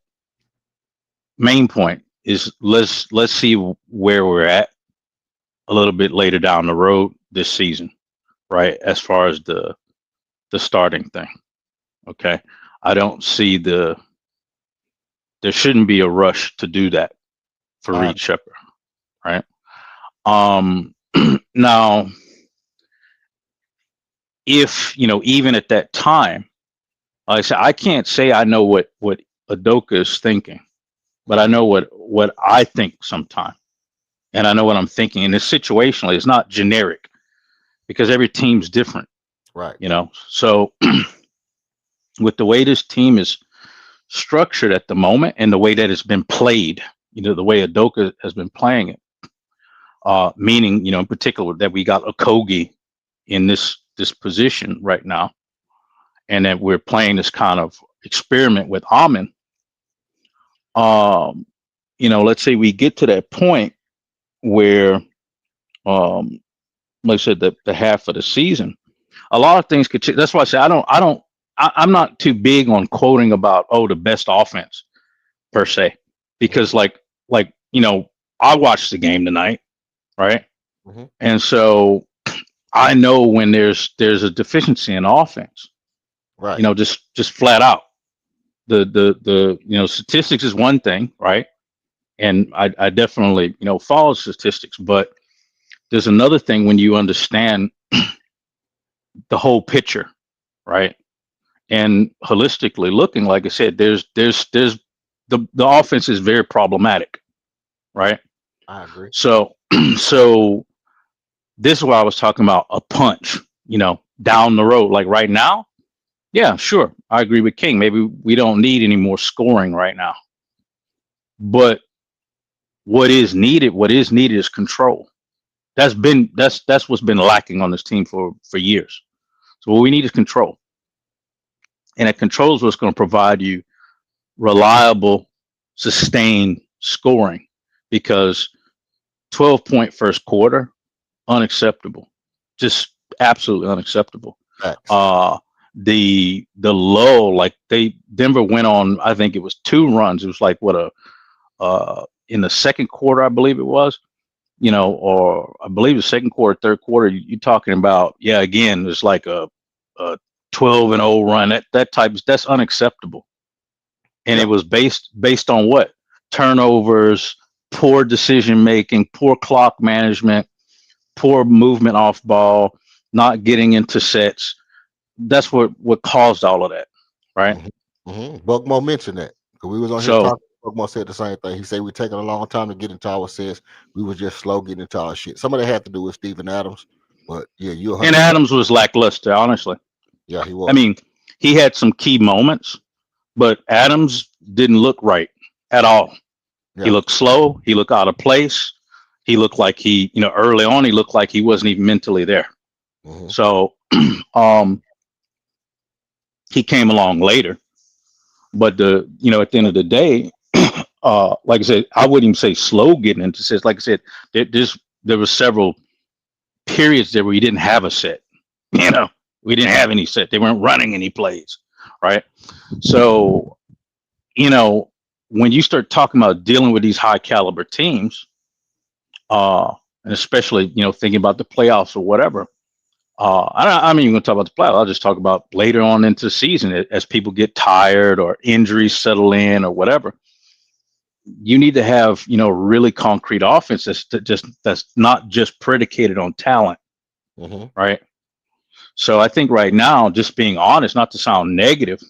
main point is let's see where we're at a little bit later down the road this season, right? As far as the starting thing, okay. I don't see there shouldn't be a rush to do that for All right. Reed Shepard, right? Um, now, if even at that time, like I said, I can't say I know what Adoka is thinking, but I know what I think sometimes, and I know what I'm thinking. And it's situationally, it's not generic because every team's different, Right. So with the way this team is structured at the moment and the way that it's been played, the way Adoka has been playing it, meaning, in particular that we got Okogie in this position right now, and that we're playing this kind of experiment with Amin. Let's say we get to that point where, like I said, the half of the season, a lot of things could change. That's why I say I'm not too big on quoting about the best offense per se, because I watched the game tonight, right? Mm-hmm. And so I know when there's a deficiency in offense, Right. just flat out. The statistics is one thing, right? And I definitely follow statistics, but there's another thing when you understand the whole picture, right? And holistically looking, like I said, there's the offense is very problematic, right? I agree. So so this is why I was talking about a punch, down the road. Like right now, yeah, sure, I agree with King. Maybe we don't need any more scoring right now, but what is needed is control. That's what's been lacking on this team for years. So what we need is control, and that control is what's going to provide you reliable, sustained scoring. Because 12-point first quarter, unacceptable, just absolutely unacceptable. Facts. The low, like Denver went on, I think it was 2 runs. It was like in the second quarter, I believe it was, or I believe the second quarter, third quarter. You're talking about, yeah, again, it's like a 12-0 run. That's unacceptable. And Yeah. it was based on what? Turnovers, poor decision making, poor clock management, poor movement off ball, not getting into sets. That's what caused all of that, right? Mm-hmm. Mm-hmm. Buckmo mentioned that because we was on here So, talking. Buckmo said the same thing. He said we taking a long time to get into our sets. We was just slow getting into our shit. Some of that had to do with Steven Adams, but yeah, you and 100%. Adams was lackluster, honestly. Yeah, he I was. mean, he had some key moments, but Adams didn't look right at all. He Yeah. looked slow. He looked out of place. He looked like early on, he looked like he wasn't even mentally there. Mm-hmm. So, he came along later, but at the end of the day, like I said, I wouldn't even say slow getting into sets. Like I said, there were several periods there where you didn't have a set. We didn't have any set. They weren't running any plays, right? So, when you start talking about dealing with these high caliber teams, and especially thinking about the playoffs or whatever, I'm even going to talk about the playoffs. I'll just talk about later on into the season as people get tired or injuries settle in or whatever. you need to have, really concrete offense that's not just predicated on talent, Mm-hmm. right? So I think right now, just being honest, not to sound negative,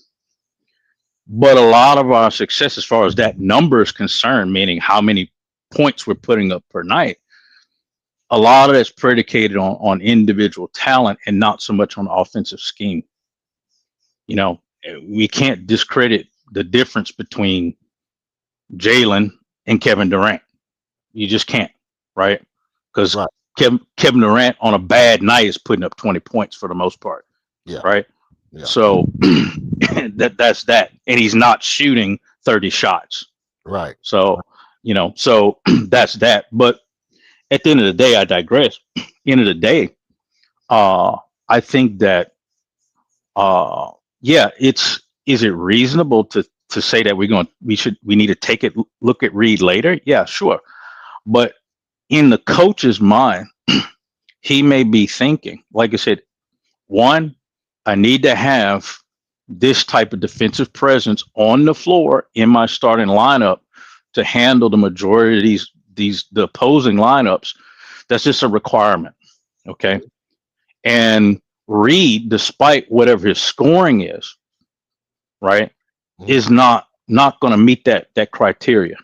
but a lot of our success as far as that number is concerned, meaning how many points we're putting up per night, a lot of that's predicated on individual talent and not so much on offensive scheme. We can't discredit the difference between Jalen and Kevin Durant. You just can't, right? Because Right. Kevin Durant on a bad night is putting up 20 points for the most part, Yeah. right? Yeah. So that's that, and he's not shooting 30 shots. Right. So so that's that. But at the end of the day, I digress. End of the day, I think that yeah, is it reasonable to say that we need to take it look at Reed later? Yeah, sure. But in the coach's mind, he may be thinking, like I said, one, I need to have this type of defensive presence on the floor in my starting lineup to handle the majority of the opposing lineups. That's just a requirement. Okay. And Reed, despite whatever his scoring is, right, is not going to meet that criteria.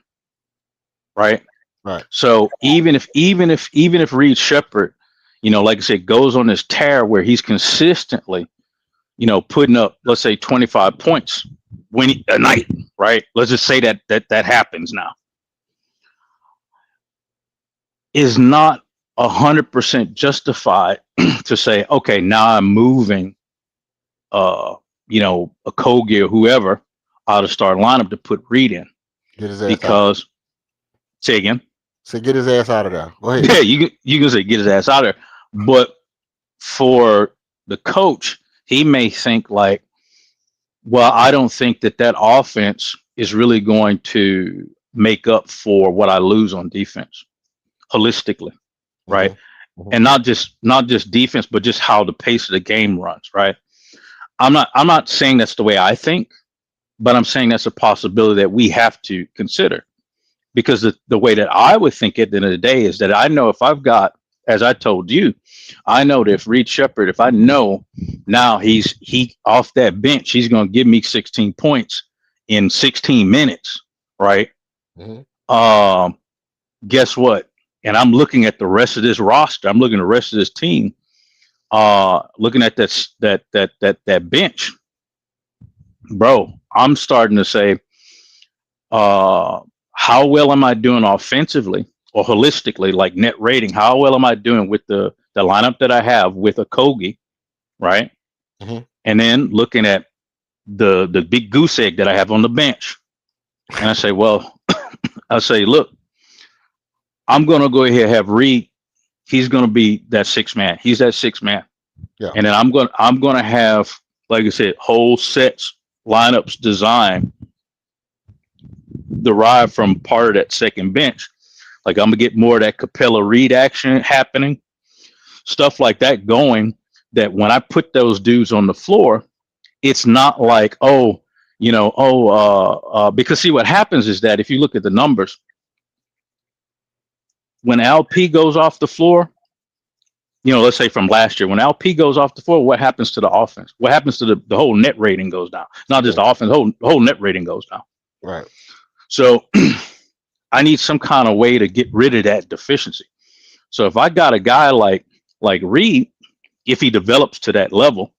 Right. Right. So even if Reed Shepherd, like I said, goes on this tear where he's consistently, putting up, let's say 25 points a night, right? Let's just say that happens now. Is not 100% justified to say, okay, now I'm moving, a Kogi or whoever out of starting lineup to put Reed in. Get his ass because, say again. So get his ass out of there. Go ahead. Yeah, you can say get his ass out of there. But for the coach, he may think like, well, I don't think that offense is really going to make up for what I lose on defense holistically, right? Mm-hmm. And not just defense, but just how the pace of the game runs, right? I'm not saying that's the way I think, but I'm saying that's a possibility that we have to consider. Because the way that I would think at the end of the day is that I know if I've got, as I told you, I know that if Reed Shepherd, if I know now he off that bench, he's going to give me 16 points in 16 minutes, right? Mm-hmm. Guess what? And I'm looking at the rest of this roster. I'm looking at the rest of this team. Looking at that bench, bro. I'm starting to say, how well am I doing offensively or holistically, like net rating? How well am I doing with the lineup that I have with a Kogi, right? Mm-hmm. And then looking at the big goose egg that I have on the bench, and I say, well, look, I'm gonna go ahead and have Reed. He's gonna be that sixth man. He's that sixth man. Yeah. And then I'm gonna have, like I said, whole sets lineups designed derived from part of that second bench. Like I'm gonna get more of that Capella Reed action happening, stuff like that going, that when I put those dudes on the floor, it's not like, because see what happens is that if you look at the numbers, when LP goes off the floor, let's say from last year, when LP goes off the floor, what happens to the offense? What happens to the whole net rating goes down? Not just the offense, the whole net rating goes down. Right. So I need some kind of way to get rid of that deficiency. So if I got a guy like Reed, if he develops to that level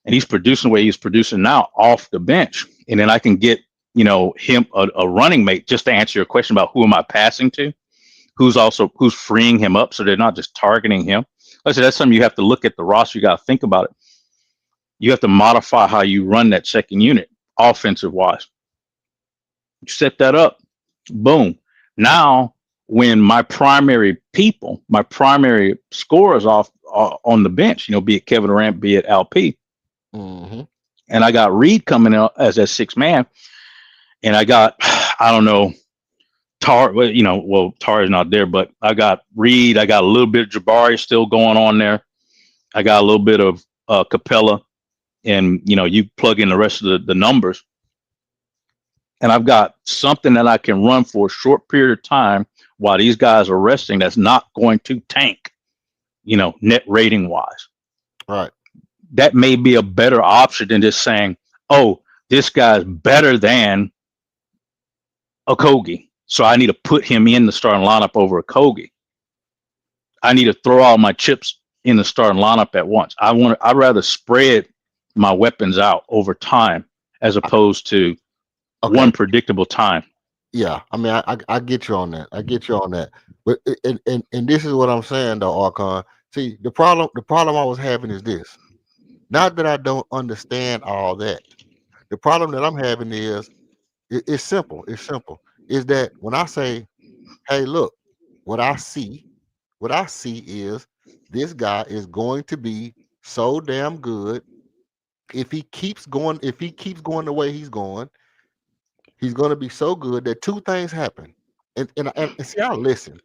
and he's producing the way he's producing now off the bench, and then I can get, him a running mate, just to answer your question about who am I passing to, who's freeing him up so they're not just targeting him. Like I said, that's something you have to look at the roster. You got to think about it. You have to modify how you run that second unit offensive wise. You set that up, boom. Now, when my primary scorers off on the bench, be it Kevin Durant, be it LP, mm-hmm. and I got Reed coming out as that sixth man, and I got, I don't know, Tar is not there, but I got Reed, I got a little bit of Jabari still going on there. I got a little bit of Capella, and you plug in the rest of the numbers. and I've got something that I can run for a short period of time while these guys are resting, that's not going to tank, net rating wise. Right. That may be a better option than just saying, oh, this guy's better than Okogie, so I need to put him in the starting lineup over Okogie. I need to throw all my chips in the starting lineup at once. I'd rather spread my weapons out over time as opposed to one predictable time. Yeah, I mean, I get you on that. I get you on that. But and this is what I'm saying though, Archon. See, the problem I was having is this. Not that I don't understand all that. The problem that I'm having is it's simple. It's simple. Is that when I say, hey, look, what I see is this guy is going to be so damn good if he keeps going the way he's going. He's going to be so good that two things happen. And see, I listen.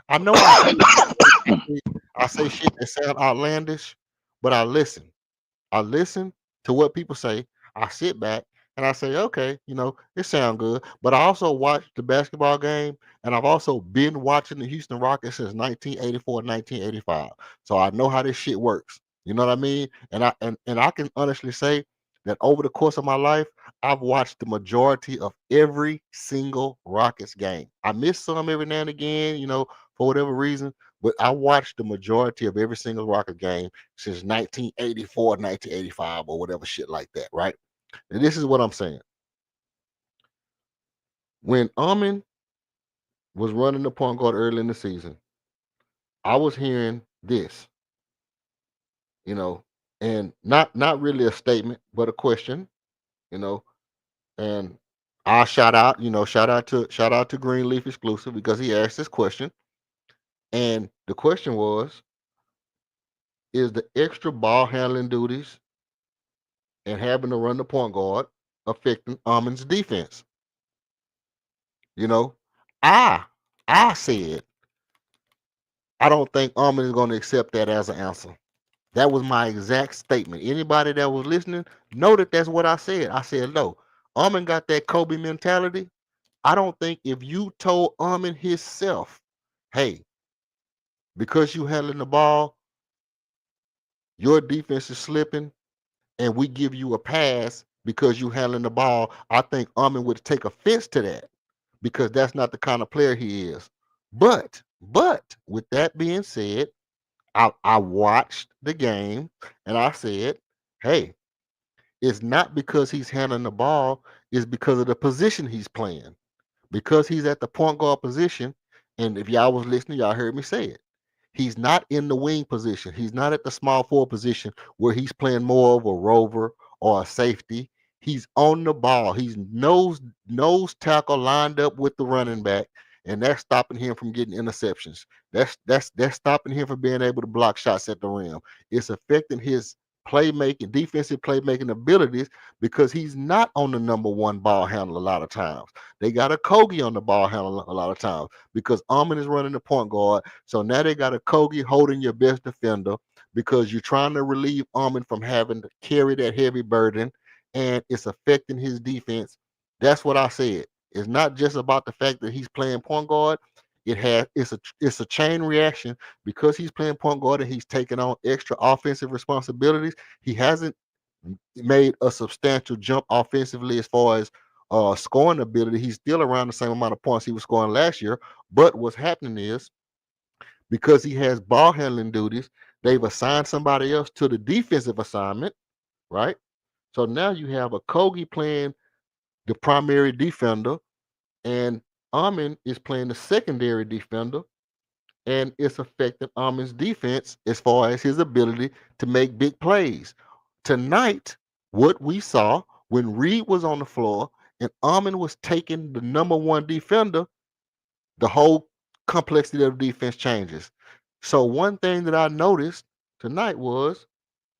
I know I say shit that sound outlandish, but I listen. I listen to what people say. I sit back and I say, okay, it sounds good. But I also watch the basketball game, and I've also been watching the Houston Rockets since 1984, 1985. So I know how this shit works. You know what I mean? And I can honestly say that over the course of my life, I've watched the majority of every single Rockets game. I miss some every now and again, for whatever reason, but I watched the majority of every single Rocket game since 1984, 1985, or whatever shit like that, right? And this is what I'm saying. When Amin was running the point guard early in the season, I was hearing this, and not really a statement, but a question, and I shout out to Greenleaf Exclusive because he asked this question. And the question was, is the extra ball handling duties and having to run the point guard affecting Amin's defense? I said I don't think Amin is going to accept that as an answer. That was my exact statement. Anybody that was listening know that that's what I said. I said, no, Amin got that Kobe mentality. I don't think if you told Amin himself, hey, because you handling the ball, your defense is slipping, and we give you a pass because you handling the ball, I think Amin would take offense to that because that's not the kind of player he is. But with that being said, I watched the game and I said, hey, it's not because he's handling the ball, it's because of the position he's playing. Because he's at the point guard position, and if y'all was listening, y'all heard me say it. He's not in the wing position. He's not at the small forward position where he's playing more of a rover or a safety. He's on the ball. He's nose tackle lined up with the running back, and that's stopping him from getting interceptions. That's stopping him from being able to block shots at the rim. It's affecting his defensive playmaking abilities because he's not on the number one ball handle a lot of times. They got a Kogi on the ball handle a lot of times because Amin is running the point guard. So now they got a Kogi holding your best defender because you're trying to relieve Amin from having to carry that heavy burden, and it's affecting his defense. That's what I said. It's not just about the fact that he's playing point guard. It's a chain reaction because he's playing point guard and he's taking on extra offensive responsibilities. He hasn't made a substantial jump offensively as far as scoring ability. He's still around the same amount of points he was scoring last year. But what's happening is because he has ball handling duties, they've assigned somebody else to the defensive assignment, right? So now you have a Kogi playing the primary defender, and Amin is playing the secondary defender, and it's affecting Amin's defense as far as his ability to make big plays. Tonight, what we saw when Reed was on the floor and Amin was taking the number one defender, the whole complexity of the defense changes. So one thing that I noticed tonight was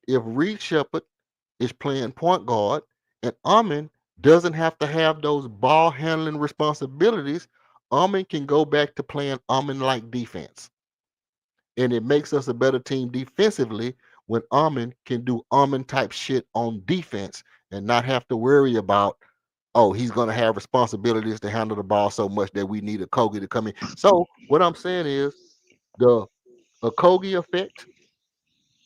if Reed Shepard is playing point guard and Amin doesn't have to have those ball handling responsibilities, Amin can go back to playing Amin like defense. And it makes us a better team defensively when Amin can do Amin type shit on defense and not have to worry about oh, he's gonna have responsibilities to handle the ball so much that we need a Kogi to come in. So what I'm saying is the Kogi effect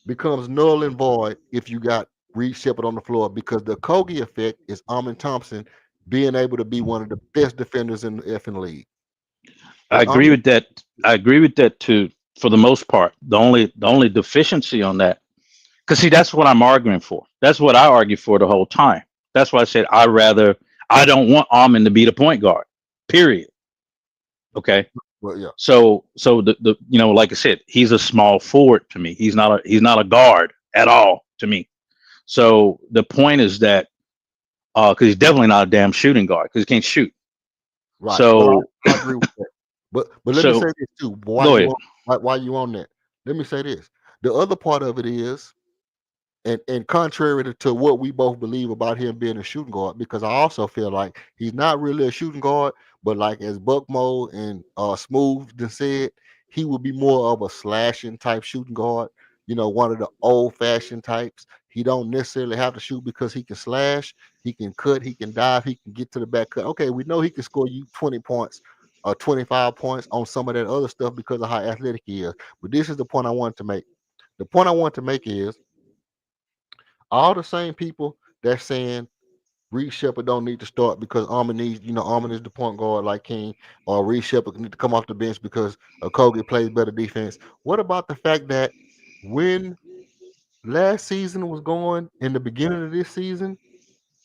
becomes null and void if you got Reed Shepard on the floor because the Kogi effect is Amon Thompson being able to be one of the best defenders in the effing league. I With agree Amon, with that. I agree with that too, for the most part. The only deficiency on that, because see, that's what I'm arguing for. That's what I argue for the whole time. That's why I said I don't want Almond to be the point guard. Period. Okay. well, yeah, So the like I said, he's a small forward to me. He's not a guard at all to me. So the point is that because he's definitely not a damn shooting guard because he can't shoot. right. Well, So I agree with that. But let me say so this too. Why go you ahead. on why you on that? Let me say this. The other part of it is and contrary to what we both believe about him being a shooting guard, because I also feel like he's not really a shooting guard, but like as Buckmo and Smooth then said, he would be more of a slashing type shooting guard. One of the old fashioned types. He don't necessarily have to shoot because he can slash, he can cut, he can dive, he can get to the back cut. Okay, we know he can score you 20 points or 25 points on some of that other stuff because of how athletic he is. But this is the point I wanted to make. The point I want to make is all the same people that's saying Reed Shepard don't need to start because Armin needs, Armin is the point guard like King, or Reed Shepard need to come off the bench because Kogi plays better defense. What about the fact that when last season was going in the beginning of this season,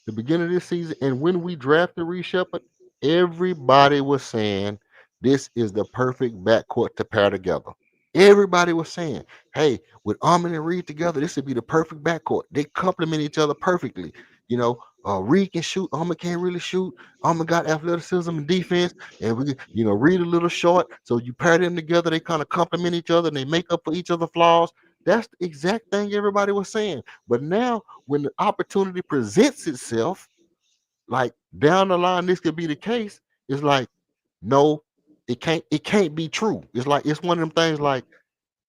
and when we drafted Reed Shepard, everybody was saying this is the perfect backcourt to pair together. Everybody was saying, hey, with Armin and Reed together, this would be the perfect backcourt. They complement each other perfectly. Reed can shoot, Armin can't really shoot. Armin got athleticism and defense, and Reed a little short. So you pair them together, they kind of complement each other and they make up for each other's flaws. That's the exact thing everybody was saying. But now, when the opportunity presents itself, like down the line, this could be the case. It's like, no, it can't be true. It's like it's one of them things like,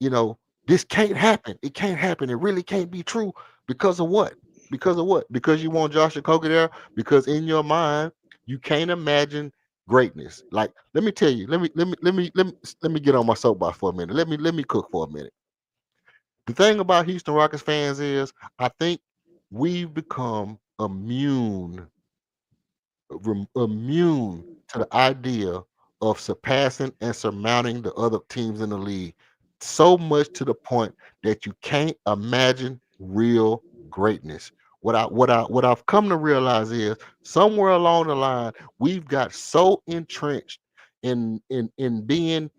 you know, this can't happen. It can't happen. It really can't be true because of what? Because of what? Because you want Josh Okogie there? Because in your mind, you can't imagine greatness. Like, let me tell you, let me get on my soapbox for a minute. Let me cook for a minute. The thing about Houston Rockets fans is I think we've become immune to the idea of surpassing and surmounting the other teams in the league so much to the point that you can't imagine real greatness. What I've come to realize is somewhere along the line we've got so entrenched in being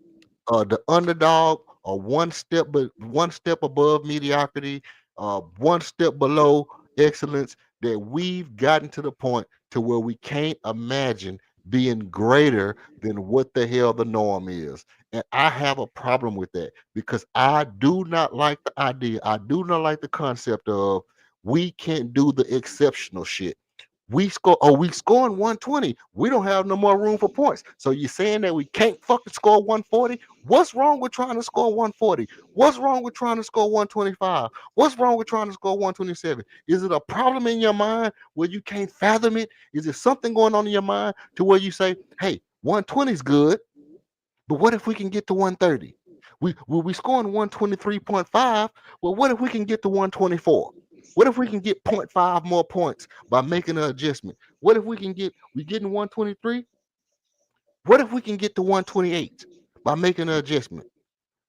the underdog or one step above mediocrity, one step below excellence, that we've gotten to the point to where we can't imagine being greater than what the hell the norm is. And I have a problem with that because I do not like the idea. I do not like the concept of we can't do the exceptional shit. We scoring 120. We don't have no more room for points. So you're saying that we can't fucking score 140? What's wrong with trying to score 140? What's wrong with trying to score 125? What's wrong with trying to score 127? Is it a problem in your mind where you can't fathom it? Is there something going on in your mind to where you say, hey, 120 is good, but what if we can get to 130? We scoring 123.5. Well, what if we can get to 124? What if we can get zero point 0.5 more points by making an adjustment? What if we getting 123? What if we can get to 128 by making an adjustment?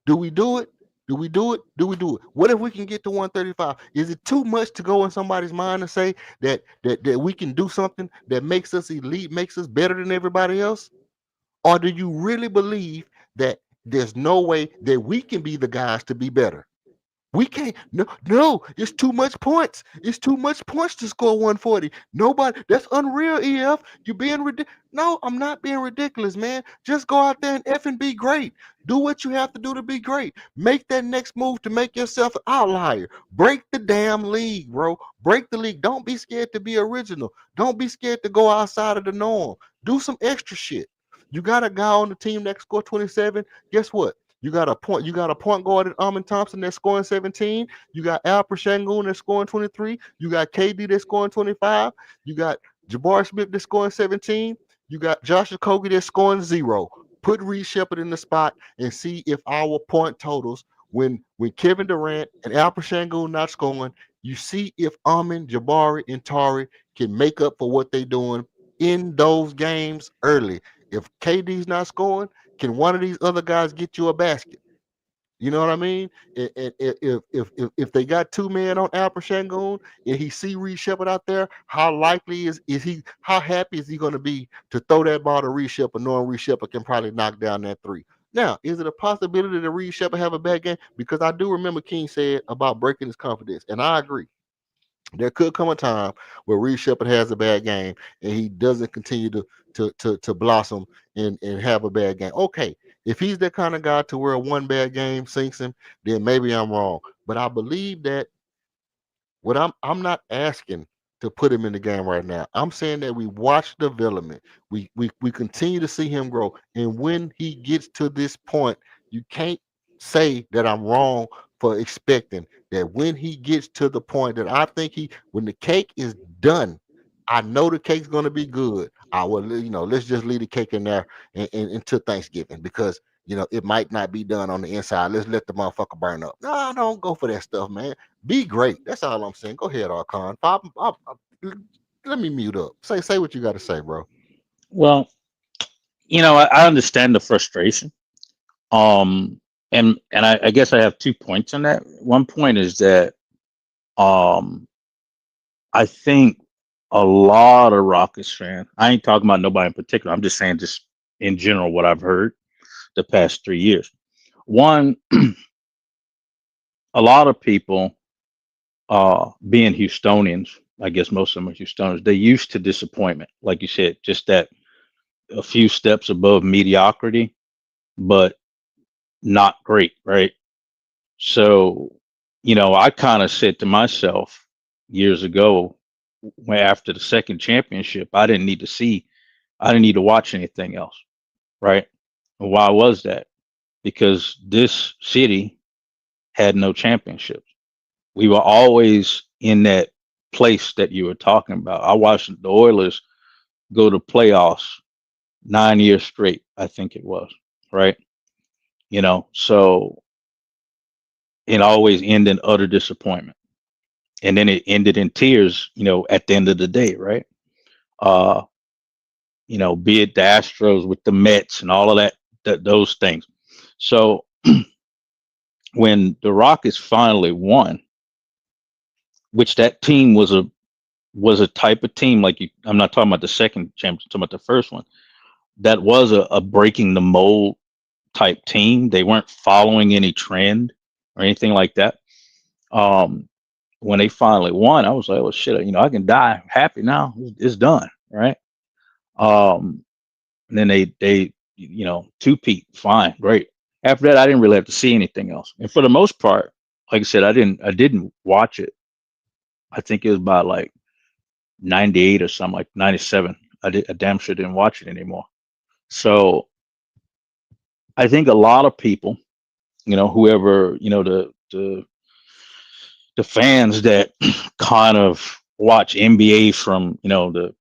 Do we do it? Do we do it? Do we do it? What if we can get to 135? Is it too much to go in somebody's mind and say that we can do something that makes us elite, makes us better than everybody else? Or do you really believe that there's no way that we can be the guys to be better? We can't. No, no, it's too much points. It's too much points to score 140. Nobody, that's unreal, EF. You're being ridiculous. No, I'm not being ridiculous, man. Just go out there and effing be great. Do what you have to do to be great. Make that next move to make yourself an outlier. Break the damn league, bro. Break the league. Don't be scared to be original. Don't be scared to go outside of the norm. Do some extra shit. You got a guy on the team that score 27. Guess what? You got a point guard at Armin Thompson that's scoring 17. You got Al Shangoon that's scoring 23. You got KD that's scoring 25. You got Jabari Smith that's scoring 17. You got Josh Okogie that's scoring 0. Put Reed Shepard in the spot and see if our point totals when Kevin Durant and Alpha Shangoon not scoring, you see if Amin, Jabari, and Tari can make up for what they're doing in those games early. If KD's not scoring, can one of these other guys get you a basket? You know what I mean? If they got two men on Alpha Shangoon and he see Reed Shepard out there, how likely is he? How happy is he going to be to throw that ball to Reed Shepard, knowing Reed Shepard can probably knock down that three? Now, is it a possibility that Reed Shepard have a bad game? Because I do remember King said about breaking his confidence, and I agree. There could come a time where Reed Shepard has a bad game and he doesn't continue to blossom and have a bad game. Okay, if he's that kind of guy to where one bad game sinks him, then maybe I'm wrong. But I believe that what I'm not asking to put him in the game right now. I'm saying that we watch development. We continue to see him grow. And when he gets to this point, you can't say that I'm wrong for expecting that when he gets to the point that I think when the cake is done, I know the cake's gonna be good. I will, let's just leave the cake in there until Thanksgiving because it might not be done on the inside. Let's let the motherfucker burn up. No, don't go for that stuff, man. Be great. That's all I'm saying. Go ahead, Archon. Let me mute up. Say what you got to say, bro. Well, I understand the frustration. And I guess I have 2 points on that. One point is that I think a lot of Rockets fans, I ain't talking about nobody in particular, I'm just saying just in general what I've heard the past 3 years. One, a lot of people being Houstonians, I guess most of them are Houstonians, they used to disappointment. Like you said, just that a few steps above mediocrity, but not great, right? So, I kind of said to myself years ago, after the second championship, I didn't need to watch anything else, right? And why was that? Because this city had no championships. We were always in that place that you were talking about. I watched the Oilers go to playoffs 9 years straight, I think it was, right? So it always ended in utter disappointment. And then it ended in tears, at the end of the day, right? Uh, be it the Astros with the Mets and all of those things. So when the Rockets finally won, which that team was a type of team like I'm not talking about the second championship, I'm talking about the first one. That was a breaking the mold type team. They weren't following any trend or anything like that. When they finally won, I was like, oh shit, I can die happy now. It's done, right? And then they two-peat, fine, great. After that, I didn't really have to see anything else. And for the most part, like I said, I didn't watch it. I think it was about like 98 or something, like 97. I damn sure didn't watch it anymore. So I think a lot of people, whoever, the fans that kind of watch NBA from, the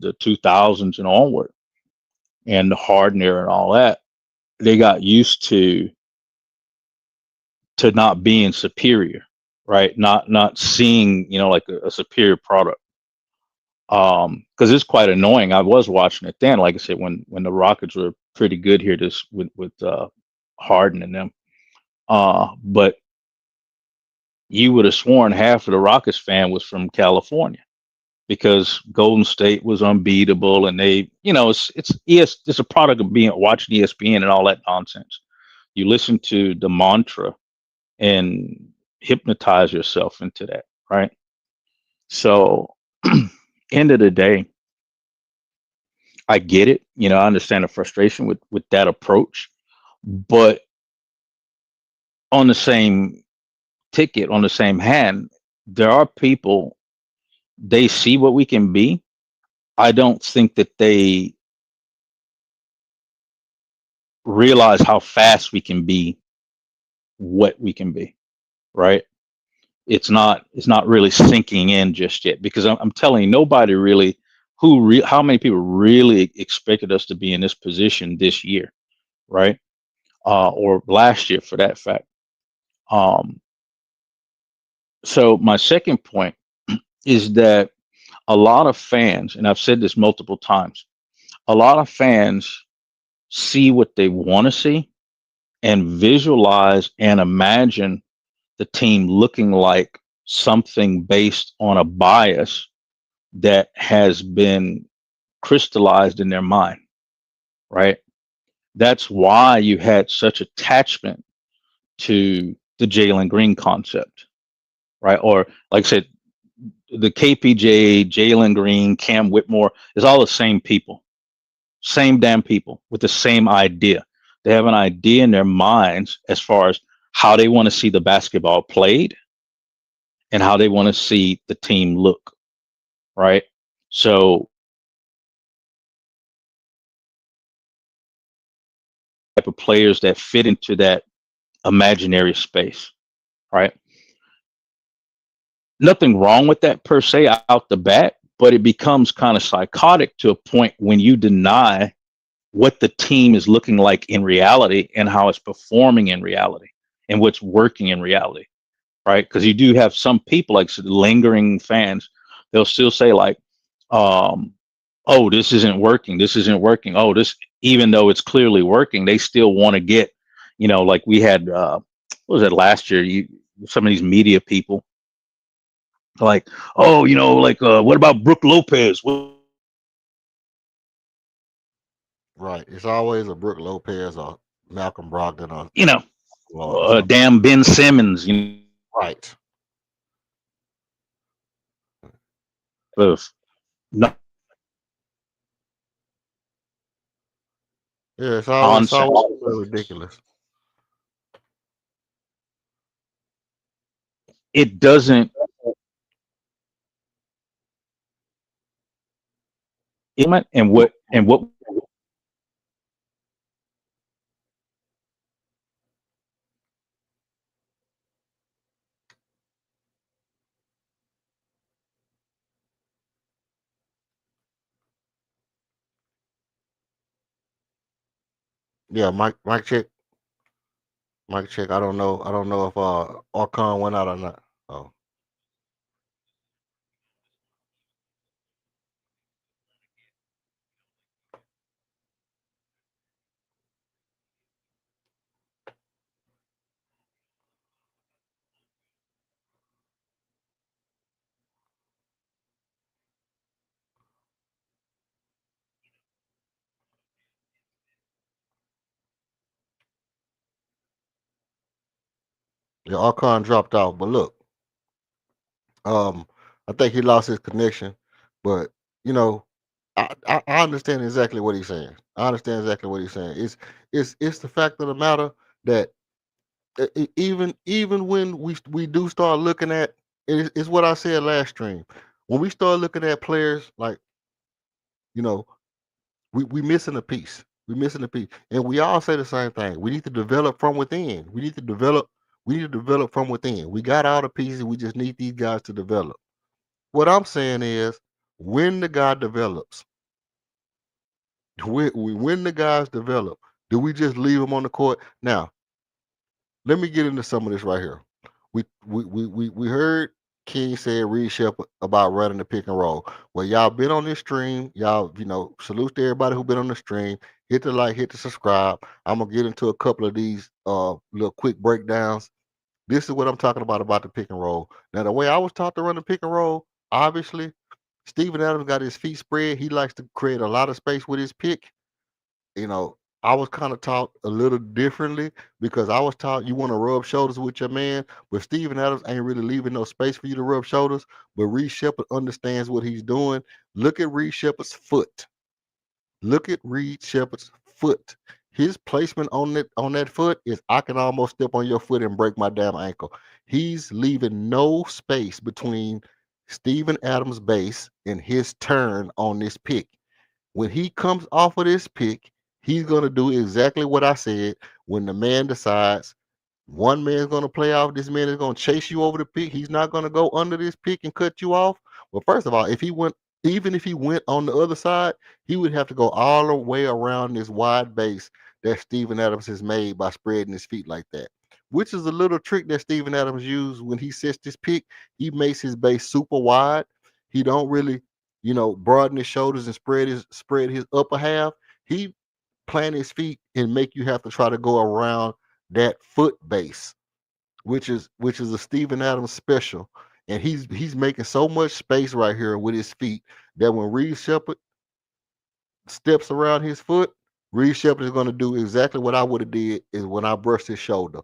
2000s and onward and the Harden era and all that, they got used to not being superior, right? Not seeing, like a superior product. Because it's quite annoying. I was watching it then, like I said, when the Rockets were pretty good here, just with Harden and them. But you would have sworn half of the Rockets fan was from California because Golden State was unbeatable, and they, it's a product of watching ESPN and all that nonsense. You listen to the mantra and hypnotize yourself into that, right? So, end of the day, I get it. I understand the frustration with that approach, but on the same ticket, on the same hand, there are people, they see what we can be. I don't think that they realize how fast we can be, what we can be, right? It's not really sinking in just yet because I'm telling you, nobody really how many people really expected us to be in this position this year, right? Or last year for that fact. Um, so my second point is that a lot of fans, and I've said this multiple times, a lot of fans see what they want to see and visualize and imagine the team looking like something based on a bias that has been crystallized in their mind, right? That's why you had such attachment to the Jalen Green concept, right? Or like I said, the KPJ, Jalen Green, Cam Whitmore is all the same people, same damn people with the same idea. They have an idea in their minds as far as how they want to see the basketball played and how they want to see the team look, right? So type of players that fit into that imaginary space, right? Nothing wrong with that per se out the bat, but it becomes kind of psychotic to a point when you deny what the team is looking like in reality and how it's performing in reality and what's working in reality, right? Because you do have some people like lingering fans, they'll still say like, oh, this isn't working, this isn't working, oh, this, even though it's clearly working, they still want to get, like we had what was it last year, some of these media people like, oh, like what about Brooke Lopez? Right. It's always a Brooke Lopez or Malcolm Brogdon or something. Damn Ben Simmons, Right. no Yeah, it's nonsense. always ridiculous. It doesn't and what Yeah, Mike check. Mike check. I don't know. I don't know if Archon went out or not. Oh. Yeah, Archon dropped out. But look, I think he lost his connection. But I understand exactly what he's saying. I understand exactly what he's saying. It's the fact of the matter that even when we do start looking at it's what I said last stream. When we start looking at players like you know we missing a piece. We missing a piece, and we all say the same thing. We need to develop from within. We need to develop. We need to develop from within. We got all the pieces. We just need these guys to develop. What I'm saying is, when the guy develops, when the guys develop, do we just leave them on the court? Now, let me get into some of this right here. We heard King say Reed Shepard about running the pick and roll. Well, y'all been on this stream. Y'all, salute to everybody who been on the stream. Hit the like, hit the subscribe. I'm gonna get into a couple of these little quick breakdowns. This is what I'm talking about the pick and roll. Now, the way I was taught to run the pick and roll, obviously, Steven Adams got his feet spread. He likes to create a lot of space with his pick. I was kind of taught a little differently because I was taught you want to rub shoulders with your man, but Steven Adams ain't really leaving no space for you to rub shoulders. But Reed Shepard understands what he's doing. Look at Reed Shepard's foot. Look at Reed Shepard's foot. His placement on that foot is I can almost step on your foot and break my damn ankle. He's leaving no space between Steven Adams' base and his turn on this pick. When he comes off of this pick, he's going to do exactly what I said. When the man decides one man's going to play off, this man is going to chase you over the pick. He's not going to go under this pick and cut you off. Well, first of all, if he went Even if he went on the other side, he would have to go all the way around this wide base that Steven Adams has made by spreading his feet like that. Which is a little trick that Steven Adams used when he sets this pick. He makes his base super wide. He don't really, broaden his shoulders and spread his upper half. He plant his feet and make you have to try to go around that foot base, which is a Steven Adams special. And he's making so much space right here with his feet that when Reed Shepard steps around his foot, Reed Shepard is going to do exactly what I would have did is when I brushed his shoulder.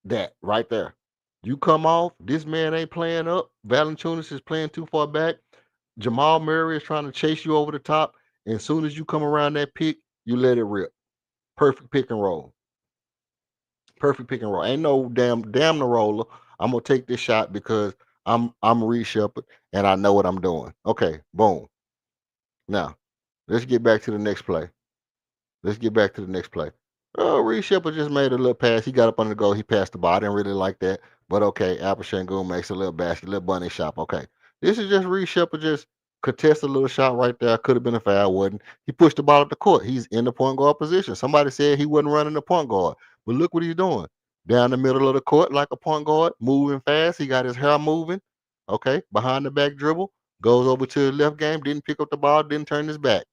That right there. You come off, this man ain't playing up. Valanciunas is playing too far back. Jamal Murray is trying to chase you over the top. And as soon as you come around that pick, you let it rip. Perfect pick and roll. Perfect pick and roll. Ain't no damn the roller. I'm gonna take this shot because I'm Reed Shepard and I know what I'm doing. Okay, boom. Now, let's get back to the next play. Let's get back to the next play. Oh, Reed Shepard just made a little pass. He got up on the goal. He passed the ball. I didn't really like that. But okay, Alper Şengün makes a little basket, little bunny shot. Okay. This is just Reed Shepard just contest a little shot right there. Could have been a foul, wasn't. He pushed the ball up the court. He's in the point guard position. Somebody said he wasn't running the point guard. But look what he's doing. Down the middle of the court like a point guard, moving fast. He got his hair moving. Okay. Behind the back dribble. Goes over to the left game. Didn't pick up the ball. Didn't turn his back.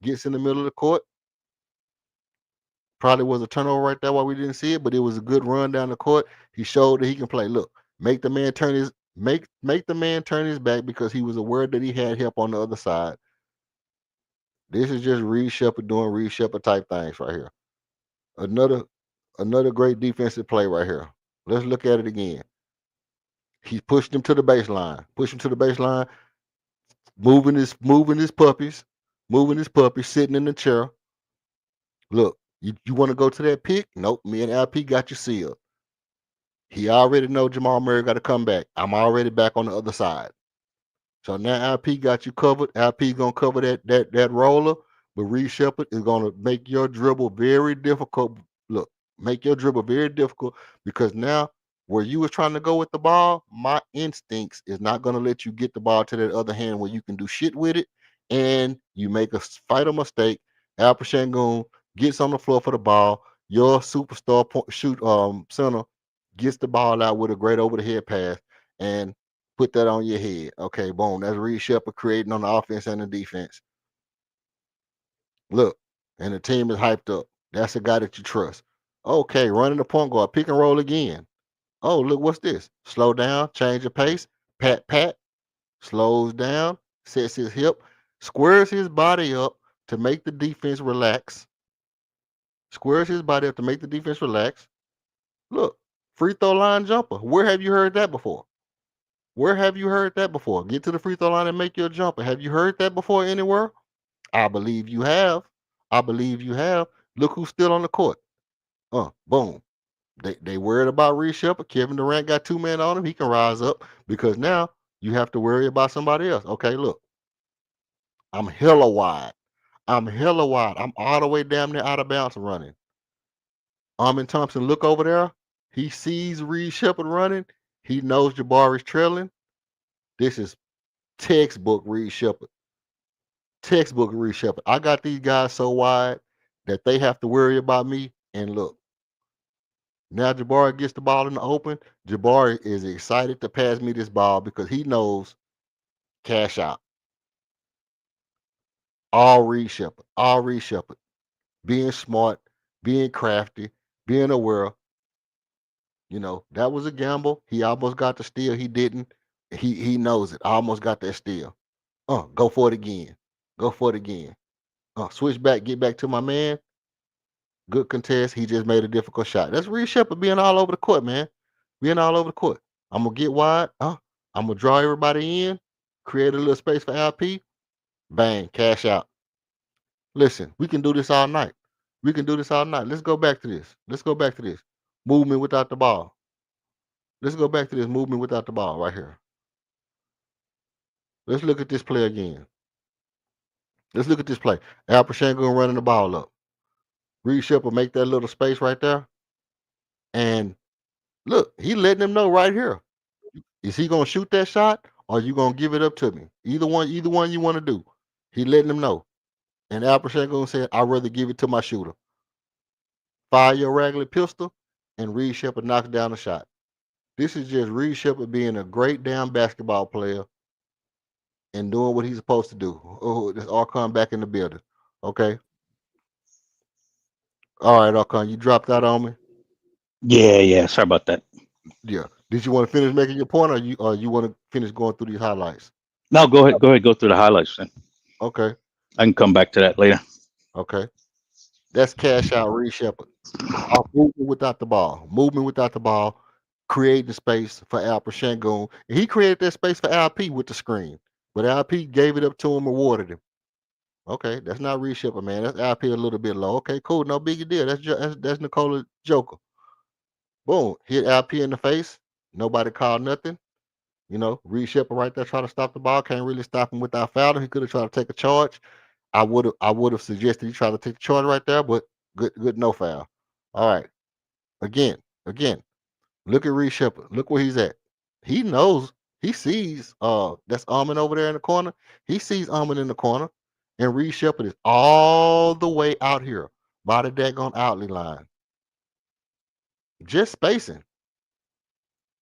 Gets in the middle of the court. Probably was a turnover right there while we didn't see it, but it was a good run down the court. He showed that he can play. Look, make the man turn his back because he was aware that he had help on the other side. This is just Reed Shepard doing Reed Shepard type things right here. Another great defensive play right here. Let's look at it again. He pushed him to the baseline. Moving his puppies, sitting in the chair. Look, you want to go to that pick? Nope. Me and LP got you sealed. He already know Jamal Murray got to come back. I'm already back on the other side. So now LP got you covered. LP gonna cover that roller, but Reed Shepard is gonna make your dribble very difficult. Look, make your dribble very difficult because now where you was trying to go with the ball, my instincts is not gonna let you get the ball to that other hand where you can do shit with it, and you make a fatal mistake. Alper Şengün gets on the floor for the ball. Your superstar center gets the ball out with a great over the head pass and put that on your head. Okay, boom. That's Reed Shepard creating on the offense and the defense. Look, and the team is hyped up. That's a guy that you trust. Okay, running the point guard, pick and roll again. Oh, look, what's this? Slow down, change of pace, pat, slows down, sets his hip, squares his body up to make the defense relax. Look, free throw line jumper. Where have you heard that before? Get to the free throw line and make your jumper. Have you heard that before anywhere? I believe you have. Look who's still on the court. Boom. They worried about Reed Shepard. Kevin Durant got 2 men on him. He can rise up because now you have to worry about somebody else. Okay, look. I'm hella wide. I'm all the way damn near out of bounds running. Armin Thompson look over there. He sees Reed Shepard running. He knows Jabari's trailing. This is textbook Reed Shepard. I got these guys so wide that they have to worry about me. And look, now Jabari gets the ball in the open. Jabari is excited to pass me this ball because he knows cash out. All Reed Shepard. Being smart, being crafty, being aware. That was a gamble. He almost got the steal. He didn't. He knows it. I almost got that steal. Go for it again. Switch back, get back to my man. Good contest. He just made a difficult shot. That's Reed Shepard being all over the court, man. I'm gonna get wide. I'm gonna draw everybody in, create a little space for LP. Bang, cash out. Listen, we can do this all night. Let's go back to this. Movement without the ball. Let's go back to this movement without the ball right here. Let's look at this play again. Alper Şengün running the ball up. Reed Shepard make that little space right there. And look, he letting them know right here. Is he gonna shoot that shot or you gonna give it up to me? Either one you want to do. He letting them know. And Al Pacino said, I'd rather give it to my shooter. Fire your regular pistol, and Reed Shepard knocks down a shot. This is just Reed Shepard being a great damn basketball player and doing what he's supposed to do. Oh, this Archon back in the building. Okay. All right, Archon, you dropped out on me. Yeah. Sorry about that. Yeah. Did you want to finish making your point, or you want to finish going through these highlights? No, go ahead. Go ahead. Go through the highlights then. Okay. I can come back to that later. Okay. That's cash out Reed Shepard. Off movement without the ball. Movement without the ball. Creating space for Al Pacino. And he created that space for LP with the screen. But LP gave it up to him, awarded him. Okay, that's not Reed Shepard, man. That's LP a little bit low. Okay, cool. No big deal. That's Nikola Joker. Boom. Hit LP in the face. Nobody called nothing. You know, Reed Shepard right there trying to stop the ball. Can't really stop him without fouling. He could have tried to take a charge. I would have suggested he try to take the charge right there, but good no foul. All right. Again. Look at Reed Shepard. Look where he's at. He knows, he sees that's Almond over there in the corner. He sees Almond in the corner. And Reed Shepard is all the way out here by the daggone outlet line. Just spacing.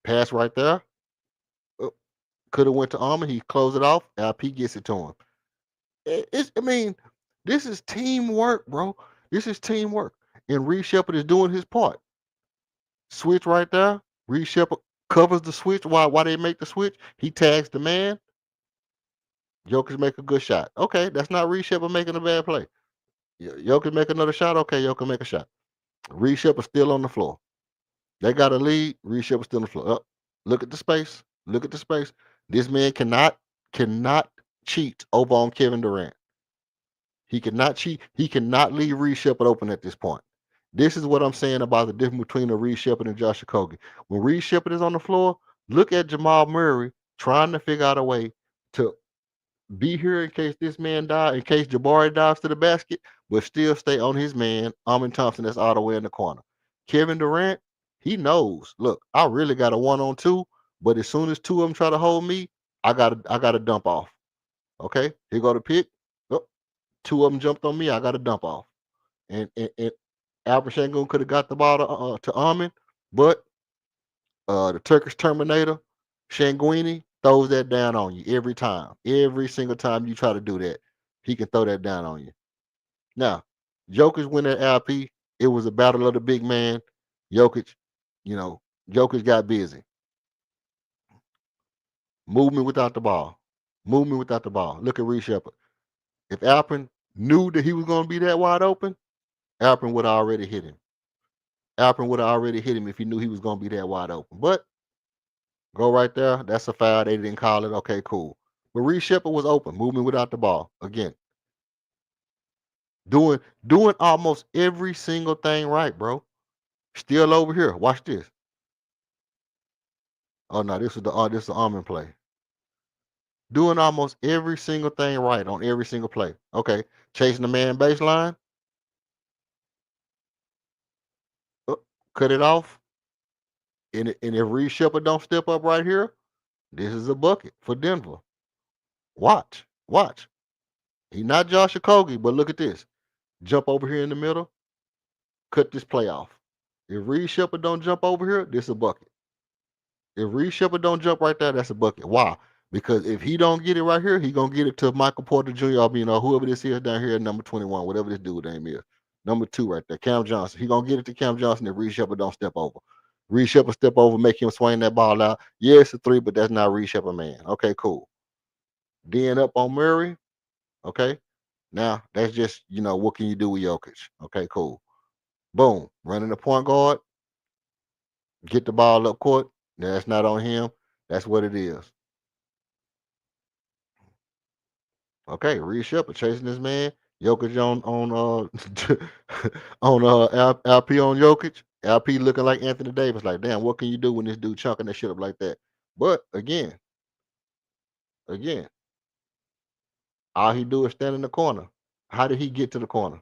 Pass right there. Could have went to Almond. He closed it off. LP gets it to him. I mean, this is teamwork, bro. This is teamwork. And Reed Shepard is doing his part. Switch right there. Reed Shepard covers the switch while they make the switch. He tags the man. Jokic make a good shot. Okay, that's not Reed Shepard making a bad play. Jokic make another shot. Okay, Jokic make a shot. Reed Shepard still on the floor. They got a lead. Reed Shepard still on the floor. Look at the space. Look at the space. This man cannot cheat over on Kevin Durant. He cannot cheat. He cannot leave Reed Shepard open at this point. This is what I'm saying about the difference between a Reed Shepard and Josh Okogie. When Reed Shepard is on the floor, look at Jamal Murray trying to figure out a way to be here in case this man dies, in case Jabari dives to the basket, but still stay on his man, Amin Thompson, that's all the way in the corner. Kevin Durant, he knows. Look, I really got a 1-on-2, but as soon as two of them try to hold me, I gotta dump off. Okay, here go the pick. Oh, two of them jumped on me. I got to dump off. And Albert Shangun could have got the ball to Amin, but the Turkish Terminator, Shanguini, throws that down on you every time. Every single time you try to do that, he can throw that down on you. Now, Jokic win that LP. It was a battle of the big man. Jokic got busy. Movement without the ball. Movement without the ball. Look at Reed Shepard. If Alpin knew that he was going to be that wide open, Alpin would have already hit him. Alpin would have already hit him if he knew he was going to be that wide open. But go right there. That's a foul. They didn't call it. Okay, cool. But Reed Shepard was open, moving without the ball. Again, doing almost every single thing right, bro. Still over here. Watch this. Oh no, this is the Almond play. Doing almost every single thing right on every single play. Okay, chasing the man baseline. Cut it off. And if Reed Shepard don't step up right here, this is a bucket for Denver. Watch. He's not Josh Okogie, but look at this. Jump over here in the middle. Cut this play off. If Reed Shepard don't jump over here, this is a bucket. If Reed Shepard don't jump right there, that's a bucket. Why? Because if he don't get it right here, he gonna get it to Michael Porter Jr. or whoever this is down here at number 21, whatever this dude name is. Number 2 right there, Cam Johnson. He gonna get it to Cam Johnson if Reed Shepard don't step over. Reed Shepard step over, make him swing that ball out. Yeah, it's a 3, but that's not Reed Shepard, man. Okay, cool. Then up on Murray. Okay. Now that's just, what can you do with Jokic? Okay, cool. Boom. Running the point guard. Get the ball up court. That's not on him. That's what it is. Okay, Reed Shepard chasing this man. Jokic on on LP on Jokic. LP looking like Anthony Davis. Like, damn, what can you do when this dude chunking that shit up like that? But again, all he do is stand in the corner. How did he get to the corner?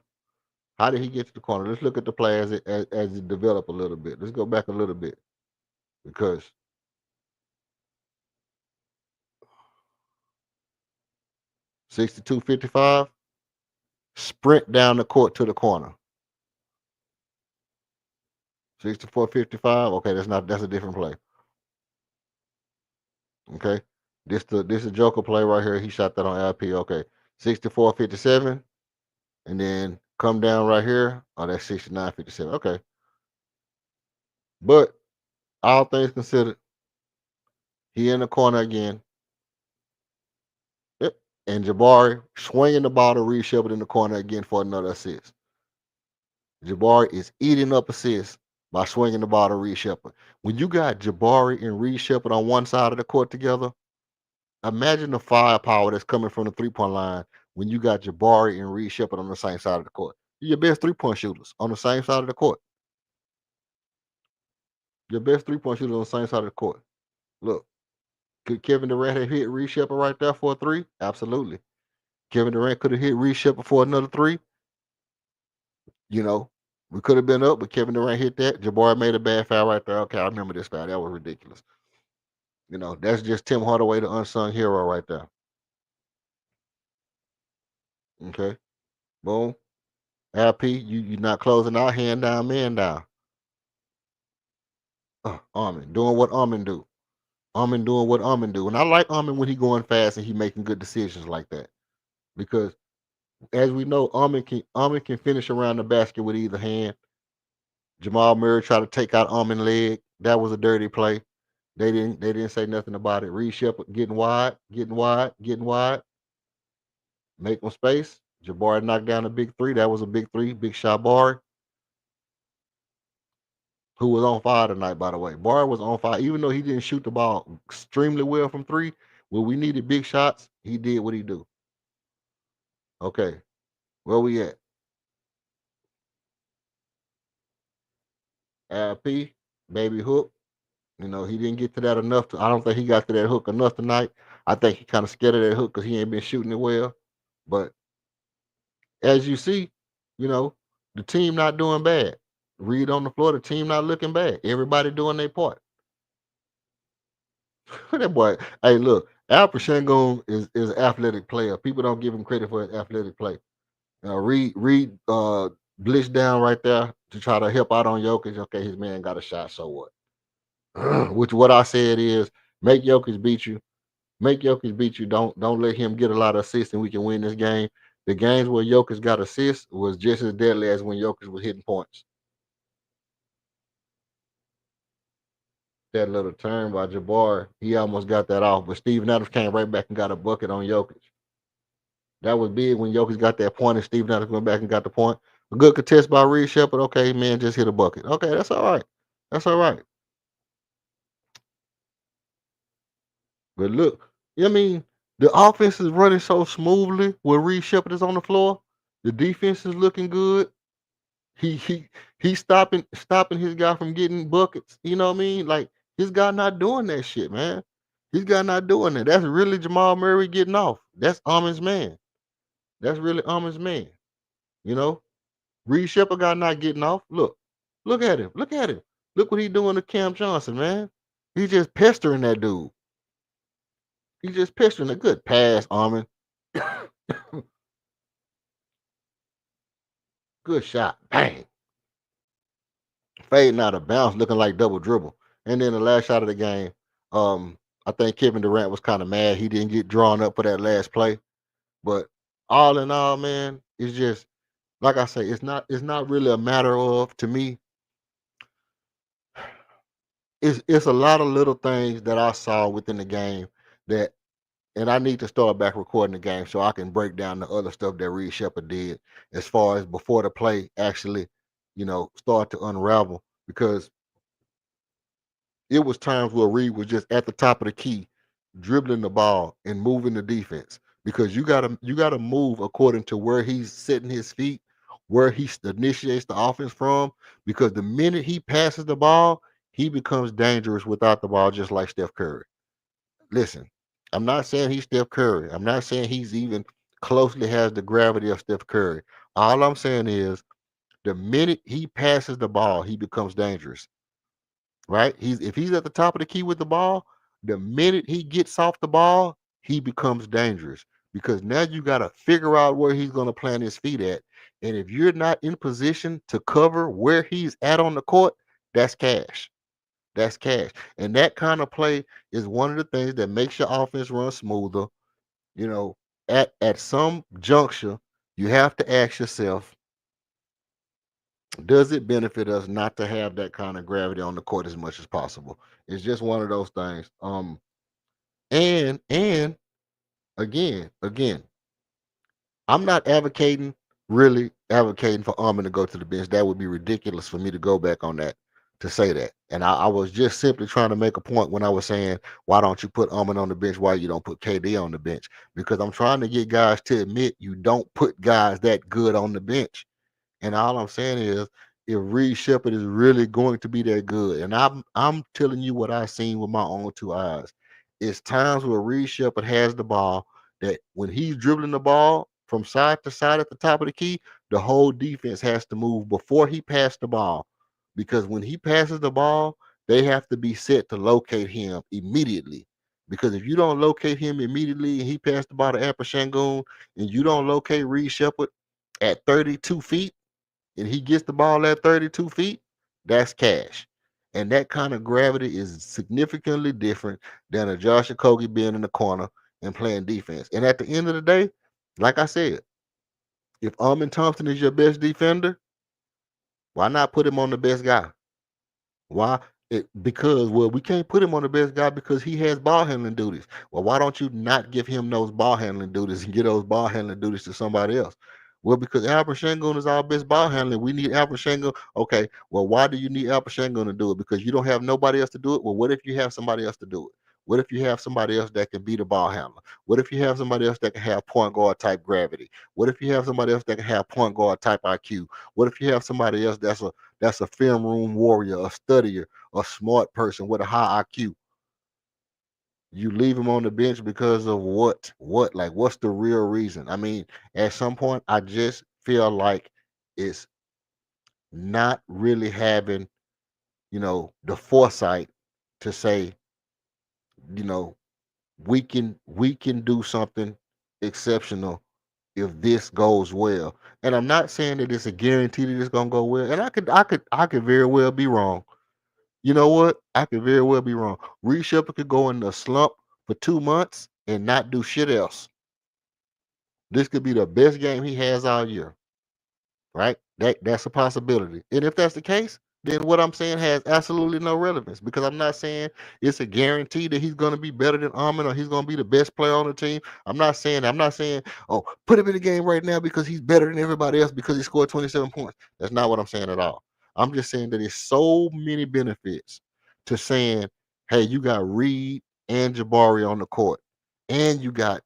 Let's look at the play as it developed a little bit. Let's go back a little bit because 62-55. Sprint down the court to the corner. 64-55. Okay, that's a different play. Okay. This a Joker play right here. He shot that on LP. Okay. 64-57. And then come down right here. Oh, that's 69-57. Okay. But all things considered, he in the corner again. Yep. And Jabari swinging the ball to Reed Shepard in the corner again for another assist. Jabari is eating up assists by swinging the ball to Reed Shepard. When you got Jabari and Reed Shepard on one side of the court together, imagine the firepower that's coming from the three-point line when you got Jabari and Reed Shepard on the same side of the court. You're your best three-point shooters on the same side of the court. Your best three-point shooters on the same side of the court. Look, could Kevin Durant have hit Reed Shepard right there for a three? Absolutely. Kevin Durant could have hit Reed Shepard for another three. You know, we could have been up, but Kevin Durant hit that. Jabari made a bad foul right there. Okay, I remember this foul. That was ridiculous. You know, that's just Tim Hardaway, the unsung hero right there. Okay. Boom. LP, you're not closing out, hand down, man down. Armin doing what Armin do. Armin doing what Armin do. And I like Armin when he going fast and he making good decisions like that. Because as we know, Armin can finish around the basket with either hand. Jamal Murray tried to take out Armin's leg. That was a dirty play. They didn't say nothing about it. Reed Shepard getting wide. Make them space. Jabari knocked down a big three. That was a big three. Big shot, Bar, who was on fire tonight, by the way. Bar was on fire. Even though he didn't shoot the ball extremely well from three, when we needed big shots, he did what he do. Okay. Where we at? LP, baby hook. You know, he didn't get to that enough. I don't think he got to that hook enough tonight. I think he kind of scared of that hook because he ain't been shooting it well. But as you see, you know, the team not doing bad. Reed on the floor, the team not looking bad. Everybody doing their part. That boy, hey, look, Al Pachengo is an athletic player. People don't give him credit for his athletic play. Reed blitz down right there to try to help out on Jokic. Okay, his man got a shot, so what? Which what I said is make Jokic beat you. Make Jokic beat you. Don't let him get a lot of assists and we can win this game. The games where Jokic got assists was just as deadly as when Jokic was hitting points. That little turn by Jabbar, he almost got that off, but Steven Adams came right back and got a bucket on Jokic. That was big when Jokic got that point and Steven Adams went back and got the point. A good contest by Reed Shepard. Okay, man, just hit a bucket. Okay, that's all right. That's all right. But look, I mean, the offense is running so smoothly when Reed Shepard is on the floor. The defense is looking good. He's stopping his guy from getting buckets. You know what I mean? Like his guy not doing that shit, man. His guy not doing that. That's really Jamal Murray getting off. That's Armin's man. That's really Armin's man. You know, Reed Shepard guy not getting off. Look at him. Look at him. Look what he doing to Cam Johnson, man. He's just pestering that dude. He's just pestering a good pass, Armin. Good shot. Bang. Fading out of bounds, looking like double dribble. And then the last shot of the game, I think Kevin Durant was kind of mad he didn't get drawn up for that last play. But all in all, man, it's just like I say, it's not really a matter of, to me, it's a lot of little things that I saw within the game that, and I need to start back recording the game so I can break down the other stuff that Reed Shepard did as far as before the play actually, start to unravel, because it was times where Reed was just at the top of the key, dribbling the ball and moving the defense, because you gotta move according to where he's setting his feet, where he initiates the offense from, because the minute he passes the ball, he becomes dangerous without the ball, just like Steph Curry. Listen, I'm not saying he's Steph Curry. I'm not saying he's even closely has the gravity of Steph Curry. All I'm saying is the minute he passes the ball, he becomes dangerous. Right? If he's at the top of the key with the ball, the minute he gets off the ball, he becomes dangerous because now you got to figure out where he's going to plant his feet at. And if you're not in position to cover where he's at on the court, that's cash. That's cash. And that kind of play is one of the things that makes your offense run smoother. You know, at some juncture, you have to ask yourself, does it benefit us not to have that kind of gravity on the court as much as possible? It's just one of those things. And again, I'm not really advocating for Armin to go to the bench. That would be ridiculous for me to go back on that to say that. And I was just simply trying to make a point when I was saying, why don't you put Armin on the bench? Why you don't put KD on the bench? Because I'm trying to get guys to admit you don't put guys that good on the bench. And all I'm saying is, if Reed Shepard is really going to be that good, and I'm telling you what I've seen with my own two eyes, it's times where Reed Shepard has the ball that when he's dribbling the ball from side to side at the top of the key, the whole defense has to move before he passed the ball. Because when he passes the ball, they have to be set to locate him immediately. Because if you don't locate him immediately and he passed the ball to Apple Shangoon and you don't locate Reed Shepard at 32 feet, and he gets the ball at 32 feet, that's cash. And that kind of gravity is significantly different than a Josh Okogie being in the corner and playing defense. And at the end of the day, like I said, if Armin Thompson is your best defender, why not put him on the best guy? Why? Because we can't put him on the best guy because he has ball handling duties. Well, why don't you not give him those ball handling duties and get those ball handling duties to somebody else? Well, because Albert Shangoon is our best ball handler. We need Albert Shangoon. Okay, well, why do you need Albert Shangoon to do it? Because you don't have nobody else to do it? Well, what if you have somebody else to do it? What if you have somebody else that can be the ball handler? What if you have somebody else that can have point guard type gravity? What if you have somebody else that can have point guard type IQ? What if you have somebody else that's a film room warrior, a studier, a smart person with a high IQ? You leave him on the bench because of what? What? Like, what's the real reason? I mean, at some point, I just feel like it's not really having, the foresight to say, you know, we can do something exceptional if this goes well. And I'm not saying that it's a guarantee that it's gonna go well. And I could very well be wrong. You know what? I could very well be wrong. Reed Shepard could go in the slump for 2 months and not do shit else. This could be the best game he has all year, right? That's a possibility. And if that's the case, then what I'm saying has absolutely no relevance because I'm not saying it's a guarantee that he's going to be better than Armin or he's going to be the best player on the team. I'm not saying, oh, put him in the game right now because he's better than everybody else because he scored 27 points. That's not what I'm saying at all. I'm just saying that there's so many benefits to saying, hey, you got Reed and Jabari on the court, and you got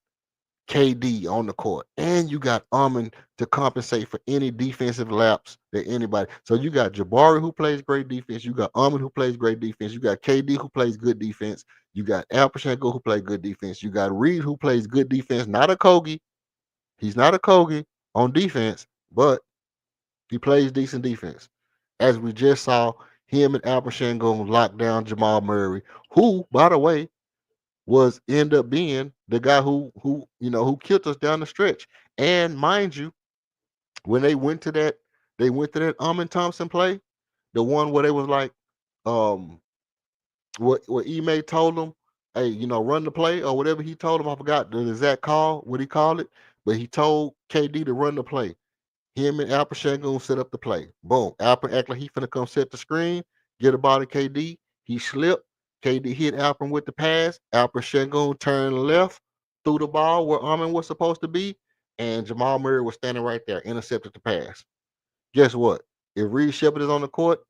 KD on the court, and you got Armin to compensate for any defensive lapse that anybody. So you got Jabari who plays great defense, you got Armin who plays great defense, you got KD who plays good defense, you got Al Pachenko who plays good defense, you got Reed who plays good defense, not a Kogi. He's not a Kogi on defense, but he plays decent defense. As we just saw, him and Al Pachenko lock down Jamal Murray, who, by the way, was end up being the guy who killed us down the stretch. And mind you, when they went to that Amin Thompson play, the one where they was like, um, what Ime told them, hey, run the play or whatever he told him. I forgot the exact call, what he called it, but he told KD to run the play. Him and Alper Shangoon set up the play. Boom. Alper act like he finna come set the screen, get a ball to KD. He slipped. KD hit Alper with the pass. Alper Shangoon turned left, threw the ball where Armin was supposed to be, and Jamal Murray was standing right there, intercepted the pass. Guess what? If Reed Shepard is on the court,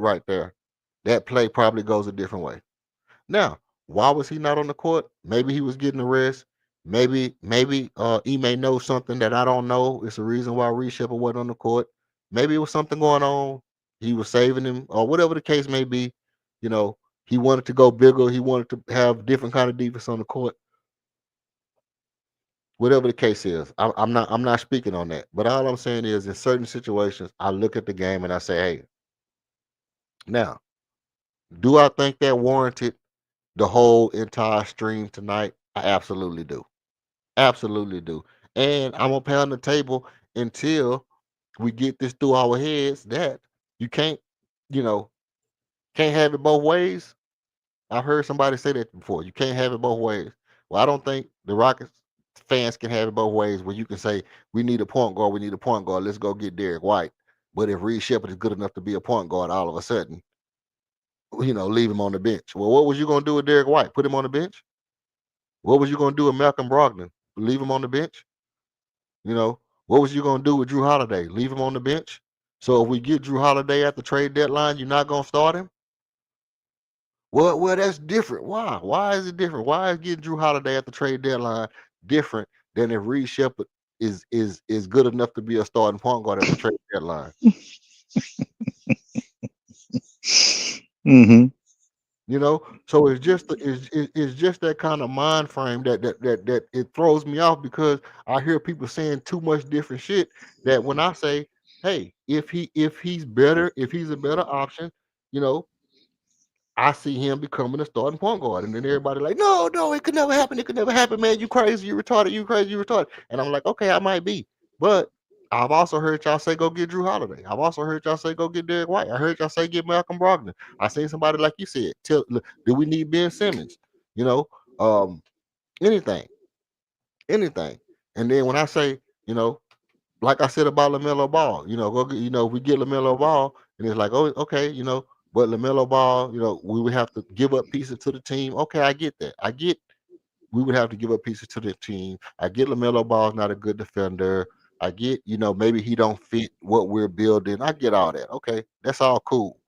right there, that play probably goes a different way. Now, why was he not on the court? Maybe he was getting a rest. Maybe he may know something that I don't know. It's a reason why Reed Shepard wasn't on the court. Maybe it was something going on. He was saving him, or whatever the case may be. He wanted to go bigger. He wanted to have different kind of defense on the court. Whatever the case is, I'm not speaking on that. But all I'm saying is, in certain situations, I look at the game and I say, hey, now, do I think that warranted the whole entire stream tonight? I absolutely do. Absolutely do. And I'm gonna pound the table until we get this through our heads that you can't, you know, can't have it both ways. I've heard somebody say that before. You can't have it both ways. Well, I don't think the Rockets fans can have it both ways where you can say, we need a point guard, we need a point guard, let's go get Derek White. But if Reed Shepard is good enough to be a point guard, all of a sudden, leave him on the bench. Well, what was you gonna do with Derek White? Put him on the bench? What was you gonna do with Malcolm Brogdon? Leave him on the bench? What was you gonna do with Drew Holiday? Leave him on the bench? So if we get Drew Holiday at the trade deadline, you're not gonna start him? Well, that's different. Why? Why is it different? Why is getting Drew Holiday at the trade deadline different than if Reed Shepard is good enough to be a starting point guard at the trade deadline? Mm-hmm. So it's just that kind of mind frame that it throws me off because I hear people saying too much different shit. That when I say, hey, if he's better, if he's a better option, you know, I see him becoming a starting point guard, and then everybody like, no, it could never happen. It could never happen, man. You crazy, you retarded, you crazy, you retarded. And I'm like, okay, I might be, but I've also heard y'all say go get Drew Holiday. I've also heard y'all say go get Derek White. I heard y'all say get Malcolm Brogdon. I seen somebody like you said. Do we need Ben Simmons? You know, anything, anything. And then when I say, like I said about LaMelo Ball, go get, we get LaMelo Ball, and it's like, oh, okay, but LaMelo Ball, we would have to give up pieces to the team. Okay, I get that. I get we would have to give up pieces to the team. I get LaMelo Ball's not a good defender. I get, maybe he don't fit what we're building. I get all that. Okay, that's all cool.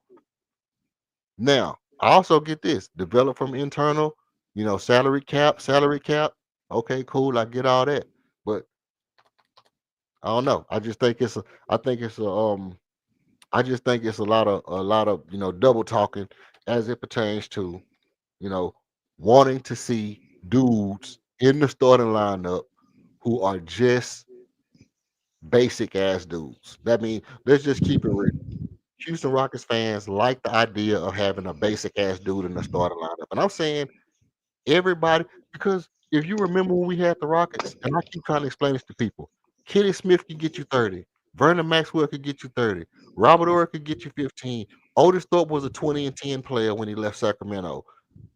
Now, I also get this develop from internal, salary cap. Okay, cool. I get all that, but I don't know. I think it's a I just think it's a lot of double talking as it pertains to you know wanting to see dudes in the starting lineup who are just basic ass dudes. That means let's just keep it real. Houston Rockets fans like the idea of having a basic ass dude in the starting lineup, and I'm saying everybody, because if you remember when we had the Rockets, and I keep trying to explain this to people, Kenny Smith could get you 30. Vernon Maxwell could get you 30. Robert Orr could get you 15. Otis Thorpe was a 20 and 10 player when he left Sacramento.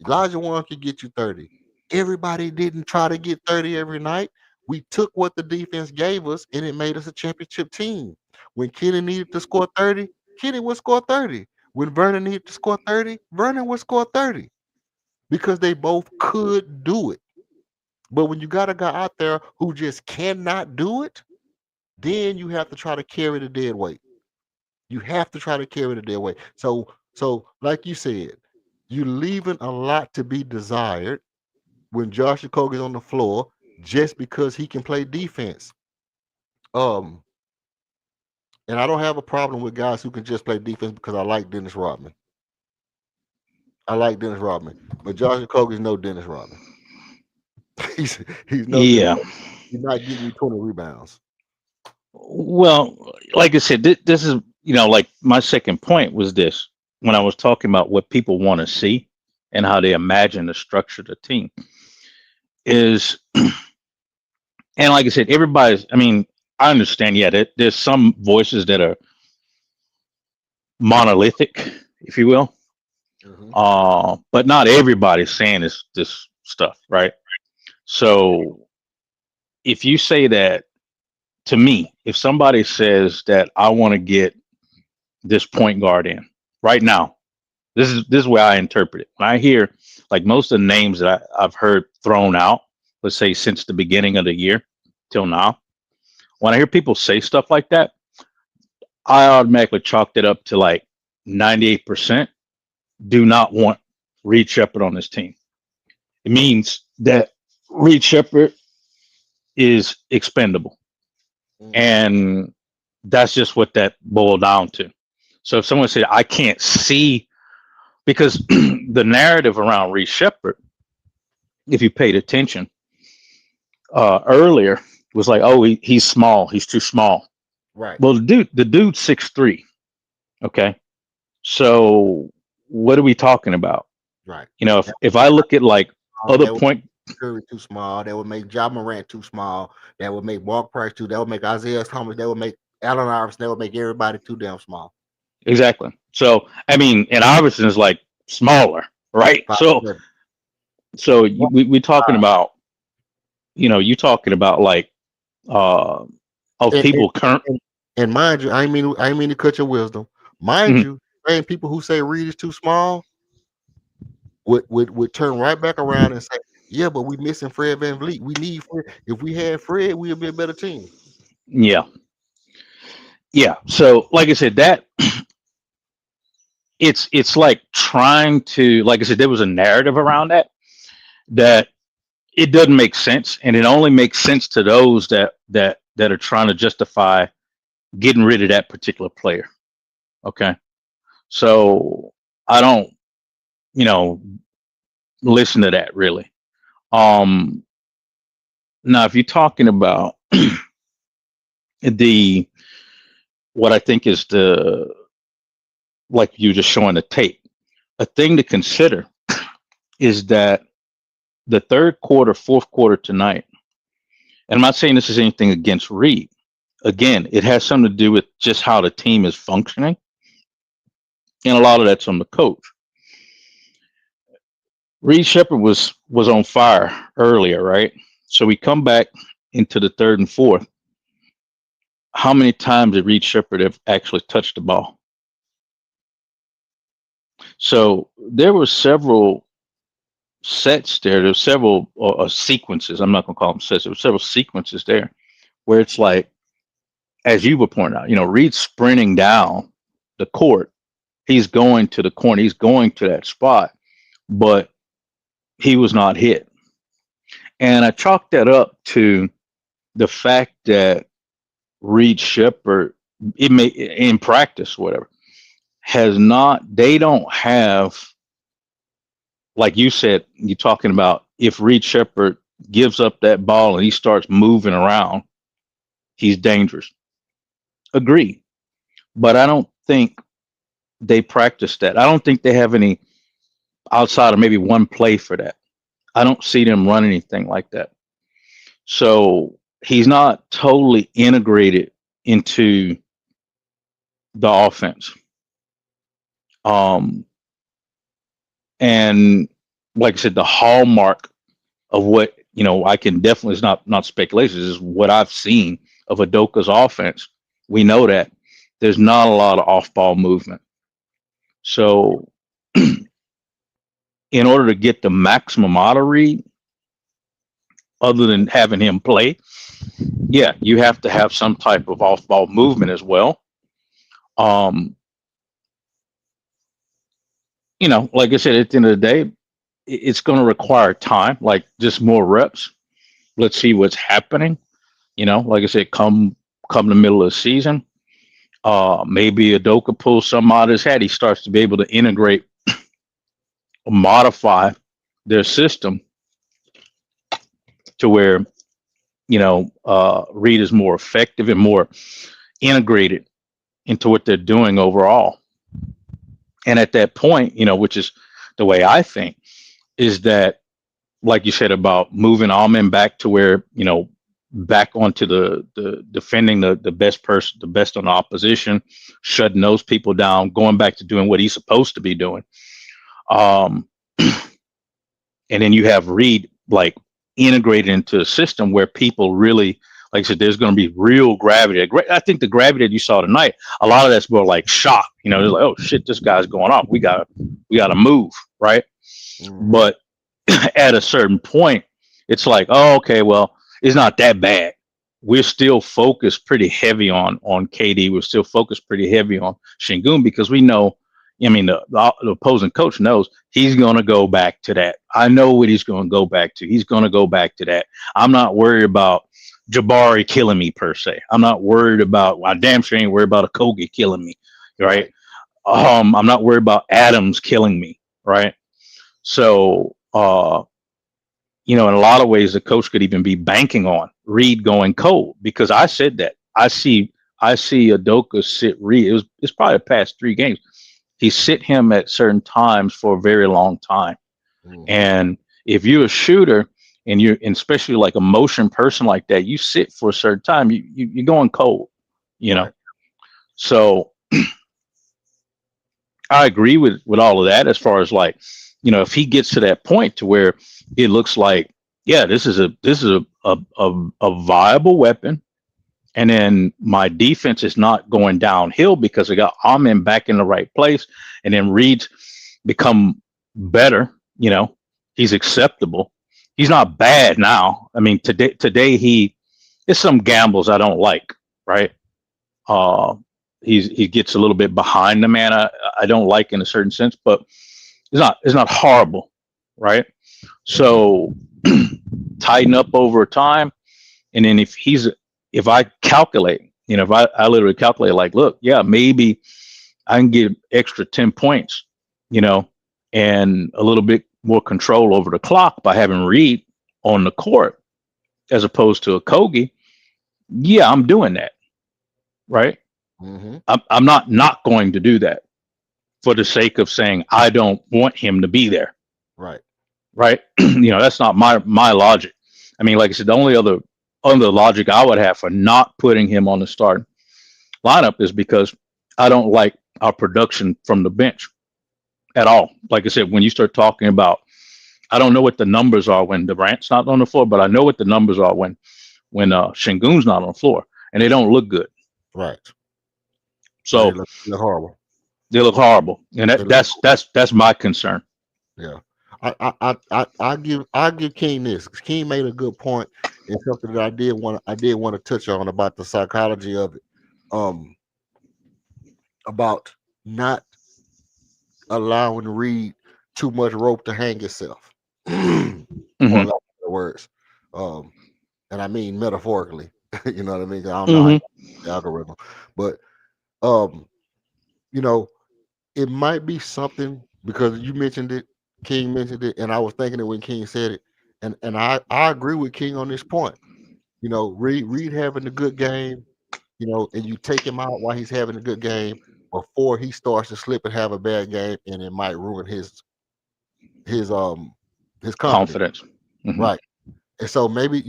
Elijah Warren could get you 30. Everybody didn't try to get 30 every night. We took what the defense gave us and it made us a championship team. When Kenny needed to score 30, Kenny would score 30. When Vernon needed to score 30, Vernon would score 30 because they both could do it. But when you got a guy out there who just cannot do it, then you have to try to carry the dead weight. You have to try to carry the dead weight. So like you said, you're leaving a lot to be desired when Josh Okogie's on the floor just because he can play defense. And I don't have a problem with guys who can just play defense because I like Dennis Rodman. But Josh Okogie's no Dennis Rodman. he's no Yeah. He's not getting you 20 rebounds. Well, like I said, this is, like my second point was this when I was talking about what people want to see and how they imagine the structure of the team is, and like I said, I understand, yeah, there's some voices that are monolithic, if you will. But not everybody's saying this stuff, right? So if you say that to me, if somebody says that I want to get this point guard in right now, this is where I interpret it. When I hear like most of the names that I've heard thrown out, let's say since the beginning of the year till now, when I hear people say stuff like that, I automatically chalked it up to like 98% do not want Reed Shepard on this team. It means that Reed Shepard is expendable. And that's just what that boiled down to. So if someone said, I can't see, because the narrative around Reed Shepard, if you paid attention earlier, was like, oh, he's small. He's too small. Right. Well, the dude's 6'3". Okay. So what are we talking about? Right. If I look at like other point, Curry too small. That would make Ja Morant too small. That would make Mark Price too. That would make Isaiah Thomas. That would make Allen Iverson. That would make everybody too damn small. Exactly. So I mean, and Iverson is like smaller, right? 5'7". So we talking about, you talking about like uh of And, and, people current. and mind you, I ain't mean to cut your wisdom. Mind Mhm. you, same people who say Reed is too small would turn right back around and say, yeah, but we missing Fred VanVleet. We need Fred. If we had Fred, we'd be a better team. Yeah. Yeah. So like I said, that it's like trying to, like I said, there was a narrative around that it doesn't make sense, and it only makes sense to those that are trying to justify getting rid of that particular player. Okay. So I don't, you know, listen to that really. Um Now if you're talking about the what I think is the, like you just showing the tape, a thing to consider is that the third quarter, fourth quarter tonight, and I'm not saying this is anything against Reed. Again, it has something to do with just how the team is functioning, and a lot of that's on the coach. Reed Shepard was on fire earlier, right? So we come back into the third and fourth. How many times did Reed Shepard have actually touched the ball? So there were several sets there. There's several sequences. I'm not going to call them sets. There were several sequences there where it's like, as you were pointing out, Reed's sprinting down the court. He's going to the corner. He's going to that spot, but he was not hit. And I chalked that up to the fact that Reed Shepard, it may in practice, whatever, has not. They don't have, like you said, you're talking about if Reed Shepard gives up that ball and he starts moving around, he's dangerous. Agree. But I don't think they practice that. I don't think they have any outside of maybe one play for that. I don't see them run anything like that. So he's not totally integrated into the offense. And like I said, the hallmark of what, I can definitely, it's not speculation, this is what I've seen of Udoka's offense. We know that there's not a lot of off-ball movement. So in order to get the maximum out of Reed, other than having him play, yeah, you have to have some type of off-ball movement as well. Like I said, at the end of the day, it's going to require time, like just more reps. Let's see what's happening. Like I said, come the middle of the season, maybe Udoka pulls something out of his head. He starts to be able to integrate, modify their system to where, Reed is more effective and more integrated into what they're doing overall. And at that point, which is the way I think, is that, like you said about moving Alman back to where, back onto the defending the best person, the best on the opposition, shutting those people down, going back to doing what he's supposed to be doing. And then you have Reed like integrated into a system where people really, like I said, there's going to be real gravity. I think the gravity that you saw tonight, a lot of that's more like shock. They're like, oh shit, this guy's going off. We got to move, right? Mhm. But at a certain point, it's like, oh, okay, well, it's not that bad. We're still focused pretty heavy on KD. We're still focused pretty heavy on Şengün because we know, the opposing coach knows he's going to go back to that. I know what he's going to go back to. He's going to go back to that. I'm not worried about Jabari killing me per se. I'm not worried about, I damn sure ain't worried about Okogie killing me, right? I'm not worried about Adams killing me, right? So, in a lot of ways, the coach could even be banking on Reed going cold because I said that. I see Udoka sit Reed. It's probably the past 3 games. He sit him at certain times for a very long time. Mhm. And if you're a shooter and especially like a motion person like that, you sit for a certain time, you're going cold, you know. Right. So I agree with all of that as far as like, if he gets to that point to where it looks like, yeah, this is a viable weapon, and then my defense is not going downhill because I got Amen back in the right place, and then Reed's become better. He's acceptable. He's not bad now. I mean, today it's some gambles I don't like, right? Uh, he gets a little bit behind the man. I don't like in a certain sense, but it's not horrible, right? So tighten up over time, and then if I calculate, if I literally calculate, like, look, yeah, maybe I can get extra 10 points, and a little bit more control over the clock by having Reed on the court as opposed to a Kogi. Yeah, I'm doing that, right? Mm-hmm. I'm not going to do that for the sake of saying I don't want him to be there, Right. right? That's not my logic. I mean, like I said, the only other logic I would have for not putting him on the starting lineup is because I don't like our production from the bench at all. Like I said, when you start talking about, I don't know what the numbers are when Durant's not on the floor, but I know what the numbers are when Şengün's not on the floor, and they don't look good. Right. They So look horrible. they look horrible, and They look, that's my concern. yeah. I give King this. King made a good point and something that I did want to touch on about the psychology of it. Um, about not allowing Reed too much rope to hang itself, for Hmm. lack of better words. Um, and I mean metaphorically. You know what I mean? I don't know how Hmm. you the algorithm, but um, you know, it might be something because you mentioned it, King mentioned it, and I was thinking it when King said it, and I agree with King on this point. Reed having a good game, and you take him out while he's having a good game before he starts to slip and have a bad game, and it might ruin his his confidence. Confidence. Hmm. Right. And so maybe,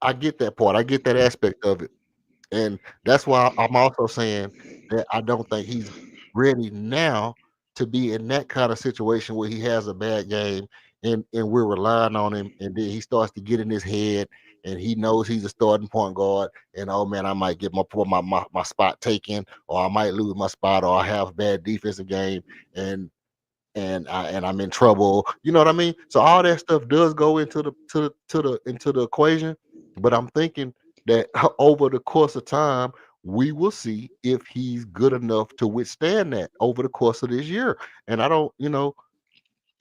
I get that part. I get that aspect of it. And that's why I'm also saying that I don't think he's ready now to be in that kind of situation where he has a bad game and we're relying on him, and then he starts to get in his head and he knows he's a starting point guard, and oh man, I might get my spot taken, or I might lose my spot, or I have a bad defensive game, and I'm in trouble. You know what I mean? So all that stuff does go into the equation. But I'm thinking that over the course of time, we will see if he's good enough to withstand that over the course of this year. And I don't,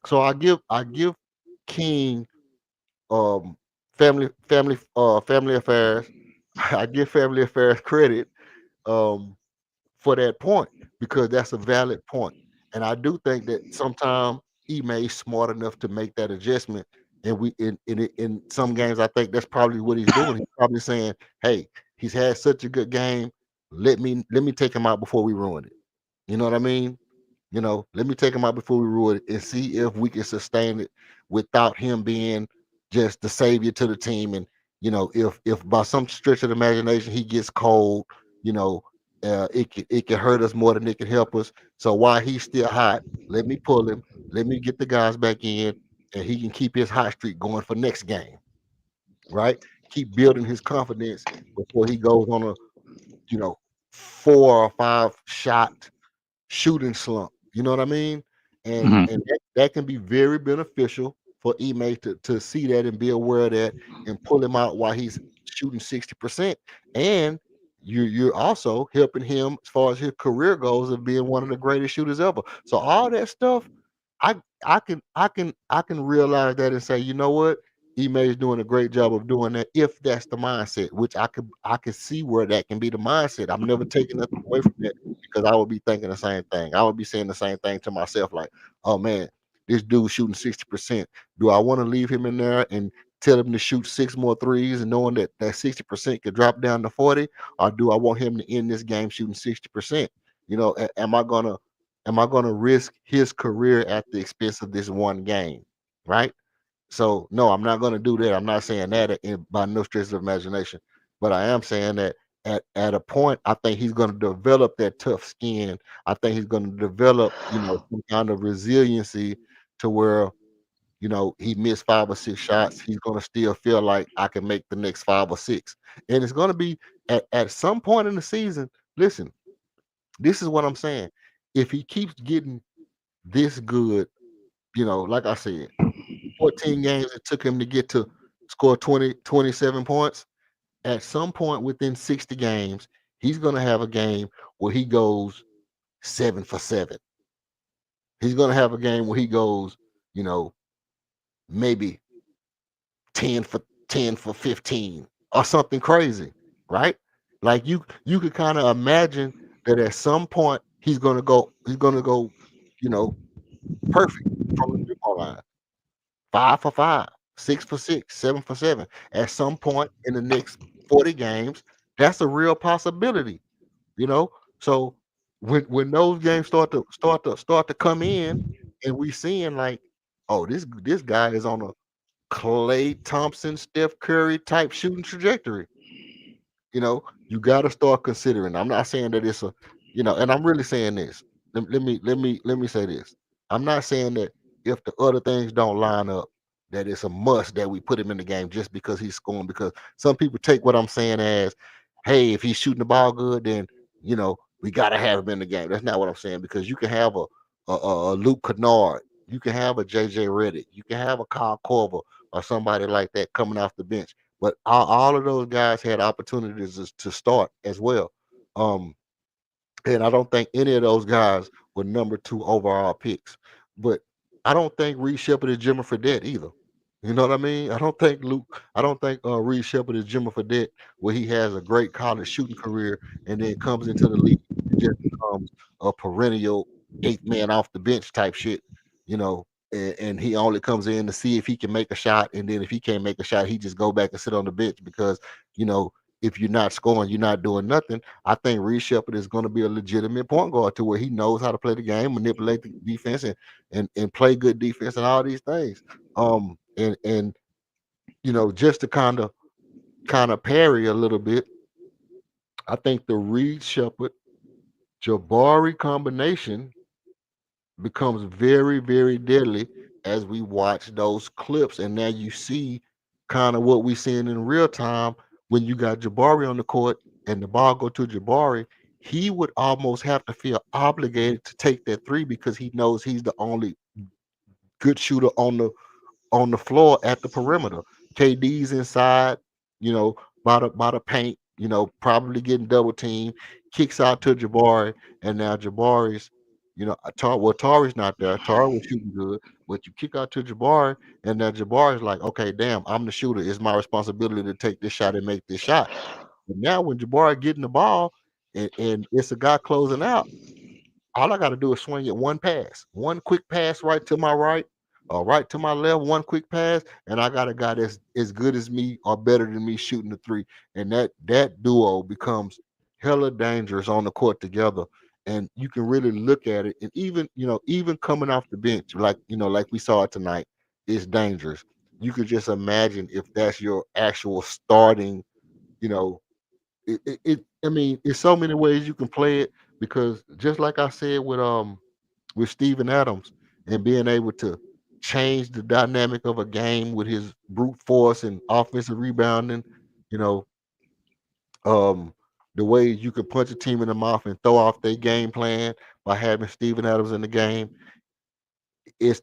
so I give King um family affairs. I give family affairs credit um for that point because that's a valid point. And I do think that sometimes Ime smart enough to make that adjustment. And in some games, I think that's probably what he's doing. He's probably saying, "Hey, he's had such a good game. Let me take him out before we ruin it." You know what I mean? Let me take him out before we ruin it and see if we can sustain it without him being just the savior to the team. And if by some stretch of the imagination he gets cold, you know, it can hurt us more than it can help us. So while he's still hot, let me pull him, let me get the guys back in, and he can keep his hot streak going for next game, right? Keep building his confidence before he goes on a 4 or 5 shot shooting slump. You know what I mean? And Hmm. and that can be very beneficial for Ime to see that and be aware of that and pull him out while he's shooting 60%. And you're also helping him as far as his career goes of being one of the greatest shooters ever. So all that stuff, I I can realize that and say, you know what? Ime is doing a great job of doing that if that's the mindset, which I could see where that can be the mindset. I'm never taking nothing away from that because I would be thinking the same thing. I would be saying the same thing to myself, like, oh man, this dude's shooting 60%. Do I want to leave him in there and tell him to shoot 6 more threes and knowing that 60% could drop down to 40? Or do I want him to end this game shooting 60%? Am I gonna risk his career at the expense of this one game? Right? So no, I'm not going to do that. I'm not saying that by no stretch of imagination, but I am saying that at a point, I think he's going to develop that tough skin. I think he's going to develop, some kind of resiliency to where, he missed 5 or 6 shots. He's going to still feel like I can make the next 5 or 6, and it's going to be at some point in the season. Listen, this is what I'm saying. If he keeps getting this good, like I said, 14 games it took him to get to score 27 points. At some point within 60 games, he's going to have a game where he goes 7 for 7. He's going to have a game where he goes, you know, maybe 10 for 15 or something crazy, right? Like you could kind of imagine that at some point he's gonna go, you know, perfect from the 3-point line. 5 for 5, 6 for 6, 7 for 7. At some point in the next 40 games, that's a real possibility, you know. So when those games start to come in, and we seeing like, oh, this guy is on a Clay Thompson, Steph Curry type shooting trajectory. You got to start considering. I'm not saying that it's and I'm really saying this. Let me say this. I'm not saying that if the other things don't line up, that it's a must that we put him in the game just because he's scoring. Because some people take what I'm saying as, hey, if he's shooting the ball good, then we gotta have him in the game. That's not what I'm saying. Because you can have a Luke Kennard, you can have a JJ Redick, you can have a Kyle Korver or somebody like that coming off the bench, but all of those guys had opportunities to start as well. Um, and I don't think any of those guys were number 2 overall picks. But I don't think Reed Shepard is Jimmy Fredette either. You know what I mean? I don't think Reed Shepard is Jimmy Fredette, where he has a great college shooting career and then comes into the league and just becomes a perennial 8th man off the bench type shit, you know. And he only comes in to see if he can make a shot, and then if he can't make a shot, he just go back and sit on the bench because you know if you're not scoring, you're not doing nothing. I think Reed Shepard is going to be a legitimate point guard to where he knows how to play the game, manipulate the defense, and play good defense and all these things. And just to kind of parry a little bit, I think the Reed Shepard Jabari combination becomes very, very deadly as we watch those clips. And now you see kind of what we're seeing in real time when you got Jabari on the court and the ball go to Jabari. He would almost have to feel obligated to take that three because he knows he's the only good shooter on the floor at the perimeter. KD's inside, you know, by the paint, probably getting double teamed, kicks out to Jabari, and now Jabari's, Tari's not there. Tari was shooting good, but you kick out to Jabari, and now Jabari's like, okay, damn, I'm the shooter. It's my responsibility to take this shot and make this shot. But now when Jabari getting the ball and it's a guy closing out, all I got to do is swing it one pass, one quick pass right to my right, or right to my left, one quick pass, and I got a guy that's as good as me or better than me shooting the three, and that duo becomes hella dangerous on the court together. And you can really look at it, and even coming off the bench, like we saw it tonight, it's dangerous. You could just imagine if that's your actual starting, you know, I mean, it's so many ways you can play it because just like I said with Steven Adams and being able to change the dynamic of a game with his brute force and offensive rebounding, you know, um, the way you could punch a team in the mouth and throw off their game plan by having Steven Adams in the game. It's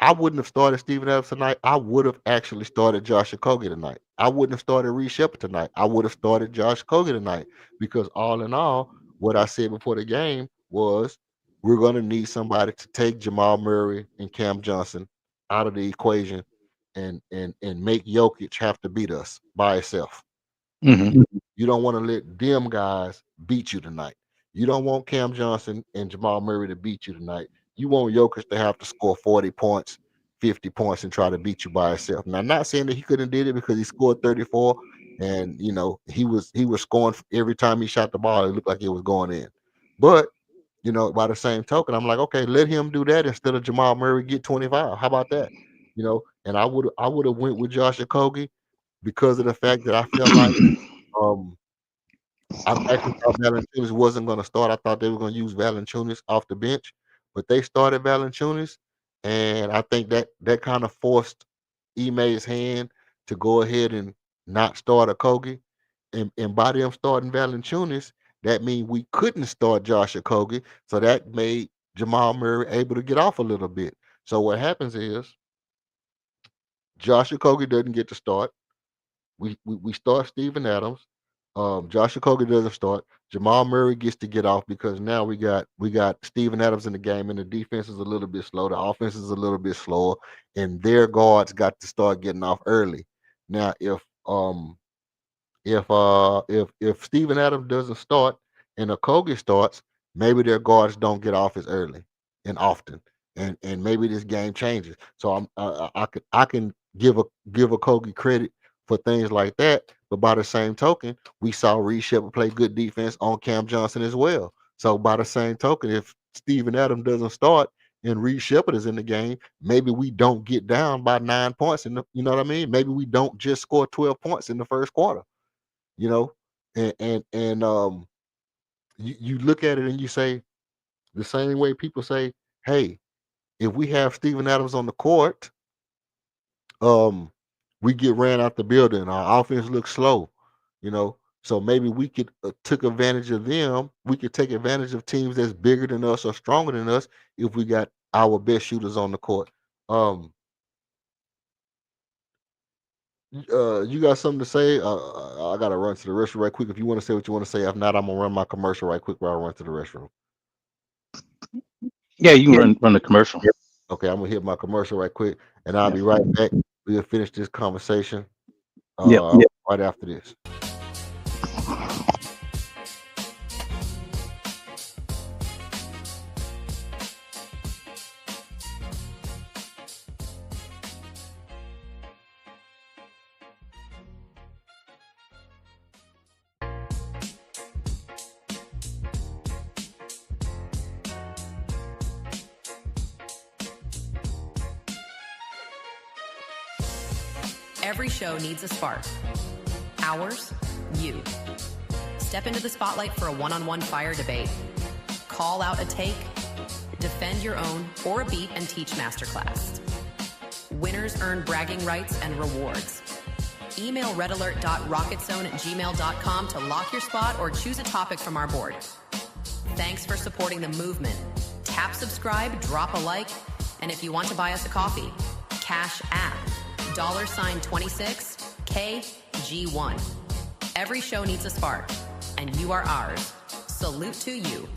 I wouldn't have started Steven Adams tonight. I would have actually started Josh Okogie tonight. I wouldn't have started Reed Shepard tonight. I would have started Josh Okogie tonight because all in all, what I said before the game was we're going to need somebody to take Jamal Murray and Cam Johnson out of the equation and make Jokic have to beat us by itself. Hmm. You don't want to let them guys beat you tonight. You don't want Cam Johnson and Jamal Murray to beat you tonight. You want Jokic to have to score 40 points, 50 points, and try to beat you by himself. Now, I'm not saying that he couldn't did it because he scored 34, and he was scoring every time he shot the ball. It looked like it was going in. But by the same token, I'm like, okay, let him do that instead of Jamal Murray get 25. How about that? And I would have went with Josh Okogie because of the fact that I felt like um I actually thought Valanciunas wasn't going to start. I thought they were going to use Valanciunas off the bench, but they started Valanciunas, and I think that kind of forced Ime's hand to go ahead and not start Okogie. And by them starting Valanciunas, that means we couldn't start Josh Okogie, so that made Jamal Murray able to get off a little bit. So what happens is Josh Okogie doesn't get to start. We start Steven Adams. Josh Okogie doesn't start. Jamal Murray gets to get off because now we got Steven Adams in the game, and the defense is a little bit slow. The offense is a little bit slower, and their guards got to start getting off early. Now, if Steven Adams doesn't start and Okogie starts, maybe their guards don't get off as early and often, and maybe this game changes. So I can give Okogie credit for things like that, but by the same token, we saw Reed Shepard play good defense on Cam Johnson as well. So by the same token, if Steven Adams doesn't start and Reed Shepard is in the game, maybe we don't get down by 9 points you know what I mean? Maybe we don't just score 12 points in the first quarter you know and you look at it and you say the same way people say, hey, if we have Steven Adams on the court, um we get ran out the building, our offense looks slow, you know so maybe we could took advantage of them. We could take advantage of teams that's bigger than us or stronger than us if we got our best shooters on the court. um you got something to say? I gotta run to the restroom right quick. If you want to say what you want to say, if not, I'm gonna run my commercial right quick while I run to the restroom. Yeah, you can run the commercial. Okay, I'm gonna hit my commercial right quick, and I'll be right back. We'll finish this conversation Yep. right after this. Every show needs a spark. Ours, you. Step into the spotlight for a one-on-one fire debate. Call out a take, defend your own, or a beat and teach masterclass. Winners earn bragging rights and rewards. Email redalert.rocketzone@gmail.com to lock your spot or choose a topic from our board. Thanks for supporting the movement. Tap subscribe, drop a like, and if you want to buy us a coffee, Cash App, $26KG1. Every show needs a spark, and you are ours. Salute to you.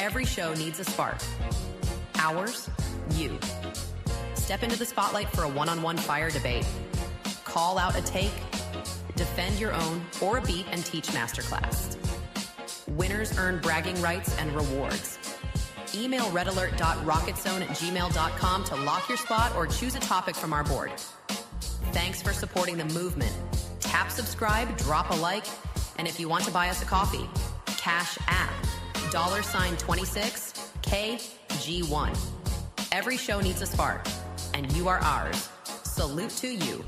Every show needs a spark. Ours, you. Step into the spotlight for a one-on-one fire debate. Call out a take, defend your own, or a beat and teach masterclass. Winners earn bragging rights and rewards. Email redalert.rocketzone@gmail.com to lock your spot or choose a topic from our board. Thanks for supporting the movement. Tap subscribe, drop a like, and if you want to buy us a coffee, Cash App, $26KG1. Every show needs a spark, and you are ours. Salute to you.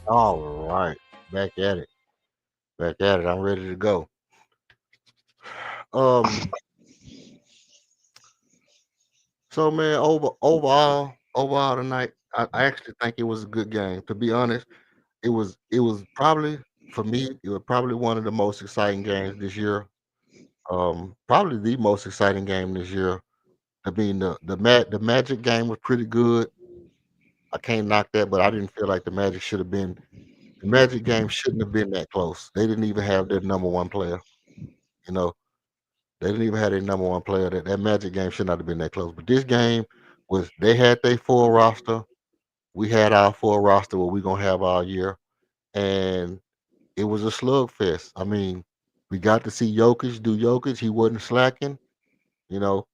All right, back at it. Back at it. I'm ready to go. So man, overall tonight, I actually think it was a good game. To be honest, it was probably for me, it was probably one of the most exciting games this year. Probably the most exciting game this year. I mean, the Magic game was pretty good. I can't knock that, but I didn't feel like the Magic should have been. The Magic game shouldn't have been that close. They didn't even have their number one player. You know, they didn't even have their number one player. That Magic game should not have been that close. But this game was. They had their full roster. We had our full roster. What we gonna have all year, and it was a slugfest. I mean, we got to see Jokic do Jokic. He wasn't slacking. You know,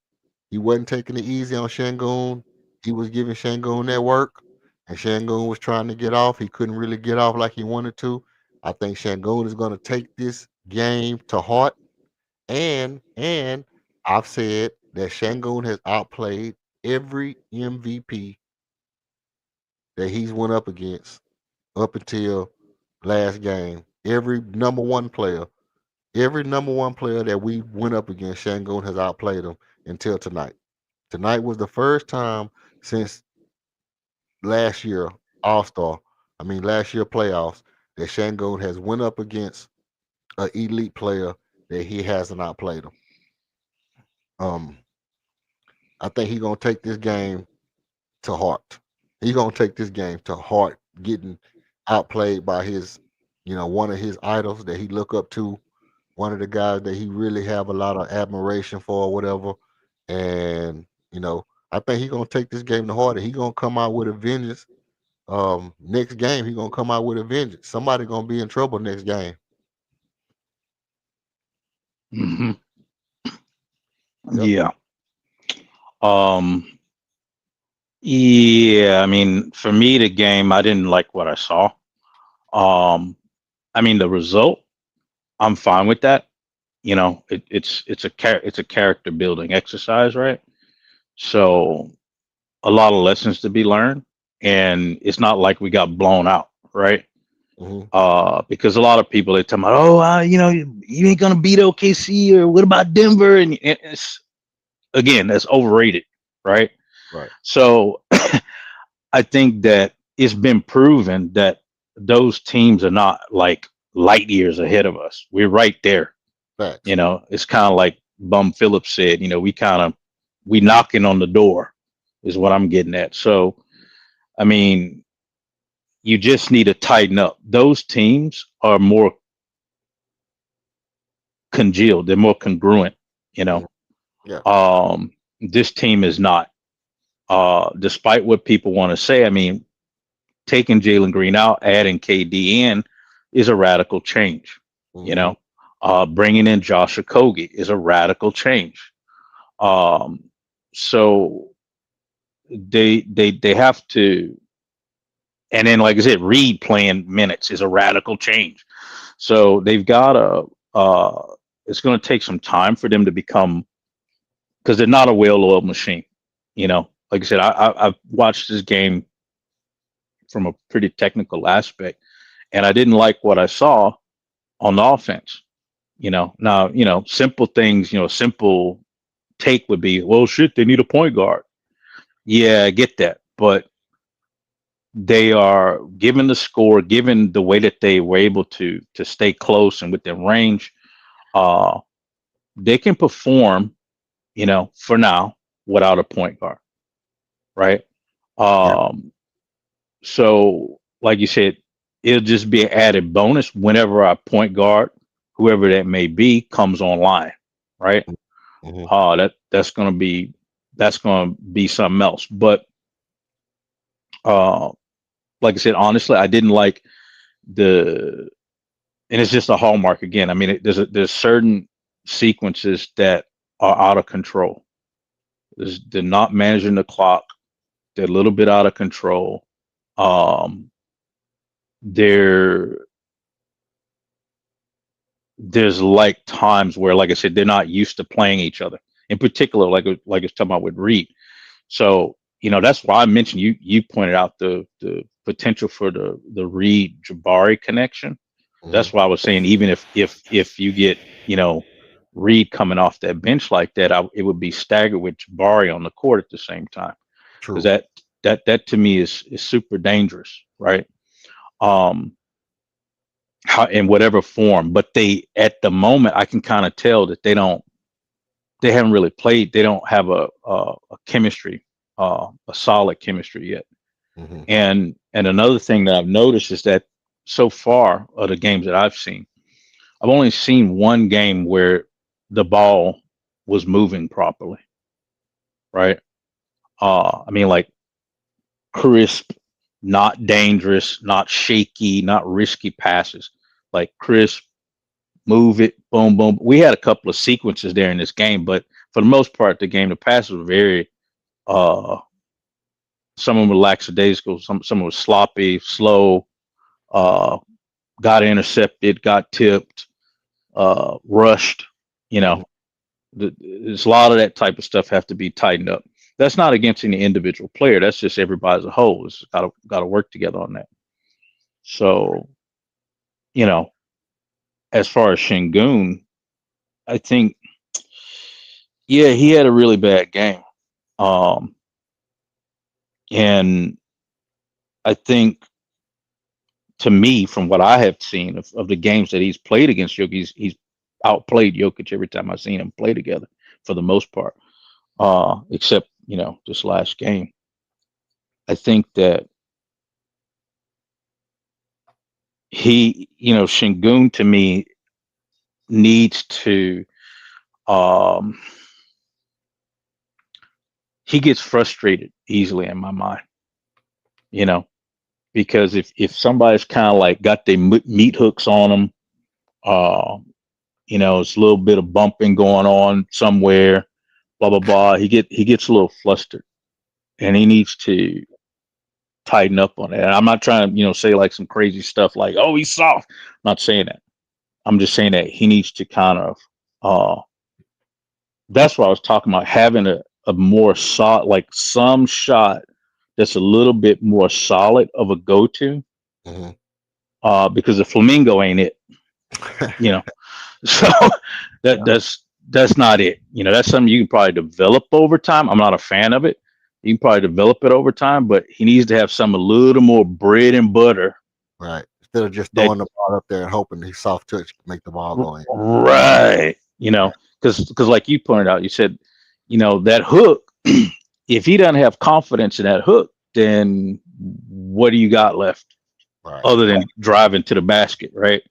he wasn't taking it easy on Shangoon. He was giving Shangoon that work, and Shangoon was trying to get off. He couldn't really get off like he wanted to. I think Shangoon is going to take this game to heart, and I've said that Shangoon has outplayed every MVP that he's went up against up until last game. Every number one player that we went up against, Shangoon has outplayed him until tonight. Tonight was the first time since last year All Star. I mean last year playoffs that Shangoon has went up against an elite player that he hasn't outplayed him. Um, I think he's gonna take this game to heart. He's gonna take this game to heart, getting outplayed by his, one of his idols that he look up to, one of the guys that he really have a lot of admiration for or whatever. And, I think he's gonna take this game to heart and he's gonna come out with a vengeance. Next game, he's gonna come out with a vengeance. Somebody gonna be in trouble next game. Hmm. Yep. Yeah. Um, yeah, I mean, for me, the game, I didn't like what I saw. I mean, the result, I'm fine with that. It's a character building exercise, right? So a lot of lessons to be learned, and it's not like we got blown out, right? Hmm. Because a lot of people they tell me, oh, you ain't gonna beat OKC, or what about Denver? And it's again, that's overrated, right? Right. So I think that it's been proven that those teams are not like light years ahead of us. We're right there. Facts. It's kind of like Bum Phillips said, we knocking on the door is what I'm getting at. So, I mean, you just need to tighten up. Those teams are more congealed. They're more congruent, you Mhm. know. Yeah. This team is not. Despite what people want to say, I mean, taking Jalen Green out, adding KD in is a radical change. You Hmm. know, bringing in Josh Okogie is a radical change. Um, so they have to, and then like I said, Reed playing minutes is a radical change. So they've got to. It's going to take some time for them to become, because they're not a well-oiled machine. Like I said, I've watched this game from a pretty technical aspect, and I didn't like what I saw on the offense. Now, simple things, simple take would be, well, shit, they need a point guard. Yeah, I get that. But they are, given the score, given the way that they were able to stay close and within range, uh, they can perform, for now without a point guard, right? Yeah. Um, so, like you said, it'll just be an added bonus whenever our point guard, whoever that may be, comes online, right? Hmm. That's gonna be something else. But uh, like I said, honestly, I didn't like the, and it's just a hallmark again. I mean, there's certain sequences that are out of control. They're not managing the clock. They're a little bit out of control. Um, there there's like times where, like I said, they're not used to playing each other. In particular, like it's talking about with Reed. So that's why I mentioned, you pointed out the potential for the Reed Jabari connection. Hmm. That's why I was saying, even if you get Reed coming off that bench like that, it would be staggered with Jabari on the court at the same time, because True. that to me is super dangerous, right? Um, how, in whatever form, but they, at the moment, I can kind of tell that they don't they haven't really played. They don't have a chemistry, a solid chemistry yet. Mm-hmm. And another thing that I've noticed is that so far of the games that I've seen, I've only seen one game where the ball was moving properly, right? I mean, like crisp, not dangerous, not shaky, not risky passes, like crisp, move it, boom, boom. We had a couple of sequences there in this game, but for the most part, the passes were very, uh, some of them were lackadaisical, some were sloppy, slow, uh, got intercepted, got tipped, rushed. You Mm-hmm. know, there's a lot of that type of stuff have to be tightened up. That's not against any individual player. That's just everybody as a whole. It's got to work together on that. So, you know, as far as Shingun, I think, yeah, he had a really bad game. Um, and I think, to me, from what I have seen of the games that he's played against Jokic, he's outplayed Jokic every time I've seen him play together for the most part, except, this last game. I think that Shingun to me needs to, um, he gets frustrated easily in my mind, you know, because if somebody's kind of like got their meat hooks on them, uh, it's a little bit of bumping going on somewhere, blah blah blah. He gets a little flustered, and he needs to tighten up on that. I'm not trying to say like some crazy stuff like, oh, he's soft. I'm not saying that. I'm just saying that he needs to kind of. That's what I was talking about, having a more solid, like some shot that's a little bit more solid of a go to. Mm-hmm. Because the flamingo ain't it, you know. So Yeah. that's not it. That's something you can probably develop over time. I'm not a fan of it. You can probably develop it over time, but he needs to have some a little more bread and butter. Right. Instead of just That throwing the ball up there and hoping his soft touch can make the ball go in. right, Yeah. because like you pointed out, you said, that hook. If he doesn't have confidence in that hook, then what do you got left Right. other than driving to the basket, right?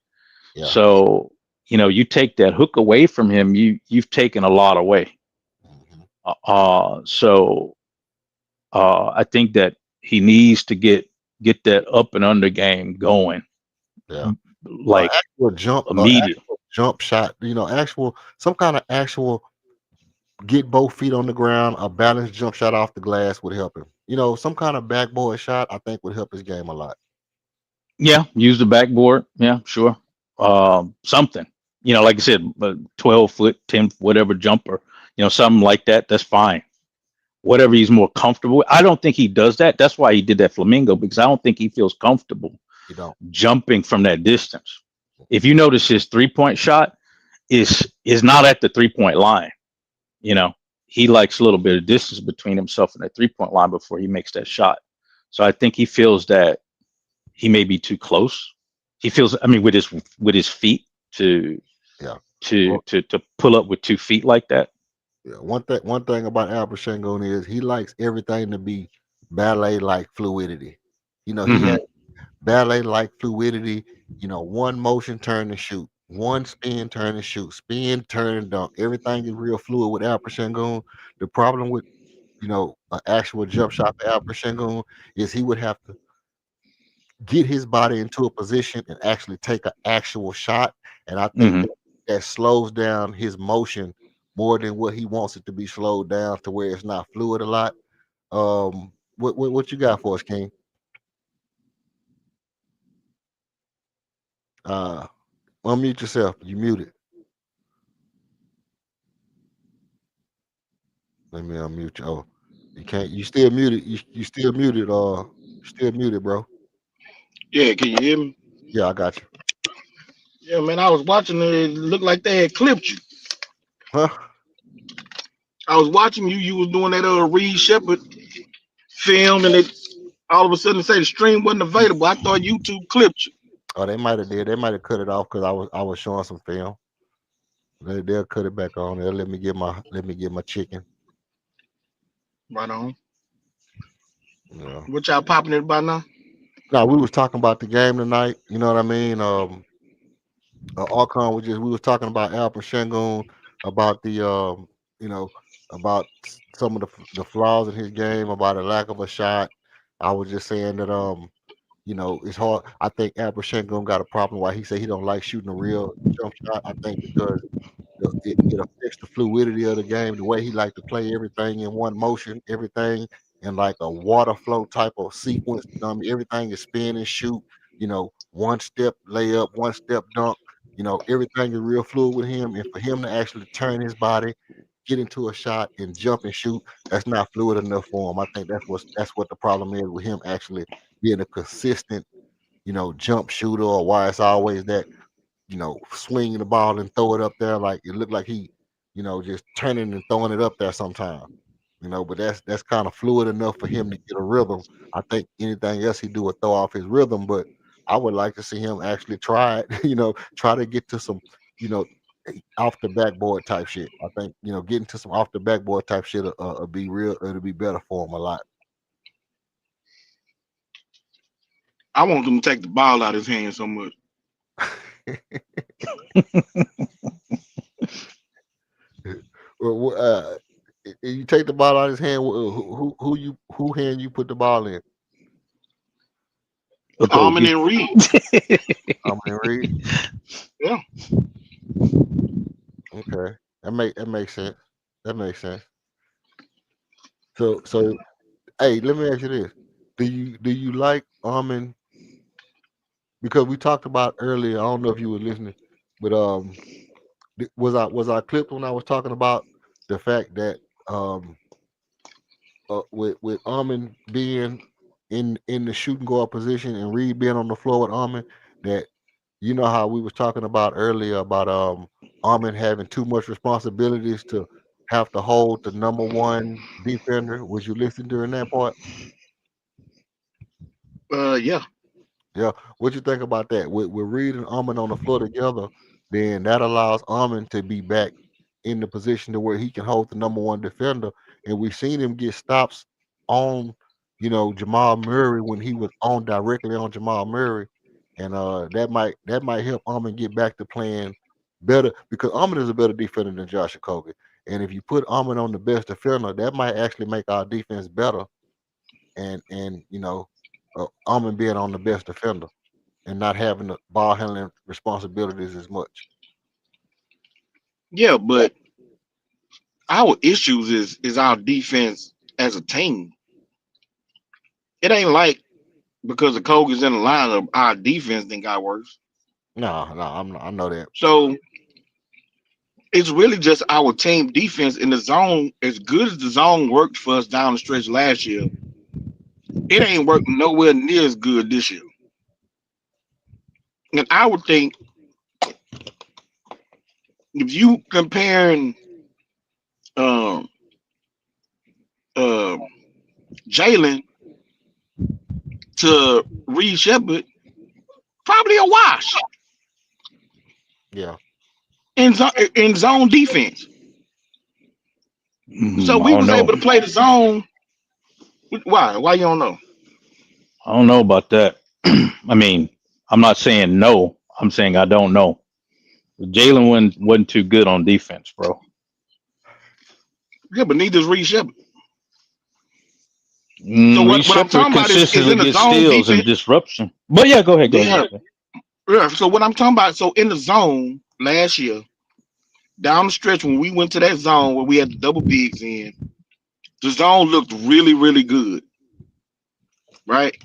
Yeah. So, you take that hook away from him, you've taken a lot away. Mm-hmm. I think that he needs to get that up and under game going, Yeah. like immediate. Actual jump shot, some kind of actual get both feet on the ground, a balanced jump shot off the glass would help him. Some kind of backboard shot, I think would help his game a lot. Yeah, use the backboard. Yeah, sure. Something, like I said, 12-foot, 10, whatever jumper, something like that. That's fine. Whatever he's more comfortable with. I don't think he does that. That's why he did that flamingo, because I don't think he feels comfortable You don't. jumping from that distance. If you notice, his 3-point shot is not at the 3-point line. He likes a little bit of distance between himself and that 3-point line before he makes that shot. So I think he feels that he may be too close. He feels, I mean, with his feet to Yeah. to pull up with 2 feet like that. Yeah. One thing about Albert Shangon is he likes everything to be ballet like fluidity. He Mm-hmm. has ballet like fluidity, one motion turn and shoot, one spin turn and shoot, spin turn and dunk. Everything is real fluid with Albert Shangon. The problem with, an actual jump shot for Albert Shangon is he would have to get his body into a position and actually take an actual shot. And I think Mm-hmm. that slows down his motion more than what he wants it to be slowed down to where it's not fluid a lot. What you got for us, King? Unmute yourself. You muted. Let me unmute you. Oh, you can't. You still muted. You still muted. Still muted, bro. Yeah, can you hear me? Yeah, I got you. Yeah, man, I was watching it. It looked like they had clipped you. Huh? I was watching you. You was doing that Reed Shepard film, and it all of a sudden say the stream wasn't available. I thought YouTube clipped you. Oh, they might have did. They might have cut it off because I was showing some film. They'll cut it back on. They'll let me get my chicken. Right on. Yeah. What y'all popping it by now? Now we was talking about the game tonight. You know what I mean? Archon we was talking about Alpha Shengun, about the you know, about some of the flaws in his game, about a lack of a shot. I was just saying that it's hard. I think Alpha Shengun got a problem why he said he don't like shooting a real jump shot. I think because it affects the fluidity of the game, the way he like to play everything in one motion, everything in like a water flow type of sequence. You know what I mean? Everything is spin and shoot, one step layup, one step dunk. Everything is real fluid with him. And for him to actually turn his body, get into a shot and jump and shoot, that's not fluid enough for him. I think that's what the problem is with him actually being a consistent, jump shooter, or why it's always that swinging the ball and throw it up there like it looked like he, just turning and throwing it up there sometimes. But that's kind of fluid enough for him to get a rhythm. I think anything else he do would throw off his rhythm, but I would like to see him actually try it, try to get to some, you know, off the backboard type shit. I think, getting to some off the backboard type shit will be real, it'll be better for him a lot. I want him to take the ball out of his hand so much. Well, you take the ball out of his hand. Who hand you put the ball in? Almond and Reed. Almond and Reed. Yeah. Okay, that makes sense. That makes sense. So hey, let me ask you this: do you like Almond? Because we talked about earlier. I don't know if you were listening, but was I clipped when I was talking about the fact that with Armin being in the shooting guard position and Reed being on the floor with Armin, that how we was talking about earlier about Armin having too much responsibilities to have to hold the number one defender. Was you listening during that part? Yeah. Yeah. What you think about that? With Reed and Armin on the floor together, then that allows Armin to be back in the position to where he can hold the number one defender. And we've seen him get stops on, Jamal Murray when he was on directly on Jamal Murray. And that might help Armin get back to playing better because Armin is a better defender than Josh Okogie. And if you put Armin on the best defender, that might actually make our defense better. And Armin being on the best defender and not having the ball handling responsibilities as much. Yeah, but our issues is our defense as a team. It ain't like because the Kogi's in the lineup, our defense then got worse. No, I know that. So it's really just our team defense in the zone. As good as the zone worked for us down the stretch last year, it ain't working nowhere near as good this year. And I would think if you comparing um uh Jalen to Reed Shepard, probably a wash Yeah. in zone defense. So I we don't was know. able to play the zone. Why? Why you don't know? I don't know about that. I mean, I'm not saying no. I'm saying I don't know. Jalen wasn't too good on defense, bro. Yeah, but neither is Reed Shepard. So Reed what I'm Shepard talking about is consistently in the gets zone steals and defense. disruption. But yeah, go ahead, go Yeah, ahead. yeah. So what I'm talking about, so in the zone last year, down the stretch when we went to that zone where we had the double bigs in, the zone looked really, really good. Right?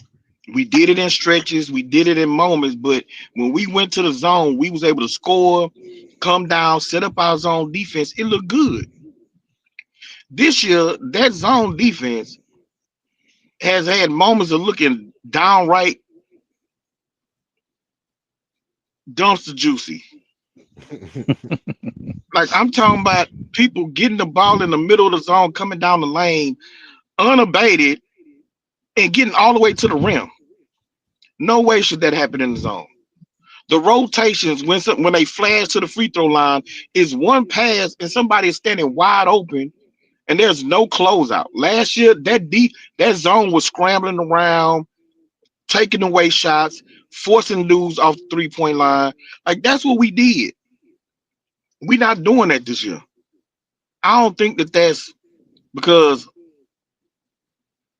We did it in stretches, we did it in moments, but when we went to the zone, we was able to score, come down, set up our zone defense. It looked good. This year, that zone defense has had moments of looking downright dumpster juicy. Like I'm talking about people getting the ball in the middle of the zone, coming down the lane unabated and getting all the way to the rim. No way should that happen in the zone. The rotations when they flash to the free throw line is one pass and somebody is standing wide open and there's no closeout. Last year that zone was scrambling around, taking away shots, forcing dudes off the 3-point line. Like that's what we did. We're not doing that this year. I don't think that's because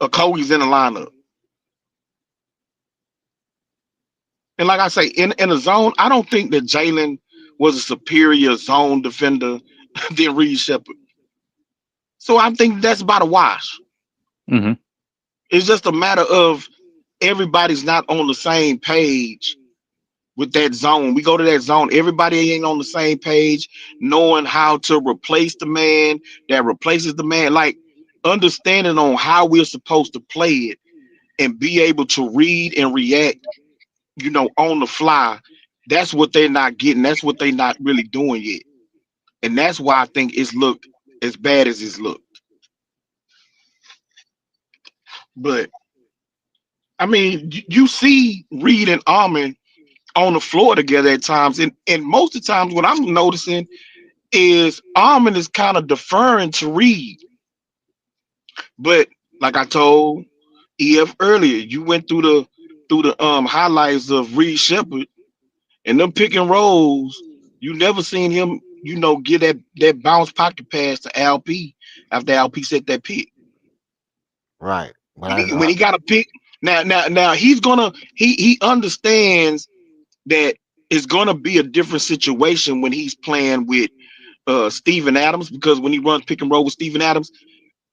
Okogie's in the lineup. And like I say, in a zone, I don't think that Jalen was a superior zone defender than Reed Shepard. So I think that's about a wash. Mm-hmm. It's just a matter of everybody's not on the same page with that zone. We go to that zone, everybody ain't on the same page, knowing how to replace the man that replaces the man, like understanding on how we're supposed to play it and be able to read and react, on the fly. That's what they're not getting. That's what they're not really doing yet. And that's why I think it's looked as bad as it's looked. But I mean, you see Reed and Almond on the floor together at times, and most of the times what I'm noticing is Almond is kind of deferring to Reed. But like I told EF earlier, you went through the highlights of Reed Shepard and them pick and rolls. You never seen him, get that bounce pocket pass to LP after LP set that pick. Right. When he got a pick, now he understands that it's gonna be a different situation when he's playing with Steven Adams, because when he runs pick and roll with Steven Adams,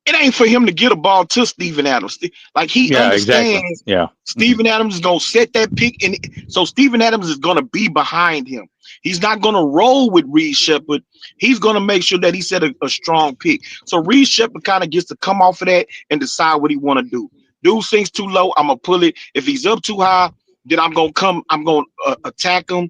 it ain't for him to get a ball to Steven Adams. Like he understands exactly. Yeah. Steven Adams is gonna set that pick, and so Steven Adams is gonna be behind him. He's not gonna roll with Reed Shepard. He's gonna make sure that he set a strong pick. So Reed Shepard kind of gets to come off of that and decide what he want to do. Dude sinks too low, I'm gonna pull it. If he's up too high, then I'm gonna attack him,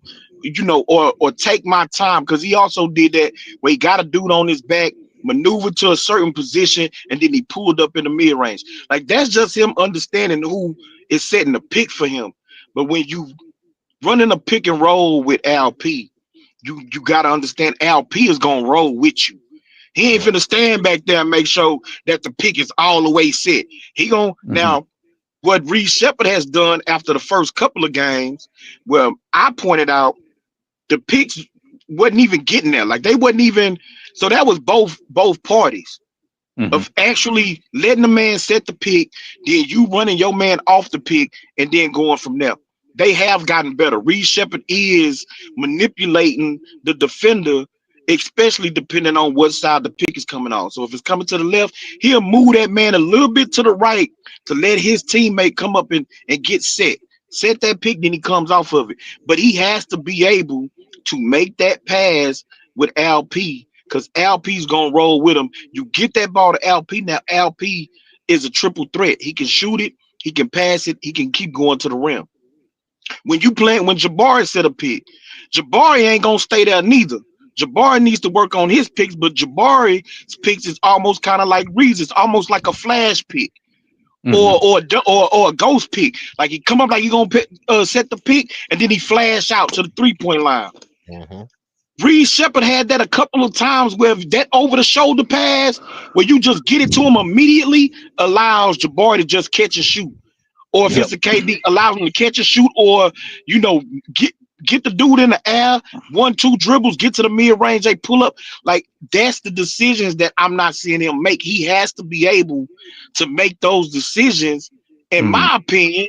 or take my time, because he also did that where he got a dude on his back, maneuvered to a certain position, and then he pulled up in the mid range. Like that's just him understanding who is setting the pick for him. But when you running a pick and roll with LP, you got to understand LP is gonna roll with you. He ain't finna stand back there and make sure that the pick is all the way set. He gonna now. What Reed Shepard has done after the first couple of games, well, I pointed out the picks wasn't even getting there. Like they wasn't even. So that was both parties of actually letting the man set the pick, then you running your man off the pick, and then going from there. They have gotten better. Reed Shepard is manipulating the defender, especially depending on what side the pick is coming on. So if it's coming to the left, he'll move that man a little bit to the right to let his teammate come up and get set that pick, then he comes off of it. But he has to be able to make that pass with LP, because LP's gonna roll with him. You get that ball to LP. Now LP is a triple threat. He can shoot it, he can pass it, he can keep going to the rim. When Jabari set a pick, Jabari ain't gonna stay there neither. Jabari needs to work on his picks, but Jabari's picks is almost kind of like Reed's. It's almost like a flash pick. Or a ghost pick. Like he come up like he gonna set the pick, and then he flash out to the 3-point line. Reed Shepard had that a couple of times where that over the shoulder pass where you just get it to him immediately allows Jabari to just catch and shoot. Or if it's a KD, allows him to catch and shoot, or get the dude in the air, 1-2 dribbles, get to the mid range, they pull up. Like that's the decisions that I'm not seeing him make. He has to be able to make those decisions, in my opinion,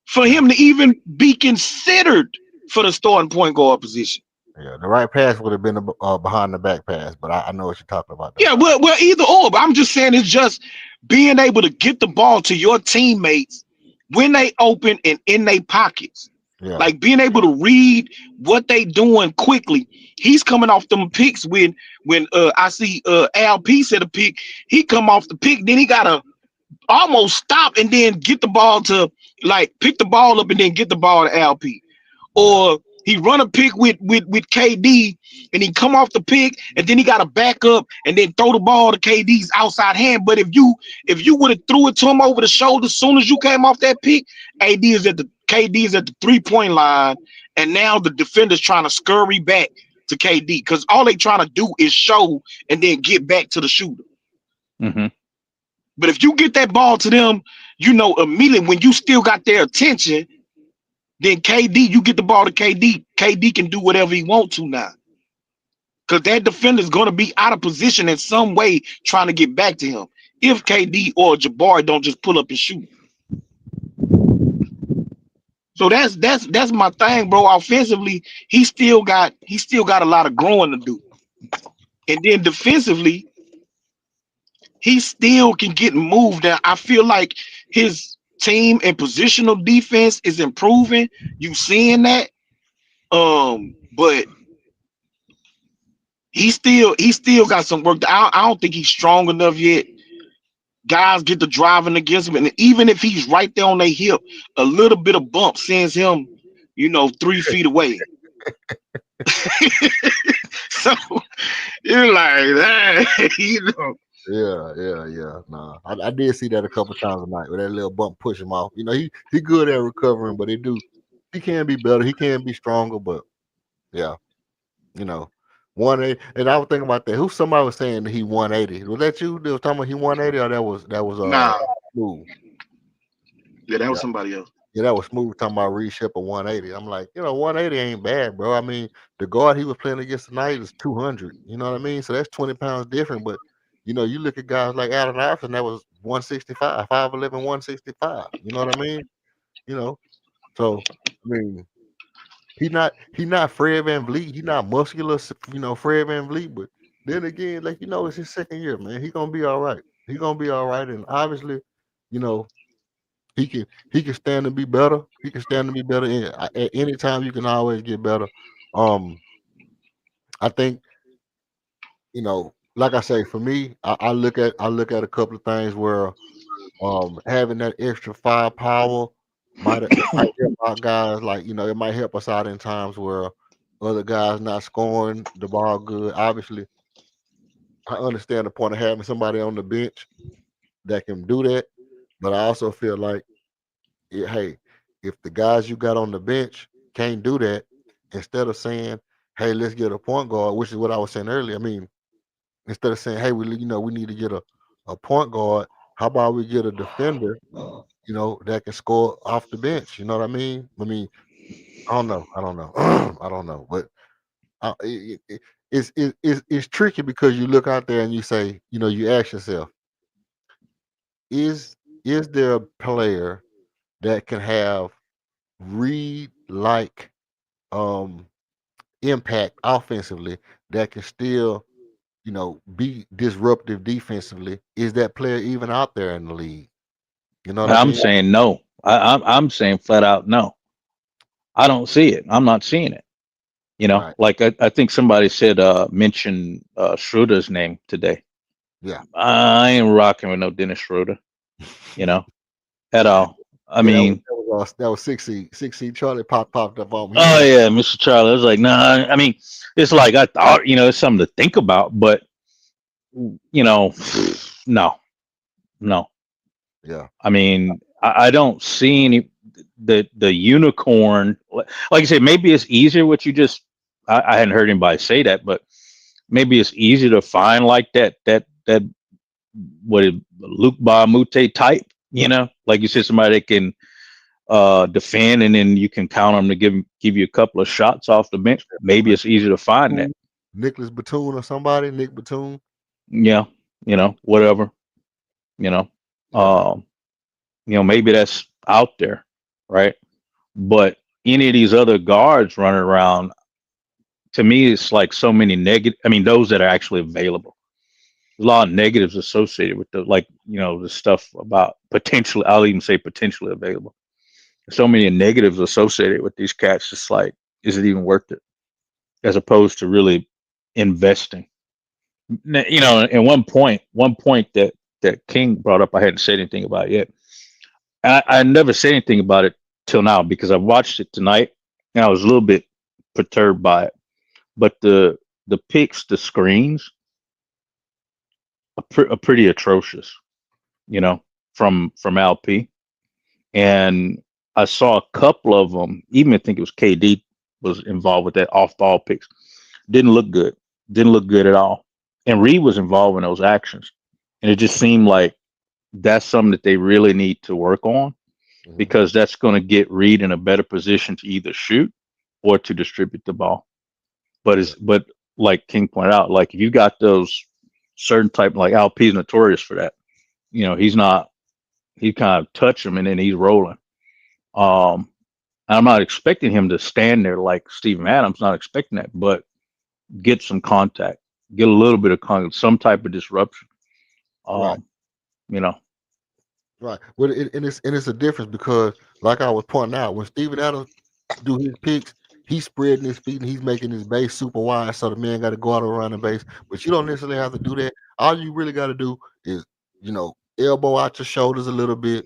for him to even be considered for the starting point guard position. Yeah, the right pass would have been behind the back pass, but I know what you're talking about. Yeah, well, either or. But I'm just saying it's just being able to get the ball to your teammates when they open and in their pockets. Yeah. Like being able to read what they doing quickly. He's coming off them picks when I see LP set a pick, he come off the pick, then he gotta almost stop and then get the ball to like pick the ball up and then get the ball to LP. Or he run a pick with KD and he come off the pick and then he got to back up and then throw the ball to KD's outside hand. But if you would have threw it to him over the shoulder as soon as you came off that pick, KD is at the 3-point line And now the defender's trying to scurry back to KD because all they trying to do is show and then get back to the shooter. Mm-hmm. But if you get that ball to them, you know, immediately when you still got their attention, then KD, you get the ball to KD. KD can do whatever he wants to now. Because that defender's going to be out of position in some way trying to get back to him. If KD or Jabari don't just pull up and shoot. So that's my thing, bro. Offensively, he still got a lot of growing to do. And then defensively, he still can get moved. And I feel like his team and positional defense is improving. You seeing that? But he still got some work. I don't think he's strong enough yet. Guys get the driving against him, and even if he's right there on their hip, a little bit of bump sends him, 3 feet away. So you're like that, Yeah. Nah, I did see that a couple times tonight where that little bump push him off. He good at recovering, but he can be better. He can be stronger, but yeah, 180. And I was thinking about that. Somebody was saying that he 180. Was that you? They was talking about he 180, or that was Nah, Smooth. yeah, that was Yeah. somebody else. Yeah, that was Smooth talking about Reed Shepard 180. I'm like, 180 ain't bad, bro. I mean, the guard he was playing against tonight is 200. You know what I mean? So that's 20 pounds different. But you look at guys like Allen Iverson, that was 165, 5'11", 165. You know what I mean? You know, so I mean, he not Fred Van Vliet. He not muscular, Fred Van Vliet. But then again, like it's his second year, man. He gonna be all right. He gonna be all right. And obviously, you know, he can stand to be better. He can stand to be better. And at any time, you can always get better. I think like I say, for me, I look at a couple of things where having that extra firepower might help out guys. Like it might help us out in times where other guys not scoring the ball good. Obviously, I understand the point of having somebody on the bench that can do that, but I also feel like, hey, if the guys you got on the bench can't do that, instead of saying, hey, let's get a point guard, which is what I was saying earlier. I mean, instead of saying, hey, we need to get a point guard, how about we get a defender, that can score off the bench? You know what I mean? I don't know. I don't know. But it's tricky because you look out there and you say, you ask yourself, is there a player that can have Reed like impact offensively that can still, be disruptive defensively? Is that player even out there in the league? You know what I I'm mean? saying no. I'm saying flat out no. I don't see it. I'm not seeing it. Right. Like I think somebody said mention Schroeder's name today. Yeah. I ain't rocking with no Dennis Schroeder, at all. I Yeah, mean, that was 6C Charlie popped up on me. oh yeah, Mr. Charlie. I was like, nah. I mean, it's like I thought, it's something to think about, but no, no. Yeah. I mean, I don't see any the unicorn. Like I said, maybe it's easier. What you just I hadn't heard anybody say that, but maybe it's easier to find like that what is Luke Mute type. Like you said, somebody that can defend, and then you can count on them to give you a couple of shots off the bench. Maybe it's easier to find that. Nicholas Batum or somebody, Nick Batum. Yeah, whatever. Maybe that's out there, right? But any of these other guards running around, to me, it's like so many negative. I mean, those that are actually available. A lot of negatives associated with the stuff about potentially. I'll even say potentially available. So many negatives associated with these cats. It's like, is it even worth it? As opposed to really investing. And one point that King brought up, I hadn't said anything about yet. I never said anything about it till now because I watched it tonight and I was a little bit perturbed by it. But the picks, the screens are pretty atrocious, from LP. And I saw a couple of them. Even I think it was KD was involved with that off ball picks. Didn't look good. Didn't look good at all. And Reed was involved in those actions. And it just seemed like that's something that they really need to work on Mhm. because that's going to get Reed in a better position to either shoot or to distribute the ball. But Yeah. it's but like King pointed out, like if you got those certain type, like Al P's notorious for that. You know, he's not. He kind of touch him and then he's rolling. Um, I'm not expecting him to stand there like Steven Adams. Not expecting that, but get some contact, get a little bit of contact, some type of disruption. Right. Um, you know, Right. Well, and it's a difference because, like I was pointing out, when Steven Adams do his picks, he's spreading his feet and he's making his base super wide, so the man got to go out around the base. But you don't necessarily have to do that. All you really got to do is, elbow out your shoulders a little bit.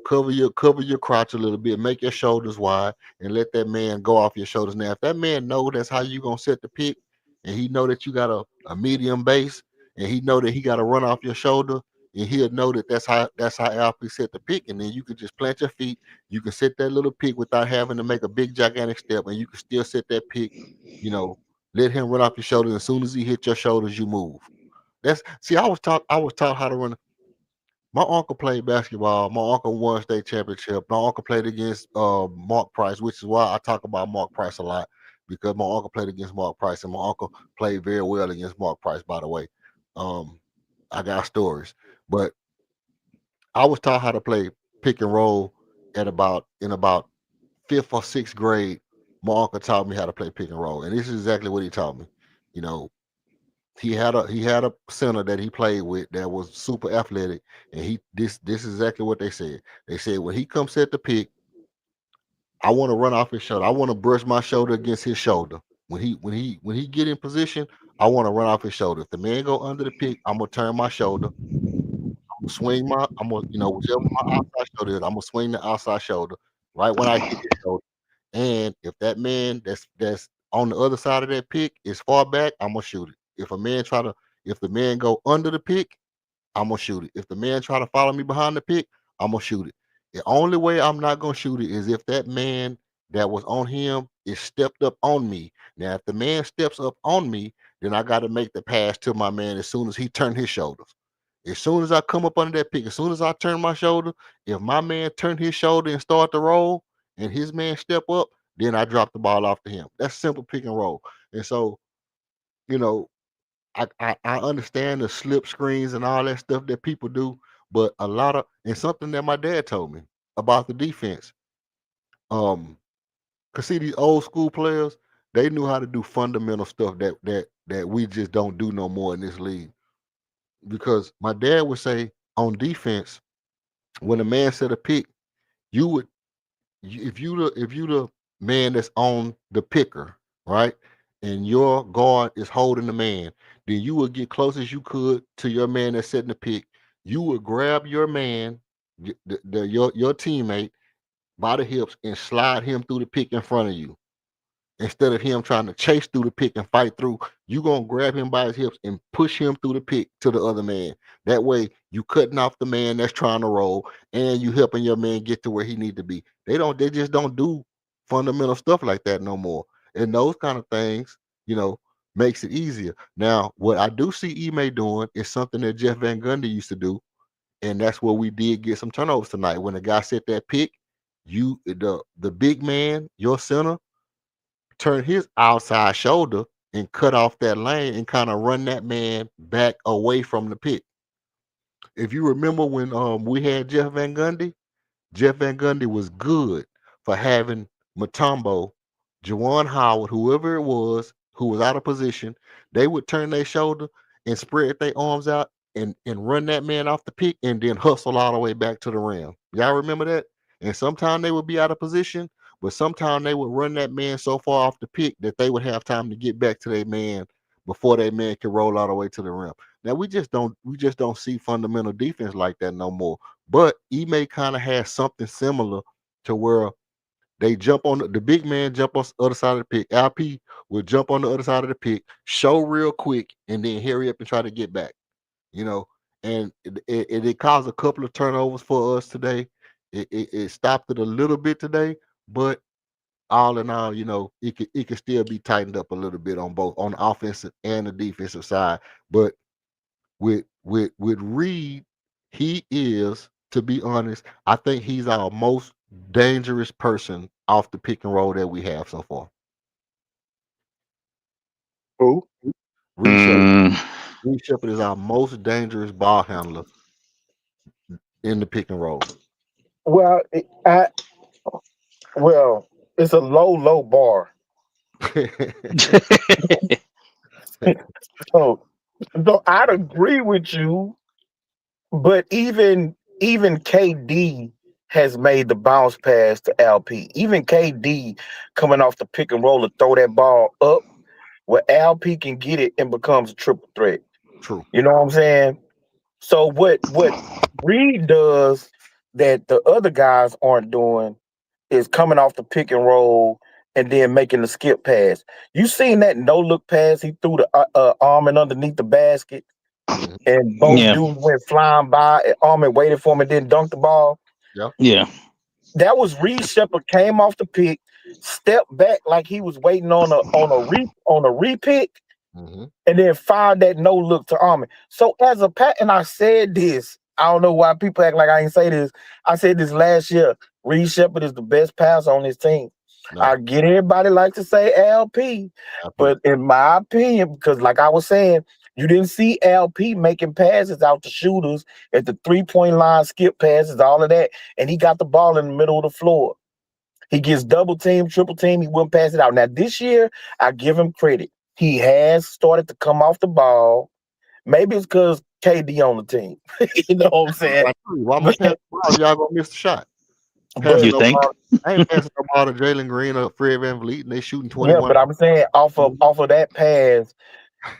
Cover your crotch a little bit. Make your shoulders wide and let that man go off your shoulders. Now, if that man know that's how you gonna set the pick, and he know that you got a medium base, and he know that he got to run off your shoulder, and he'll know that that's how Alfie set the pick, and then you can just plant your feet. You can set that little pick without having to make a big gigantic step, and you can still set that pick. You know, let him run off your shoulders. As soon as he hit your shoulders, you move. That's see. I was taught how to run. My uncle played basketball. My uncle won state championship. My uncle played against Mark Price, which is why I talk about Mark Price a lot because my uncle played against Mark Price, and my uncle played very well against Mark Price. By the way, um, I got stories, but I was taught how to play pick and roll in about fifth or sixth grade. My uncle taught me how to play pick and roll, and this is exactly what he taught me. You know, he had a center that he played with that was super athletic, and this is exactly what they said. They said when he comes set the pick, I want to run off his shoulder. I want to brush my shoulder against his shoulder. When he get in position, I want to run off his shoulder. If the man go under the pick, I'm gonna turn my shoulder. I'm gonna, whichever my outside shoulder is, I'm gonna swing the outside shoulder right when I hit his shoulder. And if that man that's on the other side of that pick is far back, I'm gonna shoot it. If the man go under the pick, I'm gonna shoot it. If the man try to follow me behind the pick, I'm gonna shoot it. The only way I'm not gonna shoot it is if that man that was on him is stepped up on me. Now, if the man steps up on me, then I got to make the pass to my man as soon as he turned his shoulders. As soon as I come up under that pick, as soon as I turn my shoulder, if my man turn his shoulder and start to roll, and his man step up, then I drop the ball off to him. That's simple pick and roll. And so, you know, I understand the slip screens and all that stuff that people do, but and something that my dad told me about the defense. Cause see these old school players, they knew how to do fundamental stuff that we just don't do no more in this league. Because my dad would say on defense, when a man set a pick, you would if you the man that's on the picker, right? And your guard is holding the man, then you would get close as you could to your man that's setting the pick. You would grab your man, your teammate by the hips and slide him through the pick in front of you. Instead of him trying to chase through the pick and fight through, you gonna grab him by his hips and push him through the pick to the other man. That way, you cutting off the man that's trying to roll, and you helping your man get to where he need to be. They just don't do fundamental stuff like that no more. And those kind of things, makes it easier. Now, what I do see Ime doing is something that Jeff Van Gundy used to do, and that's where we did get some turnovers tonight. When the guy set that pick, the big man, your center, turn his outside shoulder and cut off that lane and kind of run that man back away from the pick. If you remember when we had Jeff Van Gundy was good for having Matumbo, Jawan Howard, whoever it was who was out of position. They would turn their shoulder and spread their arms out and run that man off the pick and then hustle all the way back to the rim. Y'all remember that? And sometimes they would be out of position, but sometimes they would run that man so far off the pick that they would have time to get back to their man before their man could roll all the way to the rim. Now we just don't see fundamental defense like that no more. But Ime kind of has something similar to where they jump on the big man, jump on the other side of the pick. LP will jump on the other side of the pick, show real quick, and then hurry up and try to get back. You know, and it caused a couple of turnovers for us today. It stopped it a little bit today, but all in all, it could still be tightened up a little bit on the offensive and the defensive side. But with Reed, he is, to be honest, I think he's our most dangerous person off the pick and roll that we have so far. Who? Reed Shepard. Reed Shepard is our most dangerous ball handler in the pick and roll. Well, it's a low bar. So I'd agree with you, but even KD has made the bounce pass to LP. Even KD coming off the pick and roll to throw that ball up where LP can get it and becomes a triple threat. True. You know what I'm saying? So what Reed does that the other guys aren't doing is coming off the pick and roll and then making the skip pass. You seen that no look pass? He threw the arm and underneath the basket, and both Yeah. dudes went flying by. And Armin waited for him and then dunked the ball. Yeah. That was Reed Shepard came off the pick, stepped back like he was waiting on a repick, and then fired that no look to Armin. So as a pat, and I said this, I don't know why people act like I ain't say this. I said this last year. Reed Shepard is the best passer on his team. I get everybody like to say LP, but in my opinion, because like I was saying, you didn't see LP making passes out to shooters at the 3-point line, skip passes, all of that, and he got the ball in the middle of the floor. He gets double team, triple team, he wouldn't pass it out. Now this year, I give him credit. He has started to come off the ball. Maybe it's because KD on the team. You know what I'm saying? Why am I passing the ball? Y'all gonna miss the shot. But You think? I ain't passing the ball to Jalen Green or Fred VanVleet, and they shooting 21. Yeah, but I'm saying off of that pass,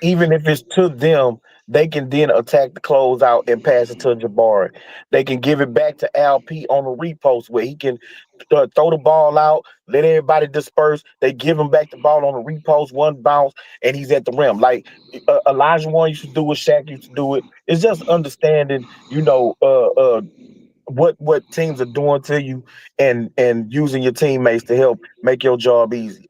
even if it's to them, they can then attack the closeout and pass it to Jabari. They can give it back to LP on a repost where he can throw the ball out, let everybody disperse. They give him back the ball on a repost, one bounce, and he's at the rim. Like Elijah One used to do it, Shaq used to do it. It's just understanding, what teams are doing to you and using your teammates to help make your job easy.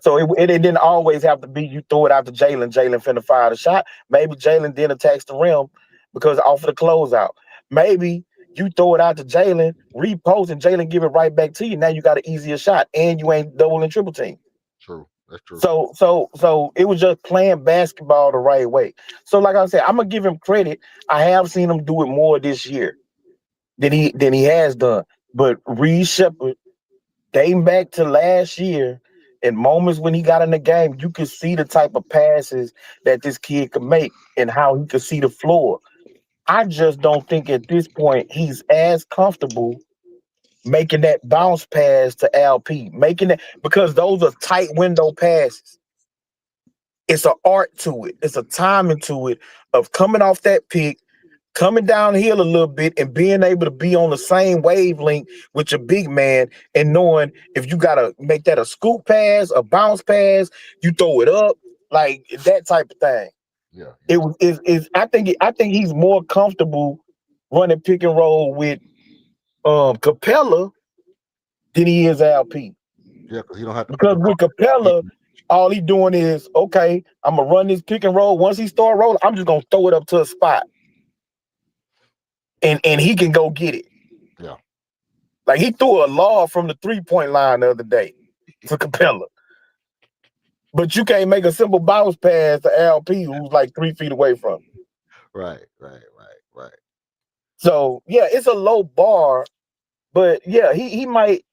So it didn't always have to be you throw it out to Jalen. Jalen finna fire the shot. Maybe Jalen then attacks the rim because off of the closeout. Maybe you throw it out to Jalen, repost, and Jalen give it right back to you. Now you got an easier shot, and you ain't double and triple team. True, that's true. So it was just playing basketball the right way. So like I said, I'm gonna give him credit. I have seen him do it more this year than he has done. But Reed Shepard, dating back to last year, in moments when he got in the game, you could see the type of passes that this kid could make and how he could see the floor. I just don't think at this point he's as comfortable making that bounce pass to LP, making it because those are tight window passes. It's an art to it. It's a timing to it of coming off that pick, coming downhill a little bit and being able to be on the same wavelength with your big man and knowing if you got to make that a scoop pass, a bounce pass, you throw it up, like that type of thing. Yeah. It was is I think he's more comfortable running pick and roll with Capella than he is LP. Yeah, because he don't have to Because with Capella, all he doing is, okay, I'm gonna run this pick and roll. Once he start rolling, I'm just gonna throw it up to a spot. And he can go get it. Yeah. Like he threw a lob from the 3-point line the other day to Capella. But you can't make a simple bounce pass to LP who's like 3 feet away from him. Right. So yeah, it's a low bar, but yeah, he might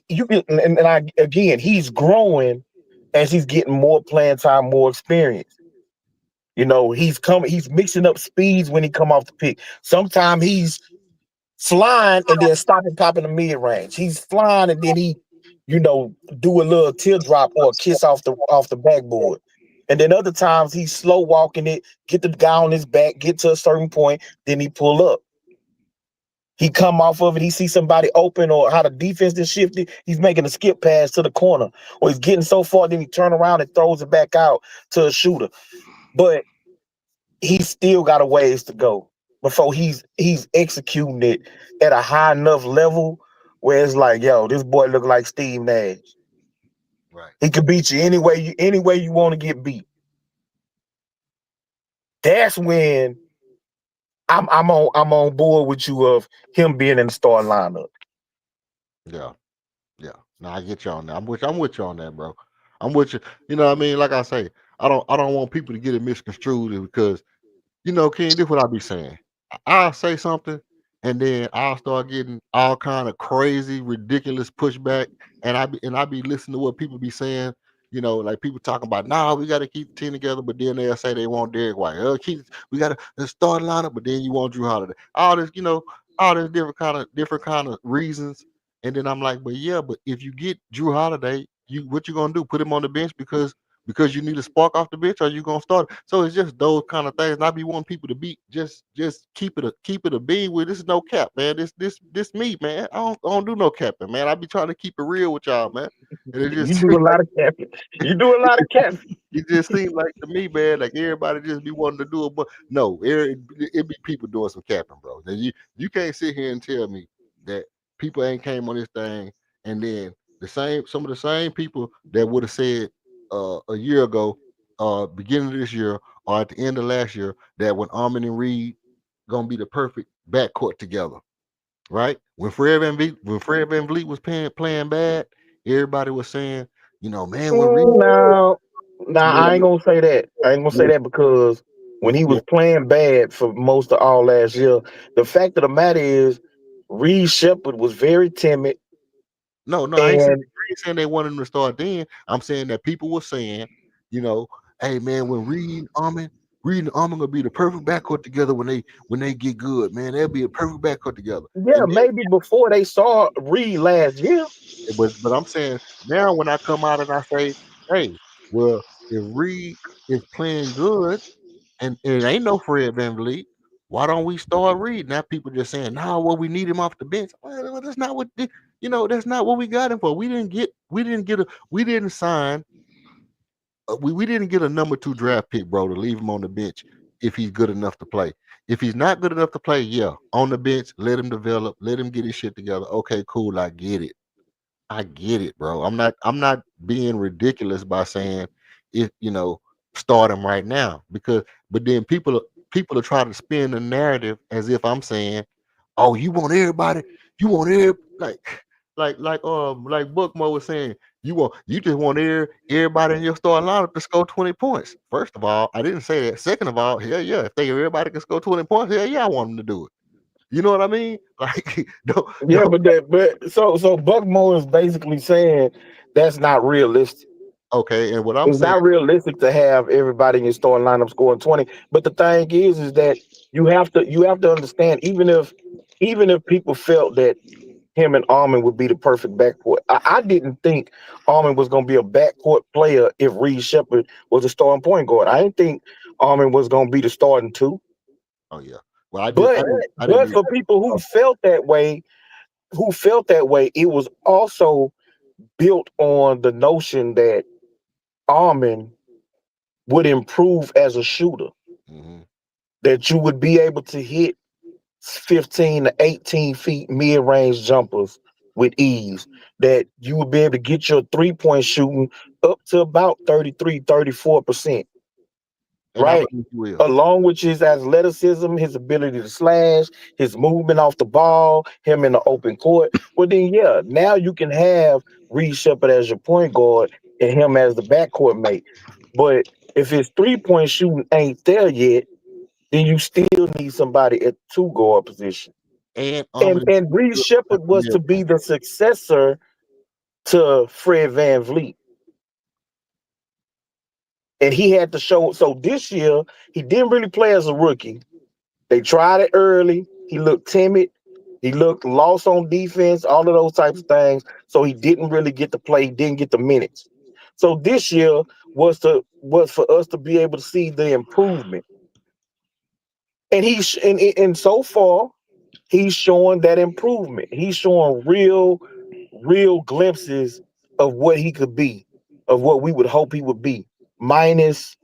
you can and I again he's growing as he's getting more playing time, more experience. He's mixing up speeds when he come off the pick. Sometimes he's flying and then stopping, popping the mid range. He's flying and then he, do a little teardrop or a kiss off the backboard. And then other times he's slow walking it, get the guy on his back, get to a certain point, then he pull up. He come off of it, he sees somebody open or how the defense is shifted, he's making a skip pass to the corner. Or he's getting so far, then he turn around and throws it back out to a shooter. But he's still got a ways to go before he's executing it at a high enough level where it's like, yo, this boy look like Steve Nash. Right. He could beat you any way you want to get beat. That's when I'm on board with you of him being in the starting lineup. Yeah. Yeah. No, I get you on that. I'm with you on that, bro. I'm with you. You know what I mean? Like I say, I don't want people to get it misconstrued because Ken, this what I be saying. I'll say something and then I'll start getting all kind of crazy, ridiculous pushback. And I be listening to what people be saying, like people talking about, nah, we gotta keep the team together, but then they'll say they want Derek White. We gotta start lineup, but then you want Drew Holiday. All this different kind of reasons. And then I'm like, but yeah, but if you get Drew Holiday, what you gonna do? Put him on the bench because you need a spark off the bench, or you gonna start? So it's just those kind of things. And I be wanting people to be just keep it a bean with. This is no cap, man. This me, man. I don't do no capping, man. I be trying to keep it real with y'all, man. And it You just do seems a like lot of capping. You do a lot of capping. it just seems like to me, man, like everybody just be wanting to do it, but no, it be people doing some capping, bro. Now you can't sit here and tell me that people ain't came on this thing, and then some of the same people that would have said a year ago, beginning of this year or at the end of last year, that when Armin and Reed gonna be the perfect backcourt together, right? When Fred Van Vliet was playing bad, everybody was saying, man, when Reed, No, I ain't man, gonna say that. I ain't gonna say yeah, that because when he yeah. was playing bad for most of all last year, the fact of the matter is Reed Shepard was very timid No, and I ain't saying they wanted him to start then. I'm saying that people were saying, you know, hey man, when Reed and Armin gonna be the perfect backcourt together when they get good, man. They'll be a perfect backcourt together. yeah, And maybe before they saw Reed last year. but I'm saying now when I come out and I say, hey, well, if Reed is playing good and it ain't no Fred VanVleet, why don't we start Reed? Now people just saying, no, well, we need him off the bench. Well, that's not that's not what we got him for. We didn't sign we didn't get a number 2 draft pick, bro, to leave him on the bench if he's good enough to play. If he's not good enough to play, yeah, on the bench, let him develop, let him get his shit together. Okay, cool, I get it. I get it, bro. I'm not being ridiculous by saying if start him right now because but then people are trying to spin the narrative as if I'm saying, oh, you want every like Bookmo was saying, you just want everybody in your starting lineup to score 20 points. First of all, I didn't say that. Second of all, hell yeah, if everybody can score 20 points, hell yeah, I want them to do it. You know what I mean? Like Yeah, don't but Buckmore is basically saying that's not realistic. okay, and what I'm It's saying, not realistic to have everybody in your starting lineup scoring 20. But the thing is that you have to understand, even if people felt that him and Armin would be the perfect backcourt. I didn't think Armin was gonna be a backcourt player if Reed Shepard was a starting point guard. I didn't think Armin was gonna be the starting two. oh yeah. Well, I did. But I didn't for people either. who felt that way, it was also built on the notion that Armin would improve as a shooter, Mm-hmm. that you would be able to hit 15 to 18 feet mid-range jumpers with ease, that you would be able to get your three-point shooting up to about 33, 34%, And I right? believe you will. Along with his athleticism, his ability to slash, his movement off the ball, him in the open court. Well, then, yeah, now you can have Reed Shepard as your point guard and him as the backcourt mate. But if his three-point shooting ain't there yet, then you still need somebody at two guard position. And And Reed Shepard was to be the successor to Fred Van Vliet. And he had to show. So this year, he didn't really play as a rookie. They tried it early. He looked timid. He looked lost on defense, all of those types of things. So he didn't really get to play, didn't get the minutes. So this year was for us to be able to see the improvement. And and so far, he's showing that improvement. He's showing real glimpses of what he could be, of what we would hope he would be, minus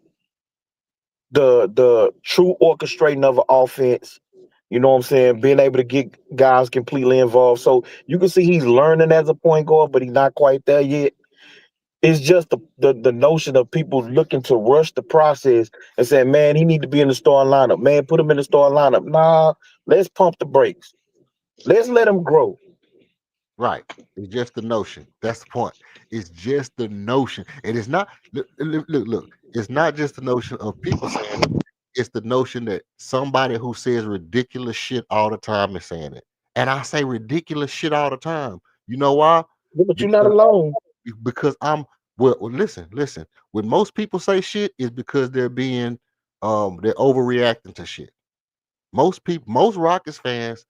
the true orchestrating of an offense. You know what I'm saying? Being able to get guys completely involved. So you can see he's learning as a point guard, but he's not quite there yet. It's just the notion of people looking to rush the process and saying, man, he need to be in the starting lineup. Man, put him in the starting lineup. Nah, let's pump the brakes. Let's let him grow. Right. It's just the notion. That's the point. It's just the notion. And it's not look. It's not just the notion of people saying it. It's the notion that somebody who says ridiculous shit all the time is saying it. And I say ridiculous shit all the time. You know why? Yeah, but you're not Because alone. because I'm listen. When most people say shit, is because they're overreacting to shit. Most Rockets fans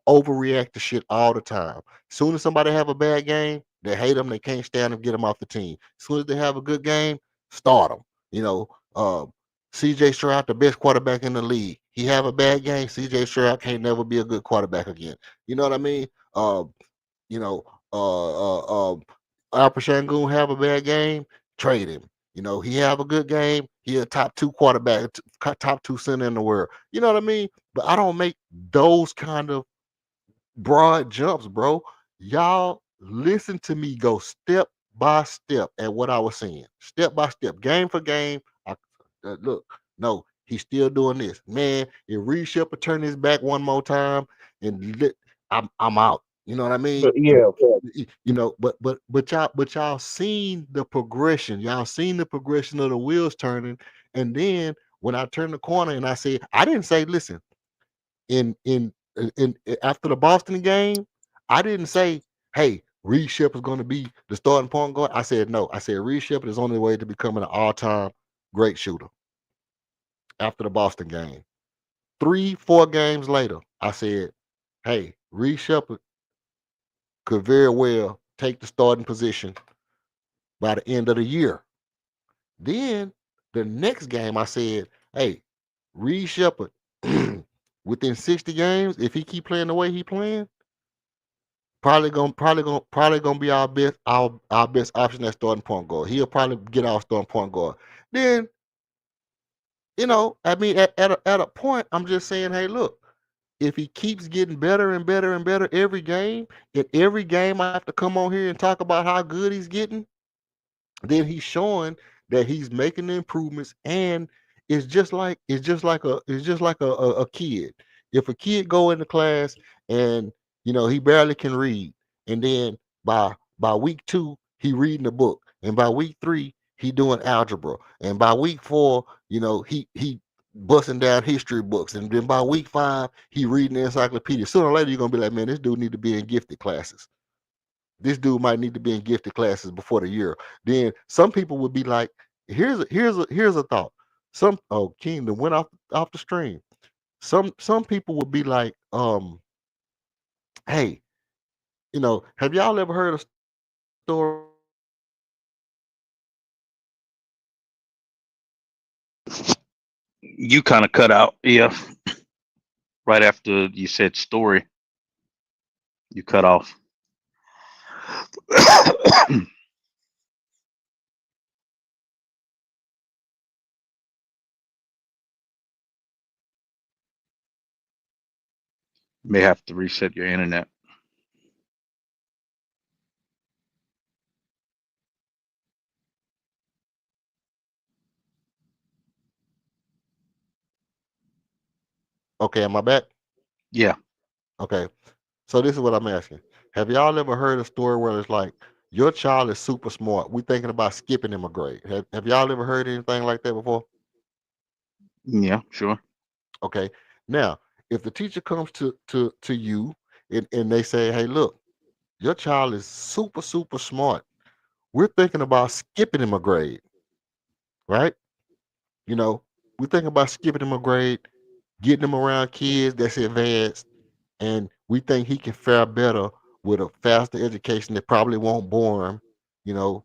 overreact to shit all the time. Soon as somebody have a bad game, they hate them. They can't stand them. Get them off the team. Soon as they have a good game, start them. You know, C.J. Stroud, the best quarterback in the league. He have a bad game. C.J. Stroud can't never be a good quarterback again. You know what I mean? You know, Alper Shangoon have a bad game, trade him. You know, he have a good game, he a top two quarterback, top two center in the world. You know what I mean? But I don't make those kind of broad jumps, bro. Y'all listen to me go step by step at what I was saying, step by step, game for game. Look, no, he's still doing this, man. If Reed Shepard turn his back one more time, and I'm out. You know what I mean? But yeah, You know, but y'all seen the progression. Y'all seen the progression of the wheels turning, and then when I turned the corner and I said, I didn't say, listen, in after the Boston game, I didn't say, hey, Reed Shepard's going to be the starting point guard. I said no. I said Reed Shepard is on the way to becoming an all-time great shooter. After the Boston game, 3-4 games later, I said, hey, Reed Shepard could very well take the starting position by the end of the year. Then the next game, I said, hey, Reed Shepard, within 60 games, if he keep playing the way he playing, probably gonna be our best option at starting point guard. He'll probably get our starting point guard. Then, I mean, at a point, I'm just saying, hey, look, if he keeps getting better and better and better every game, and every game I have to come on here and talk about how good he's getting, then he's showing that he's making the improvements. And it's just like a kid. If a kid go into class and he barely can read, and then by week 2 he reading the book, and by week 3 he doing algebra, and by week 4 he busting down history books, and then by week 5 he reading the encyclopedia. Sooner or later you're gonna be like, man, this dude need to be in gifted classes. This dude might need to be in gifted classes before the year. Then some people would be like, here's a thought. Kingdom went off the stream. Some people would be like, hey, have y'all ever heard a story You kind of cut out, yeah, right after you said story. You cut off. May have to reset your internet. okay, am I back? Yeah. Okay. So this is what I'm asking. Have y'all ever heard a story where it's like your child is super smart? We thinking about skipping him a grade. Have y'all ever heard anything like that before? Yeah, sure. Okay. Now, if the teacher comes to you and they say, hey, look, your child is super, super smart. We're thinking about skipping him a grade, right? You know, we're thinking about skipping him a grade, getting him around kids that's advanced, and we think he can fare better with a faster education that probably won't bore him, you know,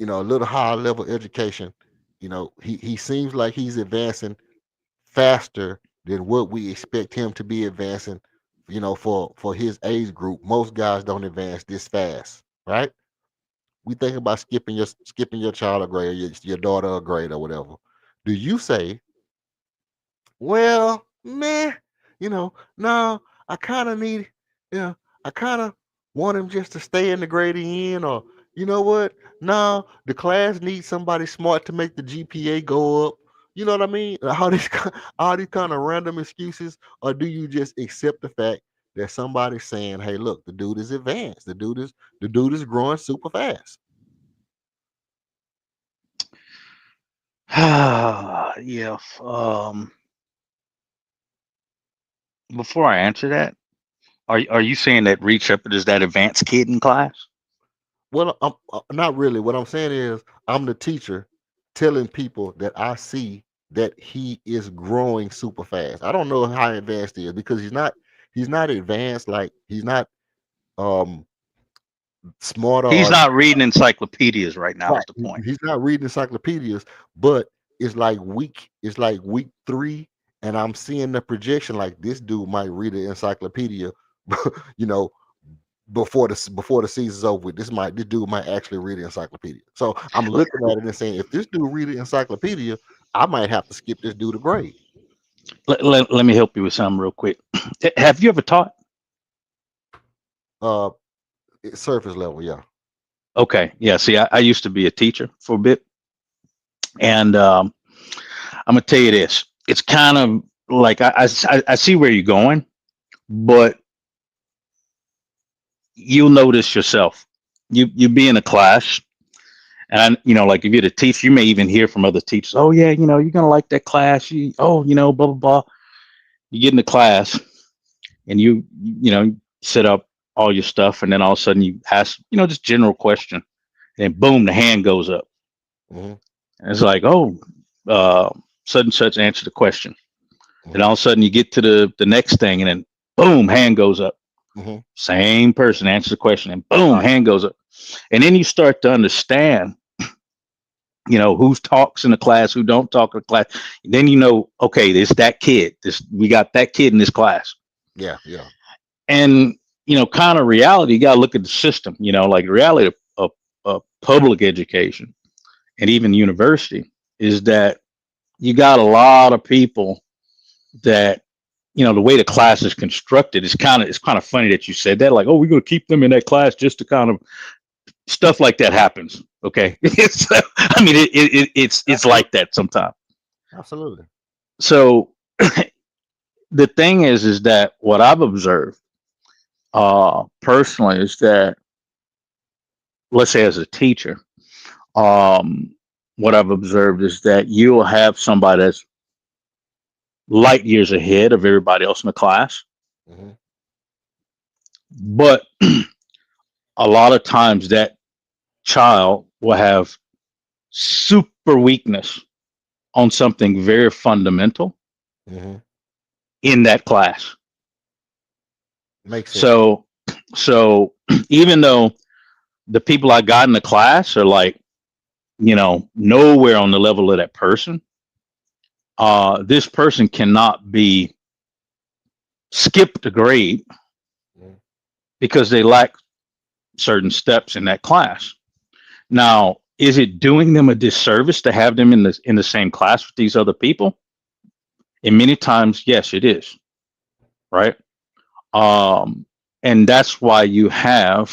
a little higher level education. He seems like he's advancing faster than what we expect him to be advancing, for his age group. Most guys don't advance this fast, right? We think about skipping your child a grade, your daughter a grade or whatever. Do you say, well, man, no, I kind of need, I kind of want him just to stay in the grade he in, or, you know what? No, the class needs somebody smart to make the GPA go up. You know what I mean? All these kind of random excuses, or do you just accept the fact that somebody's saying, "Hey, look, the dude is advanced. The dude is growing super fast." Yeah. Before I answer that, are you saying that Reed Shepherd is that advanced kid in class? Well, I'm not really. What I'm saying is, I'm the teacher telling people that I see that he is growing super fast. I don't know how advanced he is because he's not advanced, like he's not um smarter He's or not reading encyclopedias right now. right. Is the point? He's not reading encyclopedias, but it's like week 3, and I'm seeing the projection like this dude might read an encyclopedia, you know, before the season's over with. This dude might actually read the encyclopedia. So I'm looking at it and saying, if this dude read the encyclopedia, I might have to skip this dude a grade. Let me help you with something real quick. Have you ever taught? Uh, Surface level, yeah. Okay, yeah. See, I used to be a teacher for a bit, and I'm gonna tell you this. It's kind of like I see where you're going, but you'll notice yourself. You be in a class, and like if you're the teacher, you may even hear from other teachers. Oh yeah, you're gonna like that class. Blah blah blah. You get in the class, and you set up all your stuff, and then all of a sudden you ask just general question, and boom, the hand goes up. Hmm. And it's like, oh, such and such answer the question. Then Hmm. all of a sudden you get to the next thing, and then boom, hand goes up. Hmm. Same person answers the question, and boom, Right. hand goes up. And then you start to understand, who talks in the class, who don't talk in the class. Then okay, it's that kid. We got that kid in this class. Yeah. Yeah. And kind of reality, you got to look at the system. Like the reality of public education and even university is that you got a lot of people that the way the class is constructed is it's kind of funny that you said that, like, oh, we're going to keep them in that class just to kind of stuff like that happens. Okay. I mean it's Absolutely. like that sometimes. Absolutely. So the thing is that what I've observed personally is that, let's say as a teacher, um what I've observed is that you'll have somebody that's light years ahead of everybody else in the class, Hmm. but a lot of times that child will have super weakness on something very fundamental Hmm. in that class. Makes sense. So even though the people I got in the class are like, nowhere on the level of that person, this person cannot be skipped a grade Mhm. because they lack certain steps in that class. Now, is it doing them a disservice to have them in the same class with these other people? And many times, yes, it is, right? Um, and that's why you have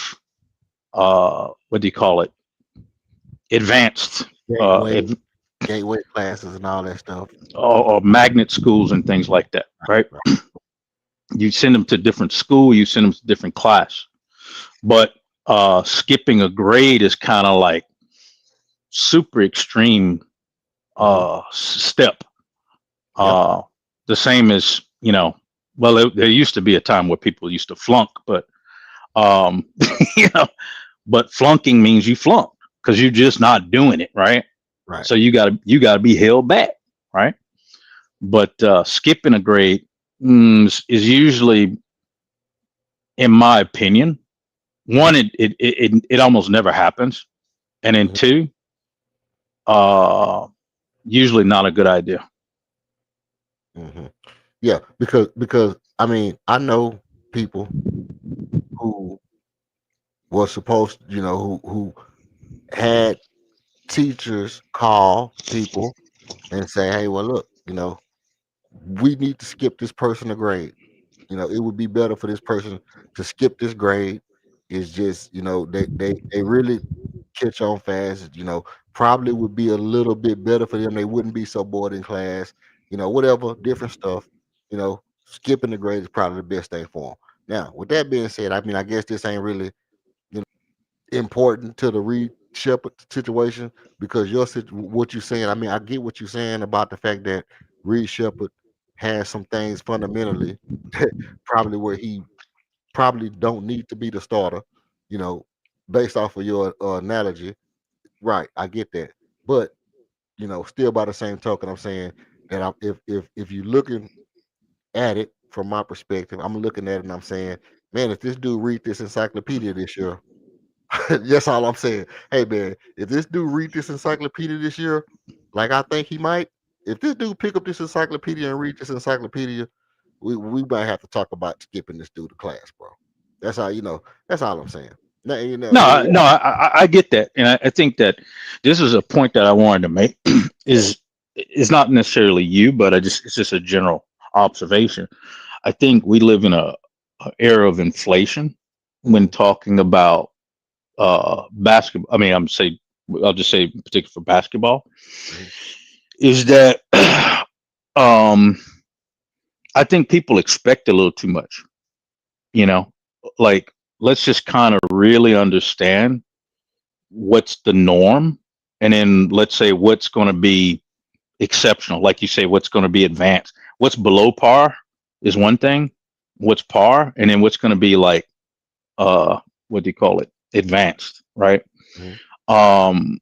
what do you call it? Advanced Gateway, gateway classes and all that stuff. or magnet schools and things like that, right? Right. You send them to different school, you send them to different class, but skipping a grade is kind of like super extreme Hmm. step. Yeah. Uh, the same as well, there used to be a time where people used to flunk, but um, you know, but flunking means you flunk because you're just not doing it right. Right. So you gotta be held back, right? But skipping a grade is usually, in my opinion, one, it almost never happens, and then Hmm. two, uh, usually not a good idea. Hmm. Yeah, because I mean, I know people who was supposed, who had teachers call people and say, "Hey, well, look, we need to skip this person a grade. It would be better for this person to skip this grade." It's just, they really catch on fast. Probably would be a little bit better for them. They wouldn't be so bored in class. Whatever, different stuff. Skipping the grade is probably the best thing for them. Now, with that being said, I mean, I guess this ain't really important to the Reed Shepherd situation because what you're saying. I mean, I get what you're saying about the fact that Reed Shepherd has some things fundamentally probably where he probably don't need to be the starter. You know, based off of your analogy, right? I get that, but still by the same token, I'm saying that if you're looking at it from my perspective, I'm looking at it and I'm saying, man, if this dude read this encyclopedia this year, that's all I'm saying. Hey man, if this dude read this encyclopedia this year, like I think he might, if this dude pick up this encyclopedia and read this encyclopedia, we might have to talk about skipping this dude to class, bro. That's how that's all I'm saying. Now, I get that, and I think that this is a point that I wanted to make. is not necessarily you, but it's just a general observation. I think we live in a era of inflation when talking about basketball. I mean, I'll just say in particular for basketball, is that I think people expect a little too much. Like let's just kind of really understand what's the norm, and then let's say what's going to be exceptional. Like you say, what's going to be advanced. What's below par is one thing. What's par, and then what's going to be like what do you call it? Advanced, right? Of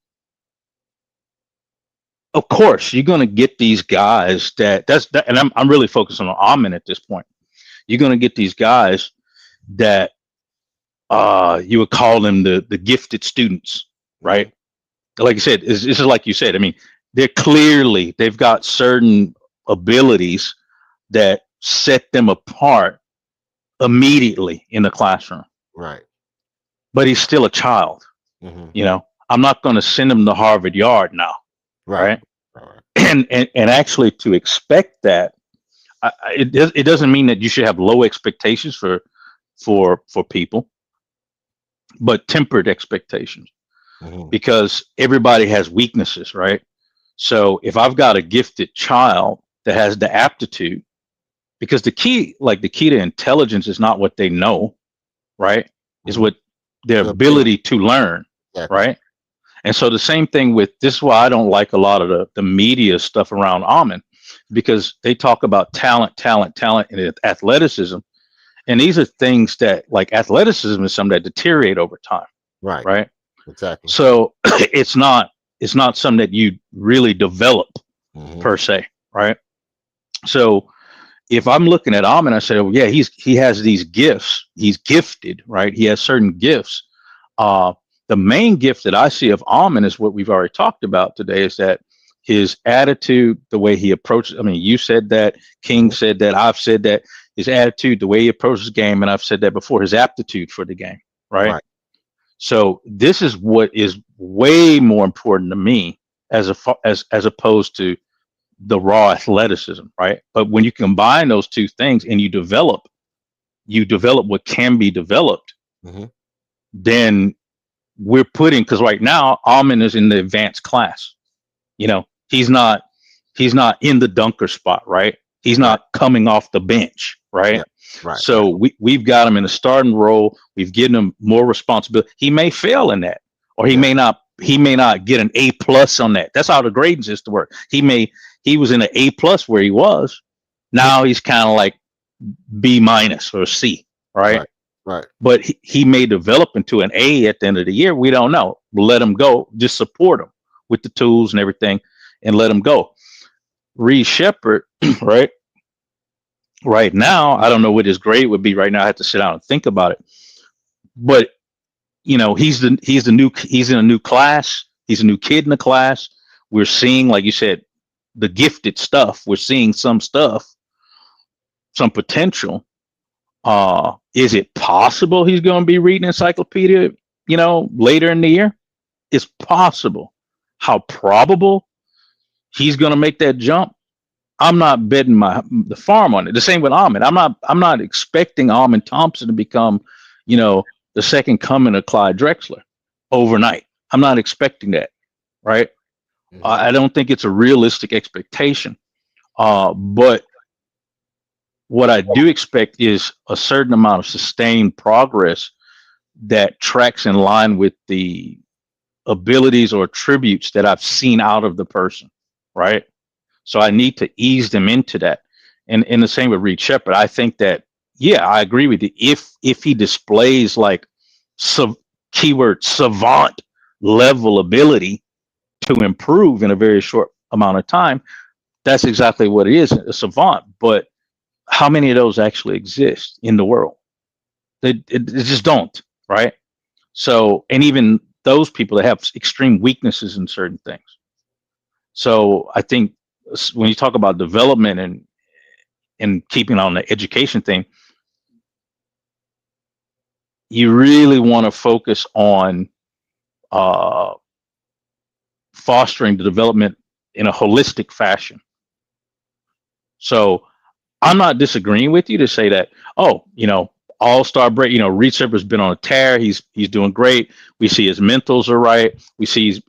course, you're going to get these guys and I'm really focusing on Amin at this point. You're going to get these guys that you would call them the gifted students, right? Like you said, this is like you said. I mean, they've got certain abilities that set them apart immediately in the classroom. Right. But he's still a child. I'm not going to send him to Harvard Yard now. Right. And actually to expect that, it doesn't mean that you should have low expectations for people, but tempered expectations, because everybody has weaknesses, right? So if I've got a gifted child that has the aptitude, because the key to intelligence is not what they know, right? Is what their ability to learn, right? And so the same thing with this is why I don't like a lot of the media stuff around Amin, because they talk about talent, and athleticism. And these are things that, like, athleticism is something that deteriorate over time. Right. Exactly. So it's not something that you really develop per se. Right. So if I'm looking at Amin, I say, oh yeah, he has these gifts. He's gifted, right? He has certain gifts. The main gift that I see of Amin is what we've already talked about today, is that his attitude, the way he approaches. I mean, you said that, King said that, I've said that. His attitude, the way he approaches the game, and I've said that before, his aptitude for the game, right? So this is what is way more important to me as opposed to the raw athleticism, right? But when you combine those two things and you develop what can be developed, then we're because right now Amin is in the advanced class. He's not in the dunker spot, right? He's not coming off the bench, right? So we've got him in a starting role. We've given him more responsibility. He may fail in that, or he may not get an A+ on that. That's how the grading system works. He was in an A+ where he was. Now he's kind of like B- or C, right? But he may develop into an A at the end of the year. We don't know. We'll let him go. Just support him with the tools and everything, and let him go. Reed Shepherd, right? Right now, I don't know what his grade would be right now. I have to sit down and think about it. But he's in a new class. He's a new kid in the class. We're seeing, like you said, the gifted stuff. We're seeing some stuff, some potential. Is it possible he's going to be reading encyclopedia, later in the year? It's possible. How probable he's going to make that jump? I'm not betting the farm on it. The same with Amin. I'm not expecting Amin Thompson to become, the second coming of Clyde Drexler overnight. I'm not expecting that, right? I don't think it's a realistic expectation. But what I do expect is a certain amount of sustained progress that tracks in line with the abilities or attributes that I've seen out of the person, right? So I need to ease them into that. And in the same with Reed Shepard, I think that, yeah, I agree with you. If he displays like keyword savant level ability to improve in a very short amount of time, that's exactly what it is, a savant. But how many of those actually exist in the world? They just don't, right? So, and even those people that have extreme weaknesses in certain things. So I think when you talk about development and keeping on the education thing, you really want to focus on uh, fostering the development in a holistic fashion. So I'm not disagreeing with you to say that, oh, all-star break, Reed Shepard's been on a tear. He's doing great. We see his mentals are right. We see he's,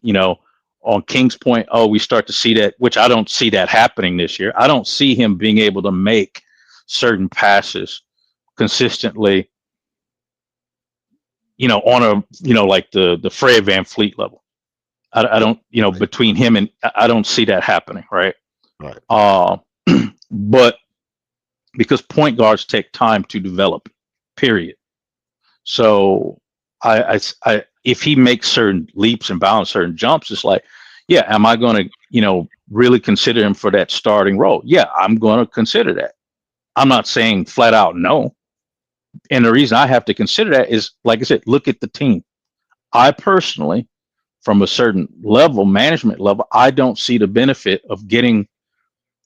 on King's Point, oh, we start to see that, which I don't see that happening this year. I don't see him being able to make certain passes consistently, on a, like the Fred VanVleet level. I don't, between him and I don't see that happening. Right. Right. But because point guards take time to develop, period. So if he makes certain leaps and bounds, certain jumps, it's like, yeah, am I going to, really consider him for that starting role? Yeah, I'm going to consider that. I'm not saying flat out no. And the reason I have to consider that is, like I said, look at the team. I personally, from a certain level, management level, I don't see the benefit of getting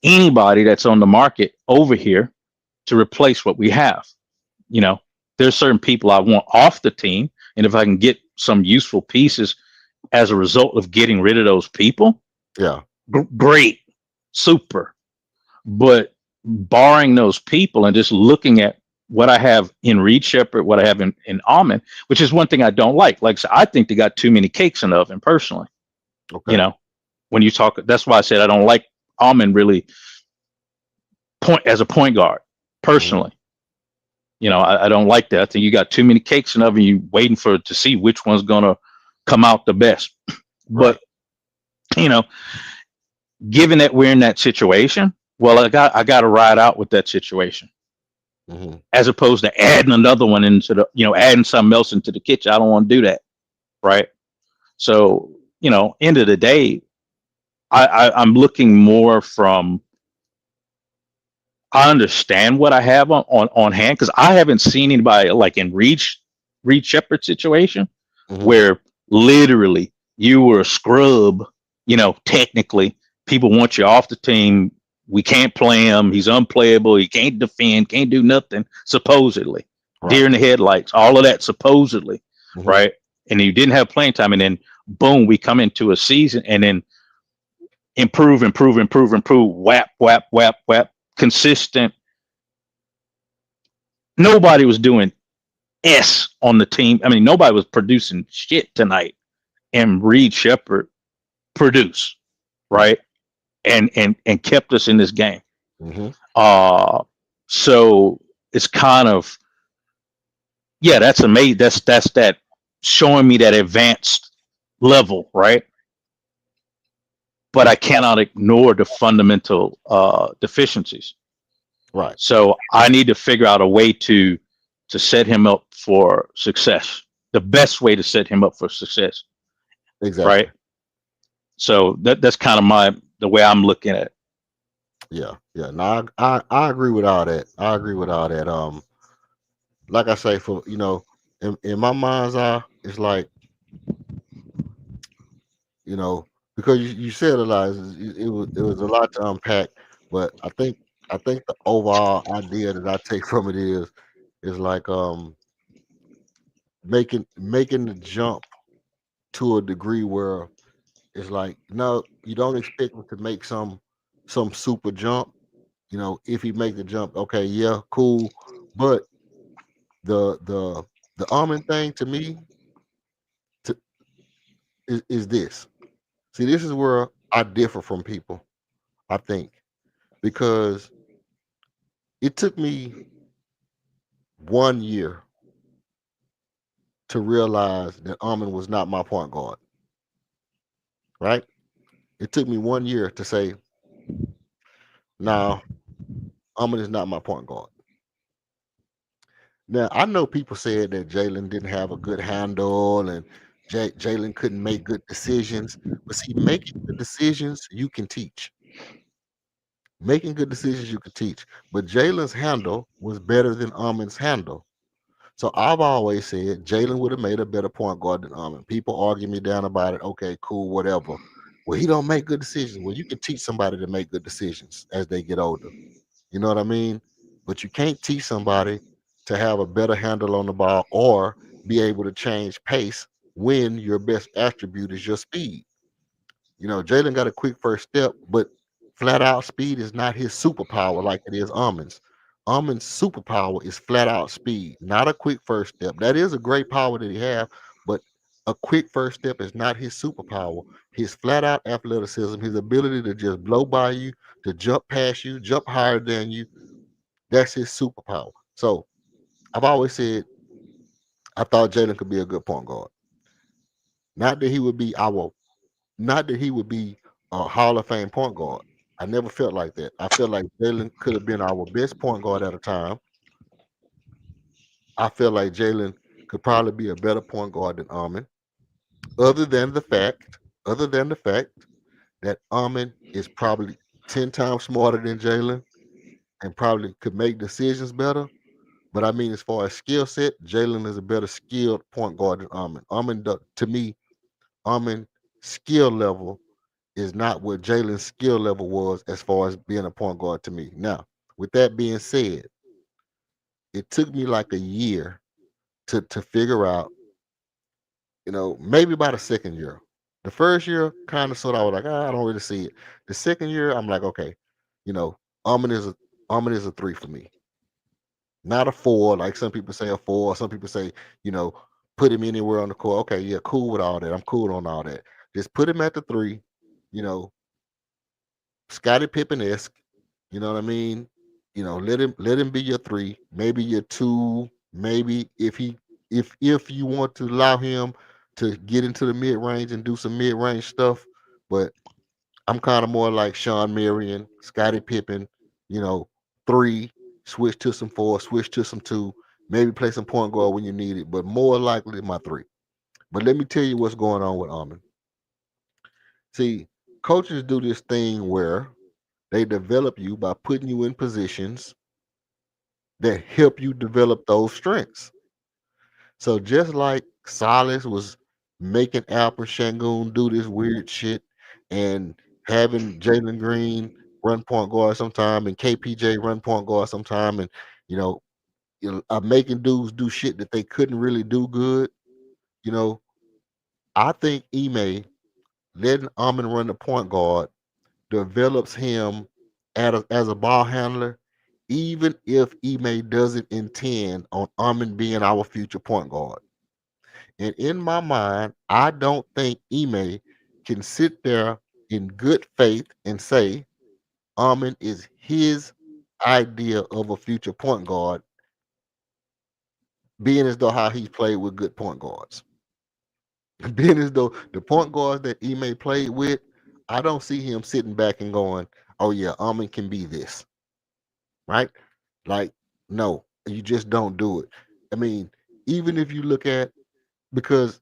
anybody that's on the market over here to replace what we have. There's certain people I want off the team, and if I can get some useful pieces as a result of getting rid of those people, yeah, great, super. But barring those people and just looking at what I have in Reed Shepard, what I have in Almond, which is one thing I don't like. Like I said, I think they got too many cakes in the oven personally. Okay. When you talk, that's why I said I don't like Almond really as a point guard personally. I don't like that. I think you got too many cakes in the oven. You waiting to see which one's gonna come out the best. But given that we're in that situation, well, I got to ride out with that situation, as opposed to adding another one into the, adding something else into the kitchen. I don't want to do that, right? So, end of the day, I'm looking more from. I understand what I have on hand, because I haven't seen anybody like in Reed Shepard situation where literally you were a scrub. Technically, people want you off the team. We can't play him. He's unplayable. He can't defend. Can't do nothing. Supposedly, deer in the headlights. All of that supposedly, right? And you didn't have playing time, and then boom, we come into a season, and then improve. Whap, whap, whap, whap. Consistent. Nobody was doing S on the team. I mean, nobody was producing shit tonight, and Reed Shepard produced, right? And kept us in this game. So it's kind of, yeah, that's amazing. That's that showing me that advanced level, right? But I cannot ignore the fundamental deficiencies. Right. So I need to figure out a way to set him up for success. The best way to set him up for success. Exactly. Right. So that's kind of the way I'm looking at it. Yeah. No, I agree with all that. Like I say, for in my mind's eye, it's like, because you said a lot. It was a lot to unpack, but I think the overall idea that I take from it is like making the jump to a degree where it's like, no, you don't expect him to make some super jump. If he make the jump, okay, yeah, cool. But the almond thing to me, is this. See, this is where I differ from people, I think, because it took me 1 year to realize that Amon was not my point guard, right? It took me 1 year to say, no, Amon is not my point guard. Now, I know people said that Jalen didn't have a good handle and Jalen couldn't make good decisions. But see, making good decisions, you can teach. Making good decisions, you can teach. But Jalen's handle was better than Amon's handle. So I've always said Jalen would have made a better point guard than Amon. People argue me down about it. Okay, cool, whatever. Well, he don't make good decisions. Well, you can teach somebody to make good decisions as they get older. You know what I mean? But you can't teach somebody to have a better handle on the ball or be able to change pace when your best attribute is your speed. You know, Jalen got a quick first step, but flat out speed is not his superpower like it is Amon's. Amon's superpower is flat out speed, not a quick first step. That is a great power that he have, but a quick first step is not his superpower. His flat out athleticism, his ability to just blow by you, to jump past you, jump higher than you, that's his superpower. So I've always said I thought Jalen could be a good point guard. Not that he would be our Not that he would be a Hall of Fame point guard. I never felt like that. I felt like Jalen could have been our best point guard at a time. I feel like Jalen could probably be a better point guard than Amon, other than the fact, other than the fact that Amon is probably 10 times smarter than Jalen and probably could make decisions better. But I mean, as far as skill set, Jalen is a better skilled point guard than Amon. To me, Amon skill level is not what Jalen's skill level was as far as being a point guard to me. Now, with that being said, it took me like a year to figure out, maybe about the second year. The first year, kind of sort of, I was like, I don't really see it. The second year, I'm like, okay, you know, Amon is a Amon is a three for me, not a four. Like some people say a four. Some people say, you know, put him anywhere on the court. Okay, yeah, cool with all that. I'm cool on all that. Just put him at the three. You know, Scottie Pippen esque. You know what I mean? Let him be your three, maybe your two, maybe if you want to allow him to get into the mid range and do some mid range stuff. But I'm kind of more like Sean Marion, Scottie Pippen, you know, three, switch to some four, switch to some two, maybe play some point guard when you need it, but more likely my three. But let me tell you what's going on with Almond. See, coaches do this thing where they develop you by putting you in positions that help you develop those strengths. So just like Silas was making Alper Shangoon do this weird shit and having Jalen Green run point guard sometime and KPJ run point guard sometime and you know, making dudes do shit that they couldn't really do good, you know, I think Ime letting Amon run the point guard develops him as a ball handler, even if Ime doesn't intend on Amon being our future point guard. And in my mind, I don't think Ime can sit there in good faith and say Amon is his idea of a future point guard, being as though how he's played with good point guards. Being as though the point guards that Ime played with, I don't see him sitting back and going, "Oh yeah, Amon can be this." Right? Like, no, you just don't do it. I mean, even if you look at because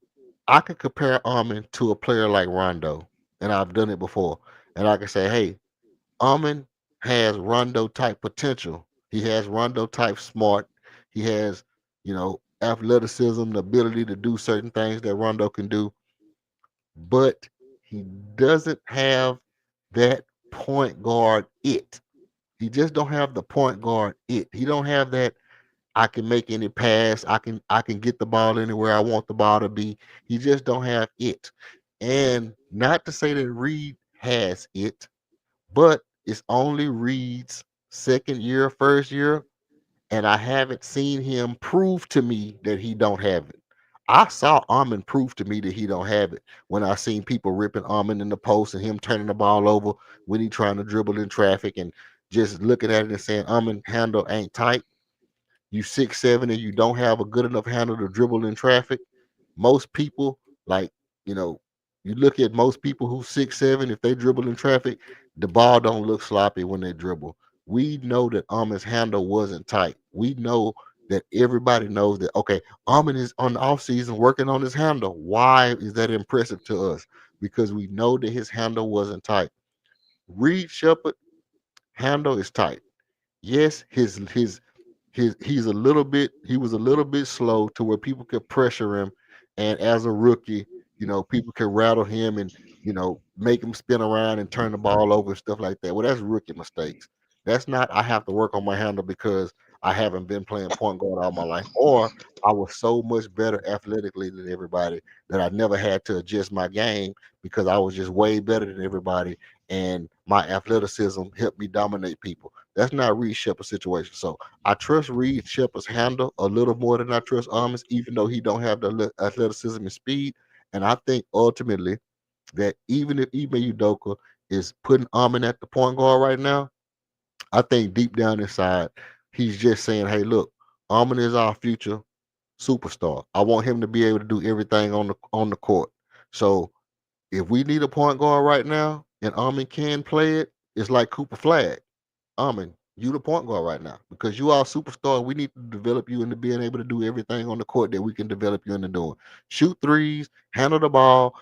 I could compare Amon to a player like Rondo, and I've done it before, and I can say, hey, Amon has Rondo type potential. He has Rondo type smart. He has, athleticism, the ability to do certain things that Rondo can do, but he doesn't have that point guard it. He just don't have the point guard it. He don't have that I can make any pass. I can get the ball anywhere I want the ball to be. He just don't have it. And not to say that Reed has it, but it's only Reed's second year, first year, and I haven't seen him prove to me that he don't have it. I saw Armin prove to me that he don't have it when I seen people ripping Armin in the post and him turning the ball over when he trying to dribble in traffic and just looking at it and saying Armin handle ain't tight. You 6'7" and you don't have a good enough handle to dribble in traffic. Most people, like, you know, you look at most people who 6'7", if they dribble in traffic, the ball don't look sloppy when they dribble. We know that Armin's handle wasn't tight. We know that everybody knows that, okay, Armin is on the offseason working on his handle. Why is that impressive to us? Because we know that his handle wasn't tight. Reed Shepard handle is tight. Yes, he was a little bit slow to where people could pressure him, and as a rookie, people could rattle him and make him spin around and turn the ball over and stuff like that. Well, that's rookie mistakes. That's not I have to work on my handle because I haven't been playing point guard all my life, or I was so much better athletically than everybody that I never had to adjust my game because I was just way better than everybody, and my athleticism helped me dominate people. That's not Reed Shepard's situation. So I trust Reed Shepard's handle a little more than I trust Armin's, even though he don't have the athleticism and speed. And I think ultimately that even if Ime Udoka is putting Armin at the point guard right now, I think deep down inside, he's just saying, hey, look, Armin is our future superstar. I want him to be able to do everything on the court. So if we need a point guard right now and Armin can play it, it's like Cooper Flag. Armin, you the point guard right now because you are a superstar. We need to develop you into being able to do everything on the court that we can develop you into doing. Shoot threes, handle the ball,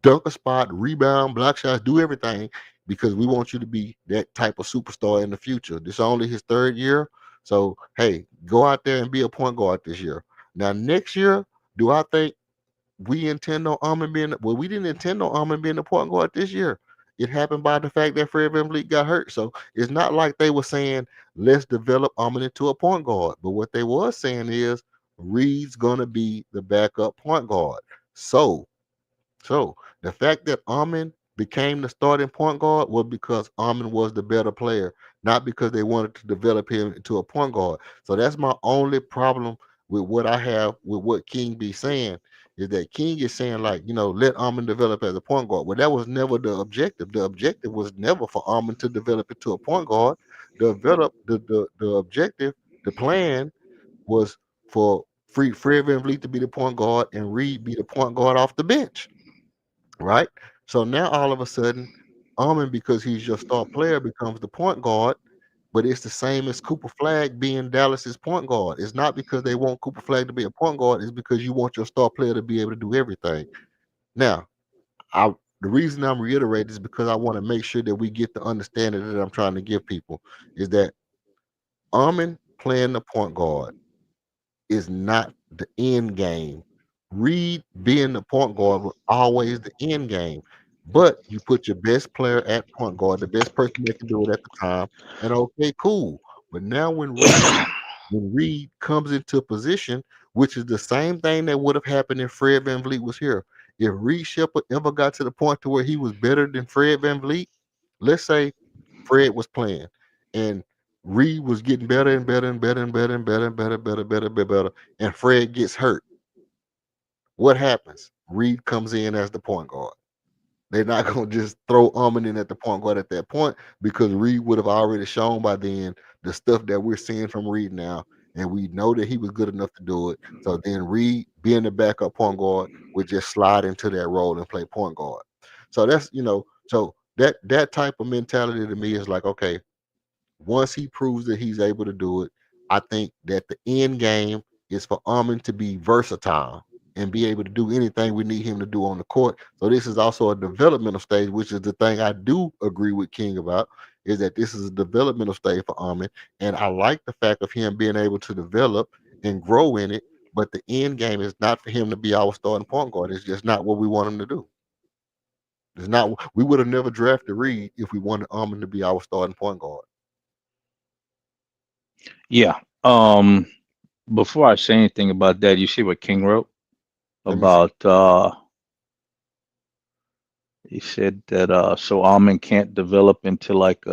dunk a spot, rebound, block shots, do everything because we want you to be that type of superstar in the future. This is only his third year. So, hey, go out there and be a point guard this year. Now, next year, do I think we intend on Armin being we didn't intend on Armin being the point guard this year. It happened by the fact that Fred VanVleet got hurt. So it's not like they were saying let's develop Armin into a point guard. But what they was saying is Reed's gonna be the backup point guard. So the fact that Armin became the starting point guard was because Armin was the better player, not because they wanted to develop him into a point guard. So that's my only problem with what I have with what King be saying is that King is saying like, let Armin develop as a point guard. Well, that was never the objective. The objective was never for Armin to develop into a point guard. The objective, the plan was for Fred VanVleet to be the point guard and Reed be the point guard off the bench. Right? So now all of a sudden, Armin, because he's your star player, becomes the point guard, but it's the same as Cooper Flag being Dallas's point guard. It's not because they want Cooper Flag to be a point guard, it's because you want your star player to be able to do everything. Now, the reason I'm reiterating is because I want to make sure that we get the understanding that I'm trying to give people is that Armin playing the point guard is not the end game. Reed being the point guard was always the end game. But you put your best player at point guard, the best person that can do it at the time, and okay, cool. But now when Reed comes into position, which is the same thing that would have happened if Fred VanVleet was here. If Reed Shepard ever got to the point to where he was better than Fred VanVleet, let's say Fred was playing and Reed was getting better and better and better and better and better and better, and Fred gets hurt. What happens? Reed comes in as the point guard. They're not gonna just throw Armin in at the point guard at that point because Reed would have already shown by then the stuff that we're seeing from Reed now, and we know that he was good enough to do it. So then Reed, being the backup point guard, would just slide into that role and play point guard. So that's so that type of mentality to me is like, okay, once he proves that he's able to do it, I think that the end game is for Armin to be versatile and be able to do anything we need him to do on the court. So this is also a developmental stage, which is the thing I do agree with King about, is that this is a developmental stage for Armin. And I like the fact of him being able to develop and grow in it. But the end game is not for him to be our starting point guard. It's just not what we want him to do. It's not. We would have never drafted Reed if we wanted Armin to be our starting point guard. Yeah. Before I say anything about that, you see what King wrote Let me see. about he said that so Almond can't develop into like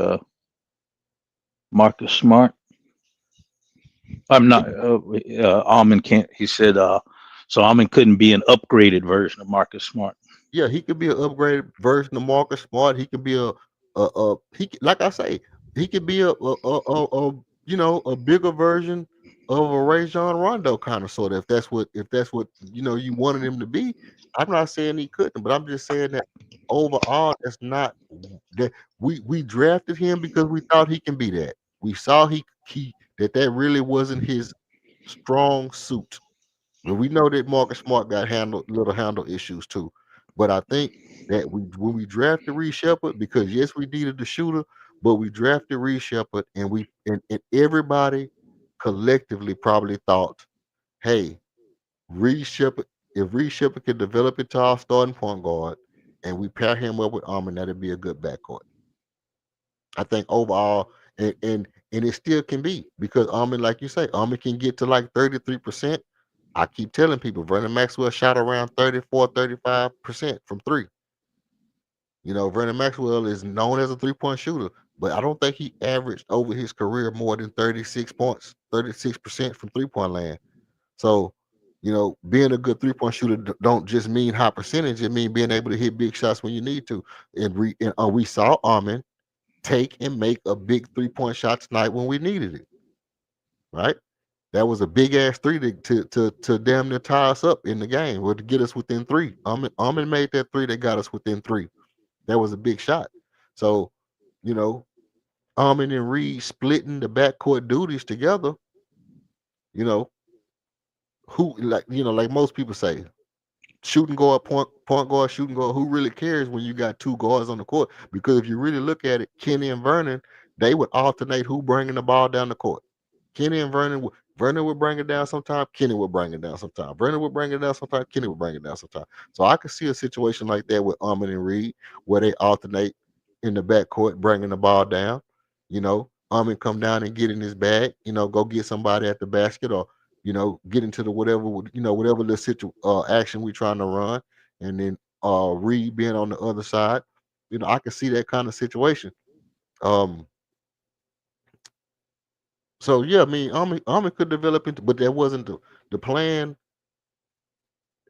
Marcus Smart. I'm not Almond can't, he said So Almond couldn't be an upgraded version of Marcus Smart. Yeah, he could be an upgraded version of Marcus Smart. He could be like I say, he could be a bigger version of a Rajon Rondo kind of sort of, if that's what you wanted him to be. I'm not saying he couldn't, but I'm just saying that overall that's not that we drafted him because we thought he can be that. We saw he that really wasn't his strong suit. Well, we know that Marcus Smart got little handle issues too, but I think that when we drafted Reed Shepard, because yes, we needed the shooter, but we drafted Reed Shepard, and everybody collectively probably thought, hey, Reed Shepard, if Reed Shepard can develop into our starting point guard, and we pair him up with Armin, that'd be a good backcourt. I think overall, and it still can be because Armin, like you say, Armin can get to like 33%. I keep telling people Vernon Maxwell shot around 34, 35% from three. Vernon Maxwell is known as a three-point shooter, but I don't think he averaged over his career more than 36 points, 36% from three-point land. So, being a good three-point shooter don't just mean high percentage. It means being able to hit big shots when you need to. And we saw Armin take and make a big three-point shot tonight when we needed it. Right? That was a big ass three to damn near tie us up in the game, or to get us within three. Armin made that three that got us within three. That was a big shot. So, Armin and Reed splitting the backcourt duties together. Who like most people say, shooting guard, point guard, shooting guard. Who really cares when you got two guards on the court? Because if you really look at it, Kenny and Vernon, they would alternate who bringing the ball down the court. Kenny and Vernon would bring it down sometime. Kenny would bring it down sometime. Vernon would bring it down sometime. Kenny would bring it down sometime. So I could see a situation like that with Armin and Reed, where they alternate in the backcourt, bringing the ball down. Armin come down and get in his bag. Go get somebody at the basket, or get into the whatever the action we trying to run, and then Reed being on the other side. I can see that kind of situation. So yeah, I mean, Armin could develop into, but that wasn't the plan.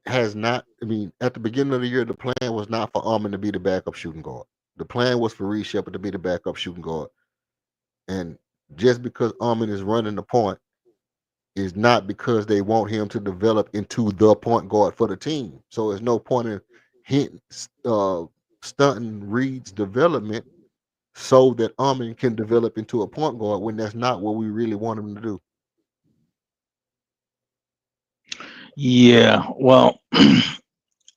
Has not. I mean, at the beginning of the year, the plan was not for Armin to be the backup shooting guard. The plan was for Reed Shepard to be the backup shooting guard. And just because Armin is running the point is not because they want him to develop into the point guard for the team. So there's no point in stunting Reed's development so that Armin can develop into a point guard, when that's not what we really want him to do. Yeah, well,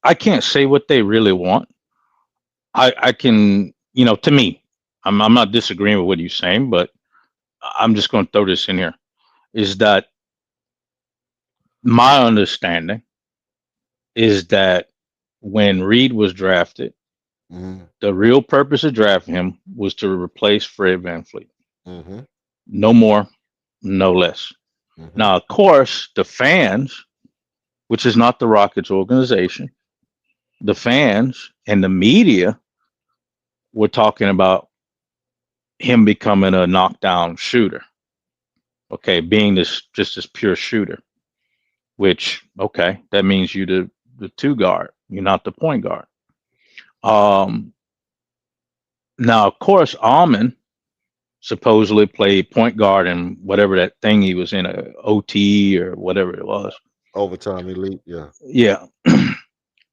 I can't say what they really want. I can, to me, I'm not disagreeing with what you're saying, but I'm just going to throw this in here, is that my understanding is that when Reed was drafted, the real purpose of drafting him was to replace Fred VanVleet. No more, no less. Now, of course, the fans, which is not the Rockets organization, the fans and the media were talking about him becoming a knockdown shooter. Okay, being just this pure shooter, which, okay, that means you the two guard, you're not the point guard. Now, of course, Almond supposedly played point guard in whatever that thing he was in, a OT or whatever it was. Overtime elite, yeah. Yeah.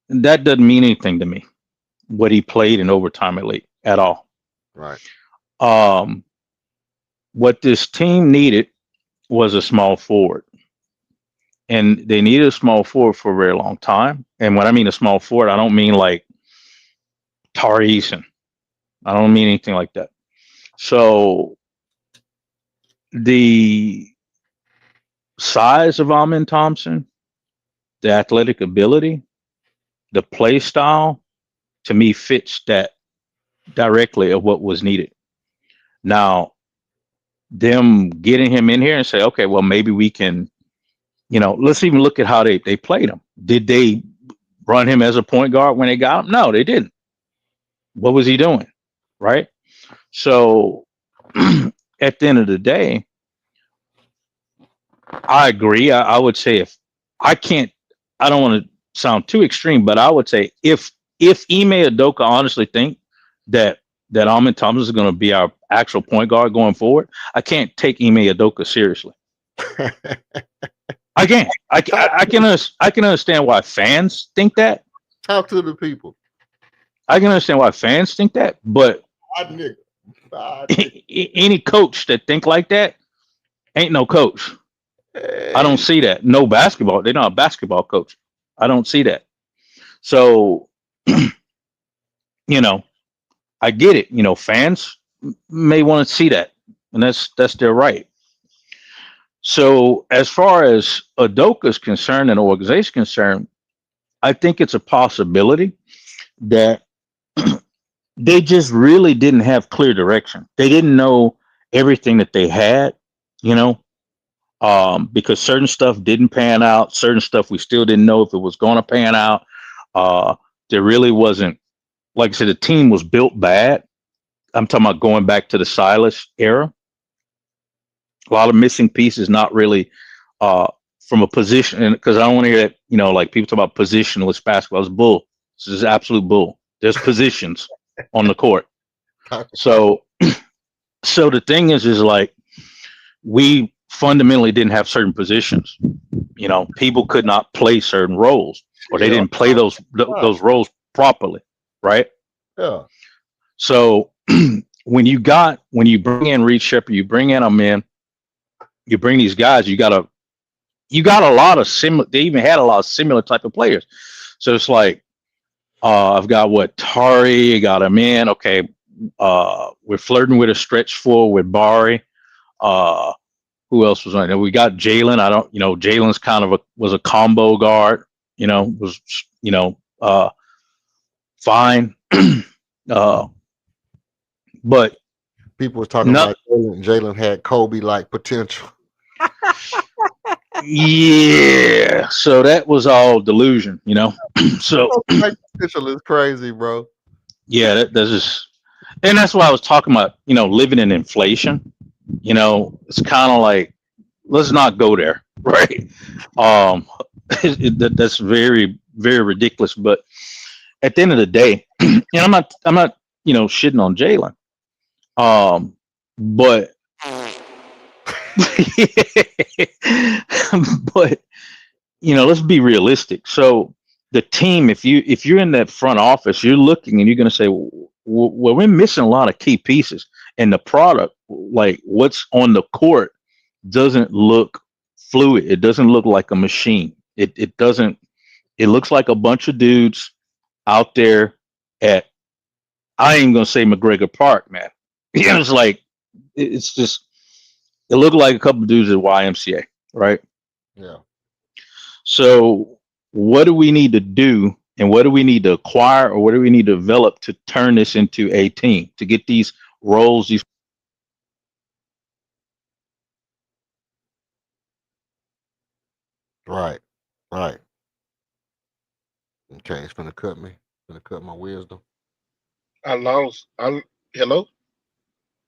That doesn't mean anything to me, what he played in overtime elite at all. Right. What this team needed was a small forward. And they needed a small forward for a very long time. And when I mean a small forward, I don't mean like Tari Eason. I don't mean anything like that. So the size of Amen Thompson, the athletic ability, the play style, to me fits that directly of what was needed. Now, them getting him in here and say, okay, well, maybe we can, let's even look at how they played him. Did they run him as a point guard when they got him? No, they didn't. What was he doing? Right? So at the end of the day, I agree. I would say if I I don't want to sound too extreme, but I would say if Ime Udoka honestly think that Amin Thompson is going to be our actual point guard going forward, I can't take Ime Udoka seriously. I can't. I can understand why fans think that. Talk to the people. I can understand why fans think that, but any coach that think like that ain't no coach. I don't see that. No basketball. They're not a basketball coach. I don't see that. So, I get it. Fans may want to see that, and that's their right. So, as far as Udoka is concerned and the organization concerned, I think it's a possibility that they just really didn't have clear direction. They didn't know everything that they had, because certain stuff didn't pan out. Certain stuff we still didn't know if it was going to pan out. There really wasn't, like I said, the team was built bad. I'm talking about going back to the Silas era. A lot of missing pieces, not really from a position. Because I don't want to hear that, like people talk about positionless basketball. It's bull. This is absolute bull. There's positions on the court. So the thing is like we fundamentally didn't have certain positions. People could not play certain roles, or they didn't play those roles properly, right? Yeah. So when you bring in Reed Shepherd, you bring in a man, you bring these guys, you got a lot of similar. They even had a lot of similar type of players. So it's like, I've got Tari, I got him in. Okay, we're flirting with a stretch four with Bari. Who else was on there? We got Jalen. Jalen's kind of was a combo guard. Fine. But people were talking about Jalen had Kobe-like potential. Yeah, so that was all delusion, So potential is crazy, bro. Yeah, that's just, and that's why I was talking about, living in inflation. It's kind of like, let's not go there, right? That's very, very ridiculous. But at the end of the day, and I'm not, shitting on Jalen. But but let's be realistic. So the team, if you're in that front office, you're looking and you're going to say, well, we're missing a lot of key pieces, and the product, like what's on the court, doesn't look fluid. It doesn't look like a machine. It doesn't. It looks like a bunch of dudes out there at, I ain't gonna say McGregor Park, man. It's like, it's just, it looked like a couple of dudes at YMCA, right? Yeah. So what do we need to do, and what do we need to acquire, or what do we need to develop to turn this into a team, to get these roles, these Right. Okay, it's gonna cut me. It's gonna cut my wisdom. I lost. Hello?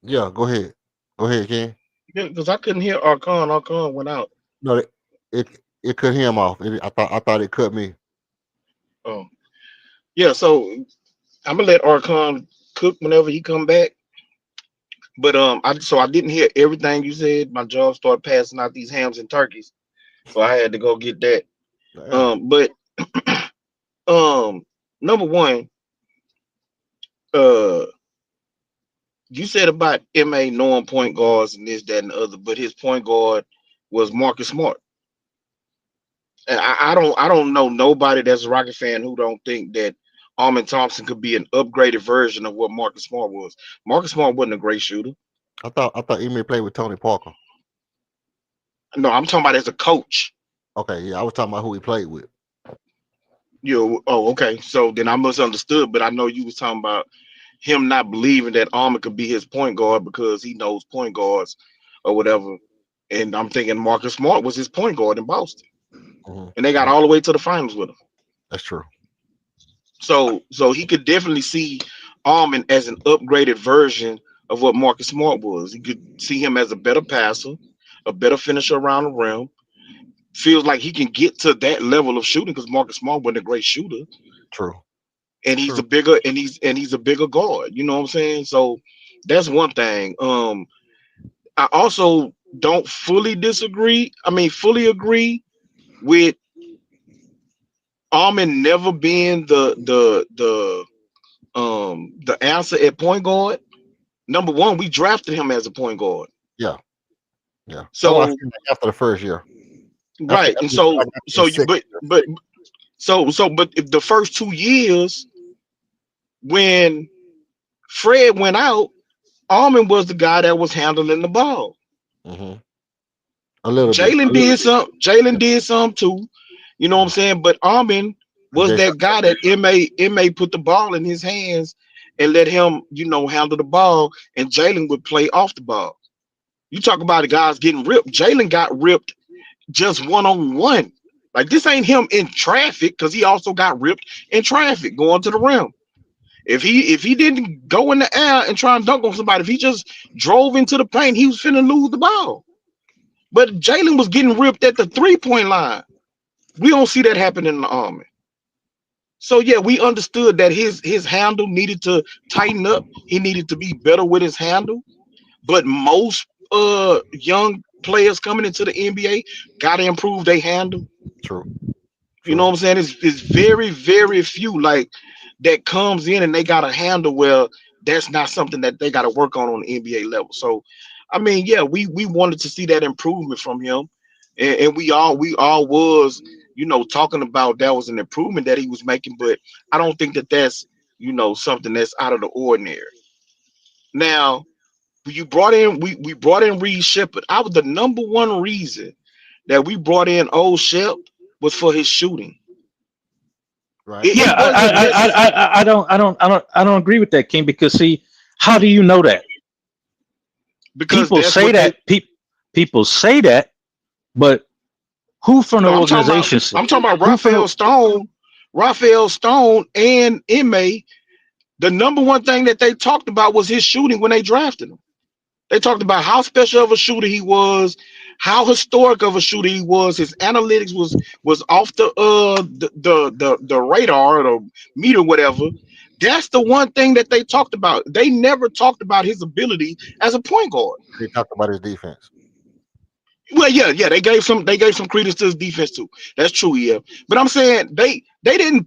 Yeah, go ahead. Go ahead, Ken. Yeah, because I couldn't hear Archon. Archon went out. No, it cut him off. I thought it cut me. Oh. Yeah, so I'm gonna let Archon cook whenever he come back. But I didn't hear everything you said. My job started passing out these hams and turkeys, so I had to go get that. But number one, you said about MA knowing point guards and this, that, and the other, but his point guard was Marcus Smart. And I don't know nobody that's a Rocket fan who don't think that Armin Thompson could be an upgraded version of what Marcus Smart was. Marcus Smart wasn't a great shooter. I thought Emi played with Tony Parker. No, I'm talking about as a coach. Okay, yeah, I was talking about who he played with. Okay. So then I misunderstood, but I know you was talking about him not believing that Armin could be his point guard because he knows point guards or whatever. And I'm thinking Marcus Smart was his point guard in Boston. Mm-hmm. And they got all the way to the finals with him. That's true. So he could definitely see Armin as an upgraded version of what Marcus Smart was. He could see him as a better passer, a better finisher around the rim, feels like he can get to that level of shooting because Marcus Smart wasn't a great shooter, True. and he's True. a bigger and he's a bigger guard. You know what I'm saying? So that's one thing. I also don't fully disagree. I mean, fully agree with Armin never being the answer at point guard. Number one, we drafted him as a point guard. Yeah. Yeah. Oh, I So seen that after the first year. right, and I so got the so you second year. but if the first 2 years when Fred went out, Armin was the guy that was handling the ball. Mm-hmm. A little bit. Jalen did some. Jalen did some too. You know what I'm Yeah. saying? But Armin And was Jay that guy that Ma put the ball in his hands and let him, handle the ball, and Jalen would play off the ball. You talk about the guys getting ripped. Jalen got ripped just one on one. Like this ain't him in traffic because he also got ripped in traffic going to the rim. If he didn't go in the air and try and dunk on somebody, if he just drove into the paint, he was finna lose the ball. But Jalen was getting ripped at the 3-point line. We don't see that happen in the Army. So yeah, we understood that his handle needed to tighten up. He needed to be better with his handle. But most young players coming into the NBA gotta improve their handle. True. You know True. what I'm saying? It's very, very few like that comes in and they got a handle where that's not something that they got to work on the NBA level. So, I mean, yeah, we wanted to see that improvement from him, and we all was talking about that was an improvement that he was making, but I don't think that that's something that's out of the ordinary. Now, you brought in we brought in Reed Shepard. I was the number one reason that we brought in old Shep was for his shooting. Right. It, Yeah, it wasn't I don't agree with that, King. Because see, how do you know that? because People that's say what they. that people say that, but who from the No, I'm talking about. organization I'm talking about who from the, Raphael Stone, and Ma. The number one thing that they talked about was his shooting when they drafted him. They talked about how special of a shooter he was, how historic of a shooter he was. His analytics was off the radar or the meter, whatever. That's the one thing that they talked about. They never talked about his ability as a point guard. They talked about his defense. Well, yeah, they gave some credence to his defense too. That's true, yeah. But I'm saying they didn't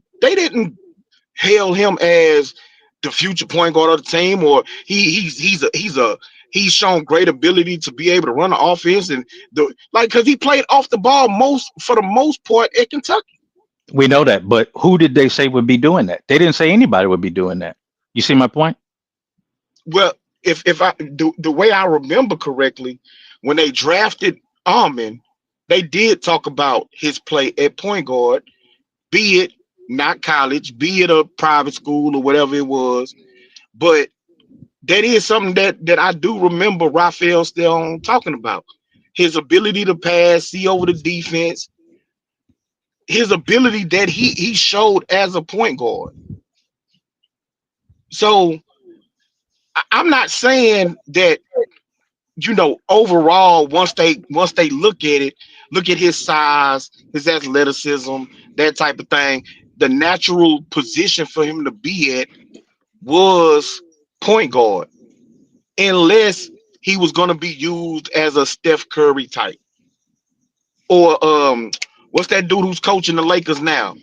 hail him as the future point guard of the team, or he's shown great ability to be able to run the offense and because he played off the ball for the most part at Kentucky. we know that, but who did they say would be doing that? They didn't say anybody would be doing that. You see my point? Well, if I the way I remember correctly, when they drafted Armin, they did talk about his play at point guard, be it not college, be it a private school or whatever it was. But that is something that I do remember Raphael still talking about. His ability to pass, see over the defense, his ability that he showed as a point guard. So I'm not saying that overall once they look at his size, his athleticism, that type of thing, the natural position for him to be at was point guard, unless he was going to be used as a Steph Curry type, or what's that dude who's coaching the Lakers now,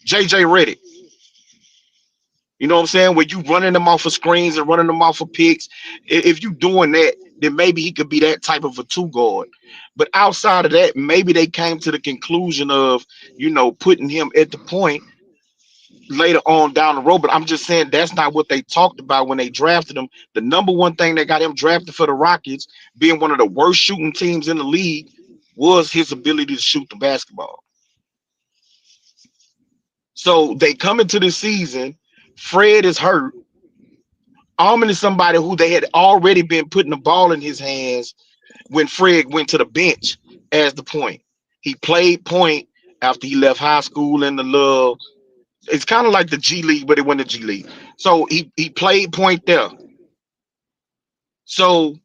JJ Redick. You know what I'm saying? Where you running them off of screens and running them off of picks. If you doing that, then maybe he could be that type of a two guard. But outside of that, maybe they came to the conclusion of, putting him at the point later on down the road. But I'm just saying that's not what they talked about when they drafted him. The number one thing that got him drafted for the Rockets, being one of the worst shooting teams in the league, was his ability to shoot the basketball. So they come into the season, Fred is hurt. Almond is somebody who they had already been putting the ball in his hands when Fred went to the bench as the point. He played point after he left high school in the little. It's kind of like the G League, but it wasn't the G League. So he played point there. So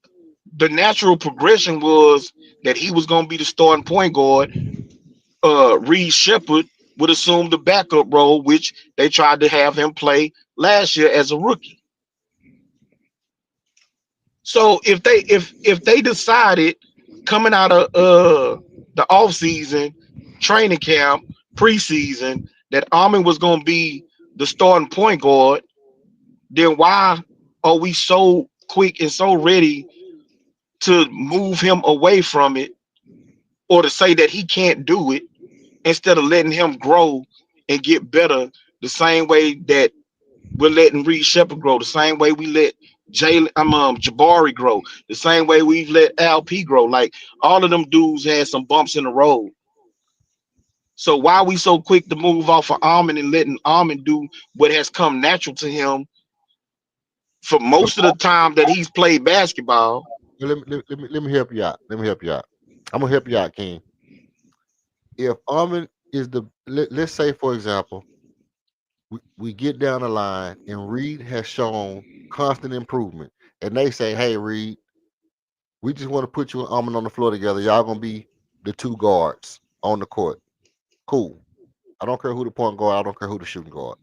the natural progression was that he was going to be the starting point guard. Reed Shepard would assume the backup role, which they tried to have him play last year as a rookie. So if they decided coming out of the off season, training camp, preseason, that Armin was going to be the starting point guard, then why are we so quick and so ready to move him away from it, or to say that he can't do it, instead of letting him grow and get better the same way that we're letting Reed Shepard grow, the same way we let Jabari grow, the same way we've let LP grow. Like, all of them dudes had some bumps in the road. So why are we so quick to move off of Armin and letting Armin do what has come natural to him for most of the time that he's played basketball? Let me help you out. Let me help you out. I'm gonna help you out, King. If Armin is let's say for example, we get down the line and Reed has shown constant improvement, and they say, "Hey, Reed, we just want to put you and Armin on the floor together. Y'all gonna be the two guards on the court. Cool. I don't care who the point guard. I don't care who the shooting guard.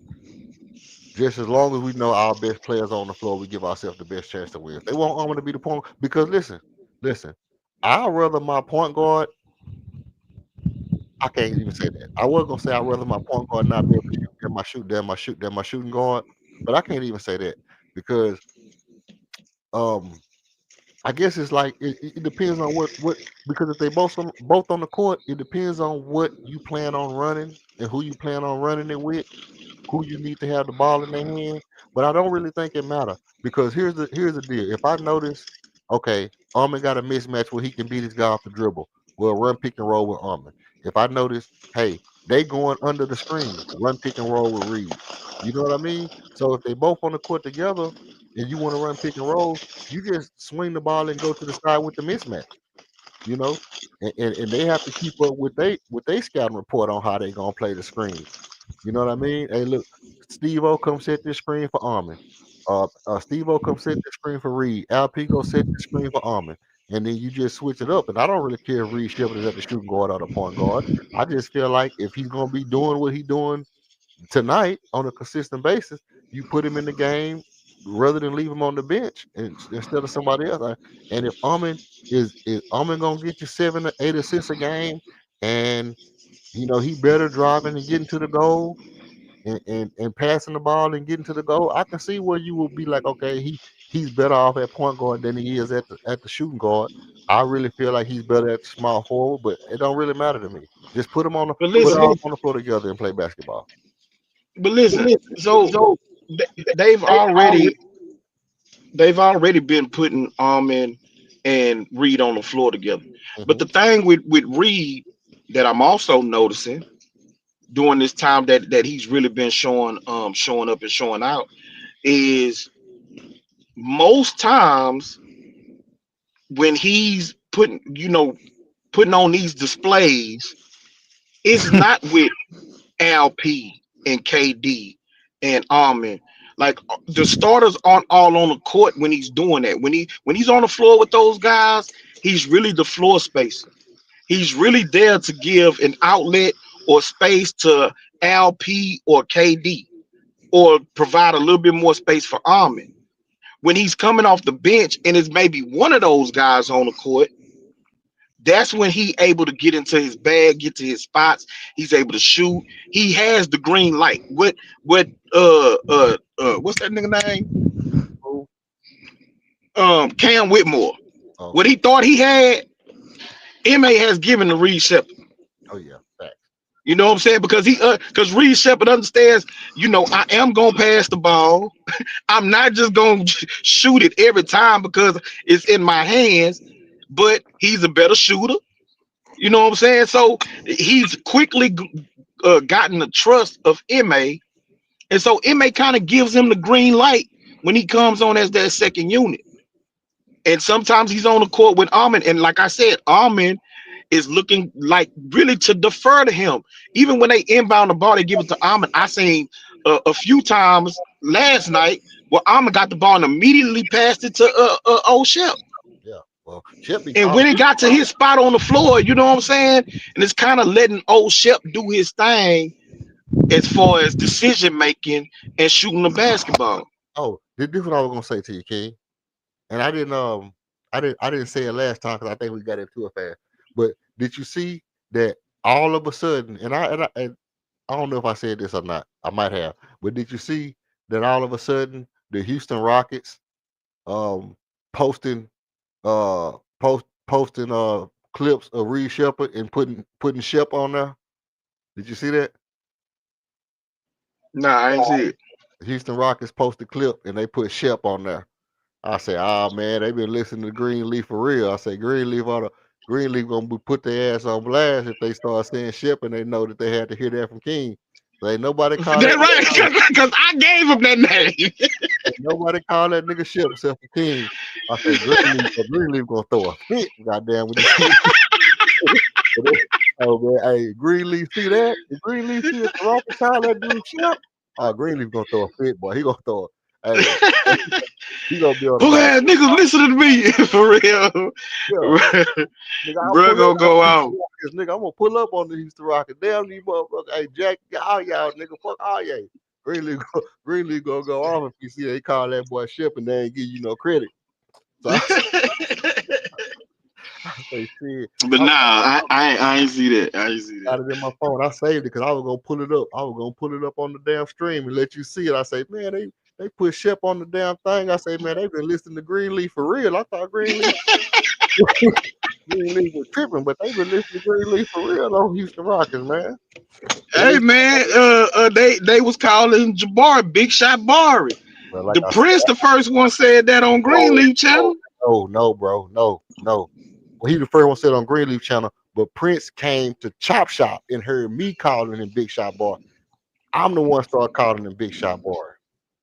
Just as long as we know our best players on the floor, we give ourselves the best chance to win. If they want Armin to be the point, because listen, I'd rather my point guard. I can't even say that. I was gonna say I'd rather my point guard not be able to shoot than my shooting guard, but I can't even say that because um I guess it's like it depends on what because if they both on the court, it depends on what you plan on running and who you plan on running it with, who you need to have the ball in their hand. But I don't really think it matter because here's the deal. If I notice, okay, Armin got a mismatch where he can beat his guy off the dribble, well, run pick and roll with Armin. If I notice, hey, they going under the screen, run pick and roll with Reed. You know what I mean? So if they both on the court together and you want to run pick and roll, you just swing the ball and go to the side with the mismatch. You know, and they have to keep up with they scouting report on how they gonna play the screens. You know what I mean? Hey, look, Steve O come set this screen for Armin. Steve O come set the screen for Reed. LP go set the screen for Armin. And then you just switch it up. And I don't really care if Reed Shepard is at the shooting guard or the point guard. I just feel like if he's gonna be doing what he's doing tonight on a consistent basis, you put him in the game rather than leave him on the bench instead of somebody else. And if Armin is Armin gonna get you 7 or 8 assists a game, and he better driving and getting to the goal and passing the ball and getting to the goal, I can see where you will be like, okay, he's better off at point guard than he is at the shooting guard. I really feel like he's better at the small forward, but it don't really matter to me. Just put them on the But put listen, all on the floor together and play basketball. but listen. So they've already been putting Armin and Reed on the floor together. But Hmm. the thing with Reed that I'm also noticing during this time that he's really been showing up and showing out is most times when he's putting on these displays, it's not with LP and KD and Armin. Like, the starters aren't all on the court when he's doing that. When he's on the floor with those guys, he's really the floor spacer. He's really there to give an outlet or space to LP or KD, or provide a little bit more space for Armin. When he's coming off the bench and it's maybe one of those guys on the court, that's when he able to get into his bag, get to his spots. He's able to shoot. He has the green light. What's that nigga name? Oh, Cam Whitmore. oh, What he thought he had, MA has given to Reed Shepard. oh yeah, facts. You know what I'm saying? Because Reed Shepard understands, I am gonna pass the ball. I'm not just gonna shoot it every time because it's in my hands, but he's a better shooter. You know what I'm saying? So he's quickly gotten the trust of MA. And so MA kind of gives him the green light when he comes on as that second unit. And sometimes he's on the court with Armin. And like I said, Armin is looking like really to defer to him. Even when they inbound the ball, they give it to Armin. I seen a few times last night where Armin got the ball and immediately passed it to O'Shell. Yeah. Well, Shep be And calling. when it got to his spot on the floor, you know what I'm saying? And it's kind of letting old Shep do his thing as far as decision making and shooting the basketball. Oh, this is what I was gonna say to you, King. And I didn't say it last time because I think we got into it fast. But did you see that all of a sudden? And I don't know if I said this or not. I might have. But did you see that all of a sudden the Houston Rockets um posting posting clips of Reed Shepard and putting Shep on there? Did you see that? Nah, I ain't see it. Houston Rockets posted clip and they put Shep on there. I say, oh man, they been listening to Greenleaf for real. I say Greenleaf gonna put their ass on blast if they start saying Shep and they know that they had to hear that from King. So ain't nobody call that That right, because I gave him that name. ain't nobody call that nigga Shep except for King. I say Greenleaf gonna throw a fit, goddamn, when you see it. Oh man, hey, Greenleaf see that? If Greenleaf see it, the Rocket call that dude Shep. Greenleaf gonna throw a fit, boy. He gonna throw a hey, he gonna be on Punk about ass niggas listening to me for real. yeah. Nigga, I'll Bro pull up gonna on go the out. Houston Rockets, nigga. I'm gonna pull up on the Houston Rockets. Damn these motherfuckers. Hey, Jack, all y'all, nigga, fuck all y'all. Greenleaf gonna go off if you see they call that boy Shep and they ain't give you no credit. So I say, shit. But I nah, I ain't see that. I ain't see that. got it in my phone. I saved it because I was gonna pull it up. I was gonna pull it up on the damn stream and let you see it. I say, man, they put Shep on the damn thing. I say, man, they've been listening to Greenleaf for real. I thought Greenleaf Greenleaf was tripping, but they been listening to Greenleaf for real on Houston Rockets, man. They Hey listen, man, they was calling Jabari Big Shot Barry. well, like The I said, Prince, the first one said that on no, Greenleaf no, channel. no, bro, no. Well, he the first one said on Greenleaf channel, but Prince came to Chop Shop and heard me calling him Big Shot Boy. I'm the one started calling him Big Shot Boy.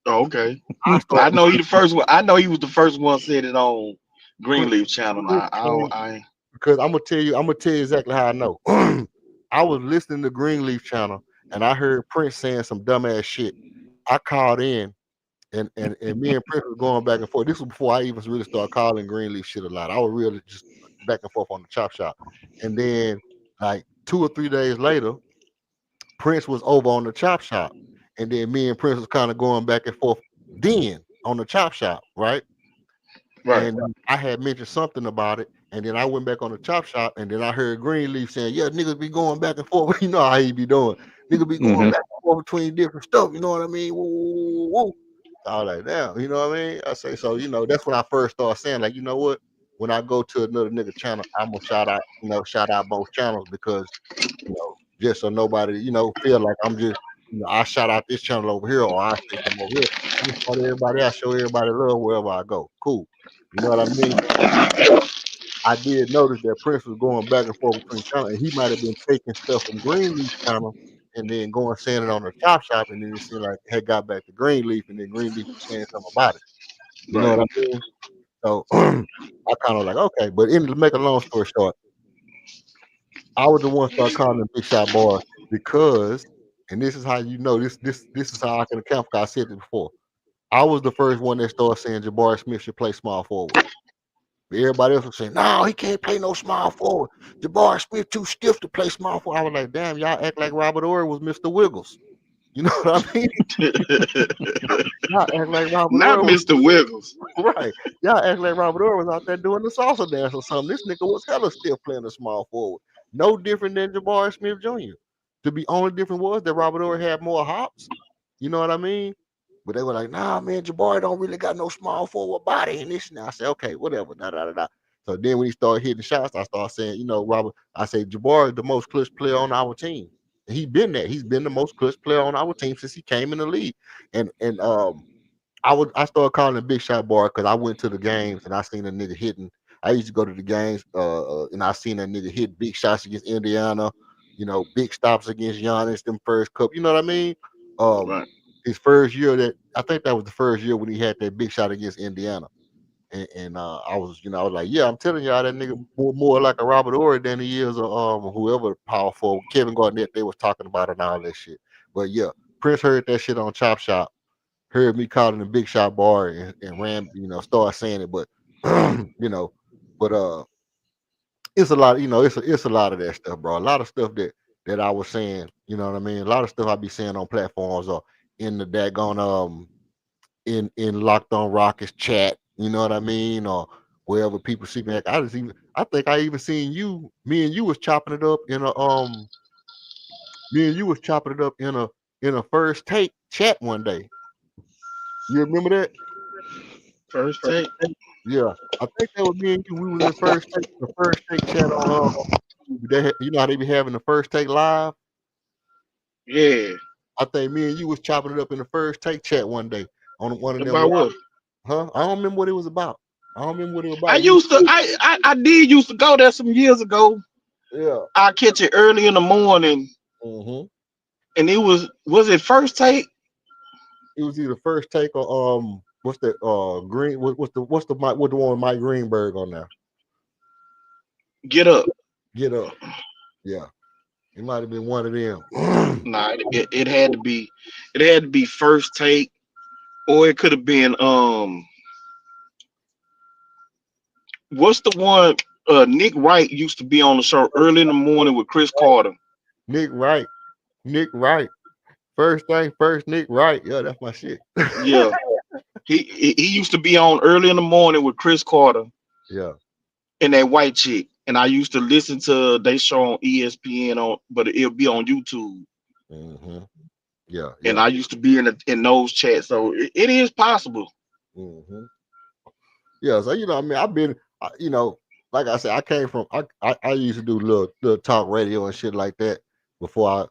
Oh, okay. I I started know he the first one. I know he was the first one said it on Prince, Greenleaf channel. Prince I came don't. I because I'm gonna tell you exactly how I know. I was listening to Greenleaf channel and I heard Prince saying some dumbass shit. I called in and me and Prince was going back and forth. This was before I even really started calling Greenleaf shit a lot. I was really just back and forth on the chop shop. And then like 2 or 3 days later, Prince was over on the chop shop. And then me and Prince was kind of going back and forth then on the chop shop, right? right. And I had mentioned something about it. And then I went back on the chop shop and then I heard Greenleaf saying, yeah, niggas be going back and forth. You know how he be doing. Niggas be going Hmm. back and forth between different stuff. You know what I mean? Woo, woo, woo, woo. I was like, damn, you know what I mean? I say, so, that's when I first started saying, like, you know what? When I go to another nigga channel, I'm gonna shout out both channels because, just so nobody, feel like I'm just, I shout out this channel over here or I say something over here. I just want everybody, I show everybody love wherever I go. Cool. You know what I mean? I did notice that Prince was going back and forth between channels, and he might have been taking stuff from Greenleaf channel and then going saying it on the chop shop, and then it seemed like had got back to Greenleaf, and then Greenleaf was saying something about it. You know Right. what I mean? So I kind of like okay, but to make a long story short, I was the one start calling him Big Shot Boy because, and this is how you know this is how I can account for. I said it before. I was the first one that started saying Jabari Smith should play small forward. Everybody else was saying, no, he can't play no small forward. Jabari Smith too stiff to play small forward. I was like, damn, y'all act like Robert Ory was Mr. Wiggles. You know what I mean? Y'all act like Robert Not Ory was Mr. Wiggles. right. Y'all act like Robert Ory was out there doing the salsa dance or something. This nigga was hella stiff playing a small forward. No different than Jabari Smith Jr. To be only different was that Robert Ory had more hops. You know what I mean? But they were like, nah, man, Jabari don't really got no small forward body and this and that. I said, okay, whatever. Da, da, da, da. So then when he started hitting shots, I started saying, Robert, I say Jabari is the most clutch player on our team. And he been that. He's been the most clutch player on our team since he came in the league. And I started calling him Big Shot Bar because I went to the games and I seen a nigga hitting. I used to go to the games, and I seen a nigga hit big shots against Indiana, big stops against Giannis, them first cup. You know what I mean? Um, Right. his first year I think that was the first year when he had that big shot against Indiana. And I was like, yeah, I'm telling y'all that nigga more like a Robert Ory than he is a whoever powerful Kevin Garnett they was talking about and all that shit. But yeah, Prince heard that shit on Chop Shop, heard me calling the Big Shot Bar and ran, started saying it. But you know, But it's a lot, it's a lot of that stuff, bro. A lot of stuff that I was saying, you know what I mean? A lot of stuff I be saying on platforms or in the daggone in Locked On Rockets chat, you know what I mean? Or wherever people see me. I think I even seen you, me and you was chopping it up in a me and you was chopping it up in a first take chat one day. You remember that? First take. Yeah. I think that was me and you. We was in the first take chat on you know how they be having the first take live? Yeah. I think me and you was chopping it up in the first take chat one day on one of them About live. what? Huh? I don't remember what it was about. I don't remember what it was I about. used to I did used to go there some years ago. Yeah. I catch it early in the morning, Mm-hmm. and it was it first take? It was either first take or what's that green what's the what the one with Mike Greenberg on there? Get up. Get up. Yeah. It might have been one of them. Nah, it had to be first take, or it could have been what's the one Nick Wright used to be on the show early in the morning with Chris Carter. Nick Wright. Nick Wright. First thing first, Nick Wright. Yeah, that's my shit. Yeah. He used to be on early in the morning with Chris Carter Yeah. and that white chick. And I used to listen to they show on ESPN but it'll be on YouTube. Mm-hmm. Yeah, And yeah. I used to be in those chats. So it is possible. Mm-hmm. Yeah, so I mean, I've been, like I said, I came from, I used to do little talk radio and shit like that before I,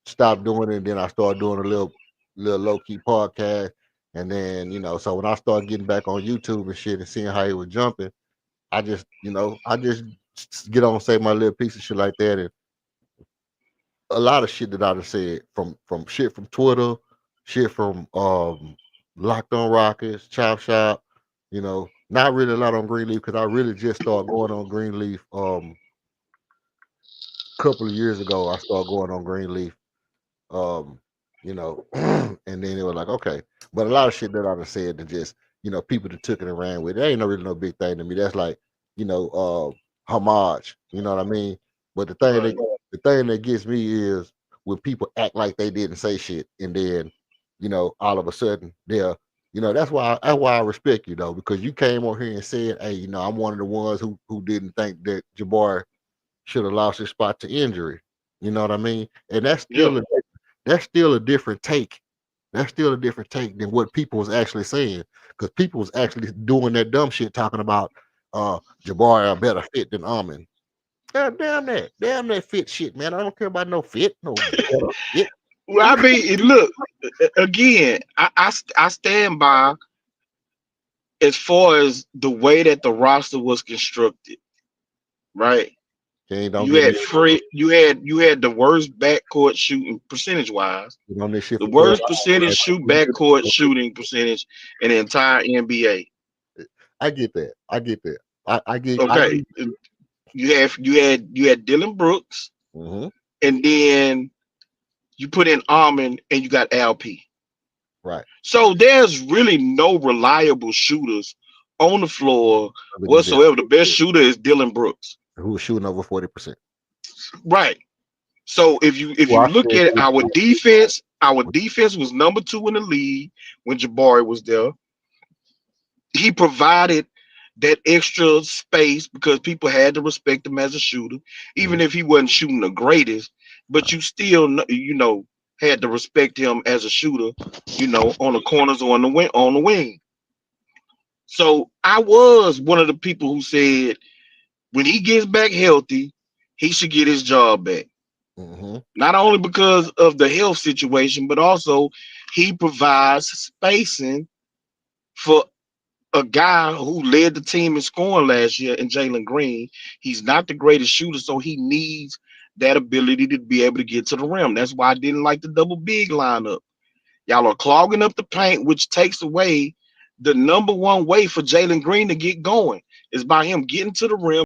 stopped doing it. And then I started doing a little low key podcast. And then, so when I started getting back on YouTube and shit and seeing how it was jumping, I just get on and say my little piece of shit like that. And a lot of shit that I just said from shit from Twitter, shit from Locked On Rockets, Chop Shop, not really a lot on Greenleaf because I really just started going on Greenleaf a couple of years ago. I started going on Greenleaf. Um, and then it was like, okay. But a lot of shit that I done said that just, people that took it and ran with it ain't really no big thing to me. That's like, homage, you know what I mean? But Right. the thing that gets me is when people act like they didn't say shit and then, all of a sudden they're, that's why I respect you though, because you came on here and said, hey, I'm one of the ones who didn't think that Jabbar should have lost his spot to injury. You know what I mean? And Yeah. that's still a different take. That's still a different take than what people was actually saying. Because people was actually doing that dumb shit talking about Jabari a better fit than Amin. Damn that fit shit, man. I don't care about no fit, no better fit. Well, I mean, look, again, I stand by as far as the way that the roster was constructed, right? Okay, don't You get me had you had the worst backcourt shooting percentage wise, on this shit the for 12 worst percentage backcourt shooting percentage in the entire NBA. I get that. I get that. I get Okay, you had Dylan Brooks, mm-hmm, and then you put in Armin, and you got LP. right. So there's really no reliable shooters on the floor Other than that, whatsoever. The best shooter is Dylan Brooks. who was shooting over 40%. Right. So if you Well, I look said at our defense was number 2 in the league when Jabari was there. He provided that extra space because people had to respect him as a shooter, even if he wasn't shooting the greatest. But you still, had to respect him as a shooter, on the corners or on the wing. So I was one of the people who said when he gets back healthy, he should get his job back. mm-hmm. Not only because of the health situation, but also he provides spacing for a guy who led the team in scoring last year in Jalen Green. He's not the greatest shooter, so he needs that ability to be able to get to the rim. That's why I didn't like the double big lineup. Y'all are clogging up the paint, which takes away the number one way for Jalen Green to get going is by him getting to the rim.